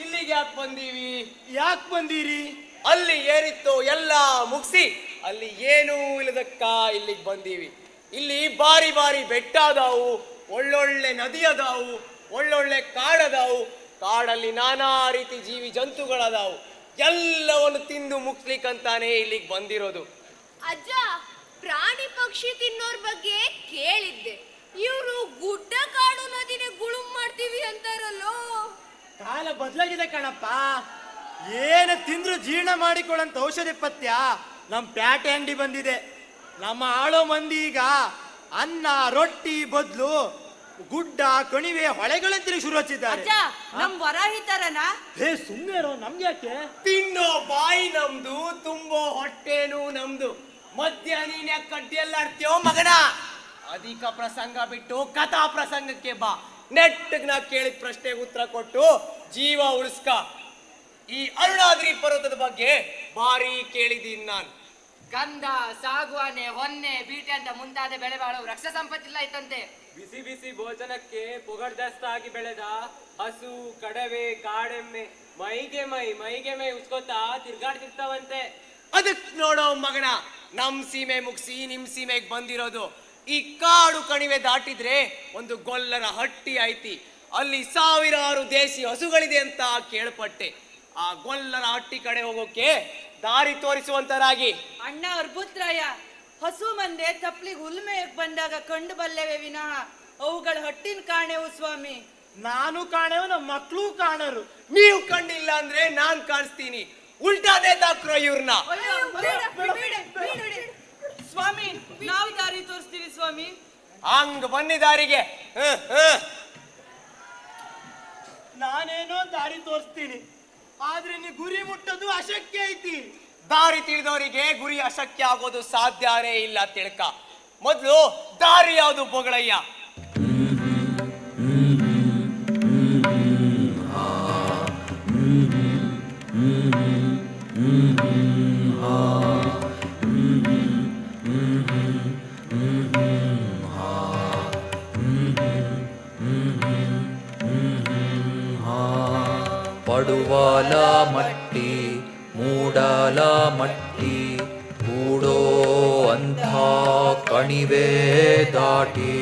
ಇಲ್ಲಿಗೆ ಯಾಕೆ ಬಂದೀವಿ? ಯಾಕೆ ಬಂದೀರಿ? ಅಲ್ಲಿ ಏನಿತ್ತು ಎಲ್ಲ ಮುಗಿಸಿ ಅಲ್ಲಿ ಏನೂ ಇಲ್ಲದಕ್ಕ ಇಲ್ಲಿಗೆ ಬಂದೀವಿ. ಇಲ್ಲಿ ಬಾರಿ ಬಾರಿ ಬೆಟ್ಟ ಅದಾವು, ಒಳ್ಳೊಳ್ಳೆ ನದಿ ಅದಾವು, ಒಳ್ಳೊಳ್ಳೆ ಕಾಡದಾವು. ಕಾಡಲ್ಲಿ ನಾನಾ ರೀತಿ ಜೀವಿ ಜಂತುಗಳದಾವು. ಎಲ್ಲವನ್ನು ತಿಂದು ಮುಗಿಸ್ಲಿಕ್ಕಂತಾನೆ ಇಲ್ಲಿಗೆ ಬಂದಿರೋದು. ಅಜ್ಜ, ಪ್ರಾಣಿ ಪಕ್ಷಿ ತಿನ್ನೋರ್ ಬಗ್ಗೆ ಕೇಳಿದ್ದೆ. ಇವರು ಗುಡ್ಡ ಕಾಡು ನದಿನೇ ಗುಳುಂ ಮಾಡ್ತೀವಿ ಅಂತಾರಲ್ಲೋ. ಕಾಲ ಬದಲಾಗಿದೆ ಕಣಪ್ಪ. ಏನು ತಿಂದ್ರು ಜೀರ್ಣ ಮಾಡಿಕೊಳ್ಳಂತ ಔಷಧಿ ಪಥ್ಯ ನಮ್ ಪ್ಯಾಟೆ ಅಂಗಡಿ ಬಂದಿದೆ. ನಮ್ಮ ಆಳೋ ಮಂದಿ ಈಗ ಅನ್ನ ರೊಟ್ಟಿ ಬದಲು ಗುಡ್ಡ ಕಣಿವೆ ಹೊಳೆಗಳಂತಲೇ ಶುರು ಹಚ್ಚಿದ್ದಾರೆ. ನಮ್ ವರಾಹಿ ತರನ? ಹೇ ಸುಮ್ಮನೆ ನಮ್ಗೆ ಯಾಕೆ? ತಿನ್ನೋ ಬಾಯಿ ನಮ್ದು, ತುಂಬೋ ಹೊಟ್ಟೆನೂ ನಮ್ದು. ಮಧ್ಯ ನೀನ್ ಯಾಕೆ ಕಡ್ಡಿಯಲ್ಲಾಡ್ತೀಯೋ ಮಗನ? ಅಧಿಕ ಪ್ರಸಂಗ ಬಿಟ್ಟು ಕಥಾ ಪ್ರಸಂಗಕ್ಕೆ ಬಾ. ನೆಟ್ಟಗ್ ನಾ ಕೇಳಿದ ಪ್ರಶ್ನೆಗೆ ಉತ್ತರ ಕೊಟ್ಟು ಜೀವ ಉಳಿಸ್ಕ. ಈ ಅರುಣಾದ್ರಿ ಪರ್ವತದ ಬಗ್ಗೆ ಭಾರಿ ಕೇಳಿದೀನಿ ನಾನು. ಗಂಧ, ಸಾಗುವಾನೆ, ಹೊನ್ನೆ, ಬೀಟೆ ಅಂತ ಮುಂತಾದ ಬೆಳೆ ಬಾಳು ರಕ್ಷ ಸಂಪತ್ತಿಲ್ಲ ಇತ್ತಂತೆ. ಬಿಸಿ ಬಿಸಿ ಭೋಜನಕ್ಕೆ ಪೊಗರ್ದಸ್ತ ಆಗಿ ಬೆಳೆದ ಹಸು, ಕಡವೆ, ಕಾಡೆಮ್ಮೆ ಮೈಗೆ ಮೈ ಉಸ್ಕೋತಾ ತಿರ್ಗಾಡ್ತಿರ್ತಾವಂತೆ. ಅದಕ್ ನೋಡೋ ಮಗನ, ನಮ್ ಸೀಮೆ ಮುಗಿಸಿ ನಿಮ್ ಸೀಮೆಗೆ ಬಂದಿರೋದು. ಈ ಕಾಡು ಕಣಿವೆ ದಾಟಿದ್ರೆ ಒಂದು ಗೊಲ್ಲರ ಹಟ್ಟಿ ಐತಿ. ಅಲ್ಲಿ ಸಾವಿರಾರು ದೇಸಿ ಹಸುಗಳಿದೆ ಅಂತ ಕೇಳ್ಪಟ್ಟೆ. ಆ ಗೊಲ್ಲರ ಹಟ್ಟಿ ಕಡೆ ಹೋಗೋಕೆ ದಾರಿ ತೋರಿಸುವಂತರಾಗಿ ಅಣ್ಣ ಅವ್ರ ಪುತ್ರಯ್ಯ, ಹಸು ಮಂದೆ ತಪ್ಲಿಗೆ ಹುಲ್ಮೆಯಕ್ ಬಂದಾಗ ಕಂಡು ಬಲ್ಲೆವೆ ವಿನಃ ಅವುಗಳ ಹಟ್ಟಿನ ಕಾಣೆವು ಸ್ವಾಮಿ. ನಾನು ಕಾಣೆವು, ನಮ್ಮ ಮಕ್ಕಳು ಕಾಣರು. ನೀವು ಕಂಡಿಲ್ಲ ಅಂದ್ರೆ ನಾನ್ ಕಾಣಿಸ್ತೀನಿ. ಉಲ್ಟಾದೇ ತಾಕ್ರೋ ಇವ್ರನ್ನ. ಸ್ವಾಮಿ, ನಾವು ದಾರಿ ತೋರಿಸ್ತೀವಿ ಸ್ವಾಮಿ. ಹಂಗ ಬನ್ನಿ ದಾರಿಗೆ. ನಾನೇನೋ ದಾರಿ ತೋರಿಸ್ತೀನಿ, ಆದ್ರೆ ನೀ ಗುರಿ ಮುಟ್ಟೋದು ಅಶಕ್ಯ ಐತಿ. ದಾರಿ ತಿಳಿದವರಿಗೆ ಗುರಿ ಅಶಕ್ಯ ಆಗೋದು ಸಾಧ್ಯನೇ ಇಲ್ಲ ತಿಳ್ಕ. ಮೊದ್ಲು ದಾರಿ ಯಾವುದು ಬೊಗಳಯ್ಯ? ಪಡುವಾಲ ಮಟ್ಟಿ ಮೂಡಾಲ ಮಟ್ಟಿ ಕೂಡೋ ಅಂಥ ಕಣಿವೆ ದಾಟಿ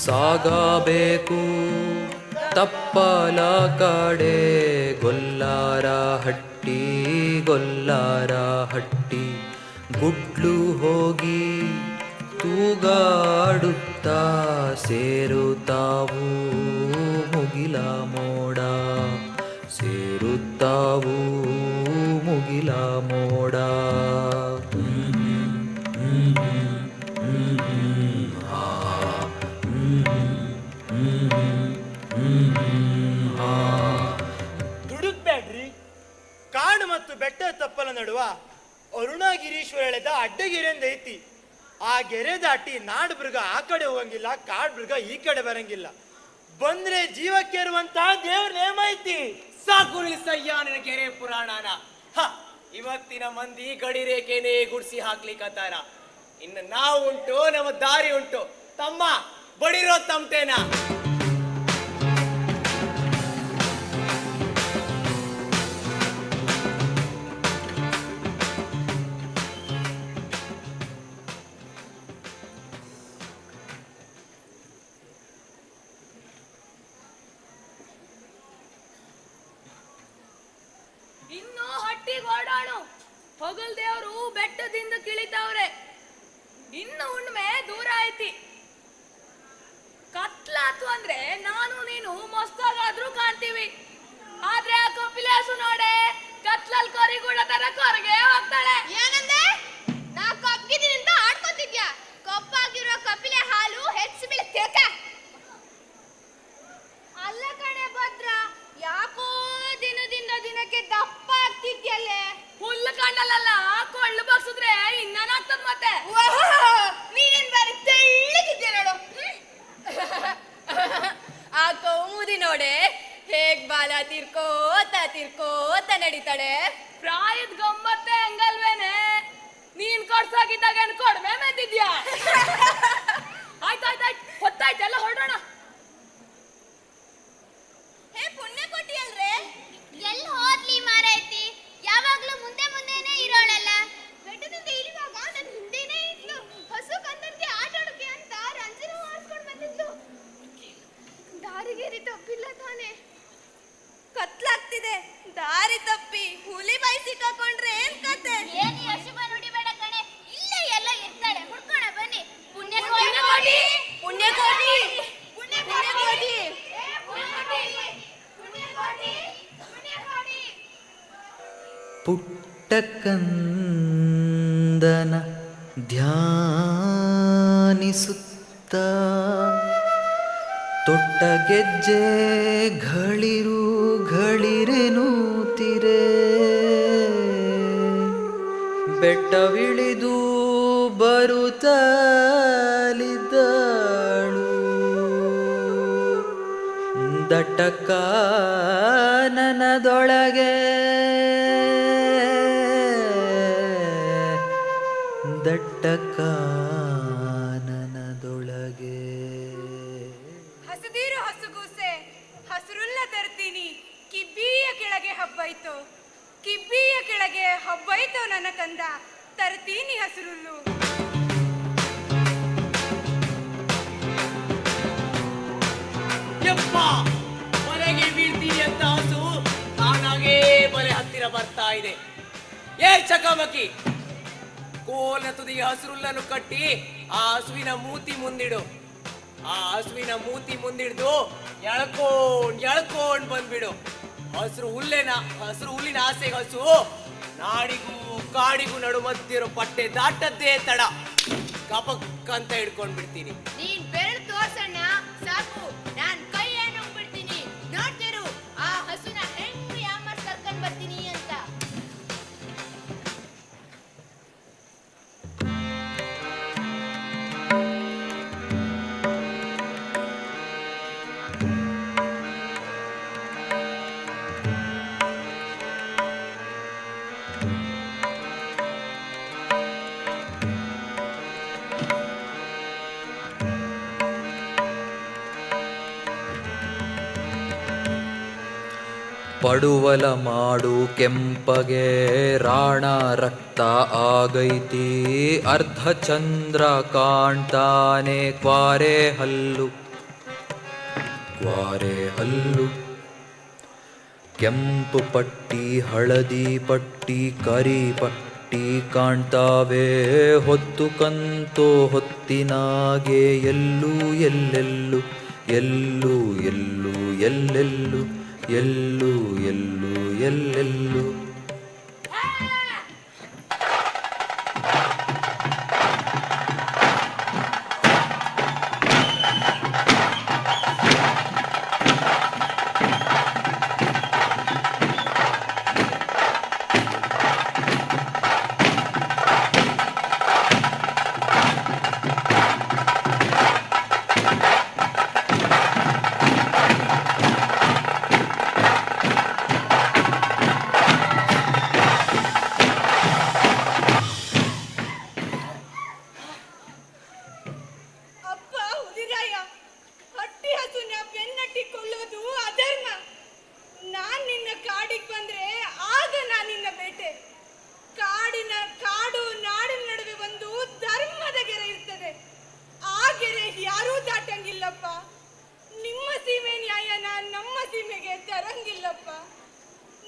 ಸಾಗಬೇಕು ತಪ್ಪಲ ಕಡೆ ಗೊಲ್ಲಾರ ಹಟ್ಟಿ ಗುಡ್ಲು ಹೋಗಿ ತೂಗಾಡುತ್ತಾ ಸೇರುತ್ತಾವು ಮುಗಿಲ ಮೋಡ ಸೇರುತ್ತಾವು ಮುಗಿಲ ಮೋಡ. ದುಡುಕ್ಬೇಡ್ರಿ. ಕಾಡು ಮತ್ತು ಬೆಟ್ಟ ತಪ್ಪಲ ನಡುವ ಅರುಣಗಿರೀಶ್ವರ ಎಳೆದ ಅಡ್ಡಗೆರೆ ಅಂತ ಐತಿ. ಆ ಗೆರೆ ದಾಟಿ ನಾಡು ಮೃಗ ಆ ಕಡೆ ಹೋಗಂಗಿಲ್ಲ, ಕಾಡು ಮೃಗ ಈ ಕಡೆ ಬರಂಗಿಲ್ಲ. ಬಂದ್ರೆ ಜೀವಕ್ಕೇರುವಂತ ದೇವ್ರ ನೇಮ ಐತಿ. ಸಾಕು ನಿಲ್ಸಯ್ಯ ನಿನ್ನ ಗೆರೆ ಪುರಾಣನ. ಇವತ್ತಿನ ಮಂದಿ ಗಡಿ ರೇಖೆನೇ ಗುಡ್ಸಿ ಹಾಕ್ಲಿಕ್ಕತ್ತಾರ. ಇನ್ನು ನಾವು ಉಂಟು, ನಮ್ಮ ದಾರಿ ಉಂಟು. ತಮ್ಮ ಬಡಿರೋ ತಮಟೇನ. ಹೊಗಲ್ ದೇವ್ರು ಬೆಟ್ಟದಿಂದ ಕಿಳಿತಾವ್ರೆ. ಇನ್ನು ಹುಣ್ಣಿಮೆ ದೂರ ಐತಿ. ಕತ್ಲಾತು ಅಂದ್ರೆ ನಾನು ನೀನು ಮಸ್ತಾಗಾದ್ರೂ ಕಾಣ್ತೀವಿ. ಆದ್ರೆ ಆ ಕಪಿಲೆ ಹಸು ನೋಡೆ ಕತ್ಲಲ್ ಕೊರಿಗೂಡ ತರ ಕೊರಗೆ ಹೋಗ್ತಾಳೆ. ಏನಂದೆ? ನಾ ಕಪ್ಪಿದ್ದೀನಿ ಅಂತ ಆಡ್ಕೊತಿದ್ಯಾ? ಕಪ್ಪಾಗಿರೋ ಕಪಿಲೆ ಹಾಲು ಹೆಚ್ಚು ಬೀಳ್ತೇಕ. ಅಲ್ಲ ಕಣೆ ಭದ್ರ, ಯಾಕೋ ದಿನದಿಂದ ದಿನಕ್ಕೆ ದಪ್ಪ ಆಗ್ತಿದ್ಯಲ್ಲೇ. ಹುಲ್ಲು ಕಂಡಲ್ಲ ಕೊಳ್ಳು ಬಗ್ಸಿದ್ರೆ ಇನ್ನೇನಾಗ್ತದ ಮತ್ತೆ. ನೀನೇನ್ ಬಾರಿ ತೆಳ್ಳಗಿದ್ಯ ನೋಡು. ಆ ಕೌಮುದಿ ನೋಡೆ ಹೇಗ್ ಬಾಲ ತಿರ್ಕೋತ ನಡೀತಾಳೆ. ಪ್ರಾಯದ ಗಮ್ಮತ್ತೆ ಹಂಗಲ್ವೇನೆ. ನೀನ್ ಕೊಡ್ಸಾಗಿದ್ದಾಗ ಏನ್ ಕೊಡ್ಮೆ ಮೆದ್ದಿದ್ಯಾ? ಆಯ್ತಾಯ್ತಾಯ್ತು, ಹೊತ್ತಾಯ್ತು, ಎಲ್ಲ ಹೊರಡೋಣ. ಹೇ ಪುಣ್ಯ ಕೊಟ್ಟಿಯಲ್ರೇ. ಎಲ್ಲಿ ಹೋದ್ಲಿ ಮಾರೈತಿ? ಯಾವಾಗ್ಲೂ ಮುಂದೆ ಮುಂದೆನೆ ಇರೋಳಲ್ಲ. ಬೆಟ್ಟದಿಂದ ಇಳಿವಾಗ ನನ್ ಹಿಂದೆನೇ ಇದ್ಲು. ಹಸು ಕಂದನ್ಗೆ ಆಟ ಆಡೋಕೆ ಅಂತ ರಂಜನ ಮಾಡಿಸ್ಕೊಂಡು ಬಂದಿದ್ಲು. ದಾರಿಗೇರಿ ತಪ್ಪಿಲ್ಲ ತಾನೆ? ಕತ್ಲಾಗ್ತಿದೆ, ದಾರಿ ತಪ್ಪಿ ಹುಲಿ ಬಾಯಿ ಸಿಕ್ಕಾಕೊಂಡ್ರೆ ಏನ್ ಕತೆ? ಏನ್ ಯಶುಬ ನುಡಿಬೇಡ ಕಣೆ, ಇಲ್ಲೇ ಎಲ್ಲ ಇರ್ತಾಳೆ, ಹುಡ್ಕೋಣ ಬನ್ನಿ. ಪುಣ್ಯ ಕೋಟಿ, ಪುಣ್ಯ ಕೋಟಿ, ಪುಣ್ಯ ಕೋಟಿ, ಪುಟ್ಟ ಕಂದನ ಧ್ಯಾನಿಸುತ್ತ ತೊಟ್ಟ ಗೆಜ್ಜೆ ಘಳಿರೆನುತ್ತಿರೆ. ಬೆಟ್ಟವಿಳಿದು ಬರುತ್ತಲಿದ್ದಳು ದಟ್ಟ ಕಾನನದೊಳಗೆ. ದಟ್ಟ ಕಾನನದೊಳಗೆ ಹಸದೀರು ಹಸುಗೂಸೆ ಹಸುರುಲ್ಲ ತರ್ತೀನಿ. ಕಿಬ್ಬಿಯ ಕೆಳಗೆ ಹಬ್ಬೈತು, ಕಿಬ್ಬಿಯ ಕೆಳಗೆ ಹಬ್ಬೈತು ನನ್ನ ಕಂದ. ತರ್ತೀನಿ ಹಸುರುಲ್ಲು. ಯಪ್ಪ, ಮನೆಗೆ ಬೀಳ್ತೀನಿ ಅಂತ ಹಸು ತಾನಾಗೇ ಮನೆ ಹತ್ತಿರ ಬರ್ತಾ ಇದೆ. ಏ ಚಕಮಕಿ, ಕೋಲ ತುದಿಗೆ ಹಸುರುಲ್ಲನ್ನು ಕಟ್ಟಿ ಆ ಹಸುವಿನ ಮೂತಿ ಮುಂದಿಡು. ಆ ಹಸುವಿನ ಮೂತಿ ಮುಂದಿಡ್ದು ಎಳ್ಕೊಂಡ್ ಬಂದ್ಬಿಡು. ಹಸಿರು ಹುಲ್ಲಿನ ಆಸೆಗೆ ಹಸು ನಾಡಿಗೂ ಕಾಡಿಗೂ ನಡು ಮಧ್ಯರು ಪಟ್ಟೆ ದಾಟದ್ದೇ ತಡ. ಕಪಕ್ ಅಂತ ಹಿಡ್ಕೊಂಡ್ ಬಿಡ್ತೀನಿ. ನೀನ್ ಬೆರಳು ತೋರ್ಸಣ್ಣ ಸಾಕು, ನಾನ್ ಕೈ ಬಿಡ್ತೀನಿ. ನೋಡ್ತಿರು ಆ ಹಸುನ ಹೆಂಗ್ ಯಾಮರ್ ಕರ್ಕೊಂಡ್ ಬರ್ತೀನಿ ಅಂತ. ಪಡುವಲ ಮಾಡು ಕೆಂಪಗೆ ರಾಣ ರಕ್ತ ಆಗೈತಿ. ಅರ್ಧ ಚಂದ್ರ ಕಾಣ್ತಾನೆ ಕ್ವಾರೆ ಹಲ್ಲು ಕೆಂಪು ಪಟ್ಟಿ ಹಳದಿ ಪಟ್ಟಿ ಕರಿ ಪಟ್ಟಿ ಕಾಣ್ತಾವೆ. ಹೊತ್ತು ಕಂತೋ ಹೊತ್ತಿನಾಗೆ ಎಲ್ಲೂ ಎಲ್ಲೆಲ್ಲು ಎಲ್ಲೂ ಎಲ್ಲೂ ಎಲ್ಲೆಲ್ಲು ಎಲ್ಲೂ ಎಲ್ಲೂ ಎಲ್ಲೆಲ್ಲು.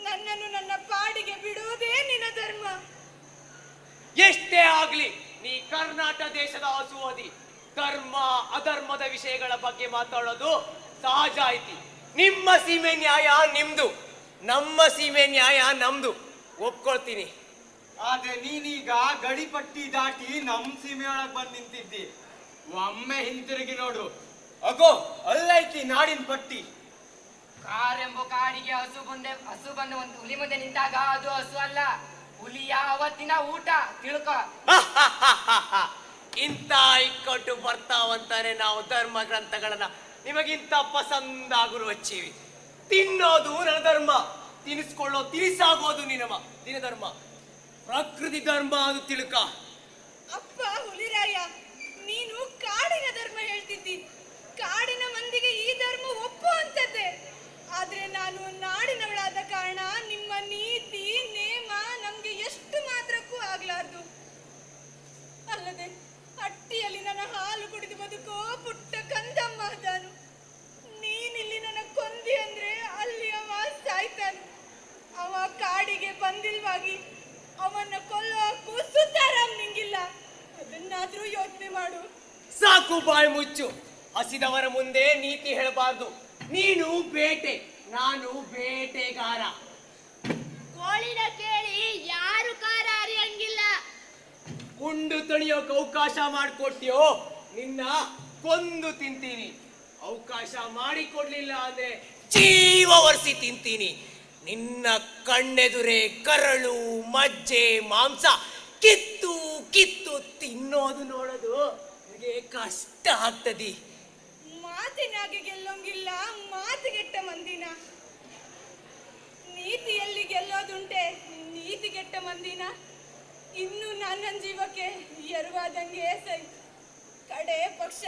ನನ್ನನ್ನು ನನ್ನ ಪಾಡಿಗೆ ಬಿಡುವುದೇ ನಿನ್ನ ಧರ್ಮ. ಆಗ್ಲಿ ನೀ ಕರ್ನಾಟಕ ದೇಶದ ಹಸುವದಿ ಧರ್ಮ ಅಧರ್ಮದ ವಿಷಯಗಳ ಬಗ್ಗೆ ಮಾತಾಡೋದು ಸಹಜ ಐತಿ. ನಿಮ್ಮ ಸೀಮೆ ನ್ಯಾಯ ನಿಮ್ದು, ನಮ್ಮ ಸೀಮೆ ನ್ಯಾಯ ನಮ್ದು, ಒಪ್ಕೊಳ್ತೀನಿ. ಆದ್ರೆ ನೀನೀಗ ಗಡಿಪಟ್ಟಿ ದಾಟಿ ನಮ್ ಸೀಮೆಯೊಳಗ್ ಬಂದ್ ನಿಂತಿದ್ದಿ. ಒಮ್ಮೆ ಹಿಂತಿರುಗಿ ನೋಡು, ಅಗೋ ಅಲ್ಲೈತಿ ನಾಡಿನ ಪಟ್ಟಿ. ಕಾರೆಂಬ ಕಾಡಿಗೆ ಹಸು ಬಂದು ಒಂದು ಹುಲಿ ಮುಂದೆ ನಿಂತಾಗ ಅದು ಹಸು ಅಲ್ಲ, ಹುಲಿಯ ಅವತ್ತಿನ ಊಟ ತಿಳ್ಕೊ. ಇಂಥ ಇಕ್ಕಟ್ಟು ಬರ್ತಾವಂತಾನೆ ನಾವು ಧರ್ಮ ಗ್ರಂಥಗಳನ್ನ ನಿಮಗಿಂತ ಪಸಂದಾಗುರು ಹಚ್ಚಿವಿ. ತಿನ್ನೋದು ನನ್ನ ಧರ್ಮ, ತಿನಿಸಾಗೋದು ನಿನ್ನ ಧರ್ಮ. ಪ್ರಕೃತಿ ಧರ್ಮ ಅದು ತಿಳ್ಕ. ಅಪ್ಪ ಹುಲಿರಾಯ, ನೀನು ಕಾಡಿನ ಧರ್ಮ ಹೇಳ್ತಿದ್ದಿ. ಕಾಡಿನ ಮಂದಿಗೆ ಈ ಧರ್ಮ ಒಪ್ಪುವಂಥದ್ದೇ. ಆದ್ರೆ ನಾನು ನಾಡಿನವಳಾದ ಕಾರಣ ನಿಮ್ಮ ನೀತಿ ನೇಮ ನಮ್ಗೆ ಎಷ್ಟು ಮಾತ್ರಕ್ಕೂ ಆಗ್ಲಾರ್ದು. ಅಲ್ಲದೆ ಅಟ್ಟಿಯಲ್ಲಿ ನನ್ನ ಹಾಲು ಕುಡಿದು ಬದುಕೋ ಪುಟ್ಟ ಕಂದಮ್ಮ ಅದಾನು. ನೀನಿಲ್ಲಿ ನನ್ನ ಕೊಂದಿ ಅಂದ್ರೆ ಅಲ್ಲಿ ಅವ ಸಾಯ್ತಾನು. ಅವ ಕಾಡಿಗೆ ಬಂದಿಲ್ವಾಗಿ ಅವನ್ನ ಕೊಲ್ಲೋಕು ಸುತ್ತಾರಾಮ್ ನಿಂಗಿಲ್ಲ. ಅದನ್ನಾದ್ರೂ ಯೋಚನೆ ಮಾಡು. ಸಾಕು, ಬಾಯಿ ಮುಚ್ಚು. ಹಸಿದವರ ಮುಂದೆ ನೀತಿ ಹೇಳಬಾರ್ದು. ನೀನು ಬೇಟೆ, ನಾನು ಬೇಟೆಗಾರ. ಕೋಳಿನ ಕೇಳಿ ಯಾರು ಕಾರ ಅರಿಯಂಗಿಲ್ಲ. ಕುಂಡು ತಣಿಯೋಕೆ ಅವಕಾಶ ಮಾಡಿಕೊಡ್ತೀಯೋ ನಿನ್ನ ಕೊಂದು ತಿಂತೀನಿ. ಅವಕಾಶ ಮಾಡಿಕೊಡ್ಲಿಲ್ಲ ಅಂದ್ರೆ ಜೀವ ಒರೆಸಿ ತಿಂತೀನಿ. ನಿನ್ನ ಕಣ್ಣೆದುರೇ ಕರಳು ಮಜ್ಜೆ ಮಾಂಸ ಕಿತ್ತು ಕಿತ್ತು ತಿನ್ನೋದು ನೋಡೋದು ನನಗೆ ಕಷ್ಟ ಆಗ್ತದಿ. ಮಾತಿನಾಗೆ ಗೆಲ್ಲೋಂಗಿಲ್ಲ, ಮಾತಿಗೆಟ್ಟ ಮಂದಿನ. ನೀತಿಯಲ್ಲಿ ಗೆಲ್ಲೋದುಂಟೆ, ನೀತಿಗೆಟ್ಟ ಮಂದಿನ. ಇನ್ನು ನನ್ನ ಜೀವಕ್ಕೆ ಎರವಾದಂಗೆ ಸೈ. ಕಡೆ ಪಕ್ಷ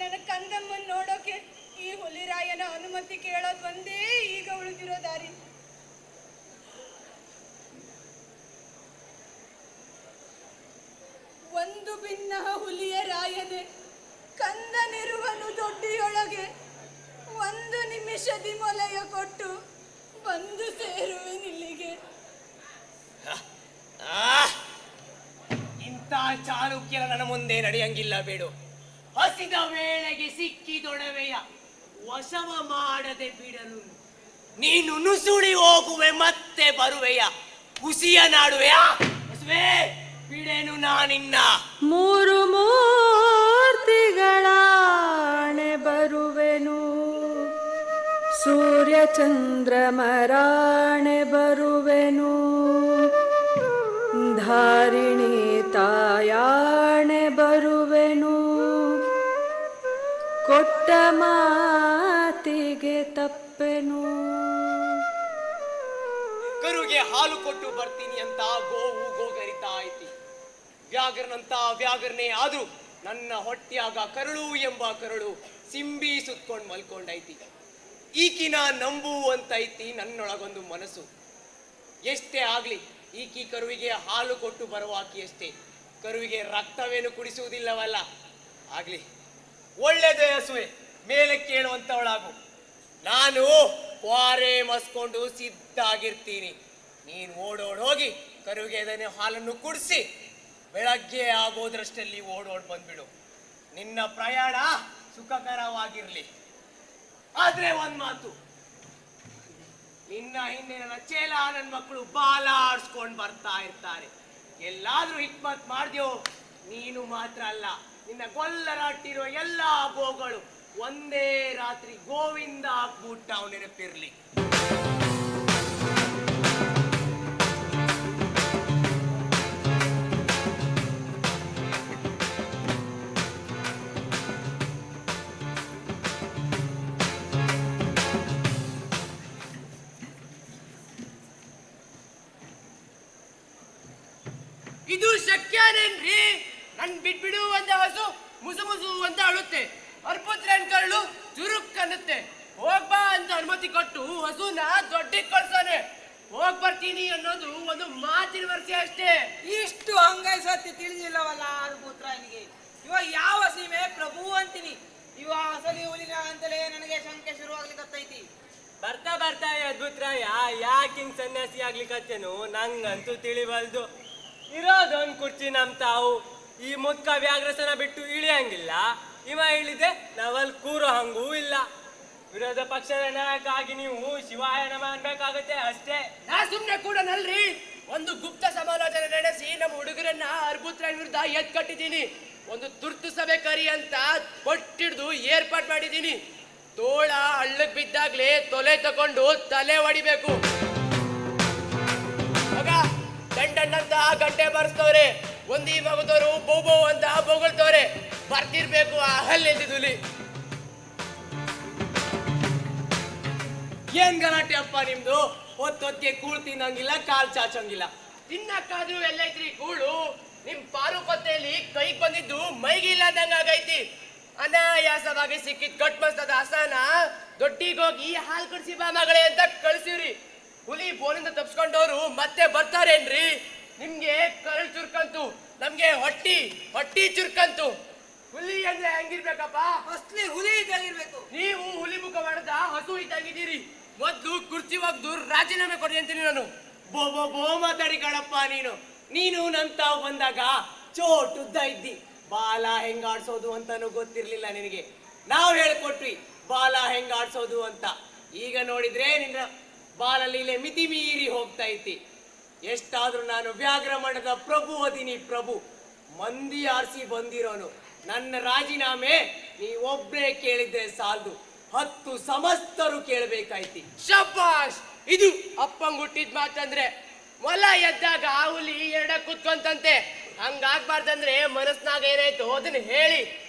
ನನ್ನ ಕಂದಮ್ಮನ್ ನೋಡೋಕೆ ಈ ಹುಲಿರಾಯನ ಅನುಮತಿ ಕೇಳೋದು ಒಂದೇ ಈಗ ಉಳಿದಿರೋ ದಾರಿ. ಒಂದು ಭಿನ್ನ ಹುಲಿಯ ರಾಯನೆ ಕಂದನಿರುವನು ದೊಡ್ಡಿಯೊಳಗೆ. ಒಂದು ನಿಮಿಷದಿ ಮೊಲೆಯ ಕೊಟ್ಟು ಬಂದು ಸೇರುವೆನಿಲ್ಲಿಗೆ. ಇಂಥ ಚಾಲುಕ್ಯರ ನನ್ನ ಮುಂದೆ ನಡೆಯಂಗಿಲ್ಲ ಬೇಡು. ಹಸಿದ ವೇಳೆಗೆ ಸಿಕ್ಕಿದೊಡವೆಯ ವಶವ ಮಾಡದೆ ಬಿಡಲು ನೀನು ನುಸುಳಿ ಹೋಗುವೆ ಮತ್ತೆ ಬರುವೆಯ. ಹುಸಿಯ ನಾಡುವೆಯ ಬಿಡೆನು ನಾನಿನ್ನ. ಮೂರು ಮೂರ್ತಿಗಳಾಣೆ ಬರುವೆನು, ಸೂರ್ಯ ಚಂದ್ರಮರಾಣೆ ಬರುವೆನು, ಧಾರಿಣಿ ತಾಯಾಣೆ ಬರುವೆನು, ಕೊಟ್ಟ ಮಾತಿಗೆ ತಪ್ಪೆನು. ಕರುಗೆ ಹಾಲು ಕೊಟ್ಟು ಬರ್ತೀನಿ ಅಂತ ಗೋವು ಗೋಗರಿತಾ ಐತಿ. ವ್ಯಾಘ್ರನಂತ ವ್ಯಾಘ್ರನೇ ಆದ್ರೂ ನನ್ನ ಹೊಟ್ಟೆಯಾಗ ಕರುಳು ಎಂಬ ಕರುಳು ಸಿಂಬಿ ಸುತ್ಕೊಂಡ್ ಮಲ್ಕೊಂಡೈತಿ. ಈಕಿನ ನಂಬುವಂತೈತಿ ನನ್ನೊಳಗೊಂದು ಮನಸ್ಸು. ಎಷ್ಟೇ ಆಗ್ಲಿ ಈಕಿ ಕರುವಿಗೆ ಹಾಲು ಕೊಟ್ಟು ಬರುವಾಕಿ ಅಷ್ಟೇ. ಕರುವಿಗೆ ರಕ್ತವೇನು ಕುಡಿಸುವುದಿಲ್ಲವಲ್ಲ. ಆಗ್ಲಿ, ಒಳ್ಳೆದೇ ಹಸುವೆ, ಮೇಲೆ ಕೇಳುವಂತವಳಾಗು. ನಾನು ಕ್ವಾರೆ ಮಸ್ಕೊಂಡು ಸಿದ್ಧಾಗಿರ್ತೀನಿ. ನೀನು ಓಡೋಡ್ ಹೋಗಿ ಕರುವಿಗೆ ಅದನ್ನೇ ಹಾಲನ್ನು ಕುಡಿಸಿ ಬೆಳಗ್ಗೆ ಆಗೋದ್ರಷ್ಟಲ್ಲಿ ಓಡೋಡ್ ಬಂದ್ಬಿಡು. ನಿನ್ನ ಪ್ರಯಾಣ ಸುಖಕರವಾಗಿರ್ಲಿ. ಆದ್ರೆ ಒಂದ್ ಮಾತು, ನಿನ್ನ ಹಿಂದೆ ನನ್ನ ಚೇಲ ನನ್ನ ಮಕ್ಕಳು ಬಾಲ ಆಡ್ಸ್ಕೊಂಡ್ ಬರ್ತಾ ಇರ್ತಾರೆ. ಎಲ್ಲಾದ್ರೂ ಹಿಕ್ಮತ್ ಮಾಡ್ದ್ಯೋ ನೀನು ಮಾತ್ರ ಅಲ್ಲ, ನಿನ್ನ ಗೊಲ್ಲರಾಟಿರೋ ಎಲ್ಲಾ ಗೋಗಳು ಒಂದೇ ರಾತ್ರಿ ಗೋವಿಂದ ಹಾಕ್ಬಿಟ್ಟ ಅವ್ ನೆನಪಿರ್ಲಿ. ಇದು ಶಕ್ಯನೇನ್ರಿ? ನನ್ ಬಿಟ್ಬಿಡು ಅಂತ ಹಸು ಮುಸು ಮುಸು ಅಂತ ಅಳುತ್ತೆ. ಅರ್ಪುತ್ರನ್ ಕರಳು ಚುರುಕ್ ಅನ್ನುತ್ತೆ. ಹೋಗ್ಬಾ ಅಂತ ಅನುಮತಿ ಕೊಟ್ಟು ಹಸುನ ದೊಡ್ಡಿಗೆ ಕಳ್ಸಾನೆ. ಹೋಗ್ ಬರ್ತೀನಿ ಅನ್ನೋದು ಒಂದು ಮಾತಿನ ವರ್ಷ ಅಷ್ಟೇ. ಇಷ್ಟು ಅಂಗೈಸತ್ತಿ ತಿಳಿದಿಲ್ಲವಲ್ಲ ಅರ್ಪುತ್ರನಿಗೆ. ಇವ ಯಾವ ಸೀಮೆ ಪ್ರಭು ಅಂತೀನಿ. ಇವ ಅಸಲಿ ಹುಲಿನ ಅಂತಲೇ ನನಗೆ ಶಂಕೆ ಶುರುವಾಗ್ಲಿಕ್ಕತ್ತೈತಿ. ಬರ್ತಾ ಬರ್ತಾ ಅದ್ಭುತರಾಯ ಯಾಕೆ ಹಿಂಗ್ ಸನ್ಯಾಸಿ ಆಗ್ಲಿಕ್ಕತ್ತೇನು ನಂಗಂತೂ ತಿಳಿವಲ್ದು. ಇರೋದೊಂದ್ ಕುರ್ಚಿ ನಮ್ ತಾವು. ಈ ಮುದ್ಕ ವ್ಯಾಘ್ರಸನ ಬಿಟ್ಟು ಇಳಿಯಂಗಿಲ್ಲ, ಇವ ಇಳಿದೆ ನಾವಲ್ ಕೂರೋ ಹಂಗೂ ಇಲ್ಲ. ವಿರೋಧ ಪಕ್ಷದ ನಾಯಕ ಆಗಿ ನೀವು ಶಿವಾಯ ನಮ ಅನ್ಬೇಕಾಗತ್ತೆ ಅಷ್ಟೇ. ನಾ ಸುಮ್ನೆ ಕೂಡ ನಲ್ರಿ, ಒಂದು ಗುಪ್ತ ಸಮಾಲೋಚನೆ ನಡೆಸಿ ನಮ್ಮ ಹುಡುಗರನ್ನ ಅರ್ಬುತ್ರ ವಿರುದ್ಧ ಎತ್ ಕಟ್ಟಿದ್ದೀನಿ. ಒಂದು ತುರ್ತು ಸಭೆ ಕರಿ ಅಂತ ಕೊಟ್ಟಿಡ್ದು ಏರ್ಪಾಟ್ ಮಾಡಿದ್ದೀನಿ. ತೋಳ ಹಳ್ಳಕ್ ಬಿದ್ದಾಗ್ಲೇ ತೊಲೆ ತಕೊಂಡು ತಲೆ ಹೊಡಿಬೇಕು. ಆಗ ದಂಡನ್ನಂತ ಗಂಟೆ ಬರ್ಸ್ತವ್ರೆ, ಒಂದಿ ಮಗದವರು ಬೋಬೋ ಅಂತ ಬೊಗಳ್ತವ್ರೆ. ಬರ್ತಿರ್ಬೇಕು ಆ ಹಲ್ಲೆದ್ದುಲಿ. ಏನ್ ಗಲಾಟೆ ಅಪ್ಪ ನಿಮ್ದು? ಹೊತ್ತೊತ್ತಿಗೆ ಕೂಳ್ ತಿನ್ನಂಗಿಲ್ಲ, ಕಾಲ್ ಚಾಚಂಗಿಲ್ಲ. ತಿನ್ನಕ್ಕಾದ್ರೂ ಎಲ್ಲೈತ್ರಿ ಕೂಳು? ನಿಮ್ ಪಾರು ಪತ್ತೆಯಲ್ಲಿ ಕೈಗೆ ಬಂದಿದ್ದು ಮೈಗಿಲ್ಲ ಅಂದಂಗ ಆಗೈತಿ. ಅನಾಯಾಸವಾಗಿ ಸಿಕ್ಕಿದ್ ಕಟ್ ಮಸ್ತದ ಹಸನ ದೊಡ್ಡಿಗೋಗಿ ಹಾಲ್ ಕುಡ್ಸಿ ಬಾ ಮಗಳೇ ಅಂತ ಕಳ್ಸಿವ್ರಿ. ಹುಲಿ ಬೋನಿಂದ ತಪ್ಸ್ಕೊಂಡವ್ರು ಮತ್ತೆ ಬರ್ತಾರೇನ್ರಿ? ನಿಮ್ಗೆ ಕರಳು ಚುರ್ಕಂತು, ನಮ್ಗೆ ಹೊಟ್ಟಿ ಚುರ್ಕಂತು. ಹುಲಿ ಅಂದ್ರೆ ಹೆಂಗಿರ್ಬೇಕಪ್ಪ? ಅಸ್ಲಿ ಹುಲಿ ಇದ್ದಂಗಿರ್ಬೇಕು. ನೀವು ಹುಲಿ ಮುಖ ಮಾಡದ ಹಸು ಇದ್ದಂಗಿದ್ದೀರಿ. ಮೊದ್ಲು ಕುರ್ಚಿ ಒಗ್ದು ರಾಜೀನಾಮೆ ಕೊಡಿ ಅಂತೀನಿ ನಾನು. ಬೋ ಮಾತಾಡಿ ಕಣಪ್ಪ ನೀನು ನಂತಾವ್ ಬಂದಾಗ ಚೋಟುದ್ದ ಇದ್ದಿ. ಬಾಲ ಹೆಂಗ ಆಡ್ಸೋದು ಅಂತಾನು ಗೊತ್ತಿರ್ಲಿಲ್ಲ ನಿನಗೆ. ನಾವ್ ಹೇಳ್ಕೊಟ್ವಿ ಬಾಲ ಹೆಂಗ ಆಡ್ಸೋದು ಅಂತ. ಈಗ ನೋಡಿದ್ರೆ ನಿನ್ನ ಬಾಲ ಲೀಲೆ ಮಿತಿ ಮೀರಿ ಹೋಗ್ತಾ ಐತಿ. ಎಷ್ಟಾದ್ರೂ ನಾನು ವ್ಯಾಘ್ರ ಮಠದ ಪ್ರಭು ಅದೀನಿ, ಪ್ರಭು. ಮಂದಿ ಆರಿಸಿ ಬಂದಿರೋನು. ನನ್ನ ರಾಜೀನಾಮೆ ನೀವೊಬ್ರೇ ಕೇಳಿದ್ರೆ ಸಾಲದು, 10 ಸಮಸ್ತರು ಕೇಳಬೇಕಾಯ್ತಿ. ಶಬ್ಬಾಷ್, ಇದು ಅಪ್ಪಂಗ್ ಹುಟ್ಟಿದ್ ಮಾತಂದ್ರೆ. ಮೊಲ ಎದ್ದಾಗ ಆ ಹುಲಿ ಎರಡ ಕುತ್ಕೊಂತಂತೆ. ಹಂಗಾಗ್ಬಾರ್ದಂದ್ರೆ ಮನಸ್ನಾಗ ಏನಾಯ್ತು ಅದನ್ನ ಹೇಳಿ.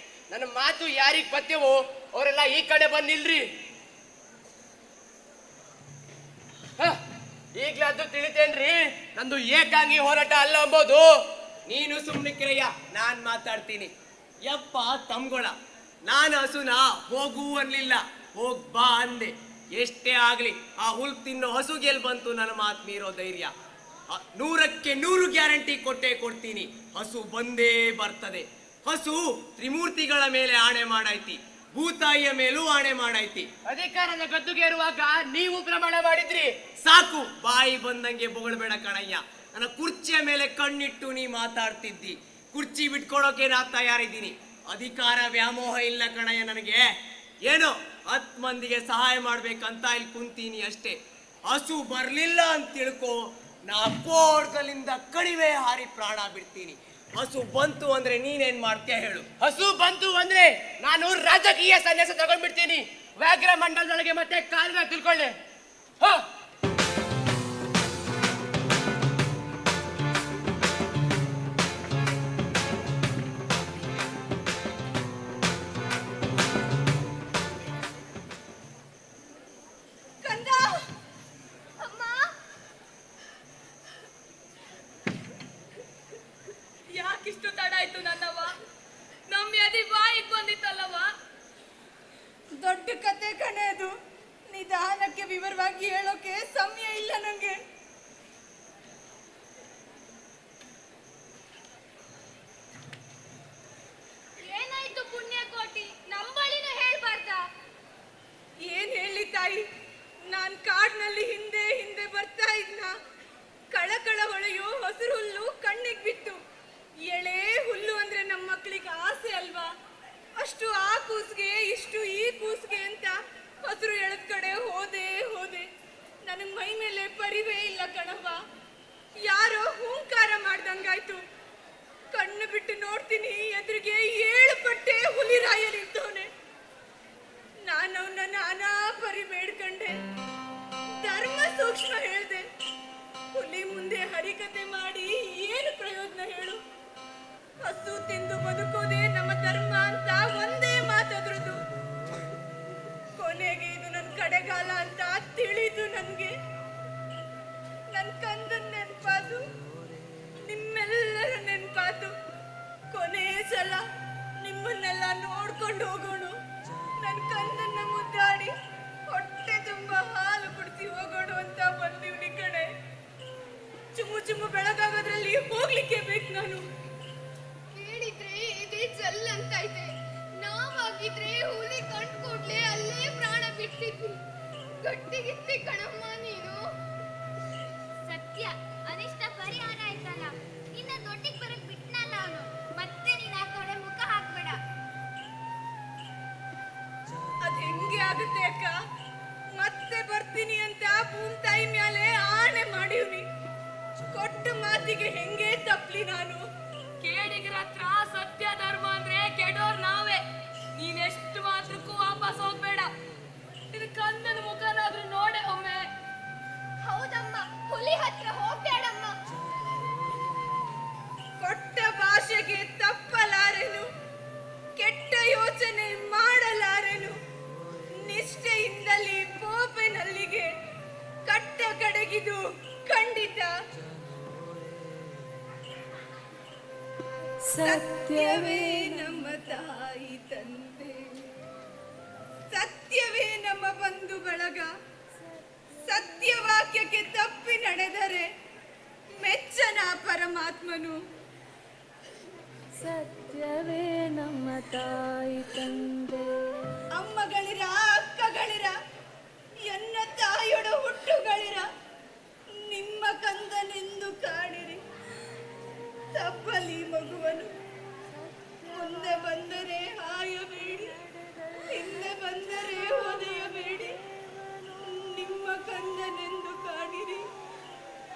ನನ್ನ ಮಾತು ಯಾರಿಗ್ ಪತ್ಯವೋ ಅವರೆಲ್ಲ ಈ ಕಡೆ ಬಂದಿಲ್ರಿ. ಈಗ್ಲಾದ್ದು ತಿಳಿತೇನ್ರಿ ನಂದು ಏಕಾಂಗಿ ಹೋರಾಟ ಅಲ್ಲ ಅಂಬೋದು. ನೀನು ಸುಮ್ನೆ ಕಿರಯ್ಯ, ನಾನ್ ಮಾತಾಡ್ತೀನಿ. ಯಪ್ಪ ತಮ್ಗೊಳ, ನಾನು ಹಸುನ ಹೋಗು ಅನ್ಲಿಲ್ಲ, ಹೋಗ್ ಬಾ ಅಂದೆ. ಎಷ್ಟೇ ಆಗ್ಲಿ ಆ ಹುಲ್ ತಿನ್ನೋ ಹಸುಗೆಲ್ ಬಂತು ನನ್ನ ಮಾತ್ ಮೀರೋ ಧೈರ್ಯ? 100ಕ್ಕೆ 100 ಗ್ಯಾರಂಟಿ ಕೊಡ್ತೀನಿ. ಹಸು ಬಂದೇ ಬರ್ತದೆ. ಹಸು ತ್ರಿಮೂರ್ತಿಗಳ ಮೇಲೆ ಆಣೆ ಮಾಡೈತಿ, ಭೂತಾಯಿಯ ಮೇಲೂ ಆಣೆ ಮಾಡೈತಿ. ಅಧಿಕಾರದ ಗದ್ದುಗೇರುವಾಗ ನೀವು ಪ್ರಮಾಣ ಮಾಡಿದ್ರಿ. ಸಾಕು, ಬಾಯಿ ಬಂದಂಗೆ ಬೊಗಳ್ಬೇಡ ಕಣಯ್ಯ. ನನ್ನ ಕುರ್ಚಿಯ ಮೇಲೆ ಕಣ್ಣಿಟ್ಟು ನೀ ಮಾತಾಡ್ತಿದ್ದಿ. ಕುರ್ಚಿ ಬಿಟ್ಕೊಳೋಕೆ ನಾ ತಯಾರಿದ್ದೀನಿ. ಅಧಿಕಾರ ವ್ಯಾಮೋಹ ಇಲ್ಲ ಕಣಯ್ಯ ನನಗೆ. ಏನೋ 10 ಮಂದಿಗೆ ಸಹಾಯ ಮಾಡ್ಬೇಕಂತ ಇಲ್ಲಿ ಕುಂತೀನಿ ಅಷ್ಟೇ. ಹಸು ಬರ್ಲಿಲ್ಲ ಅಂತ ತಿಳ್ಕೊ, ನಾ ಕೋರ್ಗಲಿಂದ ಕಡಿಮೆ ಹಾರಿ ಪ್ರಾಣ ಬಿಡ್ತೀನಿ. ಹಸು ಬಂತು ಅಂದ್ರೆ ನೀನೇನ್ ಮಾಡ್ತೀಯ ಹೇಳು? ಹಸು ಬಂತು ಅಂದ್ರೆ ನಾನು ರಾಜಕೀಯ ಸನ್ಯಾಸ ತಗೊಂಡ್ಬಿಡ್ತೀನಿ. ವ್ಯಾಘ್ರ ಮಂಡಲದೊಳಗೆ ಮತ್ತೆ ಕಾಲ್ನ ತಿಳ್ಕೊಳ್ಳೆ. ಯಾಕಿಷ್ಟು ತಡ ಆಯ್ತು ನನ್ನವ್ವ? ನಮ್ ಯದಿ ಬಾಯಿಗೆ ಬಂದಿತ್ತಲ್ಲವ? ದೊಡ್ಡ ಕತೆ ಕಣೆ ಅದು. ನಿಧಾನಕ್ಕೆ ವಿವರವಾಗಿ ಹೇಳೋಕೆ ಸಮಯ ಇಲ್ಲ ನಂಗೆ. ಏನಾಯ್ತು ಪುಣ್ಯಕೋಟಿ? ನಂಬಳಿನೂ ಹೇಳ್ಬಾರ್ದ? ಏನ್ ಹೇಳಿ ತಾಯಿ, ನಾನ್ ಕಾಡ್ನಲ್ಲಿ ಹಿಂದೆ ಬರ್ತಾ ಇದ್ನ. ಕಳಕಳ ಹೊಳೆಯೋ ಹಸಿರು ಹುಲ್ಲು ಕಣ್ಣಿಗೆ ಬಿತ್ತು. ಎಳೆ ಹುಲ್ಲು ಅಂದ್ರೆ ನಮ್ಮ ಮಕ್ಕಳಿಗೆ ಆಸೆ ಅಲ್ವಾ? ಅಷ್ಟು ಆ ಕೂಸ್ಗೆ, ಇಷ್ಟು ಈ ಕೂಸ್ಗೆ ಅಂತ ಹಸಿರು ಎಳೆದ ಕಡೆ ಹೋದೆ. ನನಗ್ ಮೈ ಮೇಲೆ ಪರಿವೇ ಇಲ್ಲ ಕಣವ್ವ. ಯಾರೋ ಹೂಂಕಾರ ಮಾಡ್ದಂಗಾಯ್ತು. ಕಣ್ಣು ಬಿಟ್ಟು ನೋಡ್ತೀನಿ, ಎದುರಿಗೆ 7 ಪಟ್ಟೆ ಹುಲಿ ರಾಯ ನಿಂತವನೆ. ನಾನು ಅವನ್ನ ನಾನಾ ಪರಿ ಬೇಡ್ಕಂಡೆ, ಧರ್ಮ ಸೂಕ್ಷ್ಮ ಹೇಳ್ದೆ. ಹುಲಿ ಮುಂದೆ ಹರಿಕತೆ ಮಾಡಿ ಏನು ಪ್ರಯೋಜನ ಹೇಳು? ಹಸು ತಿಂದು ಬದುಕೋದೇ ನಮ್ಮ ಧರ್ಮ ಅಂತ ಒಂದೇ ಮಾತಾದ್ರದು. ಕೊನೆಗೆ ಇದು ನನ್ನ ಕಡೆಗಾಲ ಅಂತ ತಿಳಿದು ನನ್ಗೆ. ನನ್ ಕಂದನ್ ನೆನ್ಪಾದು, ನಿಮ್ಮೆಲ್ಲರ ನೆನ್ಪಾದು. ಕೊನೆ ಸಲ ನಿಮ್ಮನ್ನೆಲ್ಲ ನೋಡ್ಕೊಂಡು ಹೋಗೋಣ. ನನ್ ಕಂದನ್ನ ಮುದ್ದಾಡಿ ಹೊಟ್ಟೆ ತುಂಬಾ ಹಾಲು ಕುಡಿಸಿ ಹೋಗೋಣ ಅಂತ ಬಂದಿವ್ನಿ ಕಡೆ. ಚುಮ್ಮು ಬೆಳಗಾಗೋದ್ರಲ್ಲಿ ಹೋಗ್ಲಿಕ್ಕೆ ಬೇಕು ನಾನು. ಕೇಳಿದ್ರೆ ಇದೇ ಜಲ್ ಅಂತೈತೆ. ನಾವಾಗಿದ್ರೆ ಹುಲಿ ಕಂಡು ಕೂಡ್ಲೆ ಅಲ್ಲೇ ಪ್ರಾಣ ಬಿಡ್ತಿದ್ವಿ. ಗಟ್ಟಿಗಿತ್ತಿ ಕಣಮ್ಮ ನೀನು. ಸತ್ಯ, ಅನಿಷ್ಟ ಪರಿಹಾರ ಆಯ್ತಲ್ಲ. ಇನ್ನ ಸತ್ಯವೇ ನಮ್ಮ ತಾಯಿ ತಂದೆ, ಸತ್ಯವೇ ನಮ್ಮ ಬಂಧು ಬಳಗ. ಸತ್ಯವಾಕ್ಯಕ್ಕೆ ತಪ್ಪಿ ನಡೆದರೆ ಮೆಚ್ಚನ ಪರಮಾತ್ಮನು. ಸತ್ಯವೇ ನಮ್ಮ ತಾಯಿ ತಂದೆ. ಅಮ್ಮಗಳಿರ, ಅಕ್ಕಗಳಿರ, ಎನ್ನ ತಾಯೊಡ ಹುಟ್ಟುಗಳಿರ, ನಿಮ್ಮ ಕಂದನೆಂದು ಕಾಣಿರಿ. ತಪ್ಪಲಿ ಮಗುವನು. ಮುಂದೆ ಬಂದರೆ ಹಾಯಬೇಡಿ, ಹಿಂದೆ ಬಂದರೆ ಒದೆಯಬೇಡಿ. ನಿಮ್ಮ ಕಂದನೆಂದು ಕಾಣಿರಿ.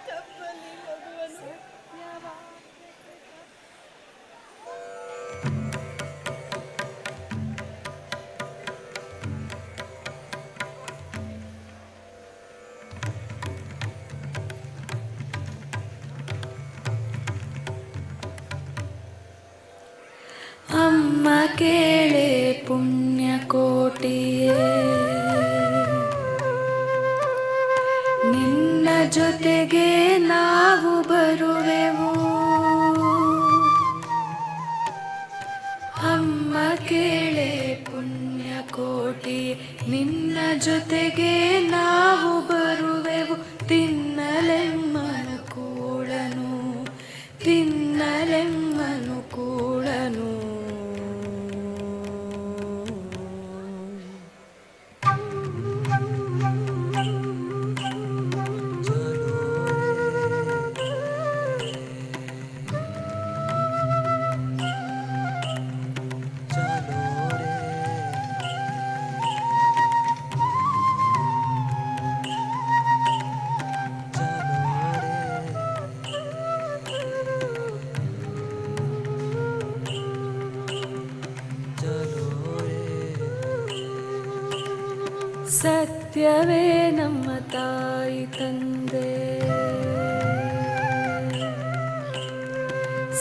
ತಪ್ಪಲಿ ಮಗುವನು. ಅಮ್ಮ ಕೇಳೆ ಪುಣ್ಯಕೋಟಿಯೇ, ನಿನ್ನ ಜೊತೆಗೆ ನಾವು ಬರುವೆವು. ಅಮ್ಮ ಕೇಳೆ ಪುಣ್ಯಕೋಟಿ, ನಿನ್ನ ಜೊತೆಗೆ ನಾವು ಬರುವೆವು. ತಿನ್ನಲೆಮ್ಮನು ಕೂಳನು, ತಿನ್ನಲೆಮ್ಮನು ಕೂಳನು. ಸತ್ಯವೇ ನಮ್ಮ ತಾಯಿ ತಂದೆ,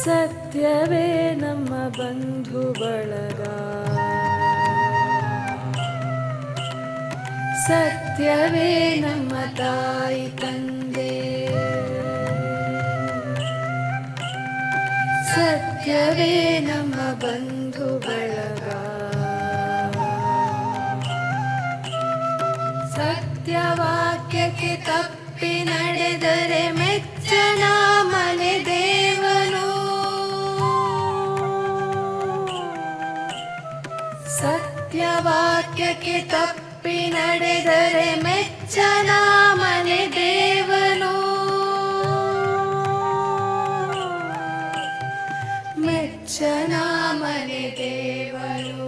ಸತ್ಯವೇ ನಮ್ಮ ಬಂಧು ಬಳಗ. ಸತ್ಯವೇ ನಮ್ಮ ತಾಯಿ ತಂದೆ, ಸತ್ಯವೇ ನಮ್ಮ ಬಂಧು ಬಳಗ. ಸತ್ಯವಾಕ್ಯಕ್ಕೆ ತಪ್ಪಿ ನಡೆದರೆ ಮೆಚ್ಚನ ಮನೆ ದೇವನು. ಸತ್ಯವಾಕ್ಯಕ್ಕೆ ತಪ್ಪಿ ನಡೆದರೆ ಮೆಚ್ಚನ ಮನೆ ದೇವನು. ಮೆಚ್ಚನ ಮನೆ ದೇವನು.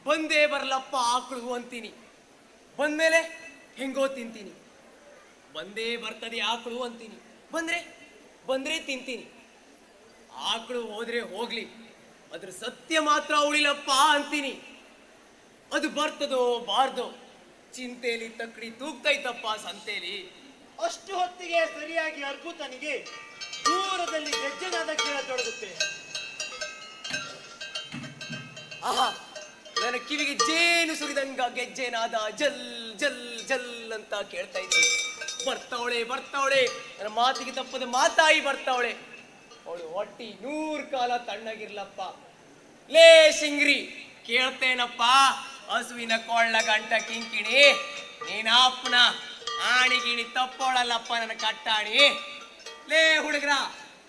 ಬಂದೇ ಬರ್ಲಪ್ಪ ಆಕಳು ಅಂತೀನಿ, ಬಂದ್ಮೇಲೆ ಹೆಂಗೋ ತಿಂತೀನಿ. ಬಂದೇ ಬರ್ತದೆ ಆಕಳು ಅಂತೀನಿ, ಬಂದ್ರೆ ತಿಂತೀನಿ. ಆಕಳು ಹೋದ್ರೆ ಹೋಗ್ಲಿ, ಅದ್ರ ಸತ್ಯ ಮಾತ್ರ ಉಳಿಲಪ್ಪ ಅಂತೀನಿ. ಅದು ಬರ್ತದೋ ಬಾರ್ದೋ ಚಿಂತೆಲಿ ತಕ್ಕಡಿ ತೂಗ್ತೈತಪ್ಪ ಸಂತೆಲಿ. ಅಷ್ಟು ಹೊತ್ತಿಗೆ ಸರಿಯಾಗಿ ಅರ್ಭುತನಿಗೆ ದೂರದಲ್ಲಿ ಗೆಜ್ಜೆನಾದ ಕೇಳತೊಡಗುತ್ತೆ. ಆಹಾ, ನನ್ನ ಕಿವಿಗೆ ಜೇನು ಸುರಿದಂಗ ಗೆಜ್ಜೆನಾದ ಜಲ್ ಜಲ್ ಜಲ್ ಅಂತ ಕೇಳ್ತಾ ಇದ್ದೆ. ಬರ್ತಾವಳೆ, ನನ್ನ ಮಾತಿಗೆ ತಪ್ಪದ ಮಾತಾಯಿ ಬರ್ತಾವಳೆ. ಅವಳು ಹೊಟ್ಟಿ 100 ಕಾಲ ತಣ್ಣಗಿರ್ಲಪ್ಪ. ಲೇ ಸಿಂಗ್ರಿ, ಕೇಳ್ತೇನಪ್ಪ ಹಸುವಿನ ಕೊಳ್ಳ ಗಂಟ ಕಿಂಕಿಣಿ, ನೀನಪ್ಪನ ಆಣಿಗಿಣಿ ತಪ್ಪೋಳಲ್ಲಪ್ಪ ನನ್ನ ಕಟ್ಟಾಣಿ. ಲೇ ಹುಡುಗ್ರ,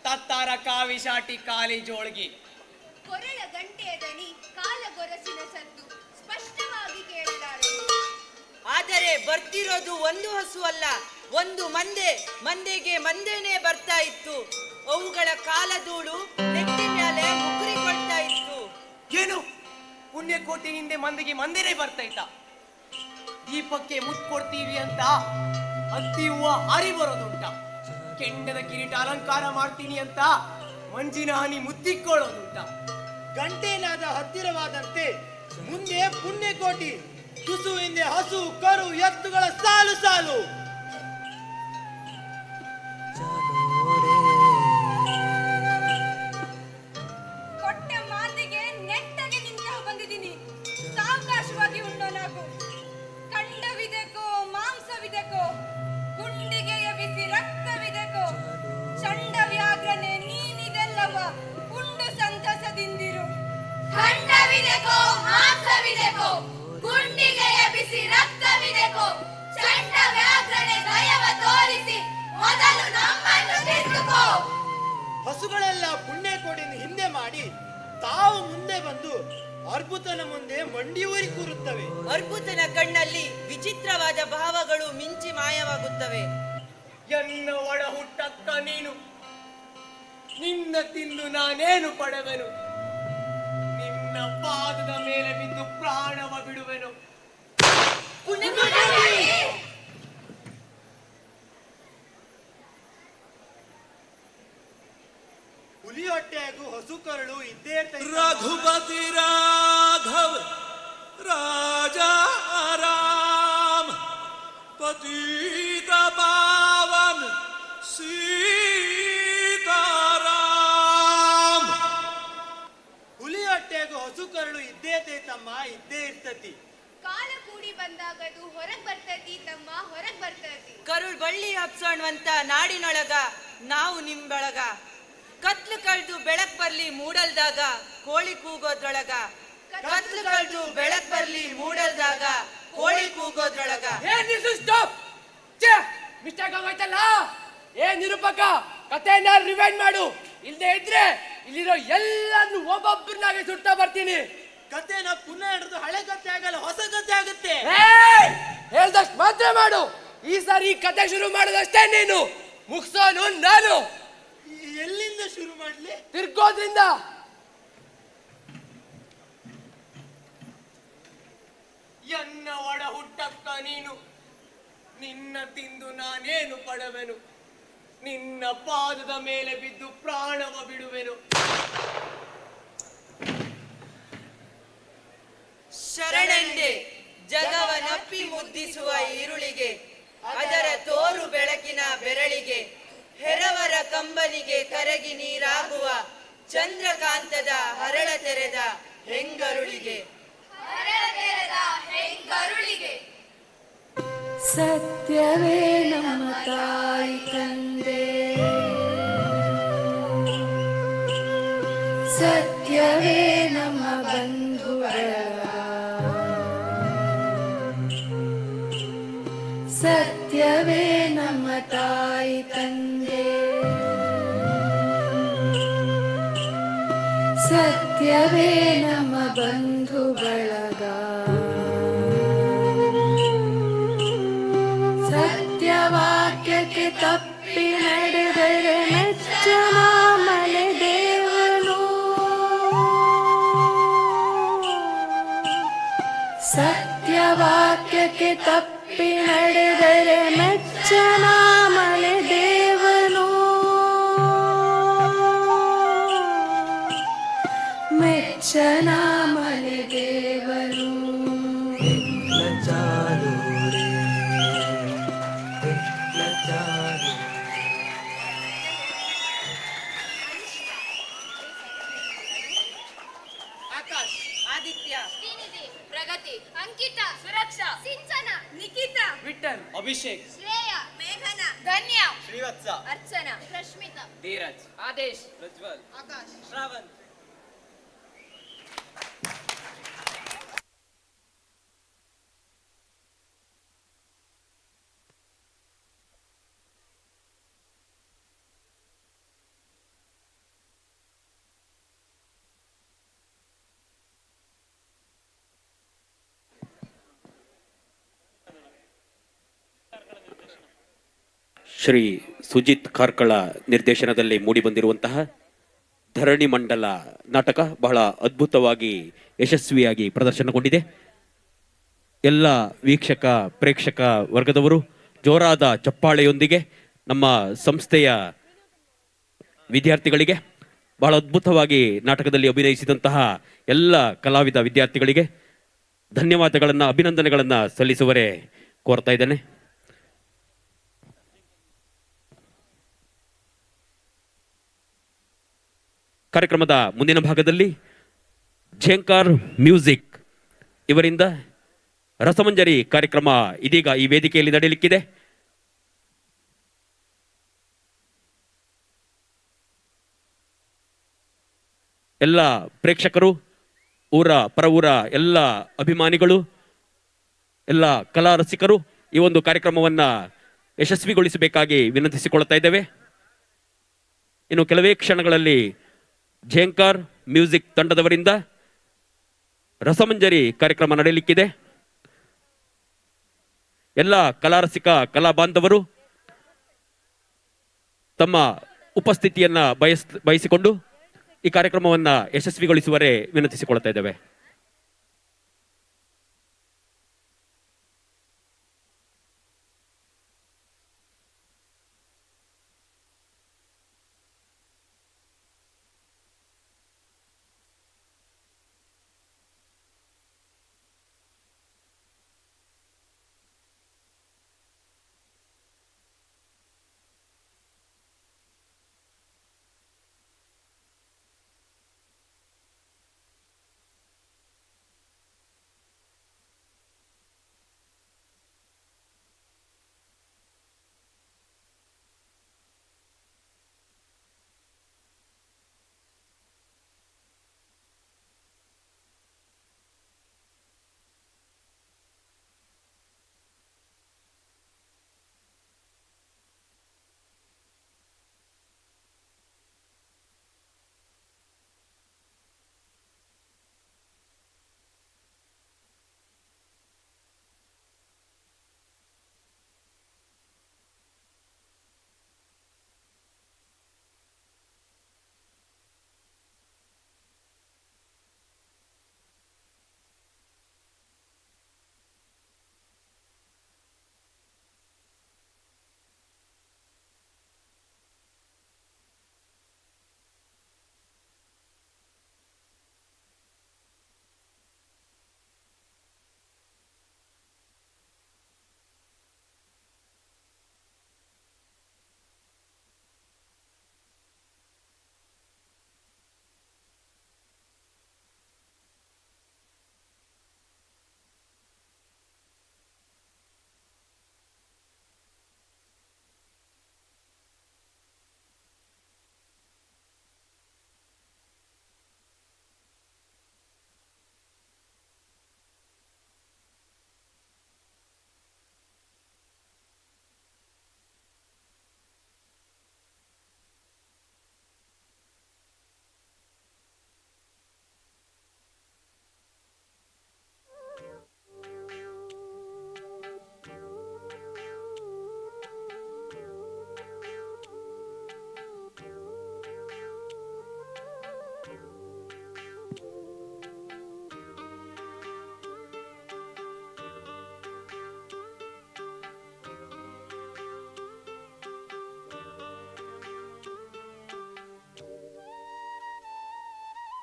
ತತ್ತಾರ ಕಾವಿ ಶಾಟಿ ಕಾಲಿ ಜೋಳ್ಗಿ. ಕೊರಳ ಗಂಟೆಯ ದನಿ, ಕಾಲ ಗೊರಸಿನ ಸದ್ದು ಸ್ಪಷ್ಟವಾಗಿ ಕೇಳಲಾರೆ. ಆದರೆ ಬರ್ತಿರೋದು ಒಂದು ಹಸು ಅಲ್ಲ, ಒಂದು ಮಂದೆಗೆ ಮಂದೆನೇ ಬರ್ತಾ ಇತ್ತು. ಅವುಗಳ ಕಾಲಧೂಳು ನೆತ್ತಿ ಮೇಲೆ ಮುಗುರಿಕೊಳ್ತಾ ಇತ್ತು. ಏನು ಪುಣ್ಯಕೋಟಿ ಹಿಂದೆ ಮಂದಿಗೆ ಬರ್ತೈತ? ದೀಪಕ್ಕೆ ಮುತ್ತು ಕೊಡ್ತೀವಿ ಅಂತ ಹತ್ತಿ ಹೂವ ಹಾರಿ ಬರೋದುಂಟ. ಕೆಂಡದ ಕಿರೀಟ ಅಲಂಕಾರ ಮಾಡ್ತೀನಿ ಅಂತ ಮಂಜಿನ ಹನಿ ಮುತ್ತಿಕೊಳ್ಳೋದುಂಟ. ಗಂಟೆನಾದ ಹತ್ತಿರವಾದಂತೆ ಮುಂದೆ ಪುಣ್ಯಕೋಟಿ, ತುಸು ಹಿಂದೆ ಹಸು ಕರು ಎತ್ತುಗಳ ಸಾಲು ಸಾಲು. ಕೊಟ್ಟ ಮಾತಿಗೆ ನೆಟ್ಟಗೆ ನಿಂತ ಬಂದಿದ್ದೀನಿ. ಸಾವಕಾಶವಾಗಿ ಉಣ್ಣೋನಾಗು. ಕಂಡವಿದೆಕೋ ಮಾಂಸವಿದೆಕೋ, ಗುಂಡಿಗೆಯ ಬಿಸಿ ರಕ್ತವಿದೆಕೋ, ಚಂಡ ವ್ಯಾಘ್ರನೆ ನೀನಿದೆಲ್ಲವ ಉಂಡು ಸಂತಸದಿಂದಿರು. ಖಂಡವಿದೆಕೋ ಮಾಂಸವಿದೆಕೋ, ಗುಂಡಿಗೆಯ ಬಿಸಿ ರಕ್ತವಿದೆಕೋ, ಚಂಡ ವ್ಯಾಘ್ರನೆ ದಯವ ತೋರಿಸಿ ಮೊದಲು ನಮ್ಮನ್ನು ತಿದ್ದುಕೋ. ಹಸುಗಳೆಲ್ಲ ಪುಣ್ಯಕೋಟಿಯನ್ನು ಹಿಂದೆ ಮಾಡಿ ತಾವು ಮುಂದೆ ಬಂದು ಅರ್ಬುತನ ಮುಂದೆ ಮಂಡಿಯೂರಿ ಕೂರುತ್ತವೆ. ಅರ್ಬುತನ ಕಣ್ಣಲ್ಲಿ ವಿಚಿತ್ರವಾದ ಭಾವಗಳು ಮಿಂಚಿ ಮಾಯವಾಗುತ್ತವೆ. ಎನ್ನ ಒಡ ಹುಟ್ಟಕ್ಕ ನೀನು, ನಿನ್ನ ತಿಂದು ನಾನೇನು ಪಡೆವೆನು, ನಿನ್ನ ಪಾದದ ಮೇಲೆ ಬಿದ್ದು ಪ್ರಾಣವ ಬಿಡುವೆನು. ಹುಲಿ ಹೊಟ್ಟೆಗೂ ಹಸು ಕರಳು ಇದ್ದೇ ಇರ್ತೈತೆ. रघुपति राघव राजा राम पतित पावन सीताराम. ಹುಲಿ ಹೊಟ್ಟೆಗೂ ಹಸು ಕರಳು ಇದ್ದೇ ತಮ್ಮ, ಇದ್ದೇ ಇರ್ತತಿ. ಕಾಲ ಕೂಡಿ ಬಂದಾಗದು ಹೊರಗ್ ಬರ್ತೈತಿ ತಮ್ಮ, ಹೊರಗ್ ಬರ್ತೈತಿ. ಕರುಳ್ ಬಳ್ಳಿ ಹಬ್ಸೋಣ್ವಂತ ನಾಡಿನೊಳಗ ನಾವು ನಿಂಬಳಗ, ಕತ್ಲು ಕಳ್ದು ಬೆಳಕ್ ಬರ್ಲಿ ಮೂಡಲ್ದಾಗ ಕೋಳಿ ಕೂಗೋದ್ರೊಳಗ, ಕತ್ಲು ಕಳ್ದು ಬೆಳಕ್ ಬರ್ಲಿ ಮೂಡಲ್ದಾಗ ಕೋಳಿ ಕೂಗೋದ್ರೊಳಗ. ಮಿಸ್ಟೇಕ್ ಆಗೋಯ್ತಲ್ಲ. ಏ ನಿರೂಪಕ, ಕಥೆಯನ್ನ ರಿವೈಂಡ್ ಮಾಡು. ಇಲ್ದೇ ಇದ್ರೆ ಇಲ್ಲಿರೋ ಎಲ್ಲಾನು ಒಬ್ಬೊಬ್ಬರನ್ನಾಗೆ ಸುಡ್ತಾ ಬರ್ತೀನಿ. ಕತೆನ ಪುನಃ ಹಿಡಿದು ಹಳೆ ಕತೆ ಆಗಲ್ಲ, ಹೊಸ ಕತೆ ಆಗುತ್ತೆ. ಹೇಳ್ದಷ್ಟು ಮಾತ್ರ ಮಾಡು. ಈ ಸಾರಿ ಈ ಕತೆ ಶುರು ಮಾಡೋದಷ್ಟೇ ನೀನು, ಮುಗಿಸೋನು ನಾನು. ಎಲ್ಲಿಂದ ಶುರು ಮಾಡ್ಲಿ? ತಿರ್ಗೋದ್ರಿಂದ. ಎನ್ನ ಒಡ ಹುಟ್ಟಕ್ಕ ನೀನು, ನಿನ್ನ ತಿಂದು ನಾನೇನು ಪಡೆವೆನು, ನಿನ್ನ ಪಾದದ ಮೇಲೆ ಬಿದ್ದು ಪ್ರಾಣವ ಬಿಡುವೆನು. ಶರಣೆಂದೆ ಜಗವನಪ್ಪಿ ಮುದ್ದಿಸುವ ಈರುಳಿಗೆ, ಅದರ ತೋರು ಬೆಳಕಿನ ಬೆರಳಿಗೆ, ಹೆರವರ ಕಂಬನಿಗೆ ಕರಗಿ ನೀರಾಗುವ ಚಂದ್ರಕಾಂತದ ಹರಳ ತೆರೆದ ಹೆಂಗರುಳಿಗೆ. ಸತ್ಯವೇ ನಮ್ಮ ತಾಯಿ ತಂದೆ, ಸತ್ಯವೇ ನಮ್ಮ ಬಂಧು ಬಳಗ, ಸತ್ಯವೇ ನಮ್ಮ ತಾಯಿ ತಂದೆ, ಸತ್ಯವೇ ನಮ್ಮ ಬಂಧು ಬಳಗ. ಸತ್ಯವಾಕ್ಯಕ್ಕೆ ತಪ್ಪಿ ನಡೆದರೆ ಮೆಚ್ಚನ ಮನೆ ದೇವನು, ಸತ್ಯವಾಕ್ಯಕ್ಕೆ ತಪ್ಪಿ ನಡೆದರೆ ಮೆಚ್ಚನ ಮನೆ ದೇವನು, ಮೆಚ್ಚನ ಮನೆ ದೇವನು. ಆಕಾಶ್, ಆದಿತ್ಯ, ಶ್ರೀನಿಧಿ, ಪ್ರಗತಿ, ಅಂಕಿತಾ, ಸುರಕ್ಷಾ, ಸಿಂಚನ, ನಿಖಿತಾ, ವಿಠಲ್, ಅಭಿಷೇಕ್, ಶ್ರೇಯ, ಮೇಘನ, ಧನ್ಯ, ಶ್ರೀವತ್ಸ, ಅರ್ಚನಾ, ರಶ್ಮಿತಾ, ಧೀರಜ್, ಆದೇಶ್, ಪ್ರಜ್ವಲ್, ಆಕಾಶ್, ಶ್ರಾವಣ್. ಶ್ರೀ ಸುಜಿತ್ ಕಾರ್ಕಳ ನಿರ್ದೇಶನದಲ್ಲಿ ಮೂಡಿಬಂದಿರುವಂತಹ ಧರಣಿ ಮಂಡಲ ನಾಟಕ ಬಹಳ ಅದ್ಭುತವಾಗಿ ಯಶಸ್ವಿಯಾಗಿ ಪ್ರದರ್ಶನಗೊಂಡಿದೆ. ಎಲ್ಲ ವೀಕ್ಷಕ ಪ್ರೇಕ್ಷಕ ವರ್ಗದವರು ಜೋರಾದ ಚಪ್ಪಾಳೆಯೊಂದಿಗೆ ನಮ್ಮ ಸಂಸ್ಥೆಯ ವಿದ್ಯಾರ್ಥಿಗಳಿಗೆ ಬಹಳ ಅದ್ಭುತವಾಗಿ ನಾಟಕದಲ್ಲಿ ಅಭಿನಯಿಸಿದಂತಹ ಎಲ್ಲ ಕಲಾವಿದ ವಿದ್ಯಾರ್ಥಿಗಳಿಗೆ ಧನ್ಯವಾದಗಳನ್ನು, ಅಭಿನಂದನೆಗಳನ್ನು ಸಲ್ಲಿಸುವರೆ ಕೋರ್ತಾ ಇದ್ದೇನೆ. ಕಾರ್ಯಕ್ರಮದ ಮುಂದಿನ ಭಾಗದಲ್ಲಿ ಝೇಂಕಾರ್ ಮ್ಯೂಸಿಕ್ ಇವರಿಂದ ರಸಮಂಜರಿ ಕಾರ್ಯಕ್ರಮ ಇದೀಗ ಈ ವೇದಿಕೆಯಲ್ಲಿ ನಡೆಯಲಿಕ್ಕಿದೆ. ಎಲ್ಲ ಪ್ರೇಕ್ಷಕರು, ಊರ ಪರ ಊರ ಎಲ್ಲ ಅಭಿಮಾನಿಗಳು, ಎಲ್ಲ ಕಲಾ ರಸಿಕರು ಈ ಒಂದು ಕಾರ್ಯಕ್ರಮವನ್ನ ಯಶಸ್ವಿಗೊಳಿಸಬೇಕಾಗಿ ವಿನಂತಿಸಿಕೊಳ್ಳುತ್ತಾ ಇದ್ದೇವೆ. ಇನ್ನು ಕೆಲವೇ ಕ್ಷಣಗಳಲ್ಲಿ ಝೇಂಕಾರ್ ಮ್ಯೂಸಿಕ್ ತಂಡದವರಿಂದ ರಸಮಂಜರಿ ಕಾರ್ಯಕ್ರಮ ನಡೆಯಲಿಕ್ಕಿದೆ. ಎಲ್ಲ ಕಲಾರಸಿಕ ಕಲಾ ಬಾಂಧವರು ತಮ್ಮ ಉಪಸ್ಥಿತಿಯನ್ನ ಬಯಸಿಕೊಂಡು ಈ ಕಾರ್ಯಕ್ರಮವನ್ನ ಯಶಸ್ವಿಗೊಳಿಸುವರೆ ವಿನಂತಿಸಿಕೊಳ್ಳುತ್ತಾ ಇದ್ದೇವೆ.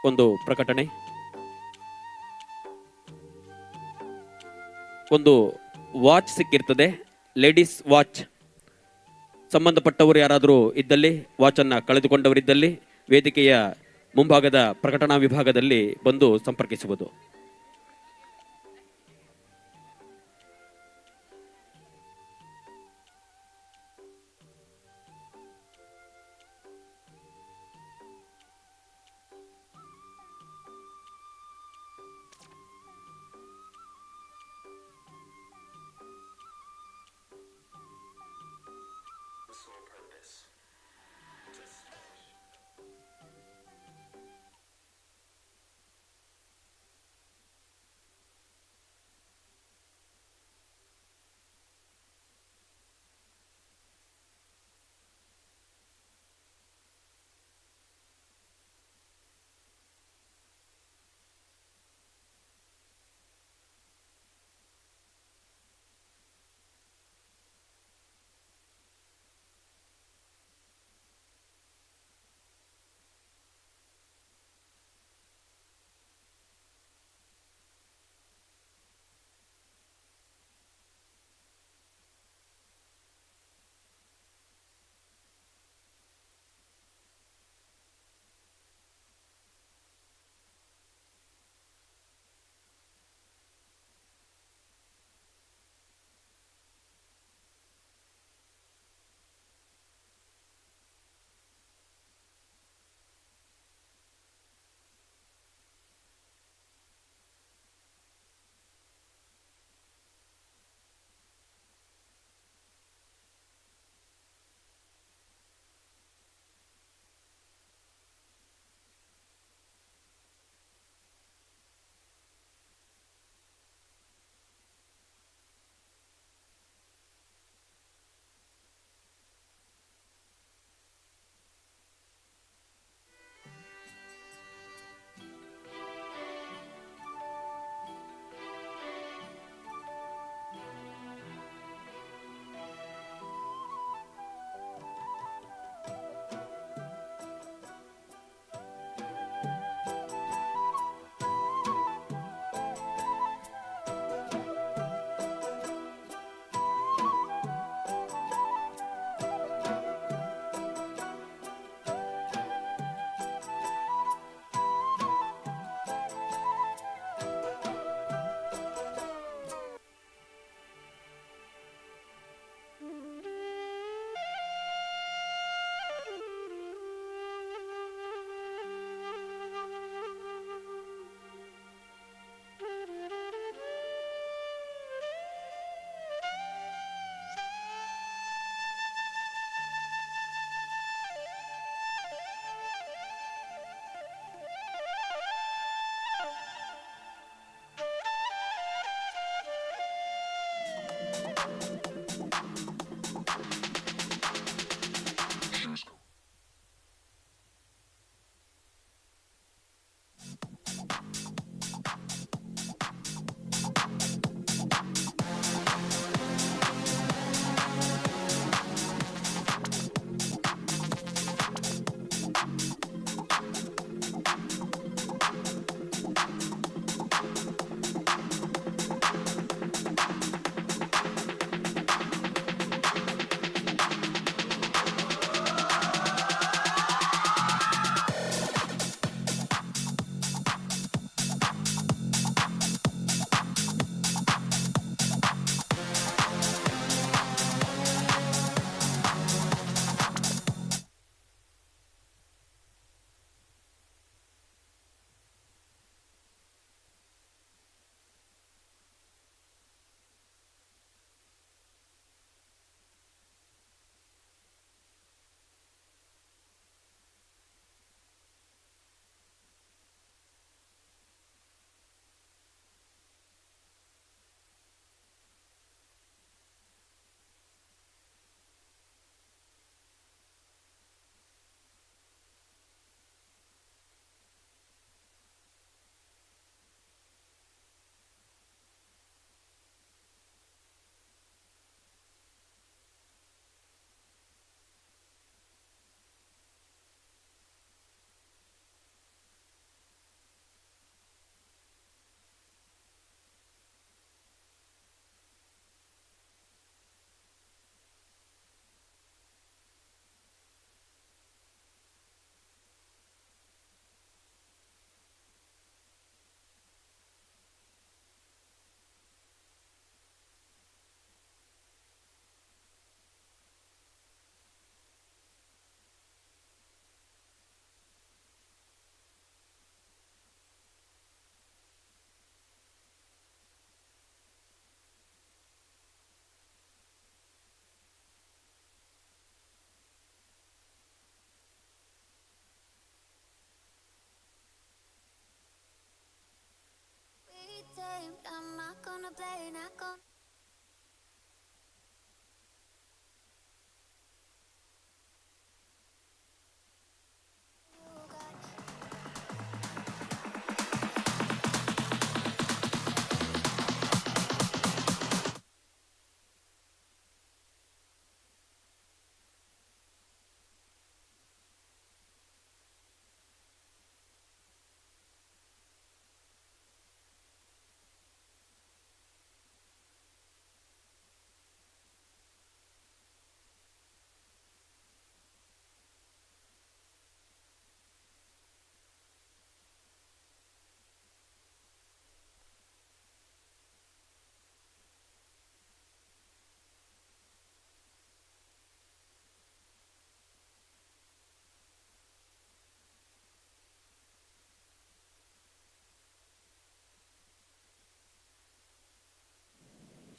ಒಂದು ಪ್ರಕಟಣೆ. ಒಂದು ವಾಚ್ ಸಿಕ್ಕಿರ್ತದೆ, ಲೇಡೀಸ್ ವಾಚ್. ಸಂಬಂಧಪಟ್ಟವರು ಯಾರಾದರೂ ಇದ್ದಲ್ಲಿ, ವಾಚನ್ನು ಕಳೆದುಕೊಂಡವರಿದ್ದಲ್ಲಿ ವೇದಿಕೆಯ ಮುಂಭಾಗದ ಪ್ರಕಟಣಾ ವಿಭಾಗದಲ್ಲಿ ಬಂದು ಸಂಪರ್ಕಿಸುವುದು.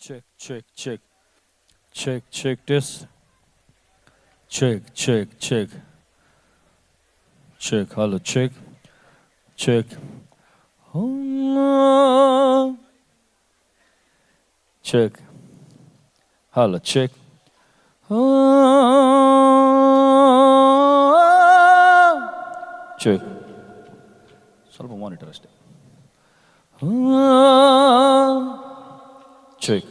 Check, check, check. Check, check this. Check, check, check. Check, hello, check. Check. Check. Hello, check. Check. ಸ್ವಲ್ಪ ಮಾನಿಟರ್ ಅಷ್ಟೇ. Check.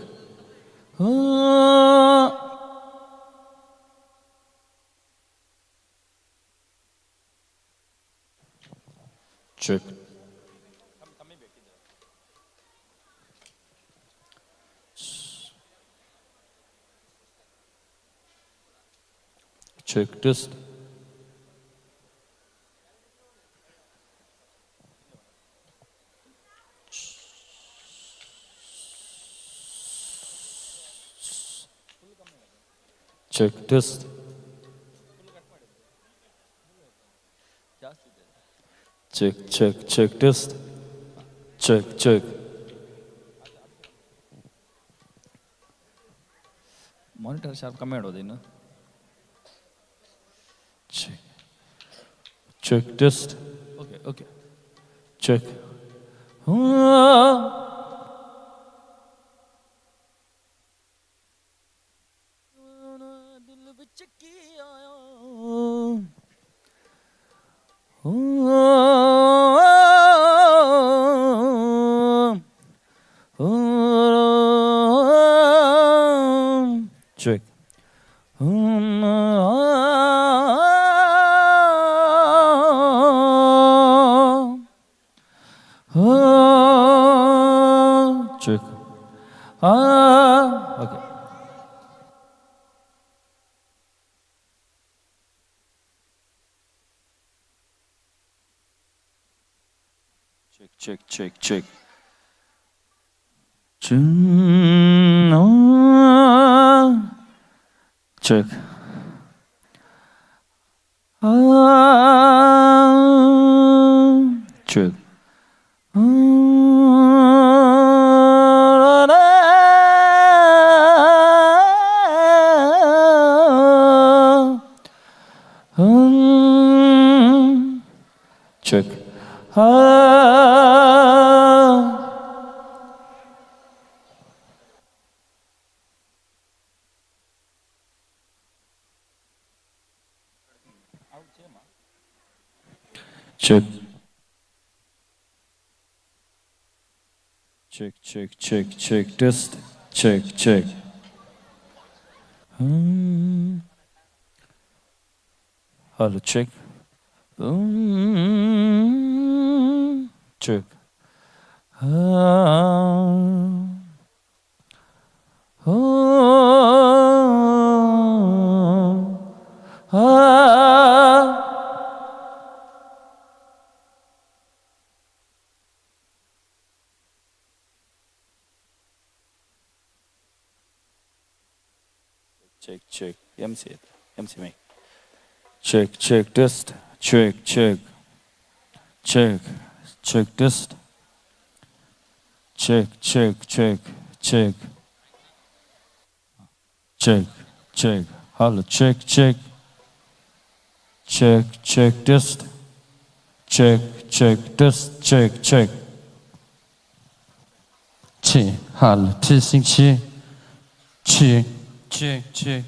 Check. Check this. Check this. Check, check, check this. Check, check. Monitor sharp ಕಮ್ಮಿ ಮಾಡೋದು ಇನ್ನು. Check. Check this. Okay, okay. Check. Check. Check. Okay. Check, check, check, check. Check. Check. Check. Check. Check, check, check, check, test. Check, check. Hello, check. Check. Check, check. MC mic. Check, check, test. Check, check. Check, check, test. Check, check, check, check. Check, check. Hello, check, check. Check, check, test. Check, check, test. Check, check. check. Hello, testing check. Check, check, check.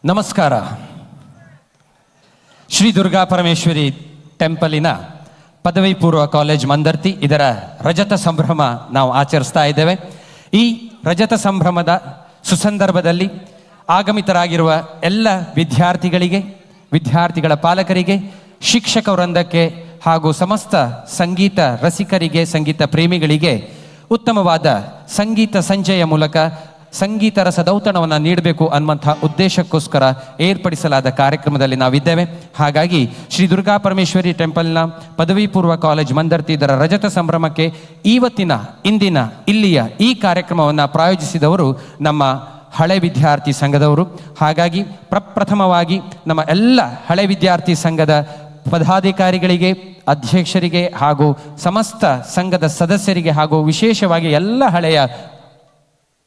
ನಮಸ್ಕಾರ. ಶ್ರೀ ದುರ್ಗಾ ಪರಮೇಶ್ವರಿ ಟೆಂಪಲಿನ ಪದವಿ ಪೂರ್ವ college Mandarthi ಇದರ ರಜತ ಸಂಭ್ರಮ ನಾವು ಆಚರಿಸ್ತಾ ಇದ್ದೇವೆ. ಈ ರಜತ ಸಂಭ್ರಮದ ಸುಸಂದರ್ಭದಲ್ಲಿ ಆಗಮಿತರಾಗಿರುವ ಎಲ್ಲ ವಿದ್ಯಾರ್ಥಿಗಳಿಗೆ, ವಿದ್ಯಾರ್ಥಿಗಳ ಪಾಲಕರಿಗೆ, ಶಿಕ್ಷಕ ವೃಂದಕ್ಕೆ ಹಾಗೂ ಸಮಸ್ತ ಸಂಗೀತ ರಸಿಕರಿಗೆ, ಸಂಗೀತ ಪ್ರೇಮಿಗಳಿಗೆ ಉತ್ತಮವಾದ ಸಂಗೀತ ಸಂಜೆಯ ಮೂಲಕ ಸಂಗೀತ ರಸದೌತಣವನ್ನು ನೀಡಬೇಕು ಅನ್ನುವಂಥ ಉದ್ದೇಶಕ್ಕೋಸ್ಕರ ಏರ್ಪಡಿಸಲಾದ ಕಾರ್ಯಕ್ರಮದಲ್ಲಿ ನಾವಿದ್ದೇವೆ. ಹಾಗಾಗಿ ಶ್ರೀ ದುರ್ಗಾ ಪರಮೇಶ್ವರಿ ಟೆಂಪಲ್ನ ಪದವಿ ಪೂರ್ವ ಕಾಲೇಜ್ ಮಂದರ್ತಿ ಇದರ ರಜತ ಸಂಭ್ರಮಕ್ಕೆ ಇಂದಿನ ಇಲ್ಲಿಯ ಈ ಕಾರ್ಯಕ್ರಮವನ್ನು ಪ್ರಾಯೋಜಿಸಿದವರು ನಮ್ಮ ಹಳೆ ವಿದ್ಯಾರ್ಥಿ ಸಂಘದವರು. ಹಾಗಾಗಿ ಪ್ರಪ್ರಥಮವಾಗಿ ನಮ್ಮ ಎಲ್ಲ ಹಳೆ ವಿದ್ಯಾರ್ಥಿ ಸಂಘದ ಪದಾಧಿಕಾರಿಗಳಿಗೆ, ಅಧ್ಯಕ್ಷರಿಗೆ ಹಾಗೂ ಸಮಸ್ತ ಸಂಘದ ಸದಸ್ಯರಿಗೆ ಹಾಗೂ ವಿಶೇಷವಾಗಿ ಎಲ್ಲ ಹಳೆಯ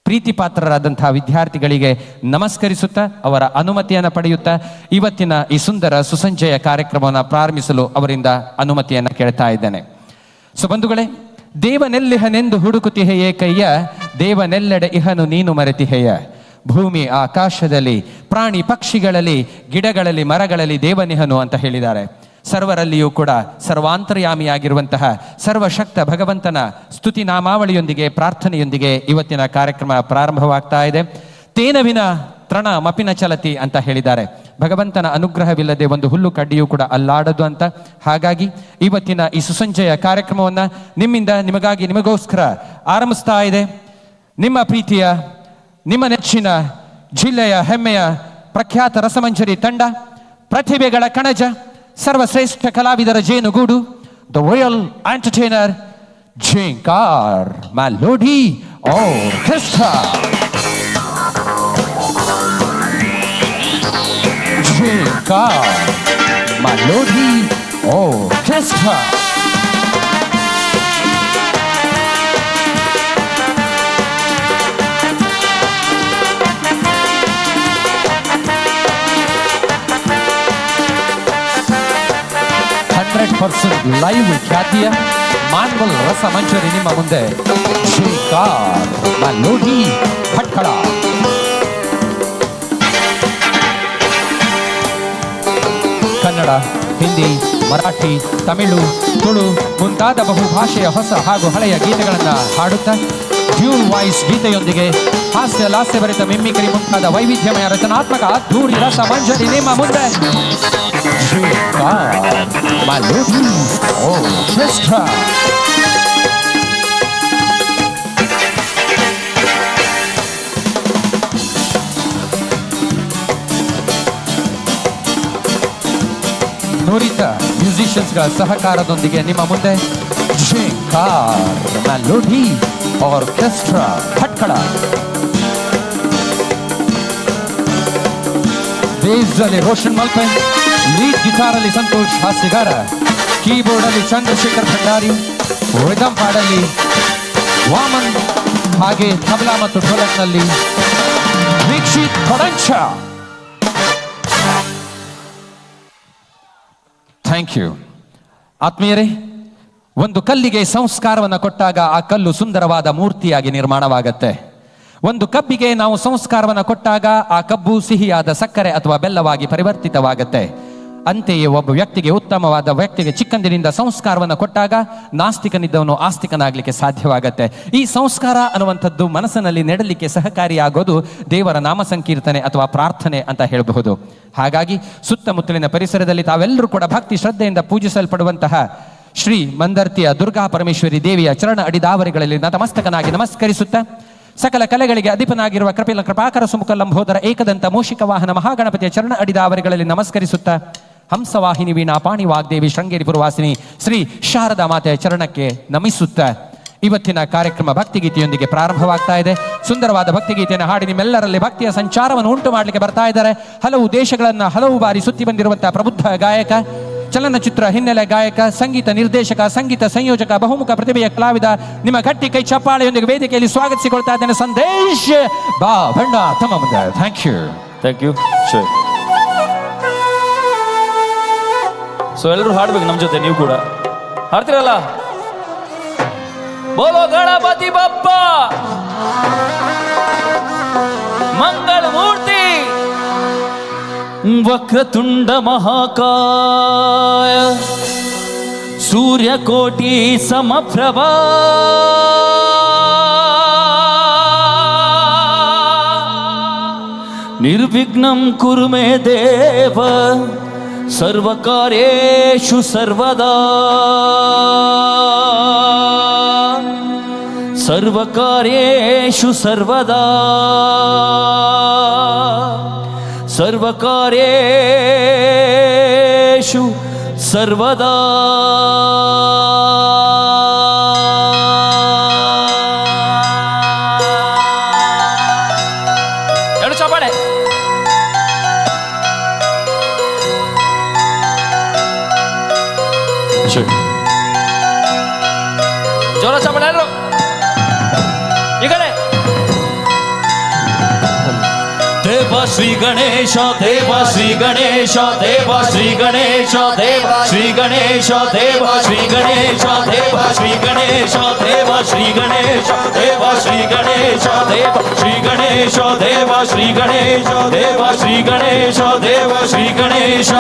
ಪ್ರೀತಿಪಾತ್ರರಾದಂತಹ ವಿದ್ಯಾರ್ಥಿಗಳಿಗೆ ನಮಸ್ಕರಿಸುತ್ತಾ ಅವರ ಅನುಮತಿಯನ್ನು ಪಡೆಯುತ್ತಾ ಇವತ್ತಿನ ಈ ಸುಂದರ ಸುಸಂಜೆಯ ಕಾರ್ಯಕ್ರಮವನ್ನು ಪ್ರಾರಂಭಿಸಲು ಅವರಿಂದ ಅನುಮತಿಯನ್ನು ಕೇಳ್ತಾ ಇದ್ದೇನೆ. ಸೊ ಬಂಧುಗಳೇ, ದೇವನೆಲ್ಲಿಹನೆಂದು ಹುಡುಕುತಿಹೆಯೇ ಕಯ್ಯ, ದೇವನೆಲ್ಲೆಡೆ ಇಹನು ನೀನು ಮರೆತಿಹೆಯ. ಭೂಮಿ ಆಕಾಶದಲ್ಲಿ, ಪ್ರಾಣಿ ಪಕ್ಷಿಗಳಲ್ಲಿ, ಗಿಡಗಳಲ್ಲಿ, ಮರಗಳಲ್ಲಿ ದೇವನಿಹನು ಅಂತ ಹೇಳಿದ್ದಾರೆ. ಸರ್ವರಲ್ಲಿಯೂ ಕೂಡ ಸರ್ವಾಂತರ್ಯಾಮಿಯಾಗಿರುವಂತಹ ಸರ್ವಶಕ್ತ ಭಗವಂತನ ಸ್ತುತಿ ನಾಮಾವಳಿಯೊಂದಿಗೆ, ಪ್ರಾರ್ಥನೆಯೊಂದಿಗೆ ಇವತ್ತಿನ ಕಾರ್ಯಕ್ರಮ ಪ್ರಾರಂಭವಾಗ್ತಾ ಇದೆ. ತೇನವಿನ ತೃಣ ಮಪಿನ ಚಲತಿ ಅಂತ ಹೇಳಿದ್ದಾರೆ. ಭಗವಂತನ ಅನುಗ್ರಹವಿಲ್ಲದೆ ಒಂದು ಹುಲ್ಲು ಕಡ್ಡಿಯೂ ಕೂಡ ಅಲ್ಲಾಡದು ಅಂತ. ಹಾಗಾಗಿ ಇವತ್ತಿನ ಈ ಸುಸಂಜೆಯ ಕಾರ್ಯಕ್ರಮವನ್ನು ನಿಮ್ಮಿಂದ, ನಿಮಗಾಗಿ, ನಿಮಗೋಸ್ಕರ ಆರಂಭಿಸ್ತಾ ಇದೆ ನಿಮ್ಮ ಪ್ರೀತಿಯ, ನಿಮ್ಮ ನೆಚ್ಚಿನ ಜಿಲ್ಲೆಯ ಹೆಮ್ಮೆಯ ಪ್ರಖ್ಯಾತ ರಸಮಂಜರಿ ತಂಡ, ಪ್ರತಿಭೆಗಳ ಕಣಜ, ಸರ್ವಶ್ರೇಷ್ಠ ಕಲಾವಿದರ ಜೇನುಗೂಡು, the royal entertainer Jhankar melody orchestra. Jhankar melody orchestra. Live ಖ್ಯಾತಿಯ ಮಾನ್ವಲ್ ರಸಮಂಜರಿ ನಿಮ್ಮ ಮುಂದೆ ಝೇಂಕಾರ್ ಮೆಲೋಡಿ ಭಟ್ಕಳ. ಕನ್ನಡ, ಹಿಂದಿ, ಮರಾಠಿ, ತಮಿಳು, ತುಳು ಮುಂತಾದ ಬಹುಭಾಷೆಯ ಹೊಸ ಹಾಗೂ ಹಳೆಯ ಗೀತೆಗಳನ್ನು ಹಾಡುತ್ತಾ ಡ್ಯೂಲ್ ವಾಯ್ಸ್ ಗೀತೆಯೊಂದಿಗೆ ಹಾಸ್ಯ ಲಾಸ್ಯಭರಿತ ಮಿಮ್ಮಿಕರಿ ಮುಂತಾದ ವೈವಿಧ್ಯಮಯ ರಚನಾತ್ಮಕ ಅದ್ಧೂರಿ ರಸಮಂಜರಿ ನಿಮ್ಮ ಮುಂದೆ ಝೇಂಕಾರ್ ಮೆಲೋಡಿ ಆರ್ಕೆಸ್ಟ್ರಾ. ನುರಿತ ಮ್ಯೂಸಿಷಿಯನ್ಸ್ಗಳ ಸಹಕಾರದೊಂದಿಗೆ ನಿಮ್ಮ ಮುಂದೆ ಝೇಂಕಾರ್ ಮೆಲೋಡಿ ಆರ್ಕೆಸ್ಟ್ರಾ ಭಟ್ಕಳ. ಬೇಸ್ನಲ್ಲಿ ರೋಷನ್ ಮಲ್ಪೆ, ಲೀಡ್ ಗಿಟಾರ್ ಅಲ್ಲಿ ಸಂತೋಷ್ ಹಾಸ್ಯಗಾರ, ಕೀಬೋರ್ಡ್ ಅಲ್ಲಿ ಚಂದ್ರಶೇಖರ್ ಭಂಡಾರಿ, ರಿದಮ್ ಪಾಡಲ್ಲಿ ವಾಮನ್, ಹಾಗೆ ತಬಲಾ ಮತ್ತು ಢೋಲಕ್ನಲ್ಲಿ ದೀಕ್ಷಿತ್ ಕೊಡಂಚ. Thank you. ಆತ್ಮೀಯರೇ, ಒಂದು ಕಲ್ಲಿಗೆ ಸಂಸ್ಕಾರವನ್ನು ಕೊಟ್ಟಾಗ ಆ ಕಲ್ಲು ಸುಂದರವಾದ ಮೂರ್ತಿಯಾಗಿ ನಿರ್ಮಾಣವಾಗತ್ತೆ. ಒಂದು ಕಬ್ಬಿಗೆ ನಾವು ಸಂಸ್ಕಾರವನ್ನು ಕೊಟ್ಟಾಗ ಆ ಕಬ್ಬು ಸಿಹಿಯಾದ ಸಕ್ಕರೆ ಅಥವಾ ಬೆಲ್ಲವಾಗಿ ಪರಿವರ್ತಿತವಾಗತ್ತೆ. ಅಂತೆಯೇ ಒಬ್ಬ ವ್ಯಕ್ತಿಗೆ, ಉತ್ತಮವಾದ ವ್ಯಕ್ತಿಗೆ ಚಿಕ್ಕಂದಿನಿಂದ ಸಂಸ್ಕಾರವನ್ನು ಕೊಟ್ಟಾಗ ನಾಸ್ತಿಕನಿದ್ದವನು ಆಸ್ತಿಕನಾಗಲಿಕ್ಕೆ ಸಾಧ್ಯವಾಗತ್ತೆ. ಈ ಸಂಸ್ಕಾರ ಅನ್ನುವಂಥದ್ದು ಮನಸ್ಸಿನಲ್ಲಿ ನೆಡಲಿಕ್ಕೆ ಸಹಕಾರಿಯಾಗೋದು ದೇವರ ನಾಮ ಸಂಕೀರ್ತನೆ ಅಥವಾ ಪ್ರಾರ್ಥನೆ ಅಂತ ಹೇಳಬಹುದು. ಹಾಗಾಗಿ ಸುತ್ತಮುತ್ತಲಿನ ಪರಿಸರದಲ್ಲಿ ತಾವೆಲ್ಲರೂ ಕೂಡ ಭಕ್ತಿ ಶ್ರದ್ಧೆಯಿಂದ ಪೂಜಿಸಲ್ಪಡುವಂತಹ ಶ್ರೀ ಮಂದರ್ತಿಯ ದುರ್ಗಾ ಪರಮೇಶ್ವರಿ ದೇವಿಯ ಚರಣ ಅಡಿದಾವರಿಗಳಲ್ಲಿ ನತಮಸ್ತಕನಾಗಿ ನಮಸ್ಕರಿಸುತ್ತಾ, ಸಕಲ ಕಲೆಗಳಿಗೆ ಅಧಿಪನಾಗಿರುವ ಕಪಿಲ ಕೃಪಾಕರ ಸುಮುಖ ಲಂಬೋದರ ಏಕದಂತ ಮೂಷಿಕ ವಾಹನ ಮಹಾಗಣಪತಿಯ ಚರಣ ಅಡಿದಾವರಿಗಳಲ್ಲಿ ನಮಸ್ಕರಿಸುತ್ತಾ, ಹಂಸವಾಹಿನಿ ವೀಣಾ ಪಾಣಿ ವಾಗ್ದೇವಿ ಶೃಂಗೇರಿ ಪುರವಾಸಿನಿ ಶ್ರೀ ಶಾರದಾ ಮಾತೆಯ ಚರಣಕ್ಕೆ ನಮಿಸುತ್ತಾ ಇವತ್ತಿನ ಕಾರ್ಯಕ್ರಮ ಭಕ್ತಿಗೀತೆಯೊಂದಿಗೆ ಪ್ರಾರಂಭವಾಗ್ತಾ ಇದೆ. ಸುಂದರವಾದ ಭಕ್ತಿಗೀತೆಯನ್ನು ಹಾಡಿ ನಿಮ್ಮೆಲ್ಲರಲ್ಲಿ ಭಕ್ತಿಯ ಸಂಚಾರವನ್ನು ಉಂಟು ಮಾಡಲಿಕ್ಕೆ ಬರ್ತಾ ಇದ್ದಾರೆ. ಹಲವು ದೇಶಗಳನ್ನು ಹಲವು ಬಾರಿ ಸುತ್ತಿ ಬಂದಿರುವಂತಹ ಪ್ರಬುದ್ಧ ಗಾಯಕ, ಚಲನಚಿತ್ರ ಹಿನ್ನೆಲೆ ಗಾಯಕ, ಸಂಗೀತ ನಿರ್ದೇಶಕ, ಸಂಗೀತ ಸಂಯೋಜಕ, ಬಹುಮುಖ ಪ್ರತಿಭೆಯ ಕಲಾವಿದ, ನಿಮ್ಮ ಗಟ್ಟಿ ಕೈ ಚಪ್ಪಾಳೆಯೊಂದಿಗೆ ವೇದಿಕೆಯಲ್ಲಿ ಸ್ವಾಗತಿಸಿಕೊಳ್ತಾ ಇದ್ದೇನೆ ಸಂದೇಶ್ ಬಾ ಭಂಡ ತಮ್ಮ ಮುಂದೆ. Thank you. Thank you. ಶೋರ್. ಸೊ ಎಲ್ಲರೂ ಹಾಡ್ಬೇಕು ನಮ್ಮ ಜೊತೆ, ನೀವು ಕೂಡ ಹಾಡ್ತಿರಲ್ಲ. ಬೋಲೋ ಗಣಪತಿ ಬಪ್ಪ ಮಂಗಳ ಮೂರ್ತಿ ವಕ್ರತುಂಡ ಮಹಾಕಾಯ ಸೂರ್ಯಕೋಟಿ ಸಮಪ್ರಭಾ ನಿರ್ವಿಘ್ನಂ ಕುರು ಮೇ ದೇವ ಸರ್ವಕಾರ್ಯೇಷು ಸರ್ವದಾ ಸರ್ವಕಾರ್ಯೇಷು ಸರ್ವದಾ ಸರ್ವಕಾರ್ಯೇಷು ಸರ್ವದಾ. ಎರಡು ಚಪ್ಪಾಳೆ. ಜೋರ ಚಪ್ಪಳ ಎಲ್ಲರೂ ಈ ಕಡೆ. ದೇವ ಶ್ರೀ ಗಣೇಶ ದೇವ ಶ್ರೀ ಗಣೇಶ ದೇವ ಶ್ರೀ ಗಣೇಶ ದೇವ ಶ್ರೀ ಗಣೇಶ ದೇವ ಶ್ರೀ ಗಣೇಶ ದೇವ ಶ್ರೀ ಗಣೇಶ ದೇವ ಶ್ರೀ ಗಣೇಶ ದೇವ ಶ್ರೀ ಗಣೇಶ ದೇವ ಶ್ರೀ ಗಣೇಶ ದೇವ ಶ್ರೀ ಗಣೇಶ ದೇವ ಶ್ರೀ ಗಣೇಶ ದೇವ ಶ್ರೀ ಗಣೇಶ.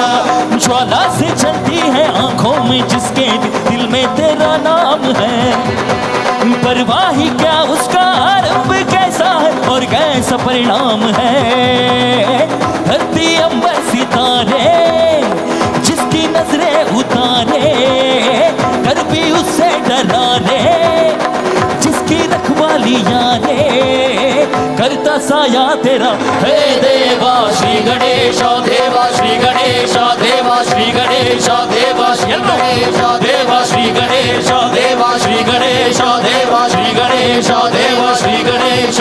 ज्वाला से चलती है आंखों में जिसके दिल में तेरा नाम है, परवाही क्या उसका आरंभ कैसा है और कैसा परिणाम है. धरती अंबर सितारे जिसकी नजरें उतारे, कर भी उससे डरा रे जिसकी रखवाली यारे, करता साया तेरा. हे देवा श्री गणेश देवा श्री गणेश देवा श्री गणेश देवा श्री गणेश देवा श्री गणेश देवा श्री गणेश देवा श्री गणेश देवा श्री गणेश.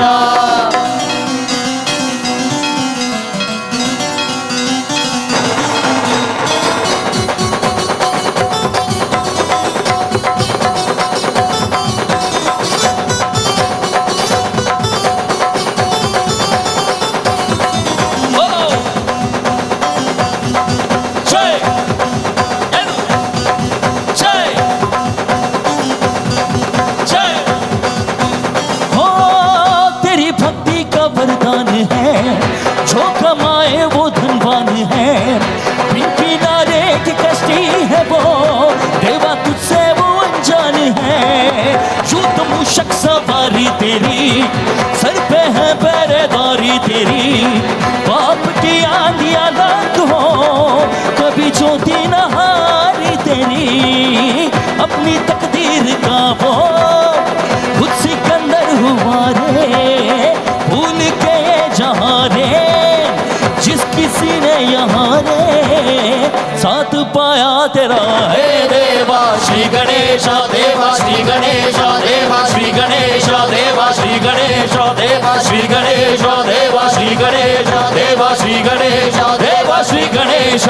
वरदान है जो कमाए वो धनवान है, बिन किनारे की कश्ती है वो देवा तुझसे वो अनजान है. यूं तो मुशक सवारी तेरी सर पे है पहरेदारी तेरी, बाप की आंधिया लाख हो कभी ज्योति नहारी तेरी. अपनी तकदीर का वो खुद सिकंदर हुआ रे, भूल के जहाँ रे जिस किसी ने यहाँ रे साथ पाया तेरा. हे देवा श्री गणेश देवा श्री गणेश देवा श्री गणेश देवा श्री गणेश देवा श्री गणेश देवा श्री गणेश देवा श्री गणेश देवा श्री गणेश.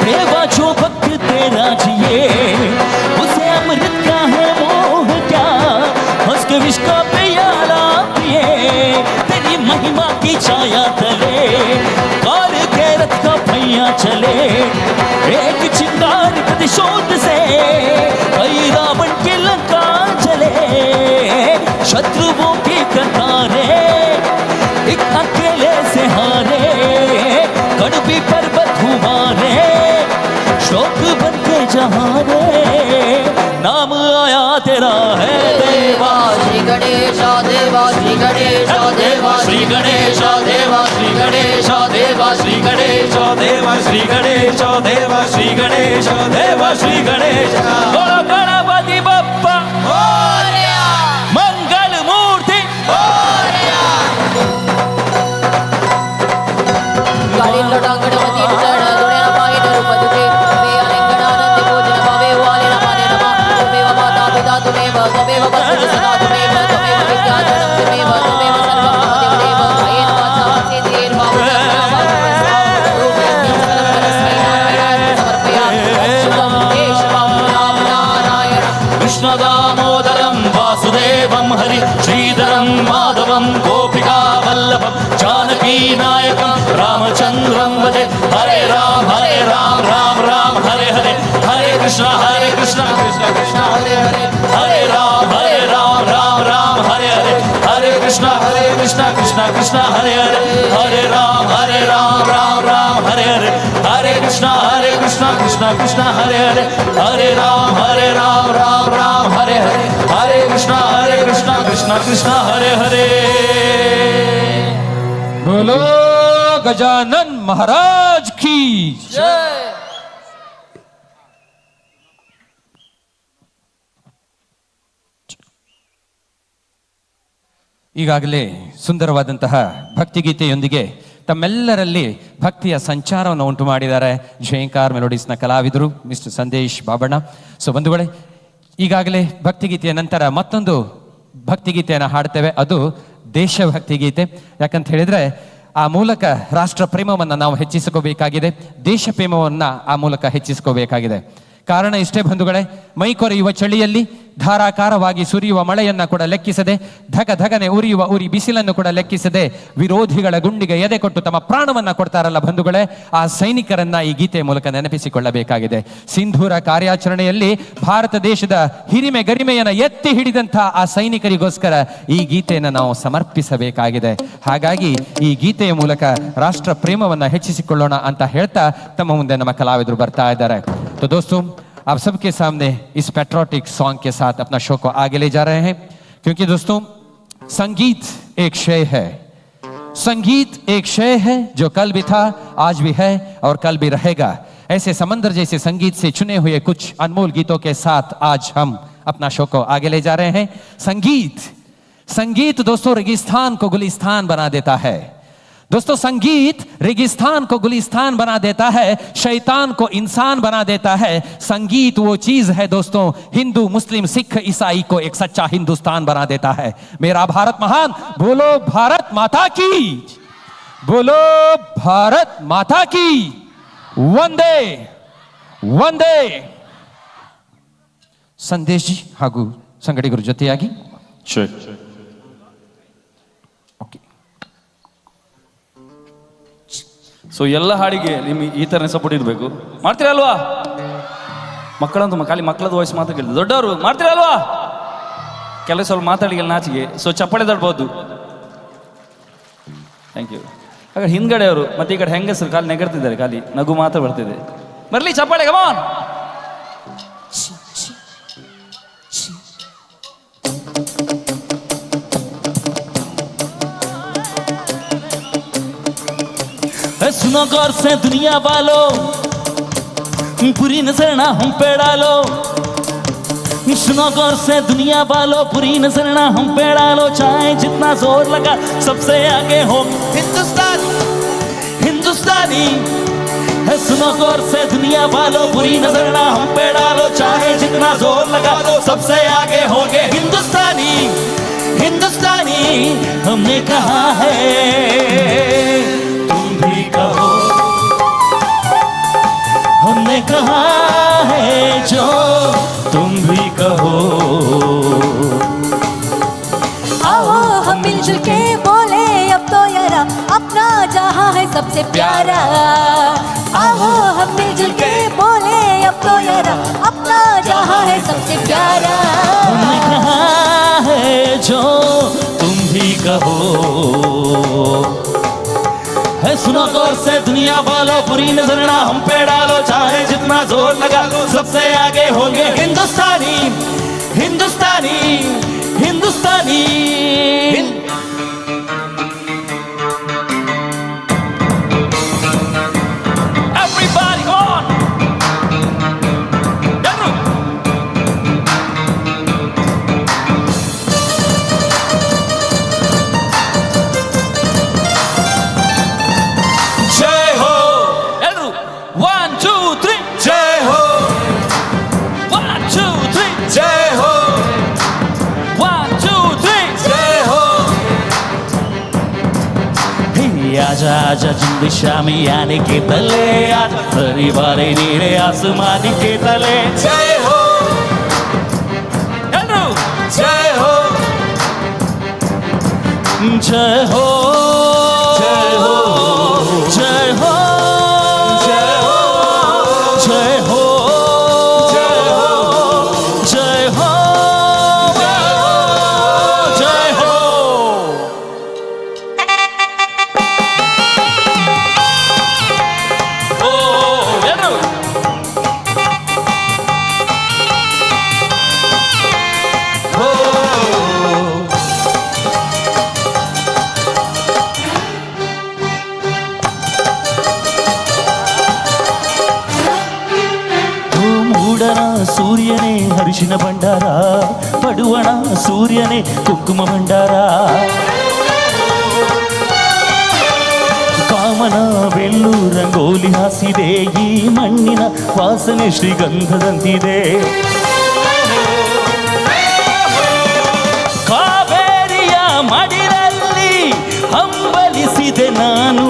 देवा जो भक्त तेरा जिए उसे अमृत का है मोह क्या, हंस के विष का प्याला पिए. तेरी महिमा की छाया तले काल के रथ का भैया चले, एक चिंगार प्रतिशोध से कई रावण की लंका चले. शत्रुओं की कतारे एक अकेले से हारे, कड़वी पर्वत हुमारे शोक बन के जहाँ रे नाम आया तेरा. है देवा श्री गणेश देवा श्री गणेश देवा श्री गणेश देवा श्री गणेश देवा श्री गणेश देवा श्री गणेश देवा श्री गणेश देवा श्री गणेश. बोलो गणपति बप्पा मंगल मूर्ति. त्वमेव त्वमेव वसतु सदा त्वमेव त्वमेव विद्याधरं त्वमेव त्वमेव सर्वं मम देवदेव भयेन वाचा सेतेर्भावरूपयज्ञं सकलं परस्मै नारायणाय समर्पयामि. शुभं केशवं राम नारायण कृष्णदामोदरं वासुदेवं हरि श्रीधरं माधवं गोपिका वल्लभं जानकी नायकं रामचन्द्रं भजे. हरे राम राम राम हरे हरे, हरे कृष्ण कृष्ण कृष्ण हरे हरे, हरे राम राम हरे हरे, हरे कृष्ण कृष्ण कृष्ण हरे हरे, हरे राम राम हरे हरे, हरे कृष्ण कृष्ण कृष्ण हरे हरे, हरे राम राम हरे हरे, ಕೃಷ್ಣ ಹರೇ ಹರೇ. बोलो गजानन महाराज की ಜೈ. ಈಗಾಗಲೇ ಸುಂದರವಾದಂತಹ ಭಕ್ತಿಗೀತೆಯೊಂದಿಗೆ ತಮ್ಮೆಲ್ಲರಲ್ಲಿ ಭಕ್ತಿಯ ಸಂಚಾರವನ್ನು ಉಂಟು ಮಾಡಿದ್ದಾರೆ ಜಯಂಕಾರ್ ಮೆಲೋಡಿಸ್ನ ಕಲಾವಿದರು ಮಿಸ್ಟರ್ ಸಂದೇಶ್ ಬಾಬಣ್ಣ. ಸೊ ಬಂಧುಗಳೇ, ಈಗಾಗಲೇ ಭಕ್ತಿಗೀತೆಯ ನಂತರ ಮತ್ತೊಂದು ಭಕ್ತಿಗೀತೆಯನ್ನು ಹಾಡ್ತೇವೆ. ಅದು ದೇಶಭಕ್ತಿ ಗೀತೆ. ಯಾಕಂತ ಹೇಳಿದ್ರೆ ಆ ಮೂಲಕ ರಾಷ್ಟ್ರ ಪ್ರೇಮವನ್ನು ನಾವು ಹೆಚ್ಚಿಸಿಕೋಬೇಕಾಗಿದೆ, ದೇಶ ಪ್ರೇಮವನ್ನು ಆ ಮೂಲಕ ಹೆಚ್ಚಿಸಿಕೋಬೇಕಾಗಿದೆ. ಕಾರಣ ಇಷ್ಟೇ ಬಂಧುಗಳೇ, ಮೈ ಕೊರೆಯುವ ಚಳಿಯಲ್ಲಿ ಧಾರಾಕಾರವಾಗಿ ಸುರಿಯುವ ಮಳೆಯನ್ನ ಕೂಡ ಲೆಕ್ಕಿಸದೆ, ಧಗ ಧಗನೆ ಉರಿಯುವ ಉರಿ ಬಿಸಿಲನ್ನು ಕೂಡ ಲೆಕ್ಕಿಸದೆ ವಿರೋಧಿಗಳ ಗುಂಡಿಗೆ ಎದೆ ಕೊಟ್ಟು ತಮ್ಮ ಪ್ರಾಣವನ್ನ ಕೊಡ್ತಾರಲ್ಲ ಬಂಧುಗಳೇ, ಆ ಸೈನಿಕರನ್ನ ಈ ಗೀತೆಯ ಮೂಲಕ ನೆನಪಿಸಿಕೊಳ್ಳಬೇಕಾಗಿದೆ. ಸಿಂಧೂರ ಕಾರ್ಯಾಚರಣೆಯಲ್ಲಿ ಭಾರತ ದೇಶದ ಹಿರಿಮೆ ಗರಿಮೆಯನ್ನು ಎತ್ತಿ ಹಿಡಿದಂತಹ ಆ ಸೈನಿಕರಿಗೋಸ್ಕರ ಈ ಗೀತೆಯನ್ನು ನಾವು ಸಮರ್ಪಿಸಬೇಕಾಗಿದೆ. ಹಾಗಾಗಿ ಈ ಗೀತೆಯ ಮೂಲಕ ರಾಷ್ಟ್ರ ಪ್ರೇಮವನ್ನ ಹೆಚ್ಚಿಸಿಕೊಳ್ಳೋಣ ಅಂತ ಹೇಳ್ತಾ ತಮ್ಮ ಮುಂದೆ ನಮ್ಮ ಕಲಾವಿದರು ಬರ್ತಾ ಇದ್ದಾರೆ. तो दोस्तों, आप सबके सामने इस पैट्रियोटिक सॉन्ग के साथ अपना शो को आगे ले जा रहे हैं, क्योंकि दोस्तों संगीत एक शय है, संगीत एक शय है जो कल भी था, आज भी है और कल भी रहेगा. ऐसे समंदर जैसे संगीत से चुने हुए कुछ अनमोल गीतों के साथ आज हम अपना शो को आगे ले जा रहे हैं. संगीत दोस्तों रेगिस्तान को गुलिस्तान बना देता है. दोस्तों संगीत रेगिस्तान को गुलिस्तान बना देता है, शैतान को इंसान बना देता है. संगीत वो चीज है दोस्तों, हिंदू मुस्लिम सिख ईसाई को एक सच्चा हिंदुस्तान बना देता है. मेरा भारत महान, बोलो भारत माता की, बोलो भारत माता की, वंदे वंदे. ಸಂದೇಶ್ ಜಿ ಹಾಗೂ ಸಂಗಡಿಗರ ಜೊತೆಯಾಗಿ ಸೊ ಎಲ್ಲ ಹಾಡಿಗೆ ನಿಮಗೆ ಈ ಥರನೇ ಸಪೋರ್ಟ್ ಇರಬೇಕು. ಮಾಡ್ತೀರಲ್ವಾ? ಮಕ್ಕಳಂತೂ ಖಾಲಿ ಮಕ್ಕಳದ್ದು ವಾಯ್ಸ್ ಮಾತ್ರ ಕೇಳಿದ್ರು, ದೊಡ್ಡವರು ಮಾಡ್ತೀರಲ್ವಾ? ಕೆಲವು ಸ್ವಲ್ಪ ಮಾತಾಡಿಗೆ ನಾಚಿಗೆ, ಸೊ ಚಪ್ಪಾಳೆ ತಡ್ಬೋದು. Thank you. ಹಾಗೆ ಹಿಂದ್ಗಡೆ ಅವರು ಮತ್ತೆ ಈ ಕಡೆ ಹೆಂಗಸರು ಖಾಲಿ ನೆಗರ್ತಿದ್ದಾರೆ, ಖಾಲಿ ನಗು ಮಾತ್ರ ಬರ್ತಿದೆ. ಬರಲಿ ಚಪ್ಪಾಳೆ, ಕಮಾನ್. सुनो गौर से दुनिया वालों, बुरी नजर ना हम पे डालो. सुनो गौर से दुनिया वालों, बुरी नजर ना हम पे डालो. चाहे जितना जोर लगा सबसे आगे हो हिंदुस्तानी, हिंदुस्तानी. सुनो गौर से दुनिया वालों, बुरी नजर ना हम पे डालो. चाहे जितना जोर लगा सबसे आगे होंगे हिंदुस्तानी, हिंदुस्तानी. हमने कहा है भी कहो, हमने कहा है जो तुम भी कहो. आओ हम मिलजुल के बोले अब तो यारा, अपना जहां है सबसे प्यारा. आओ हम मिलजुल के बोले अब तो यारा, अपना जहां है सबसे प्यारा. हमने कहा है जो तुम भी कहो. है सुनो गौर से दुनिया वालों, बुरी नजर ना हम पे डालो. चाहे जितना जोर लगा सबसे आगे होंगे हिंदुस्तानी, हिंदुस्तानी, हिंदुस्तानी. Everybody go on. आजा आजा जिंद शामी आने के तले, आज परिवारे नीले आसमान के तले. जय हो, जय हो, जय हो, जय हो, जय हो, जय हो, जय हो, जय हो, जय हो, जय हो. ಹೂವಣ ಸೂರ್ಯನೇ ಕುಂಕುಮ ಭಂಡಾರ ಕಾಮನ ಬೆಳ್ಳು ರಂಗೋಲಿ ಹಾಸಿದೆ ಈ ಮಣ್ಣಿನ ವಾಸನೆ ಶ್ರೀಗಂಧದಂತಿದೆ ಕಾವೇರಿಯ ಮಡಿಲಲ್ಲಿ ಹಂಬಲಿಸಿದೆ ನಾನು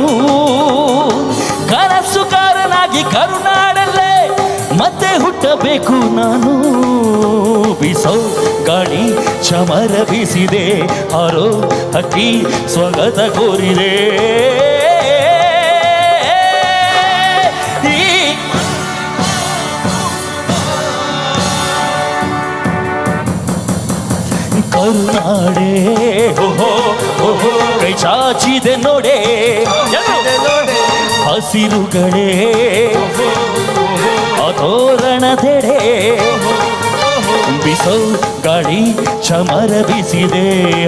ಕನಸುಗಾರನಾಗಿ ಕರುನಾಡಲ್ಲೇ ಮತ್ತೆ ಹುಟ್ಟಬೇಕು ನಾನು ಬಿಸೋ ಗಾಳಿ ಚಮರ ಬೀಸಿದೆ ಹಾರೋ ಹಕ್ಕಿ ಸ್ವಾಗತ ಕೋರಿದೆ ಕರುನಾಡೆ ಓಹೋ ಕೈ ಚಾಚಿದೆ ನೋಡೆ ಹಸಿರುಗಳೇ ತೋರಣದೆಡೆ ಬಿಸೋ ಗಾಳಿ ಚಮರ ಬೀಸಿದೆ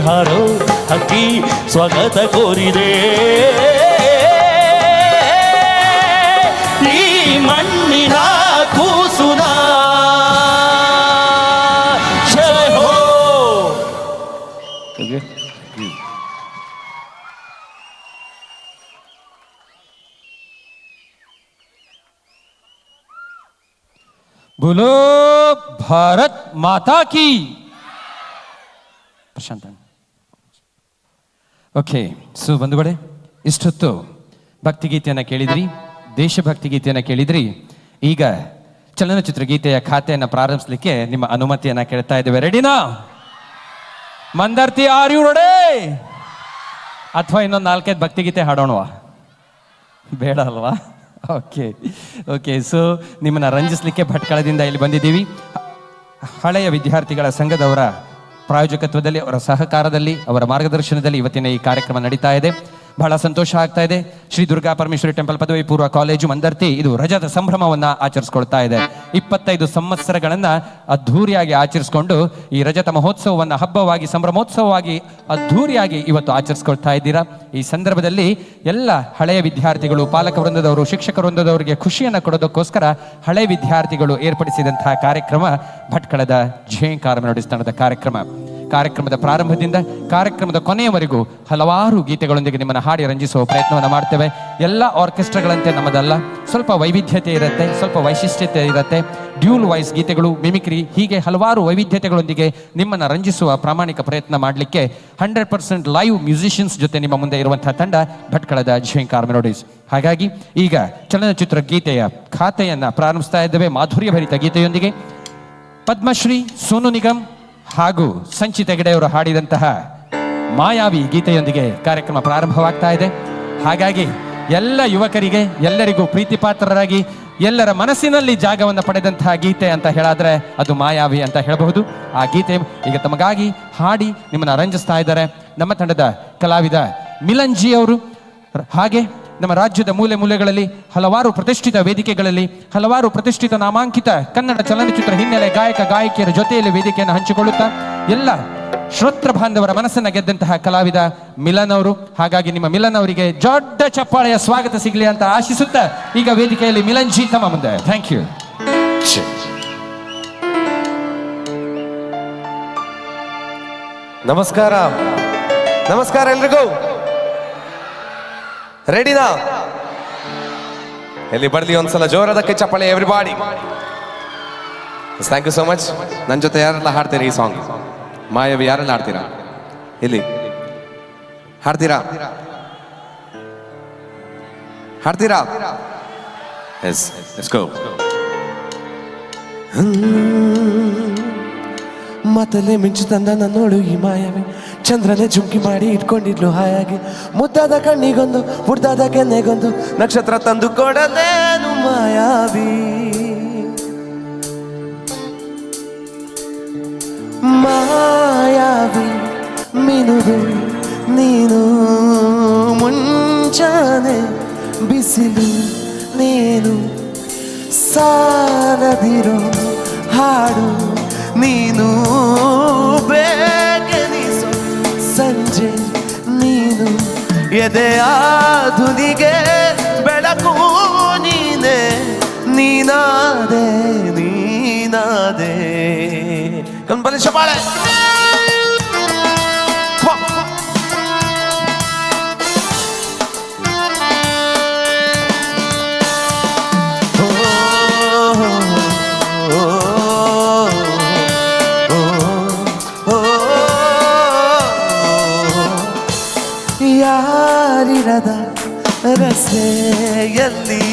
ಹಾರೋ ಹಕ್ಕಿ ಸ್ವಾಗತ ಕೋರಿದೆ ಈ ಮಣ್ಣಿನ ಕೂಸುನ ಜಯ ಹೋ बोलो भारत माता की ಪ್ರಶಾಂತ ಓಕೆ ಸೊ ಬಂಧುಗಳೇ ಇಷ್ಟೊತ್ತು ಭಕ್ತಿಗೀತೆಯನ್ನು ಕೇಳಿದ್ರಿ ದೇಶಭಕ್ತಿ ಗೀತೆಯನ್ನು ಕೇಳಿದ್ರಿ ಈಗ ಚಲನಚಿತ್ರ ಗೀತೆಯ ಖಾತೆಯನ್ನು ಪ್ರಾರಂಭಿಸಲಿಕ್ಕೆ ನಿಮ್ಮ ಅನುಮತಿಯನ್ನು ಕೇಳ್ತಾ ಇದ್ದೇವೆ ರೆಡಿನಾ ಮಂದರ್ತಿ ಆರ್ ಯು ರೆಡಿ ಅಥವಾ ಇನ್ನೊಂದು 4-5 ಭಕ್ತಿಗೀತೆ ಹಾಡೋಣವಾ ಬೇಡ ಅಲ್ವಾ ಓಕೆ ಸೊ ನಿಮ್ಮನ್ನು ರಂಜಿಸಲಿಕ್ಕೆ ಭಟ್ಕಳದಿಂದ ಇಲ್ಲಿ ಬಂದಿದ್ದೀವಿ ಹಳೆಯ ವಿದ್ಯಾರ್ಥಿಗಳ ಸಂಘದವರ ಪ್ರಾಯೋಜಕತ್ವದಲ್ಲಿ ಅವರ ಸಹಕಾರದಲ್ಲಿ ಅವರ ಮಾರ್ಗದರ್ಶನದಲ್ಲಿ ಇವತ್ತಿನ ಈ ಕಾರ್ಯಕ್ರಮ ನಡೀತಾ ಇದೆ ಬಹಳ ಸಂತೋಷ ಆಗ್ತಾ ಇದೆ ಶ್ರೀ ದುರ್ಗಾ ಪರಮೇಶ್ವರಿ ಟೆಂಪಲ್ ಪದವಿ ಪೂರ್ವ ಕಾಲೇಜು ಮಂದರ್ತಿ ಇದು ರಜತ ಸಂಭ್ರಮವನ್ನ ಆಚರಿಸ್ಕೊಳ್ತಾ ಇದೆ 25 ಸಂವತ್ಸರಗಳನ್ನ ಅದ್ಧೂರಿಯಾಗಿ ಆಚರಿಸಿಕೊಂಡು ಈ ರಜತ ಮಹೋತ್ಸವವನ್ನ ಹಬ್ಬವಾಗಿ ಸಂಭ್ರಮೋತ್ಸವವಾಗಿ ಅದ್ಧೂರಿಯಾಗಿ ಇವತ್ತು ಆಚರಿಸ್ಕೊಳ್ತಾ ಇದ್ದೀರಾ ಈ ಸಂದರ್ಭದಲ್ಲಿ ಎಲ್ಲ ಹಳೆಯ ವಿದ್ಯಾರ್ಥಿಗಳು ಪಾಲಕ ವೃಂದದವರು ಶಿಕ್ಷಕ ವೃಂದದವರಿಗೆ ಖುಷಿಯನ್ನು ಕೊಡೋದಕ್ಕೋಸ್ಕರ ಹಳೆ ವಿದ್ಯಾರ್ಥಿಗಳು ಏರ್ಪಡಿಸಿದಂತಹ ಕಾರ್ಯಕ್ರಮ ಭಟ್ಕಳದ ಝೇಂಕಾರ ಮೆಲೋಡಿಸ್ ತಂಡದ ಕಾರ್ಯಕ್ರಮದ ಪ್ರಾರಂಭದಿಂದ ಕಾರ್ಯಕ್ರಮದ ಕೊನೆಯವರೆಗೂ ಹಲವಾರು ಗೀತೆಗಳೊಂದಿಗೆ ನಿಮ್ಮನ್ನು ಹಾಡಿ ರಂಜಿಸುವ ಪ್ರಯತ್ನವನ್ನು ಮಾಡ್ತೇವೆ ಎಲ್ಲ ಆರ್ಕೆಸ್ಟ್ರಾಗಳಂತೆ ನಮ್ಮದಲ್ಲ ಸ್ವಲ್ಪ ವೈವಿಧ್ಯತೆ ಇರುತ್ತೆ ಸ್ವಲ್ಪ ವೈಶಿಷ್ಟ್ಯತೆ ಇರುತ್ತೆ ಡ್ಯೂಲ್ ವಾಯ್ಸ್ ಗೀತೆಗಳು ಮಿಮಿಕ್ರಿ ಹೀಗೆ ಹಲವಾರು ವೈವಿಧ್ಯತೆಗಳೊಂದಿಗೆ ನಿಮ್ಮನ್ನು ರಂಜಿಸುವ ಪ್ರಾಮಾಣಿಕ ಪ್ರಯತ್ನ ಮಾಡಲಿಕ್ಕೆ 100% ಲೈವ್ ಮ್ಯೂಸಿಷಿಯನ್ಸ್ ಜೊತೆ ನಿಮ್ಮ ಮುಂದೆ ಇರುವಂತಹ ತಂಡ ಭಟ್ಕಳದ ಝೇಂಕಾರ ಮೆಲೋಡಿಸ್ ಹಾಗಾಗಿ ಈಗ ಚಲನಚಿತ್ರ ಗೀತೆಯ ಖಾತೆಯನ್ನು ಪ್ರಾರಂಭಿಸ್ತಾ ಇದ್ದೇವೆ ಮಾಧುರ್ಯಭರಿತ ಗೀತೆಯೊಂದಿಗೆ ಪದ್ಮಶ್ರೀ ಸೋನು ನಿಗಮ್ ಹಾಗೂ ಸಂಚಿತ ಹೆಗಡೆಯವರು ಹಾಡಿದಂತಹ ಮಾಯಾವಿ ಗೀತೆಯೊಂದಿಗೆ ಕಾರ್ಯಕ್ರಮ ಪ್ರಾರಂಭವಾಗ್ತಾ ಇದೆ ಹಾಗಾಗಿ ಎಲ್ಲ ಯುವಕರಿಗೆ ಎಲ್ಲರಿಗೂ ಪ್ರೀತಿ ಪಾತ್ರರಾಗಿ ಎಲ್ಲರ ಮನಸ್ಸಿನಲ್ಲಿ ಜಾಗವನ್ನು ಪಡೆದಂತಹ ಗೀತೆ ಅಂತ ಹೇಳಾದ್ರೆ ಅದು ಮಾಯಾವಿ ಅಂತ ಹೇಳಬಹುದು ಆ ಗೀತೆ ಈಗ ತಮಗಾಗಿ ಹಾಡಿ ನಿಮ್ಮನ್ನು ರಂಜಿಸ್ತಾ ಇದ್ದಾರೆ ನಮ್ಮ ತಂಡದ ಕಲಾವಿದ ಮಿಲನ್ ಜಿ ಅವರು ಹಾಗೆ ನಮ್ಮ ರಾಜ್ಯದ ಮೂಲೆ ಮೂಲೆಗಳಲ್ಲಿ ಹಲವಾರು ಪ್ರತಿಷ್ಠಿತ ವೇದಿಕೆಗಳಲ್ಲಿ ಹಲವಾರು ಪ್ರತಿಷ್ಠಿತ ನಾಮಾಂಕಿತ ಕನ್ನಡ ಚಲನಚಿತ್ರ ಹಿನ್ನೆಲೆ ಗಾಯಕ ಗಾಯಕಿಯರ ಜೊತೆಯಲ್ಲಿ ವೇದಿಕೆಯನ್ನು ಹಂಚಿಕೊಳ್ಳುತ್ತಾ ಎಲ್ಲ ಶ್ರೋತೃ ಬಾಂಧವರ ಮನಸ್ಸನ್ನು ಗೆದ್ದಂತಹ ಕಲಾವಿದ ಮಿಲನ್ ಅವರು ಹಾಗಾಗಿ ನಿಮ್ಮ ಮಿಲನ್ ಅವರಿಗೆ ದೊಡ್ಡ ಚಪ್ಪಾಳೆಯ ಸ್ವಾಗತ ಸಿಗಲಿ ಅಂತ ಆಶಿಸುತ್ತಾ ಈಗ ವೇದಿಕೆಯಲ್ಲಿ ಮಿಲನ್ ಜಿ ತಮ್ಮ ಮುಂದೆ ಥ್ಯಾಂಕ್ ಯು ನಮಸ್ಕಾರ ಎಲ್ರಿಗೂ ರೆಡಿನಾ ಎಲ್ಲಿ ಬರಲಿ ಒಂದ್ಸಲ ಜೋರಾದ ಚಪ್ಪಾಳೆ everybody thank you so much ನನ್ನ ಜೊತೆ ಯಾರೆಲ್ಲ ಹಾಡ್ತೀರಾ ಈ ಸಾಂಗ್ ಮಾಯಾವಿ ಯಾರೆಲ್ಲ ಹಾಡ್ತೀರಾ ಇಲ್ಲಿ ಹಾಡ್ತೀರಾ ಎಸ್ ಲೆಟ್ಸ್ ಗೋ ಮತ್ತಲ್ಲೇ ಮಿಂಚು ತಂದ ನೋಡು ಈ ಮಾಯಾವಿ ಚಂದ್ರನೇ ಜುಂಕಿ ಮಾಡಿ ಇಟ್ಕೊಂಡಿದ್ಲು ಹಾಯಾಗಿ ಮುದ್ದಾದ ಕಣ್ಣಿಗೊಂದು ಮುದ್ದಾದ ಕೆನ್ನೆಗೊಂದು ನಕ್ಷತ್ರ ತಂದು ಕೊಡಲೇನು ಮಾಯಾವಿ ಮಾಯಾವಿ ಮಿನುದು ನೀನು ಮುಂಚಾನೆ ಬಿಸಿಲು ನೀನು ಸಾಲದಿರೋ ಹಾಡು ನೀನು ಬೇಗನಿಸೋ ಸಂಜೆ ನೀನು ಎದೆಯ ಧುನಿಗೆ ಬೆಳಕು ನೀನೇ ನೀನಾದೆ ಕಣ್ಬಲಿ ಶಪಾಳೆ ಯಾರಿರದ ರಸ್ತೆಯಲ್ಲಿ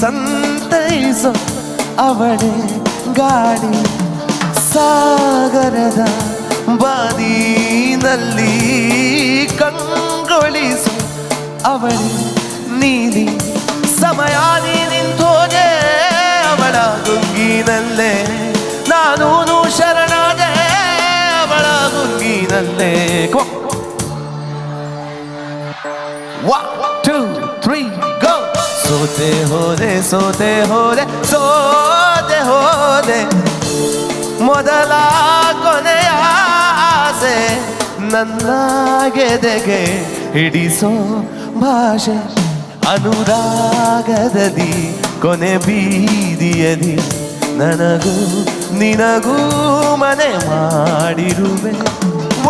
ಸಂತೈಸೋ ಅವಳೇ ಗಾಡಿ, ಸಾಗರದ ಬಾದಿನಲ್ಲಿ ಕಂಗೊಳಿಸು ಅವಳೇ ನೀಲಿ, ಸಮಯ ನಿಂತೋದೆ ಅವಳ ಗುಂಗಿನಲ್ಲೇ, ನಾನು ಶರಣಾದೆ ಅವಳ ಗುಂಗಿನಲ್ಲೇ. 1 2 3 ಗೋ. ಸೋತೆ ಹೋದೆ ಸೋತೆ ಹೋದೆ ಸೋತೆ ಹೋದೆ, ಮೊದಲ ಕೊನೆಯ ಆಸೆ ನನ್ನ ಗೆದೆಗೆ ಹಿಡಿಸೋ ಭಾಷೆ, ಅನುರಾಗದಲ್ಲಿ ಕೊನೆ ಬೀದಿಯದಿ ನನಗೂ ನಿನಗೂ ಮನೆ ಮಾಡಿರುವೆ,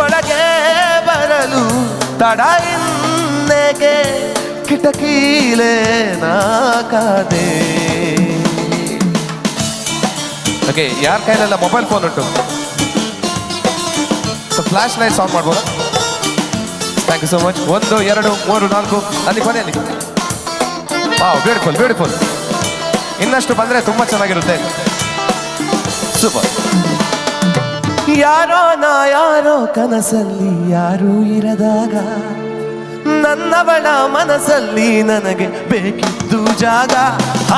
ಒಳಗೆ ಬರಲು ತಡ ಇನ್ನೇಕೆ ಕಿಟಕೀಲೆ ನಾಕಾದೆ. ಓಕೆ, ಯಾರ ಕೈಲೆಲ್ಲ ಮೊಬೈಲ್ ಫೋನ್ ಉಂಟು? ಸೊ ಫ್ಲಾಶ್ ಲೈಟ್ಸ್ ಆನ್ ಮಾಡ್ಬೋದಾ? Thank you so much. 1 2 3 4 ಅಲ್ಲಿ ಕೊನೆಯಲ್ಲಿ. Wow, beautiful beautiful. ಇನ್ನಷ್ಟು ಬಂದ್ರೆ ತುಂಬಾ ಚೆನ್ನಾಗಿರುತ್ತೆ. ಸೂಪರ್. ಯಾರೋ ನಾ ಯಾರೋ ಕನಸಲ್ಲಿ ಯಾರೂ ಇರದಾಗ, ನನ್ನವಳ ಮನಸ್ಸಲ್ಲಿ ನನಗೆ ಬೇಕಿದ್ದು ಜಾಗ,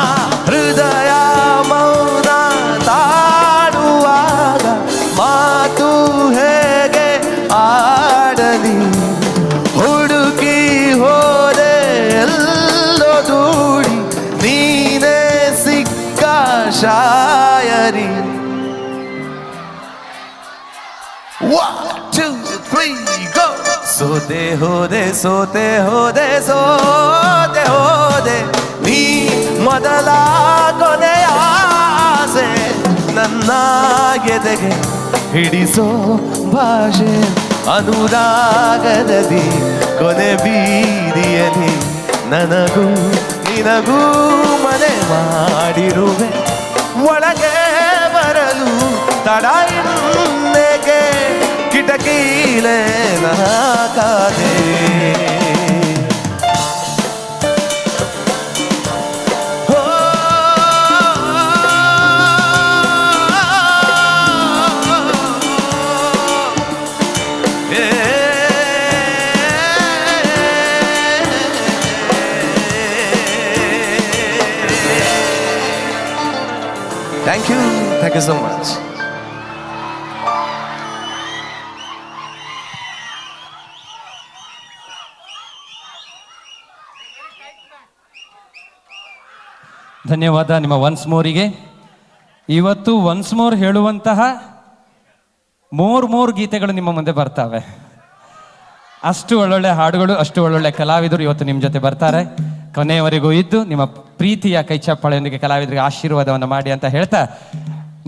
ಆ ಹೃದಯ ಮೌನ ತಾಡುವಾಗ ಮಾತು ಹೇಗೆ ಆಡಲಿ, ಹುಡುಕಿ ಹೋದೆ ಎಲ್ಲೋ ದೂಡಿ ನೀನೇ ಸಿಕ್ಕ ಶಾಯರಿ. 1 2 3 ಗೋ. ಸೋತೆ ಹೋದೆ ಸೋತೆ ಹೋದೆ ಸೋತೆ ಹೋದೆ, ನೀ ಮೊದಲ ಕೊನೆಯ ಆಸೆ ನನ್ನ ಗೆದೆಗೆ ಹಿಡಿಸೋ ಭಾಷೆ, ಅನುರಾಗದಲ್ಲಿ ಕೊನೆ ಬೀದಿಯಲ್ಲಿ ನನಗೂ ನಿನಗೂ ಮನೆ ಮಾಡಿರುವೆ, ಒಳಗೆ ಬರಲು ತಡ ಇನ್ನೇಕೆ ಕಿಟಕೀಲೆ ನಾಕಾದೆ. Thank you so much. ಧನ್ಯವಾದ ನಿಮ್ಮ ಒನ್ಸ್ ಮೋರಿಗೆ. ಇವತ್ತು ಒನ್ಸ್ ಮೋರ್ ಹೇಳುವಂತಹ ಮೂರು ಗೀತೆಗಳು ನಿಮ್ಮ ಮುಂದೆ ಬರ್ತಾವೆ. ಅಷ್ಟು ಒಳ್ಳೊಳ್ಳೆ ಹಾಡುಗಳು, ಅಷ್ಟು ಒಳ್ಳೊಳ್ಳೆ ಕಲಾವಿದರು ಇವತ್ತು ನಿಮ್ಮ ಜೊತೆ ಬರ್ತಾರೆ. ಕೊನೆಯವರೆಗೂ ಇದ್ದು ನಿಮ್ಮ ಪ್ರೀತಿಯ ಕೈಚಪ್ಪಾಳೆಯೊಂದಿಗೆ ಕಲಾವಿದರಿಗೆ ಆಶೀರ್ವಾದವನ್ನು ಮಾಡಿ ಅಂತ ಹೇಳ್ತಾ,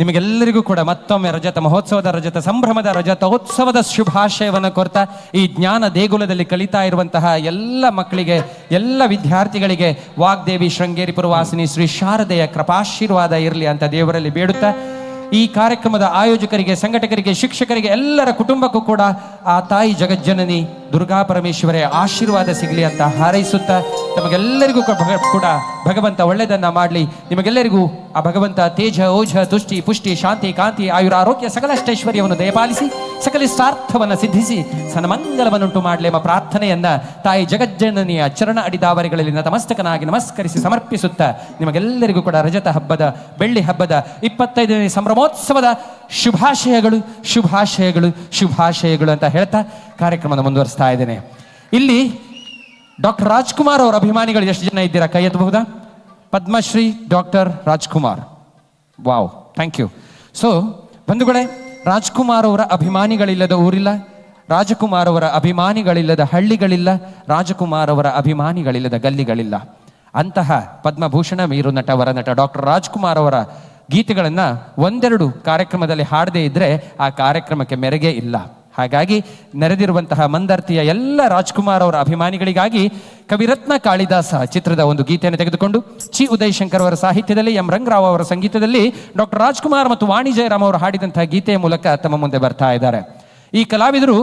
ನಿಮಗೆಲ್ಲರಿಗೂ ಕೂಡ ಮತ್ತೊಮ್ಮೆ ರಜತ ಮಹೋತ್ಸವದ, ರಜತ ಸಂಭ್ರಮದ, ರಜತೋತ್ಸವದ ಶುಭಾಶಯವನ್ನು ಕೋರ್ತಾ, ಈ ಜ್ಞಾನ ದೇಗುಲದಲ್ಲಿ ಕಲಿತಾ ಇರುವಂತಹ ಎಲ್ಲ ಮಕ್ಕಳಿಗೆ, ಎಲ್ಲ ವಿದ್ಯಾರ್ಥಿಗಳಿಗೆ ವಾಗ್ದೇವಿ ಶೃಂಗೇರಿ ಪುರವಾಸಿನಿ ಶ್ರೀ ಶಾರದೆಯ ಕೃಪಾಶೀರ್ವಾದ ಇರಲಿ ಅಂತ ದೇವರಲ್ಲಿ ಬೇಡುತ್ತಾ, ಈ ಕಾರ್ಯಕ್ರಮದ ಆಯೋಜಕರಿಗೆ, ಸಂಘಟಕರಿಗೆ, ಶಿಕ್ಷಕರಿಗೆ, ಎಲ್ಲರ ಕುಟುಂಬಕ್ಕೂ ಕೂಡ ಆ ತಾಯಿ ಜಗಜ್ಜನನಿ ದುರ್ಗಾ ಪರಮೇಶ್ವರಿಯ ಆಶೀರ್ವಾದ ಸಿಗಲಿ ಅಂತ ಹಾರೈಸುತ್ತಾ, ತಮಗೆಲ್ಲರಿಗೂ ಕೂಡ ಭಗವಂತ ಒಳ್ಳೆಯದನ್ನ ಮಾಡಲಿ. ನಿಮಗೆಲ್ಲರಿಗೂ ಆ ಭಗವಂತ ತೇಜ, ಓಜ, ತುಷ್ಟಿ, ಪುಷ್ಟಿ, ಶಾಂತಿ, ಕಾಂತಿ, ಆಯುರ, ಆರೋಗ್ಯ, ಸಕಲಷ್ಟೈಶ್ವರ್ಯವನ್ನು ದಯಪಾಲಿಸಿ ಸಕಲಿಷ್ಟಾರ್ಥವನ್ನು ಸಿದ್ಧಿಸಿ ಸನ್ಮಂಗಲವನ್ನುಂಟು ಮಾಡಲಿ ಎಂಬ ಪ್ರಾರ್ಥನೆಯನ್ನ ತಾಯಿ ಜಗಜ್ಜನನಿಯ ಚರಣ ಅಡಿದಾವರಿಗಳಲ್ಲಿ ನತಮಸ್ತಕನಾಗಿ ನಮಸ್ಕರಿಸಿ ಸಮರ್ಪಿಸುತ್ತಾ, ನಿಮಗೆಲ್ಲರಿಗೂ ಕೂಡ ರಜತ ಹಬ್ಬದ, ಬೆಳ್ಳಿ ಹಬ್ಬದ 25ನೇ ಸಂಭ್ರಮೋತ್ಸವದ ಶುಭಾಶಯಗಳು ಶುಭಾಶಯಗಳು ಶುಭಾಶಯಗಳು ಅಂತ ಹೇಳ್ತಾ ಕಾರ್ಯಕ್ರಮವನ್ನು ಮುಂದುವರಿಸ್ತಾ ಇದ್ದೇನೆ. ಇಲ್ಲಿ ಡಾಕ್ಟರ್ ರಾಜ್ಕುಮಾರ್ ಅವರ ಅಭಿಮಾನಿಗಳು ಎಷ್ಟು ಜನ ಇದ್ದೀರಾ? ಕೈ ಎತ್ತಬಹುದಾ? Padmashri doctor Rajkumar. Wow, thank you. So ಬಂಧುಗಳೇ, ರಾಜ್ಕುಮಾರ್ ಅವರ ಅಭಿಮಾನಿಗಳಿಲ್ಲದ ಊರಿಲ್ಲ, ರಾಜಕುಮಾರ್ ಅವರ ಅಭಿಮಾನಿಗಳಿಲ್ಲದ ಹಳ್ಳಿಗಳಿಲ್ಲ, ರಾಜಕುಮಾರ್ ಅವರ ಅಭಿಮಾನಿಗಳಿಲ್ಲದ ಗಲ್ಲಿಗಳಿಲ್ಲ. ಅಂತಹ ಪದ್ಮಭೂಷಣ, ಮೀರು ನಟ, ವರನಟ ಡಾಕ್ಟರ್ ರಾಜ್ಕುಮಾರ್ ಅವರ ಗೀತೆಗಳನ್ನು ಒಂದೆರಡು ಕಾರ್ಯಕ್ರಮದಲ್ಲಿ ಹಾಡದೇ ಇದ್ರೆ ಆ ಕಾರ್ಯಕ್ರಮಕ್ಕೆ ಮೆರುಗೇ ಇಲ್ಲ. ಹಾಗಾಗಿ ನೆರೆದಿರುವಂತಹ ಮಂದರ್ತಿಯ ಎಲ್ಲ ರಾಜ್ಕುಮಾರ್ ಅವರ ಅಭಿಮಾನಿಗಳಿಗಾಗಿ ಕವಿರತ್ನ ಕಾಳಿದಾಸ ಚಿತ್ರದ ಒಂದು ಗೀತೆಯನ್ನು ತೆಗೆದುಕೊಂಡು ಚಿ ಉದಯ್ ಶಂಕರ್ ಅವರ ಸಾಹಿತ್ಯದಲ್ಲಿ, ಎಂ ರಂಗರಾವ್ ಅವರ ಸಂಗೀತದಲ್ಲಿ ಡಾಕ್ಟರ್ ರಾಜ್ಕುಮಾರ್ ಮತ್ತು ವಾಣಿ ಜಯರಾಮ್ ಅವರು ಹಾಡಿದಂತಹ ಗೀತೆಯ ಮೂಲಕ ತಮ್ಮ ಮುಂದೆ ಬರ್ತಾ ಇದ್ದಾರೆ. ಈ ಕಲಾವಿದರು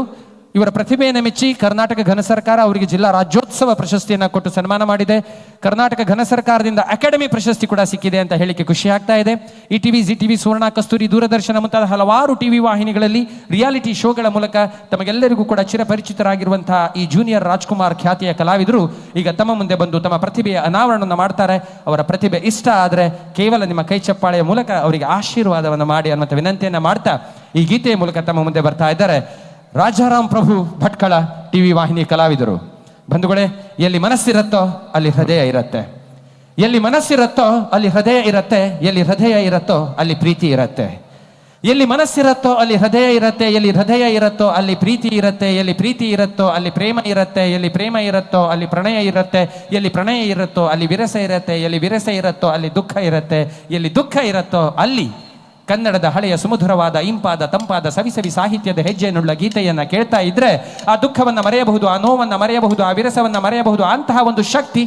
ಇವರ ಪ್ರತಿಭೆಯನ್ನು ಮೆಚ್ಚಿ ಕರ್ನಾಟಕ ಘನ ಸರ್ಕಾರ ಅವರಿಗೆ ಜಿಲ್ಲಾ ರಾಜ್ಯೋತ್ಸವ ಪ್ರಶಸ್ತಿಯನ್ನು ಕೊಟ್ಟು ಸನ್ಮಾನ ಮಾಡಿದೆ. ಕರ್ನಾಟಕ ಘನ ಸರ್ಕಾರದಿಂದ ಅಕಾಡೆಮಿ ಪ್ರಶಸ್ತಿ ಕೂಡ ಸಿಕ್ಕಿದೆ ಅಂತ ಹೇಳಿಕೆ ಖುಷಿ ಆಗ್ತಾ ಇದೆ. ಈ ಟಿವಿ, ಜಿ ಟಿವಿ, ಸುವರ್ಣ, ಕಸ್ತೂರಿ, ದೂರದರ್ಶನ ಮುಂತಾದ ಹಲವಾರು ಟಿವಿ ವಾಹಿನಿಗಳಲ್ಲಿ ರಿಯಾಲಿಟಿ ಶೋಗಳ ಮೂಲಕ ತಮಗೆಲ್ಲರಿಗೂ ಕೂಡ ಚಿರಪರಿಚಿತರಾಗಿರುವಂತಹ ಈ ಜೂನಿಯರ್ ರಾಜ್ಕುಮಾರ್ ಖ್ಯಾತಿಯ ಕಲಾವಿದರು ಈಗ ತಮ್ಮ ಮುಂದೆ ಬಂದು ತಮ್ಮ ಪ್ರತಿಭೆಯ ಅನಾವರಣವನ್ನು ಮಾಡ್ತಾರೆ. ಅವರ ಪ್ರತಿಭೆ ಇಷ್ಟ ಆದರೆ ಕೇವಲ ನಿಮ್ಮ ಕೈ ಚಪ್ಪಾಳೆಯ ಮೂಲಕ ಅವರಿಗೆ ಆಶೀರ್ವಾದವನ್ನು ಮಾಡಿ ಅನ್ನುವಂಥ ವಿನಂತಿಯನ್ನು ಮಾಡ್ತಾ ಈ ಗೀತೆಯ ಮೂಲಕ ತಮ್ಮ ಮುಂದೆ ಬರ್ತಾ ಇದ್ದಾರೆ ರಾಜಾರಾಮ್ ಪ್ರಭು ಭಟ್ಕಳ, ಟಿವಿ ವಾಹಿನಿ ಕಲಾವಿದರು. ಬಂಧುಗಳೇ, ಎಲ್ಲಿ ಮನಸ್ಸಿರತ್ತೋ ಅಲ್ಲಿ ಹೃದಯ ಇರತ್ತೆ, ಎಲ್ಲಿ ಮನಸ್ಸಿರತ್ತೋ ಅಲ್ಲಿ ಹೃದಯ ಇರತ್ತೆ, ಎಲ್ಲಿ ಹೃದಯ ಇರತ್ತೋ ಅಲ್ಲಿ ಪ್ರೀತಿ ಇರತ್ತೆ. ಎಲ್ಲಿ ಮನಸ್ಸಿರತ್ತೋ ಅಲ್ಲಿ ಹೃದಯ ಇರತ್ತೆ, ಎಲ್ಲಿ ಹೃದಯ ಇರತ್ತೋ ಅಲ್ಲಿ ಪ್ರೀತಿ ಇರತ್ತೆ, ಎಲ್ಲಿ ಪ್ರೀತಿ ಇರತ್ತೋ ಅಲ್ಲಿ ಪ್ರೇಮ ಇರತ್ತೆ, ಎಲ್ಲಿ ಪ್ರೇಮ ಇರತ್ತೋ ಅಲ್ಲಿ ಪ್ರಣಯ ಇರತ್ತೆ, ಎಲ್ಲಿ ಪ್ರಣಯ ಇರತ್ತೋ ಅಲ್ಲಿ ವಿರಸ ಇರತ್ತೆ, ಎಲ್ಲಿ ವಿರಸ ಇರತ್ತೋ ಅಲ್ಲಿ ದುಃಖ ಇರತ್ತೆ, ಎಲ್ಲಿ ದುಃಖ ಇರತ್ತೋ ಅಲ್ಲಿ ಕನ್ನಡದ ಹಳೆಯ ಸುಮಧುರವಾದ ಇಂಪಾದ ತಂಪಾದ ಸವಿಸವಿ ಸಾಹಿತ್ಯದ ಹೆಜ್ಜೆಯನ್ನುಳ್ಳ ಗೀತೆಯನ್ನು ಕೇಳ್ತಾ ಇದ್ರೆ ಆ ದುಃಖವನ್ನು ಮರೆಯಬಹುದು, ಆ ನೋವನ್ನು ಮರೆಯಬಹುದು, ಆ ವಿರಸವನ್ನು ಮರೆಯಬಹುದು. ಅಂತಹ ಒಂದು ಶಕ್ತಿ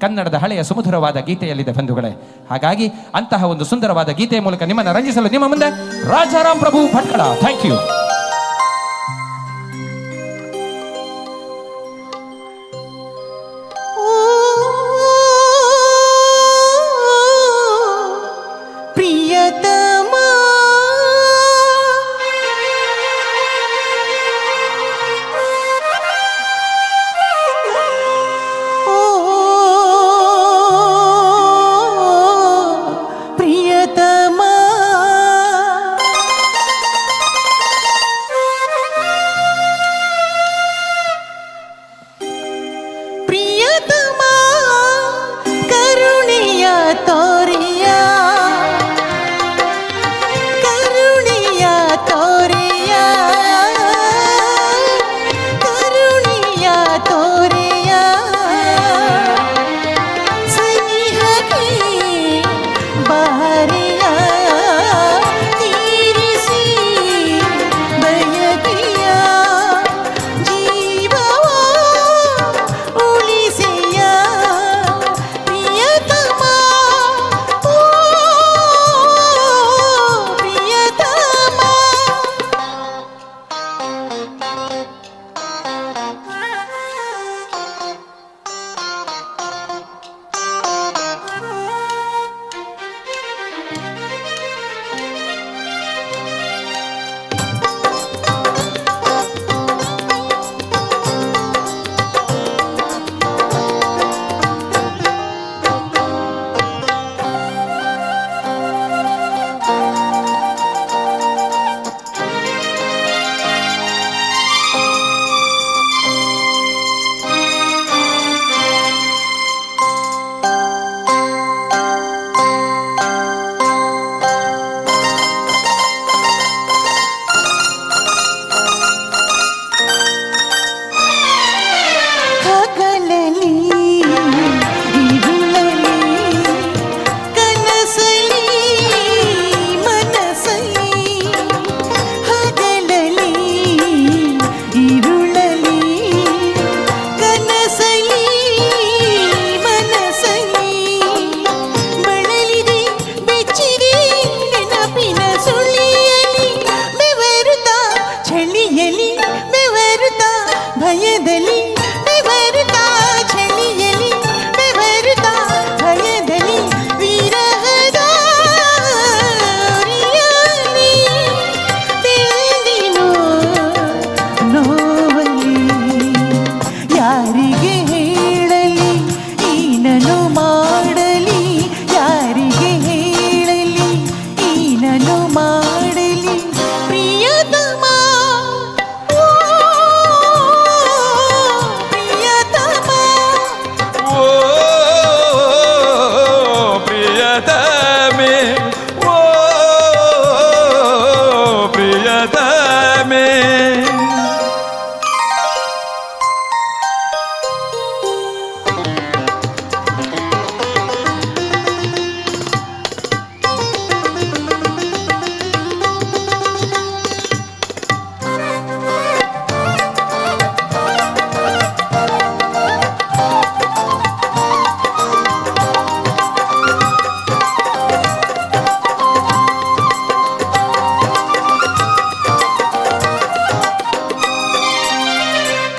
ಕನ್ನಡದ ಹಳೆಯ ಸುಮಧುರವಾದ ಗೀತೆಯಲ್ಲಿದೆ ಬಂಧುಗಳೇ. ಹಾಗಾಗಿ ಅಂತಹ ಒಂದು ಸುಂದರವಾದ ಗೀತೆಯ ಮೂಲಕ ನಿಮ್ಮನ್ನು ರಂಜಿಸಲು ನಿಮ್ಮ ಮುಂದೆ ರಾಜಾರಾಮ್ ಪ್ರಭು ಭಟ್ಕಳ. Thank you.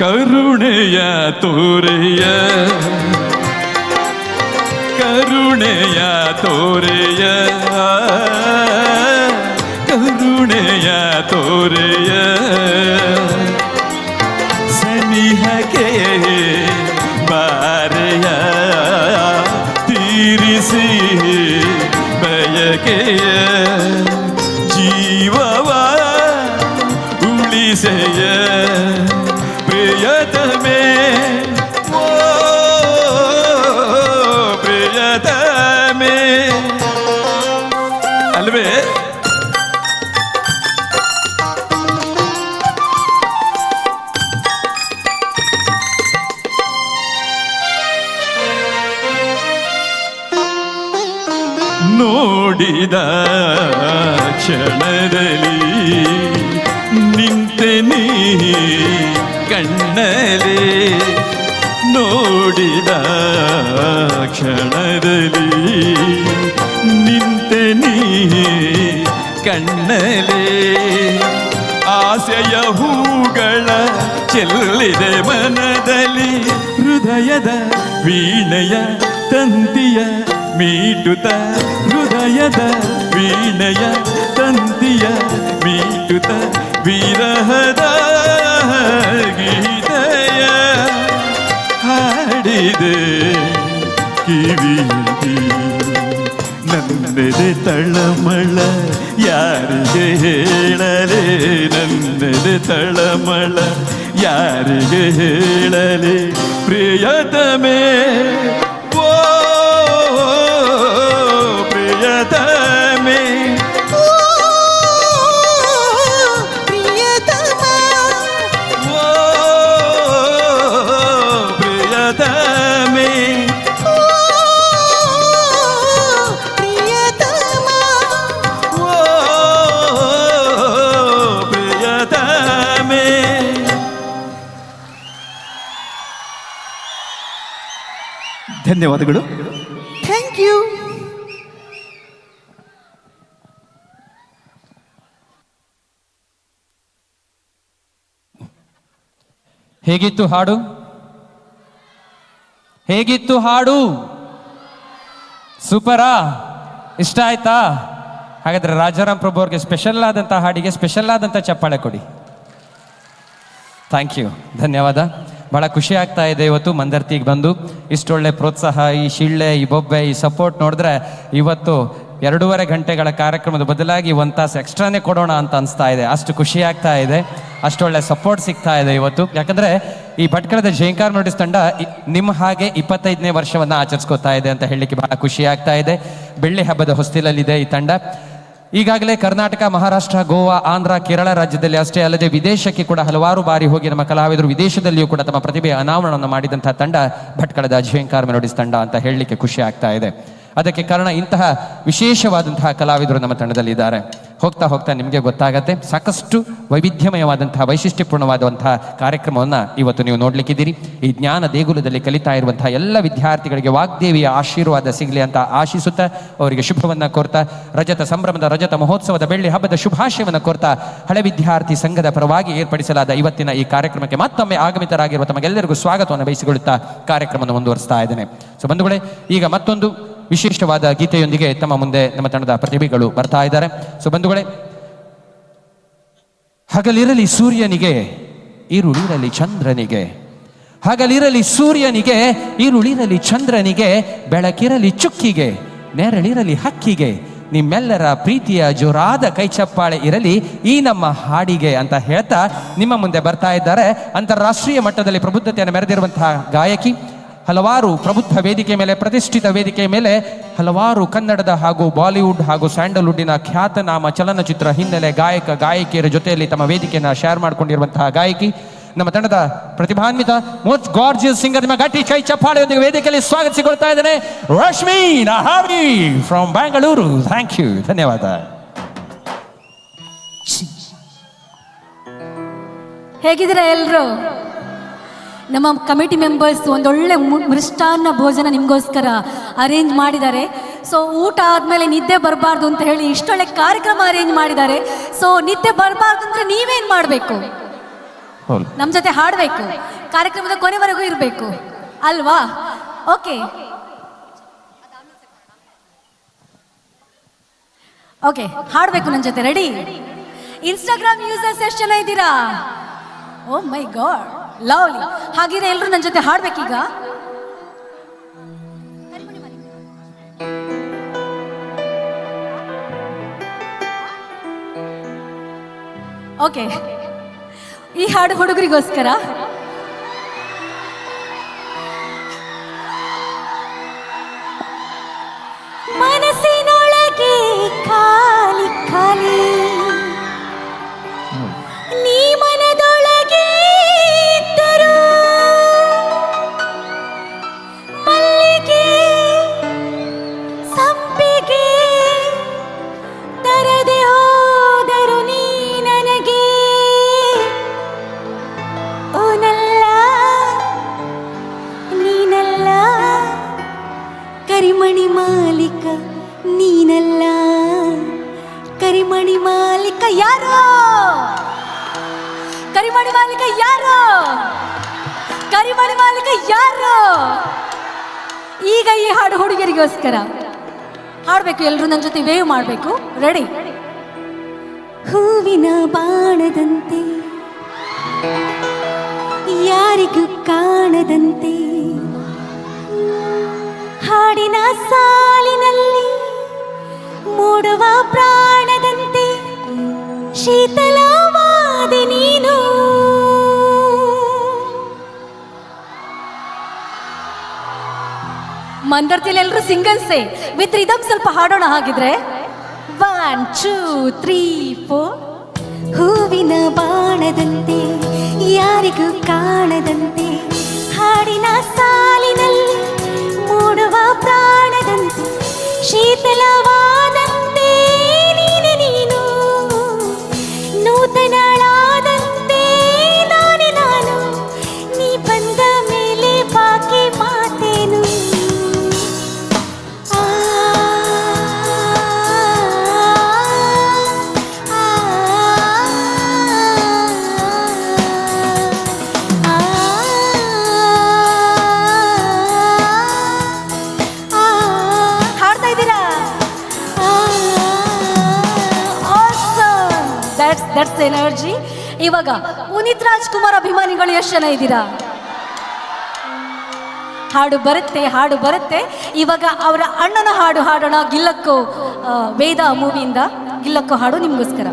ಕರುಣೆಯ ತೋರೆಯ ಕರುಣೆಯ ತೋರೆಯ ಕರುಣೆಯ ತೋರೆಯ ಸನಿಹಕ್ಕೆ ಬಾರೆಯ ತೀರಿಸಿ ಬಯಕೆಯ ಜೀವವ ಉಳಿಸೆಯ ಪ್ರಿಯತಮೇ ಓ ಪ್ರಿಯತಮೇ ಅಲ್ವೇ ನೋಡಿದ ಕ್ಷಣದಲ್ಲಿ ನಿಂತೆ ನೀ ಕಣ್ಣಲೆ ನೋಡಿದ ಕ್ಷಣದಲ್ಲಿ ನಿಂತೆ ನೀ ಕಣ್ಣಲೆ ಆಸೆಯ ಹೂಗಳ ಚೆಲ್ಲಿದೆ ಮನದಲ್ಲಿ ಹೃದಯದ ವೀಣೆಯ ತಂತಿಯ ಮೀಟುತ್ತ ಹೃದಯದ ವೀಣೆಯ ತಂತಿಯ ಮೀಟುತ್ತ ವಿರಹದ ಗೀತೆಯ ಹಾಡಿದೆ ಕಿವಿಯಲ್ಲಿ ನನ್ನೆದೆ ತಳಮಳ ಯಾರಿಗೆ ಹೇಳಲೆ ನನ್ನೆದೆ ತಳಮಳ ಯಾರಿಗೆ ಹೇಳಲೆ ಪ್ರಿಯತಮೇ ಓ ಪ್ರಿಯತಮೇ ಪ್ರಿಯತಮ ಓ ಪ್ರಿಯತಮೇ ಪ್ರಿಯತಮ ಓ ಪ್ರಿಯತಮೇ ಧನ್ಯವಾದಗಳು. Thank you. ಹೇಗಿತ್ತು ಹಾಡು? ಹೇಗಿತ್ತು ಹಾಡು? ಸೂಪರಾ? ಇಷ್ಟ ಆಯ್ತಾ? ಹಾಗಾದ್ರೆ ರಾಜಾರಾಮ್ ಪ್ರಭು ಅವ್ರಿಗೆ ಸ್ಪೆಷಲ್ ಆದಂಥ ಹಾಡಿಗೆ ಸ್ಪೆಷಲ್ ಆದಂಥ ಚಪ್ಪಾಳೆ ಕೊಡಿ. ಥ್ಯಾಂಕ್ ಯು, ಧನ್ಯವಾದ. ಭಾಳ ಖುಷಿ ಆಗ್ತಾ ಇದೆ ಇವತ್ತು ಮಂದರ್ತಿಗೆ ಬಂದು ಇಷ್ಟೊಳ್ಳೆ ಪ್ರೋತ್ಸಾಹ, ಈ ಶಿಳ್ಳೆ, ಈ ಬೊಬ್ಬೆ, ಈ ಸಪೋರ್ಟ್ ನೋಡಿದ್ರೆ ಇವತ್ತು 2.5 ಗಂಟೆಗಳ ಕಾರ್ಯಕ್ರಮದ ಬದಲಾಗಿ 1 ತಾಸು ಎಕ್ಸ್ಟ್ರಾನೇ ಕೊಡೋಣ ಅಂತ ಅನಿಸ್ತಾ ಇದೆ. ಅಷ್ಟು ಖುಷಿ ಆಗ್ತಾ ಇದೆ, ಅಷ್ಟೊಳ್ಳೆ ಸಪೋರ್ಟ್ ಸಿಗ್ತಾ ಇದೆ ಇವತ್ತು. ಯಾಕಂದರೆ ಈ ಭಟ್ಕಳದ ಜಯಂಕಾರ ನುಡಿಸ್ ತಂಡ ನಿಮ್ಮ ಹಾಗೆ 25ನೇ ವರ್ಷವನ್ನು ಆಚರಿಸ್ಕೋತಾ ಇದೆ ಅಂತ ಹೇಳಲಿಕ್ಕೆ ಬಹಳ ಖುಷಿ ಆಗ್ತಾ ಇದೆ. ಬೆಳ್ಳಿ ಹಬ್ಬದ ಹೊಸ್ತಿಲಲ್ಲಿದೆ ಈ ತಂಡ. ಈಗಾಗಲೇ ಕರ್ನಾಟಕ, ಮಹಾರಾಷ್ಟ್ರ, ಗೋವಾ, ಆಂಧ್ರ, ಕೇರಳ ರಾಜ್ಯದಲ್ಲಿ ಅಷ್ಟೇ ಅಲ್ಲದೆ ವಿದೇಶಕ್ಕೆ ಕೂಡ ಹಲವಾರು ಬಾರಿ ಹೋಗಿ ನಮ್ಮ ಕಲಾವಿದರು ವಿದೇಶದಲ್ಲಿಯೂ ಕೂಡ ತಮ್ಮ ಪ್ರತಿಭೆಯ ಅನಾವರಣವನ್ನು ಮಾಡಿದಂಥ ತಂಡ ಭಟ್ಕಳದ ಜಯಂಕಾರ ಮೆಲೋಡಿಸ್ ತಂಡ ಅಂತ ಹೇಳಲಿಕ್ಕೆ ಖುಷಿ ಆಗ್ತಾ ಇದೆ. ಅದಕ್ಕೆ ಕಾರಣ ಇಂತಹ ವಿಶೇಷವಾದಂತಹ ಕಲಾವಿದರು ನಮ್ಮ ತಂಡದಲ್ಲಿದ್ದಾರೆ. ಹೋಗ್ತಾ ಹೋಗ್ತಾ ನಿಮಗೆ ಗೊತ್ತಾಗತ್ತೆ, ಸಾಕಷ್ಟು ವೈವಿಧ್ಯಮಯವಾದಂತಹ ವೈಶಿಷ್ಟ್ಯಪೂರ್ಣವಾದಂತಹ ಕಾರ್ಯಕ್ರಮವನ್ನು ಇವತ್ತು ನೀವು ನೋಡ್ಲಿಕ್ಕಿದ್ದೀರಿ. ಈ ಜ್ಞಾನ ದೇಗುಲದಲ್ಲಿ ಕಲಿತಾ ಇರುವಂತಹ ಎಲ್ಲ ವಿದ್ಯಾರ್ಥಿಗಳಿಗೆ ವಾಗ್ದೇವಿಯ ಆಶೀರ್ವಾದ ಸಿಗಲಿ ಅಂತ ಆಶಿಸುತ್ತಾ ಅವರಿಗೆ ಶುಭವನ್ನು ಕೋರ್ತಾ, ರಜತ ಸಂಭ್ರಮದ ರಜತ ಮಹೋತ್ಸವದ ಬೆಳ್ಳಿ ಹಬ್ಬದ ಶುಭಾಶಯವನ್ನು ಕೋರ್ತಾ, ಹಳೆ ವಿದ್ಯಾರ್ಥಿ ಸಂಘದ ಪರವಾಗಿ ಏರ್ಪಡಿಸಲಾದ ಇವತ್ತಿನ ಈ ಕಾರ್ಯಕ್ರಮಕ್ಕೆ ಮತ್ತೊಮ್ಮೆ ಆಗಮಿತರಾಗಿರುವ ತಮಗೆಲ್ಲರಿಗೂ ಸ್ವಾಗತವನ್ನು ಬಯಸಿಕೊಳ್ಳುತ್ತಾ ಕಾರ್ಯಕ್ರಮವನ್ನು ಮುಂದುವರಿಸ್ತಾ ಇದ್ದೇನೆ. ಸೊ ಬಂಧುಗಳೇ, ಈಗ ಮತ್ತೊಂದು ವಿಶೇಷವಾದ ಗೀತೆಯೊಂದಿಗೆ ತಮ್ಮ ಮುಂದೆ ನಮ್ಮ ತಂಡದ ಪ್ರತಿಭೆಗಳು ಬರ್ತಾ ಇದ್ದಾರೆ. ಸೊ ಬಂಧುಗಳೇ, ಹಗಲಿರಲಿ ಸೂರ್ಯನಿಗೆ, ಈರುಳಿರಲಿ ಚಂದ್ರನಿಗೆ, ಹಗಲಿರಲಿ ಸೂರ್ಯನಿಗೆ, ಈರುಳಿರಲಿ ಚಂದ್ರನಿಗೆ, ಬೆಳಕಿರಲಿ ಚುಕ್ಕಿಗೆ, ನೆರಳಿರಲಿ ಹಕ್ಕಿಗೆ, ನಿಮ್ಮೆಲ್ಲರ ಪ್ರೀತಿಯ ಜೋರಾದ ಕೈಚಪ್ಪಾಳೆ ಇರಲಿ ಈ ನಮ್ಮ ಹಾಡಿಗೆ ಅಂತ ಹೇಳ್ತಾ ನಿಮ್ಮ ಮುಂದೆ ಬರ್ತಾ ಇದ್ದಾರೆ ಅಂತಾರಾಷ್ಟ್ರೀಯ ಮಟ್ಟದಲ್ಲಿ ಪ್ರಬುದ್ಧತೆಯನ್ನು ಮೆರೆದಿರುವಂತಹ ಗಾಯಕಿ, ಹಲವಾರು ಪ್ರಬುದ್ಧ ವೇದಿಕೆ ಮೇಲೆ, ಪ್ರತಿಷ್ಠಿತ ವೇದಿಕೆ ಮೇಲೆ ಹಲವಾರು ಕನ್ನಡದ ಹಾಗೂ ಬಾಲಿವುಡ್ ಹಾಗೂ ಸ್ಯಾಂಡಲ್ವುಡ್ಡಿನ ಖ್ಯಾತನಾಮ ಚಲನಚಿತ್ರ ಹಿನ್ನೆಲೆ ಗಾಯಕ ಗಾಯಕಿಯರ ಜೊತೆಯಲ್ಲಿ ತಮ್ಮ ವೇದಿಕೆಯನ್ನು ಶೇರ್ ಮಾಡಿಕೊಂಡಿರುವಂತಹ ಗಾಯಕಿ, ನಮ್ಮ ತಂಡದ ಪ್ರತಿಭಾನ್ವಿತ ಮೋಸ್ಟ್ ಗಾರ್ಜಿಯಸ್ ಸಿಂಗರ್, ನಿಮ್ಮ ಗಟ್ಟಿ ಕೈ ಚಪ್ಪಾಳೆಯೊಂದಿಗೆ ವೇದಿಕೆಯಲ್ಲಿ ಸ್ವಾಗತಿಸಿಕೊಳ್ತಾ ಇದ್ದೇನೆ Rashmi Nahavi from Bangalore. Thank you, ಧನ್ಯವಾದ. ಹೇಗಿದ್ದೀರಾ ಎಲ್ಲರೂ? ನಮ್ಮ ಕಮಿಟಿ ಮೆಂಬರ್ಸ್ ಒಂದೊಳ್ಳೆ ಮೃಷ್ಟಾನ್ನ ಭೋಜನ ನಿಮಗೋಸ್ಕರ ಅರೇಂಜ್ ಮಾಡಿದ್ದಾರೆ. ಸೊ ಊಟ ಆದಮೇಲೆ ನಿದ್ದೆ ಬರಬಾರ್ದು ಅಂತ ಹೇಳಿ ಇಷ್ಟೊಳ್ಳೆ ಕಾರ್ಯಕ್ರಮ ಅರೇಂಜ್ ಮಾಡಿದ್ದಾರೆ. ಸೊ ನಿದ್ದೆ ಬರಬಾರ್ದು ಅಂದರೆ ನೀವೇನು ಮಾಡಬೇಕು? ನಮ್ಮ ಜೊತೆ ಹಾಡಬೇಕು, ಕಾರ್ಯಕ್ರಮದ ಕೊನೆವರೆಗೂ ಇರಬೇಕು ಅಲ್ವಾ? ಓಕೆ ಓಕೆ, ಹಾಡಬೇಕು ನನ್ನ ಜೊತೆ. ರೆಡಿ? ಇನ್ಸ್ಟಾಗ್ರಾಮ್ ಯೂಸರ್ಸ್ ಎಷ್ಟು ಜನ ಇದ್ದೀರಾ? ಓ ಮೈ ಗಾಡ್, ಲವ್ಲಿ. ಹಾಗಿದ್ರೆ ಎಲ್ಲರೂ ನನ್ನ ಜೊತೆ ಹಾಡ್ಬೇಕೀಗ. ಓಕೆ, ಈ ಹಾಡು ಹುಡುಗರಿಗೋಸ್ಕರ. ಮನಸ್ಸಿನೊಳಗೆ ಖಾಲಿ ಖಾಲಿ, ನೀ ಮನದೊಳಗೆ ಇದ್ದರು ಮಲ್ಲಿಗೆ ಸಂಪಿಗೆ ತರದೆ ಹೋದರು ನೀ ನನಗೆ. ಓನಲ್ಲ ನೀನಲ್ಲ, ಕರಿಮಣಿ ಮಾಲೀಕ ನೀನಲ್ಲ. ಕರಿಮಣಿ ಮಾಲೀಕ ಯಾರೋ? ಕರಿಮಣಿ ಮಾಲೀಕ ಯಾರೋ? ಕರಿಮಣಿ ಮಾಲೀಕ ಯಾರೋ? ಈಗ ಈ ಹಾಡು ಹುಡುಗಿಯರಿಗೋಸ್ಕರ ಹಾಡಬೇಕು. ಎಲ್ಲರೂ ನನ್ನ ಜೊತೆ ವೇವ್ ಮಾಡಬೇಕು. ರೆಡಿ? ಹೂವಿನ ಬಾಣದಂತೆ ಯಾರಿಗೂ ಕಾಣದಂತೆ, ಹಾಡಿನ ಸಾಲಿನಲ್ಲಿ ಮೂಡುವ ಪ್ರಾಣದಂತೆ ಶೀತಲವಾದೆ ನೀನು. ಮಂದರ್ತಿಯಲ್ಲಿ ಎಲ್ಲರೂ ಸಿಂಗಲ್ಸೇ ವಿತ್ ರಿದಮ್ ಸ್ವಲ್ಪ ಹಾಡೋಣ ಹಾಗಿದ್ರೆ. 1 2 3 4. ಹೂವಿನ ಬಾಣದಂತೆ ಯಾರಿಗೂ ಕಾಣದಂತೆ, ಹಾಡಿನ ಸಾಲಿನಲ್ಲಿ ಮೂಡುವ ಪ್ರಾಣದಂತೆ ಶೀತಲವಾದಂತೆ ನೀನೆ ನೀನು, ನೂತನಳಾದಂತೆ ನಾನೇ ನಾನು, ನೀ ಬಂದ ಮೇಲೆ ಬಾಕಿ ಮಾತೇನು. ಹಾಡ್ತಾ ಇದ್ದೀರಾ? That's energy. ಇವಾಗ ಪುನೀತ್ ರಾಜ್ಕುಮಾರ್ ಅಭಿಮಾನಿಗಳು ಎಷ್ಟು ಜನ ಇದ್ದೀರಾ? ಹಾಡು ಬರುತ್ತೆ, ಹಾಡು ಬರುತ್ತೆ. ಇವಾಗ ಅವರ ಅಣ್ಣನ ಹಾಡು ಹಾಡೋಣ. ಗಿಲ್ಲಕ್ಕೋ ವೇದ ಮೂವಿಯಿಂದ ಗಿಲ್ಲಕ್ಕೋ ಹಾಡು ನಿಮಗೋಸ್ಕರ.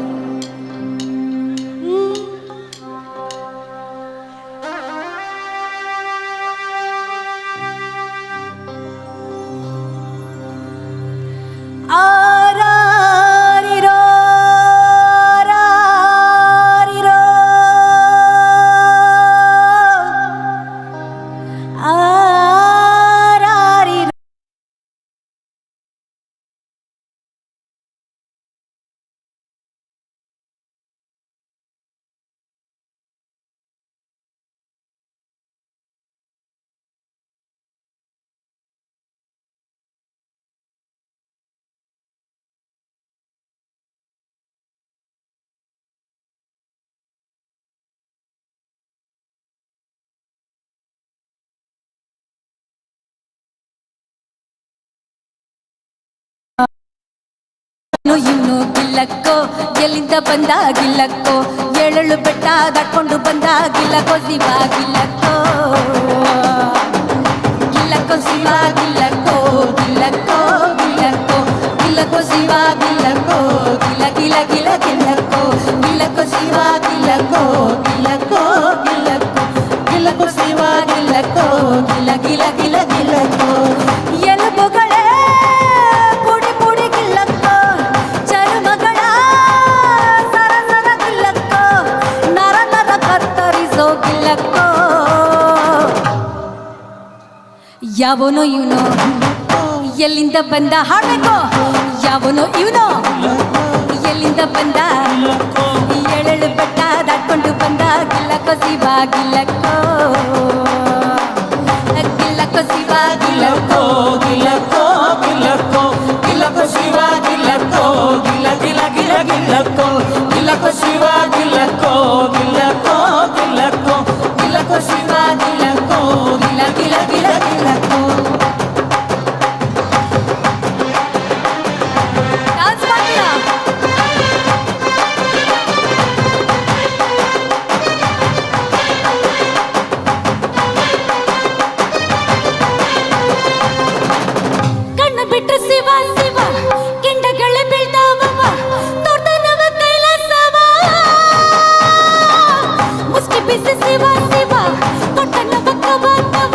ಆರಾರಿರೋ ಆರಾರಿರೋ ಆರಾರಿರೋ. ಇನ್ನು ಗಿಲ್ಲಕ್ಕೋ ಎಲ್ಲಿಂದ ಬಂದ ಗಿಲ್ಲಕ್ಕೋ, ಏಳಳು ಬೆಟ್ಟ ದಾಟ್ಕೊಂಡು ಬಂದ ಗಿಲ್ಲಕ್ಕೋ ಶಿವ ಗಿಲ್ಲಕ್ಕೋ. ಗಿಲ್ಲಕ್ಕೋ ಶಿವ ಗಿಲ್ಲಕ್ಕೋ, ಗಿಲ್ಲಕ್ಕೋ ಗಿಲ್ಲಕ್ಕೋ, ಗಿಲ್ಲಕ್ಕೋ ಶಿವ ಗಿಲ್ಲಕ್ಕೋ, ಗಿಲ್ಲ ಗಿಲ್ಲ ಗಿಲ್ಲ ಗಿಲ್ಲಕ್ಕೋ, ಗಿಲ್ಲಕ್ಕೋ ಶಿವ ಗಿಲ್ಲಕ್ಕೋ, ಗಿಲ್ಲಕ್ಕೋ ಗಿಲ್ಲಕ್ಕೋ, ಗಿಲ್ಲಕ್ಕೋ ಶಿವ ಗಿಲ್ಲಕ್ಕೋ, ಗಿಲ್ಲ ಗಿಲ್ಲ ಗಿಲ್ಲ ಗಿಲ್ಲಕ್ಕೋ. ಎಲುಬುಗಳೇ ಪುಡಿ ಪುಡಿ ಗಿಲ್ಲಕ್ಕೋ, ಚರ್ಮಗಳ ಸರ ಸರ ಗಿಲ್ಲಕ್ಕೋ, ನರ ನರ ಕತ್ತರಿಸೋ ಗಿಲ್ಲಕ್ಕೋ. ಯಾವನೋ ಇವನೋ ಎಲ್ಲಿಂದ ಬಂದ ಹಾಡಬೇಕು, ಯಾವನೋ ಇವನೋ ಎಲ್ಲಿಂದ ಬಂದ, ಏಳೇಳು ಬೆಟ್ಟ ದಾಟ್ಕೊಂಡು ಬಂದ ಗಿಲ್ಲಕ್ಕೋ ಶಿವ ಗಿಲ್ಲಕ್ಕೋ, ಗಿಲ್ಲಕ್ಕೋ ಶಿವ ಗಿಲ್ಲಕ್ಕೋ, ಗಿಲ್ಲಕ್ಕೋ ಗಿಲ್ಲಕ್ಕೋ, ಗಿಲ್ಲಕ್ಕೋ ಶಿವ ಗಿಲ್ಲಕ್ಕೋ, ಗಿಲ್ಲ ಗಿಲ್ಲ ಗಿಲ್ಲ ಗಿಲ್ಲಕ್ಕೋ, ಗಿಲ್ಲಕ್ಕೋ ಶಿವ ಗಿಲ್ಲಕ್ಕೋ, ಗಿಲ್ಲಕ್ಕೋ ಗಿಲ್ಲ ಬಿಸಿ ಶಿವ ಶಿವ ಕೊಟ್ಟನ ಬಕ್ಕ ಬಾಂಧವ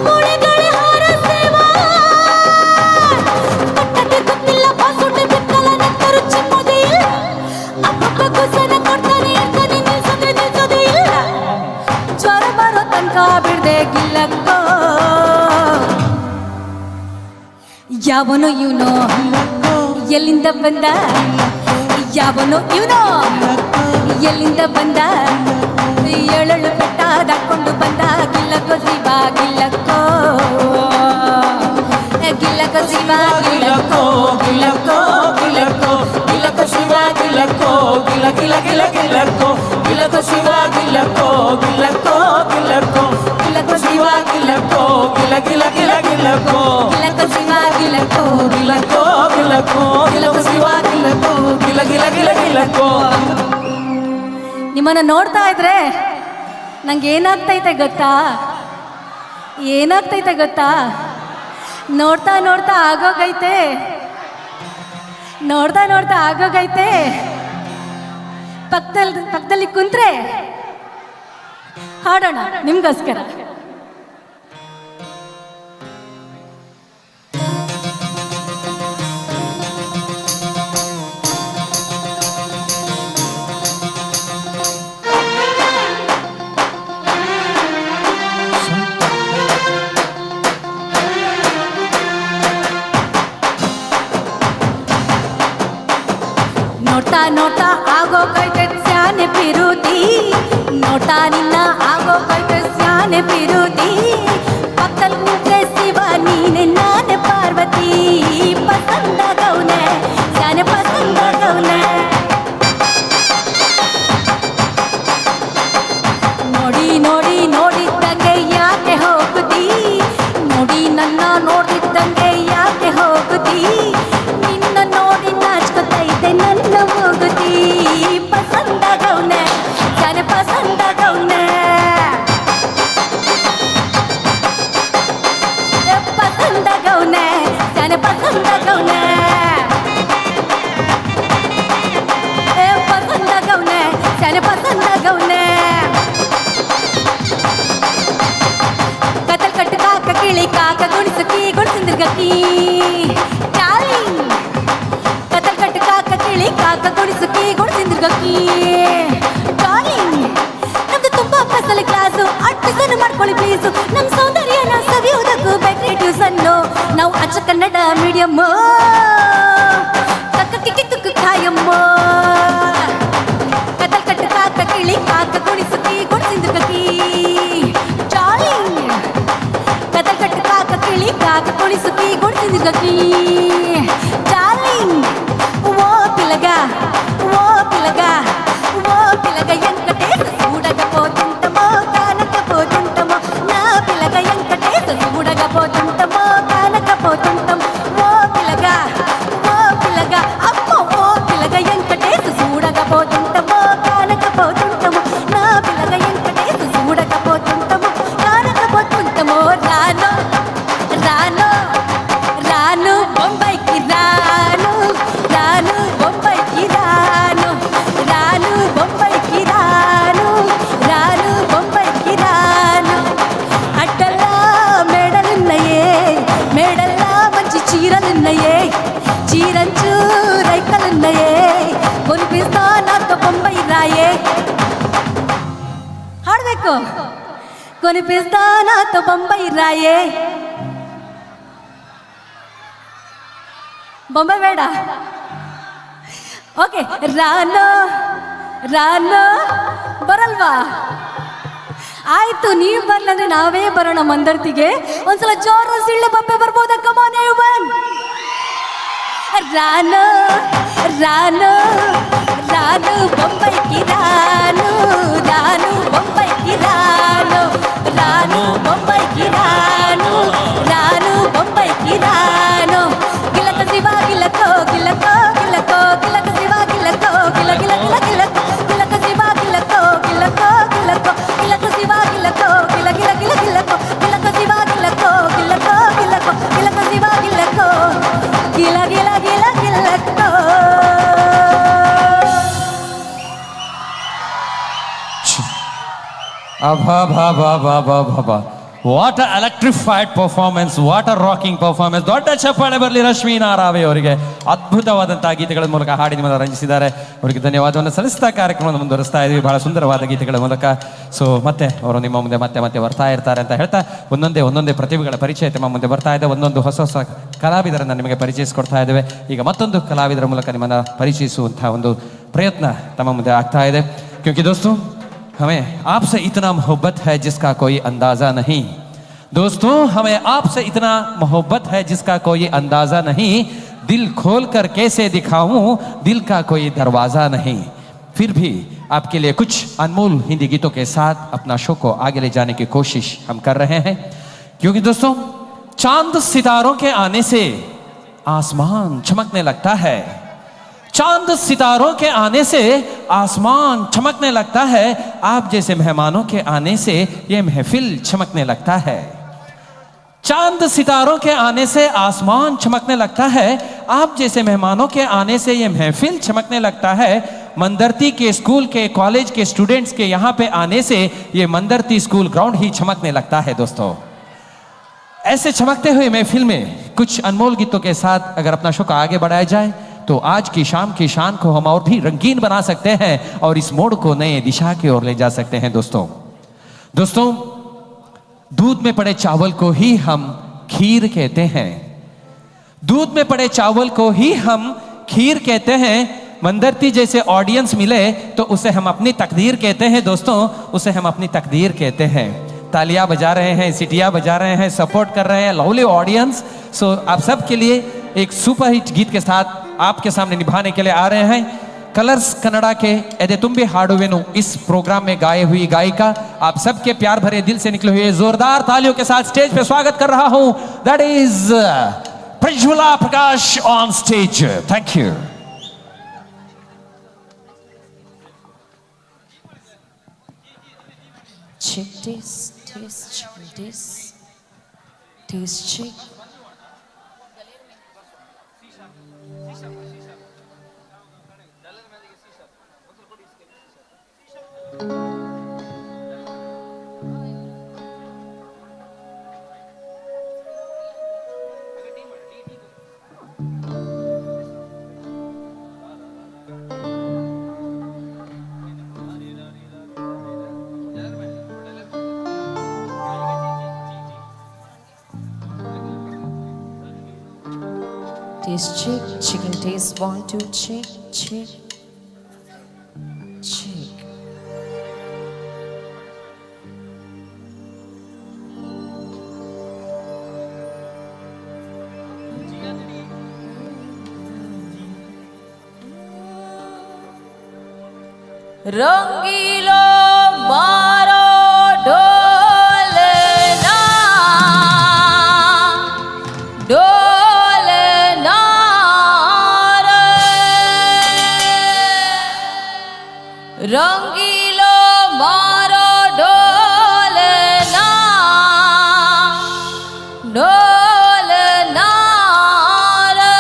ಮೂಳೆಗಳೇ ಹಾರ ಸೇವ ಕೊಟ್ಟದೆ ಗೊತ್ತಿಲ್ಲ ಬಾಸುಂಡೆ ಬಿತ್ತಲ ನಂತರ ಚಿಮ್ಮೋದೇ ಇಲ್ಲ ಅಪ್ಪಪ್ಪ ಕುಸನ ಕೊಡ್ತಾನೆ ಇರ್ತಾನೆ ನಿಲ್ಸೋದೇ ಇಲ್ಲ ಜ್ವರ ಬರೋ ತನಕ ಬಿಡ್ದೆ ಗಿಲ್ಲಕ್ಕೋ ಯಾವನೋ ಇವನೋ ಎಲ್ಲಿಂದ ಬಂದ ಯಾವನೋ ಇವನೋ ಎಲ್ಲಿಂದ ಬಂದ ಏಳಳು ಬೆಟ್ಟ ದಾಟ್ಕೊಂಡು ಬಂದ ಗಿಲ್ಲಕ್ಕೋ ಶಿವ ಗಿಲ್ಲಕ್ಕೋ ಗಿಲ್ಲಕ್ಕೋ ಶಿವ ಗಿಲ್ಲಕ್ಕೋ ಗಿಲ್ಲಕ್ಕೋ ಗಿಲ್ಲಕ್ಕೋ ಗಿಲ್ಲಕ್ಕೋ ಶಿವ ಗಿಲ್ಲಕ್ಕೋ ಗಿಲ್ಲ ಗಿಲ್ಲ ಗಿಲ್ಲ ಗಿಲ್ಲಕ್ಕೋ ಗಿಲ್ಲಕ್ಕೋ ಶಿವ ಗಿಲ್ಲಕ್ಕೋ ಗಿಲ್ಲಕ್ಕೋ ಗಿಲ್ಲಕ್ಕೋ ಗಿಲ್ಲಕ್ಕೋ ಶಿವ ಗಿಲ್ಲಕ್ಕೋ ಗಿಲ್ಲ ಗಿಲ್ಲ ಗಿಲ್ಲ ಗಿಲ್ಲಕ್ಕೋ ಗಿಲ್ಲಕ್ಕೋ ಶಿವ ಗಿಲ್ಲಕ್ಕೋ ಗಿಲ್ಲಕ್ಕೋ ಗಿಲ್ಲಕ್ಕೋ ಗಿಲ್ಲಕ್ಕೋ ಶಿವ ಗಿಲ್ಲಕ್ಕೋ ಗಿಲ್ಲ ಗಿಲ್ಲ ಗಿಲ್ಲ ಗಿಲ್ಲಕ್ಕೋ. ನಿಮ್ಮನ್ನ ನೋಡ್ತಾ ಇದ್ರೆ ನಂಗೆ ಏನಾಗ್ತೈತೆ ಗೊತ್ತಾ ಏನಾಗ್ತೈತೆ ಗೊತ್ತಾ ನೋಡ್ತಾ ನೋಡ್ತಾ ಆಗೋಗೈತೆ ನೋಡ್ತಾ ನೋಡ್ತಾ ಆಗೋಗೈತೆ ಪಕ್ಕದಲ್ಲಿ ಕುಂತ್ರೆ ಹಾಡೋಣ ನಿಮ್ಗೋಸ್ಕರ. ನೋಡ್ತಾ ನೋಡ್ತಾ ಆಗೋಗೈತೆ ಸ್ಯಾನೆ ಪಿರುದಿ ನೋಡ್ತಾ ನಿನ್ನ ಆಗೋಗೈತೆ ಸ್ಯಾನೆ ಪಿರುದಿ ಪಕ್ಕದಲ್ಲಿ ನಿಂತ್ರೆ ಶಿವ ನೀನೆ ನಾನೆ ಪಾರ್ವತಿ ಪಸಂದಾಗವ್ನೆ ಸ್ಯಾನೆ ಪಸಂದಾಗವ್ನೆ ನೋಡಿ ನೋಡಿ ನೋಡಿದ್ದಂಗೆ ಯಾಕೆ ಹೋಗುದಿ ನೋಡಿ ನನ್ನ ನೋಡಿದ್ದಂಗೆ ಯಾಕೆ ಹೋಗುದಿ ನಿನ್ನ ನೋಡಿ ನಾಚ್ಕೊತೈತೆ ನನ್ನ ಹೋಗುದಿ ಪಸಂದಾಗವ್ನೆ ಸ್ಯಾನೆ ಪಸಂದಾಗವ್ನೆ ಪಸಂದಾಗವ್ನೆ ಸ್ಯಾನೆ ಪಸಂದಾಗವ್ನೆ ಪಸಂದಾಗವ್ನೆ ಸ್ಯಾನೆ ಪಸಂದಾಗವ್ನೆ ಕತ್ತಲ್ ಕಟ್ಟು ಕಾಕ ಕಿಳಿ ಕಾಕ ಗುಣಿಸುಕಿ ಗುಣಿಸಿಂದಿರ್ಗಕಿ ಚಾರ್ಲಿಂಗ್ ಕತ್ತಲ್ ಕಟ್ಟು ಕಾಕ ಕಿಳಿ ಕಾಕ ಗುಣಿಸುಕಿ ಗುಣಿಸಿಂದಿರ್ಗಕಿ ಚಾರ್ಲಿಂಗ್ ನಮ್ದು ತುಂಬಾ ಫಸಲ್ ಕ್ಲಾಸು ಅಡ್ಮಿಷನ್ ಮಾಡ್ಕೊಳ್ಳಿ ಪ್ಲೀಸು ನಮ್ ಸೌಂದರ್ಯನ ಸವಿಯುವುದಕ್ಕೂ ಬೇಕ್ರಿ ಟ್ಯೂಷನ್ನು ನಾವು ಅಚ್ಚ ಕನ್ನಡ ಮೀಡಿಯಮ್ ಕಕ್ಕ ಕಿಕ್ಕಿ ತುಕ್ಕು ಕಾಯಮ್ಮ ಕತ್ತಲ್ ಕಟ್ಟು ಕಾಕ ಕಿಳಿ ಕಾಕ ಗುಣಿಸುಕಿ ಗುಣಿಸಿಂದಿರ್ಗಕಿ ಚಾರ್ಲಿಂಗ್ ಕತ್ತಲ್ ಕಟ್ಟು ಕಾಕ ಕಿಳಿ ಕಾಕ ಗುಣಿಸುಕಿ ಗುಣಿಸಿಂದಿರ್ಗಕಿ ಚಾರ್ಲಿಂಗ್ ಓ పిల్లగా ఓ పిల్లగా ఎంకటేశ చూడకపోతుంటమో కానకపోతుంటమో నా పిల్లగా ఎంకటేశ చూడకపోతుంటమో కానకపోతుంటం ఓ పిల్లగా అమ్మో ఓ పిల్లగా ఎంకటేశ చూడకపోతుంటమో కానకపోతుంటమో నా పిల్లగా ఎంకటేశ చూడకపోతుంటమో కానకపోతుంటమో రాను రాను రాను బొంబాయికి రాను రాను బొంబాయికి రాను రాను బొంబాయికి రాను రాను బొంబాయికి రాను అడ్డల్లా మేడలున్నాయే మేడల్లా మంచి చీరలున్నాయే చీరంచు రైకలున్నాయే కొనిపిస్తా నాతో బొంబాయి రాయే ಹಾಡ್ಬೇಕು కొనిపిస్తా నాతో బొంబాయి రాయే ಬೊಂಬೆ ಬೇಡ ಓಕೆ ರಾನು ರಾನು ಬರಲ್ವಾ ಆಯ್ತು ನೀವು ಬರ್ಲಂದ್ರೆ ನಾವೇ ಬರೋಣ ಮಂದರ್ತಿಗೆ ಒಂದ್ಸಲ ಜೋರು ಸಿಳ್ಳೆ ಬೊಂಬೆ ಬರ್ಬೋದಾ ಕಮಾನ್ ಎವ್ರಿವನ್ ರಾನು ರಾನು ರಾನು ಬೊಂಬೈకి ರಾನು ರಾನು ಬೊಂಬೈకి ರಾನು ರಾನು ಬೊಂಬೈకి ರಾನು ರಾನು ಬೊಂಬೈకి ರಾನು ಗಿಲಕ ಶಿವ ಗಿಲಕೋ ಗಿಲಕೋ ಗಿಲಕೋ ಗಿಲಕ ಶಿವ ಗಿಲಕೋ ಗಿಲ ಗಿಲ ಗಿಲ ಗಿಲಕೋ ಗಿಲಕ ಶಿವ ಗಿಲಕೋ ಗಿಲಕೋ ಗಿಲಕೋ ಗಿಲಕ ಶಿವ ಗಿಲಕೋ ಗಿಲ ಗಿಲ ಗಿಲ ಗಿಲಕೋ ಗಿಲಕ ಶಿವ ಗಿಲಕೋ ಗಿಲಕೋ ಗಿಲಕೋ ಗಿಲಕ ಶಿವ ಗಿಲಕೋ ಗಿಲ ಗಿಲ ಗಿಲ ಗಿಲಕೋ. ಅಭಾ what a electrified performance, what a rocking performance. ದೊಡ್ಡ ಚಪ್ಪಾಳೆ ಬರಲಿ ರಶ್ಮೀನಾ ರಾವೆ ಅವರಿಗೆ. ಅದ್ಭುತವಾದಂತಹ ಗೀತೆಗಳ ಮೂಲಕ ಹಾಡಿ ನಿಮ್ಮನ್ನು ರಂಜಿಸಿದ್ದಾರೆ. ಅವರಿಗೆ ಧನ್ಯವಾದವನ್ನು ಸಲ್ಲಿಸ್ತಾ ಕಾರ್ಯಕ್ರಮವನ್ನು ಮುಂದುವರಿಸ್ತಾ ಇದ್ದೀವಿ ಬಹಳ ಸುಂದರವಾದ ಗೀತೆಗಳ ಮೂಲಕ. ಸೊ ಮತ್ತೆ ಅವರು ನಿಮ್ಮ ಮುಂದೆ ಮತ್ತೆ ಬರ್ತಾ ಇರ್ತಾರೆ ಅಂತ ಹೇಳ್ತಾ ಒಂದೊಂದೇ ಪ್ರತಿಭೆಗಳ ಪರಿಚಯ ನಿಮ್ಮ ಮುಂದೆ ಬರ್ತಾ ಇದೆ. ಒಂದೊಂದು ಹೊಸ ಕಲಾವಿದರನ್ನು ನಿಮಗೆ ಪರಿಚಯಿಸಿಕೊಡ್ತಾ ಇದ್ದೇವೆ. ಈಗ ಮತ್ತೊಂದು ಕಲಾವಿದರ ಮೂಲಕ ನಿಮ್ಮನ್ನು ಪರಿಚಯಿಸುವಂತಹ ಒಂದು ಪ್ರಯತ್ನ ತಮ್ಮ ಮುಂದೆ ಆಗ್ತಾ ಇದೆ. ಕ್ಯೂಂಕಿ ದೋಸ್ತೋ, हमें आपसे इतना मोहब्बत है जिसका कोई अंदाज़ा नहीं. दोस्तों, हमें आपसे इतना मोहब्बत है जिसका कोई अंदाज़ा नहीं. दिल खोल कर कैसे दिखाऊं, दिल का कोई दरवाज़ा नहीं. फिर भी आपके लिए कुछ अनमोल हिंदी गीतों के साथ अपना शो को आगे ले जाने की कोशिश हम कर रहे हैं. क्योंकि दोस्तों, चांद सितारों के आने से आसमान चमकने लगता है. चांद सितारों के आने से आसमान चमकने लगता है. आप जैसे मेहमानों के आने से ये महफिल चमकने लगता है. चांद सितारों के आने से आसमान चमकने लगता है. आप जैसे मेहमानों के आने से ये महफिल चमकने लगता है. मंदरती के स्कूल के कॉलेज के स्टूडेंट्स के यहाँ पे आने से ये मंदरती स्कूल ग्राउंड ही चमकने लगता है. दोस्तों, ऐसे चमकते हुए महफिल में कुछ अनमोल गीतों के साथ अगर अपना शो को आगे बढ़ाया जाए तो आज की शाम की शान को हम और भी रंगीन बना सकते हैं और इस मोड़ को नए दिशा की ओर ले जा सकते हैं. दोस्तों, दूध में पड़े चावल को ही हम खीर कहते हैं. दूध में पड़े चावल को ही हम खीर कहते हैं. मंदरती जैसे ऑडियंस मिले तो उसे हम अपनी तकदीर कहते हैं. दोस्तों, उसे हम अपनी तकदीर कहते हैं. तालियां बजा रहे हैं, सिटियां बजा रहे हैं, सपोर्ट कर रहे हैं, लवली ऑडियंस. सो आप सब के लिए एक सुपर हिट गीत के साथ आपके सामने निभाने के लिए आ रहे हैं कलर्स कन्नड़ा के एदे तुम्बे हाडुवेनु इस प्रोग्राम में गाए हुई गायिका. आप सबके प्यार भरे दिल से निकले हुए जोरदार तालियों के साथ स्टेज पे स्वागत कर रहा हूं. That is Prajwala Prakash on stage. Thank you. Check this, taste check. Taste check, chicken taste 1 2 check. रंगीलो मारो ढोलना ढोलना रे. रंगीलो मारो ढोलना ढोलना रे.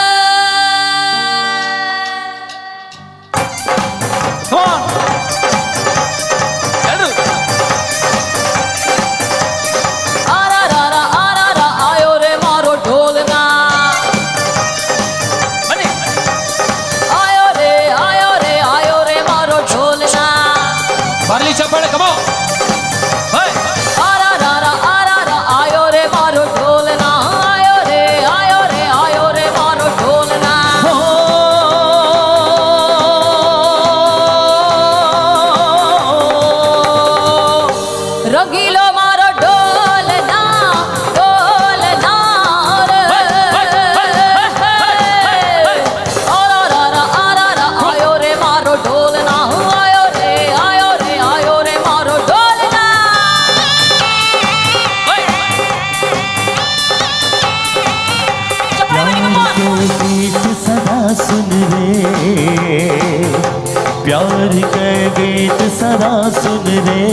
प्यार के गीत सदा सुन रे.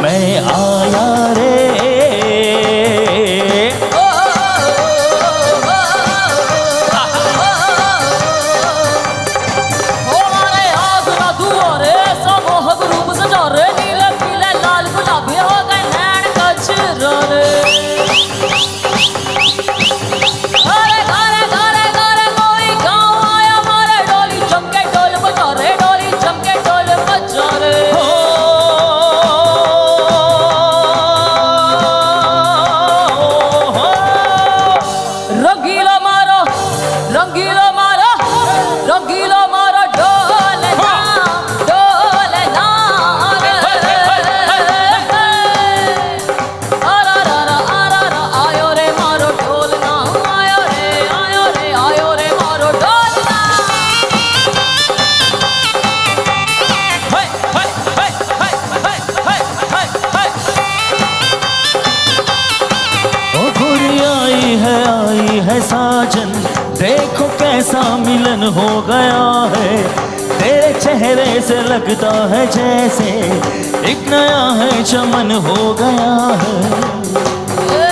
मैं आया रे. हमारे आग ना दुआरे समोहक रूप सजा रे. नीले पीले लाल साजन देखो कैसा मिलन हो गया है, तेरे चेहरे से लगता है जैसे एक नया है चमन हो गया है।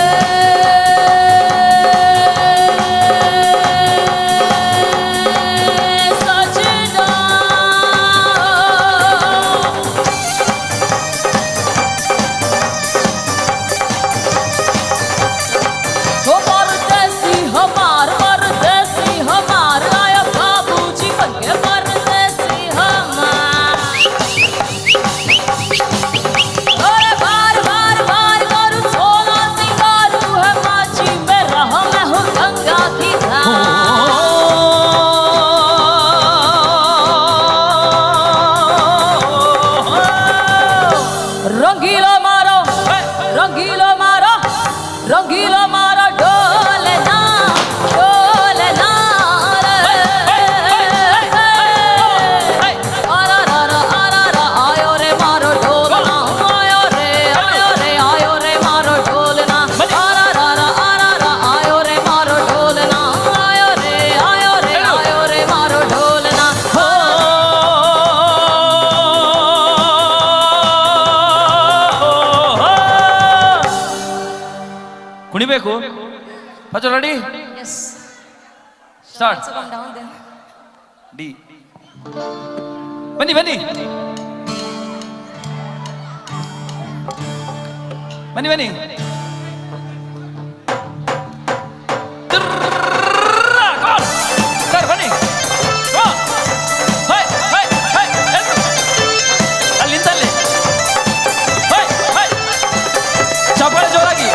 ಕುಣಿಬೇಕು ಫಸ್ಟ್ ರೆಡಿ ಸ್ಟಾರ್ಟ್ ಡಿ ಬನ್ನಿ ಬನ್ನಿ ಬನ್ನಿ ಬನ್ನಿ ಸರ್ ಬನ್ನಿ ಅಲ್ಲಿಂದಲ್ಲಿ ಚಪ್ಪಾಳೆ ಜೋರಾಗಿ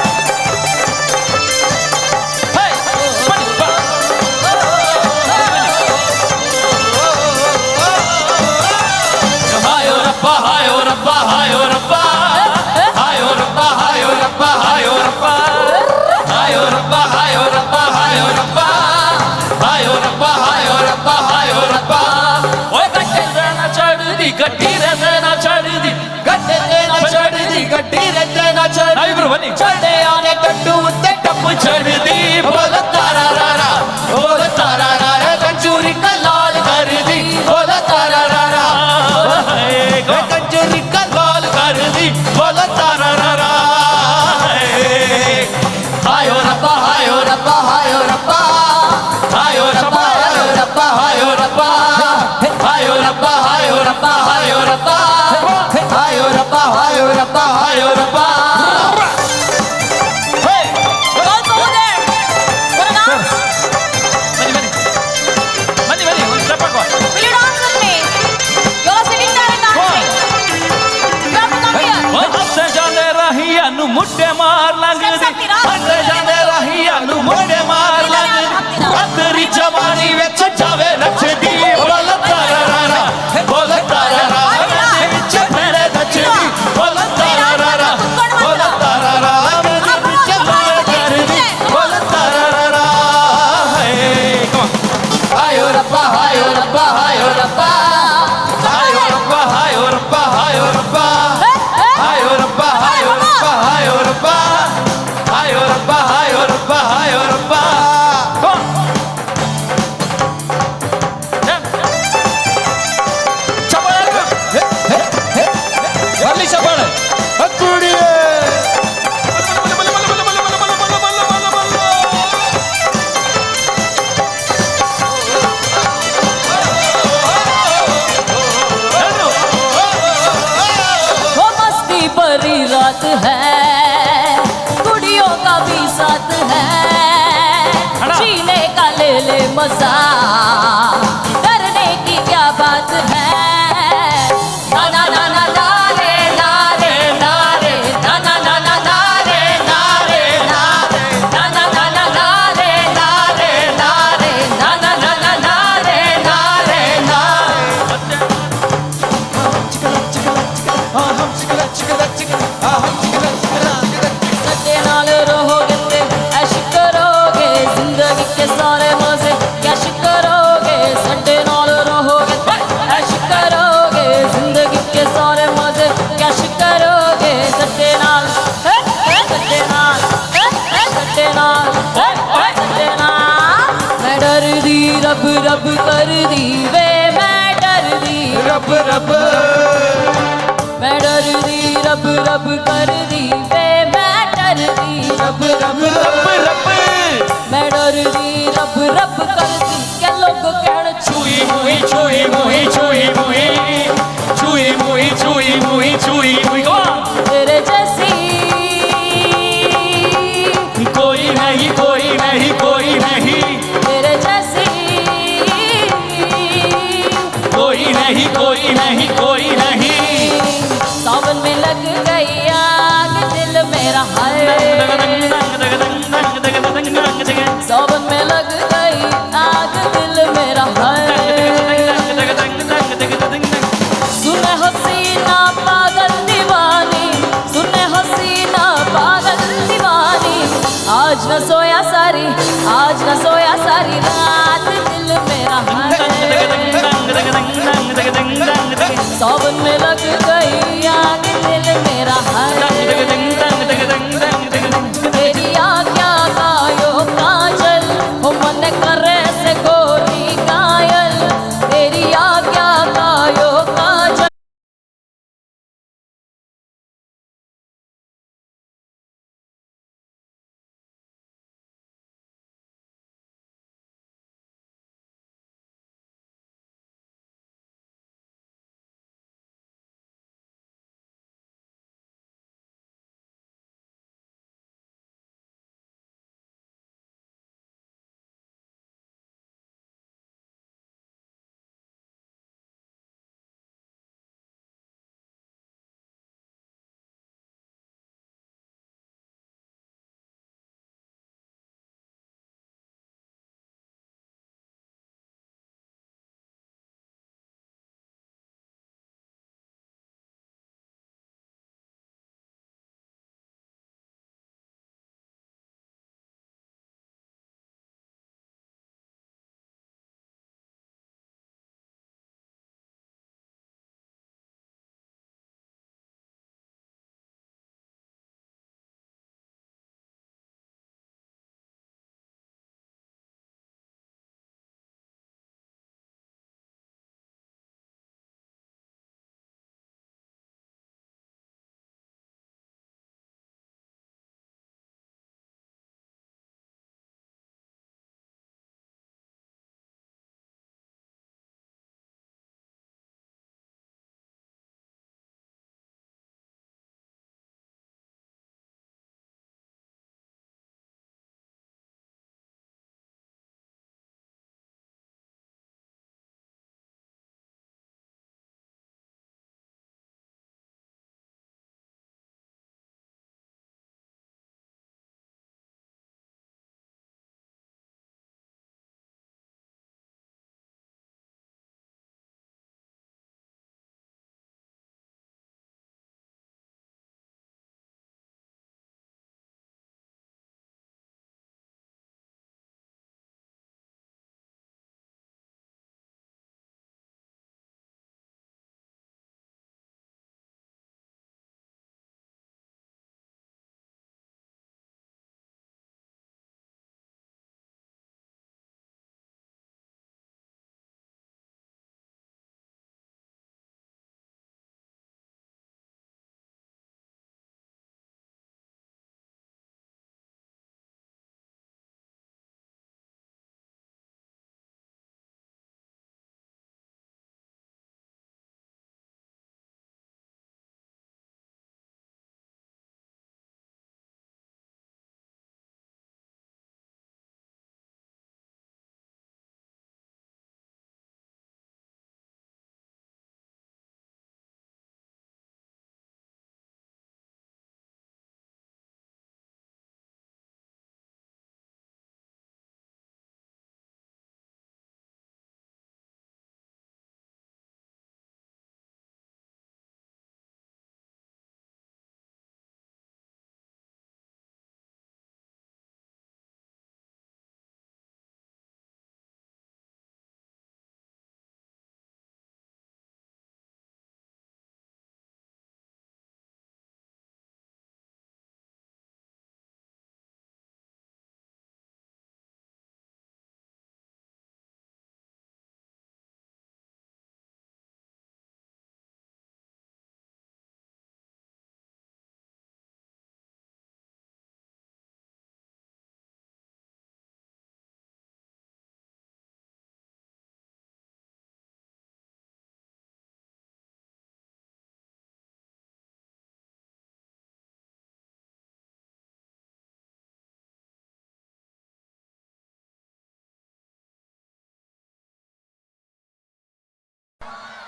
चढ़े आने कट्टू उत्ते टप चढ़दी बोल तारा रारा बोल तारा रारा कंचूरी का लाल कर दी बोल तारा रारा कंचूरी का लाल कर दी बोल तारा रारा हायो रब्बा हायो रब्बा हायो रब्बा हायो रब्बा हायो रब्बा हायो रब्बा हायो रब्बा हायो रब्बा हायो रब्बा हायो रब्बा हायो रब्बा हायो रब्बा मुट्ठे मार लगदी जाने रहिया नु मुट्ठे मार लगदी तेरी जवानी विच जावे नचदी बोल तारा रारा बोल तारा रारा विच मेरे नचदी बोल तारा रारा बोल तारा रारा विच मेरे करदी बोल तारा रारा हायो रब्बा हायो रब्बा हायो रब्बा हायो रब्बा हायो रब्बा हायो रब्बा हायो रब्बा हायो रब्बा हायो रब्बा हायो रब्बा हायो रब्बा हायो रब्बा ಬರ್ಲಿ ಚಪ್ಪಾಳೆ ಹತ್ತುಡಿ वो मस्ती भरी रात है कुड़ियों का भी साथ है जीने का ले ले मजा डरने की क्या बात है ना ना ना ना ना रे ना रे ना रे ना ना ना ना ना रे ना रे ना रे ना ना ना ना ना रे ना रे ना रे ना ना ना ना ना रे ना रे ना सच्चे नाल रहोगे ते ऐश करोगे जिंदगी के सारे मजे कैश करोगे सच्चे नाल रहोगे ते ऐश करोगे जिंदगी के सारे मजे कैश करोगे सच्चे नाल सच्चे नाल सच्चे नाल सच्चे नाल रब रब कर दी वे मैं डर दी रब रब मैं डर दी रब रब कर दी वे मैं डर दी रब रब रब रब मैं डर दी रब रब कर दी क्या लोग कहण छुई मुई छुई मुई छुई मुई छुई मुई छुई मुई छुई मुई तेरे जैसी कोई नहीं कोई नहीं कोई नहीं तेरे जैसी कोई नहीं कोई नहीं कोई नहीं सावन में लग गई आग दिल मेरा हाय सावन में लग गई आग दिल मेरा हाय सुने हसीना पागल दीवानी सुने हसीना पागल दीवानी आज न सोया सारी रात दिल मेरा हाय सावन में लग गई आग दिल मेरा हाय तेरी आज्ञा गायो काजल हो मन करे से गोरी कायल तेरी आज्ञा गायो काजल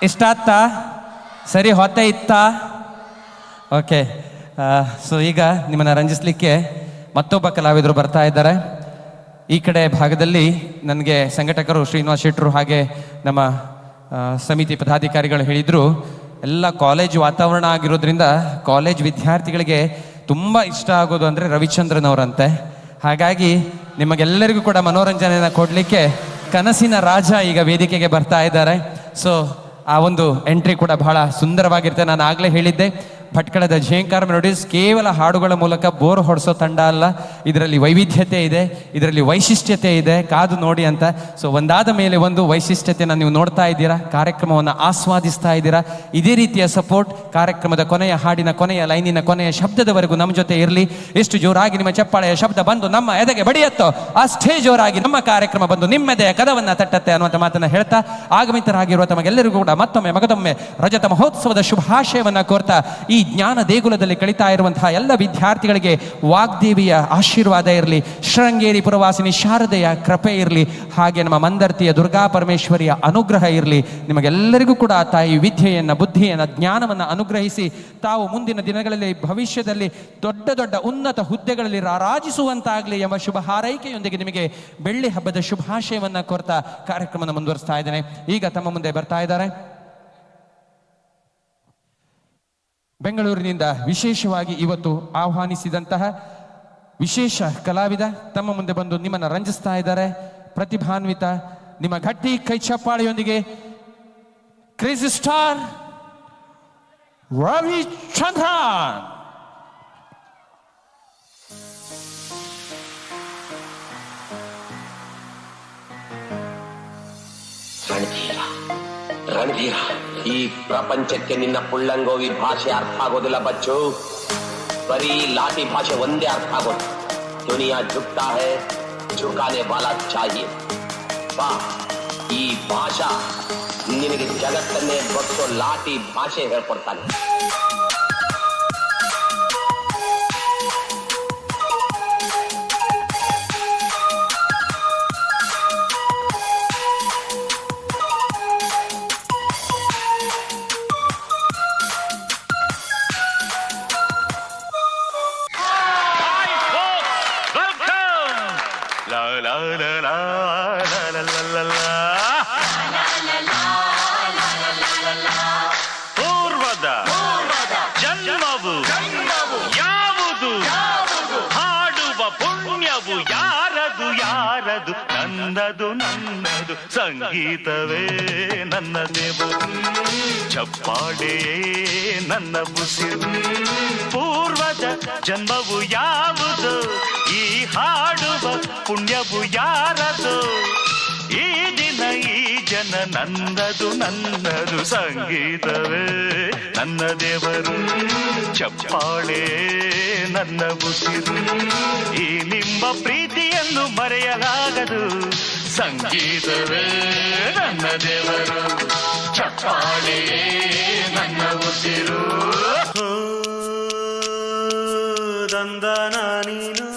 ಇಷ್ಟ ಆಗ್ತಾ? ಸರಿ ಹೊತ್ತೆ ಇತ್ತಾ? ಓಕೆ. ಸೊ ಈಗ ನಿಮ್ಮನ್ನು ರಂಜಿಸಲಿಕ್ಕೆ ಮತ್ತೊಬ್ಬ ಕಲಾವಿದರು ಬರ್ತಾ ಇದ್ದಾರೆ. ಈ ಕಡೆ ಭಾಗದಲ್ಲಿ ನನಗೆ ಸಂಘಟಕರು ಶ್ರೀನಿವಾಸ್ ಶೆಟ್ಟರು ಹಾಗೆ ನಮ್ಮ ಸಮಿತಿ ಪದಾಧಿಕಾರಿಗಳು ಹೇಳಿದರು, ಎಲ್ಲ ಕಾಲೇಜ್ ವಾತಾವರಣ ಆಗಿರೋದ್ರಿಂದ ಕಾಲೇಜ್ ವಿದ್ಯಾರ್ಥಿಗಳಿಗೆ ತುಂಬ ಇಷ್ಟ ಆಗೋದು ಅಂದರೆ ರವಿಚಂದ್ರನ್ ಅವರಂತೆ. ಹಾಗಾಗಿ ನಿಮಗೆಲ್ಲರಿಗೂ ಕೂಡ ಮನೋರಂಜನೆಯನ್ನು ಕೊಡಲಿಕ್ಕೆ ಕನಸಿನ ರಾಜ ಈಗ ವೇದಿಕೆಗೆ ಬರ್ತಾ ಇದ್ದಾರೆ. ಸೊ ಆ ಒಂದು ಎಂಟ್ರಿ ಕೂಡ ಬಹಳ ಸುಂದರವಾಗಿರುತ್ತೆ. ನಾನು ಆಗಲೇ ಹೇಳಿದ್ದೆ, ಭಟ್ಕಳದ ಝೇಂಕಾರ ಮೆಲೋಡೀಸ್ ಕೇವಲ ಹಾಡುಗಳ ಮೂಲಕ ಬೋರ್ ಹೊಡೆಸೋ ತಂಡ ಅಲ್ಲ, ಇದರಲ್ಲಿ ವೈವಿಧ್ಯತೆ ಇದೆ, ಇದರಲ್ಲಿ ವೈಶಿಷ್ಟ್ಯತೆ ಇದೆ, ಕಾದು ನೋಡಿ ಅಂತ. ಸೊ ಒಂದಾದ ಮೇಲೆ ಒಂದು ವೈಶಿಷ್ಟ್ಯತೆಯನ್ನು ನೀವು ನೋಡ್ತಾ ಇದ್ದೀರಾ, ಕಾರ್ಯಕ್ರಮವನ್ನು ಆಸ್ವಾದಿಸ್ತಾ ಇದ್ದೀರಾ. ಇದೇ ರೀತಿಯ ಸಪೋರ್ಟ್ ಕಾರ್ಯಕ್ರಮದ ಕೊನೆಯ ಹಾಡಿನ ಕೊನೆಯ ಲೈನಿನ ಕೊನೆಯ ಶಬ್ದದವರೆಗೂ ನಮ್ಮ ಜೊತೆ ಇರಲಿ. ಎಷ್ಟು ಜೋರಾಗಿ ನಿಮ್ಮ ಚಪ್ಪಾಳೆಯ ಶಬ್ದ ಬಂದು ನಮ್ಮ ಎದೆಗೆ ಬಡಿಯತ್ತೋ ಅಷ್ಟೇ ಜೋರಾಗಿ ನಮ್ಮ ಕಾರ್ಯಕ್ರಮ ಬಂದು ನಿಮ್ಮೆದೆಯ ಕದವನ್ನು ತಟ್ಟತ್ತೆ ಅನ್ನುವಂಥ ಮಾತನ್ನು ಹೇಳ್ತಾ, ಆಗಮಿತರಾಗಿರುವ ತಮಗೆಲ್ಲರಿಗೂ ಕೂಡ ಮತ್ತೊಮ್ಮೆ ಮಗದೊಮ್ಮೆ ರಜತ ಮಹೋತ್ಸವದ ಶುಭಾಶಯವನ್ನು ಕೋರ್ತಾ, ಈ ಜ್ಞಾನ ದೇಗುಲದಲ್ಲಿ ಕಳೀತಾ ಇರುವಂತಹ ಎಲ್ಲ ವಿದ್ಯಾರ್ಥಿಗಳಿಗೆ ವಾಗ್ದೇವಿಯ ಆಶೀರ್ವಾದ ಇರಲಿ, ಶೃಂಗೇರಿ ಪುರವಾಸಿನಿ ಶಾರದೆಯ ಕೃಪೆ ಇರಲಿ, ಹಾಗೆ ನಮ್ಮ ಮಂದರ್ತಿಯ ದುರ್ಗಾ ಪರಮೇಶ್ವರಿಯ ಅನುಗ್ರಹ ಇರಲಿ. ನಿಮಗೆಲ್ಲರಿಗೂ ಕೂಡ ತಾಯಿ ವಿದ್ಯೆಯನ್ನು, ಬುದ್ಧಿಯನ್ನು, ಜ್ಞಾನವನ್ನು ಅನುಗ್ರಹಿಸಿ ತಾವು ಮುಂದಿನ ದಿನಗಳಲ್ಲಿ ಭವಿಷ್ಯದಲ್ಲಿ ದೊಡ್ಡ ದೊಡ್ಡ ಉನ್ನತ ಹುದ್ದೆಗಳಲ್ಲಿ ರಾರಾಜಿಸುವಂತಾಗಲಿ ಎಂಬ ಶುಭ ಹಾರೈಕೆಯೊಂದಿಗೆ ನಿಮಗೆ ಬೆಳ್ಳಿ ಹಬ್ಬದ ಶುಭಾಶಯವನ್ನು ಕೋರ್ತಾ ಕಾರ್ಯಕ್ರಮವನ್ನು ಮುಂದುವರಿಸ್ತಾ ಇದ್ದೇನೆ. ಈಗ ತಮ್ಮ ಮುಂದೆ ಬರ್ತಾ ಇದ್ದಾರೆ ಬೆಂಗಳೂರಿನಿಂದ ವಿಶೇಷವಾಗಿ ಇವತ್ತು ಆಹ್ವಾನಿಸಿದಂತಹ ವಿಶೇಷ ಕಲಾವಿದ ತಮ್ಮ ಮುಂದೆ ಬಂದು ನಿಮ್ಮನ್ನು ರಂಜಿಸ್ತಾ ಇದ್ದಾರೆ. ಪ್ರತಿಭಾನ್ವಿತ ನಿಮ್ಮ ಗಟ್ಟಿ ಕೈ ಚಪ್ಪಾಳೆಯೊಂದಿಗೆ ಕ್ರೇಜಿ ಸ್ಟಾರ್ ರವಿಚಂದ್ರನ್. ರಣಧೀರ, ಈ ಪ್ರಪಂಚಕ್ಕೆ ನಿನ್ನ ಪುಳ್ಳಂಗೋವಿ ಭಾಷೆ ಅರ್ಥ ಆಗೋದಿಲ್ಲ ಬಚ್ಚು. ಬರೀ ಲಾಠಿ ಭಾಷೆ ಒಂದೇ ಅರ್ಥ ಆಗೋದು. ದುನಿಯಾ ಝುಕ್ತಾ ಹೈ, ಝುಕಾನೆ ವಾಲಾ ಚಾಹಿಯೆ. ಬಾ, ಈ ಭಾಷಾ ನಿನಗೆ ಜಗತ್ತನ್ನೇ ಬಗ್ಸೋ ಲಾಠಿ ಭಾಷೆ ಹೇಳ್ಕೊಡ್ತಾನೆ. ಪೂರ್ವದ ಜನ್ಮವು ಯಾವುದು, ಹಾಡುವ ಪುಣ್ಯವು ಯಾರದು ಯಾರದು, ನನ್ನದು ನನ್ನದು ಸಂಗೀತವೇ ನನ್ನ ದೇವು, ಚಪ್ಪಾಳೆಯೇ ನನ್ನ ಉಸಿರು. ಪೂರ್ವದ ಜನ್ಮವು ಯಾವುದು, ಈ ಹಾಡುವ ಪುಣ್ಯವು ಯಾರದು, ಈ ದಿನ ಈ ಜನ ನನ್ನದು ನನ್ನದು ಸಂಗೀತವೇ ನನ್ನ ದೇವರು, ಚಪ್ಪಾಳೆ ನನ್ನ ಉಸಿರು. ಈ ನಿಮ್ಮ ಪ್ರೀತಿಯನ್ನು ಮರೆಯಲಾಗದು, ಸಂಗೀತವೇ ನನ್ನ ದೇವರು, ಚಪ್ಪಾಳೆ ನನ್ನ ಉಸಿರು. ದಂದನ ನೀನು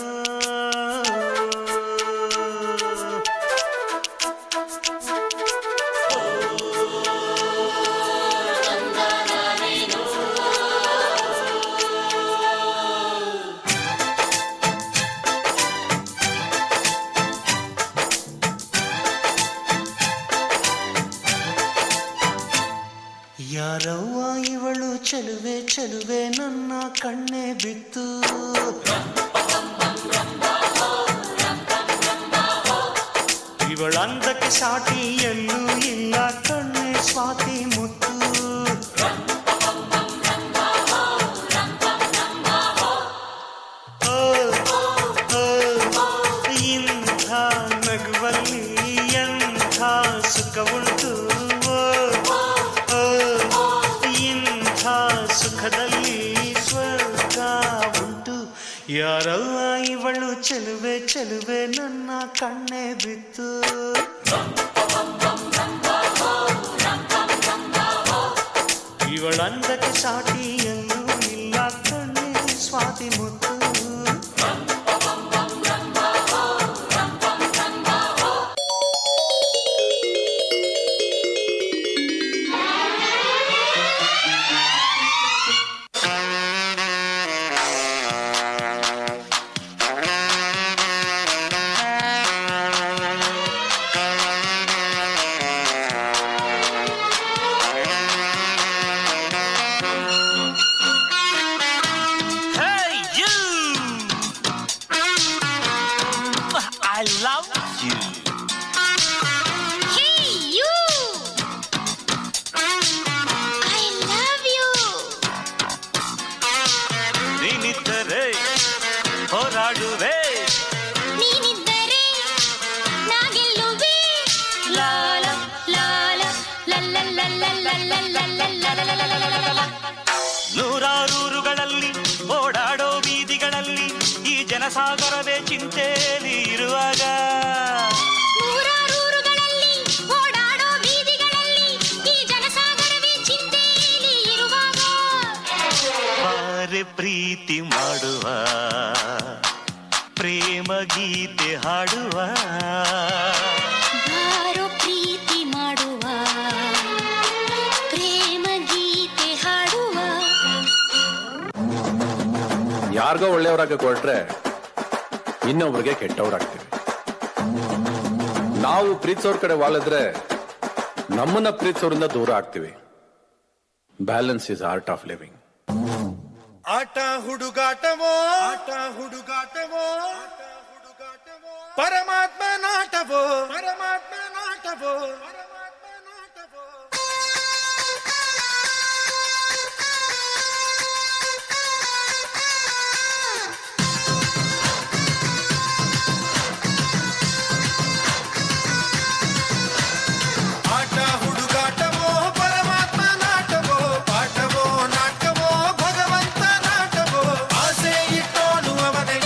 ಯಾರವ್ವ ಇವಳು ಚೆಲುವೆ ಚೆಲುವೆ ನನ್ನ ಕಣ್ಣೆ ಬಿತ್ತು, ಇವಳಂದಕ್ಕೆ ಸಾಟಿ ಎಲ್ಲೂ ಇಲ್ಲ ಕಣ್ಣೆ ಸ್ವಾತಿ ಮುತ್ತು. ಇಂಥ ನಗುವಲ್ಲಿ ಎಂಥ ಸುಖವುಂಟು, ಸುಖದಲ್ಲಿ ಸ್ವರ್ಗ ಉಂಟು. ಯಾರವ್ವ ಇವಳು ಚೆಲುವೆ ಚೆಲುವೆ ನನ್ನ ಕಣ್ಣೆ ಬಿತ್ತು, ಇವಳಂದಕ್ಕೆ ಸಾಟಿ ಎಲ್ಲೂ ಇಲ್ಲ ಕಣ್ಣೆ ಸ್ವಾತಿ ಮುತ್ತು. ಜನಸಾಗರವೇ ಚಿಂತೆಯಲ್ಲಿ ಇರುವಾಗ ನೂರಾರೂರುಗಳಲ್ಲಿ ಓಡಾಡೋ ಬೀದಿಗಳಲ್ಲಿ ಈ ಜನಸಾಗರವೇ ಚಿಂತೆಯಲ್ಲಿ ಇರುವಾಗ ಬಾರೆ ಪ್ರೀತಿ ಮಾಡುವ ಪ್ರೇಮ ಗೀತೆ ಹಾಡುವ ಬಾರೋ ಪ್ರೀತಿ ಮಾಡುವ ಪ್ರೇಮ ಗೀತೆ ಹಾಡುವ. ಯಾರಿಗೋ ಒಳ್ಳೆಯವರಾಗ ಕೊಟ್ರೆ ಇನ್ನೊಬ್ರಿಗೆ ಕೆಟ್ಟವರಾಗ್ತೀವಿ. ನಾವು ಪ್ರೀತಿಸೋರ್ ಕಡೆ ವಾಲಿದ್ರೆ ನಮ್ಮನ್ನ ಪ್ರೀತಿಸೋರಿಂದ ದೂರ ಆಗ್ತೀವಿ. Balance is art of living. ಆಟ ಹುಡುಗಾಟವೋ ಪರಮಾತ್ಮ ನಾಟವೋ ಆಟ ಹುಡುಗಾಟವೋ ಪರಮಾತ್ಮ ನಾಟವೋ ಪಾಠವೋ ನಾಟವೋ ಭಗವಂತ ನಾಟವೋ ಆಸೆ ಇಟ್ಟೋನು ಅವನೇ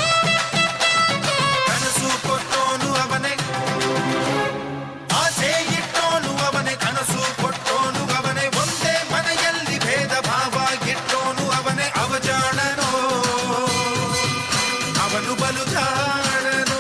ಕನಸು ಕೊಟ್ಟೋನು ಅವನೇ ಆಸೆ ಇಟ್ಟೋನು ಅವನೇ ಕನಸು ಕೊಟ್ಟೋನು ಅವನೇ ಒಂದೇ ಮನೆಯಲ್ಲಿ ಭೇದ ಭಾವ ಇಟ್ಟೋನು ಅವನೇ ಅವಜಾಣನೋ ಅವನು ಬಲು ಜಾಣನೋ.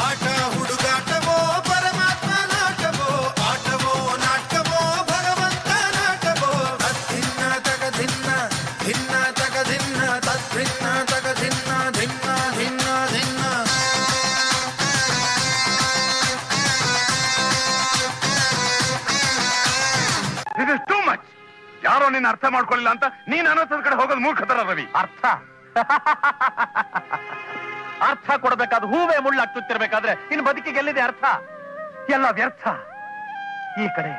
ಆಟ ಹುಡುಗಾಟವೋ ಪರಮಾತ್ಮ ನಾಟವೋ ಆಟವೋ ನಾಟವೋ ಭಗವಂತ ನಾಟವೋ ತದ್ಭಿನ್ನ ತಗಧಿನ್ನ ಭಿನ್ನ ತಗಧಿನ್ನ ತದ್ಭಿನ್ನ ತಗಧಿನ್ನ ಭಿನ್ನ ಭಿನ್ನ ಭಿನ್ನ. This is too much. ಯಾರೋ ನಿನ್ನ ಅರ್ಥ ಮಾಡ್ಕೊಳ್ಳಿಲ್ಲ ಅಂತ ನೀನ್ ಅನ್ನೋದ್ ಕಡೆ ಹೋಗೋದು ಮೂರ್ಖತರ ರವಿ. ಅರ್ಥ ಕೊಡಬೇಕಾದ ಹೂವೇ ಮುಳ್ಳಾಗ್ತಿರ್ಬೇಕಾದ್ರೆ ಇನ್ನು ಬದುಕಿಗೆ ಎಲ್ಲಿದೆ ಅರ್ಥ? ಎಲ್ಲ ವ್ಯರ್ಥ. ಈ ಕಡೆ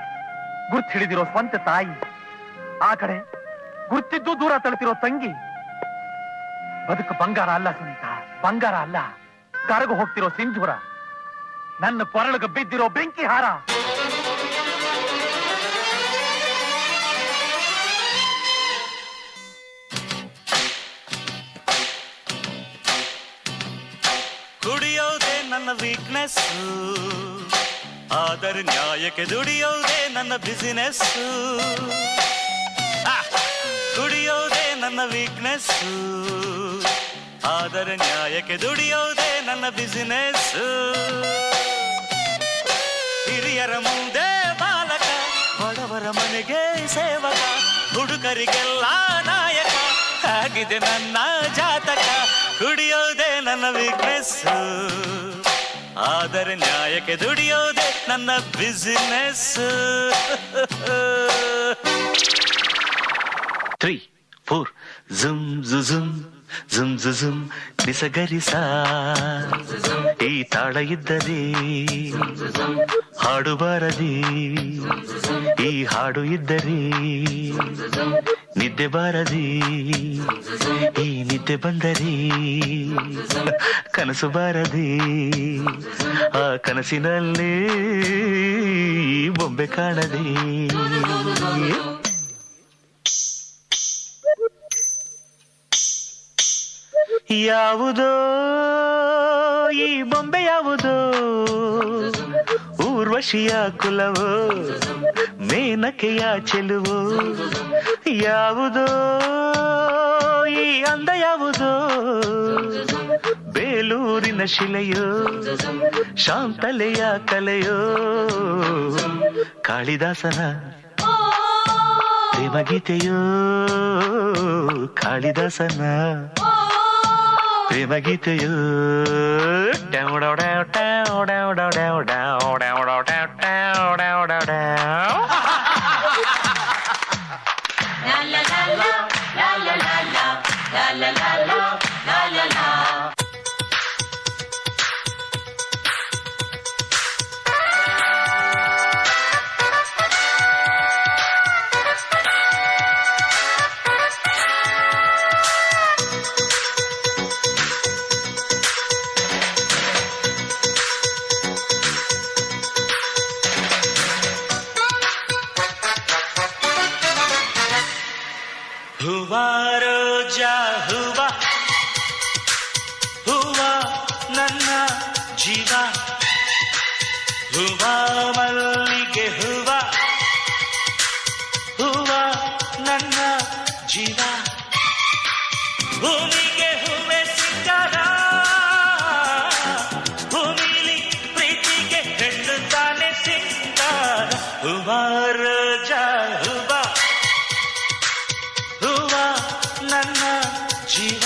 ಗುರ್ತು ಹಿಡಿದಿರೋ ಸ್ವಂತ ತಾಯಿ, ಆ ಕಡೆ ಗುರ್ತಿದ್ದು ದೂರ ತಳ್ತಿರೋ ತಂಗಿ. ಬದುಕು ಬಂಗಾರ ಅಲ್ಲ ಸುನೀತ, ಬಂಗಾರ ಅಲ್ಲ. ಕರಗು ಹೋಗ್ತಿರೋ ಸಿಂಧೂರ, ನನ್ನ ಕೊರಳಿಗೆ ಬಿದ್ದಿರೋ ಬೆಂಕಿ ಹಾರ. ಕುಡಿಯೋದೇ ನನ್ನ ವೀಕ್ನೆಸ್, ಆದರೆ ನ್ಯಾಯಕ್ಕೆ ದುಡಿಯೋದೇ ನನ್ನ ಬಿಸಿನೆಸ್. ಕುಡಿಯೋದೇ ನನ್ನ ವೀಕ್ನೆಸ್, ಆದರೆ ನ್ಯಾಯಕ್ಕೆ ದುಡಿಯೋದೇ ನನ್ನ ಬಿಸಿನೆಸ್. ಹಿರಿಯರ ಮುಂದೆ ಬಾಲಕ, ಬಡವರ ಮನೆಗೆ ಸೇವಕ, ಹುಡುಗರಿಗೆಲ್ಲ ನಾಯಕ ಆಗಿದೆ ನನ್ನ ಜಾತಕ. ಕುಡಿಯೋದೇ ನನ್ನ ವೀಕ್ನೆಸ್, ಆದರೆ ನ್ಯಾಯಕ್ಕೆ ದುಡಿಯೋದೇ ನನ್ನ ಬಿಸಿನೆಸ್. 3, 4 ಜುಮ್ ಜುಮ್ ಜುಮ್ ಜುಮ್ ನಿಸಗರಿಸ. ಈ ತಾಳ ಇದ್ದರೆ ಹಾಡು ಬಾರದಿ, ಈ ಹಾಡು ಇದ್ದರೆ ನಿದ್ದೆ ಬಾರದಿ, ಈ ನಿದ್ದೆ ಬಂದರೆ ಕನಸು ಬಾರದಿ. ಆ ಕನಸಿನಲ್ಲಿ ಬೊಂಬೆ ಕಾಣದೆ. ಯಾವುದೋ ಈ ಬೊಂಬೆ ಯಾವುದೋ, ಊರ್ವಶಿಯ ಕುಲವೋ ಮೇನಕೆಯ ಚೆಲುವೋ. ಯಾವುದೋ ಈ ಅಂದ ಯಾವುದೋ, ಬೇಲೂರಿನ ಶಿಲೆಯೋ ಶಾಂತಲೆಯ ಕಲೆಯೋ. ಕಾಳಿದಾಸನ ಪ್ರೇಮಗೀತೆಯೋ, ಕಾಳಿದಾಸನ ಪ್ರೇಮಗೀತೆಯೋ. ಹೂವಾ ರೋಜಾ ಹೂವಾ ಹೂವಾ ನನ್ನ ಜೀವ ಹೂವಾ ಮಲ್ಲಿಗೆ ಹೂವಾ ಹೂವಾ ನನ್ನ ಜೀವ ಭೂಮಿಗೆ ಹೂವೆ ಸಿಕ್ಕಾರ ಭೂಮಿಲಿ ಪ್ರೀತಿಗೆ ಹೆಣ್ಣು ತಾನೆ ಸಿಕ್ಕಾರ ಹೂವಾ ರೋಜಾ ಹೂವಾ ಹೂವಾ ನನ್ನ ಜೀವ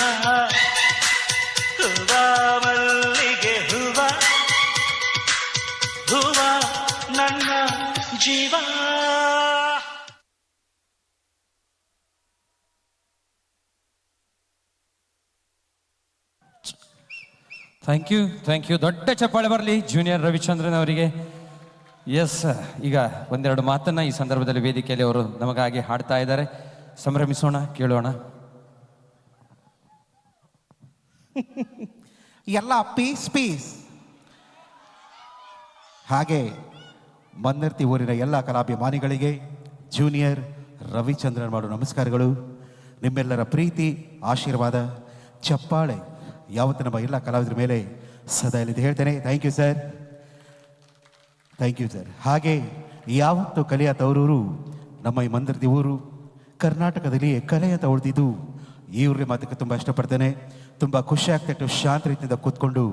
ಹೂವಾ ಮಲ್ಲಿಗೆ ಹೂವಾ ಹೂವಾ ನನ್ನ ಜೀವ. Thank you. ದೊಡ್ಡ ಚಪ್ಪಾಳೆ ಬರಲಿ ಜೂನಿಯರ್ ರವಿಚಂದ್ರನ್ ಅವರಿಗೆ. ಎಸ್, ಈಗ ಒಂದೆರಡು ಮಾತನ್ನ ಈ ಸಂದರ್ಭದಲ್ಲಿ ವೇದಿಕೆಯಲ್ಲಿ ಅವರು ನಮಗಾಗಿ ಹಾಡ್ತಾ ಇದ್ದಾರೆ. ಸಂಭ್ರಮಿಸೋಣ, ಕೇಳೋಣ. ಎಲ್ಲ ಪೀಸ್ ಹಾಗೆ ಮಂದರ್ತಿ ಊರಿನ ಎಲ್ಲ ಕಲಾಭಿಮಾನಿಗಳಿಗೆ ಜೂನಿಯರ್ ರವಿಚಂದ್ರನ್ ಮಾಡೋ ನಮಸ್ಕಾರಗಳು. ನಿಮ್ಮೆಲ್ಲರ ಪ್ರೀತಿ, ಆಶೀರ್ವಾದ, ಚಪ್ಪಾಳೆ ಯಾವತ್ತು ನಮ್ಮ ಎಲ್ಲ ಕಲಾವಿದರ ಮೇಲೆ ಸದಾ ಇಲ್ಲಿದೆ ಹೇಳ್ತೇನೆ. Thank you sir. ಹಾಗೆ ಯಾವತ್ತು ಕಲೆಯ ತವರೂರು ನಮ್ಮ ಈ ಮಂದರ್ತಿ ಊರು. ಕರ್ನಾಟಕದಲ್ಲಿ ಕಲೆ ಅಂತ ಉಳಿದಿದ್ದು ಈ ಊರಿನ ಮಾತಕ್ಕೆ ತುಂಬ ಇಷ್ಟಪಡ್ತೇನೆ. ತುಂಬ ಖುಷಿ ಆಗ್ತಿತ್ತು ಶಾಂತ ರೀತಿಯಿಂದ ಕೂತ್ಕೊಂಡು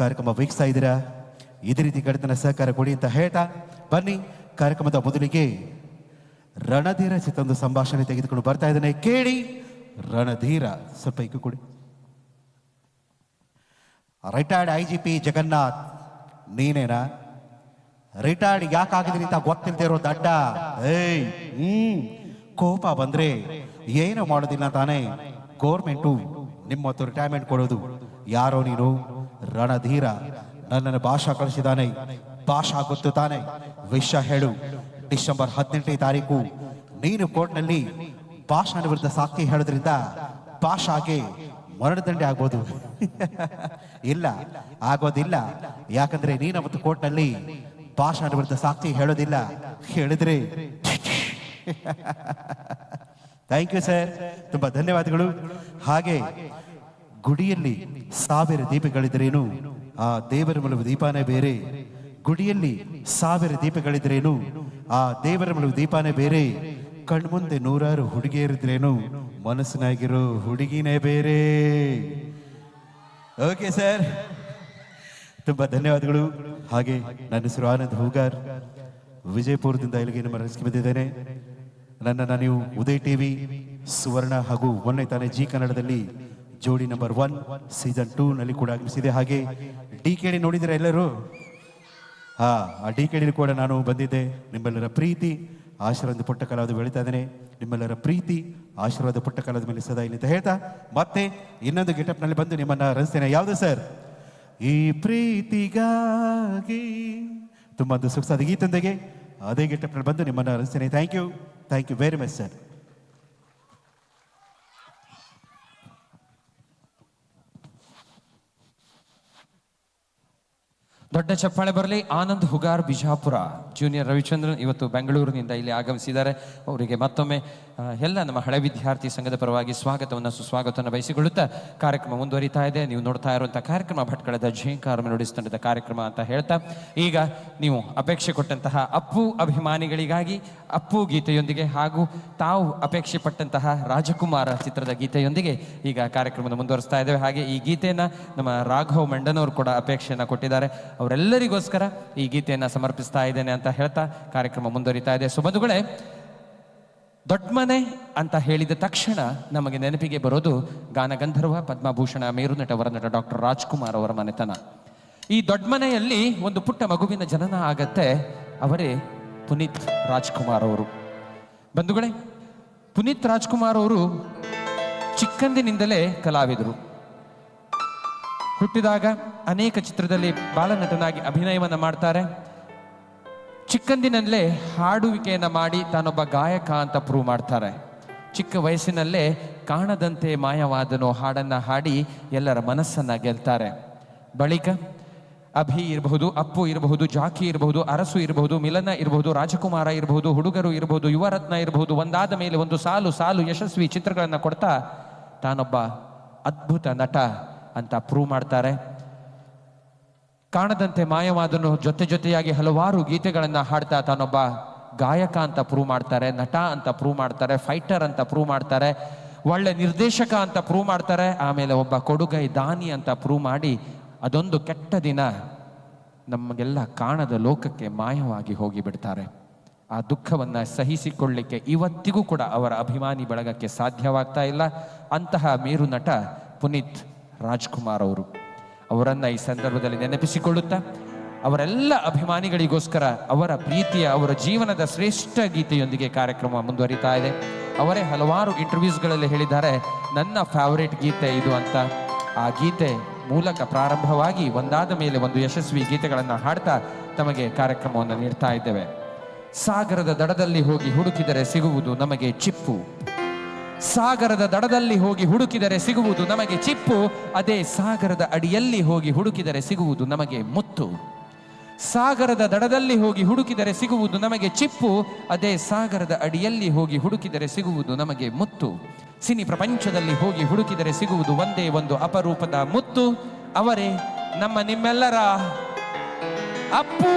ಕಾರ್ಯಕ್ರಮ ವೀಕ್ಷಿಸ್ತಾ ಇದ್ದೀರಾ. ಇದೇ ರೀತಿ ಗಡಿತನ ಸಹಕಾರ ಕೊಡಿ ಅಂತ ಹೇಳ್ತಾ ಬನ್ನಿ. ಕಾರ್ಯಕ್ರಮದ ಮೊದಲಿಗೆ ರಣಧೀರ ಚಿತ್ತೊಂದು ಸಂಭಾಷಣೆ ತೆಗೆದುಕೊಂಡು ಬರ್ತಾ ಇದ್ದೇನೆ, ಕೇಳಿ. ರಣಧೀರ ಸ್ವಲ್ಪ ಇಕ್ಕು ಕೊಡಿ. ರಿಟೈರ್ಡ್ IGP ಜಗನ್ನಾಥ್, ನೀನೇನಾ? ರಿಟೈರ್ಡ್ ಯಾಕಾಗಿದ್ರಿ ಅಂತ ಗೊತ್ತಿಲ್ಲದೆ ಇರೋ ದಡ್ಡ. ಕೋಪ ಬಂದ್ರೆ ಏನು ಮಾಡೋದಿಲ್ಲ ತಾನೇ. ಗೌರ್ಮೆಂಟು ನಿಮ್ಮ ಹೊತ್ತು ರಿಟೈರ್ಮೆಂಟ್ ಕೊಡೋದು. ಯಾರೋ ನೀನು? ರಣಧೀರ. ನನ್ನನ್ನು ಭಾಷಾ ಕಳಿಸಿದಾನೆ. ಭಾಷಾ ಗೊತ್ತು ತಾನೆ. ವಿಷಯ ಹೇಳು. ಡಿಸೆಂಬರ್ 18ನೇ ತಾರೀಕು ನೀನು ಕೋರ್ಟ್ನಲ್ಲಿ ಭಾಷಾ ವಿರುದ್ಧ ಸಾಕ್ಷಿ ಹೇಳೋದ್ರಿಂದ ಭಾಷಾಗೆ ಮರಣದಂಡೆ ಆಗ್ಬೋದು. ಇಲ್ಲ, ಆಗೋದಿಲ್ಲ. ಯಾಕಂದ್ರೆ ನೀನು ಅವತ್ತು ಕೋರ್ಟ್ನಲ್ಲಿ ಭಾಷಾ ವಿರುದ್ಧ ಸಾಕ್ಷಿ ಹೇಳೋದಿಲ್ಲ. ಹೇಳಿದ್ರೆ ಥ್ಯಾಂಕ್ ಯು ಸರ್, ತುಂಬಾ ಧನ್ಯವಾದಗಳು. ಹಾಗೆ ಗುಡಿಯಲ್ಲಿ 1000 ದೀಪಗಳಿದ್ರೇನು ಆ ದೇವರ ಮೂಲಕ ದೀಪಾನೇ ಬೇರೆ. ಗುಡಿಯಲ್ಲಿ 1000 ದೀಪಗಳಿದ್ರೇನು ಆ ದೇವರ ಮೂಲಕ ದೀಪಾನೇ ಬೇರೆ. ಕಣ್ಮುಂದೆ 100 ಹುಡುಗಿಯರಿದ್ರೇನು ಮನಸ್ಸಿನಾಗಿರೋ ಹುಡುಗಿನೇ ಬೇರೆ. ಓಕೆ ಸರ್, ತುಂಬಾ ಧನ್ಯವಾದಗಳು. ಹಾಗೆ ನನ್ನ ಹೆಸರು ಆನಂದ್ ಹೂಗಾರ್, ವಿಜಯಪುರದಿಂದ ಇಲ್ಲಿಗೆ ನಿಮ್ಮ ರಸಿಗೆ ಬಂದಿದ್ದೇನೆ. ನನ್ನನ್ನು ನೀವು ಉದಯ್ ಟಿವಿ, ಸುವರ್ಣ ಹಾಗೂ ಮೊನ್ನೆ ತಾನೇ ಜಿ ಕನ್ನಡದಲ್ಲಿ ಜೋಡಿ ನಂಬರ್ 1 ಸೀಸನ್ 2 ನಲ್ಲಿ ಕೂಡ ಆಗಮಿಸಿದೆ. ಹಾಗೆ DKD ನೋಡಿದ್ರೆ ಎಲ್ಲರೂ? ಆ DKD ಕೂಡ ನಾನು ಬಂದಿದ್ದೆ. ನಿಮ್ಮೆಲ್ಲರ ಪ್ರೀತಿ ಆಶೀರ್ವಾದ ಪುಟ್ಟ ಕಲಾವಿದ ಬೆಳೀತಾ ಇದ್ದೇನೆ. ನಿಮ್ಮೆಲ್ಲರ ಪ್ರೀತಿ ಆಶೀರ್ವಾದ ಪುಟ್ಟ ಕಲಾವಿದ ಮೇಲೆ ಸದಾ ಇಲ್ಲಿ ಅಂತ ಹೇಳ್ತಾ ಮತ್ತೆ ಇನ್ನೊಂದು ಗೆಟಪ್ ನಲ್ಲಿ ಬಂದು ನಿಮ್ಮನ್ನ ರಚಿಸ್ತೇನೆ. ಯಾವುದು ಸರ್? ಈ ಪ್ರೀತಿಗಾಗಿ ತುಂಬಾ ಒಂದು ಸೊಗಸಾದ ಗೀತೊಂದಿಗೆ ಅದೇ ಗೆಟಪ್ ನಲ್ಲಿ ಬಂದು ನಿಮ್ಮನ್ನ ರಚಿಸ್ತೇನೆ. Thank you very much sir. ದೊಡ್ಡ ಚಪ್ಪಾಳೆ ಬರಲಿ. ಆನಂದ್ ಹುಗಾರ್, ಬಿಜಾಪುರ. ಜೂನಿಯರ್ ರವಿಚಂದ್ರನ್ ಇವತ್ತು ಬೆಂಗಳೂರಿನಿಂದ ಇಲ್ಲಿ ಆಗಮಿಸಿದ್ದಾರೆ. ಅವರಿಗೆ ಮತ್ತೊಮ್ಮೆ ಎಲ್ಲ ನಮ್ಮ ಹಳೆ ವಿದ್ಯಾರ್ಥಿ ಸಂಘದ ಪರವಾಗಿ ಸ್ವಾಗತವನ್ನು ಸುಸ್ವಾಗತವನ್ನು ಬಯಸಿಕೊಳ್ಳುತ್ತಾ ಕಾರ್ಯಕ್ರಮ ಮುಂದುವರಿತಾ ಇದೆ. ನೀವು ನೋಡ್ತಾ ಇರುವಂಥ ಕಾರ್ಯಕ್ರಮ ಭಟ್ಕಳದ ಝೇಂಕಾರ ಮೆಲೋಡಿಸ್ ತಂಡದ ಕಾರ್ಯಕ್ರಮ ಅಂತ ಹೇಳ್ತಾ ಈಗ ನೀವು ಅಪೇಕ್ಷೆ ಕೊಟ್ಟಂತಹ ಅಪ್ಪು ಅಭಿಮಾನಿಗಳಿಗಾಗಿ ಅಪ್ಪು ಗೀತೆಯೊಂದಿಗೆ ಹಾಗೂ ತಾವು ಅಪೇಕ್ಷೆ ಪಟ್ಟಂತಹ ರಾಜಕುಮಾರ ಚಿತ್ರದ ಗೀತೆಯೊಂದಿಗೆ ಈಗ ಕಾರ್ಯಕ್ರಮದ ಮುಂದುವರಿಸ್ತಾ ಇದ್ದೇವೆ. ಹಾಗೆ ಈ ಗೀತೆಯನ್ನು ನಮ್ಮ ರಾಘವ್ ಮಂಡನವರು ಕೂಡ ಅಪೇಕ್ಷೆಯನ್ನು ಕೊಟ್ಟಿದ್ದಾರೆ. ಅವರೆಲ್ಲರಿಗೋಸ್ಕರ ಈ ಗೀತೆಯನ್ನು ಸಮರ್ಪಿಸ್ತಾ ಇದ್ದೇನೆ ಅಂತ ಹೇಳ್ತಾ ಕಾರ್ಯಕ್ರಮ ಮುಂದುವರಿತಾ ಇದೆ. ಸುಬಂಧುಗಳೇ, ದೊಡ್ಮನೆ ಅಂತ ಹೇಳಿದ ತಕ್ಷಣ ನಮಗೆ ನೆನಪಿಗೆ ಬರೋದು ಗಾನಗಂಧರ್ವ, ಪದ್ಮಭೂಷಣ, ಮೇರುನಟ, ವರನಟ ಡಾಕ್ಟರ್ ರಾಜ್ಕುಮಾರ್ ಅವರ ಮನೆತನ. ಈ ದೊಡ್ಮನೆಯಲ್ಲಿ ಒಂದು ಪುಟ್ಟ ಮಗುವಿನ ಜನನ ಆಗತ್ತೆ. ಅವರೇ ಪುನೀತ್ ರಾಜ್ಕುಮಾರ್ ಅವರು. ಬಂಧುಗಳೇ, ಪುನೀತ್ ರಾಜ್ಕುಮಾರ್ ಅವರು ಚಿಕ್ಕಂದಿನಿಂದಲೇ ಕಲಾವಿದರು. ಹುಟ್ಟಿದಾಗ ಅನೇಕ ಚಿತ್ರದಲ್ಲಿ ಬಾಲನಟನಾಗಿ ಅಭಿನಯವನ್ನು ಮಾಡ್ತಾರೆ. ಚಿಕ್ಕಂದಿನಲ್ಲೇ ಹಾಡುವಿಕೆಯನ್ನು ಮಾಡಿ ತಾನೊಬ್ಬ ಗಾಯಕ ಅಂತ ಪ್ರೂವ್ ಮಾಡ್ತಾರೆ. ಚಿಕ್ಕ ವಯಸ್ಸಿನಲ್ಲೇ ಕಾಣದಂತೆ ಮಾಯವಾದನೋ ಹಾಡನ್ನು ಹಾಡಿ ಎಲ್ಲರ ಮನಸ್ಸನ್ನು ಗೆಲ್ತಾರೆ. ಬಳಿಕ ಅಭಿ ಇರಬಹುದು, ಅಪ್ಪು ಇರಬಹುದು, ಜಾಕಿ ಇರಬಹುದು, ಅರಸು ಇರಬಹುದು, ಮಿಲನ ಇರಬಹುದು, ರಾಜಕುಮಾರ ಇರಬಹುದು, ಹುಡುಗರು ಇರಬಹುದು, ಯುವರತ್ನ ಇರಬಹುದು, ಒಂದಾದ ಮೇಲೆ ಒಂದು ಸಾಲು ಸಾಲು ಯಶಸ್ವಿ ಚಿತ್ರಗಳನ್ನು ಕೊಡ್ತಾ ತಾನೊಬ್ಬ ಅದ್ಭುತ ನಟ ಅಂತ ಪ್ರೂವ್ ಮಾಡ್ತಾರೆ. ಕಾಣದಂತೆ ಮಾಯವಾದನು ಜೊತೆ ಜೊತೆಯಾಗಿ ಹಲವಾರು ಗೀತೆಗಳನ್ನು ಹಾಡ್ತಾ ತಾನೊಬ್ಬ ಗಾಯಕ ಅಂತ ಪ್ರೂವ್ ಮಾಡ್ತಾರೆ, ನಟ ಅಂತ ಪ್ರೂವ್ ಮಾಡ್ತಾರೆ, ಫೈಟರ್ ಅಂತ ಪ್ರೂವ್ ಮಾಡ್ತಾರೆ, ಒಳ್ಳೆ ನಿರ್ದೇಶಕ ಅಂತ ಪ್ರೂವ್ ಮಾಡ್ತಾರೆ. ಆಮೇಲೆ ಒಬ್ಬ ಕೊಡುಗೈ ದಾನಿ ಅಂತ ಪ್ರೂವ್ ಮಾಡಿ ಅದೊಂದು ಕೆಟ್ಟ ದಿನ ನಮಗೆಲ್ಲ ಕಾಣದ ಲೋಕಕ್ಕೆ ಮಾಯವಾಗಿ ಹೋಗಿಬಿಡ್ತಾರೆ. ಆ ದುಃಖವನ್ನು ಸಹಿಸಿಕೊಳ್ಳಲಿಕ್ಕೆ ಇವತ್ತಿಗೂ ಕೂಡ ಅವರ ಅಭಿಮಾನಿ ಬಳಗಕ್ಕೆ ಸಾಧ್ಯವಾಗ್ತಾ ಇಲ್ಲ. ಅಂತಹ ಮೇರು ನಟ ಪುನೀತ್ ರಾಜ್ಕುಮಾರ್ ಅವರು. ಅವರನ್ನು ಈ ಸಂದರ್ಭದಲ್ಲಿ ನೆನಪಿಸಿಕೊಳ್ಳುತ್ತಾ ಅವರೆಲ್ಲ ಅಭಿಮಾನಿಗಳಿಗೋಸ್ಕರ ಅವರ ಪ್ರೀತಿಯ, ಅವರ ಜೀವನದ ಶ್ರೇಷ್ಠ ಗೀತೆಯೊಂದಿಗೆ ಕಾರ್ಯಕ್ರಮ ಮುಂದುವರಿತಾ ಇದೆ. ಅವರೇ ಹಲವಾರು ಇಂಟರ್ವ್ಯೂಸ್ಗಳಲ್ಲಿ ಹೇಳಿದ್ದಾರೆ, ನನ್ನ ಫೇವರೇಟ್ ಗೀತೆ ಇದು ಅಂತ. ಆ ಗೀತೆ ಮೂಲಕ ಪ್ರಾರಂಭವಾಗಿ ಒಂದಾದ ಮೇಲೆ ಒಂದು ಯಶಸ್ವಿ ಗೀತೆಗಳನ್ನು ಹಾಡ್ತಾ ತಮಗೆ ಕಾರ್ಯಕ್ರಮವನ್ನು ನೀಡ್ತಾ ಇದ್ದೇವೆ. ಸಾಗರದ ದಡದಲ್ಲಿ ಹೋಗಿ ಹುಡುಕಿದರೆ ಸಿಗುವುದು ನಮಗೆ ಚಿಪ್ಪು. ಸಾಗರದ ದಡದಲ್ಲಿ ಹೋಗಿ ಹುಡುಕಿದರೆ ಸಿಗುವುದು ನಮಗೆ ಚಿಪ್ಪು. ಅದೇ ಸಾಗರದ ಅಡಿಯಲ್ಲಿ ಹೋಗಿ ಹುಡುಕಿದರೆ ಸಿಗುವುದು ನಮಗೆ ಮುತ್ತು. ಸಾಗರದ ದಡದಲ್ಲಿ ಹೋಗಿ ಹುಡುಕಿದರೆ ಸಿಗುವುದು ನಮಗೆ ಚಿಪ್ಪು. ಅದೇ ಸಾಗರದ ಅಡಿಯಲ್ಲಿ ಹೋಗಿ ಹುಡುಕಿದರೆ ಸಿಗುವುದು ನಮಗೆ ಮುತ್ತು. ಸಿನಿ ಪ್ರಪಂಚದಲ್ಲಿ ಹೋಗಿ ಹುಡುಕಿದರೆ ಸಿಗುವುದು ಒಂದೇ ಒಂದು ಅಪರೂಪದ ಮುತ್ತು. ಅವರೇ ನಮ್ಮ ನಿಮ್ಮೆಲ್ಲರ ಅಪ್ಪು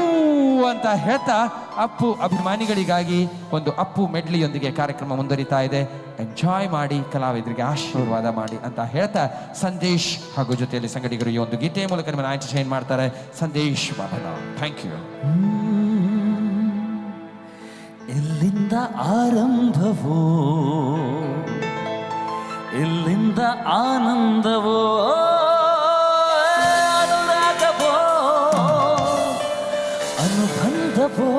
ಅಂತ ಹೇಳ್ತಾ ಅಪ್ಪು ಅಭಿಮಾನಿಗಳಿಗಾಗಿ ಒಂದು ಅಪ್ಪು ಮೆಡ್ಲಿಯೊಂದಿಗೆ ಕಾರ್ಯಕ್ರಮ ಮುಂದುವರಿತಾ ಇದೆ. ಎಂಜಾಯ್ ಮಾಡಿ, ಕಲಾವಿದರಿಗೆ ಆಶೀರ್ವಾದ ಮಾಡಿ ಅಂತ ಹೇಳ್ತಾ ಸಂದೇಶ್ ಹಾಗೂ ಜೊತೆಯಲ್ಲಿ ಸಂಗಡಿಗರು ಈ ಒಂದು ಗೀತೆಯ ಮೂಲಕ ನಿಮ್ಮನ್ನು ಎಂಟರ್ಟೈನ್ ಮಾಡ್ತಾರೆ. Sandesh Babana, thank you. ಎಲ್ಲಿಂದ ಆರಂಭವೋ, ಎಲ್ಲಿಂದ ಆನಂದವೋ, ಅನುರಾಗವೋ, ಅನುಬಂಧವೋ,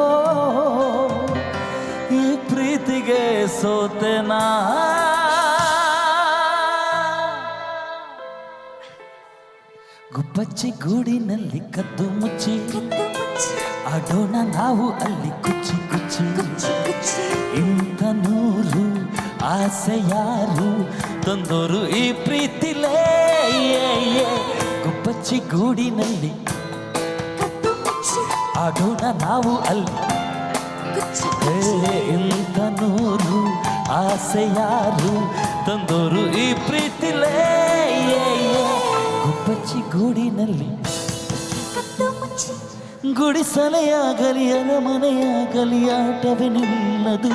ಈ ಪ್ರೀತಿಗೆ ಸೋತೆನಾ. ಗುಬ್ಬಚ್ಚಿ ಗೂಡಿನಲ್ಲಿ ಕದ್ದು ಮುಚ್ಚಿ ಆಡೋಣ ನಾವು ಅಲ್ಲಿ ಕುಚ್ಚಿ ಕುಚ್ಚಿ. ಇಂಥ ನೂರು ಆಸೆ ಯಾರು ತಂದೋರು ಈ ಪ್ರೀತಿಲೇ. ಗುಬ್ಬಚ್ಚಿ ಗೂಡಿನಲ್ಲಿ ಆಡೋಣ ನಾವು ಅಲ್ಲಿ. ಇಂಥ ನೂರು ಆಸೆ ಯಾರು ತಂದೋರು ಈ ಪ್ರೀತಿಲೇ. ಗುಬ್ಬಚ್ಚಿ ಗೂಡಿನಲ್ಲಿ ಗುಡಿಸಲೆಯಾಗಲಿ ಅರಮನೆಯಾಗಲಿ ಆಟವೇ ನಿಲ್ಲದು,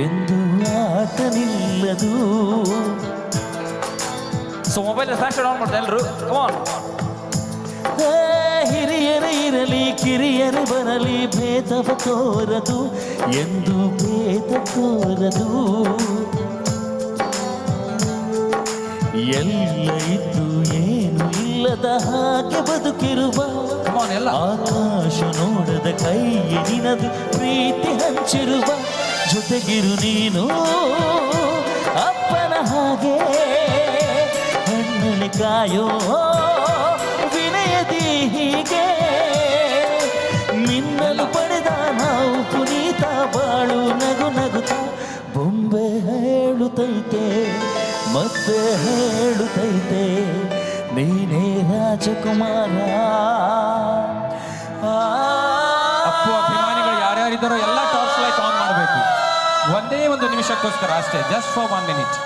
ಎಂದು ಆಟ ನಿಲ್ಲದು. ಸೊ ಮೊಬೈಲ್ ಫ್ಲಾಶ್ ಆನ್ ಮಾಡ್ತಾ ಎಲ್ಲರೂ ಕಮಾನ್. ಹಿರಿಯರು ಇರಲಿ ಕಿರಿಯರು ಬರಲಿ ಭೇದವ ತೋರದು, ಎಂದು ಭೇದ ತೋರದು. ಎಲ್ಲ ಇದ್ದು ಏನು ಇಲ್ಲದ ಹಾಗೆ ಬದುಕಿರುವ ಆಕಾಶ ನೋಡದ ಕೈಯೇ ನಿನದು ಪ್ರೀತಿ ಹಂಚಿರುವ. ಜೊತೆಗಿರು ನೀನು ಅಪ್ಪನ ಹಾಗೆ ಹಣ್ಣಲ್ಲಿ ಕಾಯೋ ವಿನಯದಿ ಹೀಗೆ. ನಿನ್ನಲು ಪಡೆದ ನಾವು ಪುನೀತ ಬಾಳು ನಗು ನಗುತ್ತ. ಬೊಂಬೆ ಹೇಳುತ್ತೈತೆ ಮತ್ತೆ ಹೇಳುತ್ತೈತೆ ನೀನೇ ರಾಜಕುಮಾರ. ಅಪ್ಪು ಅಭಿಮಾನಿಗಳು ಯಾರ್ಯಾರಿದ್ದಾರೋ ಎಲ್ಲ ಟಾರ್ಚ್ ಲೈಟ್ ಆನ್ ಮಾಡಬೇಕು. ಒಂದೇ ಒಂದು ನಿಮಿಷಕ್ಕೋಸ್ಕರ ಅಷ್ಟೇ, ಜಸ್ಟ್ ಫಾರ್ 1 minute.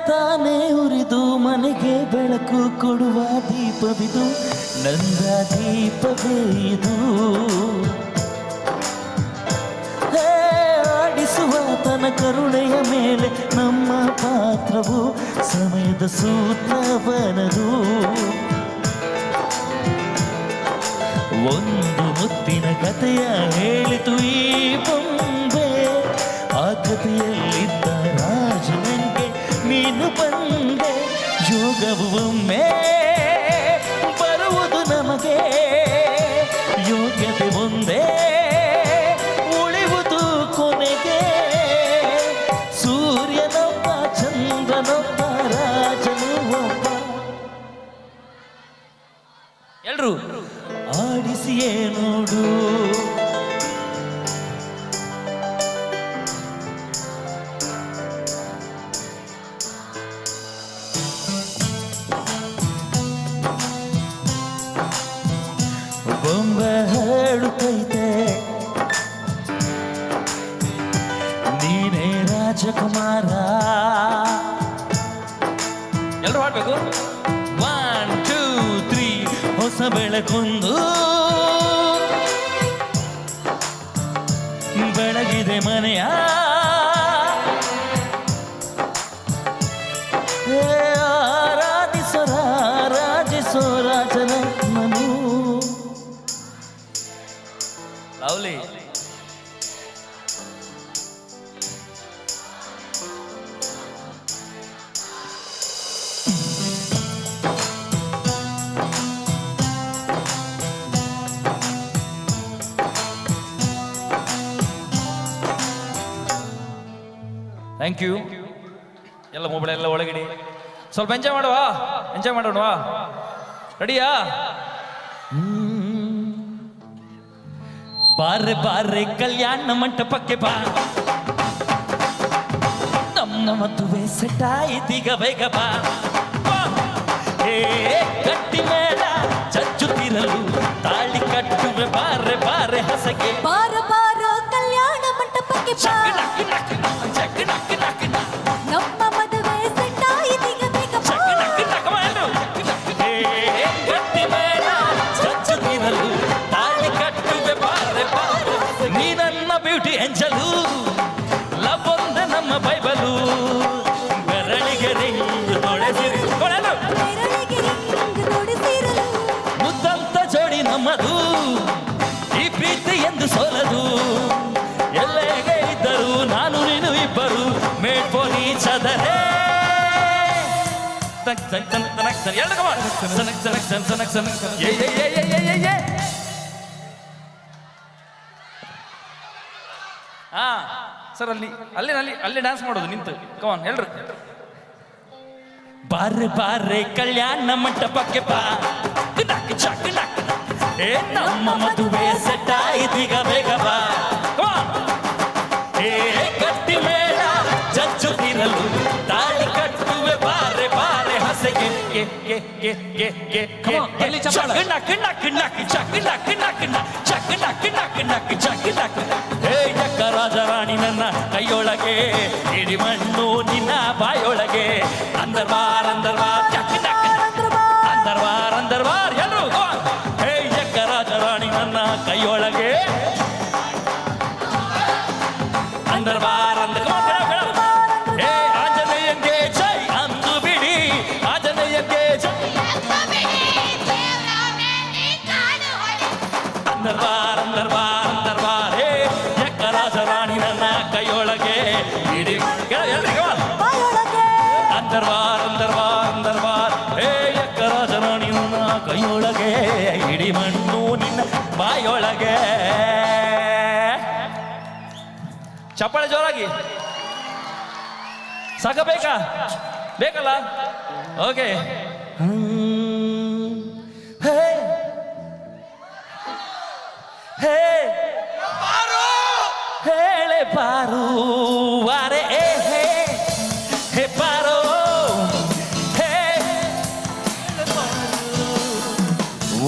ತಾನೇ ಉರಿದು ಮನೆಗೆ ಬೆಳಕು ಕೊಡುವ ದೀಪವಿದು, ನಂದ ದೀಪವೇ ಇದು. ಆಡಿಸುವ ತನ ಕರುಣೆಯ ಮೇಲೆ ನಮ್ಮ ಪಾತ್ರವು ಸಮಯದ ಸೂತ್ರವನದು. ಒಂದು ಮುತ್ತಿನ ಕಥೆಯ ಹೇಳಿತು ಈ ಬೊಂಬೆ, ಆ ಕಥೆಯಲ್ಲಿದ್ದ ರಾಜನಿಗೆ ನೀನು ಬಂದೆ. ಯೋಗವು ಒಮ್ಮೆ ಬರುವುದು ನಮಗೆ, ಯೋಗ್ಯತೆ ಒಂದೇ ಉಳಿಯುವುದು ಕೊನೆಗೆ. ಎಲ್ಲರೂ ಹಾಡ್ಬೇಕು. 1 2 3 ಹೊಸ ಬೆಳಕೊಂದು ಬೆಳಗಿದೆ ಮನೆಯ, ಆರಾಧಿಸೋ ರಾಜನ ಮನು. ಲವ್ಲಿ. Thank you. ಎಲ್ಲ ಮೊಬೈಲ್ ಎಲ್ಲ ಒಳಗಿಡಿ. ಸ್ವಲ್ಪ ಎಂಜಾಯ್ ಮಾಡೋಣವಾ? ರೆಡಿಯಾ? ಬಾರೆ ಬಾರೆ ಕಲ್ಯಾಣ ಮಂಟಪಕ್ಕೆ ಬಾ, ನಮ್ಮ ಮದುವೆ ಸೆಟ್ ಆಯ್ತೀಗ ಬೇಗ ಬಾ. ಏ ಗಟ್ಟಿ ಮೇಳ ಚಚ್ಚುತ್ತಿರಲು ತಾಳಿ ಕಟ್ಟುವೆ, ಬಾರೆ ಬಾರೆ ಹಸಗೆ. ಬಾರ ಬಾರ ಕಲ್ಯಾಣ ಮಂಟಪಕ್ಕೆ ಬಾ, ನಮ್ಮ ಮದುವೆ ಸೆಟ್ ಆಯ್ತೀಗ ಬೇಗ ಬಾ. ಗಟ್ಟಿ ಮೇಳ ಚಚ್ಚುತ್ತಿರಲು ತಾಳಿ ಕಟ್ಟುವೆ, ಬಾರೆ ಬಾರೆ. ನೀ ನನ್ನ ಬ್ಯೂಟಿ ಎಂಜಲು, ಲವ್ ಒಂದೇ ನಮ್ಮ ಬೈಬಲು. ಬೆರಳಿಗೆ ರಿಂಗ್ ತೊಡೆಸಿರಲು, ಮುದ್ದಂತ ಜೋಡಿ ನಮ್ಮದು, ಈ ಪ್ರೀತಿ ಎಂದು ಸೋಲದು. ಎಲ್ಲೆಗೆ ಇದ್ದರು ನಾನು ನೀನು ಇಬ್ಬರು, ಮೇಡ್ ಫಾರ್ ಈಚ್ ಅದರ್. ಹಾ ಸರ್, ಅಲ್ಲಿ ಡ್ಯಾನ್ಸ್ ಮಾಡೋದು ನಿಂತು. ಕಮಾನ್ ಎಲ್ರು. ಬಾರೆ ಬಾರೆ ಕಲ್ಯಾಣ ಮಂಟಪಕ್ಕೆ ಬಾ, ಏ ನಮ್ಮ ಮದುವೆ ಸೆಟ್ ಆಯ್ತೀಗ ಬೇಗ ಬಾ. ಏ ಗಟ್ಟಿ ಮೇಳ ಚಚ್ಚುತ್ತಿರಲು ತಾಳಿ ಕಟ್ಟುವೆ, ಬಾರೆ ಬಾರೆ ಹಸೆಗೆ. ರಾಜರಾಣಿ ನನ್ನ ಕೈಯೊಳಗೆ, ಇಡಿ ಮಣ್ಣು ನಿನ್ನ ಬಾಯೊಳಗೆ. ಅಂದರ್ಬಾರ್ ಎಲ್ಲರೂ. ಹೇ ಯಕ್ಕ ರಾಜರಾಣಿ ನನ್ನ ಕೈಯೊಳಗೆ, ಅಂದರ್ಬಾರ್ ಹೇ ಆಂಜನೇಯಂಗೆ ಜೈ ಅಂದು ಬಿಡಿ, ಆಂಜನೇಯಂಗೆ ಜೈ. ಅಂದರ್ಬಾರ್ ಹೇ ಯಕ್ಕ ರಾಜರಾಣಿ ನನ್ನ ಕೈಯೊಳಗೆ, ಇಡಿ ಅಂದರ್ಬಾರ್ ಹೇ ಯಕ್ಕ ರಾಜರಾಣಿ ನನ್ನ ಕೈಯೊಳಗೆ, ಇಡಿ ಮಣ್ಣು ನಿನ್ನ ಬಾಯೊಳಗೆ. ಚಪ್ಪಾಳೆ ಜೋರಾಗಿ ಬೇಕಲ್ಲ? ಓಕೆ. ಹೇಳೆ ಪಾರು ವಾರೆ ಹೇ ಪಾರೋ,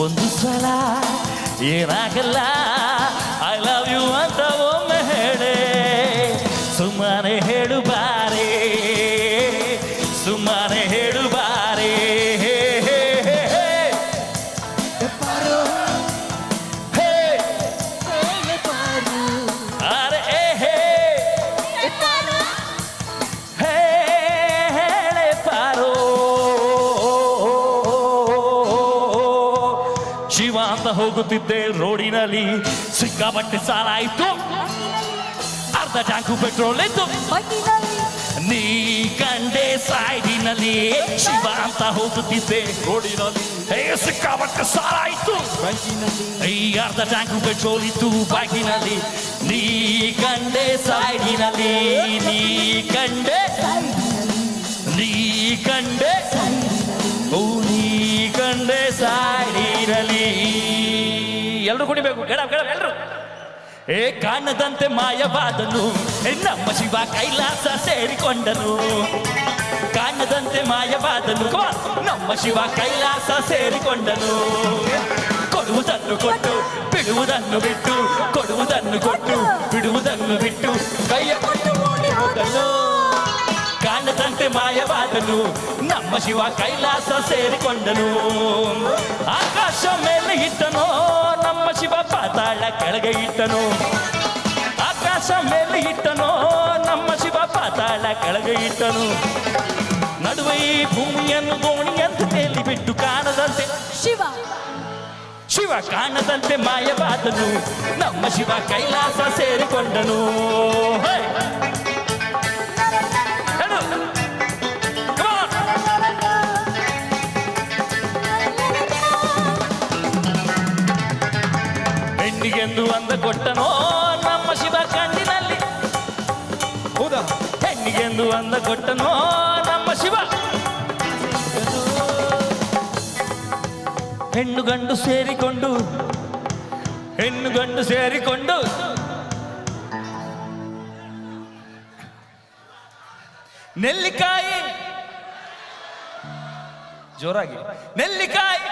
ಒಂದು ಸಲ ಏನಾಗಲ್ಲ, ಐ ಲವ್ ಯು ಅಂತ ಒಮ್ಮೆ ಹೇಳೆ. ಸುಮ್ಮನೆ ಹೇಳು ಬಾರೆ, ಸುಮ್ಮನೆ ಹೇಳು ಬಾರೆ. ಅರೆ ಹೇಳೆ ಪಾರೋ. ಶಿವ ಅಂತ ಹೋಗುತ್ತಿದ್ದೆ ರೋಡಿನಲ್ಲಿ, ಸಿಕ್ಕಾಪಟ್ಟೆ ಸಾಲ ಆಯ್ತು, ಅರ್ಧ ಟ್ಯಾಂಕು ಪೆಟ್ರೋಲ್ ಇತ್ತು. ನೀ ಕಂಡೆ ಸೈಡಿನಲ್ಲಿ, ಶಿವ ಅಂತ ಹೋಗುತ್ತಿದ್ದೆ ರೋಡಿನಲ್ಲಿ, ಸಿಕ್ಕಾಪಟ್ಟೆ ಸಾಲ ಆಯ್ತು, ಈ ಅರ್ಧ ಟ್ಯಾಂಕು ಪೆಟ್ರೋಲ್ ಇತ್ತು ಬೈಕಿನಲ್ಲಿ. ನೀ ಕಂಡೆ ಸೈಡಿನಲ್ಲಿ, ನೀ ಕಂಡೆ ಸೈಡಿನಲ್ಲಿ. ಎಲ್ಲರೂ ಕುಡಿಬೇಕು, ಎಲ್ಲರೂ. ಏ ಕಾಣದಂತೆ ಮಾಯವಾದನು, ನಮ್ಮ ಶಿವ ಕೈಲಾಸ ಸೇರಿಕೊಂಡನು. ಕಾಣದಂತೆ ಮಾಯವಾದನು, ನಮ್ಮ ಶಿವ ಕೈಲಾಸ ಸೇರಿಕೊಂಡನು. ಕೊಡುವುದನ್ನು ಕೊಟ್ಟು ಬಿಡುವುದನ್ನು ಬಿಟ್ಟು, ಕೊಡುವುದನ್ನು ಕೊಟ್ಟು ಬಿಡುವುದನ್ನು ಬಿಟ್ಟು, ಕೈಯ ಕೊಟ್ಟು ಓಡಿ ಹೋದನು. ಕಾಣದಂತೆ ಮಾಯವಾದನು ನಮ್ಮ ಶಿವ ಕೈಲಾಸ ಸೇರಿಕೊಂಡನು ಆಕಾಶ ಮೇಲೆ ಇಟ್ಟನೋ ನಮ್ಮ ಶಿವ ಪಾತಾಳ ಕೆಳಗೆ ಇಟ್ಟನು ಆಕಾಶ ಮೇಲೆ ಇಟ್ಟನೋ ನಮ್ಮ ಶಿವ ಪಾತಾಳ ಕೆಳಗೆ ಇಟ್ಟನು ನಡುವೆ ಈ ಭೂಮಿಯನ್ನು ಗೋಣಿಯಂತ ತೇಲಿ ಬಿಟ್ಟು ಕಾಣದಂತೆ ಶಿವ ಶಿವ ಕಾಣದಂತೆ ಮಾಯವಾದನು ನಮ್ಮ ಶಿವ ಕೈಲಾಸ ಸೇರಿಕೊಂಡನು ಹೇ! ಹೇಳು. Come on. ಹೆಣ್ಣಿಗೆಂದು ಅಂದ ಕೊಟ್ಟನೋ ನಮ್ಮ ಶಿವ ಕಣ್ಣಿನಲ್ಲಿ ಹೌದಾ ಹೆಣ್ಣಿಗೆಂದು ಅಂದ ಕೊಟ್ಟನೋ ನಮ್ಮ ಶಿವ ಹೆಣ್ಣು ಗಂಡು ಸೇರಿಕೊಂಡು ನೆಲ್ಲಿಕಾಯಿ ಜೋರಾಗಿ ನೆಲ್ಲಿಕಾಯಿ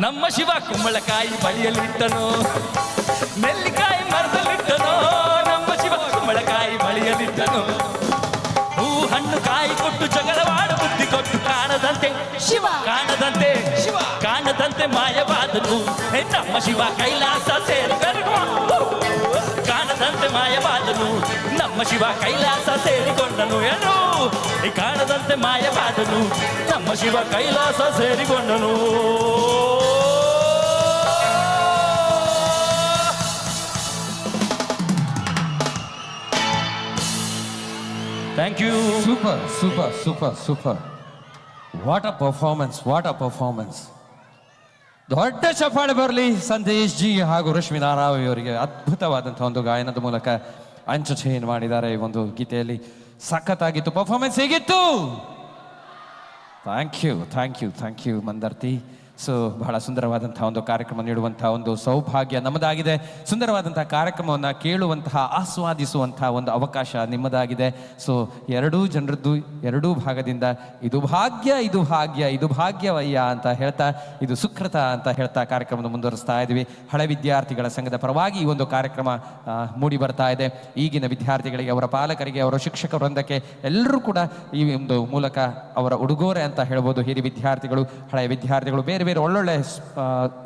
ನಮ್ಮ ಶಿವ ಕುಂಬಳಕಾಯಿ ಬಳಿಯಲಿಟ್ಟನು ನೆಲ್ಲಿಕಾಯಿ ಮರದಲ್ಲಿಟ್ಟನು ನಮ್ಮ ಶಿವ ಕುಂಬಳಕಾಯಿ ಬಳಿಯಲಿಟ್ಟನು ಹೂ ಹಣ್ಣು ಕಾಯಿ ಕೊಟ್ಟು ಜಗಳವಾಡ ಬುದ್ಧಿ ಕೊಟ್ಟು ಕಾಣದಂತೆ ಶಿವ ಕಾಣದಂತೆ ಮಾಯವಾದನು ನಮ್ಮ ಶಿವ ಕೈಲಾಸ ಕಾಣದಂತೆ ಮಾಯವಾದನು ನಮ್ಮ ಶಿವ ಕೈಲಾಸ ಸೇರಿಕೊಂಡನು ಏನು ಕಾಣದಂತೆ ಮಾಯವಾದನು ನಮ್ಮ ಶಿವ ಕೈಲಾಸ ಸೇರಿಕೊಂಡನು thank you super what a performance ದೊಡ್ಡ ಚಪ್ಪಾಳೆ ಬರಲಿ ಸಂದೇಶ್ ಜಿ ಹಾಗೂ ರಶ್ಮಿ ನಾರಾವಿ ಅವರಿಗೆ ಅದ್ಭುತವಾದಂತಹ ಒಂದು ಗಾಯನದ ಮೂಲಕ ಎಂಟರ್ಟೈನ್ ಮಾಡಿದ್ದಾರೆ ಈ ಒಂದು ಗೀತೆಯಲ್ಲಿ ಸಖತ್ತಾಗಿತ್ತು ಪರ್ಫಾರ್ಮೆನ್ಸ್ ಹೇಗಿತ್ತು ಥ್ಯಾಂಕ್ ಯು ಮಂದರ್ತಿ ಸೊ ಬಹಳ ಸುಂದರವಾದಂತಹ ಒಂದು ಕಾರ್ಯಕ್ರಮ ನೀಡುವಂತಹ ಒಂದು ಸೌಭಾಗ್ಯ ನಮ್ಮದಾಗಿದೆ ಸುಂದರವಾದಂತಹ ಕಾರ್ಯಕ್ರಮವನ್ನು ಕೇಳುವಂತಹ ಆಸ್ವಾದಿಸುವಂತಹ ಒಂದು ಅವಕಾಶ ನಿಮ್ಮದಾಗಿದೆ ಸೊ ಎರಡೂ ಜನರದ್ದು ಎರಡೂ ಭಾಗದಿಂದ ಇದು ಭಾಗ್ಯವಯ್ಯ ಅಂತ ಹೇಳ್ತಾ ಇದು ಸುಕೃತ ಅಂತ ಹೇಳ್ತಾ ಕಾರ್ಯಕ್ರಮವನ್ನು ಮುಂದುವರಿಸ್ತಾ ಇದ್ವಿ ಹಳೆ ವಿದ್ಯಾರ್ಥಿಗಳ ಸಂಘದ ಪರವಾಗಿ ಈ ಒಂದು ಕಾರ್ಯಕ್ರಮ ಮೂಡಿ ಬರ್ತಾ ಇದೆ ಈಗಿನ ವಿದ್ಯಾರ್ಥಿಗಳಿಗೆ ಅವರ ಪಾಲಕರಿಗೆ ಅವರ ಶಿಕ್ಷಕ ವೃಂದಕ್ಕೆ ಎಲ್ಲರೂ ಕೂಡ ಈ ಒಂದು ಮೂಲಕ ಅವರ ಉಡುಗೊರೆ ಅಂತ ಹೇಳ್ಬೋದು ಹಿರಿಯ ವಿದ್ಯಾರ್ಥಿಗಳು ಹಳೆಯ ವಿದ್ಯಾರ್ಥಿಗಳು ಬೇರೆ ಬೇರೆ ಒಳ್ಳೊಳ್ಳೆ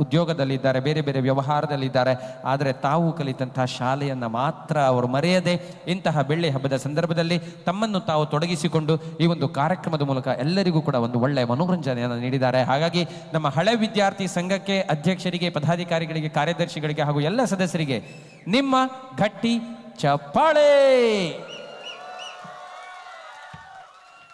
ಉದ್ಯೋಗದಲ್ಲಿದ್ದಾರೆ ಬೇರೆ ಬೇರೆ ವ್ಯವಹಾರದಲ್ಲಿದ್ದಾರೆ ಆದರೆ ತಾವು ಕಲಿತಂತಹ ಶಾಲೆಯನ್ನು ಮಾತ್ರ ಅವರು ಮರೆಯದೆ ಇಂತಹ ಬೆಳ್ಳಿ ಹಬ್ಬದ ಸಂದರ್ಭದಲ್ಲಿ ತಮ್ಮನ್ನು ತಾವು ತೊಡಗಿಸಿಕೊಂಡು ಈ ಒಂದು ಕಾರ್ಯಕ್ರಮದ ಮೂಲಕ ಎಲ್ಲರಿಗೂ ಕೂಡ ಒಂದು ಒಳ್ಳೆಯ ಮನೋರಂಜನೆಯನ್ನು ನೀಡಿದ್ದಾರೆ ಹಾಗಾಗಿ ನಮ್ಮ ಹಳೆ ವಿದ್ಯಾರ್ಥಿ ಸಂಘಕ್ಕೆ ಅಧ್ಯಕ್ಷರಿಗೆ ಪದಾಧಿಕಾರಿಗಳಿಗೆ ಕಾರ್ಯದರ್ಶಿಗಳಿಗೆ ಹಾಗೂ ಎಲ್ಲ ಸದಸ್ಯರಿಗೆ ನಿಮ್ಮ ಗಟ್ಟಿ ಚಪ್ಪಾಳೆ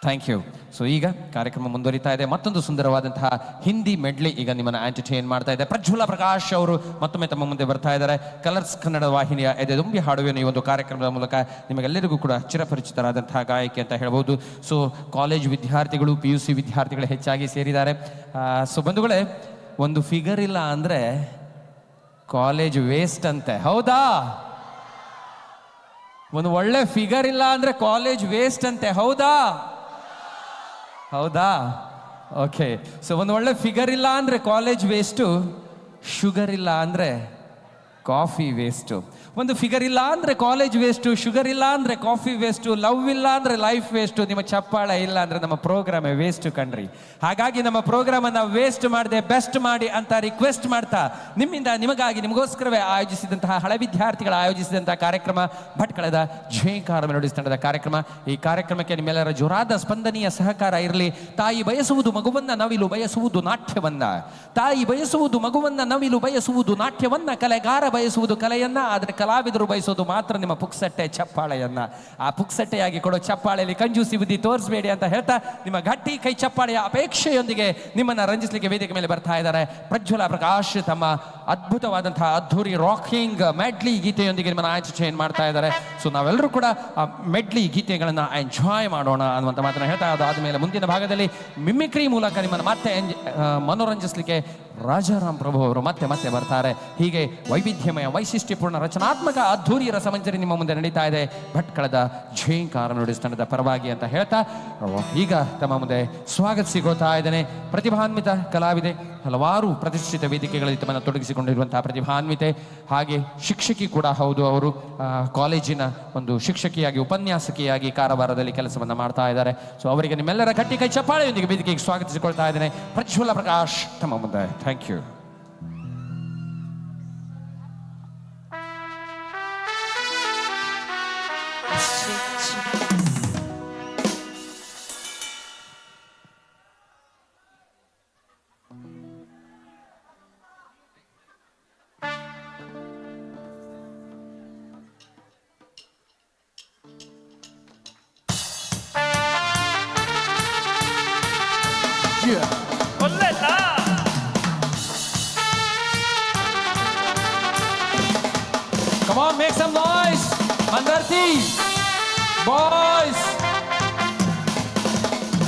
ಥ್ಯಾಂಕ್ ಯು ಸೊ ಈಗ ಕಾರ್ಯಕ್ರಮ ಮುಂದುವರಿತಾ ಇದೆ ಮತ್ತೊಂದು ಸುಂದರವಾದಂತಹ ಹಿಂದಿ ಮೆಡ್ಲಿ ಈಗ ನಿಮ್ಮನ್ನು ಎಂಟರ್ಟೈನ್ ಮಾಡ್ತಾ ಇದೆ ಪ್ರಜ್ವಲ ಪ್ರಕಾಶ್ ಅವರು ಮತ್ತೊಮ್ಮೆ ತಮ್ಮ ಮುಂದೆ ಬರ್ತಾ ಇದ್ದಾರೆ ಕಲರ್ಸ್ ಕನ್ನಡ ವಾಹಿನಿಯ ಎದೆದುಂಬಿ ಹಾಡುವೆನು ಈ ಒಂದು ಕಾರ್ಯಕ್ರಮದ ಮೂಲಕ ನಿಮಗೆಲ್ಲರಿಗೂ ಕೂಡ ಚಿರಪರಿಚಿತರಾದಂತಹ ಗಾಯಕಿ ಅಂತ ಹೇಳ್ಬೋದು ಸೊ ಕಾಲೇಜ್ ವಿದ್ಯಾರ್ಥಿಗಳು PUC ವಿದ್ಯಾರ್ಥಿಗಳು ಹೆಚ್ಚಾಗಿ ಸೇರಿದ್ದಾರೆ ಸೊ ಬಂಧುಗಳೇ ಒಂದು ಫಿಗರ್ ಇಲ್ಲ ಅಂದರೆ ಕಾಲೇಜ್ ವೇಸ್ಟ್ ಅಂತೆ ಹೌದಾ ಒಂದು ಒಳ್ಳೆ ಫಿಗರ್ ಇಲ್ಲ ಅಂದರೆ ಕಾಲೇಜ್ ವೇಸ್ಟ್ ಅಂತೆ ಹೌದಾ ಓಕೆ ಸೊ ಒಂದು ಒಳ್ಳೆ ಫಿಗರ್ ಇಲ್ಲ ಅಂದರೆ ಕಾಲೇಜ್ ವೇಸ್ಟು ಶುಗರ್ ಇಲ್ಲ ಅಂದರೆ ಕಾಫಿ ವೇಸ್ಟು ಒಂದು ಫಿಗರ್ ಇಲ್ಲ ಅಂದರೆ ಕಾಲೇಜ್ ವೇಸ್ಟು ಶುಗರ್ ಇಲ್ಲ ಅಂದರೆ ಕಾಫಿ ವೇಸ್ಟು ಲವ್ ಇಲ್ಲ ಅಂದರೆ ಲೈಫ್ ವೇಸ್ಟು ನಿಮ್ಮ ಚಪ್ಪಾಳೆ ಇಲ್ಲ ಅಂದರೆ ನಮ್ಮ ಪ್ರೋಗ್ರಾಮೇ ವೇಸ್ಟು ಕಣ್ರಿ ಹಾಗಾಗಿ ನಮ್ಮ ಪ್ರೋಗ್ರಾಮನ್ನು ವೇಸ್ಟ್ ಮಾಡದೆ ಬೆಸ್ಟ್ ಮಾಡಿ ಅಂತ ರಿಕ್ವೆಸ್ಟ್ ಮಾಡ್ತಾ ನಿಮ್ಮಿಂದ ನಿಮಗೋಸ್ಕರವೇ ಆಯೋಜಿಸಿದಂತಹ ಹಳೆ ವಿದ್ಯಾರ್ಥಿಗಳು ಆಯೋಜಿಸಿದಂತಹ ಕಾರ್ಯಕ್ರಮ ಭಟ್ಕಳದ ಝೇಂಕಾರ ಮೆಲೋಡಿಸ್ ತಂಡದ ಕಾರ್ಯಕ್ರಮ ಈ ಕಾರ್ಯಕ್ರಮಕ್ಕೆ ನಿಮ್ಮೆಲ್ಲರ ಜೋರಾದ ಸ್ಪಂದನೀಯ ಸಹಕಾರ ಇರಲಿ ತಾಯಿ ಬಯಸುವುದು ಮಗುವನ್ನ ನವಿಲು ಬಯಸುವುದು ನಾಟ್ಯವನ್ನ ತಾಯಿ ಬಯಸುವುದು ಮಗುವನ್ನ ನವಿಲು ಬಯಸುವುದು ನಾಟ್ಯವನ್ನ ಕಲೆಗಾರ ಬಯಸುವುದು ಕಲೆಯನ್ನ ಆದರೆ ಕಲಾವಿದರು ಬಯಸೋದು ಮಾತ್ರ ನಿಮ್ಮ ಪುಕ್ಸಟ್ಟೆ ಚಪ್ಪಾಳೆಯನ್ನ ಆ ಪುಕ್ಸಟ್ಟೆಯಾಗಿ ಕೊಡೋ ಚಪ್ಪಾಳೆಯಲ್ಲಿ ಕಂಜೂಸಿ ಬುದ್ಧಿ ತೋರಿಸಬೇಡಿ ಅಂತ ಹೇಳ್ತಾ ನಿಮ್ಮ ಗಟ್ಟಿ ಕೈ ಚಪ್ಪಾಳೆಯ ಅಪೇಕ್ಷೆಯೊಂದಿಗೆ ನಿಮ್ಮನ್ನ ರಂಜಿಸಲಿಕ್ಕೆ ವೇದಿಕೆ ಮೇಲೆ ಬರ್ತಾ ಇದ್ದಾರೆ ಪ್ರಜ್ವಲ ಪ್ರಕಾಶ್ ತಮ್ಮ ಅದ್ಭುತವಾದಂತಹ ಅದ್ಧೂರಿ ರಾಕಿಂಗ್ ಮೆಡ್ಲಿ ಗೀತೆಯೊಂದಿಗೆ ನಿಮ್ಮನ್ನ ಎಂಟರ್ಟೈನ್ ಮಾಡ್ತಾ ಇದ್ದಾರೆ ಸೊ ನಾವೆಲ್ಲರೂ ಕೂಡ ಆ ಮೆಡ್ಲಿ ಗೀತೆಗಳನ್ನ ಎಂಜಾಯ್ ಮಾಡೋಣ ಅನ್ನುವಂಥ ಮಾತನ್ನ ಹೇಳ್ತಾ ಅದಾದ ಮೇಲೆ ಮುಂದಿನ ಭಾಗದಲ್ಲಿ ಮಿಮಿಕ್ರಿ ಮೂಲಕ ನಿಮ್ಮನ್ನು ಮತ್ತೆ ಮನೋರಂಜಿಸಲಿಕ್ಕೆ ರಾಜಾರಾಮ್ ಪ್ರಭು ಅವರು ಮತ್ತೆ ಮತ್ತೆ ಬರ್ತಾರೆ ಹೀಗೆ ವೈವಿಧ್ಯಮಯ ವೈಶಿಷ್ಟ್ಯಪೂರ್ಣ ರಚನಾತ್ಮಕ ಅದ್ಧೂರಿ ರಸಮಂಜರಿ ನಿಮ್ಮ ಮುಂದೆ ನಡೀತಾ ಇದೆ ಭಟ್ಕಳದ ಝೇಂಕಾರ ನುಡಿಸ್ ತಂಡದ ಪರವಾಗಿ ಅಂತ ಹೇಳ್ತಾ ಈಗ ತಮ್ಮ ಮುಂದೆ ಸ್ವಾಗತಿಸಿಕೊಳ್ತಾ ಇದ್ದೇನೆ ಪ್ರತಿಭಾನ್ವಿತ ಕಲಾವಿದೆ ಹಲವಾರು ಪ್ರತಿಷ್ಠಿತ ವೇದಿಕೆಗಳಲ್ಲಿ ತಮ್ಮನ್ನು ತೊಡಗಿಸಿಕೊಂಡಿರುವಂತಹ ಪ್ರತಿಭಾನ್ವಿತೆ, ಹಾಗೆ ಶಿಕ್ಷಕಿ ಕೂಡ ಹೌದು. ಅವರು ಕಾಲೇಜಿನ ಒಂದು ಶಿಕ್ಷಕಿಯಾಗಿ, ಉಪನ್ಯಾಸಕಿಯಾಗಿ ಕಾರವಾರದಲ್ಲಿ ಕೆಲಸವನ್ನು ಮಾಡ್ತಾ ಇದ್ದಾರೆ. ಸೊ ಅವರಿಗೆ ನಿಮ್ಮೆಲ್ಲರ ಗಟ್ಟಿ ಕೈ ಚಪ್ಪಾಳೆಯೊಂದಿಗೆ ವೇದಿಕೆಗೆ ಸ್ವಾಗತಿಸಿಕೊಳ್ತಾ ಇದ್ದೇನೆ. ಪ್ರಜ್ವಲ ಪ್ರಕಾಶ್ ತಮ್ಮ ಮುಂದೆ. Thank you. Come on, make some noise, Mandarti, boys,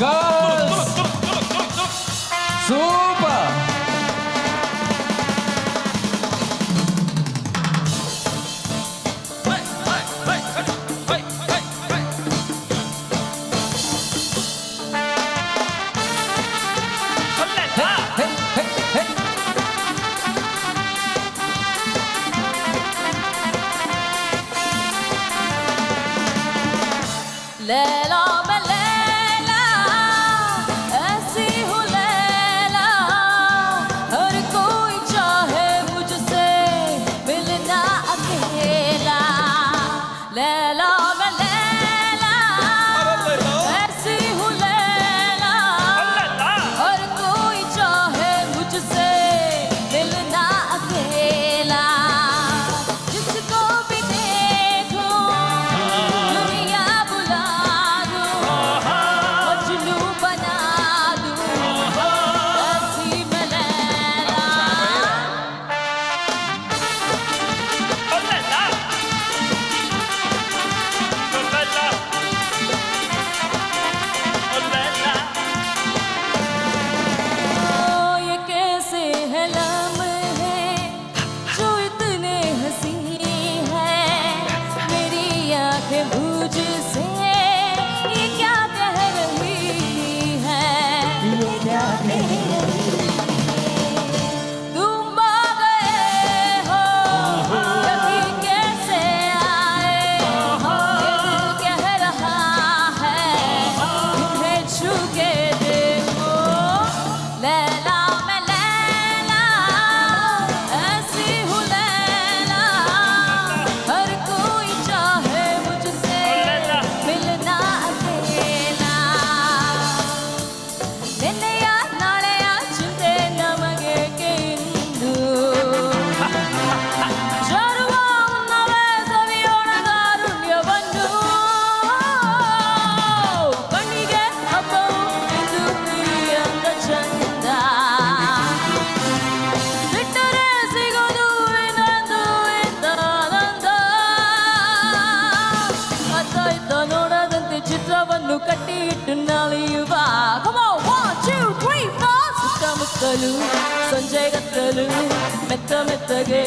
girls, super. Laila मैं लैला ऐसी हूँ लैला, हर कोई चाहे मुझसे मिलना अकेला। लैला मैं लैला ऐसी हूँ लैला, हर कोई चाहे मुझसे मिलना अकेला। जिसको भी देखो दुनिया बुला मजनू बना दूं, ऐसी मैं लैला। ये कैसे है लम्हे जो इतने हंसी है, मेरी आंखें बूझ से ये क्या कह रही है, ये क्या कह रही है। तुम आ गए हो कभी कैसे आए, ये दिल कह रहा है तुम्हें छू के देखो। लैला मैं लैला ऐसी हूँ लैला, हर कोई चाहे मुझसे मिलना अकेला। ನಿನ್ನೆಯ ನಾಳೆಯ ಚಿಂತೆ ನಮಗೆ ಇಂದು, ಜರುವ ಮುನ್ನವೇ ಸವಿಯೋಣ ಕಾರುಣ್ಯವನ್ನು. ಕಣ್ಣಿಗೆ ಹಬ್ಬವು ಇಂದು ಪ್ರಿಯಂದ ಚಂದ, ಬಿಟ್ಟರೆ ಸಿಗೋದು ಇನ್ನೊಂದು ಇಂಥ ಆನಂದ. ಅತ್ತ ಇತ್ತ ನೋಡದಂತೆ ಚಿತ್ರವನ್ನು ಕಟ್ಟಿ ಇಟ್ಟು ನಾಳೆಯುವ. Come on, 1, 2, 3, 4. ಸುತ್ತಮುತ್ತಲು ಸಂಜೆ ಗತ್ತಲು ಮೆತ್ತ ಮೆತ್ತಗೆ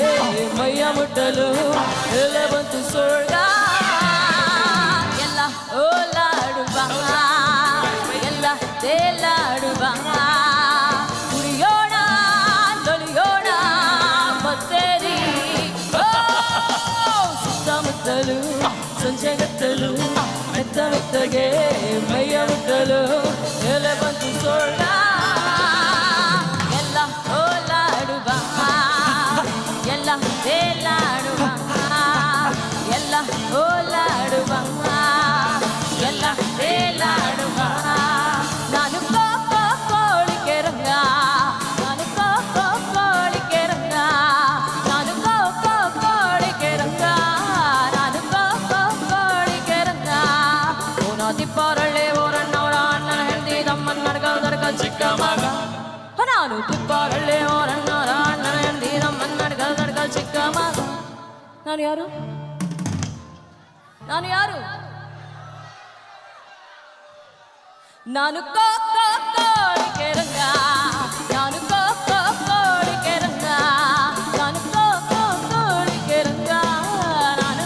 ಮೈಯ ಮುಟ್ಟಲು ಎಲ್ಲ ಬಂತು ಸ್ವರ್ಗ. ಎಲ್ಲ ಓಲಾಡುವ ಎಲ್ಲ ತೇಲಾಡುವ, ಕುಡಿಯೋಣ ತೊಳೆಯೋಣ ಮತ್ತೇರಿ. ಸುತ್ತಮುತ್ತಲು ಸಂಜೆ ಗತ್ತಲು ಮೆತ್ತ ಮೆತ್ತಗೆ ಮೈಯ ಮುಟ್ಟಲು ಎಲ್ಲ ಬಂತು ಸ್ವರ್ಗ. ಎಲ್ಲ ಓಲಾಡುವ ಎಲ್ಲ ತೇಲಾಡುವ, ಎಲ್ಲ ಓಲಾಡುವ ಎಲ್ಲ ತೇಲಾಡುವ. ನಾನು ಕೋಳಿಕೆ ರಂಗ, ನಾನು ಕೋಳಿಕೆ ರಂಗ, ನಾನು ಕೋಳಿಕೆ ರಂಗ, ನಾನು ಕೋಳಿಕೆ ರಂಗ. ತಿಪ್ಪಾರಳ್ಳಿ ಓರಣ್ಣವರ ಅಣ್ಣನ ಹೆಂಡತಿ ತಮ್ಮನ ನಡ್ಕ ಚಿಕ್ಕ ಮಗ. ನಾನು ತಿಪ್ಪಾರಳ್ಳಿ ಓರಣ್ಣವರ ಅಣ್ಣನ ಹೆಂಡತಿ ತಮ್ಮನ ನಡ್ಕ ಚಿಕ್ಕ ಮಗ. ನಾನು ಯಾರು? ನಾನು ಯಾರು? ನಾನು ಕೋಳಿಕೆ ರಂಗ, ನಾನು ಕೋಳಿಕೆ ರಂಗ, ನಾನು ಕೋಳಿಕೆ ರಂಗ, ನಾನು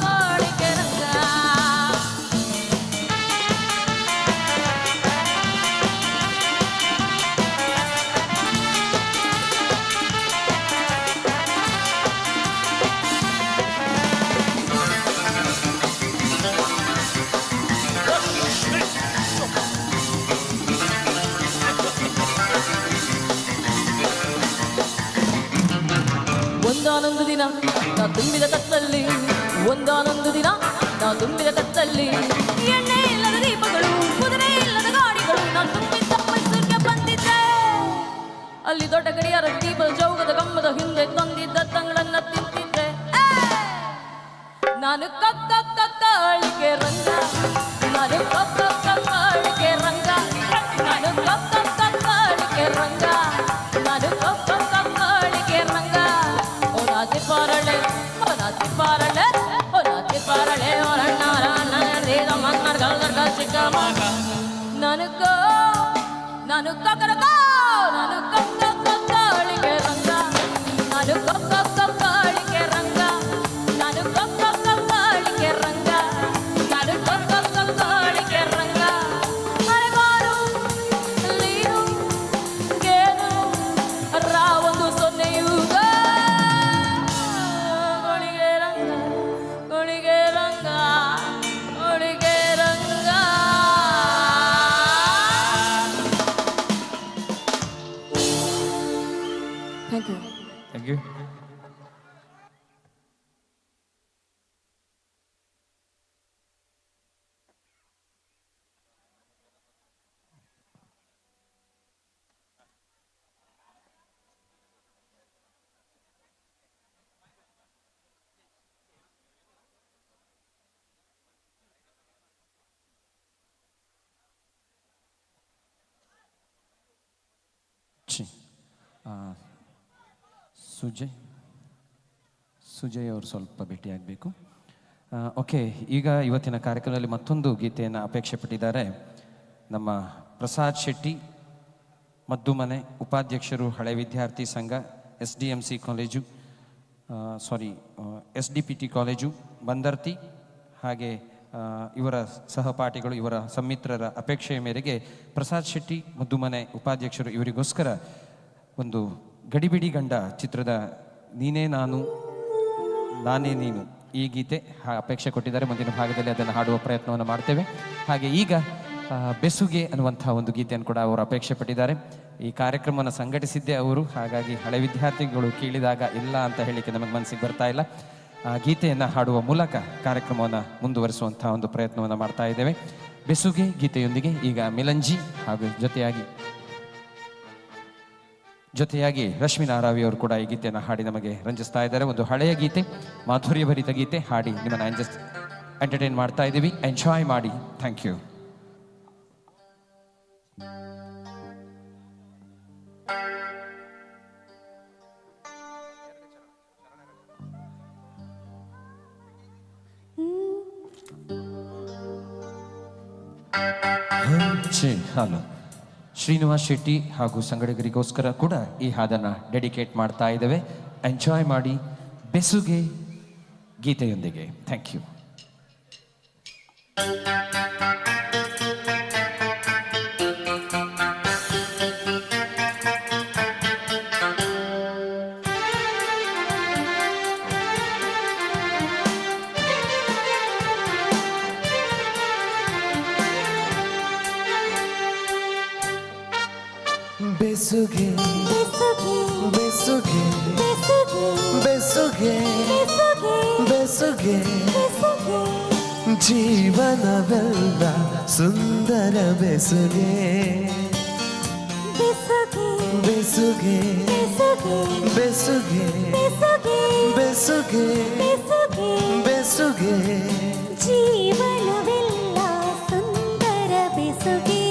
ಕೋಳಿಕೆ ರಂಗ. ಒಂದಾನೊಂದು ದಿನ ನಾ ತುಂಬಿದ ಕತ್ತಲ್ಲಿ ಒಂದಾನೊಂದು ದಿನ ನಾ ತುಂಬಿದ ಕತ್ತಲ್ಲಿ ಎಣ್ಣೆ ಇಲ್ಲದ ದೀಪಗಳು ಕುದುರೆ ಇಲ್ಲದ ಗಾಡಿಗಳು ನಾ ತುಂಬಿದ್ದ ಮೈಸೂರಿಗೆ ಬಂದಿದ್ದೆ ಅಲ್ಲಿ ದೊಡ್ಡ ಗಡಿಯಾರ ದೀಪದ ಜೌಗದ ಕಂಬದ ಹಿಂದೆ ತಂದಿದ್ದ ತಂಗಳನ್ನ ತಿಂತಿದ್ದೆ ನಾನು ಕಕ್ಕಳಿಗೆ ರಂಗ ನಾನು ಕಕ್ಕಳಿಗೆ ರಂಗ ನಾನು ಕಕ್ಕಳಿಗೆ ರಂಗ ನಾನು ಕಕ್ಕಳಿಗೆ ರಂಗ ಓನಾತಿ ಪಾರಳೆ ಓನಾತಿ ಪಾರಳೆ ಓನಾತಿ ಪಾರಳೆ ಹೊರಣ್ಣಾರ ನರೇದ ಮನ್ನರ್ಗಲ್ಗರ್ಗ ಶಿಖಮಗ ನಾನು ಕಕ್ಕರಕ ನಾನು ಕಕ್ಕಳಿಗೆ ರಂಗ ನಾನು ಕಕ್ಕಳಿಗೆ ರಂಗ ನಾನು ಕಕ್ಕಳಿಗೆ ರಂಗ ನಾನು ಕಕ್ಕಳಿಗೆ ರಂಗ ಅರೆವಾರು ನೀನು ಗೇನು ರಾವೊಂದು ಸೊನ್ನೆಯುಗ ಕೊಣಿಗೆ ರಂಗ ಕೊಣಿಗೆ ರಂಗ ಕೊಣಿಗೆ ರಂಗ thank you thank you. Sujay ಅವರು ಸ್ವಲ್ಪ ಭೇಟಿಯಾಗಬೇಕು. ಓಕೆ, ಈಗ ಇವತ್ತಿನ ಕಾರ್ಯಕ್ರಮದಲ್ಲಿ ಮತ್ತೊಂದು ಗೀತೆಯನ್ನು ಅಪೇಕ್ಷೆ ಪಟ್ಟಿದ್ದಾರೆ. ನಮ್ಮ ಪ್ರಸಾದ್ ಶೆಟ್ಟಿ, ಮದ್ದುಮನೆ, ಉಪಾಧ್ಯಕ್ಷರು, ಹಳೆ ವಿದ್ಯಾರ್ಥಿ ಸಂಘ, SDMC ಕಾಲೇಜು, SDPT ಕಾಲೇಜು ಬಂದರ್ತಿ, ಹಾಗೆ ಇವರ ಸಹಪಾಠಿಗಳು, ಇವರ ಸಮ್ಮಿತ್ರರ ಅಪೇಕ್ಷೆಯ ಮೇರೆಗೆ ಪ್ರಸಾದ್ ಶೆಟ್ಟಿ, ಮದ್ದುಮನೆ, ಉಪಾಧ್ಯಕ್ಷರು ಇವರಿಗೋಸ್ಕರ ಒಂದು ಗಡಿಬಿಡಿ ಗಂಡ ಚಿತ್ರದ ನೀನೇ ನಾನು ನಾನೇ ನೀನು ಈ ಗೀತೆ ಅಪೇಕ್ಷೆ ಕೊಟ್ಟಿದ್ದಾರೆ. ಮುಂದಿನ ಭಾಗದಲ್ಲಿ ಅದನ್ನು ಹಾಡುವ ಪ್ರಯತ್ನವನ್ನು ಮಾಡ್ತೇವೆ. ಹಾಗೆ ಈಗ ಬೆಸುಗೆ ಅನ್ನುವಂಥ ಒಂದು ಗೀತೆಯನ್ನು ಕೂಡ ಅವರು ಅಪೇಕ್ಷೆ ಪಟ್ಟಿದ್ದಾರೆ. ಈ ಕಾರ್ಯಕ್ರಮವನ್ನು ಸಂಘಟಿಸಿದ್ದೇ ಅವರು, ಹಾಗಾಗಿ ಹಳೆ ವಿದ್ಯಾರ್ಥಿಗಳು ಕೇಳಿದಾಗ ಇಲ್ಲ ಅಂತ ಹೇಳಿಕ್ಕೆ ನಮಗೆ ಮನಸ್ಸಿಗೆ ಬರ್ತಾ ಇಲ್ಲ. ಗೀತೆಯನ್ನು ಹಾಡುವ ಮೂಲಕ ಕಾರ್ಯಕ್ರಮವನ್ನು ಮುಂದುವರಿಸುವಂಥ ಒಂದು ಪ್ರಯತ್ನವನ್ನು ಮಾಡ್ತಾ ಇದ್ದೇವೆ. ಬೆಸುಗೆ ಗೀತೆಯೊಂದಿಗೆ ಈಗ ಮಿಲಂಜಿ ಹಾಗೂ ಜೊತೆಯಾಗಿ ರಶ್ಮಿ ನಾರಾವಿ ಅವರು ಕೂಡ ಈ ಗೀತೆಯನ್ನು ಹಾಡಿ ನಮಗೆ ರಂಜಿಸ್ತಾ ಇದ್ದಾರೆ. ಒಂದು ಹಳೆಯ ಗೀತೆ, ಮಾಧುರ್ಯಭರಿತ ಗೀತೆ ಹಾಡಿ ನಿಮ್ಮನ್ನು ಎಂಟರ್ಟೈನ್ ಮಾಡ್ತಾ ಇದ್ದೀವಿ. ಎಂಜಾಯ್ ಮಾಡಿ. Thank you. Hello, Srinivas Shetty ಹಾಗೂ ಸಂಗಡಿಗರಿಗೋಸ್ಕರ ಕೂಡ ಈ ಹಾಡನ್ನು ಡೆಡಿಕೇಟ್ ಮಾಡ್ತಾ ಇದ್ದೇವೆ. ಎಂಜಾಯ್ ಮಾಡಿ ಬೆಸುಗೆ ಗೀತೆಯೊಂದಿಗೆ. Thank you. ಬೆಸುಗೆ ಬೆಸುಗೆ ಬೆಸುಗೆ ಬೆಸುಗೆ ಜೀವನವೆಲ್ಲ ಸುಂದರ ಬೆಸುಗೆ ಬೆಸುಗೆ ಬೆಸುಗೆ ಬೆಸುಗೆ ಬೆಸುಗೆ ಜೀವನವೆಲ್ಲ ಸುಂದರ ಬೆಸುಗೆ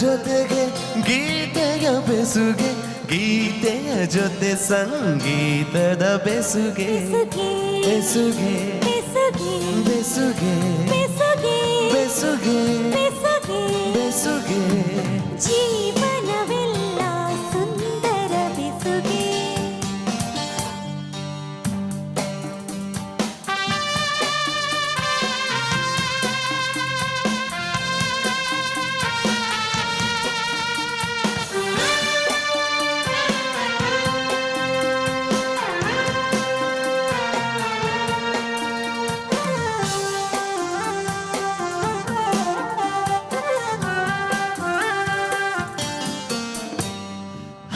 ಜೊತೆಗೆ ಗೀತೆಯ ಬೆಸುಗೆ ಗೀತೆಯ ಜೊತೆ ಸಂಗೀತದ ಬೆಸುಗೆ ಬೆಸುಗೆ ಬೆಸುಗೆ ಬೆಸುಗೆ ಬೆಸುಗೆ ಜೀವನವೆಲ್ಲ ಸುಂದರ ಬೆಸುಗೆ.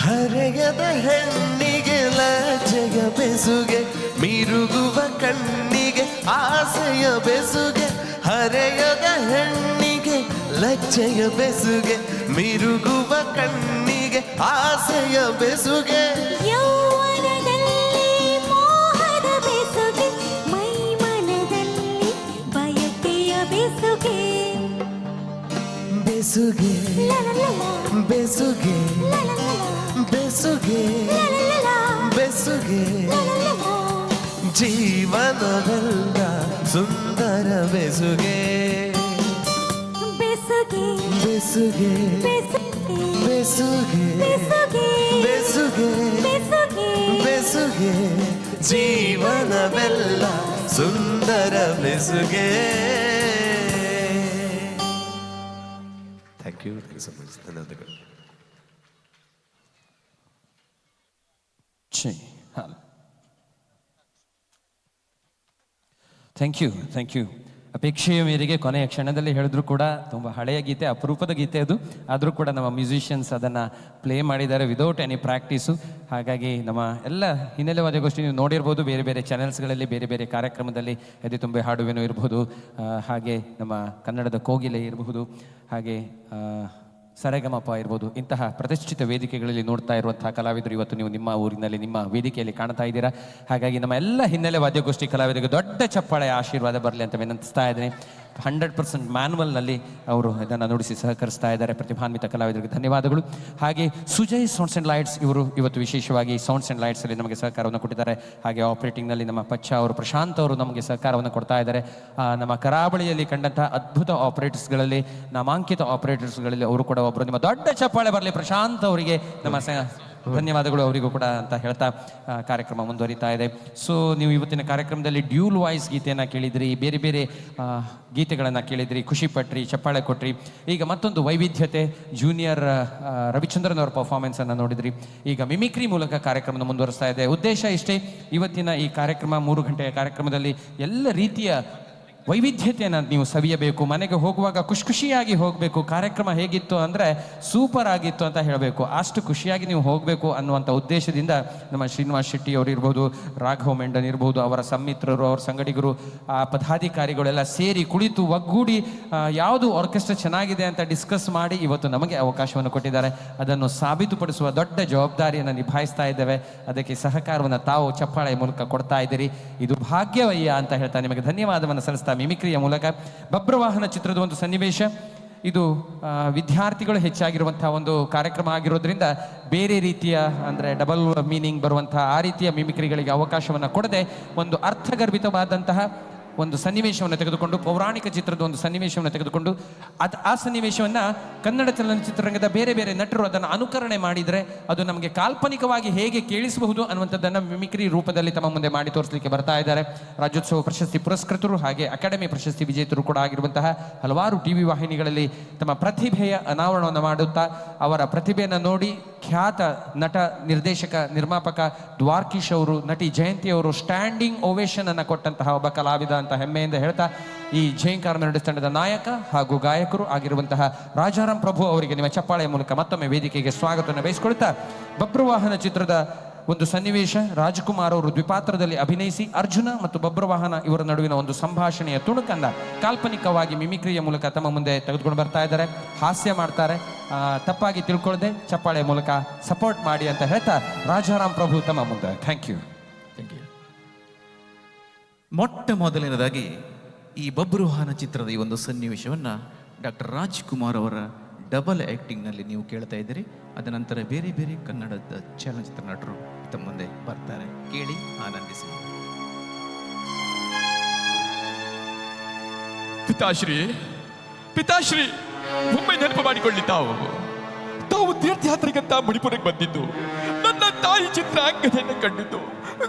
ಹರೆಯದ ಹೆಣ್ಣಿಗೆ ಲಜ್ಜೆಯ ಬೆಸುಗೆ ಮಿರುಗುವ ಕಣ್ಣಿಗೆ ಆಸೆಯ ಬೆಸುಗೆ. ಹರೆಯದ ಹೆಣ್ಣಿಗೆ ಲಜ್ಜೆಯ ಬೆಸುಗೆ ಮಿರುಗುವ ಕಣ್ಣಿಗೆ ಆಸೆಯ ಬೆಸುಗೆ. ಯೌವನದಲ್ಲಿ ಮೋಹದ ಬೆಸುಗೆ ಮೈ ಮನದಲ್ಲಿ ಬಯಕೆಯ ಬೆಸುಗೆ. ಬೆಸುಗೆ ಬೆಸುಗೆ ಬೆಸುಗೆ ಬೆಸುಗೆ ಜೀವನವೆಲ್ಲ ಸುಂದರ ಬೆಸುಗೆ. ಬೆಸುಗೆ ಬೆಸುಗೆ ಬೆಸುಗೆ ಬೆಸುಗೆ ಬೆಸುಗೆ ಜೀವನವೆಲ್ಲ ಸುಂದರ ಬೆಸುಗೆ. Thank you so much. ಧನ್ಯವಾದಗಳು. Thank you. ಅಪೇಕ್ಷೆಯ ಮೇರೆಗೆ ಕೊನೆಯ ಕ್ಷಣದಲ್ಲಿ ಹೇಳಿದ್ರು ಕೂಡ ತುಂಬ ಹಳೆಯ ಗೀತೆ, ಅಪರೂಪದ ಗೀತೆ ಅದು. ಆದರೂ ಕೂಡ ನಮ್ಮ ಮ್ಯೂಸಿಷಿಯನ್ಸ್ ಅದನ್ನು ಪ್ಲೇ ಮಾಡಿದ್ದಾರೆ ವಿದೌಟ್ ಎನಿ ಪ್ರಾಕ್ಟೀಸು. ಹಾಗಾಗಿ ನಮ್ಮ ಎಲ್ಲ ಹಿನ್ನೆಲೆ ವಾದ್ಯಗೋಷ್ಠಿ ನೀವು ನೋಡಿರ್ಬೋದು, ಬೇರೆ ಬೇರೆ ಚಾನೆಲ್ಸ್ಗಳಲ್ಲಿ ಬೇರೆ ಬೇರೆ ಕಾರ್ಯಕ್ರಮದಲ್ಲಿ ಎದೆ ತುಂಬೆ ಹಾಡುವೆನೋ ಇರಬಹುದು, ಹಾಗೆ ನಮ್ಮ ಕನ್ನಡದ ಕೋಗಿಲೆ ಇರಬಹುದು, ಹಾಗೆ ಸರೆಗಮಪ ಇರ್ಬೋದು. ಇಂತಹ ಪ್ರತಿಷ್ಠಿತ ವೇದಿಕೆಗಳಲ್ಲಿ ನೋಡ್ತಾ ಇರುವಂತಹ ಕಲಾವಿದರು ಇವತ್ತು ನೀವು ನಿಮ್ಮ ಊರಿನಲ್ಲಿ ನಿಮ್ಮ ವೇದಿಕೆಯಲ್ಲಿ ಕಾಣ್ತಾ ಇದ್ದೀರಾ. ಹಾಗಾಗಿ ನಮ್ಮ ಎಲ್ಲ ಹಿನ್ನೆಲೆ ವಾದ್ಯಗೋಷ್ಠಿ ಕಲಾವಿದರಿಗೆ ದೊಡ್ಡ ಚಪ್ಪಾಳೆಯ ಆಶೀರ್ವಾದ ಬರಲಿ ಅಂತ ವಿನಂತಿಸ್ತಾ ಇದ್ದೀನಿ. 100% ಮ್ಯಾನ್ಯಲ್ನಲ್ಲಿ ಅವರು ಇದನ್ನು ನುಡಿಸಿ ಸಹಕರಿಸ್ತಾ ಇದ್ದಾರೆ. ಪ್ರತಿಭಾನ್ವಿತ ಕಲಾವಿದರಿಗೆ ಧನ್ಯವಾದಗಳು. ಹಾಗೆ ಸುಜಯ್ ಸೌಂಡ್ಸ್ ಆ್ಯಂಡ್ ಲೈಟ್ಸ್ ಇವರು ಇವತ್ತು ವಿಶೇಷವಾಗಿ ಸೌಂಡ್ಸ್ ಆ್ಯಂಡ್ ಲೈಟ್ಸಲ್ಲಿ ನಮಗೆ ಸಹಕಾರವನ್ನು ಕೊಟ್ಟಿದ್ದಾರೆ. ಹಾಗೆ ಆಪರೇಟಿಂಗ್ನಲ್ಲಿ ನಮ್ಮ ಪಚ್ಚ ಅವರು, ಪ್ರಶಾಂತ್ ಅವರು ನಮಗೆ ಸಹಕಾರವನ್ನು ಕೊಡ್ತಾ ಇದ್ದಾರೆ. ನಮ್ಮ ಕರಾವಳಿಯಲ್ಲಿ ಕಂಡಂತಹ ಅದ್ಭುತ ಆಪರೇಟರ್ಸ್ಗಳಲ್ಲಿ, ನಾಮಾಂಕಿತ ಆಪರೇಟರ್ಸ್ಗಳಲ್ಲಿ ಅವರು ಕೂಡ ಒಬ್ಬರು. ನಿಮ್ಮ ದೊಡ್ಡ ಚಪ್ಪಾಳೆ ಬರಲಿ ಪ್ರಶಾಂತ್ ಅವರಿಗೆ, ನಮ್ಮ ಧನ್ಯವಾದಗಳು ಅವರಿಗೂ ಕೂಡ ಅಂತ ಹೇಳ್ತಾ ಕಾರ್ಯಕ್ರಮ ಮುಂದುವರಿತಾ ಇದೆ. ಸೊ ನೀವು ಇವತ್ತಿನ ಕಾರ್ಯಕ್ರಮದಲ್ಲಿ ಡ್ಯೂಲ್ ವಾಯ್ಸ್ ಗೀತೆಯನ್ನು ಕೇಳಿದ್ರಿ, ಬೇರೆ ಬೇರೆ ಗೀತೆಗಳನ್ನು ಕೇಳಿದ್ರಿ, ಖುಷಿ ಪಟ್ರಿ, ಚಪ್ಪಾಳೆ ಕೊಟ್ರಿ. ಈಗ ಮತ್ತೊಂದು ವೈವಿಧ್ಯತೆ, ಜೂನಿಯರ್ ರವಿಚಂದ್ರನ್ ಅವರ ಪರ್ಫಾರ್ಮೆನ್ಸನ್ನು ನೋಡಿದ್ರಿ. ಈಗ ಮಿಮಿಕ್ರಿ ಮೂಲಕ ಕಾರ್ಯಕ್ರಮ ಮುಂದುವರಿಸ್ತಾ ಇದೆ. ಉದ್ದೇಶ ಇಷ್ಟೇ, ಇವತ್ತಿನ ಈ ಕಾರ್ಯಕ್ರಮ 3 ಗಂಟೆಯ ಕಾರ್ಯಕ್ರಮದಲ್ಲಿ ಎಲ್ಲ ರೀತಿಯ ವೈವಿಧ್ಯತೆಯನ್ನು ನೀವು ಸವಿಯಬೇಕು. ಮನೆಗೆ ಹೋಗುವಾಗ ಖುಷಿಯಾಗಿ ಹೋಗಬೇಕು. ಕಾರ್ಯಕ್ರಮ ಹೇಗಿತ್ತು ಅಂದರೆ ಸೂಪರ್ ಆಗಿತ್ತು ಅಂತ ಹೇಳಬೇಕು, ಅಷ್ಟು ಖುಷಿಯಾಗಿ ನೀವು ಹೋಗಬೇಕು ಅನ್ನುವಂಥ ಉದ್ದೇಶದಿಂದ ನಮ್ಮ ಶ್ರೀನಿವಾಸ್ ಶೆಟ್ಟಿ ಅವರು ಇರ್ಬೋದು, ರಾಘವ್ ಮೆಂಡನ್ ಇರ್ಬೋದು, ಅವರ ಸಮ್ಮಿತ್ರರು, ಅವರ ಸಂಗಡಿಗರು, ಪದಾಧಿಕಾರಿಗಳೆಲ್ಲ ಸೇರಿ ಕುಳಿತು ಒಗ್ಗೂಡಿ ಯಾವುದು ಆರ್ಕೆಸ್ಟ್ರಾ ಚೆನ್ನಾಗಿದೆ ಅಂತ ಡಿಸ್ಕಸ್ ಮಾಡಿ ಇವತ್ತು ನಮಗೆ ಅವಕಾಶವನ್ನು ಕೊಟ್ಟಿದ್ದಾರೆ. ಅದನ್ನು ಸಾಬೀತುಪಡಿಸುವ ದೊಡ್ಡ ಜವಾಬ್ದಾರಿಯನ್ನು ನಿಭಾಯಿಸ್ತಾ ಇದ್ದೇವೆ. ಅದಕ್ಕೆ ಸಹಕಾರವನ್ನು ತಾವು ಚಪ್ಪಾಳೆ ಮೂಲಕ ಕೊಡ್ತಾ ಇದ್ದೀರಿ. ಇದು ಭಾಗ್ಯವಯ್ಯ ಅಂತ ಹೇಳ್ತಾ ನಿಮಗೆ ಧನ್ಯವಾದವನ್ನು ಸಲ್ಲಿಸ್ತಾ ಮಿಮಿಕ್ರಿಯ ಮೂಲಕ ಬಬ್ರವಾಹನ ಚಿತ್ರದ ಒಂದು ಸನ್ನಿವೇಶ ಇದು. ವಿದ್ಯಾರ್ಥಿಗಳು ಹೆಚ್ಚಾಗಿರುವಂತಹ ಒಂದು ಕಾರ್ಯಕ್ರಮ ಆಗಿರೋದ್ರಿಂದ ಬೇರೆ ರೀತಿಯ ಅಂದರೆ ಡಬಲ್ ಮೀನಿಂಗ್ ಬರುವಂತಹ ಆ ರೀತಿಯ ಮಿಮಿಕ್ರಿಗಳಿಗೆ ಅವಕಾಶವನ್ನು ಕೊಡದೆ ಒಂದು ಅರ್ಥಗರ್ಭಿತವಾದಂತಹ ಒಂದು ಸನ್ನಿವೇಶವನ್ನು ತೆಗೆದುಕೊಂಡು, ಪೌರಾಣಿಕ ಚಿತ್ರದ ಒಂದು ಸನ್ನಿವೇಶವನ್ನು ತೆಗೆದುಕೊಂಡು ಆ ಸನ್ನಿವೇಶವನ್ನು ಕನ್ನಡ ಚಲನಚಿತ್ರರಂಗದ ಬೇರೆ ಬೇರೆ ನಟರು ಅದನ್ನು ಅನುಕರಣೆ ಮಾಡಿದರೆ ಅದು ನಮಗೆ ಕಾಲ್ಪನಿಕವಾಗಿ ಹೇಗೆ ಕೇಳಿಸಬಹುದು ಅನ್ನುವಂಥದ್ದನ್ನು ಮಿಮಿಕ್ರಿ ರೂಪದಲ್ಲಿ ತಮ್ಮ ಮುಂದೆ ಮಾಡಿ ತೋರಿಸಲಿಕ್ಕೆ ಬರ್ತಾ ಇದ್ದಾರೆ. ರಾಜ್ಯೋತ್ಸವ ಪ್ರಶಸ್ತಿ ಪುರಸ್ಕೃತರು ಹಾಗೆ ಅಕಾಡೆಮಿ ಪ್ರಶಸ್ತಿ ವಿಜೇತರು ಕೂಡ ಆಗಿರುವಂತಹ ಹಲವಾರು ಟಿವಿ ವಾಹಿನಿಗಳಲ್ಲಿ ತಮ್ಮ ಪ್ರತಿಭೆಯ ಅನಾವರಣವನ್ನು ಮಾಡುತ್ತಾ ಅವರ ಪ್ರತಿಭೆಯನ್ನು ನೋಡಿ ಖ್ಯಾತ ನಟ, ನಿರ್ದೇಶಕ, ನಿರ್ಮಾಪಕ ದ್ವಾರ್ಕೀಶ್ ಅವರು, ನಟಿ ಜಯಂತಿ ಅವರು ಸ್ಟ್ಯಾಂಡಿಂಗ್ ಓವೇಶನ್ ಅನ್ನು ಕೊಟ್ಟಂತಹ ಒಬ್ಬ ಕಲಾವಿದ ಅಂತ ಹೆಮ್ಮೆಯಿಂದ ಹೇಳ್ತಾ, ಈ ಜಯಂಕಾರ ಮೆಲೋಡಿಸ್ ತಂಡದ ನಾಯಕ ಹಾಗೂ ಗಾಯಕರು ಆಗಿರುವಂತಹ ರಾಜಾರಾಮ್ ಪ್ರಭು ಅವರಿಗೆ ನಿಮ್ಮ ಚಪ್ಪಾಳೆಯ ಮೂಲಕ ಮತ್ತೊಮ್ಮೆ ವೇದಿಕೆಗೆ ಸ್ವಾಗತವನ್ನು ಬಯಸಿಕೊಳ್ತಾ, ಬಬ್ರವಾಹನ ಚಿತ್ರದ ಒಂದು ಸನ್ನಿವೇಶ, ರಾಜ್ಕುಮಾರ್ ಅವರು ದ್ವಿಪಾತ್ರದಲ್ಲಿ ಅಭಿನಯಿಸಿ ಅರ್ಜುನ ಮತ್ತು ಬಬ್ರವಾಹನ ಇವರ ನಡುವಿನ ಒಂದು ಸಂಭಾಷಣೆಯ ತುಣುಕನ್ನ ಕಾಲ್ಪನಿಕವಾಗಿ ಮಿಮಿಕ್ರಿಯ ಮೂಲಕ ತಮ್ಮ ಮುಂದೆ ತೆಗೆದುಕೊಂಡು ಬರ್ತಾ ಇದ್ದಾರೆ. ಹಾಸ್ಯ ಮಾಡ್ತಾರೆ, ತಪ್ಪಾಗಿ ತಿಳ್ಕೊಳ್ಳದೆ ಚಪ್ಪಾಳೆ ಮೂಲಕ ಸಪೋರ್ಟ್ ಮಾಡಿ ಅಂತ ಹೇಳ್ತಾ ರಾಜಾರಾಮ್ ಪ್ರಭು ತಮ್ಮ ಮುಂದೆ. Thank you. ಮೊಟ್ಟ ಮೊದಲನೇದಾಗಿ ಈ ಬಬ್ರುವಾಹನ ಚಿತ್ರದ ಈ ಒಂದು ಸನ್ನಿವೇಶವನ್ನು ಡಾಕ್ಟರ್ ರಾಜ್ಕುಮಾರ್ ಅವರ ಡಬಲ್ ಆ್ಯಕ್ಟಿಂಗ್ನಲ್ಲಿ ನೀವು ಕೇಳ್ತಾ ಇದ್ದೀರಿ. ಅದ ನಂತರ ಬೇರೆ ಬೇರೆ ಕನ್ನಡದ ಚಲನಚಿತ್ರ ನಟರು ತಮ್ಮ ಮುಂದೆ ಬರ್ತಾರೆ, ಕೇಳಿ ಆನಂದಿಸಿ. ಪಿತಾಶ್ರೀ, ಪಿತಾಶ್ರೀ, ಒಮ್ಮೆ ನೆನಪು ಮಾಡಿಕೊಳ್ಳಿ. ತಾವು ತೀರ್ಥಯಾತ್ರೆಗಂತ ಮಣಿಪುರಕ್ಕೆ ಬಂದಿದ್ದು, ನನ್ನ ತಾಯಿ ಚಿತ್ರಾಂಗದೆಯನ್ನು ಕಂಡಿದ್ದು,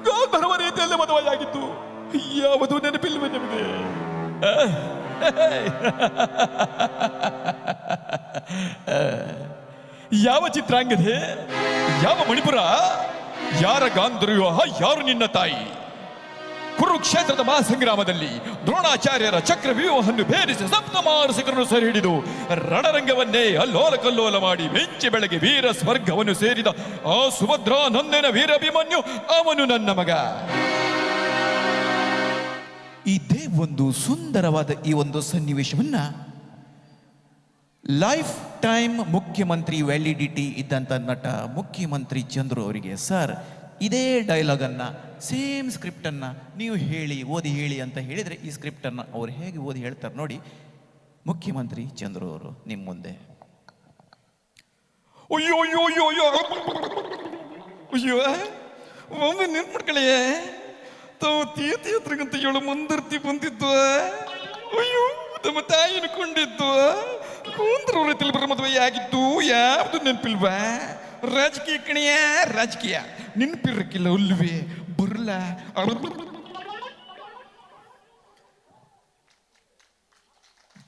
ಗಾಂಧರ್ವ ರೀತಿಯಲ್ಲಿ ಮದುವೆಯಾಗಿದ್ದು ಯಾವುದು ನೆನಪಿಲ್ವೇ ನಿಮಗೆ? ಯಾವ ಚಿತ್ರಾಂಗದೆ, ಯಾವ ಮಣಿಪುರ, ಯಾರ ಗಾಂಧರ್ವ, ಯಾರು ನಿನ್ನ ತಾಯಿ? ಕುರುಕ್ಷೇತ್ರದ ಮಹಾಸಂಗ್ರಾಮದಲ್ಲಿ ದ್ರೋಣಾಚಾರ್ಯರ ಚಕ್ರವ್ಯೂಹವನ್ನು ಭೇದಿಸಿ ಸಪ್ತಮಾರಸಿಕರನ್ನು ಸೆರೆ ಹಿಡಿದು ರಣರಂಗವನ್ನೇ ಅಲ್ಲೋಲ ಕಲ್ಲೋಲ ಮಾಡಿ ಬೆಂಚಿ ಬೆಳಗ್ಗೆ ವೀರ ಸ್ವರ್ಗವನ್ನು ಸೇರಿದ ಆ ಸುಭದ್ರಾ ನಂದನ ವೀರಾಭಿಮನ್ಯು ಅವನು ನನ್ನ ಮಗ. ಇದೇ ಒಂದು ಸುಂದರವಾದ ಈ ಒಂದು ಸನ್ನಿವೇಶವನ್ನ ಲೈಫ್ ಟೈಮ್ ಮುಖ್ಯಮಂತ್ರಿ ವ್ಯಾಲಿಡಿಟಿ ಇದ್ದಂಥ ನಟ ಮುಖ್ಯಮಂತ್ರಿ ಚಂದ್ರು ಅವರಿಗೆ, ಸರ್ ಇದೇ ಡೈಲಾಗನ್ನು ಸೇಮ್ ಸ್ಕ್ರಿಪ್ಟನ್ನು ನೀವು ಓದಿ ಹೇಳಿ ಅಂತ ಹೇಳಿದರೆ, ಈ ಸ್ಕ್ರಿಪ್ಟನ್ನು ಅವ್ರು ಹೇಗೆ ಓದಿ ಹೇಳ್ತಾರೆ ನೋಡಿ. ಮುಖ್ಯಮಂತ್ರಿ ಚಂದ್ರು ಅವರು ನಿಮ್ಮ ಮುಂದೆ. ಅಯ್ಯೋ ಅಯ್ಯೋ ಅಯ್ಯೋ ಅಯ್ಯೋ ಅಯ್ಯೋ, ಒಮ್ಮೆ ನೆನ್ಪಡ್ಕೊಳ್ಳಿ, ತಾವು ತೀರ್ಥಯಾತ್ರೆಗಂತ ಹೇಳು ಮುಂದರ್ತಿ ಬಂದಿದ್ದು. ಅಯ್ಯೋ, ನಮ್ಮ ತಾಯಿ ಅನ್ಕೊಂಡಿದ್ದು ಕುಂದ್ರ ರೀತಿಯಲ್ಲಿ ಬರೋ ಮದುವೆ ಆಗಿದ್ದು ಯಾವುದು ನೆನಪಿಲ್ವಾ? ರಾಜಕೀಯ ಕಣಿಯ ರಾಜಕೀಯ ನೆನಪಿರಕ್ಕಿಲ್ಲ ಅಲ್ವೇ? ಬರಲ್ಲ.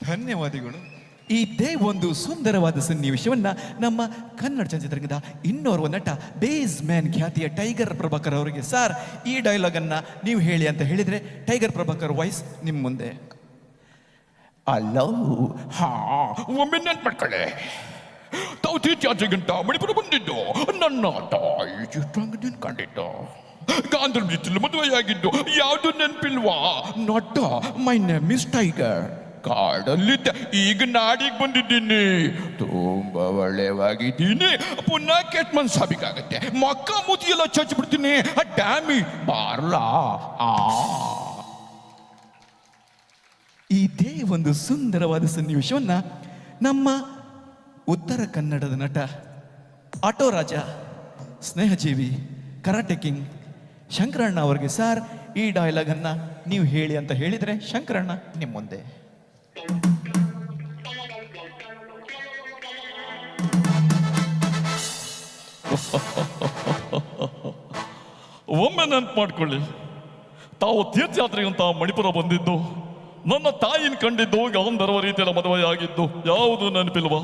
ಧನ್ಯವಾದಗಳು. ಇದೇ ಒಂದು ಸುಂದರವಾದ ಸನ್ನಿವೇಶವನ್ನ ನಮ್ಮ ಕನ್ನಡ ಚಲನಚಿತ್ರರಂಗದ ಇನ್ನೋರ್ವ ನಟ ಬೇಸ್ ಮ್ಯಾನ್ ಖ್ಯಾತಿಯ ಟೈಗರ್ ಪ್ರಭಾಕರ್ ಅವರಿಗೆ, ಸರ್ ಈ ಡೈಲಾಗ್ ಅನ್ನ ನೀವು ಹೇಳಿ ಅಂತ ಹೇಳಿದ್ರೆ ಟೈಗರ್ ಪ್ರಭಾಕರ್ ವಾಯ್ಸ್ ನಿಮ್ಮ ಮುಂದೆ. ಅಲ್ಲೋ, ಒಮ್ಮೆ ನೆನ್ಪಡ್ಕೊಳ್ಳಿ, ತಾವು ತೀರ್ಥಯಾತ್ರೆಗಂತ ಮಣಿಪುರ ಬಂದಿದ್ದು, ನನ್ನ ತಾಯಿ ಚಿತ್ರಾಂಗದ ಕಂಡಿದ್ದು, ಗಾಂಧರ್ವ ರೀತಿಯಲ್ಲಿ ಮದುವೆಯಾಗಿದ್ದು ಯಾವುದು ನೆನಪಿಲ್ವಾ? ನಟ ಮೈ ನೇಮ್ ಇಸ್ ಟೈಗರ್. ಕಾಡಲ್ಲಿದ್ದೆ, ಈಗ ನಾಡಿಗೆ ಬಂದಿದ್ದೀನಿ, ತುಂಬಾ ಒಳ್ಳೆವಾಗಿದ್ದೀನಿ. ಪುನಃ ಕೆಟ್ಟ ಮನ್ಸಾಬಿಕಾಗತ್ತೆ, ಮಕ್ಕ ಮೂತಿ ಎಲ್ಲ ಚಚ್ಚಿಬಿಡ್ತೀನಿ. ಡ್ಯಾಮಿ ಬಾರ್ಲಾ. ಇದೇ ಒಂದು ಸುಂದರವಾದ ಸನ್ನಿವೇಶವನ್ನ ನಮ್ಮ ಉತ್ತರ ಕನ್ನಡದ ನಟ ಆಟೋ ರಾಜ, ಸ್ನೇಹಜೀವಿ, ಕರಾಟೆ ಕಿಂಗ್ ಶಂಕರಣ್ಣ ಅವರಿಗೆ, ಸರ್ ಈ ಡೈಲಾಗ್ ಅನ್ನ ನೀವು ಹೇಳಿ ಅಂತ ಹೇಳಿದ್ರೆ ಶಂಕರಣ್ಣ ನಿಮ್ಮ ಮುಂದೆ. ಒಮ್ಮೆ ನೆನ್ಪು ಮಾಡ್ಕೊಳ್ಳಿ, ತಾವು ತೀರ್ಥಯಾತ್ರೆಗಂತ ಮಣಿಪುರ ಬಂದಿದ್ದು, ನನ್ನ ತಾಯಿನ ಕಂಡಿದ್ದು, ಗಾಂಧರ್ವ ರೀತಿಯ ಮದುವೆಯಾಗಿದ್ದು ಯಾವುದು ನೆನಪಿಲ್ವಾ?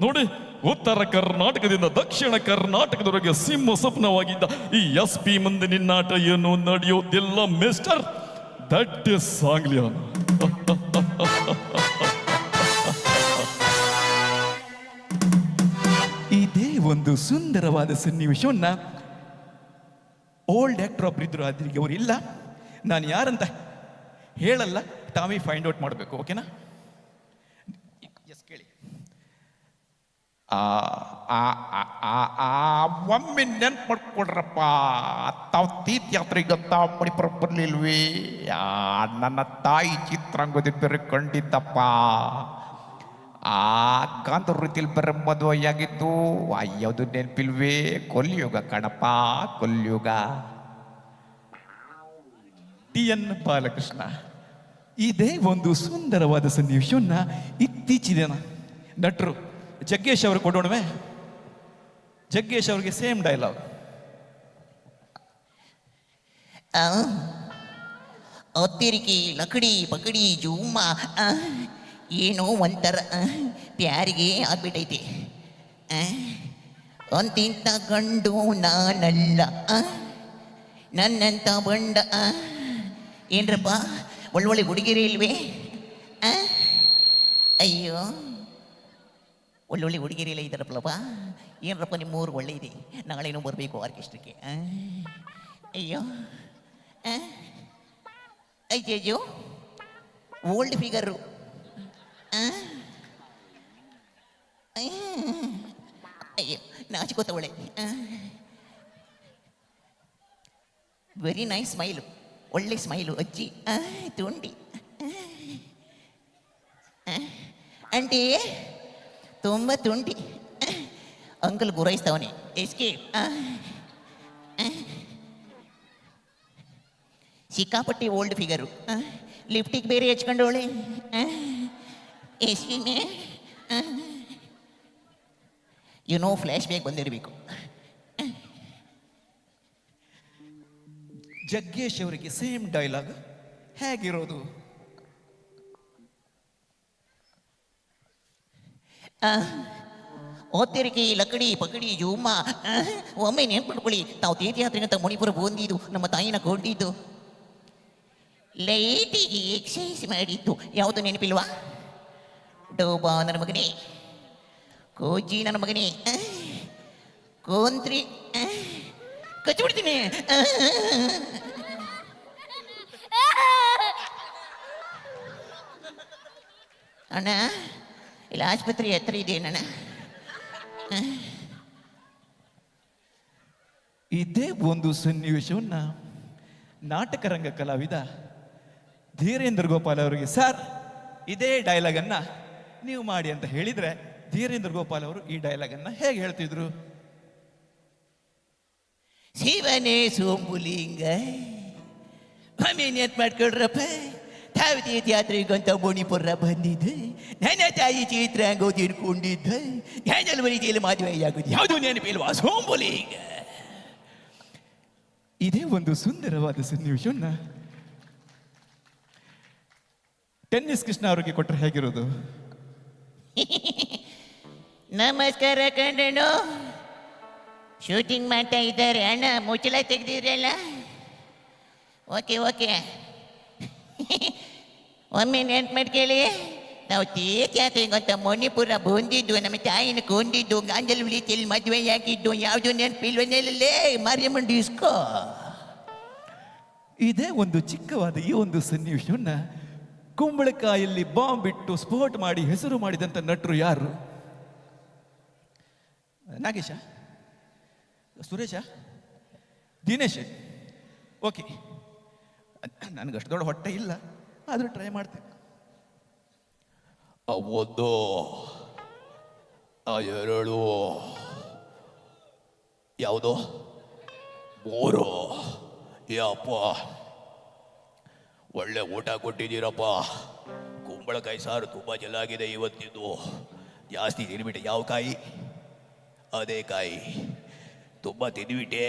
ನೋಡಿ, ಉತ್ತರ ಕರ್ನಾಟಕದಿಂದ ದಕ್ಷಿಣ ಕರ್ನಾಟಕದವರೆಗೆ ಸಿಂಹ ಸ್ವಪ್ನವಾಗಿದ್ದ ಈ SP ಮುಂದೆ ನಿನ್ನಾಟ ಏನು ನಡೆಯೋದಿಲ್ಲ ಮಿಸ್ಟರ್. That is ಸಾಂಗ್ಲಿಯಾನ್. ಇದೇ ಒಂದು ಸುಂದರವಾದ ಸನ್ನಿವೇಶವನ್ನ ಓಲ್ಡ್ ಆಕ್ಟರ್ ಒಬ್ಬರಿದ್ರು, ಅದ್ರಿಗೆ ಅವರು ಇಲ್ಲ, ನಾನು ಯಾರಂತ ಹೇಳಲ್ಲ, ತಾವೇ ಫೈಂಡ್ ಔಟ್ ಮಾಡಬೇಕು. ಓಕೆನಾ? ಎಸ್, ಕೇಳಿ. ಒಮ್ಮೆ ನೆನ್ಪು ಮಾಡ್ಕೊಡ್ರಪ್ಪ, ತಾವು ತೀರ್ಥಯಾತ್ರೆಗಂತ ಮಣಿಪುರ ಬರ್ಲಿಲ್ವೇ? ನನ್ನ ತಾಯಿ ಚಿತ್ರಾಂಗದ ಬೇರೆ ಕಂಡಿದ್ದಪ್ಪ, ಆ ಗಾಂಧರ್ವ ರೀತಿಯಲ್ಲಿ ಬೇರೆ ಮದುವೆಯಾಗಿದ್ದು ಯಾವುದು ನೆನಪಿಲ್ವೇ? ಕೊಲ್ಯುಗ ಕಣಪ್ಪ, ಕೊಲ್ಯುಗ. TN ಬಾಲಕೃಷ್ಣ. ಇದೇ ಒಂದು ಸುಂದರವಾದ ಸನ್ನಿವೇಶವನ್ನ ಇತ್ತೀಚಿನ ನಟರು ಜಗ್ಗೇಶ್ ಅವರು ಕೊಡೋಣವೇ? ಜಗ್ಗೇಶ್ ಅವರಿಗೆ ಸೇಮ್ ಡೈಲಾಗ್. ತಿರುಗಿ ಲಕಡಿ ಪಕಡಿ ಜೂಮ, ಏನೋ ಒಂಥರ ಪ್ಯಾರಿಗೆ ಆಗ್ಬಿಟ್ಟೈತಿ. ಅಂತಿಂತ ಗಂಡು ನಾನಲ್ಲ, ನನ್ನಂತ ಬಂಡ. ಏನ್ರಪ್ಪ ಒಳ್ಳೊಳ್ಳೆ ಹುಡುಗಿರಿ ಇಲ್ವೇ? ಅಯ್ಯೋ, ಒಳ್ಳೊಳ್ಳೆ ಹುಡುಗಿರಿ ಇದ್ದಾರಪ್ಪಲ್ಲಪ್ಪ. ಏನರಪ್ಪ ನಿಮ್ಮೂರು ಒಳ್ಳೆ ಇದೆ, ನಾಳೆನೂ ಬರಬೇಕು ಆರ್ಕೆಸ್ಟ್ರಕ್ಕೆ. ಅಯ್ಯೋ ಅಯ್ಯಯ್ಯೋ, ಓಲ್ಡ್ ಫಿಗರು. ಅಯ್ಯೋ, ನಾಚಿಕೋತವಳೆ. ವೆರಿ ನೈಸ್ ಸ್ಮೈಲು, ಒಳ್ಳೆ ಸ್ಮೈಲು ಅಜ್ಜಿ. ತುಂಡಿ. ಆಂಟಿ ತುಂಬ ತುಂಟಿ ಅಂಕಲ್ ಗುರಾಯಿಸ್ತವನೆ ಎಸ್ಕೇಪ್ ಸಿಕ್ಕಾಪಟ್ಟಿ ಓಲ್ಡ್ ಫಿಗರು ಲಿಫ್ಟಿಗೆ ಬೇರೆ ಹಚ್ಕೊಂಡವಳೆ ಎಸ್ಕಿನೇ ಏನೋ ಫ್ಲ್ಯಾಶ್ ಬ್ಯಾಕ್ ಬಂದಿರಬೇಕು. ಜಗ್ಗೇಶ್ ಅವರಿಗೆ ಸೇಮ್ ಡೈಲಾಗ್ ಹೇಗಿರೋದು? ಓದ್ತಿರಿಕೆ ಲಕಡಿ ಪಕಡಿ ಜೂಮ ಒಮ್ಮೆ ನೆನ್ಪಿಟ್ಕೊಳ್ಳಿ, ತಾವು ತೀರ್ಥಯಾತ್ರೆಗಂತ ಮಣಿಪುರ ಬಂದಿದ್ದು, ನಮ್ಮ ತಾಯಿನ ಕೊಂಡಿದ್ದು, ಲೈಟಿಗೆ ಎಕ್ಸಸೈಸ್ ಮಾಡಿದ್ದು ಯಾವುದು ನೆನಪಿಲ್ವಾ? ಡೋಬಾ ನನ್ನ ಮಗನೇ, ಕೋಜಿ ನನ್ನ ಮಗನೇ, ಕೋಂತ್ರಿ ಕಚ್ಚಿಬಿಡ್ತೀನಿ. ಅಣ್ಣ ಇಲ್ಲಿ ಆಸ್ಪತ್ರೆ ಹತ್ರ ಇದೆ ಅಣ್ಣ. ಇದೇ ಒಂದು ಸನ್ನಿವೇಶವನ್ನ ನಾಟಕ ರಂಗ ಕಲಾವಿದ ಧೀರೇಂದ್ರ ಗೋಪಾಲ್ ಅವರಿಗೆ, ಸರ್ ಇದೇ ಡೈಲಾಗನ್ನ ನೀವು ಮಾಡಿ ಅಂತ ಹೇಳಿದ್ರೆ ಧೀರೇಂದ್ರ ಗೋಪಾಲ್ ಅವರು ಈ ಡೈಲಾಗನ್ನ ಹೇಗೆ ಹೇಳ್ತಿದ್ರು? ಶಿವನೇ ಸೋಂಬುಲಿಂಗ ಒಮ್ಮೆ ನೆನ್ಪು ಮಾಡ್ಕೊಳ್ರಪ್ಪ, ತಾವು ತೀರ್ಥಯಾತ್ರೆಗಂತ ಮಣಿಪುರ ಬಂದಿದ್ದೆ, ನನ್ನ ತಾಯಿ ಚಿತ್ರಾಂಗ ತಿಳ್ಕೊಂಡಿದ್ದೆ, ಜನವರಿಯಲ್ಲಿ ಮದುವೆ ಆಗುದು ಯಾವುದು ನೆನಪಿಲ್ವಾ ಸೋಂಬುಲಿಂಗ? ಇದೇ ಒಂದು ಸುಂದರವಾದ ಸನ್ನಿವೇಶವನ್ನ ಟೆನ್ನಿಸ್ ಕೃಷ್ಣ ಅವರಿಗೆ ಕೊಟ್ಟರೆ ಹೇಗಿರೋದು? ನಮಸ್ಕಾರ ಕಂಡನು, ಶೂಟಿಂಗ್ ಮಾಡ್ತಾ ಇದ್ದಾರೆ ಅಣ್ಣ, ಮುಚ್ಚಳ ತೆಗೆದಿದ್ರಲ್ಲ. ಓಕೆ ಓಕೆ, ಒಮ್ಮೆ ನೆನ್ಪು ಮಾಡ್ಕೇಳಿ, ನಾವು ತೀರ್ಥಯಾತ್ರೆಗಂತ ಮಣಿಪುರ ಬಂದಿದ್ದು, ನಮ್ಮ ತಾಯಿನ ಕೊಂಡಿದ್ದು, ಗಾಂಜಲ್ ವಿಳಿತಿಯಲ್ಲಿ ಮದುವೆ ಆಗಿದ್ದು ಯಾವುದು ನೆನಪಿಲ್ವಲ್ಲೇ ಮಾರಿಯಮ್ಮನ ಡಿಸ್ಕೋ. ಇದೇ ಒಂದು ಚಿಕ್ಕವಾದ ಈ ಒಂದು ಸನ್ನಿವೇಶವನ್ನ ಕುಂಬಳಕಾಯಲ್ಲಿ ಬಾಂಬ್ ಬಿಟ್ಟು ಸ್ಫೋಟ ಮಾಡಿ ಹೆಸರು ಮಾಡಿದಂಥ ನಟರು ಯಾರು? ನಾಗೇಶ, ಸುರೇಶ, ದಿನೇಶ್. ಓಕೆ, ನನಗಷ್ಟು ದೊಡ್ಡ ಹೊಟ್ಟೆ ಇಲ್ಲ, ಆದರೂ ಟ್ರೈ ಮಾಡ್ತೀನಿ. ಒಂದು ಎರಡು ಯಾವುದು ಮೂರು. ಯಪ್ಪ, ಒಳ್ಳೆ ಊಟ ಕೊಟ್ಟಿದ್ದೀರಪ್ಪ. ಕುಂಬಳಕಾಯಿ ಸಾರು ತುಂಬ ಚೆನ್ನಾಗಿದೆ ಇವತ್ತಿದ್ದು. ಜಾಸ್ತಿ ತಿನ್ಬಿಟ್ಟೆ. ಯಾವ ಕಾಯಿ? ಅದೇ ಕಾಯಿ. ತುಂಬ ತಿಂದುಬಿಟ್ಟೆ,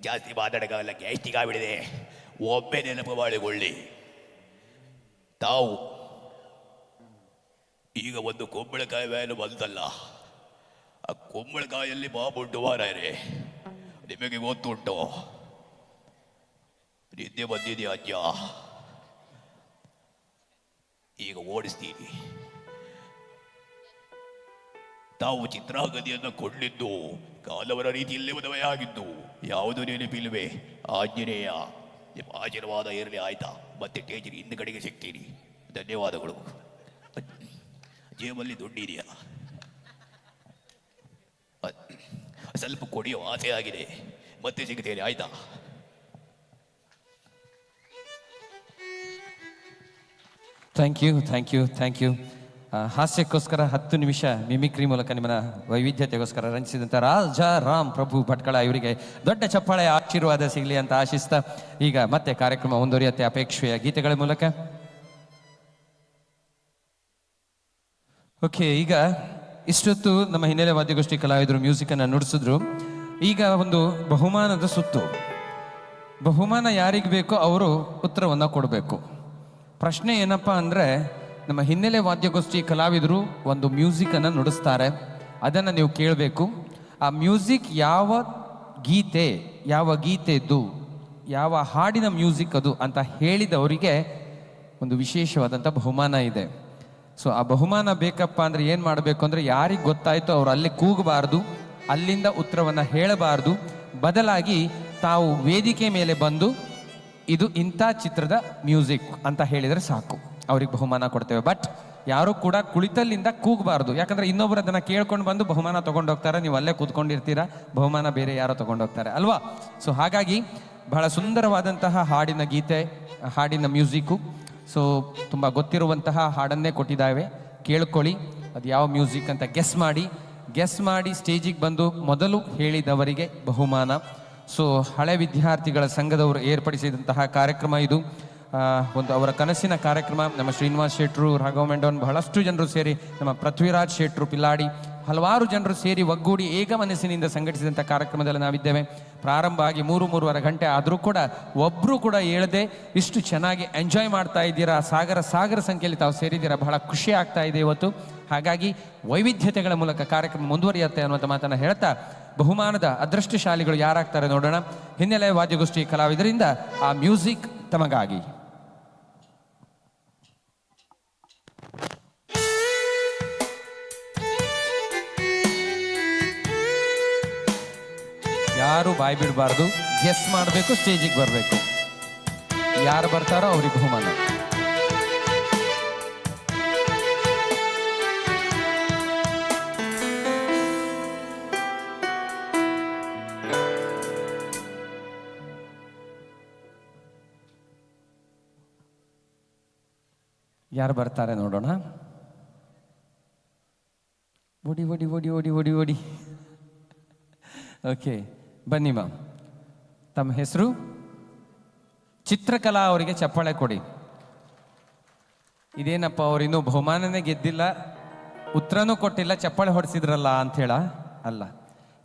ಜಾಸ್ತಿ ಮಾತಾಡೋಕ್ಕಾಗಲ್ಲ, ಗ್ಯಾಸ್ಟಿಕ್ ಆಗಿಬಿಡಿದೆ. ಒಮ್ಮೆ ನೆನಪು ಮಾಡಿಕೊಳ್ಳಿ, ತಾವು ಈಗ ಒಂದು ಕುಂಬಳಕಾಯಿ ವ್ಯಾನು ಬಂತಲ್ಲ, ಆ ಕುಂಬಳಕಾಯಲ್ಲಿ ಬಾಬುಂಟು ಮಾರಾಯರೆ, ನಿಮಗೆ ಗೊತ್ತುಂಟು? ನಿದ್ದೆ ಬಂದಿದೆಯಾ ಅಜ್ಜ? ಈಗ ಓಡಿಸ್ತೀನಿ. ತಾವು ಚಿತ್ರಾಂಗದಿಯನ್ನು ಕೊಂಡಿದ್ದು ಕಾಲವರ ರೀತಿಯಲ್ಲೇ ಮದುವೆ ಆಗಿದ್ದು ಯಾವುದು ನೆನಪಿಲ್ವೇ? ಆಂಜನೇಯ, ನಿಮ್ಮ ಆಶೀರ್ವಾದ ಇರಲಿ ಆಯ್ತಾ? ಮತ್ತೆ ಟೇಜಿನ ಹಿಂದುಗಡೆಗೆ ಸಿಗ್ತೀನಿ. ಧನ್ಯವಾದಗಳು. ಜೇಬಲ್ಲಿ ದುಡ್ಡಿದೆಯಾ? ಸ್ವಲ್ಪ ಕೊಡಿಯೋ ಆಸೆ ಆಗಿದೆ, ಮತ್ತೆ ಸಿಗ್ತೇನೆ ಆಯ್ತಾ? Thank you thank you thank you. ಹಾಸ್ಯಕ್ಕೋಸ್ಕರ 10 ನಿಮಿಷ ಮಿಮಿಕ್ರಿ ಮೂಲಕ ನಿಮ್ಮನ್ನ ವೈವಿಧ್ಯತೆಗೋಸ್ಕರ ರಂಜಿಸಿದಂಥ ರಾಜಾ ರಾಮ್ ಪ್ರಭು ಭಟ್ಕಳ ಇವರಿಗೆ ದೊಡ್ಡ ಚಪ್ಪಾಳೆ ಆಶೀರ್ವಾದ ಸಿಗಲಿ ಅಂತ ಆಶಿಸ್ತಾ ಈಗ ಮತ್ತೆ ಕಾರ್ಯಕ್ರಮ ಮುಂದುವರಿಯುತ್ತೆ ಅಪೇಕ್ಷೆಯ ಗೀತೆಗಳ ಮೂಲಕ. ಓಕೆ, ಈಗ ಇಷ್ಟೊತ್ತು ನಮ್ಮ ಹಿನ್ನೆಲೆ ವಾದ್ಯಗೋಷ್ಠಿ ಕಲಾವಿದರು ಮ್ಯೂಸಿಕನ್ನು ನುಡಿಸಿದ್ರು. ಈಗ ಒಂದು ಬಹುಮಾನದ ಸುತ್ತು. ಬಹುಮಾನ ಯಾರಿಗೆ ಬೇಕೋ ಅವರು ಉತ್ತರವನ್ನು ಕೊಡಬೇಕು. ಪ್ರಶ್ನೆ ಏನಪ್ಪ ಅಂದರೆ, ನಮ್ಮ ಹಿನ್ನೆಲೆ ವಾದ್ಯಗೋಷ್ಠಿ ಕಲಾವಿದರು ಒಂದು ಮ್ಯೂಸಿಕನ್ನು ನುಡಿಸ್ತಾರೆ, ಅದನ್ನು ನೀವು ಕೇಳಬೇಕು. ಆ ಮ್ಯೂಸಿಕ್ ಯಾವ ಗೀತೆದ್ದು ಯಾವ ಹಾಡಿನ ಮ್ಯೂಸಿಕ್ ಅದು ಅಂತ ಹೇಳಿದವರಿಗೆ ಒಂದು ವಿಶೇಷವಾದಂಥ ಬಹುಮಾನ ಇದೆ. ಸೊ ಆ ಬಹುಮಾನ ಬೇಕಪ್ಪ ಅಂದರೆ ಏನು ಮಾಡಬೇಕು ಅಂದರೆ, ಯಾರಿಗೆ ಗೊತ್ತಾಯಿತು ಅವರು ಅಲ್ಲಿ ಕೂಗಬಾರ್ದು, ಅಲ್ಲಿಂದ ಉತ್ತರವನ್ನು ಹೇಳಬಾರ್ದು. ಬದಲಾಗಿ ತಾವು ವೇದಿಕೆ ಮೇಲೆ ಬಂದು ಇದು ಇಂಥ ಚಿತ್ರದ ಮ್ಯೂಸಿಕ್ ಅಂತ ಹೇಳಿದರೆ ಸಾಕು, ಅವ್ರಿಗೆ ಬಹುಮಾನ ಕೊಡ್ತೇವೆ. ಬಟ್ ಯಾರು ಕೂಡ ಕುಳಿತಲ್ಲಿಂದ ಕೂಗಬಾರ್ದು, ಯಾಕಂದರೆ ಇನ್ನೊಬ್ಬರು ಅದನ್ನು ಕೇಳ್ಕೊಂಡು ಬಂದು ಬಹುಮಾನ ತೊಗೊಂಡೋಗ್ತಾರೆ, ನೀವು ಅಲ್ಲೇ ಕೂತ್ಕೊಂಡಿರ್ತೀರ, ಬಹುಮಾನ ಬೇರೆ ಯಾರೋ ತೊಗೊಂಡೋಗ್ತಾರೆ ಅಲ್ವಾ? ಸೊ ಹಾಗಾಗಿ ಬಹಳ ಸುಂದರವಾದಂತಹ ಹಾಡಿನ ಗೀತೆ, ಹಾಡಿನ ಮ್ಯೂಸಿಕ್ಕು. ಸೊ ತುಂಬ ಗೊತ್ತಿರುವಂತಹ ಹಾಡನ್ನೇ ಕೊಟ್ಟಿದ್ದಾವೆ, ಕೇಳ್ಕೊಳ್ಳಿ. ಅದು ಯಾವ ಮ್ಯೂಸಿಕ್ ಅಂತ ಗೆಸ್ ಮಾಡಿ ಸ್ಟೇಜಿಗೆ ಬಂದು ಮೊದಲು ಹೇಳಿದವರಿಗೆ ಬಹುಮಾನ. ಸೊ ಹಳೆ ವಿದ್ಯಾರ್ಥಿಗಳ ಸಂಘದವರು ಏರ್ಪಡಿಸಿದಂತಹ ಕಾರ್ಯಕ್ರಮ ಇದು. ಒಂದು ಅವರ ಕನಸಿನ ಕಾರ್ಯಕ್ರಮ. ನಮ್ಮ ಶ್ರೀನಿವಾಸ್ ಶೆಟ್ರು, ರಾಘವ ಮೆಂಡೋನ್, ಬಹಳಷ್ಟು ಜನರು ಸೇರಿ, ನಮ್ಮ ಪೃಥ್ವಿರಾಜ್ ಶೆಟ್ರು ಪಿಲ್ಲಾಡಿ, ಹಲವಾರು ಜನರು ಸೇರಿ ಒಗ್ಗೂಡಿ ಏಕ ಮನಸ್ಸಿನಿಂದ ಸಂಘಟಿಸಿದಂಥ ಕಾರ್ಯಕ್ರಮದಲ್ಲಿ ನಾವಿದ್ದೇವೆ. ಪ್ರಾರಂಭ ಆಗಿ 3-3.5 ಗಂಟೆ ಆದರೂ ಕೂಡ ಒಬ್ಬರು ಕೂಡ ಹೇಳದೆ ಇಷ್ಟು ಚೆನ್ನಾಗಿ ಎಂಜಾಯ್ ಮಾಡ್ತಾ ಇದ್ದೀರಾ. ಸಾಗರ ಸಂಖ್ಯೆಯಲ್ಲಿ ತಾವು ಸೇರಿದ್ದೀರಾ. ಬಹಳ ಖುಷಿ ಆಗ್ತಾ ಇದೆ ಇವತ್ತು. ಹಾಗಾಗಿ ವೈವಿಧ್ಯತೆಗಳ ಮೂಲಕ ಕಾರ್ಯಕ್ರಮ ಮುಂದುವರಿಯುತ್ತೆ ಅನ್ನುವಂಥ ಮಾತನ್ನು ಹೇಳ್ತಾ, ಬಹುಮಾನದ ಅದೃಷ್ಟಶಾಲಿಗಳು ಯಾರಾಗ್ತಾರೆ ನೋಡೋಣ. ಹಿನ್ನೆಲೆ ವಾದ್ಯಗೋಷ್ಠಿ ಕಲಾವಿದರಿಂದ ಆ ಮ್ಯೂಸಿಕ್ ತಮಗಾಗಿ. ಯಾರು ಬಾಯಿ ಬಿಡಬಾರ್ದು, ಗೆಸ್ ಮಾಡಬೇಕು, ಸ್ಟೇಜಿಗೆ ಬರಬೇಕು. ಯಾರು ಬರ್ತಾರೋ ಅವ್ರಿಗೆ ಬಹುಮಾನ. ಯಾರು ಬರ್ತಾರೆ ನೋಡೋಣ. ಓಡಿ ಓಡಿ ಓಡಿ ಓಡಿ ಓಡಿ ಓಡಿ. ಓಕೆ, ಬನ್ನಿ ಮ್ಯಾಮ್. ತಮ್ಮ ಹೆಸರು? ಚಿತ್ರಕಲಾ ಅವರಿಗೆ ಚಪ್ಪಾಳೆ ಕೊಡಿ. ಇದೇನಪ್ಪ, ಅವ್ರು ಇನ್ನೂ ಬಹುಮಾನನೇ ಗೆದ್ದಿಲ್ಲ, ಉತ್ತರನೂ ಕೊಟ್ಟಿಲ್ಲ, ಚಪ್ಪಾಳೆ ಹೊಡೆಸಿದ್ರಲ್ಲ ಅಂಥೇಳ? ಅಲ್ಲ,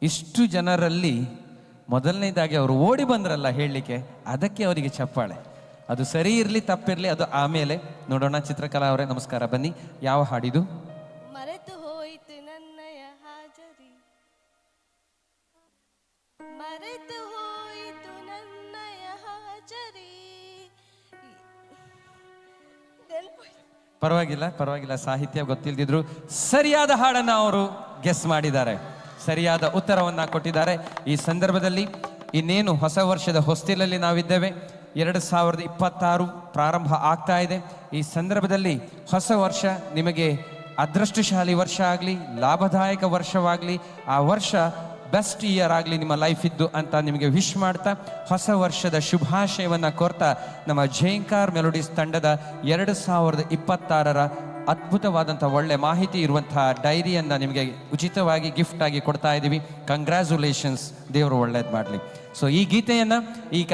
ಇಷ್ಟು ಜನರಲ್ಲಿ ಮೊದಲನೇದಾಗಿ ಅವರು ಓಡಿ ಬಂದ್ರಲ್ಲ ಹೇಳಲಿಕ್ಕೆ, ಅದಕ್ಕೆ ಅವರಿಗೆ ಚಪ್ಪಾಳೆ. ಅದು ಸರಿ ಇರಲಿ ತಪ್ಪಿರಲಿ ಅದು ಆಮೇಲೆ ನೋಡೋಣ. ಚಿತ್ರಕಲಾ ಅವರೇ ನಮಸ್ಕಾರ, ಬನ್ನಿ. ಯಾವ ಹಾಡಿದು? ಮರೆತು ಹೋಯಿತು ನನ್ನಯ ಹಾಜರಿ, ಮರೆತು ಹೋಯಿತು ನನ್ನಯ ಹಾಜರಿ. ಪರವಾಗಿಲ್ಲ, ಸಾಹಿತ್ಯ ಗೊತ್ತಿಲ್ದಿದ್ರು ಸರಿಯಾದ ಹಾಡನ್ನು ಅವರು ಗೆಸ್ ಮಾಡಿದ್ದಾರೆ, ಸರಿಯಾದ ಉತ್ತರವನ್ನ ಕೊಟ್ಟಿದ್ದಾರೆ. ಈ ಸಂದರ್ಭದಲ್ಲಿ ಇನ್ನೇನು ಹೊಸ ವರ್ಷದ ಹೊಸ್ತಿಲಲ್ಲಿ ನಾವಿದ್ದೇವೆ. 2026 ಪ್ರಾರಂಭ ಆಗ್ತಾ ಇದೆ. ಈ ಸಂದರ್ಭದಲ್ಲಿ ಹೊಸ ವರ್ಷ ನಿಮಗೆ ಅದೃಷ್ಟಶಾಲಿ ವರ್ಷ ಆಗಲಿ, ಲಾಭದಾಯಕ ವರ್ಷವಾಗಲಿ, ಆ ವರ್ಷ ಬೆಸ್ಟ್ ಇಯರ್ ಆಗಲಿ ನಿಮ್ಮ ಲೈಫ್ ಇದ್ದು ಅಂತ ನಿಮಗೆ ವಿಶ್ ಮಾಡ್ತಾ, ಹೊಸ ವರ್ಷದ ಶುಭಾಶಯವನ್ನು ಕೋರ್ತಾ, ನಮ್ಮ ಝೇಂಕಾರ್ ಮೆಲೋಡಿಸ್ ತಂಡದ 2026 ಅದ್ಭುತವಾದಂಥ ಒಳ್ಳೆ ಮಾಹಿತಿ ಇರುವಂತಹ ಡೈರಿಯನ್ನು ನಿಮಗೆ ಉಚಿತವಾಗಿ ಗಿಫ್ಟ್ ಆಗಿ ಕೊಡ್ತಾ ಇದ್ದೀವಿ. ಕಂಗ್ರ್ಯಾಚುಲೇಷನ್ಸ್, ದೇವರು ಒಳ್ಳೇದು ಮಾಡಲಿ. ಸೊ ಈ ಗೀತೆಯನ್ನು ಈಗ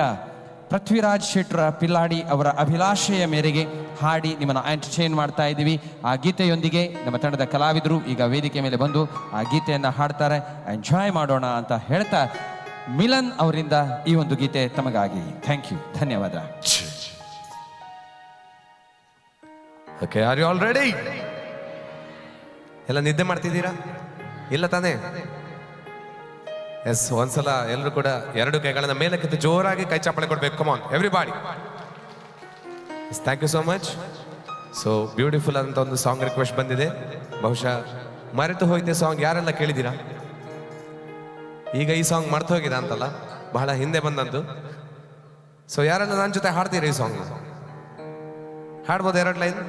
ಪೃಥ್ವಿರಾಜ್ ಶೆಟ್ರ ಪಿಲ್ಲಾಡಿ ಅವರ ಅಭಿಲಾಷೆಯ ಮೇರೆಗೆ ಹಾಡಿ ನಿಮ್ಮನ್ನು ಎಂಟರ್ಟೈನ್ ಮಾಡ್ತಾ ಇದ್ದೀವಿ. ಆ ಗೀತೆಯೊಂದಿಗೆ ನಮ್ಮ ತಂಡದ ಕಲಾವಿದರು ಈಗ ವೇದಿಕೆ ಮೇಲೆ ಬಂದು ಆ ಗೀತೆಯನ್ನು ಹಾಡ್ತಾರೆ. ಎಂಜಾಯ್ ಮಾಡೋಣ ಅಂತ ಹೇಳ್ತಾ, ಮಿಲನ್ ಅವರಿಂದ ಈ ಒಂದು ಗೀತೆ ತಮಗಾಗಿ. ಥ್ಯಾಂಕ್ ಯು, ಧನ್ಯವಾದ. Okay, are you all ready? ಎಲ್ಲ ನಿದ್ದೆ ಮಾಡ್ತಿದ್ದೀರಾ? ಇಲ್ಲ ತಾನೇ? ಎಸ್, ಒಂದ್ಸಲ ಎಲ್ಲರೂ ಕೂಡ 2 ಕೈಗಳನ್ನ ಮೇಲಕ್ಕೆತ್ತಿ ಜೋರಾಗಿ ಕೈ ಚಾಪಳೆ ಕೊಡ್ಬೇಕು. Come on everybody. Thank you so much. So beautiful ಅಂತ ಒಂದು ಸಾಂಗ್ ರಿಕ್ವೆಸ್ಟ್ ಬಂದಿದೆ. ಬಹುಶಃ ಮರೆತು ಹೋಯ್ತೆ ಸಾಂಗ್ ಯಾರೆಲ್ಲ ಕೇಳಿದ್ದೀರಾ? ಈಗ ಈ ಸಾಂಗ್ ಮರೆತು ಹೋಗಿದೆ ಅಂತಲ್ಲ, ಬಹಳ ಹಿಂದೆ ಬಂದಂತು. ಸೊ ಯಾರೆಲ್ಲ ನನ್ನ ಜೊತೆ ಹಾಡ್ತೀರಾ ಈ ಸಾಂಗ್? ಹಾಡ್ಬೋದು 2 ಲೈನ್?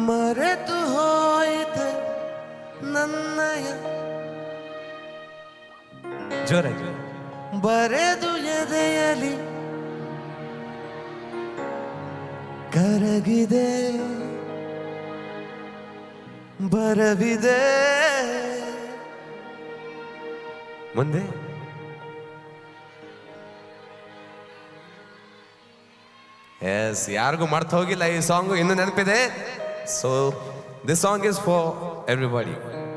ಮರೆತು ಹೋಯಿತೆ ನನ್ನಯ ಜೋರಾಗಿ ಬರೆದು ಎದೆಯಲಿ ಕರಗಿದೆ ಬರವಿದೆ. ಮುಂದೆ ಎಸ್, ಯಾರಿಗೂ ಮರ್ತು ಹೋಗಿಲ್ಲ ಈ ಸಾಂಗ್, ಇನ್ನೂ ನೆನಪಿದೆ. So this song is for everybody.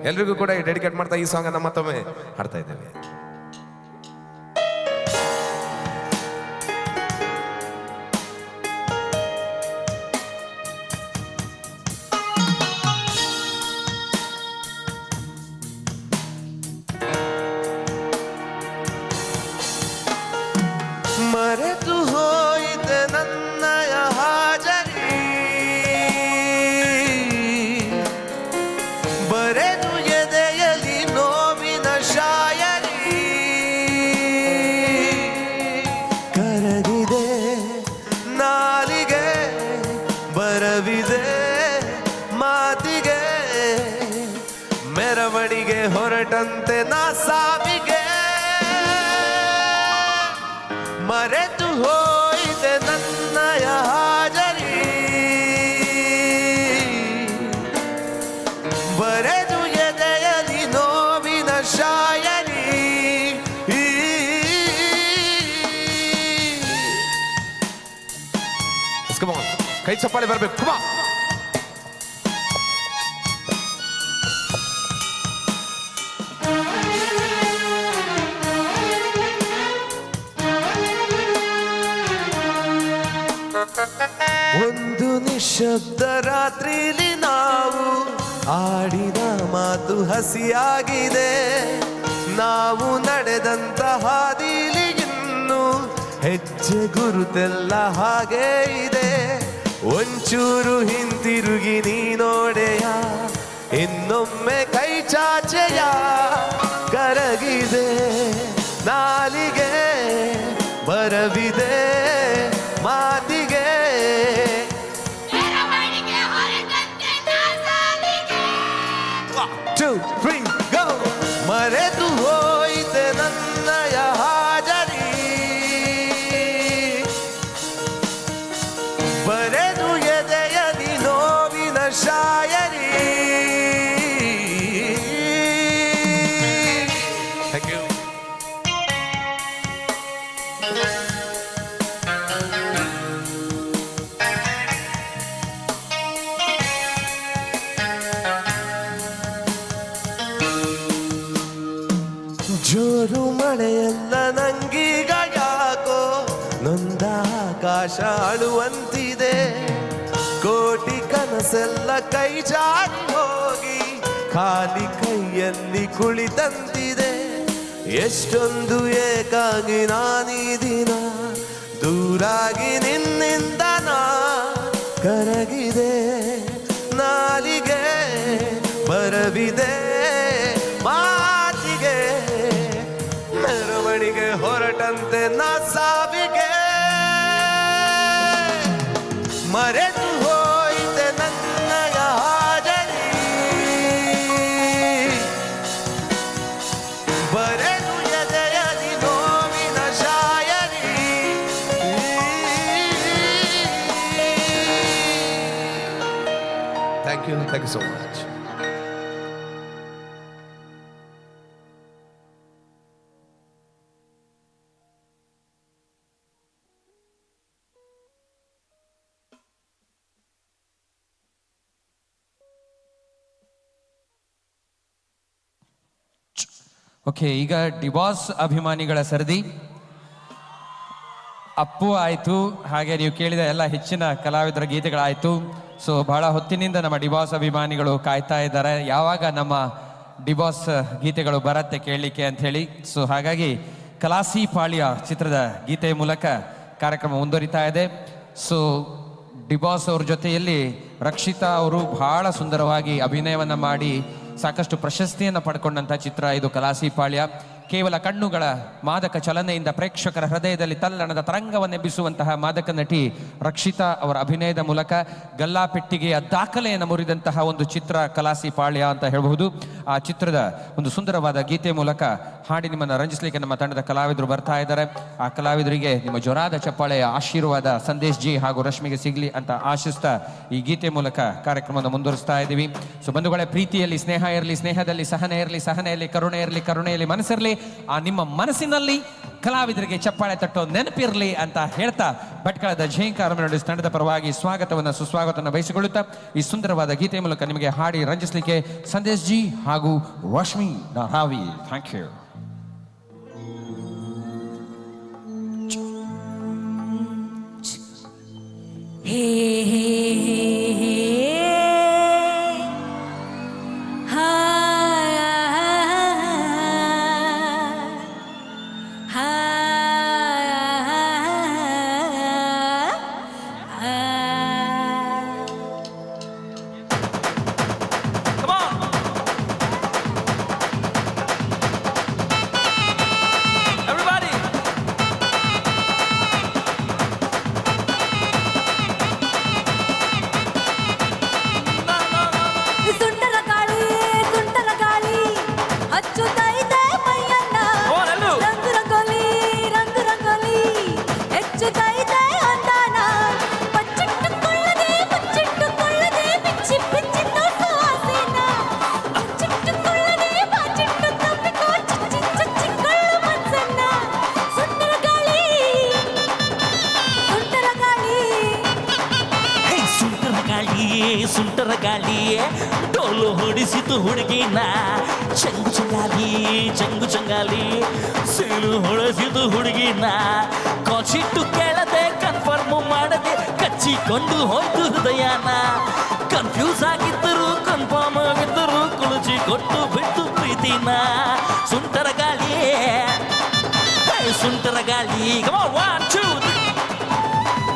ಎಲ್ರಿಗೂ ಕೂಡ ಡೆಡಿಕೇಟ್ ಮಾಡ್ತಾ ಈ ಸಾಂಗ್ ಅನ್ನ ಮತ್ತೊಮ್ಮೆ ಹಾಡ್ತಾ ಇದ್ದೇವೆ. ಮರೆತು ಹೋಯಿತೆ ನನ್ನಯ ಹಾಜರಿ, ಬರೆದು ಎದೆಯಲಿ ನೋವಿನ ಶಾಯರಿ. ಕರಗಿದೆ ನಾಲಿಗೆ ಬರವಿದೆ ಮಾತಿಗೆ, ಮೆರವಣಿಗೆ ಹೊರಟಂತೆ ನಾ ಸಾವಿಗೆ. ಮರೆತು ಹೋಯಿತೆ ನನ್ನಯ ಚಪ್ಪಾಳೆ ಬರ್ಬೇಕು. ಕುಮಾ ಒಂದು ನಿಶಬ್ದ ರಾತ್ರಿಲಿ ನಾವು ಆಡಿದ ಮಾತು ಹಸಿಯಾಗಿದೆ. ನಾವು ನಡೆದಂತ ಹಾದಿಲಿ ಇನ್ನು ಹೆಜ್ಜೆ ಗುರುತೆಲ್ಲ ಹಾಗೇ ಇದೆ. ಒಂಚೂರು ಹಿಂತಿರುಗಿ ನೀ ನೋಡೆಯ, ಇನ್ನೊಮ್ಮೆ ಕೈ ಚಾಚೆಯ. ಕರಗಿದೆ ನಾಲಿಗೆ, ಬರವಿದೆ ಮಾತಿಗೆ. Two, three, go. ಮರೆತು ಹೋಯಿತೆ ನನ್ನಯ ಹಾಜರಿ, ಬರೆದು ಎದೆಯಲಿ ನೋವಿನ ಶಾಯರಿ. Thank you. ಜೋರು ಮಳೆಯಲ್ಲ ನಂಗೀಗ ಯಾಕೋ ನೊಂದ ಆಕಾಶ ಅಳುವಂತಿದೆ. ಕೋಟಿ ಕನಸೆಲ್ಲ ಕೈ ಜಾರಿ ಹೋಗಿ ಖಾಲಿ ಕೈಯಲ್ಲಿ ಕುಳಿತಂತಿದೆ. ಎಷ್ಟೊಂದು ಏಕಾಗಿ ನಾನೀ ದಿನ, ದೂರಾಗಿ ನಿನ್ನಿಂದ ನಾ ಕರಗಿದೆ. ನಾಲಿಗೆ ಬರವಿದೆ ಮಾತಿಗೆ, ಮೆರವಣಿಗೆ ಹೊರಟಂತೆ ನಾ ಸಾವಿಗೆ. ಮರೆತು ಹೋಯಿತೆ ನನ್ನಯ ಹಾಜರಿ, ಬರೆದು ಎದೆಯಲಿ ನೋವಿನ ಶಾಯರಿ. Thank you so much. Okay, ಈಗ ಡಿಬಾಸ್ ಅಭಿಮಾನಿಗಳ ಸರದಿ. ಅಪ್ಪು ಆಯಿತು, ಹಾಗೆ ನೀವು ಕೇಳಿದ ಎಲ್ಲ ಹೆಚ್ಚಿನ ಕಲಾವಿದರ ಗೀತೆಗಳಾಯಿತು. ಸೊ ಬಹಳ ಹೊತ್ತಿನಿಂದ ನಮ್ಮ ಡಿಬಾಸ್ ಅಭಿಮಾನಿಗಳು ಕಾಯ್ತಾ ಇದ್ದಾರೆ, ಯಾವಾಗ ನಮ್ಮ ಡಿಬಾಸ್ ಗೀತೆಗಳು ಬರತ್ತೆ ಕೇಳಲಿಕ್ಕೆ ಅಂತ ಹೇಳಿ. ಸೊ ಹಾಗಾಗಿ ಕಲಾಸಿ ಪಾಳ್ಯ ಚಿತ್ರದ ಗೀತೆಯ ಮೂಲಕ ಕಾರ್ಯಕ್ರಮ ಮುಂದುವರಿತಾ ಇದೆ. ಸೊ ಡಿಬಾಸ್ ಅವ್ರ ಜೊತೆಯಲ್ಲಿ ರಕ್ಷಿತಾ ಅವರು ಬಹಳ ಸುಂದರವಾಗಿ ಅಭಿನಯವನ್ನು ಮಾಡಿ ಸಾಕಷ್ಟು ಪ್ರಶಸ್ತಿಯನ್ನು ಪಡ್ಕೊಂಡಂಥ ಚಿತ್ರ ಇದು ಕಲಾಸಿ ಪಾಳ್ಯ. ಕೇವಲ ಕಣ್ಣುಗಳ ಮಾದಕ ಚಲನೆಯಿಂದ ಪ್ರೇಕ್ಷಕರ ಹೃದಯದಲ್ಲಿ ತಲ್ಲಣದ ತರಂಗವನ್ನೆಬ್ಬಿಸುವಂತಹ ಮಾದಕ ನಟಿ ರಕ್ಷಿತಾ ಅವರ ಅಭಿನಯದ ಮೂಲಕ ಗಲ್ಲಾಪೆಟ್ಟಿಗೆಯ ದಾಖಲೆಯನ್ನು ಮುರಿದಂತಹ ಒಂದು ಚಿತ್ರ ಕಲಾಸಿ ಪಾಳ್ಯ ಅಂತ ಹೇಳಬಹುದು. ಆ ಚಿತ್ರದ ಒಂದು ಸುಂದರವಾದ ಗೀತೆ ಮೂಲಕ ಹಾಡಿ ನಿಮ್ಮನ್ನು ರಂಜಿಸಲಿಕ್ಕೆ ನಮ್ಮ ತಂಡದ ಕಲಾವಿದರು ಬರ್ತಾ ಇದ್ದಾರೆ. ಆ ಕಲಾವಿದರಿಗೆ ನಿಮ್ಮ ಜೋರಾದ ಚಪ್ಪಾಳೆಯ ಆಶೀರ್ವಾದ ಸಂದೇಶ್ ಜಿ ಹಾಗೂ ರಶ್ಮಿಗೆ ಸಿಗಲಿ ಅಂತ ಆಶಿಸ್ತಾ ಈ ಗೀತೆ ಮೂಲಕ ಕಾರ್ಯಕ್ರಮವನ್ನು ಮುಂದುವರಿಸ್ತಾ ಇದ್ದೀವಿ. ಸೊ ಬಂಧುಗಳೇ, ಪ್ರೀತಿಯಲ್ಲಿ ಸ್ನೇಹ ಇರಲಿ, ಸ್ನೇಹದಲ್ಲಿ ಸಹನೆ ಇರಲಿ, ಸಹನೆಯಲ್ಲಿ ಕರುಣೆ ಇರಲಿ, ಕರುಣೆಯಲ್ಲಿ ಮನಸ್ಸಿರಲಿ. ಆ ನಿಮ್ಮ ಮನಸ್ಸಿನಲ್ಲಿ ಕಲಾವಿದರಿಗೆ ಚಪ್ಪಾಳೆ ತಟ್ಟೋ ನೆನಪಿರಲಿ ಅಂತ ಹೇಳ್ತಾ ಭಟ್ಕಳದ ಝೇಂಕಾರ ಮೆಲೋಡಿಸ್ ತಂಡದ ಪರವಾಗಿ ಸ್ವಾಗತವನ್ನು ಸುಸ್ವಾಗತವನ್ನು ಬಯಸಿಕೊಳ್ಳುತ್ತಾ ಈ ಸುಂದರವಾದ ಗೀತೆ ಮೂಲಕ ನಿಮಗೆ ಹಾಡಿ ರಂಜಿಸಲಿಕ್ಕೆ ಸಂದೇಶ್ ಜಿ ಹಾಗೂ Rashmi Naravi. Thank you. Hey hey hey ಹಾ Everybody! ಗಾಳಿ ಡೋಲು ಹೊಡಿಸಿತು ಹುಡುಗಿನ ಚಂಗು ಚಂಗಾಲಿ ಚಂಗು ಚಂಗಾಲಿ ಸೀಳು ಹೊಡೆಸಿತು ಹುಡುಗಿನ ಕಾಚಿಟ್ಟು ಕೇಳದೆ ಕನ್ಫರ್ಮ್ ಮಾಡದೆ ಕಚ್ಚಿಕೊಂಡು ಹೋಯ್ತು ಹೃದಯನ ಕನ್ಫ್ಯೂಸ್ ಆಗಿದ್ದರು ಕನ್ಫರ್ಮ್ ಆಗಿದ್ದರು ಕುಳಿಚಿ ಕೊಟ್ಟು ಬಿಟ್ಟು ಪ್ರೀತಿನ ಸುಂಟರ ಗಾಳಿ ಸುಂಟರ ಗಾಳಿ Come on, 1, 2, 3.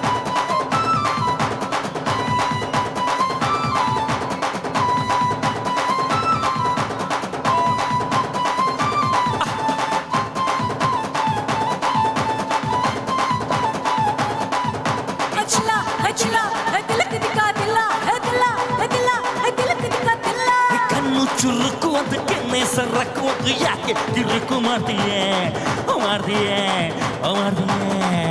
ಕಣ್ಣು ಚುರುಕು ಅಂತ ಕೆನ್ನೆ ಸರಕು ಅಂತ ಯಾಕೆ ತಿರುಕು ಮಾಡ್ತೀಯೇ ಮಾಡ್ತೀಯೇ ಮಾಡ್ತೀಯೇ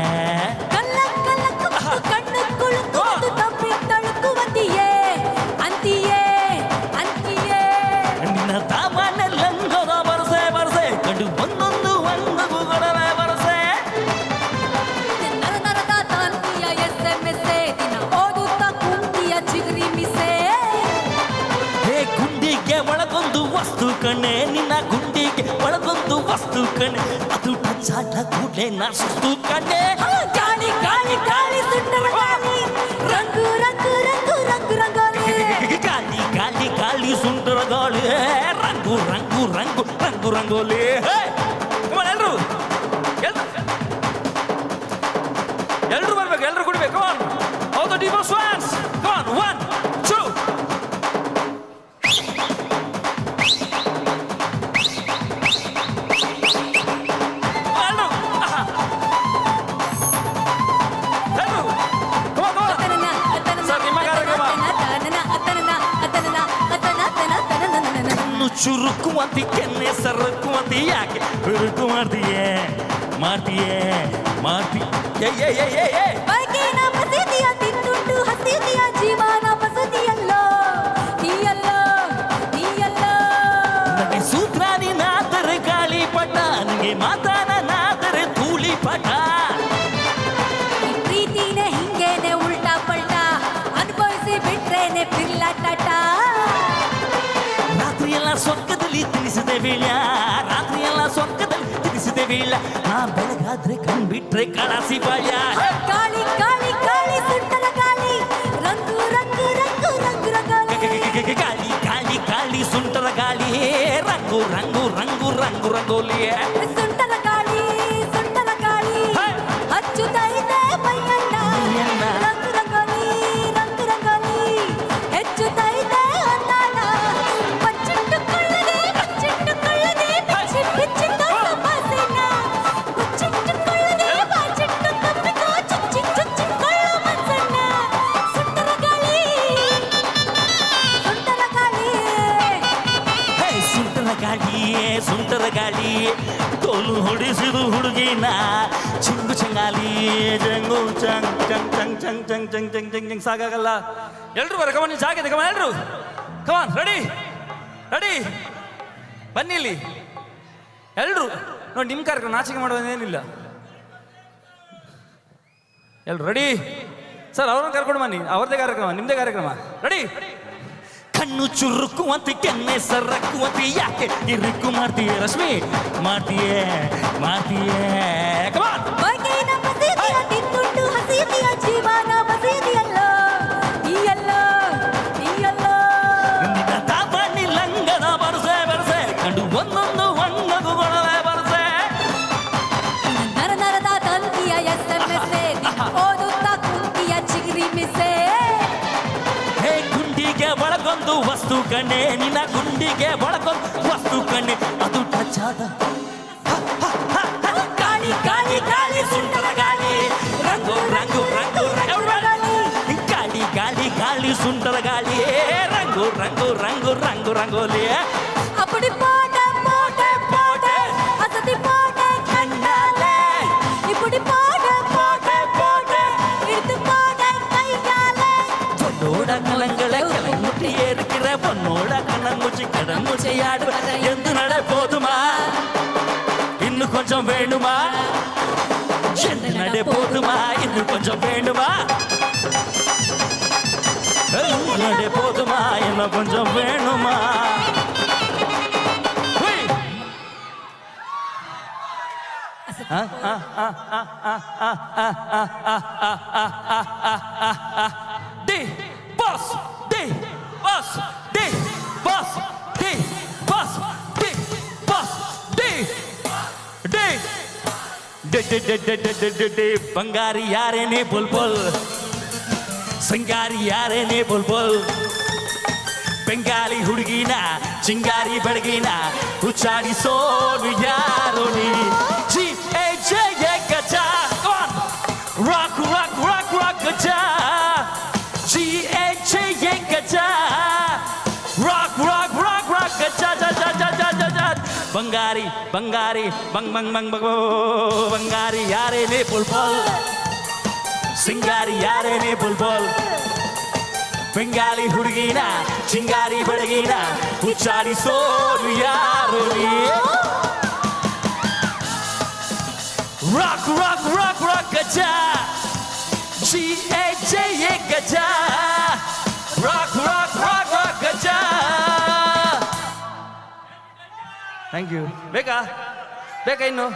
ಕಣ್ಣು ಕುಳುಕು ತಪ್ಪಿ ತಳುಕುವಂತಿಯೇ ಅಂತಿಯೇ ಅಂತಿಯೇ ನಿನ್ನ ತಾಮನೆ ಲಂಗದ ಬರಸೆ ಬರಸೆ ಕಂಡು ಒಂದೊಂದು ಒಂದಗುಗಳೇ ಬರಸೆ ನರ ನರದ ತಾಂತಿಯ SMS ದಿನ ಓದುತ್ತಾ ಕುಂತಿಯ ಚಿಗುರಿ ಮಿಸೆ ಹೇ ಗುಂಡಿಗೆ ಒಳಗೊಂದು ವಸ್ತು ಕಣ್ಣೆ ನಿನ್ನ ಗುಂಡಿಗೆ ಒಳಗೊಂದು ವಸ್ತು ಕಣ್ಣೆ ಅದು ಟಚ್ಚಾಟ ಕೂಡಲೇ ನಾ ಸುಸ್ತು ಕಣ್ಣೆ ಗಾಳಿ ಗಾಳಿ ಗಾಳಿ ಸುಂಟರ ಗಾಳಿ ರಂಗು ರಂಗು ರಂಗು ರಂಗು ರಂಗೋಲಿ ಗಾಳಿ ಗಾಳಿ ಗಾಳಿ ಸುಂಟರ ಗಾಳಿ ರಂಗು ರಂಗು ರಂಗು ರಂಗು ರಂಗೋಲಿ ಎಲ್ರು ಎಲ್ರು ಬರ್ಬೇಕು ಎಲ್ರು ಕೊಡ್ಬೇಕು all the devotees ones come on 1 2 ಚುರುಕು ಅಂತ ಕೆನ್ನೆ ಸರಕು ಅಂತ ಯಾಕೆ ಬಿರುಕು ಮಾಡ್ತೀಯೇ ಮಾಡ್ತೀಯೇ ಮಾಡ್ತೀಯೇ ಬೈಕಿನ ಮಸೀದಿಯ ತಿಂದುಂಡು ಹಸೀದಿಯ ಜೀವನ ಬಸದಿಯಲ್ಲೋ ನೀಯಲ್ಲೋ ನೀಯಲ್ಲೋ ನನಗೆ ಸೂತ್ರ ನೀನಾದರೆ ಗಾಳಿ ಪಟ ನನಗೆ ಮಾತಾನ ನಾದರೆ ಧೂಳಿ ಪಟ ಈ ಪ್ರೀತಿನೇ ಹಿಂಗೇನೆ ಉಲ್ಟಾ ಪಲ್ಟಾ ಅನುಭವಿಸಿ ಬಿಟ್ರೇನೆ ಪಿರ್ಲಾಟ ರಾತ್ರಿಯೆಲ್ಲ ಸೊಕ್ಕದಲ್ಲಿ ತಿನಿಸಿದೆ ಬೀಳ ರಾತ್ರಿಯೆಲ್ಲ ಸೊಕ್ಕದಲ್ಲಿ ತಿನಿಸಿದೆ ಬೀಳ ನಾ ಬೆಳಗಾದ್ರೆ ಕಣ್ಬಿಟ್ರೆ ಕಳಸಿ ಬಾಯ ಗಾಳಿ ಗಾಳಿ ಗಾಳಿ ಸುಂಟರ ಗಾಳಿ ರಂಗು ರಂಗು ರಂಗು ರಂಗು ರಂಗೋಲಿ ಗಾಳಿ ಗಾಳಿ ಗಾಳಿ ಸುಂಟರ ಗಾಳಿ ರಂಗು ರಂಗು ರಂಗು ರಂಗು ರಂಗೋಲಿ ಸುಂಟರ ಗಾಳಿ ಹಚ್ಚುತ್ತಾ ಇದೆ ಮೈಯನ್ನ ರಂಗು ರಂಗೋಲಿ ಹೆಚ್ಚುತ್ತಾ ಇದೆ ಅಂದಾನ ಬಚ್ಚಿಟ್ಟುಕೊಳ್ಳದೆ ಬಿಚ್ಚಿ ಬಿಚ್ಚಿಟ್ಟು ತಪಾಸೆನ ಬಚ್ಚಿಟ್ಟುಕೊಳ್ಳದೆ ಬಾಚಿಟ್ಟು ತಪ್ಪಿಕೋ ಚುಚ್ಚಿಕೊಳ್ಳೋ ಮನ್ಸನ್ನ ಸುಂಟರ ಗಾಳಿ ಸುಂಟರ ಗಾಳಿ ತೋಲು ಹೊಡಿಸಿದು ಹುಡುಗಿನ ಚಿಂಗು ಚಂಗಾಲಿ ಜಂಗು ಚಂಗ್ ಚಂಗ್ ಚಂಗ್ ಚಂಗ್ ಚಂಗ್ ಚಂಗ್ ಚಂಗ್ ಚಂಗ್ ಚಂಗ್ ಸಾಕಾಗಲ್ಲ ಎಲ್ರು ಬರ ಕಮನ್ ಜಾಗಿದೆ ಕಮನ್ ಎಲ್ರು ಕಮನ್ ರೆಡಿ ರೆಡಿ ಬನ್ನಿ ಇಲ್ಲಿ ಎಲ್ರು ನೋಡಿ ನಿಮ್ಮ ಕಾರ್ಯಕ್ರಮ ನಾಚಿಕೆ ಮಾಡೋದೇನಿಲ್ಲ ಎಲ್ರು ರೆಡಿ ಸರ್ ಅವ್ರನ್ನ ಕರ್ಕೊಂಡು ಬನ್ನಿ ಅವ್ರದ್ದೇ ಕಾರ್ಯಕ್ರಮ ನಿಮ್ದೇ ಕಾರ್ಯಕ್ರಮ ರೆಡಿ ಕಣ್ಣು ಚುರುಕು ಅಂತ ಕೆನ್ನೆ ಸರಕು ಅಂತ ಯಾಕೆ ಇರುಕು ಮಾಡ್ತೀಯ ರಶ್ಮಿ ಮಾಡ್ತೀಯೇ ಕಮಾನ್ ಬೈಕಿನ ಮಸೀದಿಯ ತಿಂದುಂಡು ಹಸೀದಿಯ ಜೀವನ ಬಸೀದಿಯಲ್ಲೋ ನೀಯಲ್ಲೋ ನಿನ್ನ ತಾಪಣ್ಣಿ ಲಂಗದ ಬರಸೆ ಬರಸೆ ಕಂಡು ಒಂದೊಂದು ಒಂದಗುಗಳೇ ಬರಸೆ ನರ ನರದ ತಂತಿಯ SMS ದಿನ ಓದುತ್ತಾ ಕುಂತಿಯ ಚಿಗುರಿ ಮಿಸೆ ಹೇ ಗುಂಡಿಗೆ ಒಳಗೊಂದು ವಸ್ತು ಕಣ್ಣೆ ನಿನ್ನ ಗುಂಡಿಗೆ ಒಳಗೊಂದು ವಸ್ತು ಕಣ್ಣೆ ಅದು ಟಚ್ಚಾದ ಗಾಳಿ ಗಾಳಿ ಗಾಳಿ ಸುಂಟರ ಗಾಳಿ ರಂಗು ರಂಗು ರಂಗು ಗಾಳಿ ಗಾಳಿ ಗಾಳಿ ಸುಂಟರ ಗಾಳಿ ರಂಗು ರಂಗು ರಂಗು ರಂಗು ರಂಗೋಲಿ அப்படி போட போட போட அசதி போட கண்ணாலே இப்படி போட போட போட எடுத்து போட கையாலே பொன்னோட கலங்களை கலங்குட்டி இருக்கிற பொன்னோட கண்ணங்குச்சி கடங்குச்சையாடு எந்த நட போதுமா இன்னும் கொஞ்சம் வேணுமா எந்த நட போதுமா இன்னும் கொஞ்சம் வேணுமா நட போதுமா என்ன கொஞ்சம் வேணுமா ஹுய். D boss D boss D boss D boss D boss D D D ಬಂಗಾರಿ ಯಾರೇನೇ ಬುಲ್ಬುಲ್ ಸಂಗಾರಿ ಯಾರೇನೇ ಬುಲ್ಬುಲ್ ಬೆಂಗಾಲಿ ಹುಡುಗಿನ ಚಿಂಗಾರಿ ಬೆಳಗಿನ ಹುಚ್ಚಾಡಿಸೋನು ಯಾರು ನೀ G A J A Gaja rock rock rock rock Gaja G A J A Gaja rock rock rock rock ಗಜ ಜ ಜ ಜ ಜ ಜ ಜ ಬಂಗಾರಿ ಬಂಗಾರಿ ಬಂಗ್ ಬಂಗ್ ಬಂಗ್ ಬಂಗ್ ಬಂಗಾರಿ ಯಾರೇನೇ ಬುಲ್ಬುಲ್ ಸಿಂಗಾರಿ ಯಾರೇನೇ ಬುಲ್ಬುಲ್ ಬೆಂಗಾಲಿ ಹುಡುಗಿನ ಚಿಂಗಾರಿ ಬೆಳಗಿನ ಹುಚ್ಚಾಡಿಸೋರು ಯಾರು ನೀ rock rock rock rock Gaja G A J A Gaja rock rock rock rock Gaja thank you ಬೇಕಾ ಬೇಕಾ ಇನ್ನು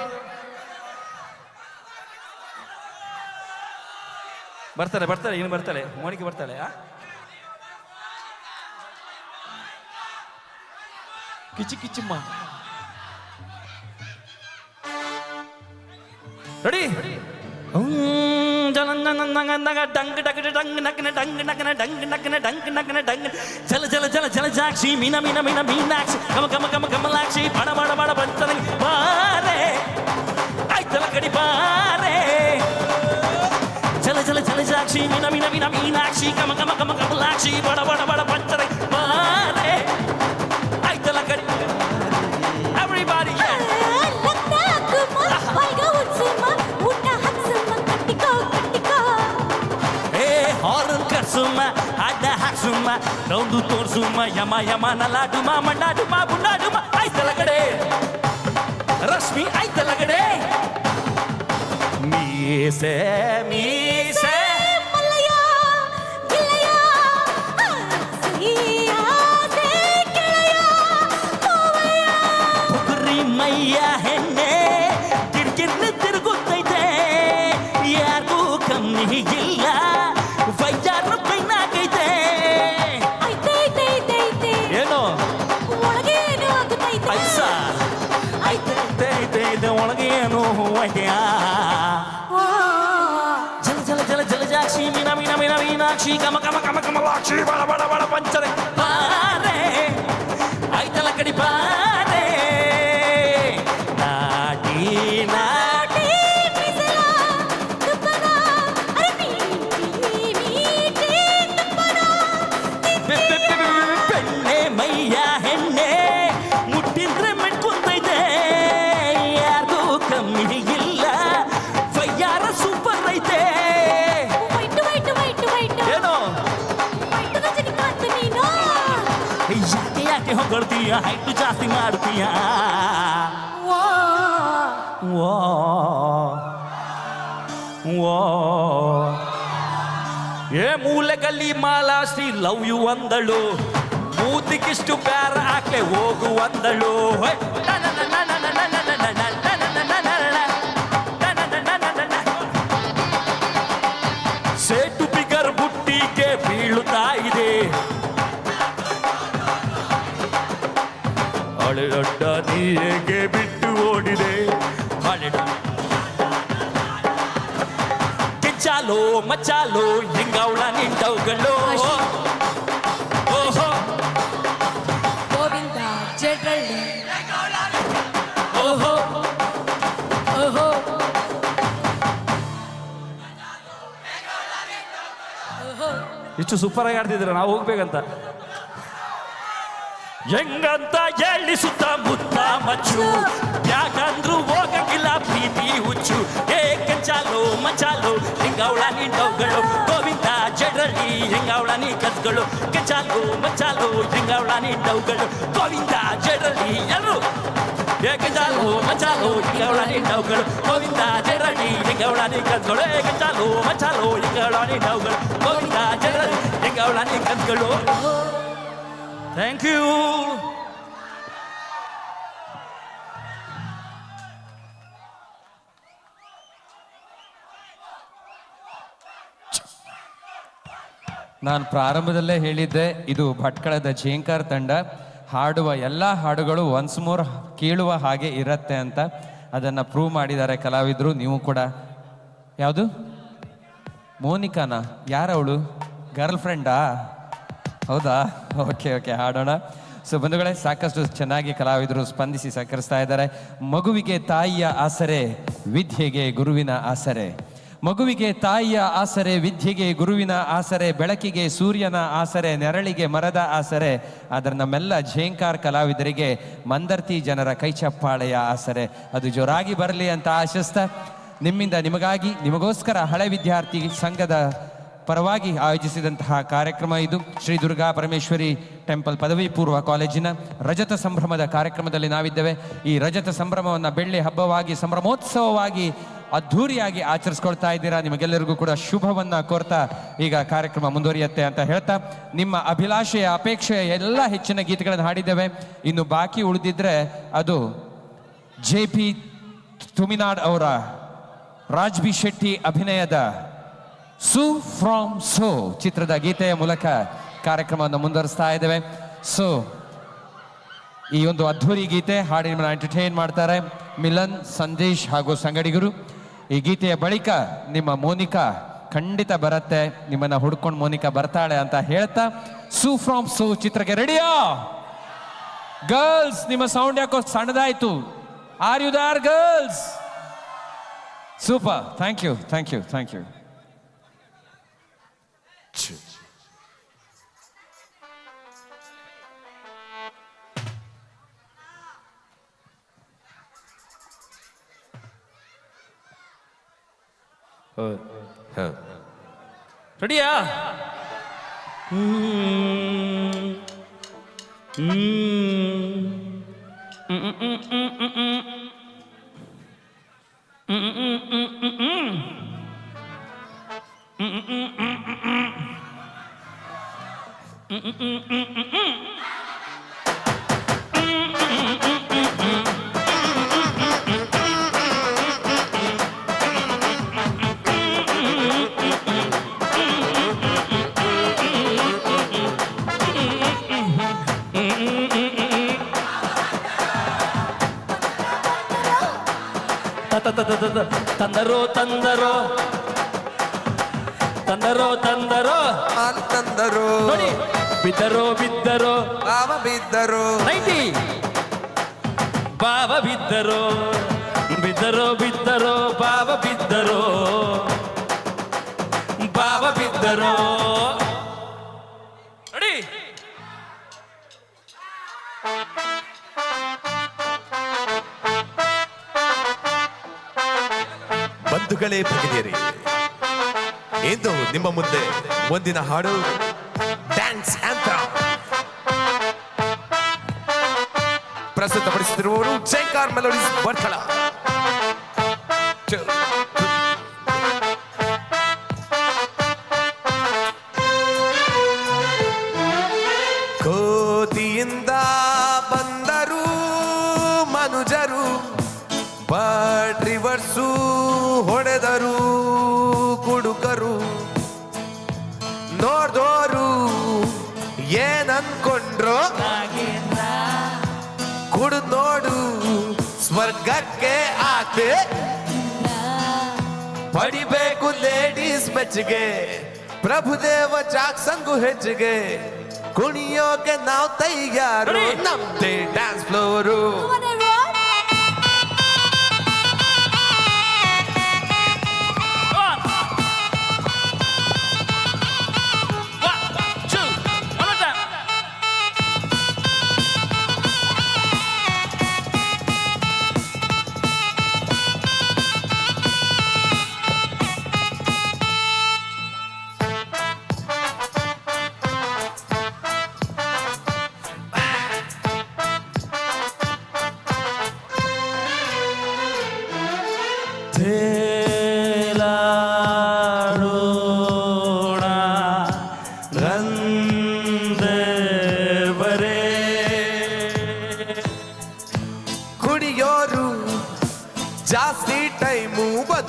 ಬರ್ತಾರೆ ಬರ್ತಾರೆ ಇನ್ನು ಬರ್ತಾಳೆ ಮೋನಿಕೆ ಬರ್ತಾಳೆ ಕಿಚಿ ಕಿಚಿಮ್ಮ ರೆಡಿ ಡಂಗ್ ಡಗ್ ಡಂಗ್ ನಗ್ನ ಡಂಗ್ ನಗ್ನ ಡಂಗ್ ನಗ್ನ ಡಂಗ್ ನಗ್ನ ಡಂಗ್ ಜಲ ಜಲ ಜಲ ಜಲ ಜಾಕ್ಷಿ ಮೀನ ಮೀನ ಮೀನ ಮೀನಾಕ್ಷಿ ಕಮ ಕಮ ಕಮ ಕಮಲಾಕ್ಷಿ ಬಡ ಬಡ ಬಡ ಬಂತನ ಬಾರೆ ಆಯ್ತಲ ಕಡಿ ಬಾರೆ ಜಲ ಜಲ ಜಲ ಜಾಕ್ಷಿ ಮೀನ ಮೀನ ಮೀನ ಮೀನಾಕ್ಷಿ ಕಮ ಕಮ ಕಮ ಕಮಲಾಕ್ಷಿ ಬಡ ಬಡ ಬಡ ಬಂತನ ಬಾರೆ ಆಯ್ತಲ ಕಡಿ everybody ಹಾರನ್ ಕರ್ಸುಮ್ಮ ಅಡ್ಡ ಹಾಕ್ಸುಮ್ಮ ರೌಂಡು ತೋರ್ಸುಮ್ಮ ಯಮ ಯಮ ನಲಾಡುಮ ಮಂಡಾಡುಮ ಬುಂಡಾಡುಮ ಆಯ್ತಲ ಕಡೆ ರಶ್ಮಿ ಆಯ್ತಲ ಕಡೆ ಮೀಸೆ ಮೀಸೆ ಪುಗುರಿ ಮೈಯ ಹೆಣ್ಣೆ ಕಿರ್ಕಿರ್ನ ತಿರುಗುತ್ತೈತೆ ಯಾರಿಗೂ ಕಮ್ಮಿ ಇಲ್ಲ ವೈಚಾರ ಪೈನಾಗೈತೆ ಏನು ಐಸ ಐತೆ ಒಳಗೆ ಏನು ಹೂವಯ್ಯ ಜಲ ಜಲ ಜಲ ಜಲ ಜಾಕ್ಷಿ ಮೀನ ಮೀನ ಮೀನ ಮೀನಾಕ್ಷಿ ಕಮ ಕಮ ಕಮ ಕಮಲಾಕ್ಷಿ ಬಡ ಬಡ ಬಡ ಪಂಚರೆ ಬಾರೆ ಐತಲ ಕಡಿ ಬಾರೆ ನಾಟಿ ನಾಟಿ ಬೆಣ್ಣೆ ಮೈಯ ಹೆಣ್ಣೆ ಮುಟ್ಟಿದ್ರೆ ಮೆಟ್ಕೊಂತೈತೆ ಯಾರಿಗೂ ಕಮ್ಮಿ ಇಲ್ಲ ವಯ್ಯಾರ ಸೂಪರ್ ಐತೆ ಏನೋ ಯಾಕೆ ಯಾಕೆ ಹೊಗಳ್ತೀಯ ಹೈಟು ಜಾಸ್ತಿ ಮಾಡ್ತೀಯ ಓ ಓ ಏ ಮೂಲೆಗಲ್ಲಿ ಮಾಲಾಶ್ರೀ ಲವ್ ಯು ಅಂದಳು ಮೂತಿಗಿಷ್ಟು ಪ್ಯಾರ ಹಾಕ್ಲೆ ಹೋಗು ಅಂದಳು ಸೇಟು ಬಿಗರ್ ಬುಟ್ಟಿಗೆ ಬೀಳುತ್ತಾ ಇದೆ ಹಳೆದೊಡ್ಡ ನೀರಿಗೆ ಬಿಟ್ಟು ಓಡಿದೆ ಹಳೆದ ಚಾಲೋ ಮಚಾಲೋ ಹಿಂಗವಳ ನಿಂತವುಗಳು ಓಹೋ ಗೋವಿಂದ ಜಡಳ್ಳಿ ಓಹೋ ಓಹೋ ಇಷ್ಟು ಸೂಪರ್ ಆಗಿ ಆಡ್ತಿದ್ರ ನಾವು ಹೋಗ್ಬೇಕಂತ ಹೆಂಗಂತ ಎಳ್ಳಿ ಸುತ್ತ ಮುತ್ತ ಮಚ್ಚು ಯಾಕಂದ್ರು ಹೋಗಂಗಿಲ್ಲ ಪ್ರೀತಿ ಹುಚ್ಚು ಏ ಕಂಚಾಲು ಮಚಾಲು ಹಿಂಗವಳ ನಿಂಡವುಗಳು ಗೋವಿಂದ ಜಡಳ್ಳಿ ಹಿಂಗವಳ ನೀ ಕತ್ಗಳು ಕಂಚಾಲು ಮಚಾಲು ಹಿಂಗವಳ ನಿಂಡವುಗಳು ಗೋವಿಂದ ಜಡಳ್ಳಿ ಎಲ್ಲರೂ ಏಕಂಚಾಲು ಮಚಾಲು ಹಿಂಗವಳ ನಿಂಡವುಗಳು ಗೋವಿಂದ ಜಡಳ್ಳಿ ಹಿಂಗವಳ ನೀ ಕತ್ಗಳು ಏಕಂಚಾಲು ಮಚಾಲು ಹಿಂಗವಳ ನಿಂಡವುಗಳು ಗೋವಿಂದ ಜಡಳ್ಳಿ ಹಿಂಗವಳ ನೀ ಕತ್ಗಳು ಥ್ಯಾಂಕ್ ಯು. ನಾನು ಪ್ರಾರಂಭದಲ್ಲೇ ಹೇಳಿದ್ದೆ, ಇದು ಭಟ್ಕಳದ ಝೇಂಕಾರ್ ತಂಡ ಹಾಡುವ ಎಲ್ಲ ಹಾಡುಗಳು ಒನ್ಸ್ ಮೋರ್ ಕೇಳುವ ಹಾಗೆ ಇರತ್ತೆ ಅಂತ. ಅದನ್ನು ಪ್ರೂವ್ ಮಾಡಿದ್ದಾರೆ ಕಲಾವಿದರು. ನೀವು ಕೂಡ. ಯಾವುದು ಮೋನಿಕಾನಾ? ಯಾರವಳು? ಗರ್ಲ್ ಫ್ರೆಂಡಾ? ಹೌದಾ? ಓಕೆ ಓಕೆ, ಹಾಡೋಣ. ಸೊ ಬಂಧುಗಳೇ, ಸಾಕಷ್ಟು ಚೆನ್ನಾಗಿ ಕಲಾವಿದರು ಸ್ಪಂದಿಸಿ ಸಹಕರಿಸ್ತಾ ಇದ್ದಾರೆ. ಮಗುವಿಗೆ ತಾಯಿಯ ಆಸರೆ, ವಿದ್ಯೆಗೆ ಗುರುವಿನ ಆಸರೆ. ಮಗುವಿಗೆ ತಾಯಿಯ ಆಸರೆ, ವಿದ್ಯೆಗೆ ಗುರುವಿನ ಆಸರೆ, ಬೆಳಕಿಗೆ ಸೂರ್ಯನ ಆಸರೆ, ನೆರಳಿಗೆ ಮರದ ಆಸರೆ. ಆದರೆ ನಮ್ಮೆಲ್ಲ ಝೇಂಕಾರ್ ಕಲಾವಿದರಿಗೆ ಮಂದರ್ತಿ ಜನರ ಕೈಚಪ್ಪಾಳೆಯ ಆಸರೆ. ಅದು ಜೋರಾಗಿ ಬರಲಿ ಅಂತ ಆಶಿಸ್ತಾ, ನಿಮ್ಮಿಂದ ನಿಮಗಾಗಿ, ನಿಮಗೋಸ್ಕರ ಹಳೆ ವಿದ್ಯಾರ್ಥಿ ಸಂಘದ ಪರವಾಗಿ ಆಯೋಜಿಸಿದಂತಹ ಕಾರ್ಯಕ್ರಮ ಇದು. ಶ್ರೀ ದುರ್ಗಾ ಪರಮೇಶ್ವರಿ ಟೆಂಪಲ್ ಪದವಿ ಪೂರ್ವ ಕಾಲೇಜಿನ ರಜತ ಸಂಭ್ರಮದ ಕಾರ್ಯಕ್ರಮದಲ್ಲಿ ನಾವಿದ್ದೇವೆ. ಈ ರಜತ ಸಂಭ್ರಮವನ್ನು ಬೆಳ್ಳಿ ಹಬ್ಬವಾಗಿ, ಸಂಭ್ರಮೋತ್ಸವವಾಗಿ ಅದ್ಧೂರಿಯಾಗಿ ಆಚರಿಸ್ಕೊಳ್ತಾ ಇದ್ದೀರಾ. ನಿಮಗೆಲ್ಲರಿಗೂ ಕೂಡ ಶುಭವನ್ನ ಕೋರ್ತಾ ಈಗ ಕಾರ್ಯಕ್ರಮ ಮುಂದುವರಿಯುತ್ತೆ ಅಂತ ಹೇಳ್ತಾ, ನಿಮ್ಮ ಅಭಿಲಾಷೆಯ, ಅಪೇಕ್ಷೆಯ ಎಲ್ಲ ಹೆಚ್ಚಿನ ಗೀತೆಗಳನ್ನು ಹಾಡಿದ್ದೇವೆ. ಇನ್ನು ಬಾಕಿ ಉಳಿದಿದ್ರೆ ಅದು JP ತುಮಿನಾಡ್ ಅವರ ರಾಜ್ ಬಿ ಶೆಟ್ಟಿ ಅಭಿನಯದ ಸೂ ಫ್ರಾಮ್ ಸೋ ಚಿತ್ರದ ಗೀತೆಯ ಮೂಲಕ ಕಾರ್ಯಕ್ರಮವನ್ನು ಮುಂದುವರಿಸ್ತಾ ಇದ್ದೇವೆ. ಸೊ ಈ ಒಂದು ಅದ್ಧೂರಿ ಗೀತೆ ಹಾಡಿ ನಿಮ್ಮನ್ನು ಎಂಟರ್ಟೈನ್ ಮಾಡ್ತಾರೆ ಮಿಲನ್, ಸಂದೇಶ್ ಹಾಗೂ ಸಂಗಡಿಗರು. ಈ ಗೀತೆಯ ಬಳಿಕ ನಿಮ್ಮ ಮೋನಿಕಾ ಖಂಡಿತ ಬರುತ್ತೆ, ನಿಮ್ಮನ್ನ ಹುಡ್ಕೊಂಡು ಮೋನಿಕಾ ಬರ್ತಾಳೆ ಅಂತ ಹೇಳ್ತಾ, ಸೂ ಫ್ರಾಮ್ ಸೋ ಚಿತ್ರಕ್ಕೆ ರೆಡಿಯಾ ಗರ್ಲ್ಸ್? ನಿಮ್ಮ ಸೌಂಡ್ ಯಾಕೋ ಸಣ್ಣದಾಯ್ತು. Are you there girls? Super, thank you thank you thank you. ರೆಡಿಯಾ? ತಂದರೋ ತಂದರೋ ತಂದರೋ ತಂದರೋ ಅಂತಂದರು, ನೋಡಿ, ಬಿದ್ದರೋ ಬಿದ್ದರೋ ಬಾವ ಬಿದ್ದರು, ನೈಟಿ ಬಾವ ಬಿದ್ದರೋ, ಬಿದ್ದರೋ ಬಿದ್ದರೋ ಬಾವ ಬಿದ್ದರೋ, ಬಾವ ಬಿದ್ದರೋ. ನೋಡಿ, ಬಂಧುಗಳೇ ಭಗಿನಿಯರೇ, ಇಂದು ನಿಮ್ಮ ಮುಂದೆ ಮುಂದಿನ ಹಾಡು dance anthem ಪ್ರಸ್ತುತಪಡಿಸುತ್ತಿರುವವರು Jhankar melodies Bhatkal. ಕೋತಿಯಿಂದ ಬಂದರು ಮನುಜರು, ಬಟ್ ರಿವರ್ಸು ಹೊಡೆದರು ಕುಡುಕರು. ನೋಡ್ದೋರು ಏನನ್ಕೊಂಡ್ರು, ಕುಡಿದ್ ನೋಡು ಸ್ವರ್ಗಕ್ಕೆ ಆತೆ. ಪಡಿಬೇಕು ಲೇಡೀಸ್ ಮೆಚ್ಚಿಗೆ, ಪ್ರಭುದೇವ ಜಾಕ್ಸಂಗು ಹೆಚ್ಚಿಗೆ. ಕುಣಿಯೋಕೆ ನಾವು ತಯಾರು, ನಮ್ದೇ ಡ್ಯಾನ್ಸ್ ಫ್ಲೋರು.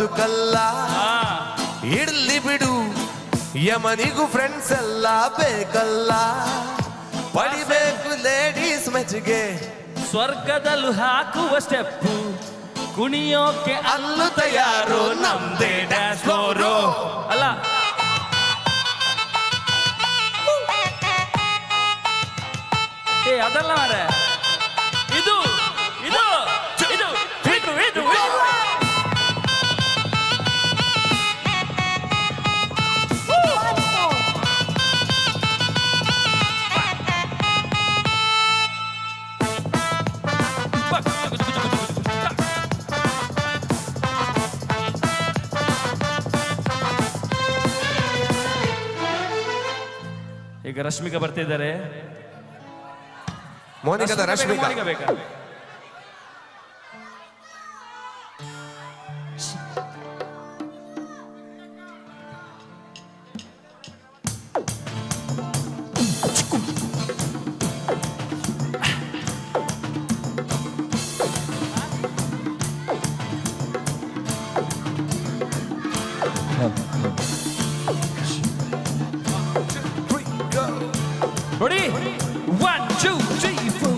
ಬದುಕಲ್ಲ ಇಡ್ಲಿ ಬಿಡು ಯಮನಿಗೂ ಫ್ರೆಂಡ್ಸ್ ಎಲ್ಲ ಬೇಕಲ್ಲ ಪಡಿಬೇಕು ಲೇಡೀಸ್ ಮೆಚ್ಚುಗೆ ಸ್ವರ್ಗದಲ್ಲೂ ಹಾಕುವ ಸ್ಟೆಪ್ಪು ಕುಣಿಯೋಕೆ ಅಲ್ಲೂ ತಯಾರು ನಮ್ದೇ ಡ್ಯಾನ್ಸ್ ಫ್ಲೋರು ಅಲ್ಲ ಏ ಅದಲ್ಲ ಮಾರೆ ಇದು ಇದು ಇದು ಇದು ಇದು ಈಗ ರಶ್ಮಿಕಾ ಬರ್ತಿದ್ದಾರೆ. ಮೋನಿಕಾದ ರಶ್ಮಿಕಾ ಮೋನಿಕಾ ಬೇಕಾ? Ready? 1, 2, 3, 4.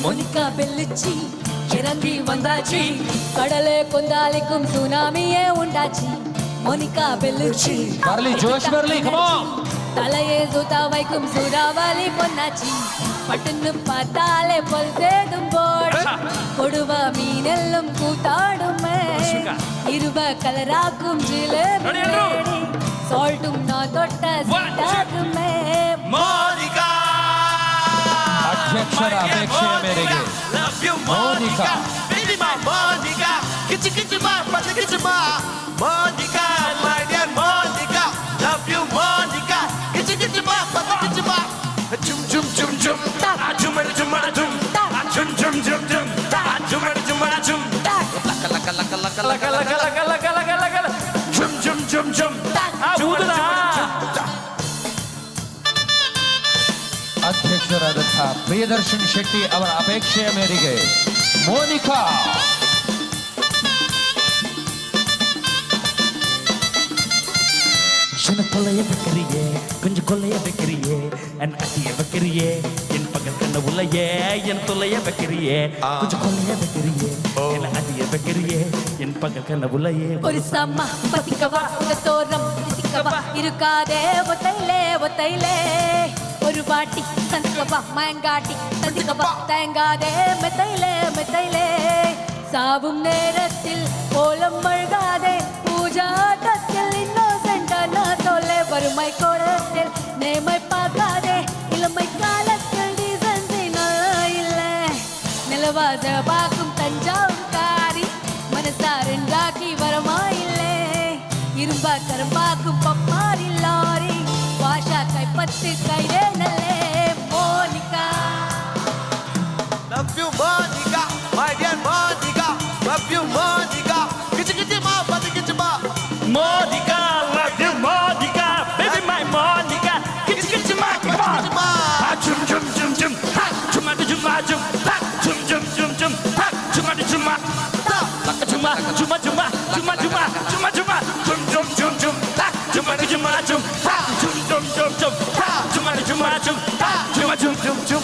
மோனிகா பெல்லுச்சி இறங்கி வந்தாச்சி கடலே கொந்தாலிக்கும் சுனாமியே உண்டாச்சி மோனிகா பெல்லுச்சி ಬರ್ಲಿ ಜೋಶ್ ಬರ್ಲಿ come on தலையே சுத்தா வைக்கும் சூறாவளி பொன்னாச்சி பட்டுன்னு பார்த்தாலே பொல் சேதும் போடு கொடுவ மீனெல்லும் கூத்தாடுமே இருவ கலராக்கும் ஜிலேபி சால்ட்டும் நான் தொட்ட சிட்டாகுமே ಮೋನಿಕಾ ಅಧ್ಯಕ್ಷರ ಅಪೇಕ್ಷೆಯ ಮೇರೆಗೆ ಮೋನಿಕಾ ಮೋನಿಕಾ ಕಿಚಿ ಕಿಚಿ ಮಾ ಪತಿ ಕಿಚಿ ಮಾ Monica my dear Monica love you Monica ಕಿಚಿ ಕಿಚಿ ಮಾ ಪತಿ ಕಿಚಿ ಮಾ ಜುಮ್ ಜುಮ್ ಜುಮ್ ಜುಮ್ ಜುಮಡ ಜುಮಡ ಜುಮ್ ಜುಮ್ ಜುಮ್ ಜುಮ್ ಜುಮ್ ಜುಮಡ ಜುಮಡ ಜುಮ್ ಲಕ ಲಕ ಲಕ ಲಕ ಲಕ ಲಕ ಲಕ ಲಕ ಲಕ ಲಕ ಜುಮ್ ಜುಮ್ ಜುಮ್ ಜುಮ್ ಅಧ್ಯಕ್ಷರಾದಂತಹ ಪ್ರಿಯದರ್ಶನ್ ಶೆಟ್ಟಿ ಅವರ ಅಪೇಕ್ಷೆಯ ಮೇರೆಗೆ ಮೋನಿಕಾ கொள்ளைய வைக்கிறியே கொஞ்சம் கொள்ளைய வைக்கிறியே என் அட்டிய வைக்கிறியே என் பகல் கண்ண உள்ளையே என் தொல்லைய வைக்கிறியே கொஞ்சம் கொள்ளைய வைக்கிறியே என் அட்டிய வைக்கிறியே என் பகல் கண்ண உள்ளையே ஒரு சம்மா பத்திக்கவா உங்க தோரம் திக்கவா இருக்காதே ஒத்தையிலே ஒத்தையிலே ஒரு பாட்டி சந்திக்கவா மயங்காட்டி சந்திக்கவா தயங்காதே மெத்தையிலே மெத்தையிலே சாவும் நேரத்தில் கோலம் மழ்காதே பூஜாட்டத்தில் இன்னோசென்டான தொல்லை வறுமை கோலத்தில் நேமை பார்க்காதே இளமை காலத்தில் டீசன்சி இல்லை நிலவாத பார்க்கும் தஞ்சாவும் காரி மனசாரெண்டாக்கி வரமா இல்லை இரும்பா கரும்பாக்கும் பப்பாரி லாரி வாஷா கைப்பத்து கைதே நல்லே Monica love you Monica my dear Monica love you Monica kichi kichi ma pati kichi ma Monica love you Monica baby my Monica kichi kichi ma jum jum jum jum jum jum jum jum jum jum jum jum juma juma juma juma juma juma juma jum jum jum jum juma juma jum jum jum jum jum juma juma jum juma jum jum jum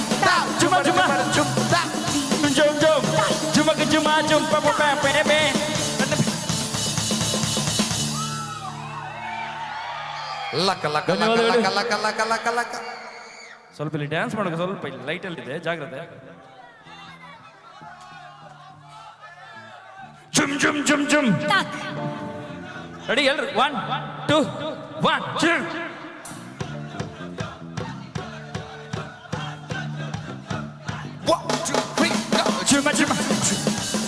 juma juma jum jum jum juma juma jum pa pa pa pa pa laka laka laka laka laka laka laka ಸ್ವಲ್ಪ ಇಲ್ಲಿ dance ಮಾಡೋಕೆ ಸ್ವಲ್ಪ ಇಲ್ಲಿ light ಅಲ್ಲಿ ಇದೆ ಜಾಗ್ರತೆ jum jum jum jum ready ಎಲ್ಲರೂ 1 2 1 2 juma juma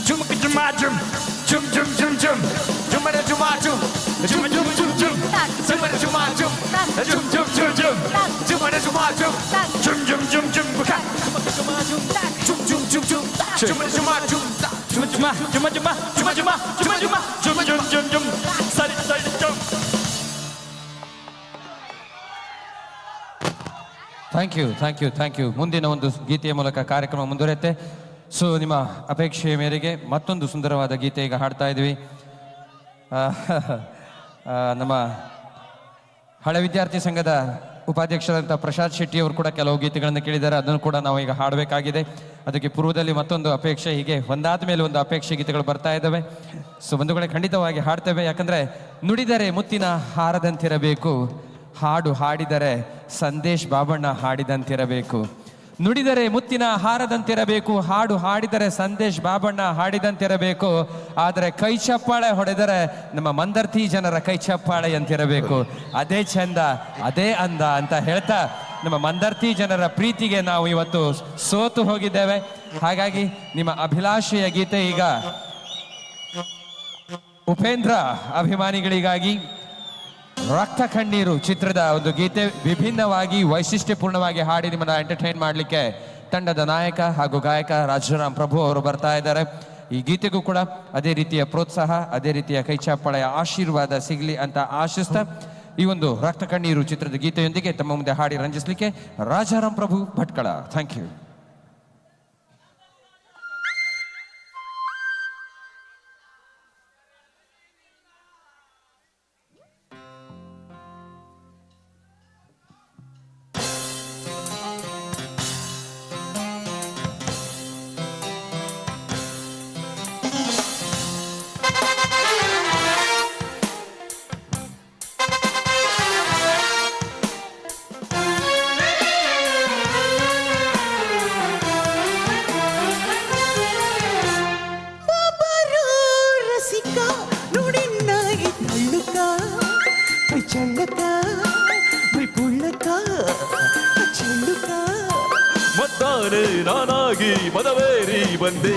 juma juma jum jum jum jum jum juma juma jum juma jum jum jum juma juma jum jum jum jum jum juma juma jum jum jum jum jum jum jum jum jum juma juma jum juma juma juma juma juma juma juma jum jum jum jum sari sari jum thank you ಮುಂದಿನ ಒಂದು ಗೀತೆಯ ಮೂಲಕ ಕಾರ್ಯಕ್ರಮ ಮುಂದುವರೆಯುತ್ತೆ. So ನಿಮ್ಮ ಅಪೇಕ್ಷೆಯ ಮೇರೆಗೆ ಮತ್ತೊಂದು ಸುಂದರವಾದ ಗೀತೆ ಈಗ ಹಾಡ್ತಾ ಇದ್ವಿ. ನಮ್ಮ ಹಳೆ ವಿದ್ಯಾರ್ಥಿ ಸಂಘದ ಉಪಾಧ್ಯಕ್ಷರಾದಂಥ ಪ್ರಸಾದ್ ಶೆಟ್ಟಿ ಅವರು ಕೂಡ ಕೆಲವು ಗೀತೆಗಳನ್ನು ಕೇಳಿದ್ದಾರೆ. ಅದನ್ನು ಕೂಡ ನಾವು ಈಗ ಹಾಡಬೇಕಾಗಿದೆ. ಅದಕ್ಕೆ ಪೂರ್ವದಲ್ಲಿ ಮತ್ತೊಂದು ಅಪೇಕ್ಷೆ, ಹೀಗೆ ಒಂದಾದ ಮೇಲೆ ಒಂದು ಅಪೇಕ್ಷೆ ಗೀತೆಗಳು ಬರ್ತಾ ಇದ್ದಾವೆ. ಸೊ ಬಂಧುಗಳೇ, ಖಂಡಿತವಾಗಿ ಹಾಡ್ತೇವೆ. ಯಾಕಂದರೆ ನುಡಿದರೆ ಮುತ್ತಿನ ಹಾರದಂತಿರಬೇಕು, ಹಾಡು ಹಾಡಿದರೆ ಸಂದೇಶ್ ಬಾಬಣ್ಣ ಹಾಡಿದಂತಿರಬೇಕು. ನುಡಿದರೆ ಮುತ್ತಿನ ಹಾರದಂತಿರಬೇಕು, ಹಾಡು ಹಾಡಿದರೆ ಸಂದೇಶ್ ಬಾಬಣ್ಣ ಹಾಡಿದಂತಿರಬೇಕು. ಆದರೆ ಕೈ ಚಪ್ಪಾಳೆ ಹೊಡೆದರೆ ನಮ್ಮ ಮಂದರ್ತಿ ಜನರ ಕೈ ಚಪ್ಪಾಳೆ ಅಂತಿರಬೇಕು. ಅದೇ ಚಂದ, ಅದೇ ಅಂದ ಅಂತ ಹೇಳ್ತಾ ನಮ್ಮ ಮಂದರ್ತಿ ಜನರ ಪ್ರೀತಿಗೆ ನಾವು ಇವತ್ತು ಸೋತು ಹೋಗಿದ್ದೇವೆ. ಹಾಗಾಗಿ ನಿಮ್ಮ ಅಭಿಲಾಷೆಯ ಗೀತೆ ಈಗ ಉಪೇಂದ್ರ ಅಭಿಮಾನಿಗಳಿಗಾಗಿ ರಕ್ತ ಕಣ್ಣೀರು ಚಿತ್ರದ ಒಂದು ಗೀತೆ ವಿಭಿನ್ನವಾಗಿ ವೈಶಿಷ್ಟ್ಯಪೂರ್ಣವಾಗಿ ಹಾಡಿ ನಿಮ್ಮನ್ನ ಎಂಟರ್ಟೈನ್ ಮಾಡಲಿಕ್ಕೆ ತಂಡದ ನಾಯಕ ಹಾಗೂ ಗಾಯಕ ರಾಜಾರಾಮ್ ಪ್ರಭು ಅವರು ಬರ್ತಾ ಇದ್ದಾರೆ. ಈ ಗೀತೆಗೂ ಕೂಡ ಅದೇ ರೀತಿಯ ಪ್ರೋತ್ಸಾಹ, ಅದೇ ರೀತಿಯ ಕೈಚಾಪಳೆಯ ಆಶೀರ್ವಾದ ಸಿಗಲಿ ಅಂತ ಆಶಿಸ್ತಾ ಈ ಒಂದು ರಕ್ತ ಕಣ್ಣೀರು ಚಿತ್ರದ ಗೀತೆಯೊಂದಿಗೆ ತಮ್ಮ ಮುಂದೆ ಹಾಡಿ ರಂಜಿಸಲಿಕ್ಕೆ ರಾಜಾರಾಮ್ ಪ್ರಭು ಭಟ್ಕಳ. Thank you. ಮದ್ದಾನೆ ನಾನಾಗಿ ಮದವೇರಿ ಬಂದೆ,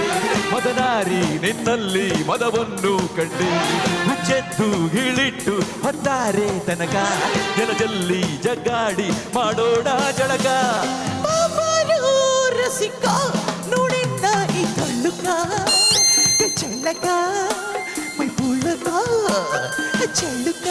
ಮದನಾರಿ ನಿನ್ನಲ್ಲಿ ಮದವನ್ನು ಕಂಡೆ. ಹುಚ್ಚೆದ್ದು ಇಳಿಟ್ಟು ಹೊತ್ತಾರೆ ತನಕ, ಜಲಜಲ್ಲಿ ಜಗ್ಗಾಡಿ ಮಾಡೋಣ ಜಳಕ. ರಸಿಕ ನೋಡಿದ್ದ ಈ ತಳ್ಳುಕ ಚೆಲ್ಲಕ ಮೈ ಪುಳ್ಳಕ ಚೆಲ್ಲುಕ.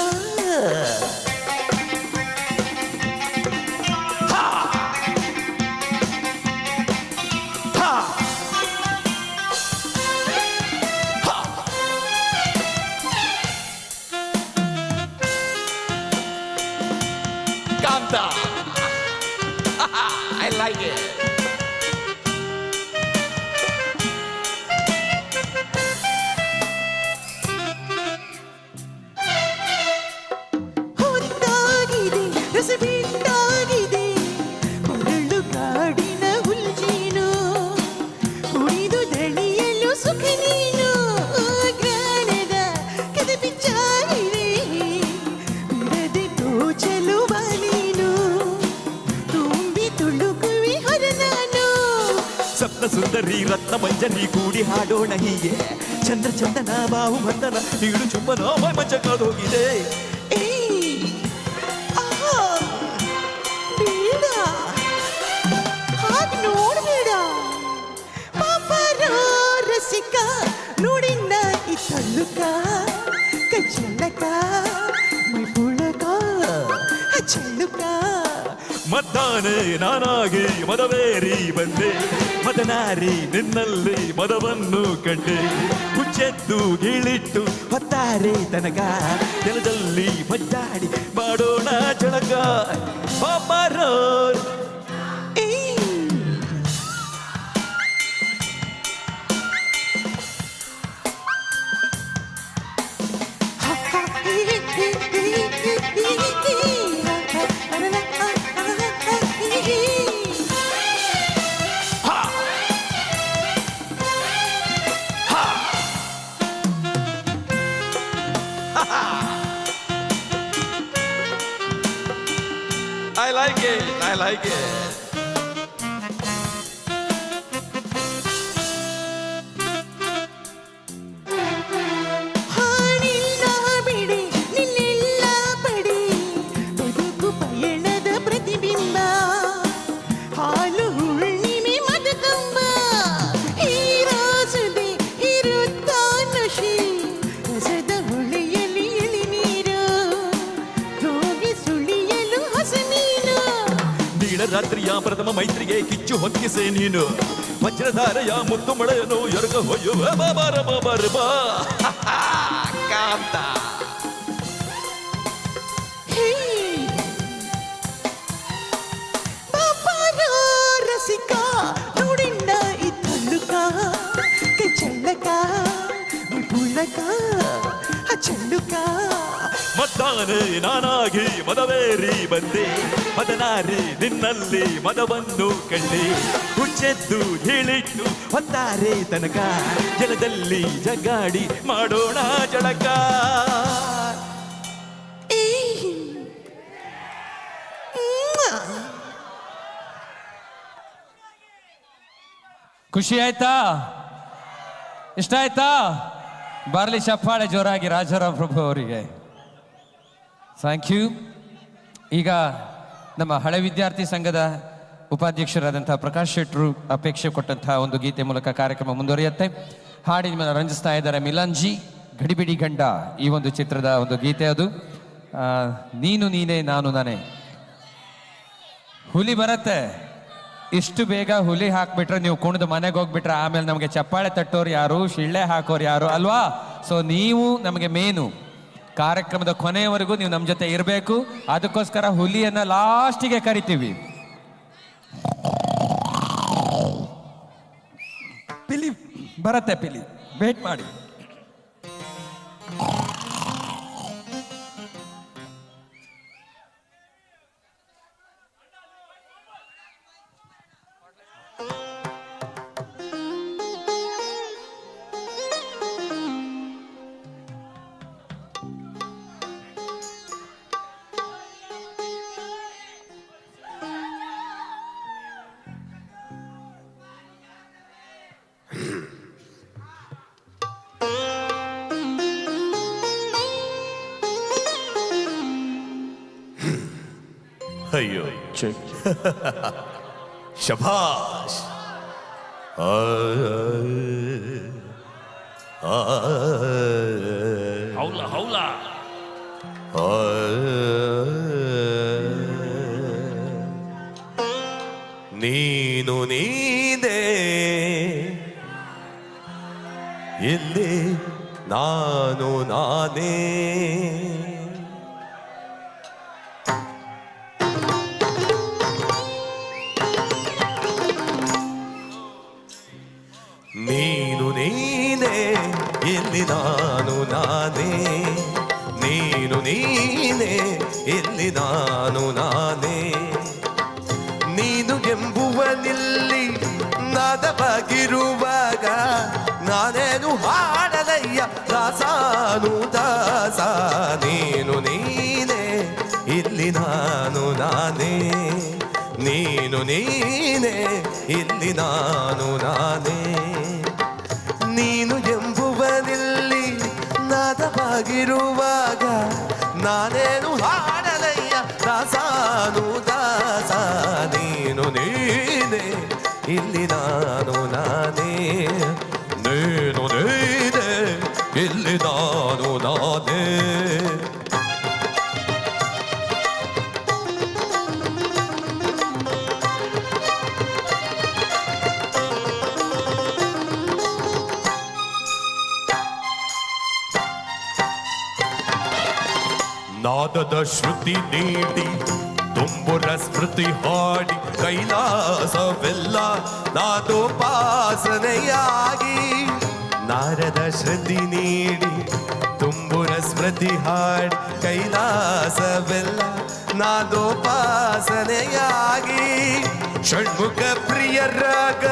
I like it. ಹೊತ್ತಾಗಿದೆ ರಸಬಿಟ್ಟಾಗಿದೆ ಕೊರಳು ಕಾಡಿನ ಹುಲ್ಜೀನು, ಕುಡಿದು ದಣಿಯಲು ಸುಖ ನೀನು. ಜ್ಞಾನದ ಕದ ಬಿಚ್ಚಾಗಿದೆ ಬಿಡದೆ ತೋಚಲು ಬಾಲೀನು, ತುಂಬಿ ತುಳುಕುವಿ ಹೊರ ನಾನು. ಸಪ್ತ ಸುಂದರಿ ರತ್ನ ಮಂಜರಿ ಕೂಡಿ ಹಾಡೋಣ ಹೀಗೆ, ಚಂದ್ರ ಚಂದನ ಬಾವು ಬಂಧನ ನೀಡು ಚುಂಬನ ಮಂಚ ಕಾದೋಗಿದೆ. ಬೇಡ ಹಾಗೆ ನೋಡಬೇಡ ಪಾಪರೋ ರಸಿಕ ನೋಡಿನ್ನ ಈ ತಳ್ಳುಕ ಕಚ್ಚಲಕ ಮೈ ಪುಳಕ ಚೆಲ್ಲುಕ. ಮದ್ದಾನೆ ನಾನಾಗಿ ಮದವೇರಿ ಬಂದೆ, ಮದನಾರಿ ನಿನ್ನಲ್ಲಿ ಮದವನ್ನು ಕಂಡೆ. ಹುಚ್ಚೆದ್ದು ಗೀಳಿಟ್ಟು ಹೊತ್ತಾರೆ ತನಕ, ಜಲದಲ್ಲಿ ಮಜ್ಜಾಡಿ ಮಾಡೋಣ ಜಳಕ. ಪಾಪರೋ I like it. I like it. ಹಾಡಿಲ್ಲ ಬಿಡಿ ನಿನ್ನೆಲ್ಲ ಪಡಿ, ಬದುಕು ಪಯಣದ ಪ್ರತಿಬಿಂಬ, ಹಾಲು ಹುಣ್ಣಿಮೆ ಮದ ತುಂಬ. ಹೀರಾಸುದೆ ಇರುತ್ತಾ ನಶಿ, ರಸದ ಹೊಳೆಯಲ್ಲಿ ಎಳಿನೀರು, ಹೋಗಿ ಸುಳಿಯಲು ಹೊಸ ಮೀನು. ನೀಳರಾತ್ರಿಯ ಪ್ರಥಮ ಮೈತ್ರಿಗೆ ಕಿಚ್ಚು ಹೊತ್ತಿಸೆ ನೀನು, ವಜ್ರಧಾರೆಯ ಮುತ್ತು ಮಳೆಯನ್ನು ಎರಗ ಹೊಯ್ಯುವ ಬಾಬಾರ ಬಾಬಾರ ಬಾ. ಅಂತ. ರಸಿಕ ನೋಡಿಂಡ ಇತ್ತಲ್ಲುಕ ಚೆಂಡಕ ಪುಳ್ಳಕ ಚೆಂಡುಕ ಮದ್ದಾನೆ ನಾನಾಗಿ ಮದವೇರಿ ಬಂದೆ ಮದನಾರಿ ನಿನ್ನಲ್ಲಿ ಮದವನ್ನು ಕಂಡೆ ಹುಚ್ಚೆದ್ದು ಹೇಳಿಟ್ಟು ಹೊತ್ತಾರೆ ತನಕ ಜಲದಲ್ಲಿ ಜಗಾಡಿ ಮಾಡೋಣ ಜಳಕ. ಖುಷಿ ಆಯ್ತಾ? ಇಷ್ಟ ಆಯ್ತಾ? ಬಾರ್ಲಿ ಚಪ್ಪಾಳೆ ಜೋರಾಗಿ ರಾಜಾರಾಮ್ ಪ್ರಭು ಅವರಿಗೆ. Thank you. ಈಗ ನಮ್ಮ ಹಳೆ ವಿದ್ಯಾರ್ಥಿ ಸಂಘದ ಉಪಾಧ್ಯಕ್ಷರಾದಂತಹ ಪ್ರಕಾಶ್ ಶೆಟ್ರು ಅಪೇಕ್ಷೆ ಕೊಟ್ಟಂತಹ ಒಂದು ಗೀತೆ ಮೂಲಕ ಕಾರ್ಯಕ್ರಮ ಮುಂದುವರಿಯುತ್ತೆ. ಹಾಡಿನ ರಂಜಿಸ್ತಾ ಇದ್ದಾರೆ ಮಿಲನ್ ಜಿ. ಗಡಿಬಿಡಿ ಗಂಡ ಈ ಒಂದು ಚಿತ್ರದ ಒಂದು ಗೀತೆ ಅದು. ನೀನು ನೀನೇ ನಾನು ನಾನೇ. ಹುಲಿ ಬರತ್ತೆ, ಇಷ್ಟು ಬೇಗ ಹುಲಿ ಹಾಕ್ಬಿಟ್ರೆ ನೀವು ಕುಣಿದು ಮನೆಗೆ ಹೋಗ್ಬಿಟ್ರೆ ಆಮೇಲೆ ನಮಗೆ ಚಪ್ಪಾಳೆ ತಟ್ಟೋರು ಯಾರು, ಶಿಳ್ಳೆ ಹಾಕೋರು ಯಾರು ಅಲ್ವಾ? ಸೊ ನೀವು ನಮಗೆ ಮೇನು. ಕಾರ್ಯಕ್ರಮದ ಕೊನೆಯವರೆಗೂ ನೀವು ನಮ್ಮ ಜೊತೆ ಇರಬೇಕು. ಅದಕ್ಕೋಸ್ಕರ ಹುಲಿಯನ್ನ ಲಾಸ್ಟಿಗೆ ಕರಿತೀವಿ. ಪಿಲಿ ಬರತ್ತೆ, ಪಿಲಿ ವೇಟ್ ಮಾಡಿ. ಅಯ್ಯೋ ಶಭಾಷ್. ಹೌಲ ಹೌಲ. ನೀನು ನೀನೇ ಇಲ್ಲಿ ನಾನು ನಾನೇ. ನೀನು ನೀನೇ ಇಲ್ಲಿ ನಾನು ನಾನೇ. ನೀನು ನೀನೇ ಇಲ್ಲಿ ನಾನು ನಾನೇ. ನೀನು ಎಂಬುವನಿಲ್ಲಿ ನಾದವಾಗಿರುವಾಗ ನಾನೇನು ಹಾಡಲಯ್ಯ ದಾಸಾನು ದಾಸ. ನೀನು ನೀನೇ ಇಲ್ಲಿ ನಾನು ನಾನೇ. ನೀನು ನೀನೇ ಇಲ್ಲಿ ನಾನು ನಾನೇ. ನೀನು ಎಂಬುವನಿಲ್ಲಿ ನಾದವಾಗಿರುವಾಗ ನಾನೇನು ಹಾಡಲಯ್ಯ ದಾಸಾನು ದಾಸ. ನೀನು ನೀನೇ ಇಲ್ಲಿ ನಾನು ನಾನೇ. ನೀನು ನೀನೇ ಇಲ್ಲಿ ನಾನು ನಾನೇ. ನಾದದ ಶ್ರುತಿ ನೀಡಿ ತುಂಬುರ ಸ್ಮೃತಿ ಹಾಡಿ ಕೈಲಾಸವೆಲ್ಲ ನಾದೋಪಾಸನೆಯಾಗಿ. ನಾರದ ಶ್ರುತಿ ನೀಡಿ ತುಂಬುರ ಸ್ಮೃತಿ ಹಾಡಿ ಕೈಲಾಸವೆಲ್ಲ ನಾದೋಪಾಸನೆಯಾಗಿ. ಷಣ್ಮುಖ ಪ್ರಿಯ ರಾಗ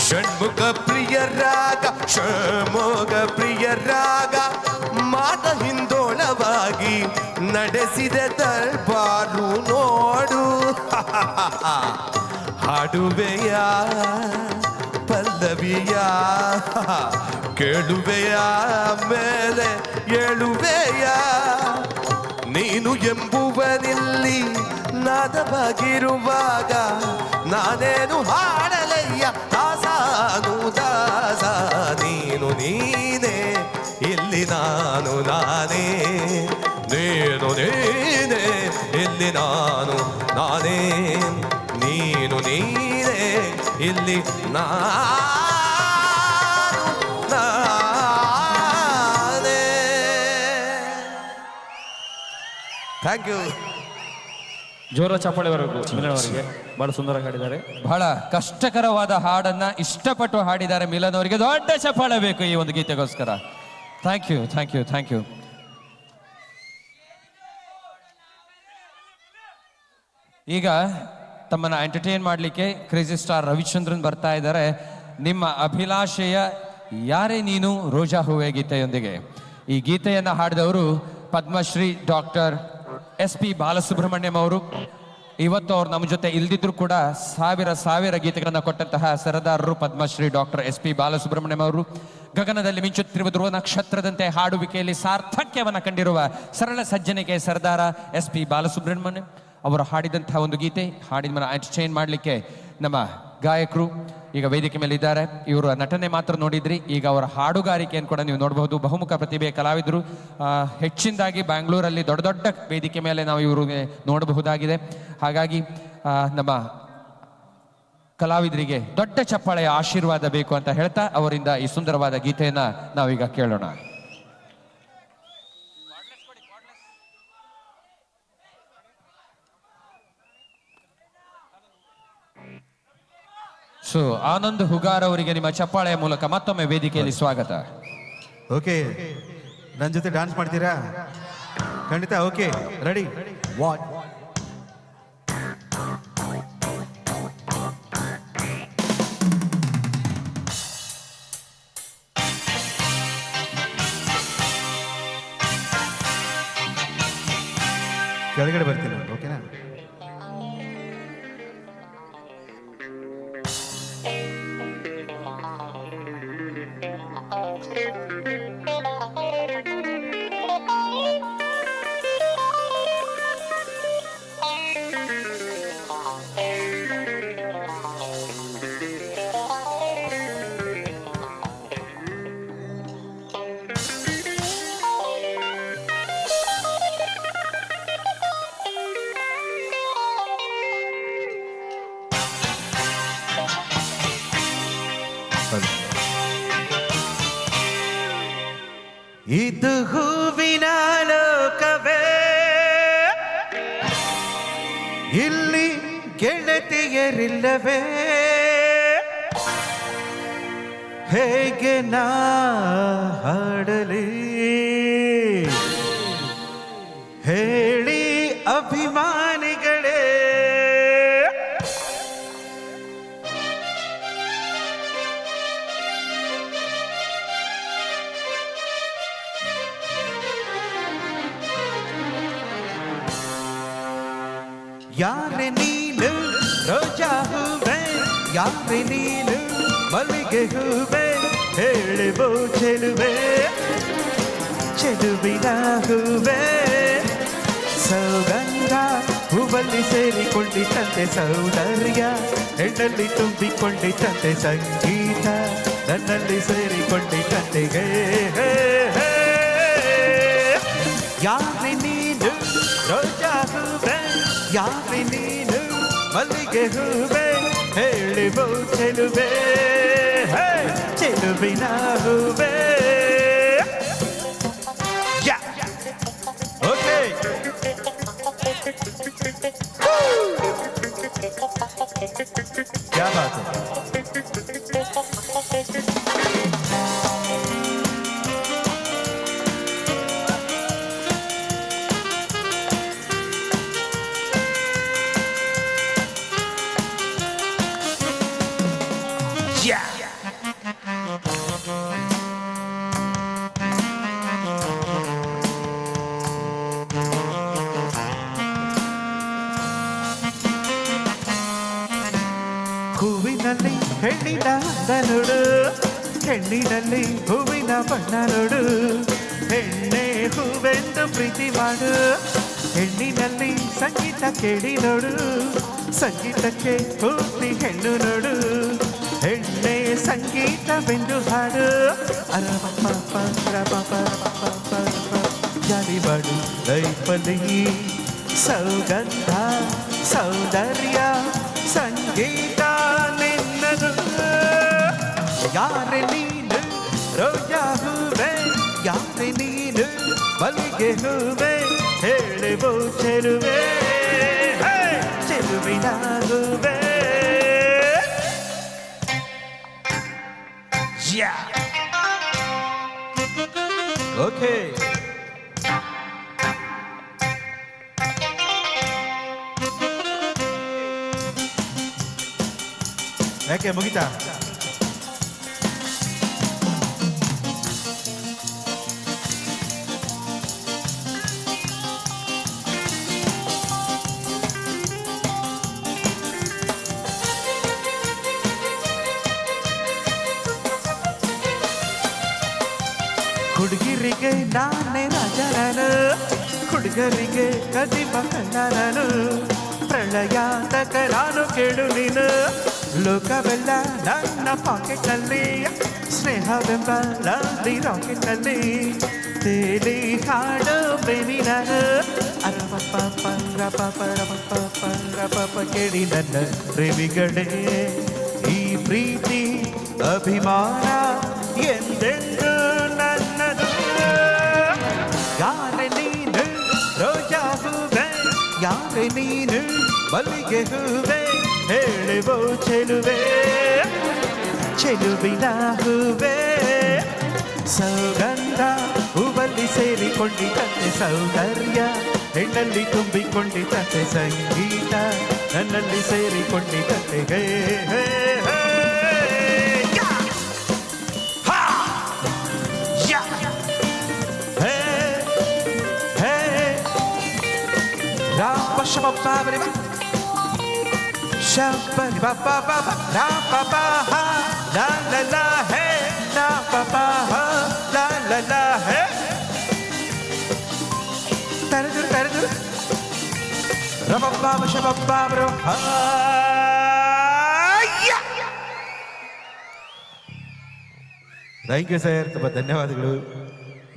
ಷಣ್ಮುಖ ಪ್ರಿಯ ರಾಗ ಷಣ್ಮುಖ ಪ್ರಿಯ ರಾಗ ಮಾತ ಹಿಂದೋಳವಾಗಿ ನಡೆಸಿದ ದರ್ಬಾರು ನೋಡು. ಹಾಡುವೆಯ ಪಲ್ಲವಿಯ ಕೇಳುವೆಯ ಮೇಲೆ ಏಳುವೆಯ. ನೀನು ಎಂಬುವನಿಲ್ಲಿ ನಾದವಾಗಿರುವಾಗ ನಾನೇನು ಹಾಡಲಯ್ಯ ದಾಸಾನು ದಾಸ. ನೀನು ನೀನೇ ಇಲ್ಲಿ ನಾನು ನಾನೇ. ನೀನು ನೀನೇ ಇಲ್ಲಿ ನಾನು ನಾನೇ. ನಾನೇ ನೀನು ನೀನೇ ಇಲ್ಲಿ ನಾನೇ. Thank you. ಜೋರ ಚಪ್ಪಾಳೆ ಬರಬೇಕು ಮಿಲನ್ ಅವರಿಗೆ, ಬಹಳ ಸುಂದರವಾಗಿ ಹಾಡಿದ್ದಾರೆ. ಬಹಳ ಕಷ್ಟಕರವಾದ ಹಾಡನ್ನ ಇಷ್ಟಪಟ್ಟು ಹಾಡಿದ್ದಾರೆ ಮಿಲನ್ ಅವರಿಗೆ. ದೊಡ್ಡ ಚಪ್ಪಾಳೆ ಬೇಕು ಈ ಒಂದು ಗೀತೆಗೋಸ್ಕರ. Thank you, thank you, thank you. ಈಗ ತಮ್ಮನ್ನ ಎಂಟರ್ಟೈನ್ ಮಾಡಲಿಕ್ಕೆ ಕ್ರೇಜಿ ಸ್ಟಾರ್ ರವಿಚಂದ್ರನ್ ಬರ್ತಾ ಇದ್ದಾರೆ. ನಿಮ್ಮ ಅಭಿಲಾಷೆಯ ಯಾರೇ ನೀನು ರೋಜಾ ಹೂವೆ ಗೀತೆಯೊಂದಿಗೆ. ಈ ಗೀತೆಯನ್ನು ಹಾಡಿದವರು ಪದ್ಮಶ್ರೀ ಡಾಕ್ಟರ್ SP ಬಾಲಸುಬ್ರಹ್ಮಣ್ಯಂ ಅವರು. ಇವತ್ತು ಅವ್ರು ನಮ್ಮ ಜೊತೆ ಇಲ್ದಿದ್ರು ಕೂಡ ಸಾವಿರ ಗೀತೆಗಳನ್ನು ಕೊಟ್ಟಂತಹ ಸರದಾರರು ಪದ್ಮಶ್ರೀ ಡಾಕ್ಟರ್ SP ಬಾಲಸುಬ್ರಹ್ಮಣ್ಯಂ ಅವರು. ಗಗನದಲ್ಲಿ ಮಿಂಚುತ್ತಿರುವ ಧ್ರುವ ನಕ್ಷತ್ರದಂತೆ ಹಾಡುವಿಕೆಯಲ್ಲಿ ಸಾರ್ಥಕ್ಯವನ್ನು ಕಂಡಿರುವ ಸರಳ ಸಜ್ಜನಿಕೆ ಸರದಾರ SP ಬಾಲಸುಬ್ರಹ್ಮಣ್ಯಂ ಅವರು ಹಾಡಿದಂತಹ ಒಂದು ಗೀತೆ. ಹಾಡಿದ ಎಂಟರ್ಟೈನ್ ಮಾಡಲಿಕ್ಕೆ ನಮ್ಮ ಗಾಯಕರು ಈಗ ವೇದಿಕೆ ಮೇಲೆ ಇದ್ದಾರೆ. ಇವರು ನಟನೆ ಮಾತ್ರ ನೋಡಿದ್ರಿ, ಈಗ ಅವರ ಹಾಡುಗಾರಿಕೆಯನ್ನು ಕೂಡ ನೀವು ನೋಡಬಹುದು. ಬಹುಮುಖ ಪ್ರತಿಭೆಯ ಕಲಾವಿದರು. ಹೆಚ್ಚಿನದಾಗಿ ಬ್ಯಾಂಗ್ಳೂರಲ್ಲಿ ದೊಡ್ಡ ದೊಡ್ಡ ವೇದಿಕೆ ಮೇಲೆ ನಾವು ಇವ್ರಿಗೆ ನೋಡಬಹುದಾಗಿದೆ. ಹಾಗಾಗಿ ನಮ್ಮ ಕಲಾವಿದರಿಗೆ ದೊಡ್ಡ ಚಪ್ಪಾಳೆಯ ಆಶೀರ್ವಾದ ಬೇಕು ಅಂತ ಹೇಳ್ತಾ ಅವರಿಂದ ಈ ಸುಂದರವಾದ ಗೀತೆಯನ್ನ ನಾವೀಗ ಕೇಳೋಣ. ಸೊ ಆನಂದ್ ಹುಗಾರ್ ಅವರಿಗೆ ನಿಮ್ಮ ಚಪ್ಪಾಳೆಯ ಮೂಲಕ ಮತ್ತೊಮ್ಮೆ ವೇದಿಕೆಯಲ್ಲಿ ಸ್ವಾಗತ. ಓಕೆ, ನನ್ನ ಜೊತೆ ಡಾನ್ಸ್ ಮಾಡ್ತೀರಾ? ಖಂಡಿತ. Okay, ready? 1 ಕೆಳಗಡೆ ಬರ್ತೀನಿ. ಓಕೆನಾ? ಇದು ಹೂವಿನ ಲೋಕವೇ, ಇಲ್ಲಿ ಗೆಳತಿಯರಿಲ್ಲವೇ, ಹೇಗೆ ನಾ ಹಾಡಲಿ ಹೇಳಿ ಅಭಿಮಾನಿಗಳೇ. ಯಾರೆ ನೀನು ರೋಜಾ ಹೂವೆ, ಯಾರೆ ನೀನು ಮಲ್ಲಿಗೆ ಹೂವೆ, ಹೇಳುವೋ ಚೆಲುವೆ ಚೆಲುವಿನ ಹೂವೆ. ಸೌಗಂಧ ಹೂವಲ್ಲಿ ಸೇರಿಕೊಂಡಿತಂತೆ ಸೌಂದರ್ಯ, ಹೆಣ್ಣಲ್ಲಿ ತುಂಬಿಕೊಂಡಿತಂತೆ ಸಂಗೀತ, ನನ್ನಲ್ಲಿ ಸೇರಿಕೊಂಡಿತಂತೆ ಗೇ. ಯಾರೆ ನೀನು ರೋಜಾ ಹೂವೆ, ಯಾರೆ ನೀನು ಮಲ್ಲಿಗೆ ಹೂವೆ, ಹೇಳುವೋ ಚೆಲುವೆ ಚೆಲುವಿನ ಹೂವೆ. ಓಕೆ, ಕ್ಯಾ ಬಾತ್ ಹೈ. ಹೂವಿನಲ್ಲಿ ಹೆಣ್ಣಿನ ಅಂದ ನೋಡು, ಹೆಣ್ಣಿನಲ್ಲಿ ಹೂವಿನ ಬಣ್ಣ ನೋಡು, ಹೆಣ್ಣೆ ಹೂವೆಂದು ಪ್ರೀತಿ ಮಾಡು, ಹೆಣ್ಣಿನಲ್ಲಿ ಸಂಗೀತ ಕೇಳಿ ನೋಡು, ಸಂಗೀತಕ್ಕೆ ಪೂರ್ತಿ ಹೆಣ್ಣು ನೋಡು, ಹೆಣ್ಣೆ ಸಂಗೀತವೆಂದು ಹಾಡು. ಜಾಲಿ ಮಾಡು ಲೈಫಲ್ಲಿ ಸೌಗಂಧ ಸೌಂದರ್ಯ ಸಂಗೀತ ನಿನ್ನದು ಯಾರೆ ನೀನು ರೋಜಾ ಹೂವೆ ಯಾರೆ ನೀನು ಮಲ್ಲಿಗೆ ಹೂವೆ ಹೇಳುವೋ ಚೆಲುವೆ ಚೆಲುವಿನ ಹೂವೆ ಓಕೆ ಯಾಕೆ ಮುಗಿತಾ ಹುಡುಗಿರಿಗೆ ನಾನೇ ರಾಜನನು ಹುಡುಗರಿಗೆ ಕದಿಮ ಕಣ್ಣನನು ಪ್ರಳಯಾತಕ ನಾನು ಕೇಳು ನೀನು ಲೋಕವೆಲ್ಲ ನನ್ನ ಪಾಕೆಟ್ನಲ್ಲಿ ಸ್ನೇಹವೆಂಬ ಲಾರಿ ರಾಕೆಟ್ನಲ್ಲಿ ತೇಲಿ ಹಾಡು ಬೇನಿ ನಾನು ಅರಪಪ್ಪ ಪಂಗ್ರಪ ಪರಪಪ್ಪ ಪಂಗ್ರಪ ಕೇಳಿ ನನ್ನ ಪ್ರೇಮಿಗಳೇ ಈ ಪ್ರೀತಿ ಅಭಿಮಾನ ಎಂದೆಂದು ನನ್ನದು ಯಾರೆ ನೀನು ರೋಜಾ ಹೂವೆ ಯಾರೆ ನೀನು ಮಲ್ಲಿಗೆ ಹೂವೆ ಹೇಳುವೋ ಚೆಲುವೆ ಚೆಲುವಿನ ಹೂವೆ ಸೌಗಂಧ ಹೂವಲ್ಲಿ ಸೇರಿಕೊಂಡಿತಂತೆ ಸೌಂದರ್ಯ ಹೆಣ್ಣಲ್ಲಿ ತುಂಬಿಕೊಂಡಿತಂತೆ ಸಂಗೀತ ನನ್ನಲ್ಲಿ ಸೇರಿಕೊಂಡಿತಂತೆ ಹೇ hey hey Shabba-ba-ba, shabba-ba-ba-ba, la-ba-ba-ha, la-la-la, hey, la-ba-ba-ha, la-la-la, hey. Tara-duru, tara-duru, ra-ba-ba-ba, shabba-ba-ba, ha, yeah. Thank you sir, ತುಂಬ ಧನ್ಯವಾದಗಳು.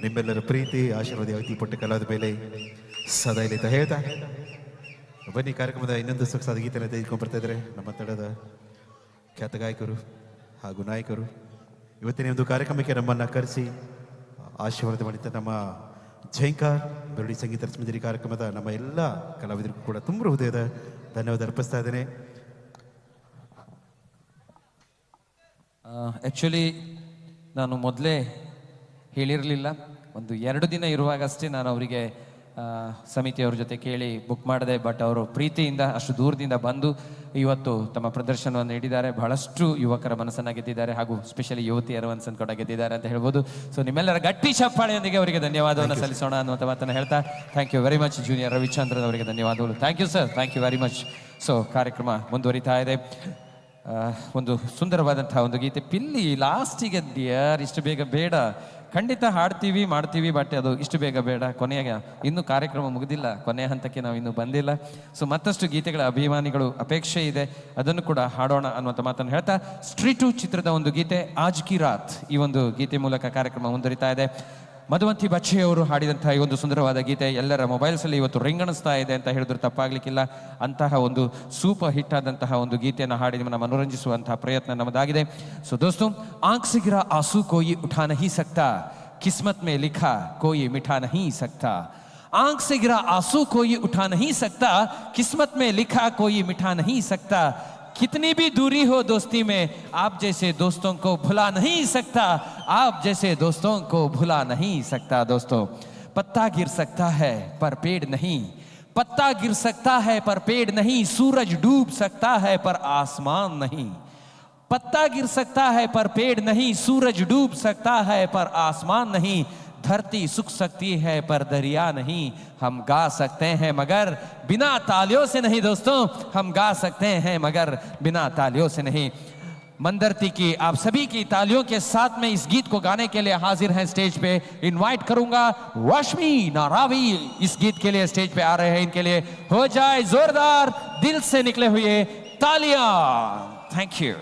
ನಿಮ್ಮೆಲ್ಲರ ಪ್ರೀತಿ ಆಶೀರ್ವಾದ ಯಾವತ್ತಿ ಪುಟ್ಟ ಕಲಾವಿದ ಮೇಲೆ ಸದಾ ಇಲ್ಲಿ ಅಂತ ಹೇಳ್ತಾ ಬನ್ನಿ ಕಾರ್ಯಕ್ರಮದ ಇನ್ನೊಂದು ಸೊಗಸಾದ ಗೀತೆಯನ್ನು ತೆಗೆದುಕೊಂಡು ಬರ್ತಾ ಇದ್ದಾರೆ ನಮ್ಮ ತಂಡದ ಖ್ಯಾತ ಗಾಯಕರು ಹಾಗೂ ನಾಯಕರು. ಇವತ್ತಿನ ಒಂದು ಕಾರ್ಯಕ್ರಮಕ್ಕೆ ನಮ್ಮನ್ನು ಕರೆಸಿ ಆಶೀರ್ವಾದ ಮಾಡಿದ್ದ ನಮ್ಮ ಜೈಂಕಾರ್ ಬೆರಳಿ ಸಂಗೀತ ರಚಮಂಜರಿ ಕಾರ್ಯಕ್ರಮದ ನಮ್ಮ ಎಲ್ಲ ಕಲಾವಿದರಿಗೂ ಕೂಡ ತುಂಬ ಹೃದಯದ ಧನ್ಯವಾದ ಅರ್ಪಿಸ್ತಾ ಇದ್ದೇನೆ. ಆ್ಯಕ್ಚುಲಿ ನಾನು ಮೊದಲೇ ಹೇಳಿರಲಿಲ್ಲ, ಒಂದು 2 ದಿನ ಇರುವಾಗಷ್ಟೇ ನಾನು ಅವರಿಗೆ ಸಮಿತಿಯವ್ರ ಜೊತೆ ಕೇಳಿ ಬುಕ್ ಮಾಡಿದೆ. ಬಟ್ ಅವರು ಪ್ರೀತಿಯಿಂದ ಅಷ್ಟು ದೂರದಿಂದ ಬಂದು ಇವತ್ತು ತಮ್ಮ ಪ್ರದರ್ಶನವನ್ನು ನೀಡಿದ್ದಾರೆ. ಬಹಳಷ್ಟು ಯುವಕರ ಮನಸ್ಸನ್ನು ಗೆದ್ದಿದ್ದಾರೆ ಹಾಗೂ ಸ್ಪೆಷಲಿ ಯುವತಿಯರ ಮನಸ್ಸನ್ನು ಕೂಡ ಗೆದ್ದಿದ್ದಾರೆ ಅಂತ ಹೇಳ್ಬೋದು. ಸೊ ನಿಮ್ಮೆಲ್ಲರ ಗಟ್ಟಿ ಚಪ್ಪಾಳೆಯೊಂದಿಗೆ ಅವರಿಗೆ ಧನ್ಯವಾದವನ್ನು ಸಲ್ಲಿಸೋಣ ಅನ್ನುವಂಥ ಮಾತನ್ನು ಹೇಳ್ತಾ thank you very much junior Ravichandran ಅವರಿಗೆ ಧನ್ಯವಾದಗಳು. Thank you sir, thank you very much. So ಕಾರ್ಯಕ್ರಮ ಮುಂದುವರಿತಾ ಇದೆ. ಒಂದು ಸುಂದರವಾದಂತಹ ಒಂದು ಗೀತೆ ಪಿಲ್ಲಿ ಲಾಸ್ಟಿಗೆ ಡಿಯರ್, ಇಷ್ಟು ಬೇಗ ಬೇಡ. ಖಂಡಿತ ಹಾಡ್ತೀವಿ ಮಾಡ್ತೀವಿ, ಬಟ್ ಅದು ಇಷ್ಟು ಬೇಗ ಬೇಡ. ಕೊನೆಯಾಗ ಇನ್ನೂ ಕಾರ್ಯಕ್ರಮ ಮುಗಿದಿಲ್ಲ, ಕೊನೆಯ ಹಂತಕ್ಕೆ ನಾವು ಇನ್ನೂ ಬಂದಿಲ್ಲ. ಸೊ ಮತ್ತಷ್ಟು ಗೀತೆಗಳ ಅಭಿಮಾನಿಗಳು ಅಪೇಕ್ಷೆ ಇದೆ, ಅದನ್ನು ಕೂಡ ಹಾಡೋಣ ಅನ್ನುವಂಥ ಮಾತನ್ನು ಹೇಳ್ತಾ ಸ್ಟ್ರೀಟು ಚಿತ್ರದ ಒಂದು ಗೀತೆ ಆಜ್ ಕಿ ರಾತ್, ಈ ಒಂದು ಗೀತೆ ಮೂಲಕ ಕಾರ್ಯಕ್ರಮ ಮುಂದುವರಿತಾ ಇದೆ. ಮಧುವಂತಿ ಬಚ್ಚೆಯವರು ಹಾಡಿದಂತಹ ಈ ಒಂದು ಸುಂದರವಾದ ಗೀತೆ ಎಲ್ಲರ ಮೊಬೈಲ್ಸಲ್ಲಿ ಇವತ್ತು ರಿಂಗಣಿಸ್ತಾ ಇದೆ ಅಂತ ಹೇಳಿದ್ರು ತಪ್ಪಾಗ್ಲಿಕ್ಕಿಲ್ಲ. ಅಂತಹ ಒಂದು ಸೂಪರ್ ಹಿಟ್ ಆದಂತಹ ಒಂದು ಗೀತೆಯನ್ನು ಹಾಡಿ ನಿಮ್ಮನ್ನು ಮನೋರಂಜಿಸುವಂತಹ ಪ್ರಯತ್ನ ನಮ್ಮದಾಗಿದೆ. ಸೊ ದೋಸ್ತೋ, ಆಂಖ್ से गिरा आंसू कोई उठा नहीं सकता, किस्मत में लिखा कोई मिठा नहीं सकता. आंख से गिरा आंसू कोई उठा नहीं सकता, किस्मत में लिखा कोई मिठा नहीं सकता. कितनी भी दूरी हो दोस्ती में, आप जैसे दोस्तों को भुला नहीं सकता, आप जैसे दोस्तों को भुला नहीं सकता. दोस्तों, पत्ता गिर सकता है पर पेड़ नहीं, पत्ता गिर सकता है पर पेड़ नहीं, सूरज डूब सकता है पर आसमान नहीं. पत्ता गिर सकता है पर पेड़ नहीं, सूरज डूब सकता है पर आसमान नहीं. धरती सूख सकती है पर दरिया नहीं, हम गा सकते हैं मगर बिना तालियों से नहीं. दोस्तों, हम गा सकते हैं मगर बिना तालियों से नहीं. मंदरती की आप सभी की तालियों के साथ में इस गीत को गाने के लिए हाजिर हैं. स्टेज पे इनवाइट करूंगा वाशमी नारावी, इस गीत के लिए स्टेज पे आ रहे हैं. इनके लिए हो जाए जोरदार दिल से निकले हुए तालियां. Thank you.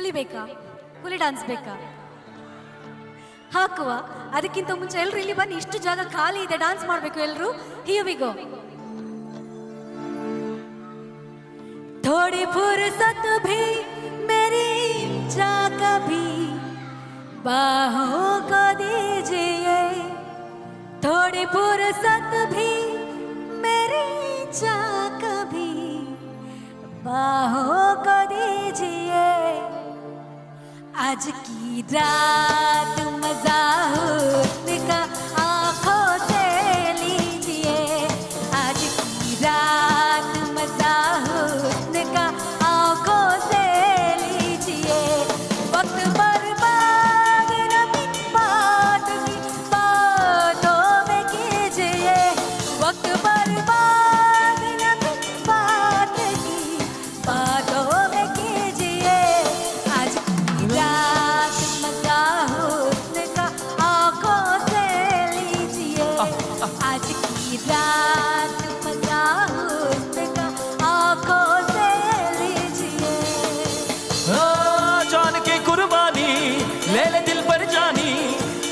ಹುಲಿ ಬೇಕಾ? ಹುಲಿ ಡಾನ್ಸ್ ಬೇಕಾ? ಹಾಕುವ. ಅದಕ್ಕಿಂತ ಮುಂಚೆ ಎಲ್ರು ಇಲ್ಲಿ ಬನ್ನಿ, ಇಷ್ಟು ಜಾಗ ಖಾಲಿ ಇದೆ, ಡಾನ್ಸ್ ಮಾಡ್ಬೇಕು ಎಲ್ರು. Here we go. थोड़ी फुर्सत भी मेरी जा कभी बाहों को दीजिए, थोड़ी फुर्सत भी मेरी जा कभी बाहों को दीजिए, आज की रात मजा हुस्न का आंखों से लीजिए, आज की रात मजा हुस्न का आंखों से लीजिए, वक्त बर्बाद न बात की बातों में कीजिए, वक्त बर्बाद न बात की बातों में कीजिए, आज की रात मजा हुस्न का आंखों से लीजिए, आज की रात मजा हुस्न का आंखों से लीजिए। ओ जान की कुर्बानी ले ले दिल पर जानी,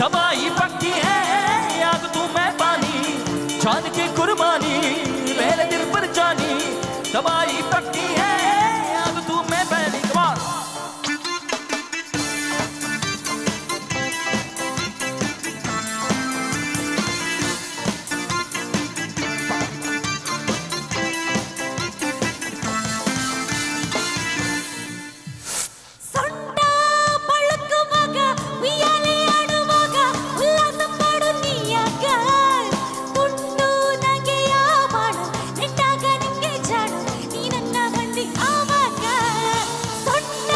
तबाही पक्की है आग तू मैं पानी, जान की कुर्बानी ले ले दिल पर जानी, तबाही पक्की है आग तू मैं पानी। कमाल ಸೊಂಟ ಬಳುಕುವಾಗ ಉಯ್ಯಾಲೆ ಆಡುವಾಗ ಉಲ್ಲಾಸ ಪಡು ನೀಯಾಗ, ತುಂಡು ನಗೆಯ ಮಾಡು ನೆಟ್ಟಾಗ ನಿಂಗೆ ಜಾಡು, ನೀ ನನ್ನ ಬಂದಿ ಆವಾಗ. ಸೊಂಟ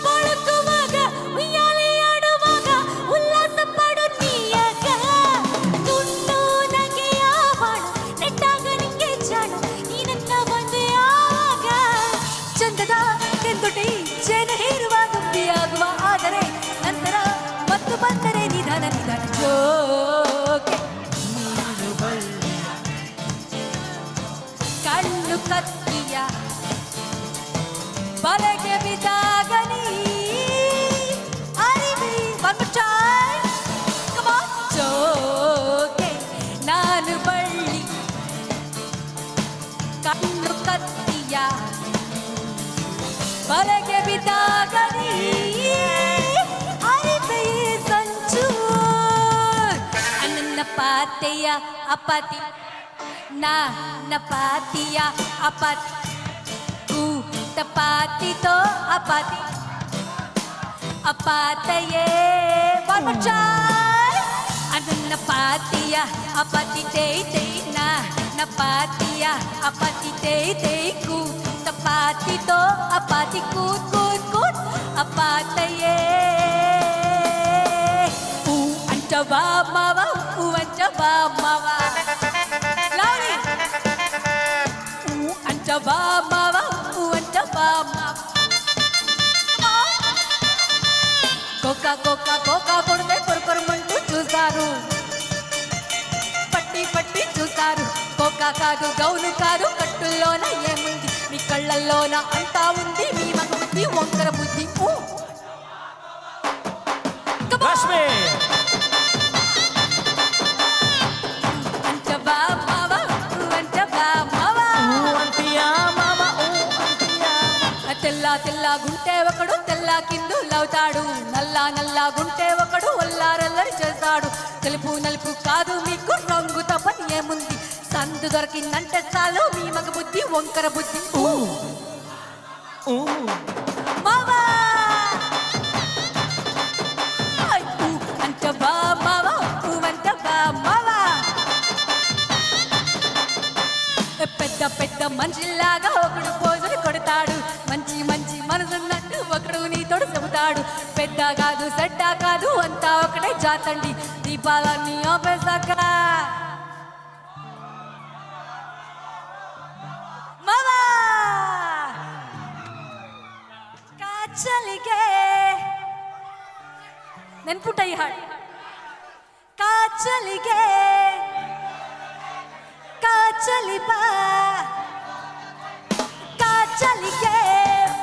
ಬಳುಕುವಾಗ ಉಯ್ಯಾಲೆ ಆಡುವಾಗ ಉಲ್ಲಾಸ ಪಡು ನೀಯಾಗ, ತುಂಡು ನಗೆಯ ಮಾಡು ನೆಟ್ಟಾಗ ನಿಂಗೆ ಜಾಡು, ನೀ ನನ್ನ ಬಂದಿ ಆವಾಗ. ಚಂದದ ಕೆಂದುಟಿ ಜನ ಹೇರುವ ದುಂಬಿಯಾಗುವ, ಆದರೆ ನಂತರ ಮತ್ತು ಬಂದರೆ ನಿಧಾನ ನಿಧಾನ ಜೋಕೆ. ನೀನು ಬಳ್ಳಿ ಕಣ್ಣು ಕತ್ತಿಯ ಬಲೆಗೆ ಬಿದ್ದಾಗ ನೀ ಅರಿವಿ ಬಂದುಚಾಯ್. Come on. ಜೋಕೆ ನಾನು ಬಳ್ಳಿ ಕಣ್ಣು ಕತ್ತಿಯ ಬಲೆಗೆ ಬಿದ್ದಾಗ ನೀ ಅರಿವೆ ಸಂಚು. ನನ್ನ ಪಾತೆಯ ಅಪತಿ ನನ್ನ ಪಾತಿಯ ಅಪತಿ ತಪಾತಿ ತೋ ಅಪತಿ ಅಪಾತಯೇ ಬಚಾಯ್. ನನ್ನ ಪಾತಿಯ ಅಪತಿ ತೇ ತೇ ನನ್ನ ಪಾತಿಯ ಅಪತಿ ತೇ ತೇ ಕು ತಪಾತಿ ತೋ ಅಪಾತಿ ಕೂತ್ ಕೂತ್ ಕೂತ್ ಅಪಾತಯೇ. ಊ ಅಂಟವಾ ಮಾವ ಊ ಅಂಟವಾ ಮಾವ ಲೌಡಿ. ಊ ಅಂಟವಾ ಮಾವ ಊ ಅಂಟವಾ ಮಾವ. కోకా కోకా కోకా కొడితే కొరకొరమంటూ చూస్తారు, పట్టి పట్టి చూస్తారు. కోకా కాదు గౌను కాదు కట్టుల్లోన ఏముంది, మీ కళ్ళల్లోన అంతా ఉంది, మీ మగ బుద్ధి వంకర బుద్ధి. రష్మి అంటవా మావ అంటవా మావ అంతియా మామ అంతియా. తెల్ల తెల్లగుంటే ఒకడు తెల్ల కిందులవుతాడు, నల్ల నల్లగుంటే ఒకడు ఒల్లారల్లరి చేస్తాడు. తెలుపు నలుపు కాదు మీకు రంగు తప్పని ఏముంది, సందు దొరికిందంటే చాలు మీ మగ బుద్ధి వంకర బుద్ధి. మావా అంటవా మావ అంటవా మావా. పెద్ద పెద్ద మనిషిలాగా ఒకడు పోజులు కొడతాడు, మంచి మంచి మనసున్నట్టు ఒకడు నీతోడు చెబుతాడు. పెద్ద కాదు సెడ్డ కాదు అంతా ఒకటే జాతండి, దీపాలన్నీ ఆపేశాక మావా ಕಾಚಲಿಗೆ ನೆನ್ಪುಟ ಈ ಹಾಡು. ಕಾಚಲಿಗೆ ಕಾಚಲಿ ಬಾ ಕಾಚಲಿಗೆ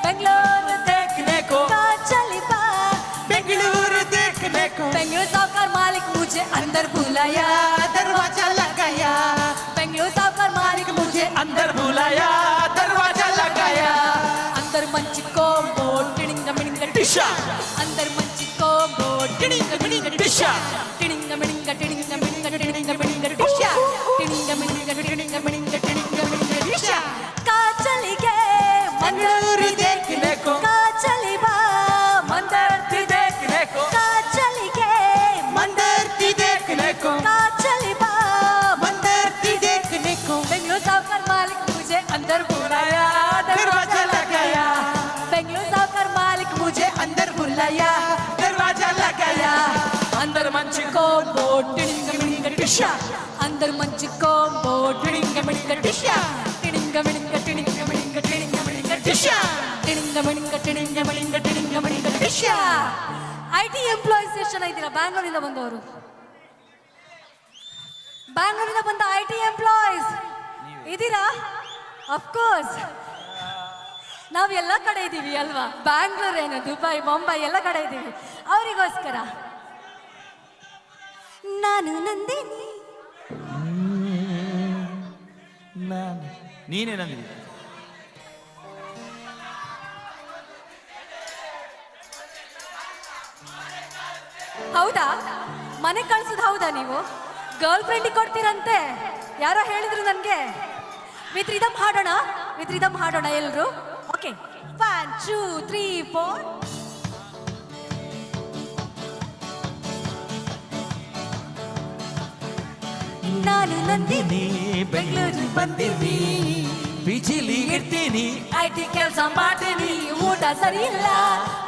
ಬೆಂಗಳೂರು देखने को ಕಾಚ बेंगलोर साहूकार मालिक मुझे अंदर बुलाया, दरवाजा लगाया। बेंगलोर साहूकार मालिक मुझे अंदर बुलाया, दरवाजा लगाया। अंदर मंच को बोर्ड टिड़िंग मिड़िंग टिशा, अंदर मंच को बोर्ड टिड़िंग मिड़िंग टिशा, टिड़िंग मिड़िंग टिड़िंग मिड़िंग टिड़िंग मिड़िंग टिशा, टिड़िंग मिड़िंग टिड़िंग मिड़िंग टिड़िंग मिड़िंग टिशा। कहाँ चली गए मंदर देखने को, कहाँ चली बा मंदर देखने को, कहाँ चली गए मंदिर देखने को, कहाँ चली बा मंदिर देखने को। बेंगलोर साहूकार मालिक मुझे अंदर बुलाया, दरवाजा लगाया। बेंगलोर साहूकार मालिक मुझे अंदर बुलाया, दरवाजा लगाया। अंदर मंच को बोर्ड टिड़िंग मिड़िंग टिशा, अंदर मंच को बोर्ड टिड़िंग मिड़िंग टिशा, टिड़िंग मिड़िंग टिड़िंग मिड़िंग टिड़िंग मिड़िंग टिशा, टिड़िंग मिड़िंग टिड़िंग मिड़िंग टिड़िंग मिड़िंग टिशा। IT ಎಂಪ್ಲಾಯೀಸ್ ಎಷ್ಟು ಜನ ಇದ್ದೀರಾ? ಬ್ಯಾಂಗ್ಳೂರಿಂದ ಬಂದವರು, ಬ್ಯಾಂಗ್ಳೂರಿಂದ ಬಂದ IT ಎಂಪ್ಲಾಯೀಸ್ ಇದ್ದೀರಾ? ಅಫ್ಕೋರ್ಸ್ ನಾವು ಎಲ್ಲ ಕಡೆ ಇದ್ದೀವಿ ಅಲ್ವಾ, ಬ್ಯಾಂಗ್ಳೂರ್ ಏನು ದುಬೈ ಮುಂಬೈ ಎಲ್ಲ ಕಡೆ ಇದ್ದೀವಿ. ಅವರಿಗೋಸ್ಕರ ನಾನು ನಂದಿನಿ, ನೀನೇ ನಂದಿನಿ. ಹೌದಾ? ಮನೆ ಕಳ್ಸೋದು ಹೌದಾ? ನೀವು ಗರ್ಲ್ ಫ್ರೆಂಡಿಗೆ ಕೊಡ್ತೀರಂತೆ ಯಾರೋ ಹೇಳಿದ್ರು ನನಗೆ. ವಿತ್ ರಿದಮ್ ಹಾಡೋಣ, ವಿತ್ ರಿದಮ್ ಹಾಡೋಣ ಎಲ್ರು. ಓಕೆ 1 2 3 4. ನಾನು ನಂದಿನಿ, ಬೆಂಗಳೂರು ಬಂದಿನಿ, ಬಿಜಿಲಿ ಇರ್ತೀನಿ, IT ಕೆಲಸ ಮಾಡ್ತೀನಿ, ಊಟ ಸರಿ ಇಲ್ಲ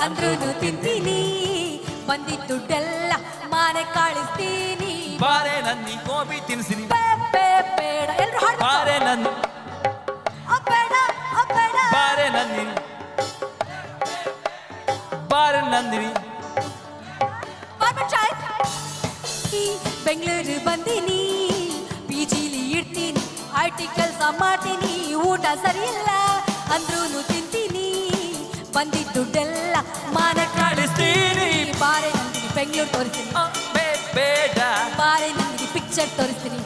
ಅಂದ್ರೂ ತಿಂತೀನಿ, ಬಂದಿದ್ದ ದುಡ್ಡೆಲ್ಲ ಮನೆ ಕಳಿಸ್ತೀನಿ. ಬಾರೆ ನನ್ನಿ ಗೋಬಿ ತಿನ್ಸಿನಿ, ಬೇಡ ಎಲ್ರು ಹಾಡು. ಬಾರೆ ನನ್ನ ಬೇಡ ಬೇಡ, ಬಾರೆ ನನ್ನಿ, ಬಾರೆ ನಂದಿನಿ. ಬೆಂಗಳೂರು ಬಂದಿನಿ, PGಲಿ ಇರ್ತೀನಿ, IT ಕೆಲಸ ಮಾಡ್ತೀನಿ, ಊಟ ಸರಿ ಇಲ್ಲ ಅಂದ್ರೂ ತಿಂತೀನಿ, ಬಂದಿದ್ದ ದುಡ್ಡೆಲ್ಲ ಮನೆ ಕಳಿಸ್ತೀನಿ. ಬಾರೆ ನಂದಿನಿ ಬೆಂಗಳೂರು ತೋರಿಸ್ತೀನಿ, ಬೇಡ ಬಾರೆ ನಂದಿನಿ ಪಿಕ್ಚರ್ ತೋರಿಸ್ತೀನಿ,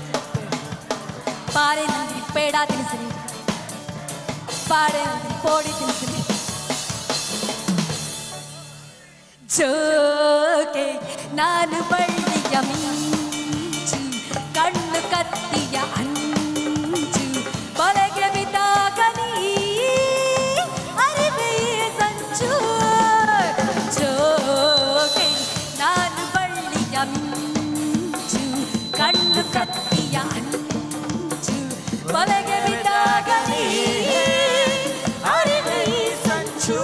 ಬಾರೆ ನಂದಿನಿ ಪೇಡ ತಿನ್ನಿಸ್ತೀನಿ, ಬಾರೆ ನಂದಿನಿ ಪೋಡಿ ತಿನ್ನಿಸ್ತೀನಿ. ಜೋಕೆ ನಾನು ಬಳ್ಳಿಯ ಮಿಂಚು, ಕಣ್ಣು ಕತ್ತಿಯ ಅಂಚು, ಬಲೆಗೆ ಬಿದ್ದಾಗ ನೀ ಅರಿವೆ ಸಂಚು. ಜೋಕೆ ನಾನು ಬಳ್ಳಿಯ ಮಿಂಚು, ಕಣ್ಣು ಕತ್ತಿಯ ಅಂಚು, ಬಲೆಗೆ ಬಿದ್ದಾಗ ನೀ ಅರಿವೆ ಸಂಚು.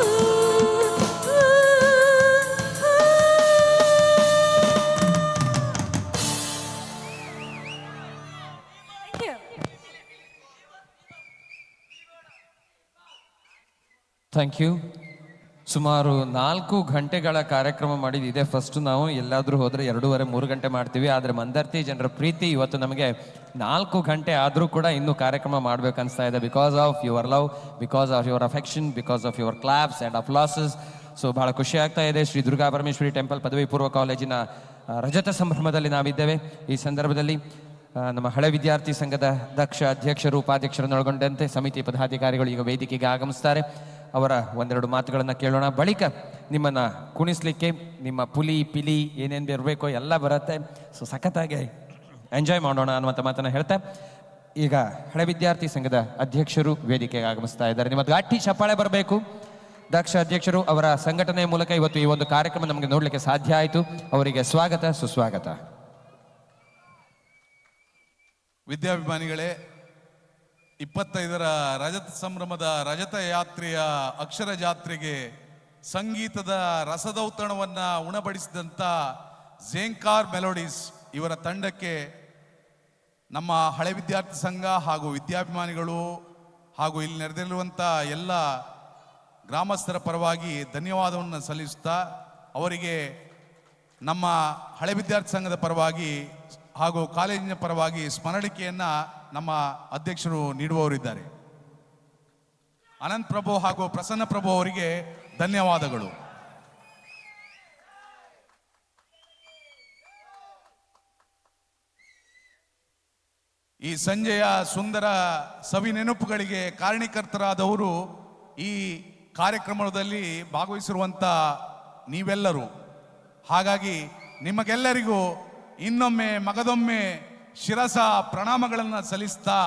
Thank you. ಸುಮಾರು 4 ಗಂಟೆಗಳ ಕಾರ್ಯಕ್ರಮ ಮಾಡಿದ್ದು ಇದೆ ಫಸ್ಟ್. ನಾವು ಎಲ್ಲಾದರೂ ಹೋದರೆ 2:30-3 ಗಂಟೆ ಮಾಡ್ತೀವಿ. ಆದರೆ ಮಂದರ್ತಿ ಜನರ ಪ್ರೀತಿ ಇವತ್ತು ನಮಗೆ 4 ಗಂಟೆ ಆದರೂ ಕೂಡ ಇನ್ನೂ ಕಾರ್ಯಕ್ರಮ ಮಾಡಬೇಕು ಅನಿಸ್ತಾ ಇದೆ. Because of your love, because of your affection, because of your claps and applauses. So ಭಾಳ ಖುಷಿ ಆಗ್ತಾ ಇದೆ. ಶ್ರೀ ದುರ್ಗಾ ಪರಮೇಶ್ವರಿ ಟೆಂಪಲ್ ಪದವಿ ಪೂರ್ವ ಕಾಲೇಜಿನ ರಜತ ಸಂಭ್ರಮದಲ್ಲಿ ನಾವಿದ್ದೇವೆ. ಈ ಸಂದರ್ಭದಲ್ಲಿ ನಮ್ಮ ಹಳೆ ವಿದ್ಯಾರ್ಥಿ ಸಂಘದ ದಕ್ಷ ಅಧ್ಯಕ್ಷರು, ಉಪಾಧ್ಯಕ್ಷರನ್ನೊಳಗೊಂಡಂತೆ ಸಮಿತಿ ಪದಾಧಿಕಾರಿಗಳು ಈಗ ವೇದಿಕೆಗೆ ಆಗಮಿಸ್ತಾರೆ. ಅವರ ಒಂದೆರಡು ಮಾತುಗಳನ್ನು ಕೇಳೋಣ. ಬಳಿಕ ನಿಮ್ಮನ್ನು ಕುಣಿಸ್ಲಿಕ್ಕೆ ನಿಮ್ಮ ಪುಲಿ ಪಿಲಿ ಏನೇನು ಇರಬೇಕೋ ಎಲ್ಲ ಬರುತ್ತೆ. ಸೊ ಸಖತ್ತಾಗಿ ಎಂಜಾಯ್ ಮಾಡೋಣ ಅನ್ನುವಂಥ ಮಾತನ್ನು ಹೇಳ್ತಾ ಈಗ ಹಳೆ ವಿದ್ಯಾರ್ಥಿ ಸಂಘದ ಅಧ್ಯಕ್ಷರು ವೇದಿಕೆಗೆ ಆಗಮಿಸ್ತಾ ಇದ್ದಾರೆ. ನಿಮ್ಮ ಗಟ್ಟಿ ಚಪ್ಪಾಳೆ ಬರಬೇಕು. ದಕ್ಷ ಅಧ್ಯಕ್ಷರು ಅವರ ಸಂಘಟನೆಯ ಮೂಲಕ ಇವತ್ತು ಈ ಒಂದು ಕಾರ್ಯಕ್ರಮ ನಮಗೆ ನೋಡಲಿಕ್ಕೆ ಸಾಧ್ಯ ಆಯಿತು. ಅವರಿಗೆ ಸ್ವಾಗತ, ಸುಸ್ವಾಗತ. ವಿದ್ಯಾಭಿಮಾನಿಗಳೇ, 25ರ ರಜತ ಸಂಭ್ರಮದ ರಜತ ಯಾತ್ರೆಯ ಅಕ್ಷರ ಜಾತ್ರೆಗೆ ಸಂಗೀತದ ರಸದೌತಣವನ್ನು ಉಣಬಡಿಸಿದಂಥ ಝೇಂಕಾರ್ ಮೆಲೋಡೀಸ್ ಇವರ ತಂಡಕ್ಕೆ ನಮ್ಮ ಹಳೆ ವಿದ್ಯಾರ್ಥಿ ಸಂಘ ಹಾಗೂ ವಿದ್ಯಾಭಿಮಾನಿಗಳು ಹಾಗೂ ಇಲ್ಲಿ ನೆರೆದಿರುವಂಥ ಎಲ್ಲ ಗ್ರಾಮಸ್ಥರ ಪರವಾಗಿ ಧನ್ಯವಾದವನ್ನು ಸಲ್ಲಿಸುತ್ತಾ ಅವರಿಗೆ ನಮ್ಮ ಹಳೆ ವಿದ್ಯಾರ್ಥಿ ಸಂಘದ ಪರವಾಗಿ ಹಾಗೂ ಕಾಲೇಜಿನ ಪರವಾಗಿ ಸ್ಮರಣಿಕೆಯನ್ನು ನಮ್ಮ ಅಧ್ಯಕ್ಷರು ನೀಡುವವರಿದ್ದಾರೆ. ಅನಂತ್ ಪ್ರಭು ಹಾಗೂ ಪ್ರಸನ್ನ ಪ್ರಭು ಅವರಿಗೆ ಧನ್ಯವಾದಗಳು. ಈ ಸಂಜೆಯ ಸುಂದರ ಸವಿ ನೆನಪುಗಳಿಗೆ ಕಾರಣೀಕರ್ತರಾದವರು ಈ ಕಾರ್ಯಕ್ರಮದಲ್ಲಿ ಭಾಗವಹಿಸಿರುವಂಥ ನೀವೆಲ್ಲರೂ. ಹಾಗಾಗಿ ನಿಮಗೆಲ್ಲರಿಗೂ ಇನ್ನೊಮ್ಮೆ ಮಗದೊಮ್ಮೆ ಶಿರಸ ಪ್ರಣಾಮಗಳನ್ನು ಸಲ್ಲಿಸ್ತಾ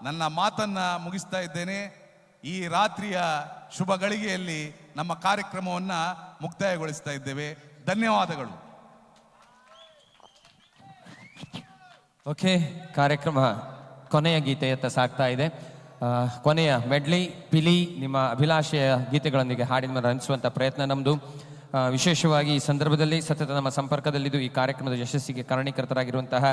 ನನ್ನ ಮಾತನ್ನು ಮುಗಿಸ್ತಾ ಇದ್ದೇನೆ. ಈ ರಾತ್ರಿಯ ಶುಭ ಗಳಿಗೆಯಲ್ಲಿ ನಮ್ಮ ಕಾರ್ಯಕ್ರಮವನ್ನು ಮುಕ್ತಾಯಗೊಳಿಸ್ತಾ ಇದ್ದೇವೆ. ಧನ್ಯವಾದಗಳು. ಓಕೆ, ಕಾರ್ಯಕ್ರಮ ಕೊನೆಯ ಗೀತೆಯತ್ತ ಸಾಗ್ತಾ ಇದೆ. ಕೊನೆಯ ಮೆಡ್ಲಿ ಪಿಲಿ ನಿಮ್ಮ ಅಭಿಲಾಷೆಯ ಗೀತೆಗಳೊಂದಿಗೆ ಹಾಡಿನ ಮೇಲೆ ರಂಜಿಸುವಂಥ ಪ್ರಯತ್ನ ನಮ್ಮದು. ವಿಶೇಷವಾಗಿ ಈ ಸಂದರ್ಭದಲ್ಲಿ ಸತತ ನಮ್ಮ ಸಂಪರ್ಕದಲ್ಲಿದ್ದು ಈ ಕಾರ್ಯಕ್ರಮದ ಯಶಸ್ಸಿಗೆ ಕಾರಣೀಕರ್ತರಾಗಿರುವಂತಹ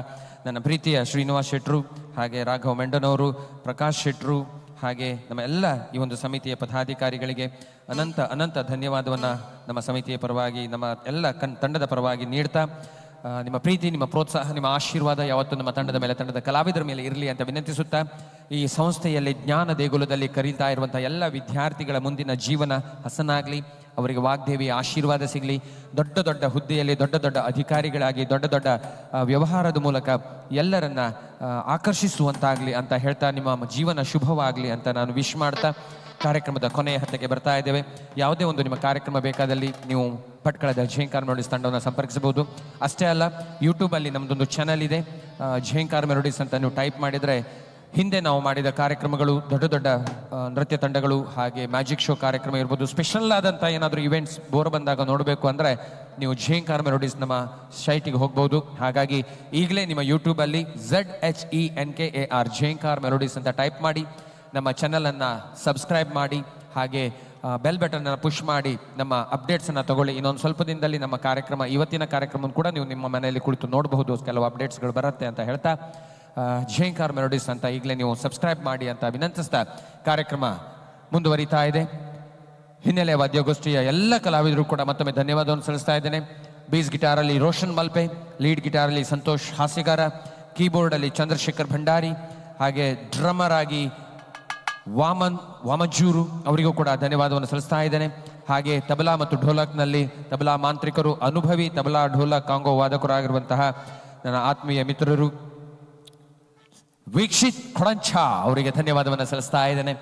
ನನ್ನ ಪ್ರೀತಿಯ ಶ್ರೀನಿವಾಸ್ ಶೆಟ್ರು, ಹಾಗೆ ರಾಘವ ಮೆಂಡನವರು, ಪ್ರಕಾಶ್ ಶೆಟ್ರು, ಹಾಗೆ ನಮ್ಮ ಎಲ್ಲ ಈ ಒಂದು ಸಮಿತಿಯ ಪದಾಧಿಕಾರಿಗಳಿಗೆ ಅನಂತ ಅನಂತ ಧನ್ಯವಾದವನ್ನು ನಮ್ಮ ಸಮಿತಿಯ ಪರವಾಗಿ, ನಮ್ಮ ಎಲ್ಲ ತಂಡದ ಪರವಾಗಿ ನೀಡ್ತಾ, ನಿಮ್ಮ ಪ್ರೀತಿ, ನಿಮ್ಮ ಪ್ರೋತ್ಸಾಹ, ನಿಮ್ಮ ಆಶೀರ್ವಾದ ಯಾವತ್ತೂ ನಮ್ಮ ತಂಡದ ಮೇಲೆ, ತಂಡದ ಕಲಾವಿದರ ಮೇಲೆ ಇರಲಿ ಅಂತ ವಿನಂತಿಸುತ್ತಾ, ಈ ಸಂಸ್ಥೆಯಲ್ಲಿ ಜ್ಞಾನ ದೇಗುಲದಲ್ಲಿ ಕರೀತಾ ಇರುವಂಥ ಎಲ್ಲ ವಿದ್ಯಾರ್ಥಿಗಳ ಮುಂದಿನ ಜೀವನ ಹಸನಾಗಲಿ, ಅವರಿಗೆ ವಾಗ್ದೇವಿಯ ಆಶೀರ್ವಾದ ಸಿಗಲಿ, ದೊಡ್ಡ ದೊಡ್ಡ ಹುದ್ದೆಯಲ್ಲಿ ದೊಡ್ಡ ದೊಡ್ಡ ಅಧಿಕಾರಿಗಳಾಗಿ ದೊಡ್ಡ ದೊಡ್ಡ ವ್ಯವಹಾರದ ಮೂಲಕ ಎಲ್ಲರನ್ನ ಆಕರ್ಷಿಸುವಂತಾಗಲಿ ಅಂತ ಹೇಳ್ತಾ, ನಿಮ್ಮ ಜೀವನ ಶುಭವಾಗಲಿ ಅಂತ ನಾನು ವಿಶ್ ಮಾಡ್ತಾ ಕಾರ್ಯಕ್ರಮದ ಕೊನೆಯ ಹಂತಕ್ಕೆ ಬರ್ತಾ ಇದ್ದೇವೆ. ಯಾವುದೇ ಒಂದು ನಿಮ್ಮ ಕಾರ್ಯಕ್ರಮ ಬೇಕಾದಲ್ಲಿ ನೀವು ಭಟ್ಕಳದ ಝೇಂಕಾರ ಮೆಲೋಡಿಸ್ ತಂಡವನ್ನು ಸಂಪರ್ಕಿಸಬಹುದು. ಅಷ್ಟೇ ಅಲ್ಲ, ಯೂಟ್ಯೂಬಲ್ಲಿ ನಮ್ಮದೊಂದು ಚಾನಲ್ ಇದೆ, ಝೇಂಕಾರ ಮೆಲೋಡಿಸ್ ಅಂತ ನೀವು ಟೈಪ್ ಮಾಡಿದರೆ ಹಿಂದೆ ನಾವು ಮಾಡಿದ ಕಾರ್ಯಕ್ರಮಗಳು, ದೊಡ್ಡ ದೊಡ್ಡ ನೃತ್ಯ ತಂಡಗಳು, ಹಾಗೆ ಮ್ಯಾಜಿಕ್ ಶೋ ಕಾರ್ಯಕ್ರಮ ಇರ್ಬೋದು, ಸ್ಪೆಷಲ್ ಆದಂಥ ಏನಾದರೂ ಇವೆಂಟ್ಸ್ ಬೋರ್ ಬಂದಾಗ ನೋಡಬೇಕು ಅಂದರೆ ನೀವು ಝೇಂಕಾರ ಮೆಲೋಡಿಸ್ ನಮ್ಮ ಸೈಟಿಗೆ ಹೋಗ್ಬೋದು. ಹಾಗಾಗಿ ಈಗಲೇ ನಿಮ್ಮ ಯೂಟ್ಯೂಬಲ್ಲಿ ZHENKAR ಝೇಂಕಾರ ಮೆಲೋಡಿಸ್ ಅಂತ ಟೈಪ್ ಮಾಡಿ ನಮ್ಮ ಚಾನಲನ್ನು ಸಬ್ಸ್ಕ್ರೈಬ್ ಮಾಡಿ, ಹಾಗೆ ಬೆಲ್ ಬಟನ್ನ ಪುಷ್ ಮಾಡಿ ನಮ್ಮ ಅಪ್ಡೇಟ್ಸನ್ನು ತಗೊಳ್ಳಿ. ಇನ್ನೊಂದು ಸ್ವಲ್ಪ ದಿನದಲ್ಲಿ ನಮ್ಮ ಕಾರ್ಯಕ್ರಮ, ಇವತ್ತಿನ ಕಾರ್ಯಕ್ರಮ ಕೂಡ ನೀವು ನಿಮ್ಮ ಮನೆಯಲ್ಲಿ ಕುಳಿತು ನೋಡಬಹುದು, ಕೆಲವು ಅಪ್ಡೇಟ್ಸ್ಗಳು ಬರುತ್ತೆ ಅಂತ ಹೇಳ್ತಾ, ಝೇಂಕಾರ ಮೆಲೋಡಿಸ್ ಅಂತ ಈಗಲೇ ನೀವು ಸಬ್ಸ್ಕ್ರೈಬ್ ಮಾಡಿ ಅಂತ ವಿನಂತಿಸ್ತಾ ಕಾರ್ಯಕ್ರಮ ಮುಂದುವರಿತಾ ಇದೆ. ಹಿನ್ನೆಲೆ ವಾದ್ಯಗೋಷ್ಠಿಯ ಎಲ್ಲ ಕಲಾವಿದರು ಕೂಡ ಮತ್ತೊಮ್ಮೆ ಧನ್ಯವಾದವನ್ನು ಸಲ್ಲಿಸ್ತಾ ಇದ್ದೇನೆ. ಬೇಸ್ ಗಿಟಾರಲ್ಲಿ ರೋಷನ್ ಮಲ್ಪೆ, ಲೀಡ್ ಗಿಟಾರಲ್ಲಿ ಸಂತೋಷ್ ಹಾಸ್ಯಗಾರ, ಕೀಬೋರ್ಡಲ್ಲಿ ಚಂದ್ರಶೇಖರ್ ಭಂಡಾರಿ, ಹಾಗೆ ಡ್ರಮ್ಮರ್ ಆಗಿ ವಾಮಜೂರು, ಅವರಿಗೂ ಕೂಡ ಧನ್ಯವಾದವನ್ನು ಸಲ್ಲಿಸ್ತಾ ಇದ್ದೇನೆ. ಹಾಗೆ ತಬಲಾ ಮತ್ತು ಢೋಲಕ್ನಲ್ಲಿ ತಬಲಾ ಮಾಂತ್ರಿಕರು, ಅನುಭವಿ ತಬಲಾ ಢೋಲಕ್ ಕಾಂಗೋ ವಾದಕರಾಗಿರುವಂತಹ ನನ್ನ ಆತ್ಮೀಯ ಮಿತ್ರರು ವೀಕ್ಷಿತ್ ಖೊಡಂಚ, ಅವರಿಗೆ ಧನ್ಯವಾದವನ್ನು ಸಲ್ಲಿಸ್ತಾ ಇದ್ದೇನೆ.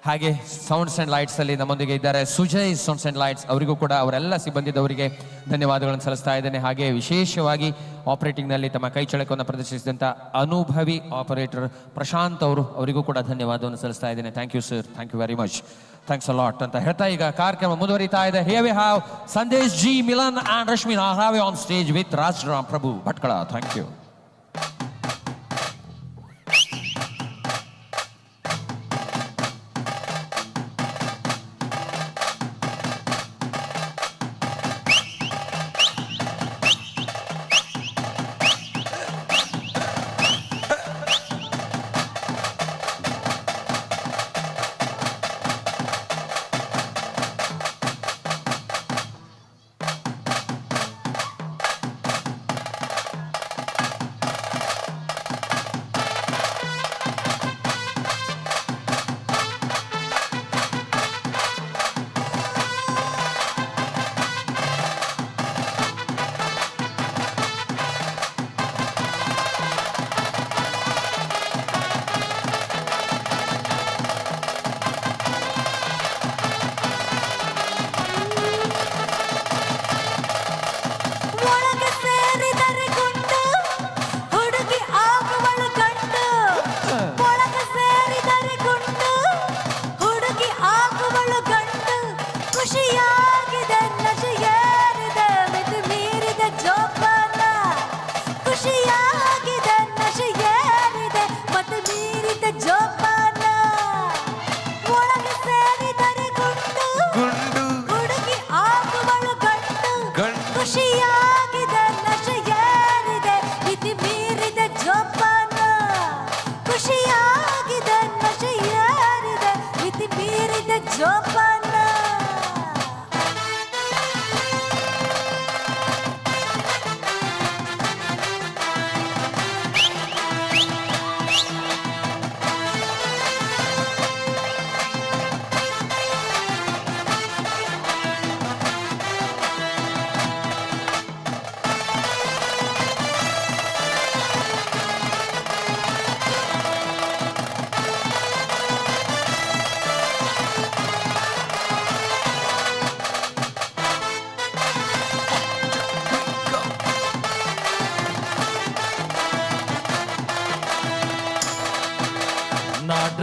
ಹಾಗೆ ಸೌಂಡ್ಸ್ ಆ್ಯಂಡ್ ಲೈಟ್ಸಲ್ಲಿ ನಮ್ಮೊಂದಿಗೆ ಇದ್ದಾರೆ ಸುಜಯ್ ಸೌಂಡ್ಸ್ ಆ್ಯಂಡ್ ಲೈಟ್ಸ್, ಅವರಿಗೂ ಕೂಡ ಅವರೆಲ್ಲ ಸಿಬ್ಬಂದಿದವರಿಗೆ ಧನ್ಯವಾದಗಳನ್ನು ಸಲ್ಲಿಸ್ತಾ ಇದ್ದೇನೆ. ಹಾಗೆ ವಿಶೇಷವಾಗಿ ಆಪರೇಟಿಂಗ್ನಲ್ಲಿ ತಮ್ಮ ಕೈ ಚಳಕವನ್ನು ಪ್ರದರ್ಶಿಸಿದಂಥ ಅನುಭವಿ ಆಪರೇಟರ್ ಪ್ರಶಾಂತ್ ಅವರಿಗೂ ಕೂಡ ಧನ್ಯವಾದವನ್ನು ಸಲ್ಲಿಸ್ತಾ ಇದ್ದೇನೆ. Thank you sir, thank you very much, thanks a lot ಅಂತ ಹೇಳ್ತಾ ಈಗ ಕಾರ್ಯಕ್ರಮ ಮುಂದುವರಿತಾ ಇದೆ. Here we have Sandesh ji, Milan and Rashmi Naravi on stage with Rajaram Prabhu Bhatkal. Thank you.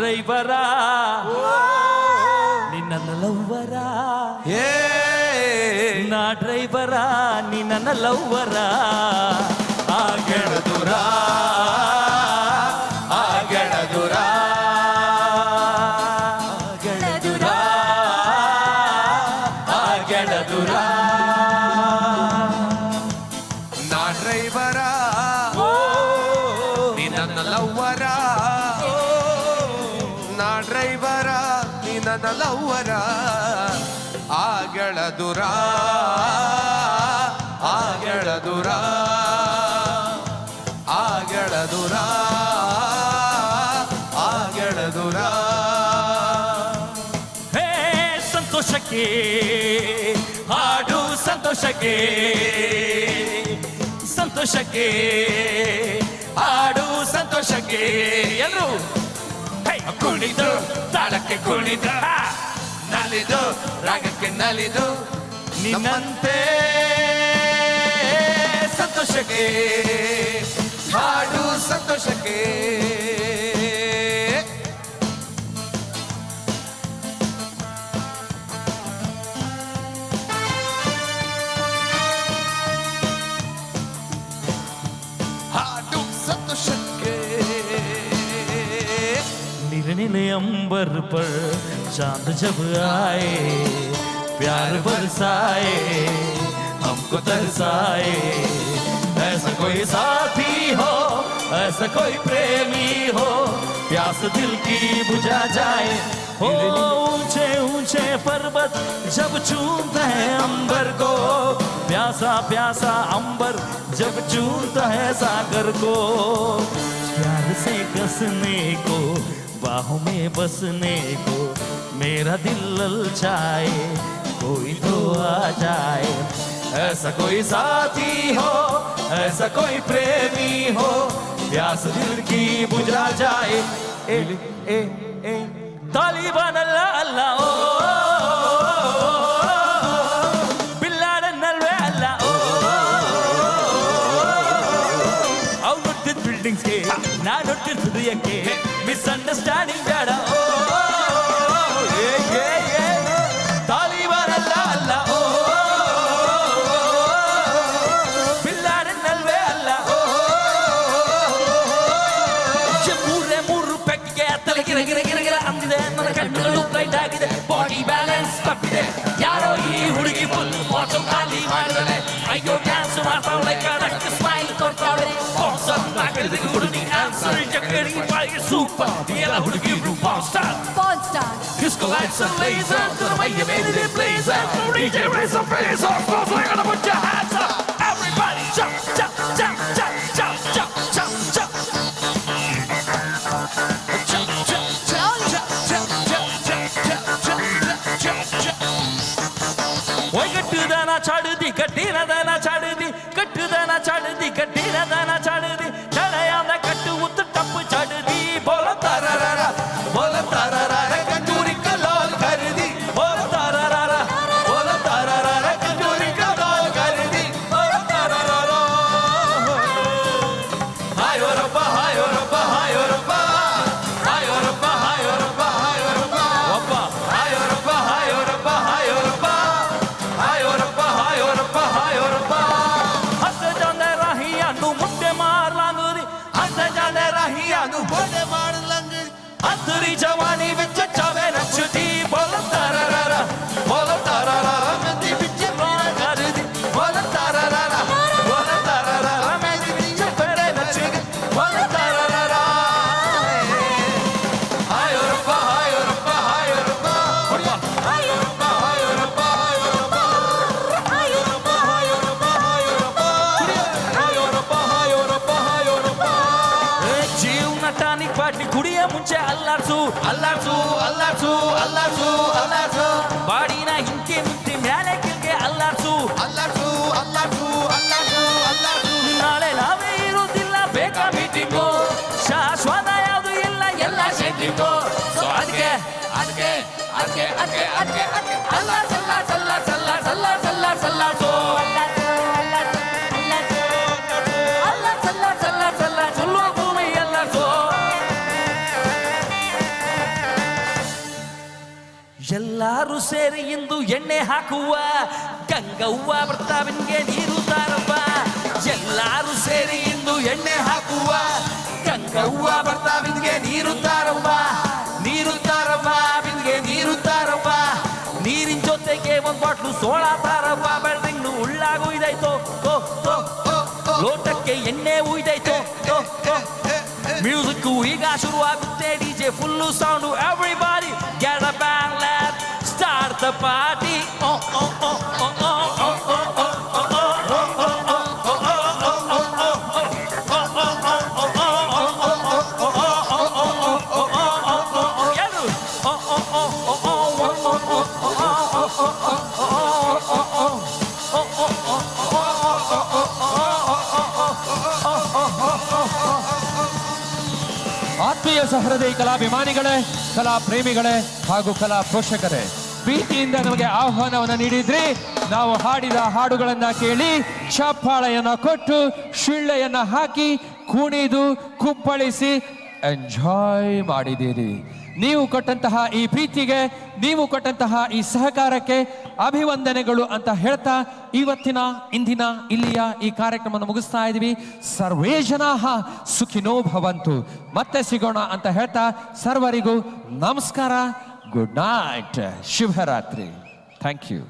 ಡ್ರೈವರ ನಿನ್ನ ಲವ್ವರ ನಾ ಡ್ರೈವರ ನಿನ್ನ ಲವ್ವರ ಆಗಣ ದೂರ ಆಗಣ ದೂರ ಆಗಣ ದೂರ ನಾ ಡ್ರೈವರ ನೀ ನನ್ನ ಲವ್ವರ ನಾ ಡ್ರೈವರ ನೀ ನನ್ನ ಲವ್ವರ ಆಗಳ ದೂರ ಆಗಳ ದೂರ ಆಗಳ ದೂರ ಆಗಳ ದೂರ ಹೇ ಸಂತೋಷಕ್ಕೆ ಹಾಡು ಸಂತೋಷಕ್ಕೆ ಸಂತೋಷಕ್ಕೆ ಹಾಡು ಸಂತೋಷಕ್ಕೆ ಎಲ್ಲರೂ ಕುಣಿದು ತಾಳಕ್ಕೆ ಕುಣಿದು ನಲಿದು ರಾಗಕ್ಕೆ ನಲಿದು ನಿನ್ನಂತೆ ಸಂತೋಷಕ್ಕೆ ಹಾಡು ಸಂತೋಷಕ್ಕೆ ಹಾಡು ಸಂತೋಷಕ್ಕೆ निर्णय अंबर पर चांद जब आए प्यार बरसाए हमको तरसाए ऐसा कोई साथी हो ऐसा कोई प्रेमी हो प्यास दिल की बुझा जाए हो ऊंचे ऊंचे पर्वत जब चूमता है अंबर को प्यासा प्यासा अंबर जब चूमता है सागर को प्यार से कसने को बाहों में बसने को मेरा दिल ललचाए कोई तो आ जाए ऐसा कोई साथी हो ऐसा कोई प्रेमी हो प्यास दिल की बुझा जाए ए ए ए तालिबान अल्लाह अल्लाह ओ बिल्लाडन नल्वे अल्लाह ओ ಅವು ನೋಡ್ತಿದ್ ಬಿಲ್ಡಿಂಗ್ಸ್ಗೆ ನಾ ನೋಡ್ತಿದ್ ಹೃದಯಕ್ಕೆ ಮಿಸ್ಅಂಡರ್ಸ್ಟ್ಯಾಂಡಿಂಗ್ ಬೇಡ ಓ ತಾಲಿಬಾನ್ ಅಲ್ಲ ಅಲ್ಲ ಓ ಬಿಲ್ಲಾಡನ್ನಲ್ವೇ ಅಲ್ಲ ಓ ಮೂರು ಪೆಕ್ಗೆ ತಲೆ ಗಿರ ಗಿರ ಗಿರ ಗಿರ ಅಂದಿದೆ ನನ್ನ ಕಣ್ಣುಗಳು ಬ್ರೈಟ್ ಆಗಿದೆ ಬಾಡಿ ಬ್ಯಾಲೆನ್ಸ್ ತಪ್ಪಿದೆ ಯಾರೋ ಈ ಹುಡುಗಿ ಫುಲ್ ಬಾಟಲ್ ಖಾಲಿ ಮಾಡಿದಾಳೆ ಅಯ್ಯೋ ಡ್ಯಾನ್ಸ್ ಮಾಡ್ತಾವಳೆ ಕಣಕ್ಕೆ ಸ್ಮೈಲ್ ಕೊಡ್ತಾವಳೆ ಹುಡುಗಿ ಆನ್ಸರ್ ಜಗಡಿ ಬಾಯಿಗೆ ಸೂಪರ್ ಎಲ್ಲ ಹುಡುಗಿರು PAN star Disco lights and lasers to the way you made it blazer. DJ raise some face up, close we're gonna put your hands up. Everybody jump, jump, jump, jump, jump, jump, jump, jump. Why kattudana chadudi kattina dana chadudi kattudana chadudi kattina dana chadudi chadayana kattu uttu tappu chadudi bola tararara bola tararara katuri kalol kardi bola tararara bola tararara katuri kalol kardi bola tararara hi Europa hi Europa hi Europa hi Europa hi Europa hi Europa oppa hi Europa hi Europa hi Europa hi Europa hi Europa hi Europa ਹੱਸ ਜਾਂਦੇ ਰਾਹੀਆਂ ਨੂੰ ਮੁੱਢੇ ਮਾਰ ਲੰਘਦੀ ਹੱਸ ਜਾਂਦੇ ਰਾਹੀਆਂ ਨੂੰ ਮੁੱਢੇ ਮਾਰ ਲੰਘਦੀ ਅੰਦਰੀ ਜਵਾਨੀ ਵਿੱਚ ਚਾਵੇ ਨੱਚਦੀ ਬੋਲ ਤਾਰਾਰਾ ਮਹਿੰਦੀ ਵਿੱਚ ਮਾਰ ਕਰਦੀ ਬੋਲ ਤਾਰਾਰਾ ਮਹਿੰਦੀ ਵਿੱਚ ਫੇਰੇ ਨੱਚਦੀ ਬੋਲ ਤਾਰਾਰਾ ਹਾਏ Europa ਹਾਏ Europa ਹਾਏ Europa ਹਾਏ Europa ਹਾਏ Europa ਹਾਏ Europa ਹਾਏ Europa ਹਾਏ Europa ਹਾਏ Europa ਹਾਏ Europa ਹਾਏ Europa ਹਾਏ Europa ಜೀವನ ಟಾನಿಕ್ ಬಾಟ್ಲಿ ಕುಡಿಯ ಮುಂಚೆ ಅಲ್ಲಾಡ್ಸು ಅಲ್ಲಾಡ್ಸು ಅಲ್ಲಾಡ್ಸು ಅಲ್ಲಾಡ್ಸು ಅಲ್ಲಾಡ್ಸು ಬಾಡಿನ ಹಿಂಕೆ ಮುಂಚೆ ಮ್ಯಾಲೆ ಕೆಳಗೆ ಅಲ್ಲಾಡ್ಸು ಅಲ್ಲಾಡ್ಸು ಅಲ್ಲಾಡ್ಸು ಅಲ್ಲಾಡ್ಸು ಅಲ್ಲಾಡ್ಸು ನಾಳೆ ನಾವೇ ಇರುವುದಿಲ್ಲ ಬೇಕಾ ಮೀಟಿಂಗು ಶಾಶ್ವತ ಯಾವುದು ಇಲ್ಲ ಎಲ್ಲ ಸೆಟ್ಟಿಂಗು ಸೊ ಅದಕ್ಕೆ ಅದಕ್ಕೆ ಅದಕ್ಕೆ ಅದಕ್ಕೆ ಅದಕ್ಕೆ ಅದಕ್ಕೆ ಅಲ್ಲಾಡ್ಸು ಅಲ್ಲಾಡ್ಸು ಅಲ್ಲಾಡ್ಸು ಅಲ್ಲಾಡ್ಸು ಅಲ್ಲಾಡ್ಸು ಅಲ್ಲಾಡ್ಸು ಅಲ್ಲಾಡ್ಸು ಅಲ್ಲಾಡ್ಸು ಅಲ್ಲಾಡ್ಸು ಅಲ್ಲಾಡ್ಸು ಅಲ್ಲಾಡ್ಸು ಭೂಮಿ ಅಲ್ಲಾಡ್ಸು ಎಲ್ಲಾರು ಸೇರಿ ಇಂದು ಎಣ್ಣೆ ಹಾಕುವ ಗಂಗವ್ವ ಬರ್ತಾವಿನ್ಗೆ ನೀರು ತಾರವ್ವ ಎಲ್ಲಾರು ಸೇರಿ ಇಂದು ಎಣ್ಣೆ ಹಾಕುವ ಗಂಗವ್ವ ಬರ್ತಾವಿನ್ಗೆ ನೀರು ತಾರವ್ವ ಬಿನ್ಗೆ ನೀರು ತಾರವ್ವ ನೀರಿನ ಜೊತೆಗೆ ಒಂದ್ ಬಾಟ್ಲು ಸೋಳ ತಾರವ್ವ ಬೆಳ್ದಿಂಗ್ಳು ಉಳ್ಳಾಗು ಇದಾಯ್ತು ಲೋಟಕ್ಕೆ ಎಣ್ಣೆ ಉಯ್ದಾಯ್ತು ಮ್ಯೂಸಿಕ್ ಈಗ ಶುರುವಾಗುತ್ತೆ DJ full sound everybody get a bang let's start the party ಆತ್ಮೀಯ ಸಹೃದಯ ಕಲಾಭಿಮಾನಿಗಳೇ, ಕಲಾ ಪ್ರೇಮಿಗಳೇ ಹಾಗೂ ಕಲಾ ಪೋಷಕರೇ, ಪ್ರೀತಿಯಿಂದ ನಮಗೆ ಆಹ್ವಾನವನ್ನು ನೀಡಿದ್ರಿ. ನಾವು ಹಾಡಿದ ಹಾಡುಗಳನ್ನ ಕೇಳಿ ಚಪ್ಪಾಳೆಯನ್ನ ಕೊಟ್ಟು ಶಿಳ್ಳೆಯನ್ನ ಹಾಕಿ ಕುಣಿದು ಕುಪ್ಪಳಿಸಿ ಎಂಜಾಯ್ ಮಾಡಿದ್ದೀರಿ. ನೀವು ಕೊಟ್ಟಂತಹ ಈ ಪ್ರೀತಿಗೆ, ನೀವು ಕೊಟ್ಟಂತಹ ಈ ಸಹಕಾರಕ್ಕೆ ಅಭಿವಂದನೆಗಳು ಅಂತ ಹೇಳ್ತಾ ಇವತ್ತಿನ ಇಂದಿನ ಇಲ್ಲಿಯ ಈ ಕಾರ್ಯಕ್ರಮವನ್ನು ಮುಗಿಸ್ತಾ ಇದ್ದೀವಿ. ಸರ್ವೇ ಜನಾಃ ಸುಖಿನೋ ಭವಂತು. ಮತ್ತೆ ಸಿಗೋಣ ಅಂತ ಹೇಳ್ತಾ ಸರ್ವರಿಗೂ ನಮಸ್ಕಾರ, ಗುಡ್ ನೈಟ್, ಶುಭರಾತ್ರಿ. Thank you.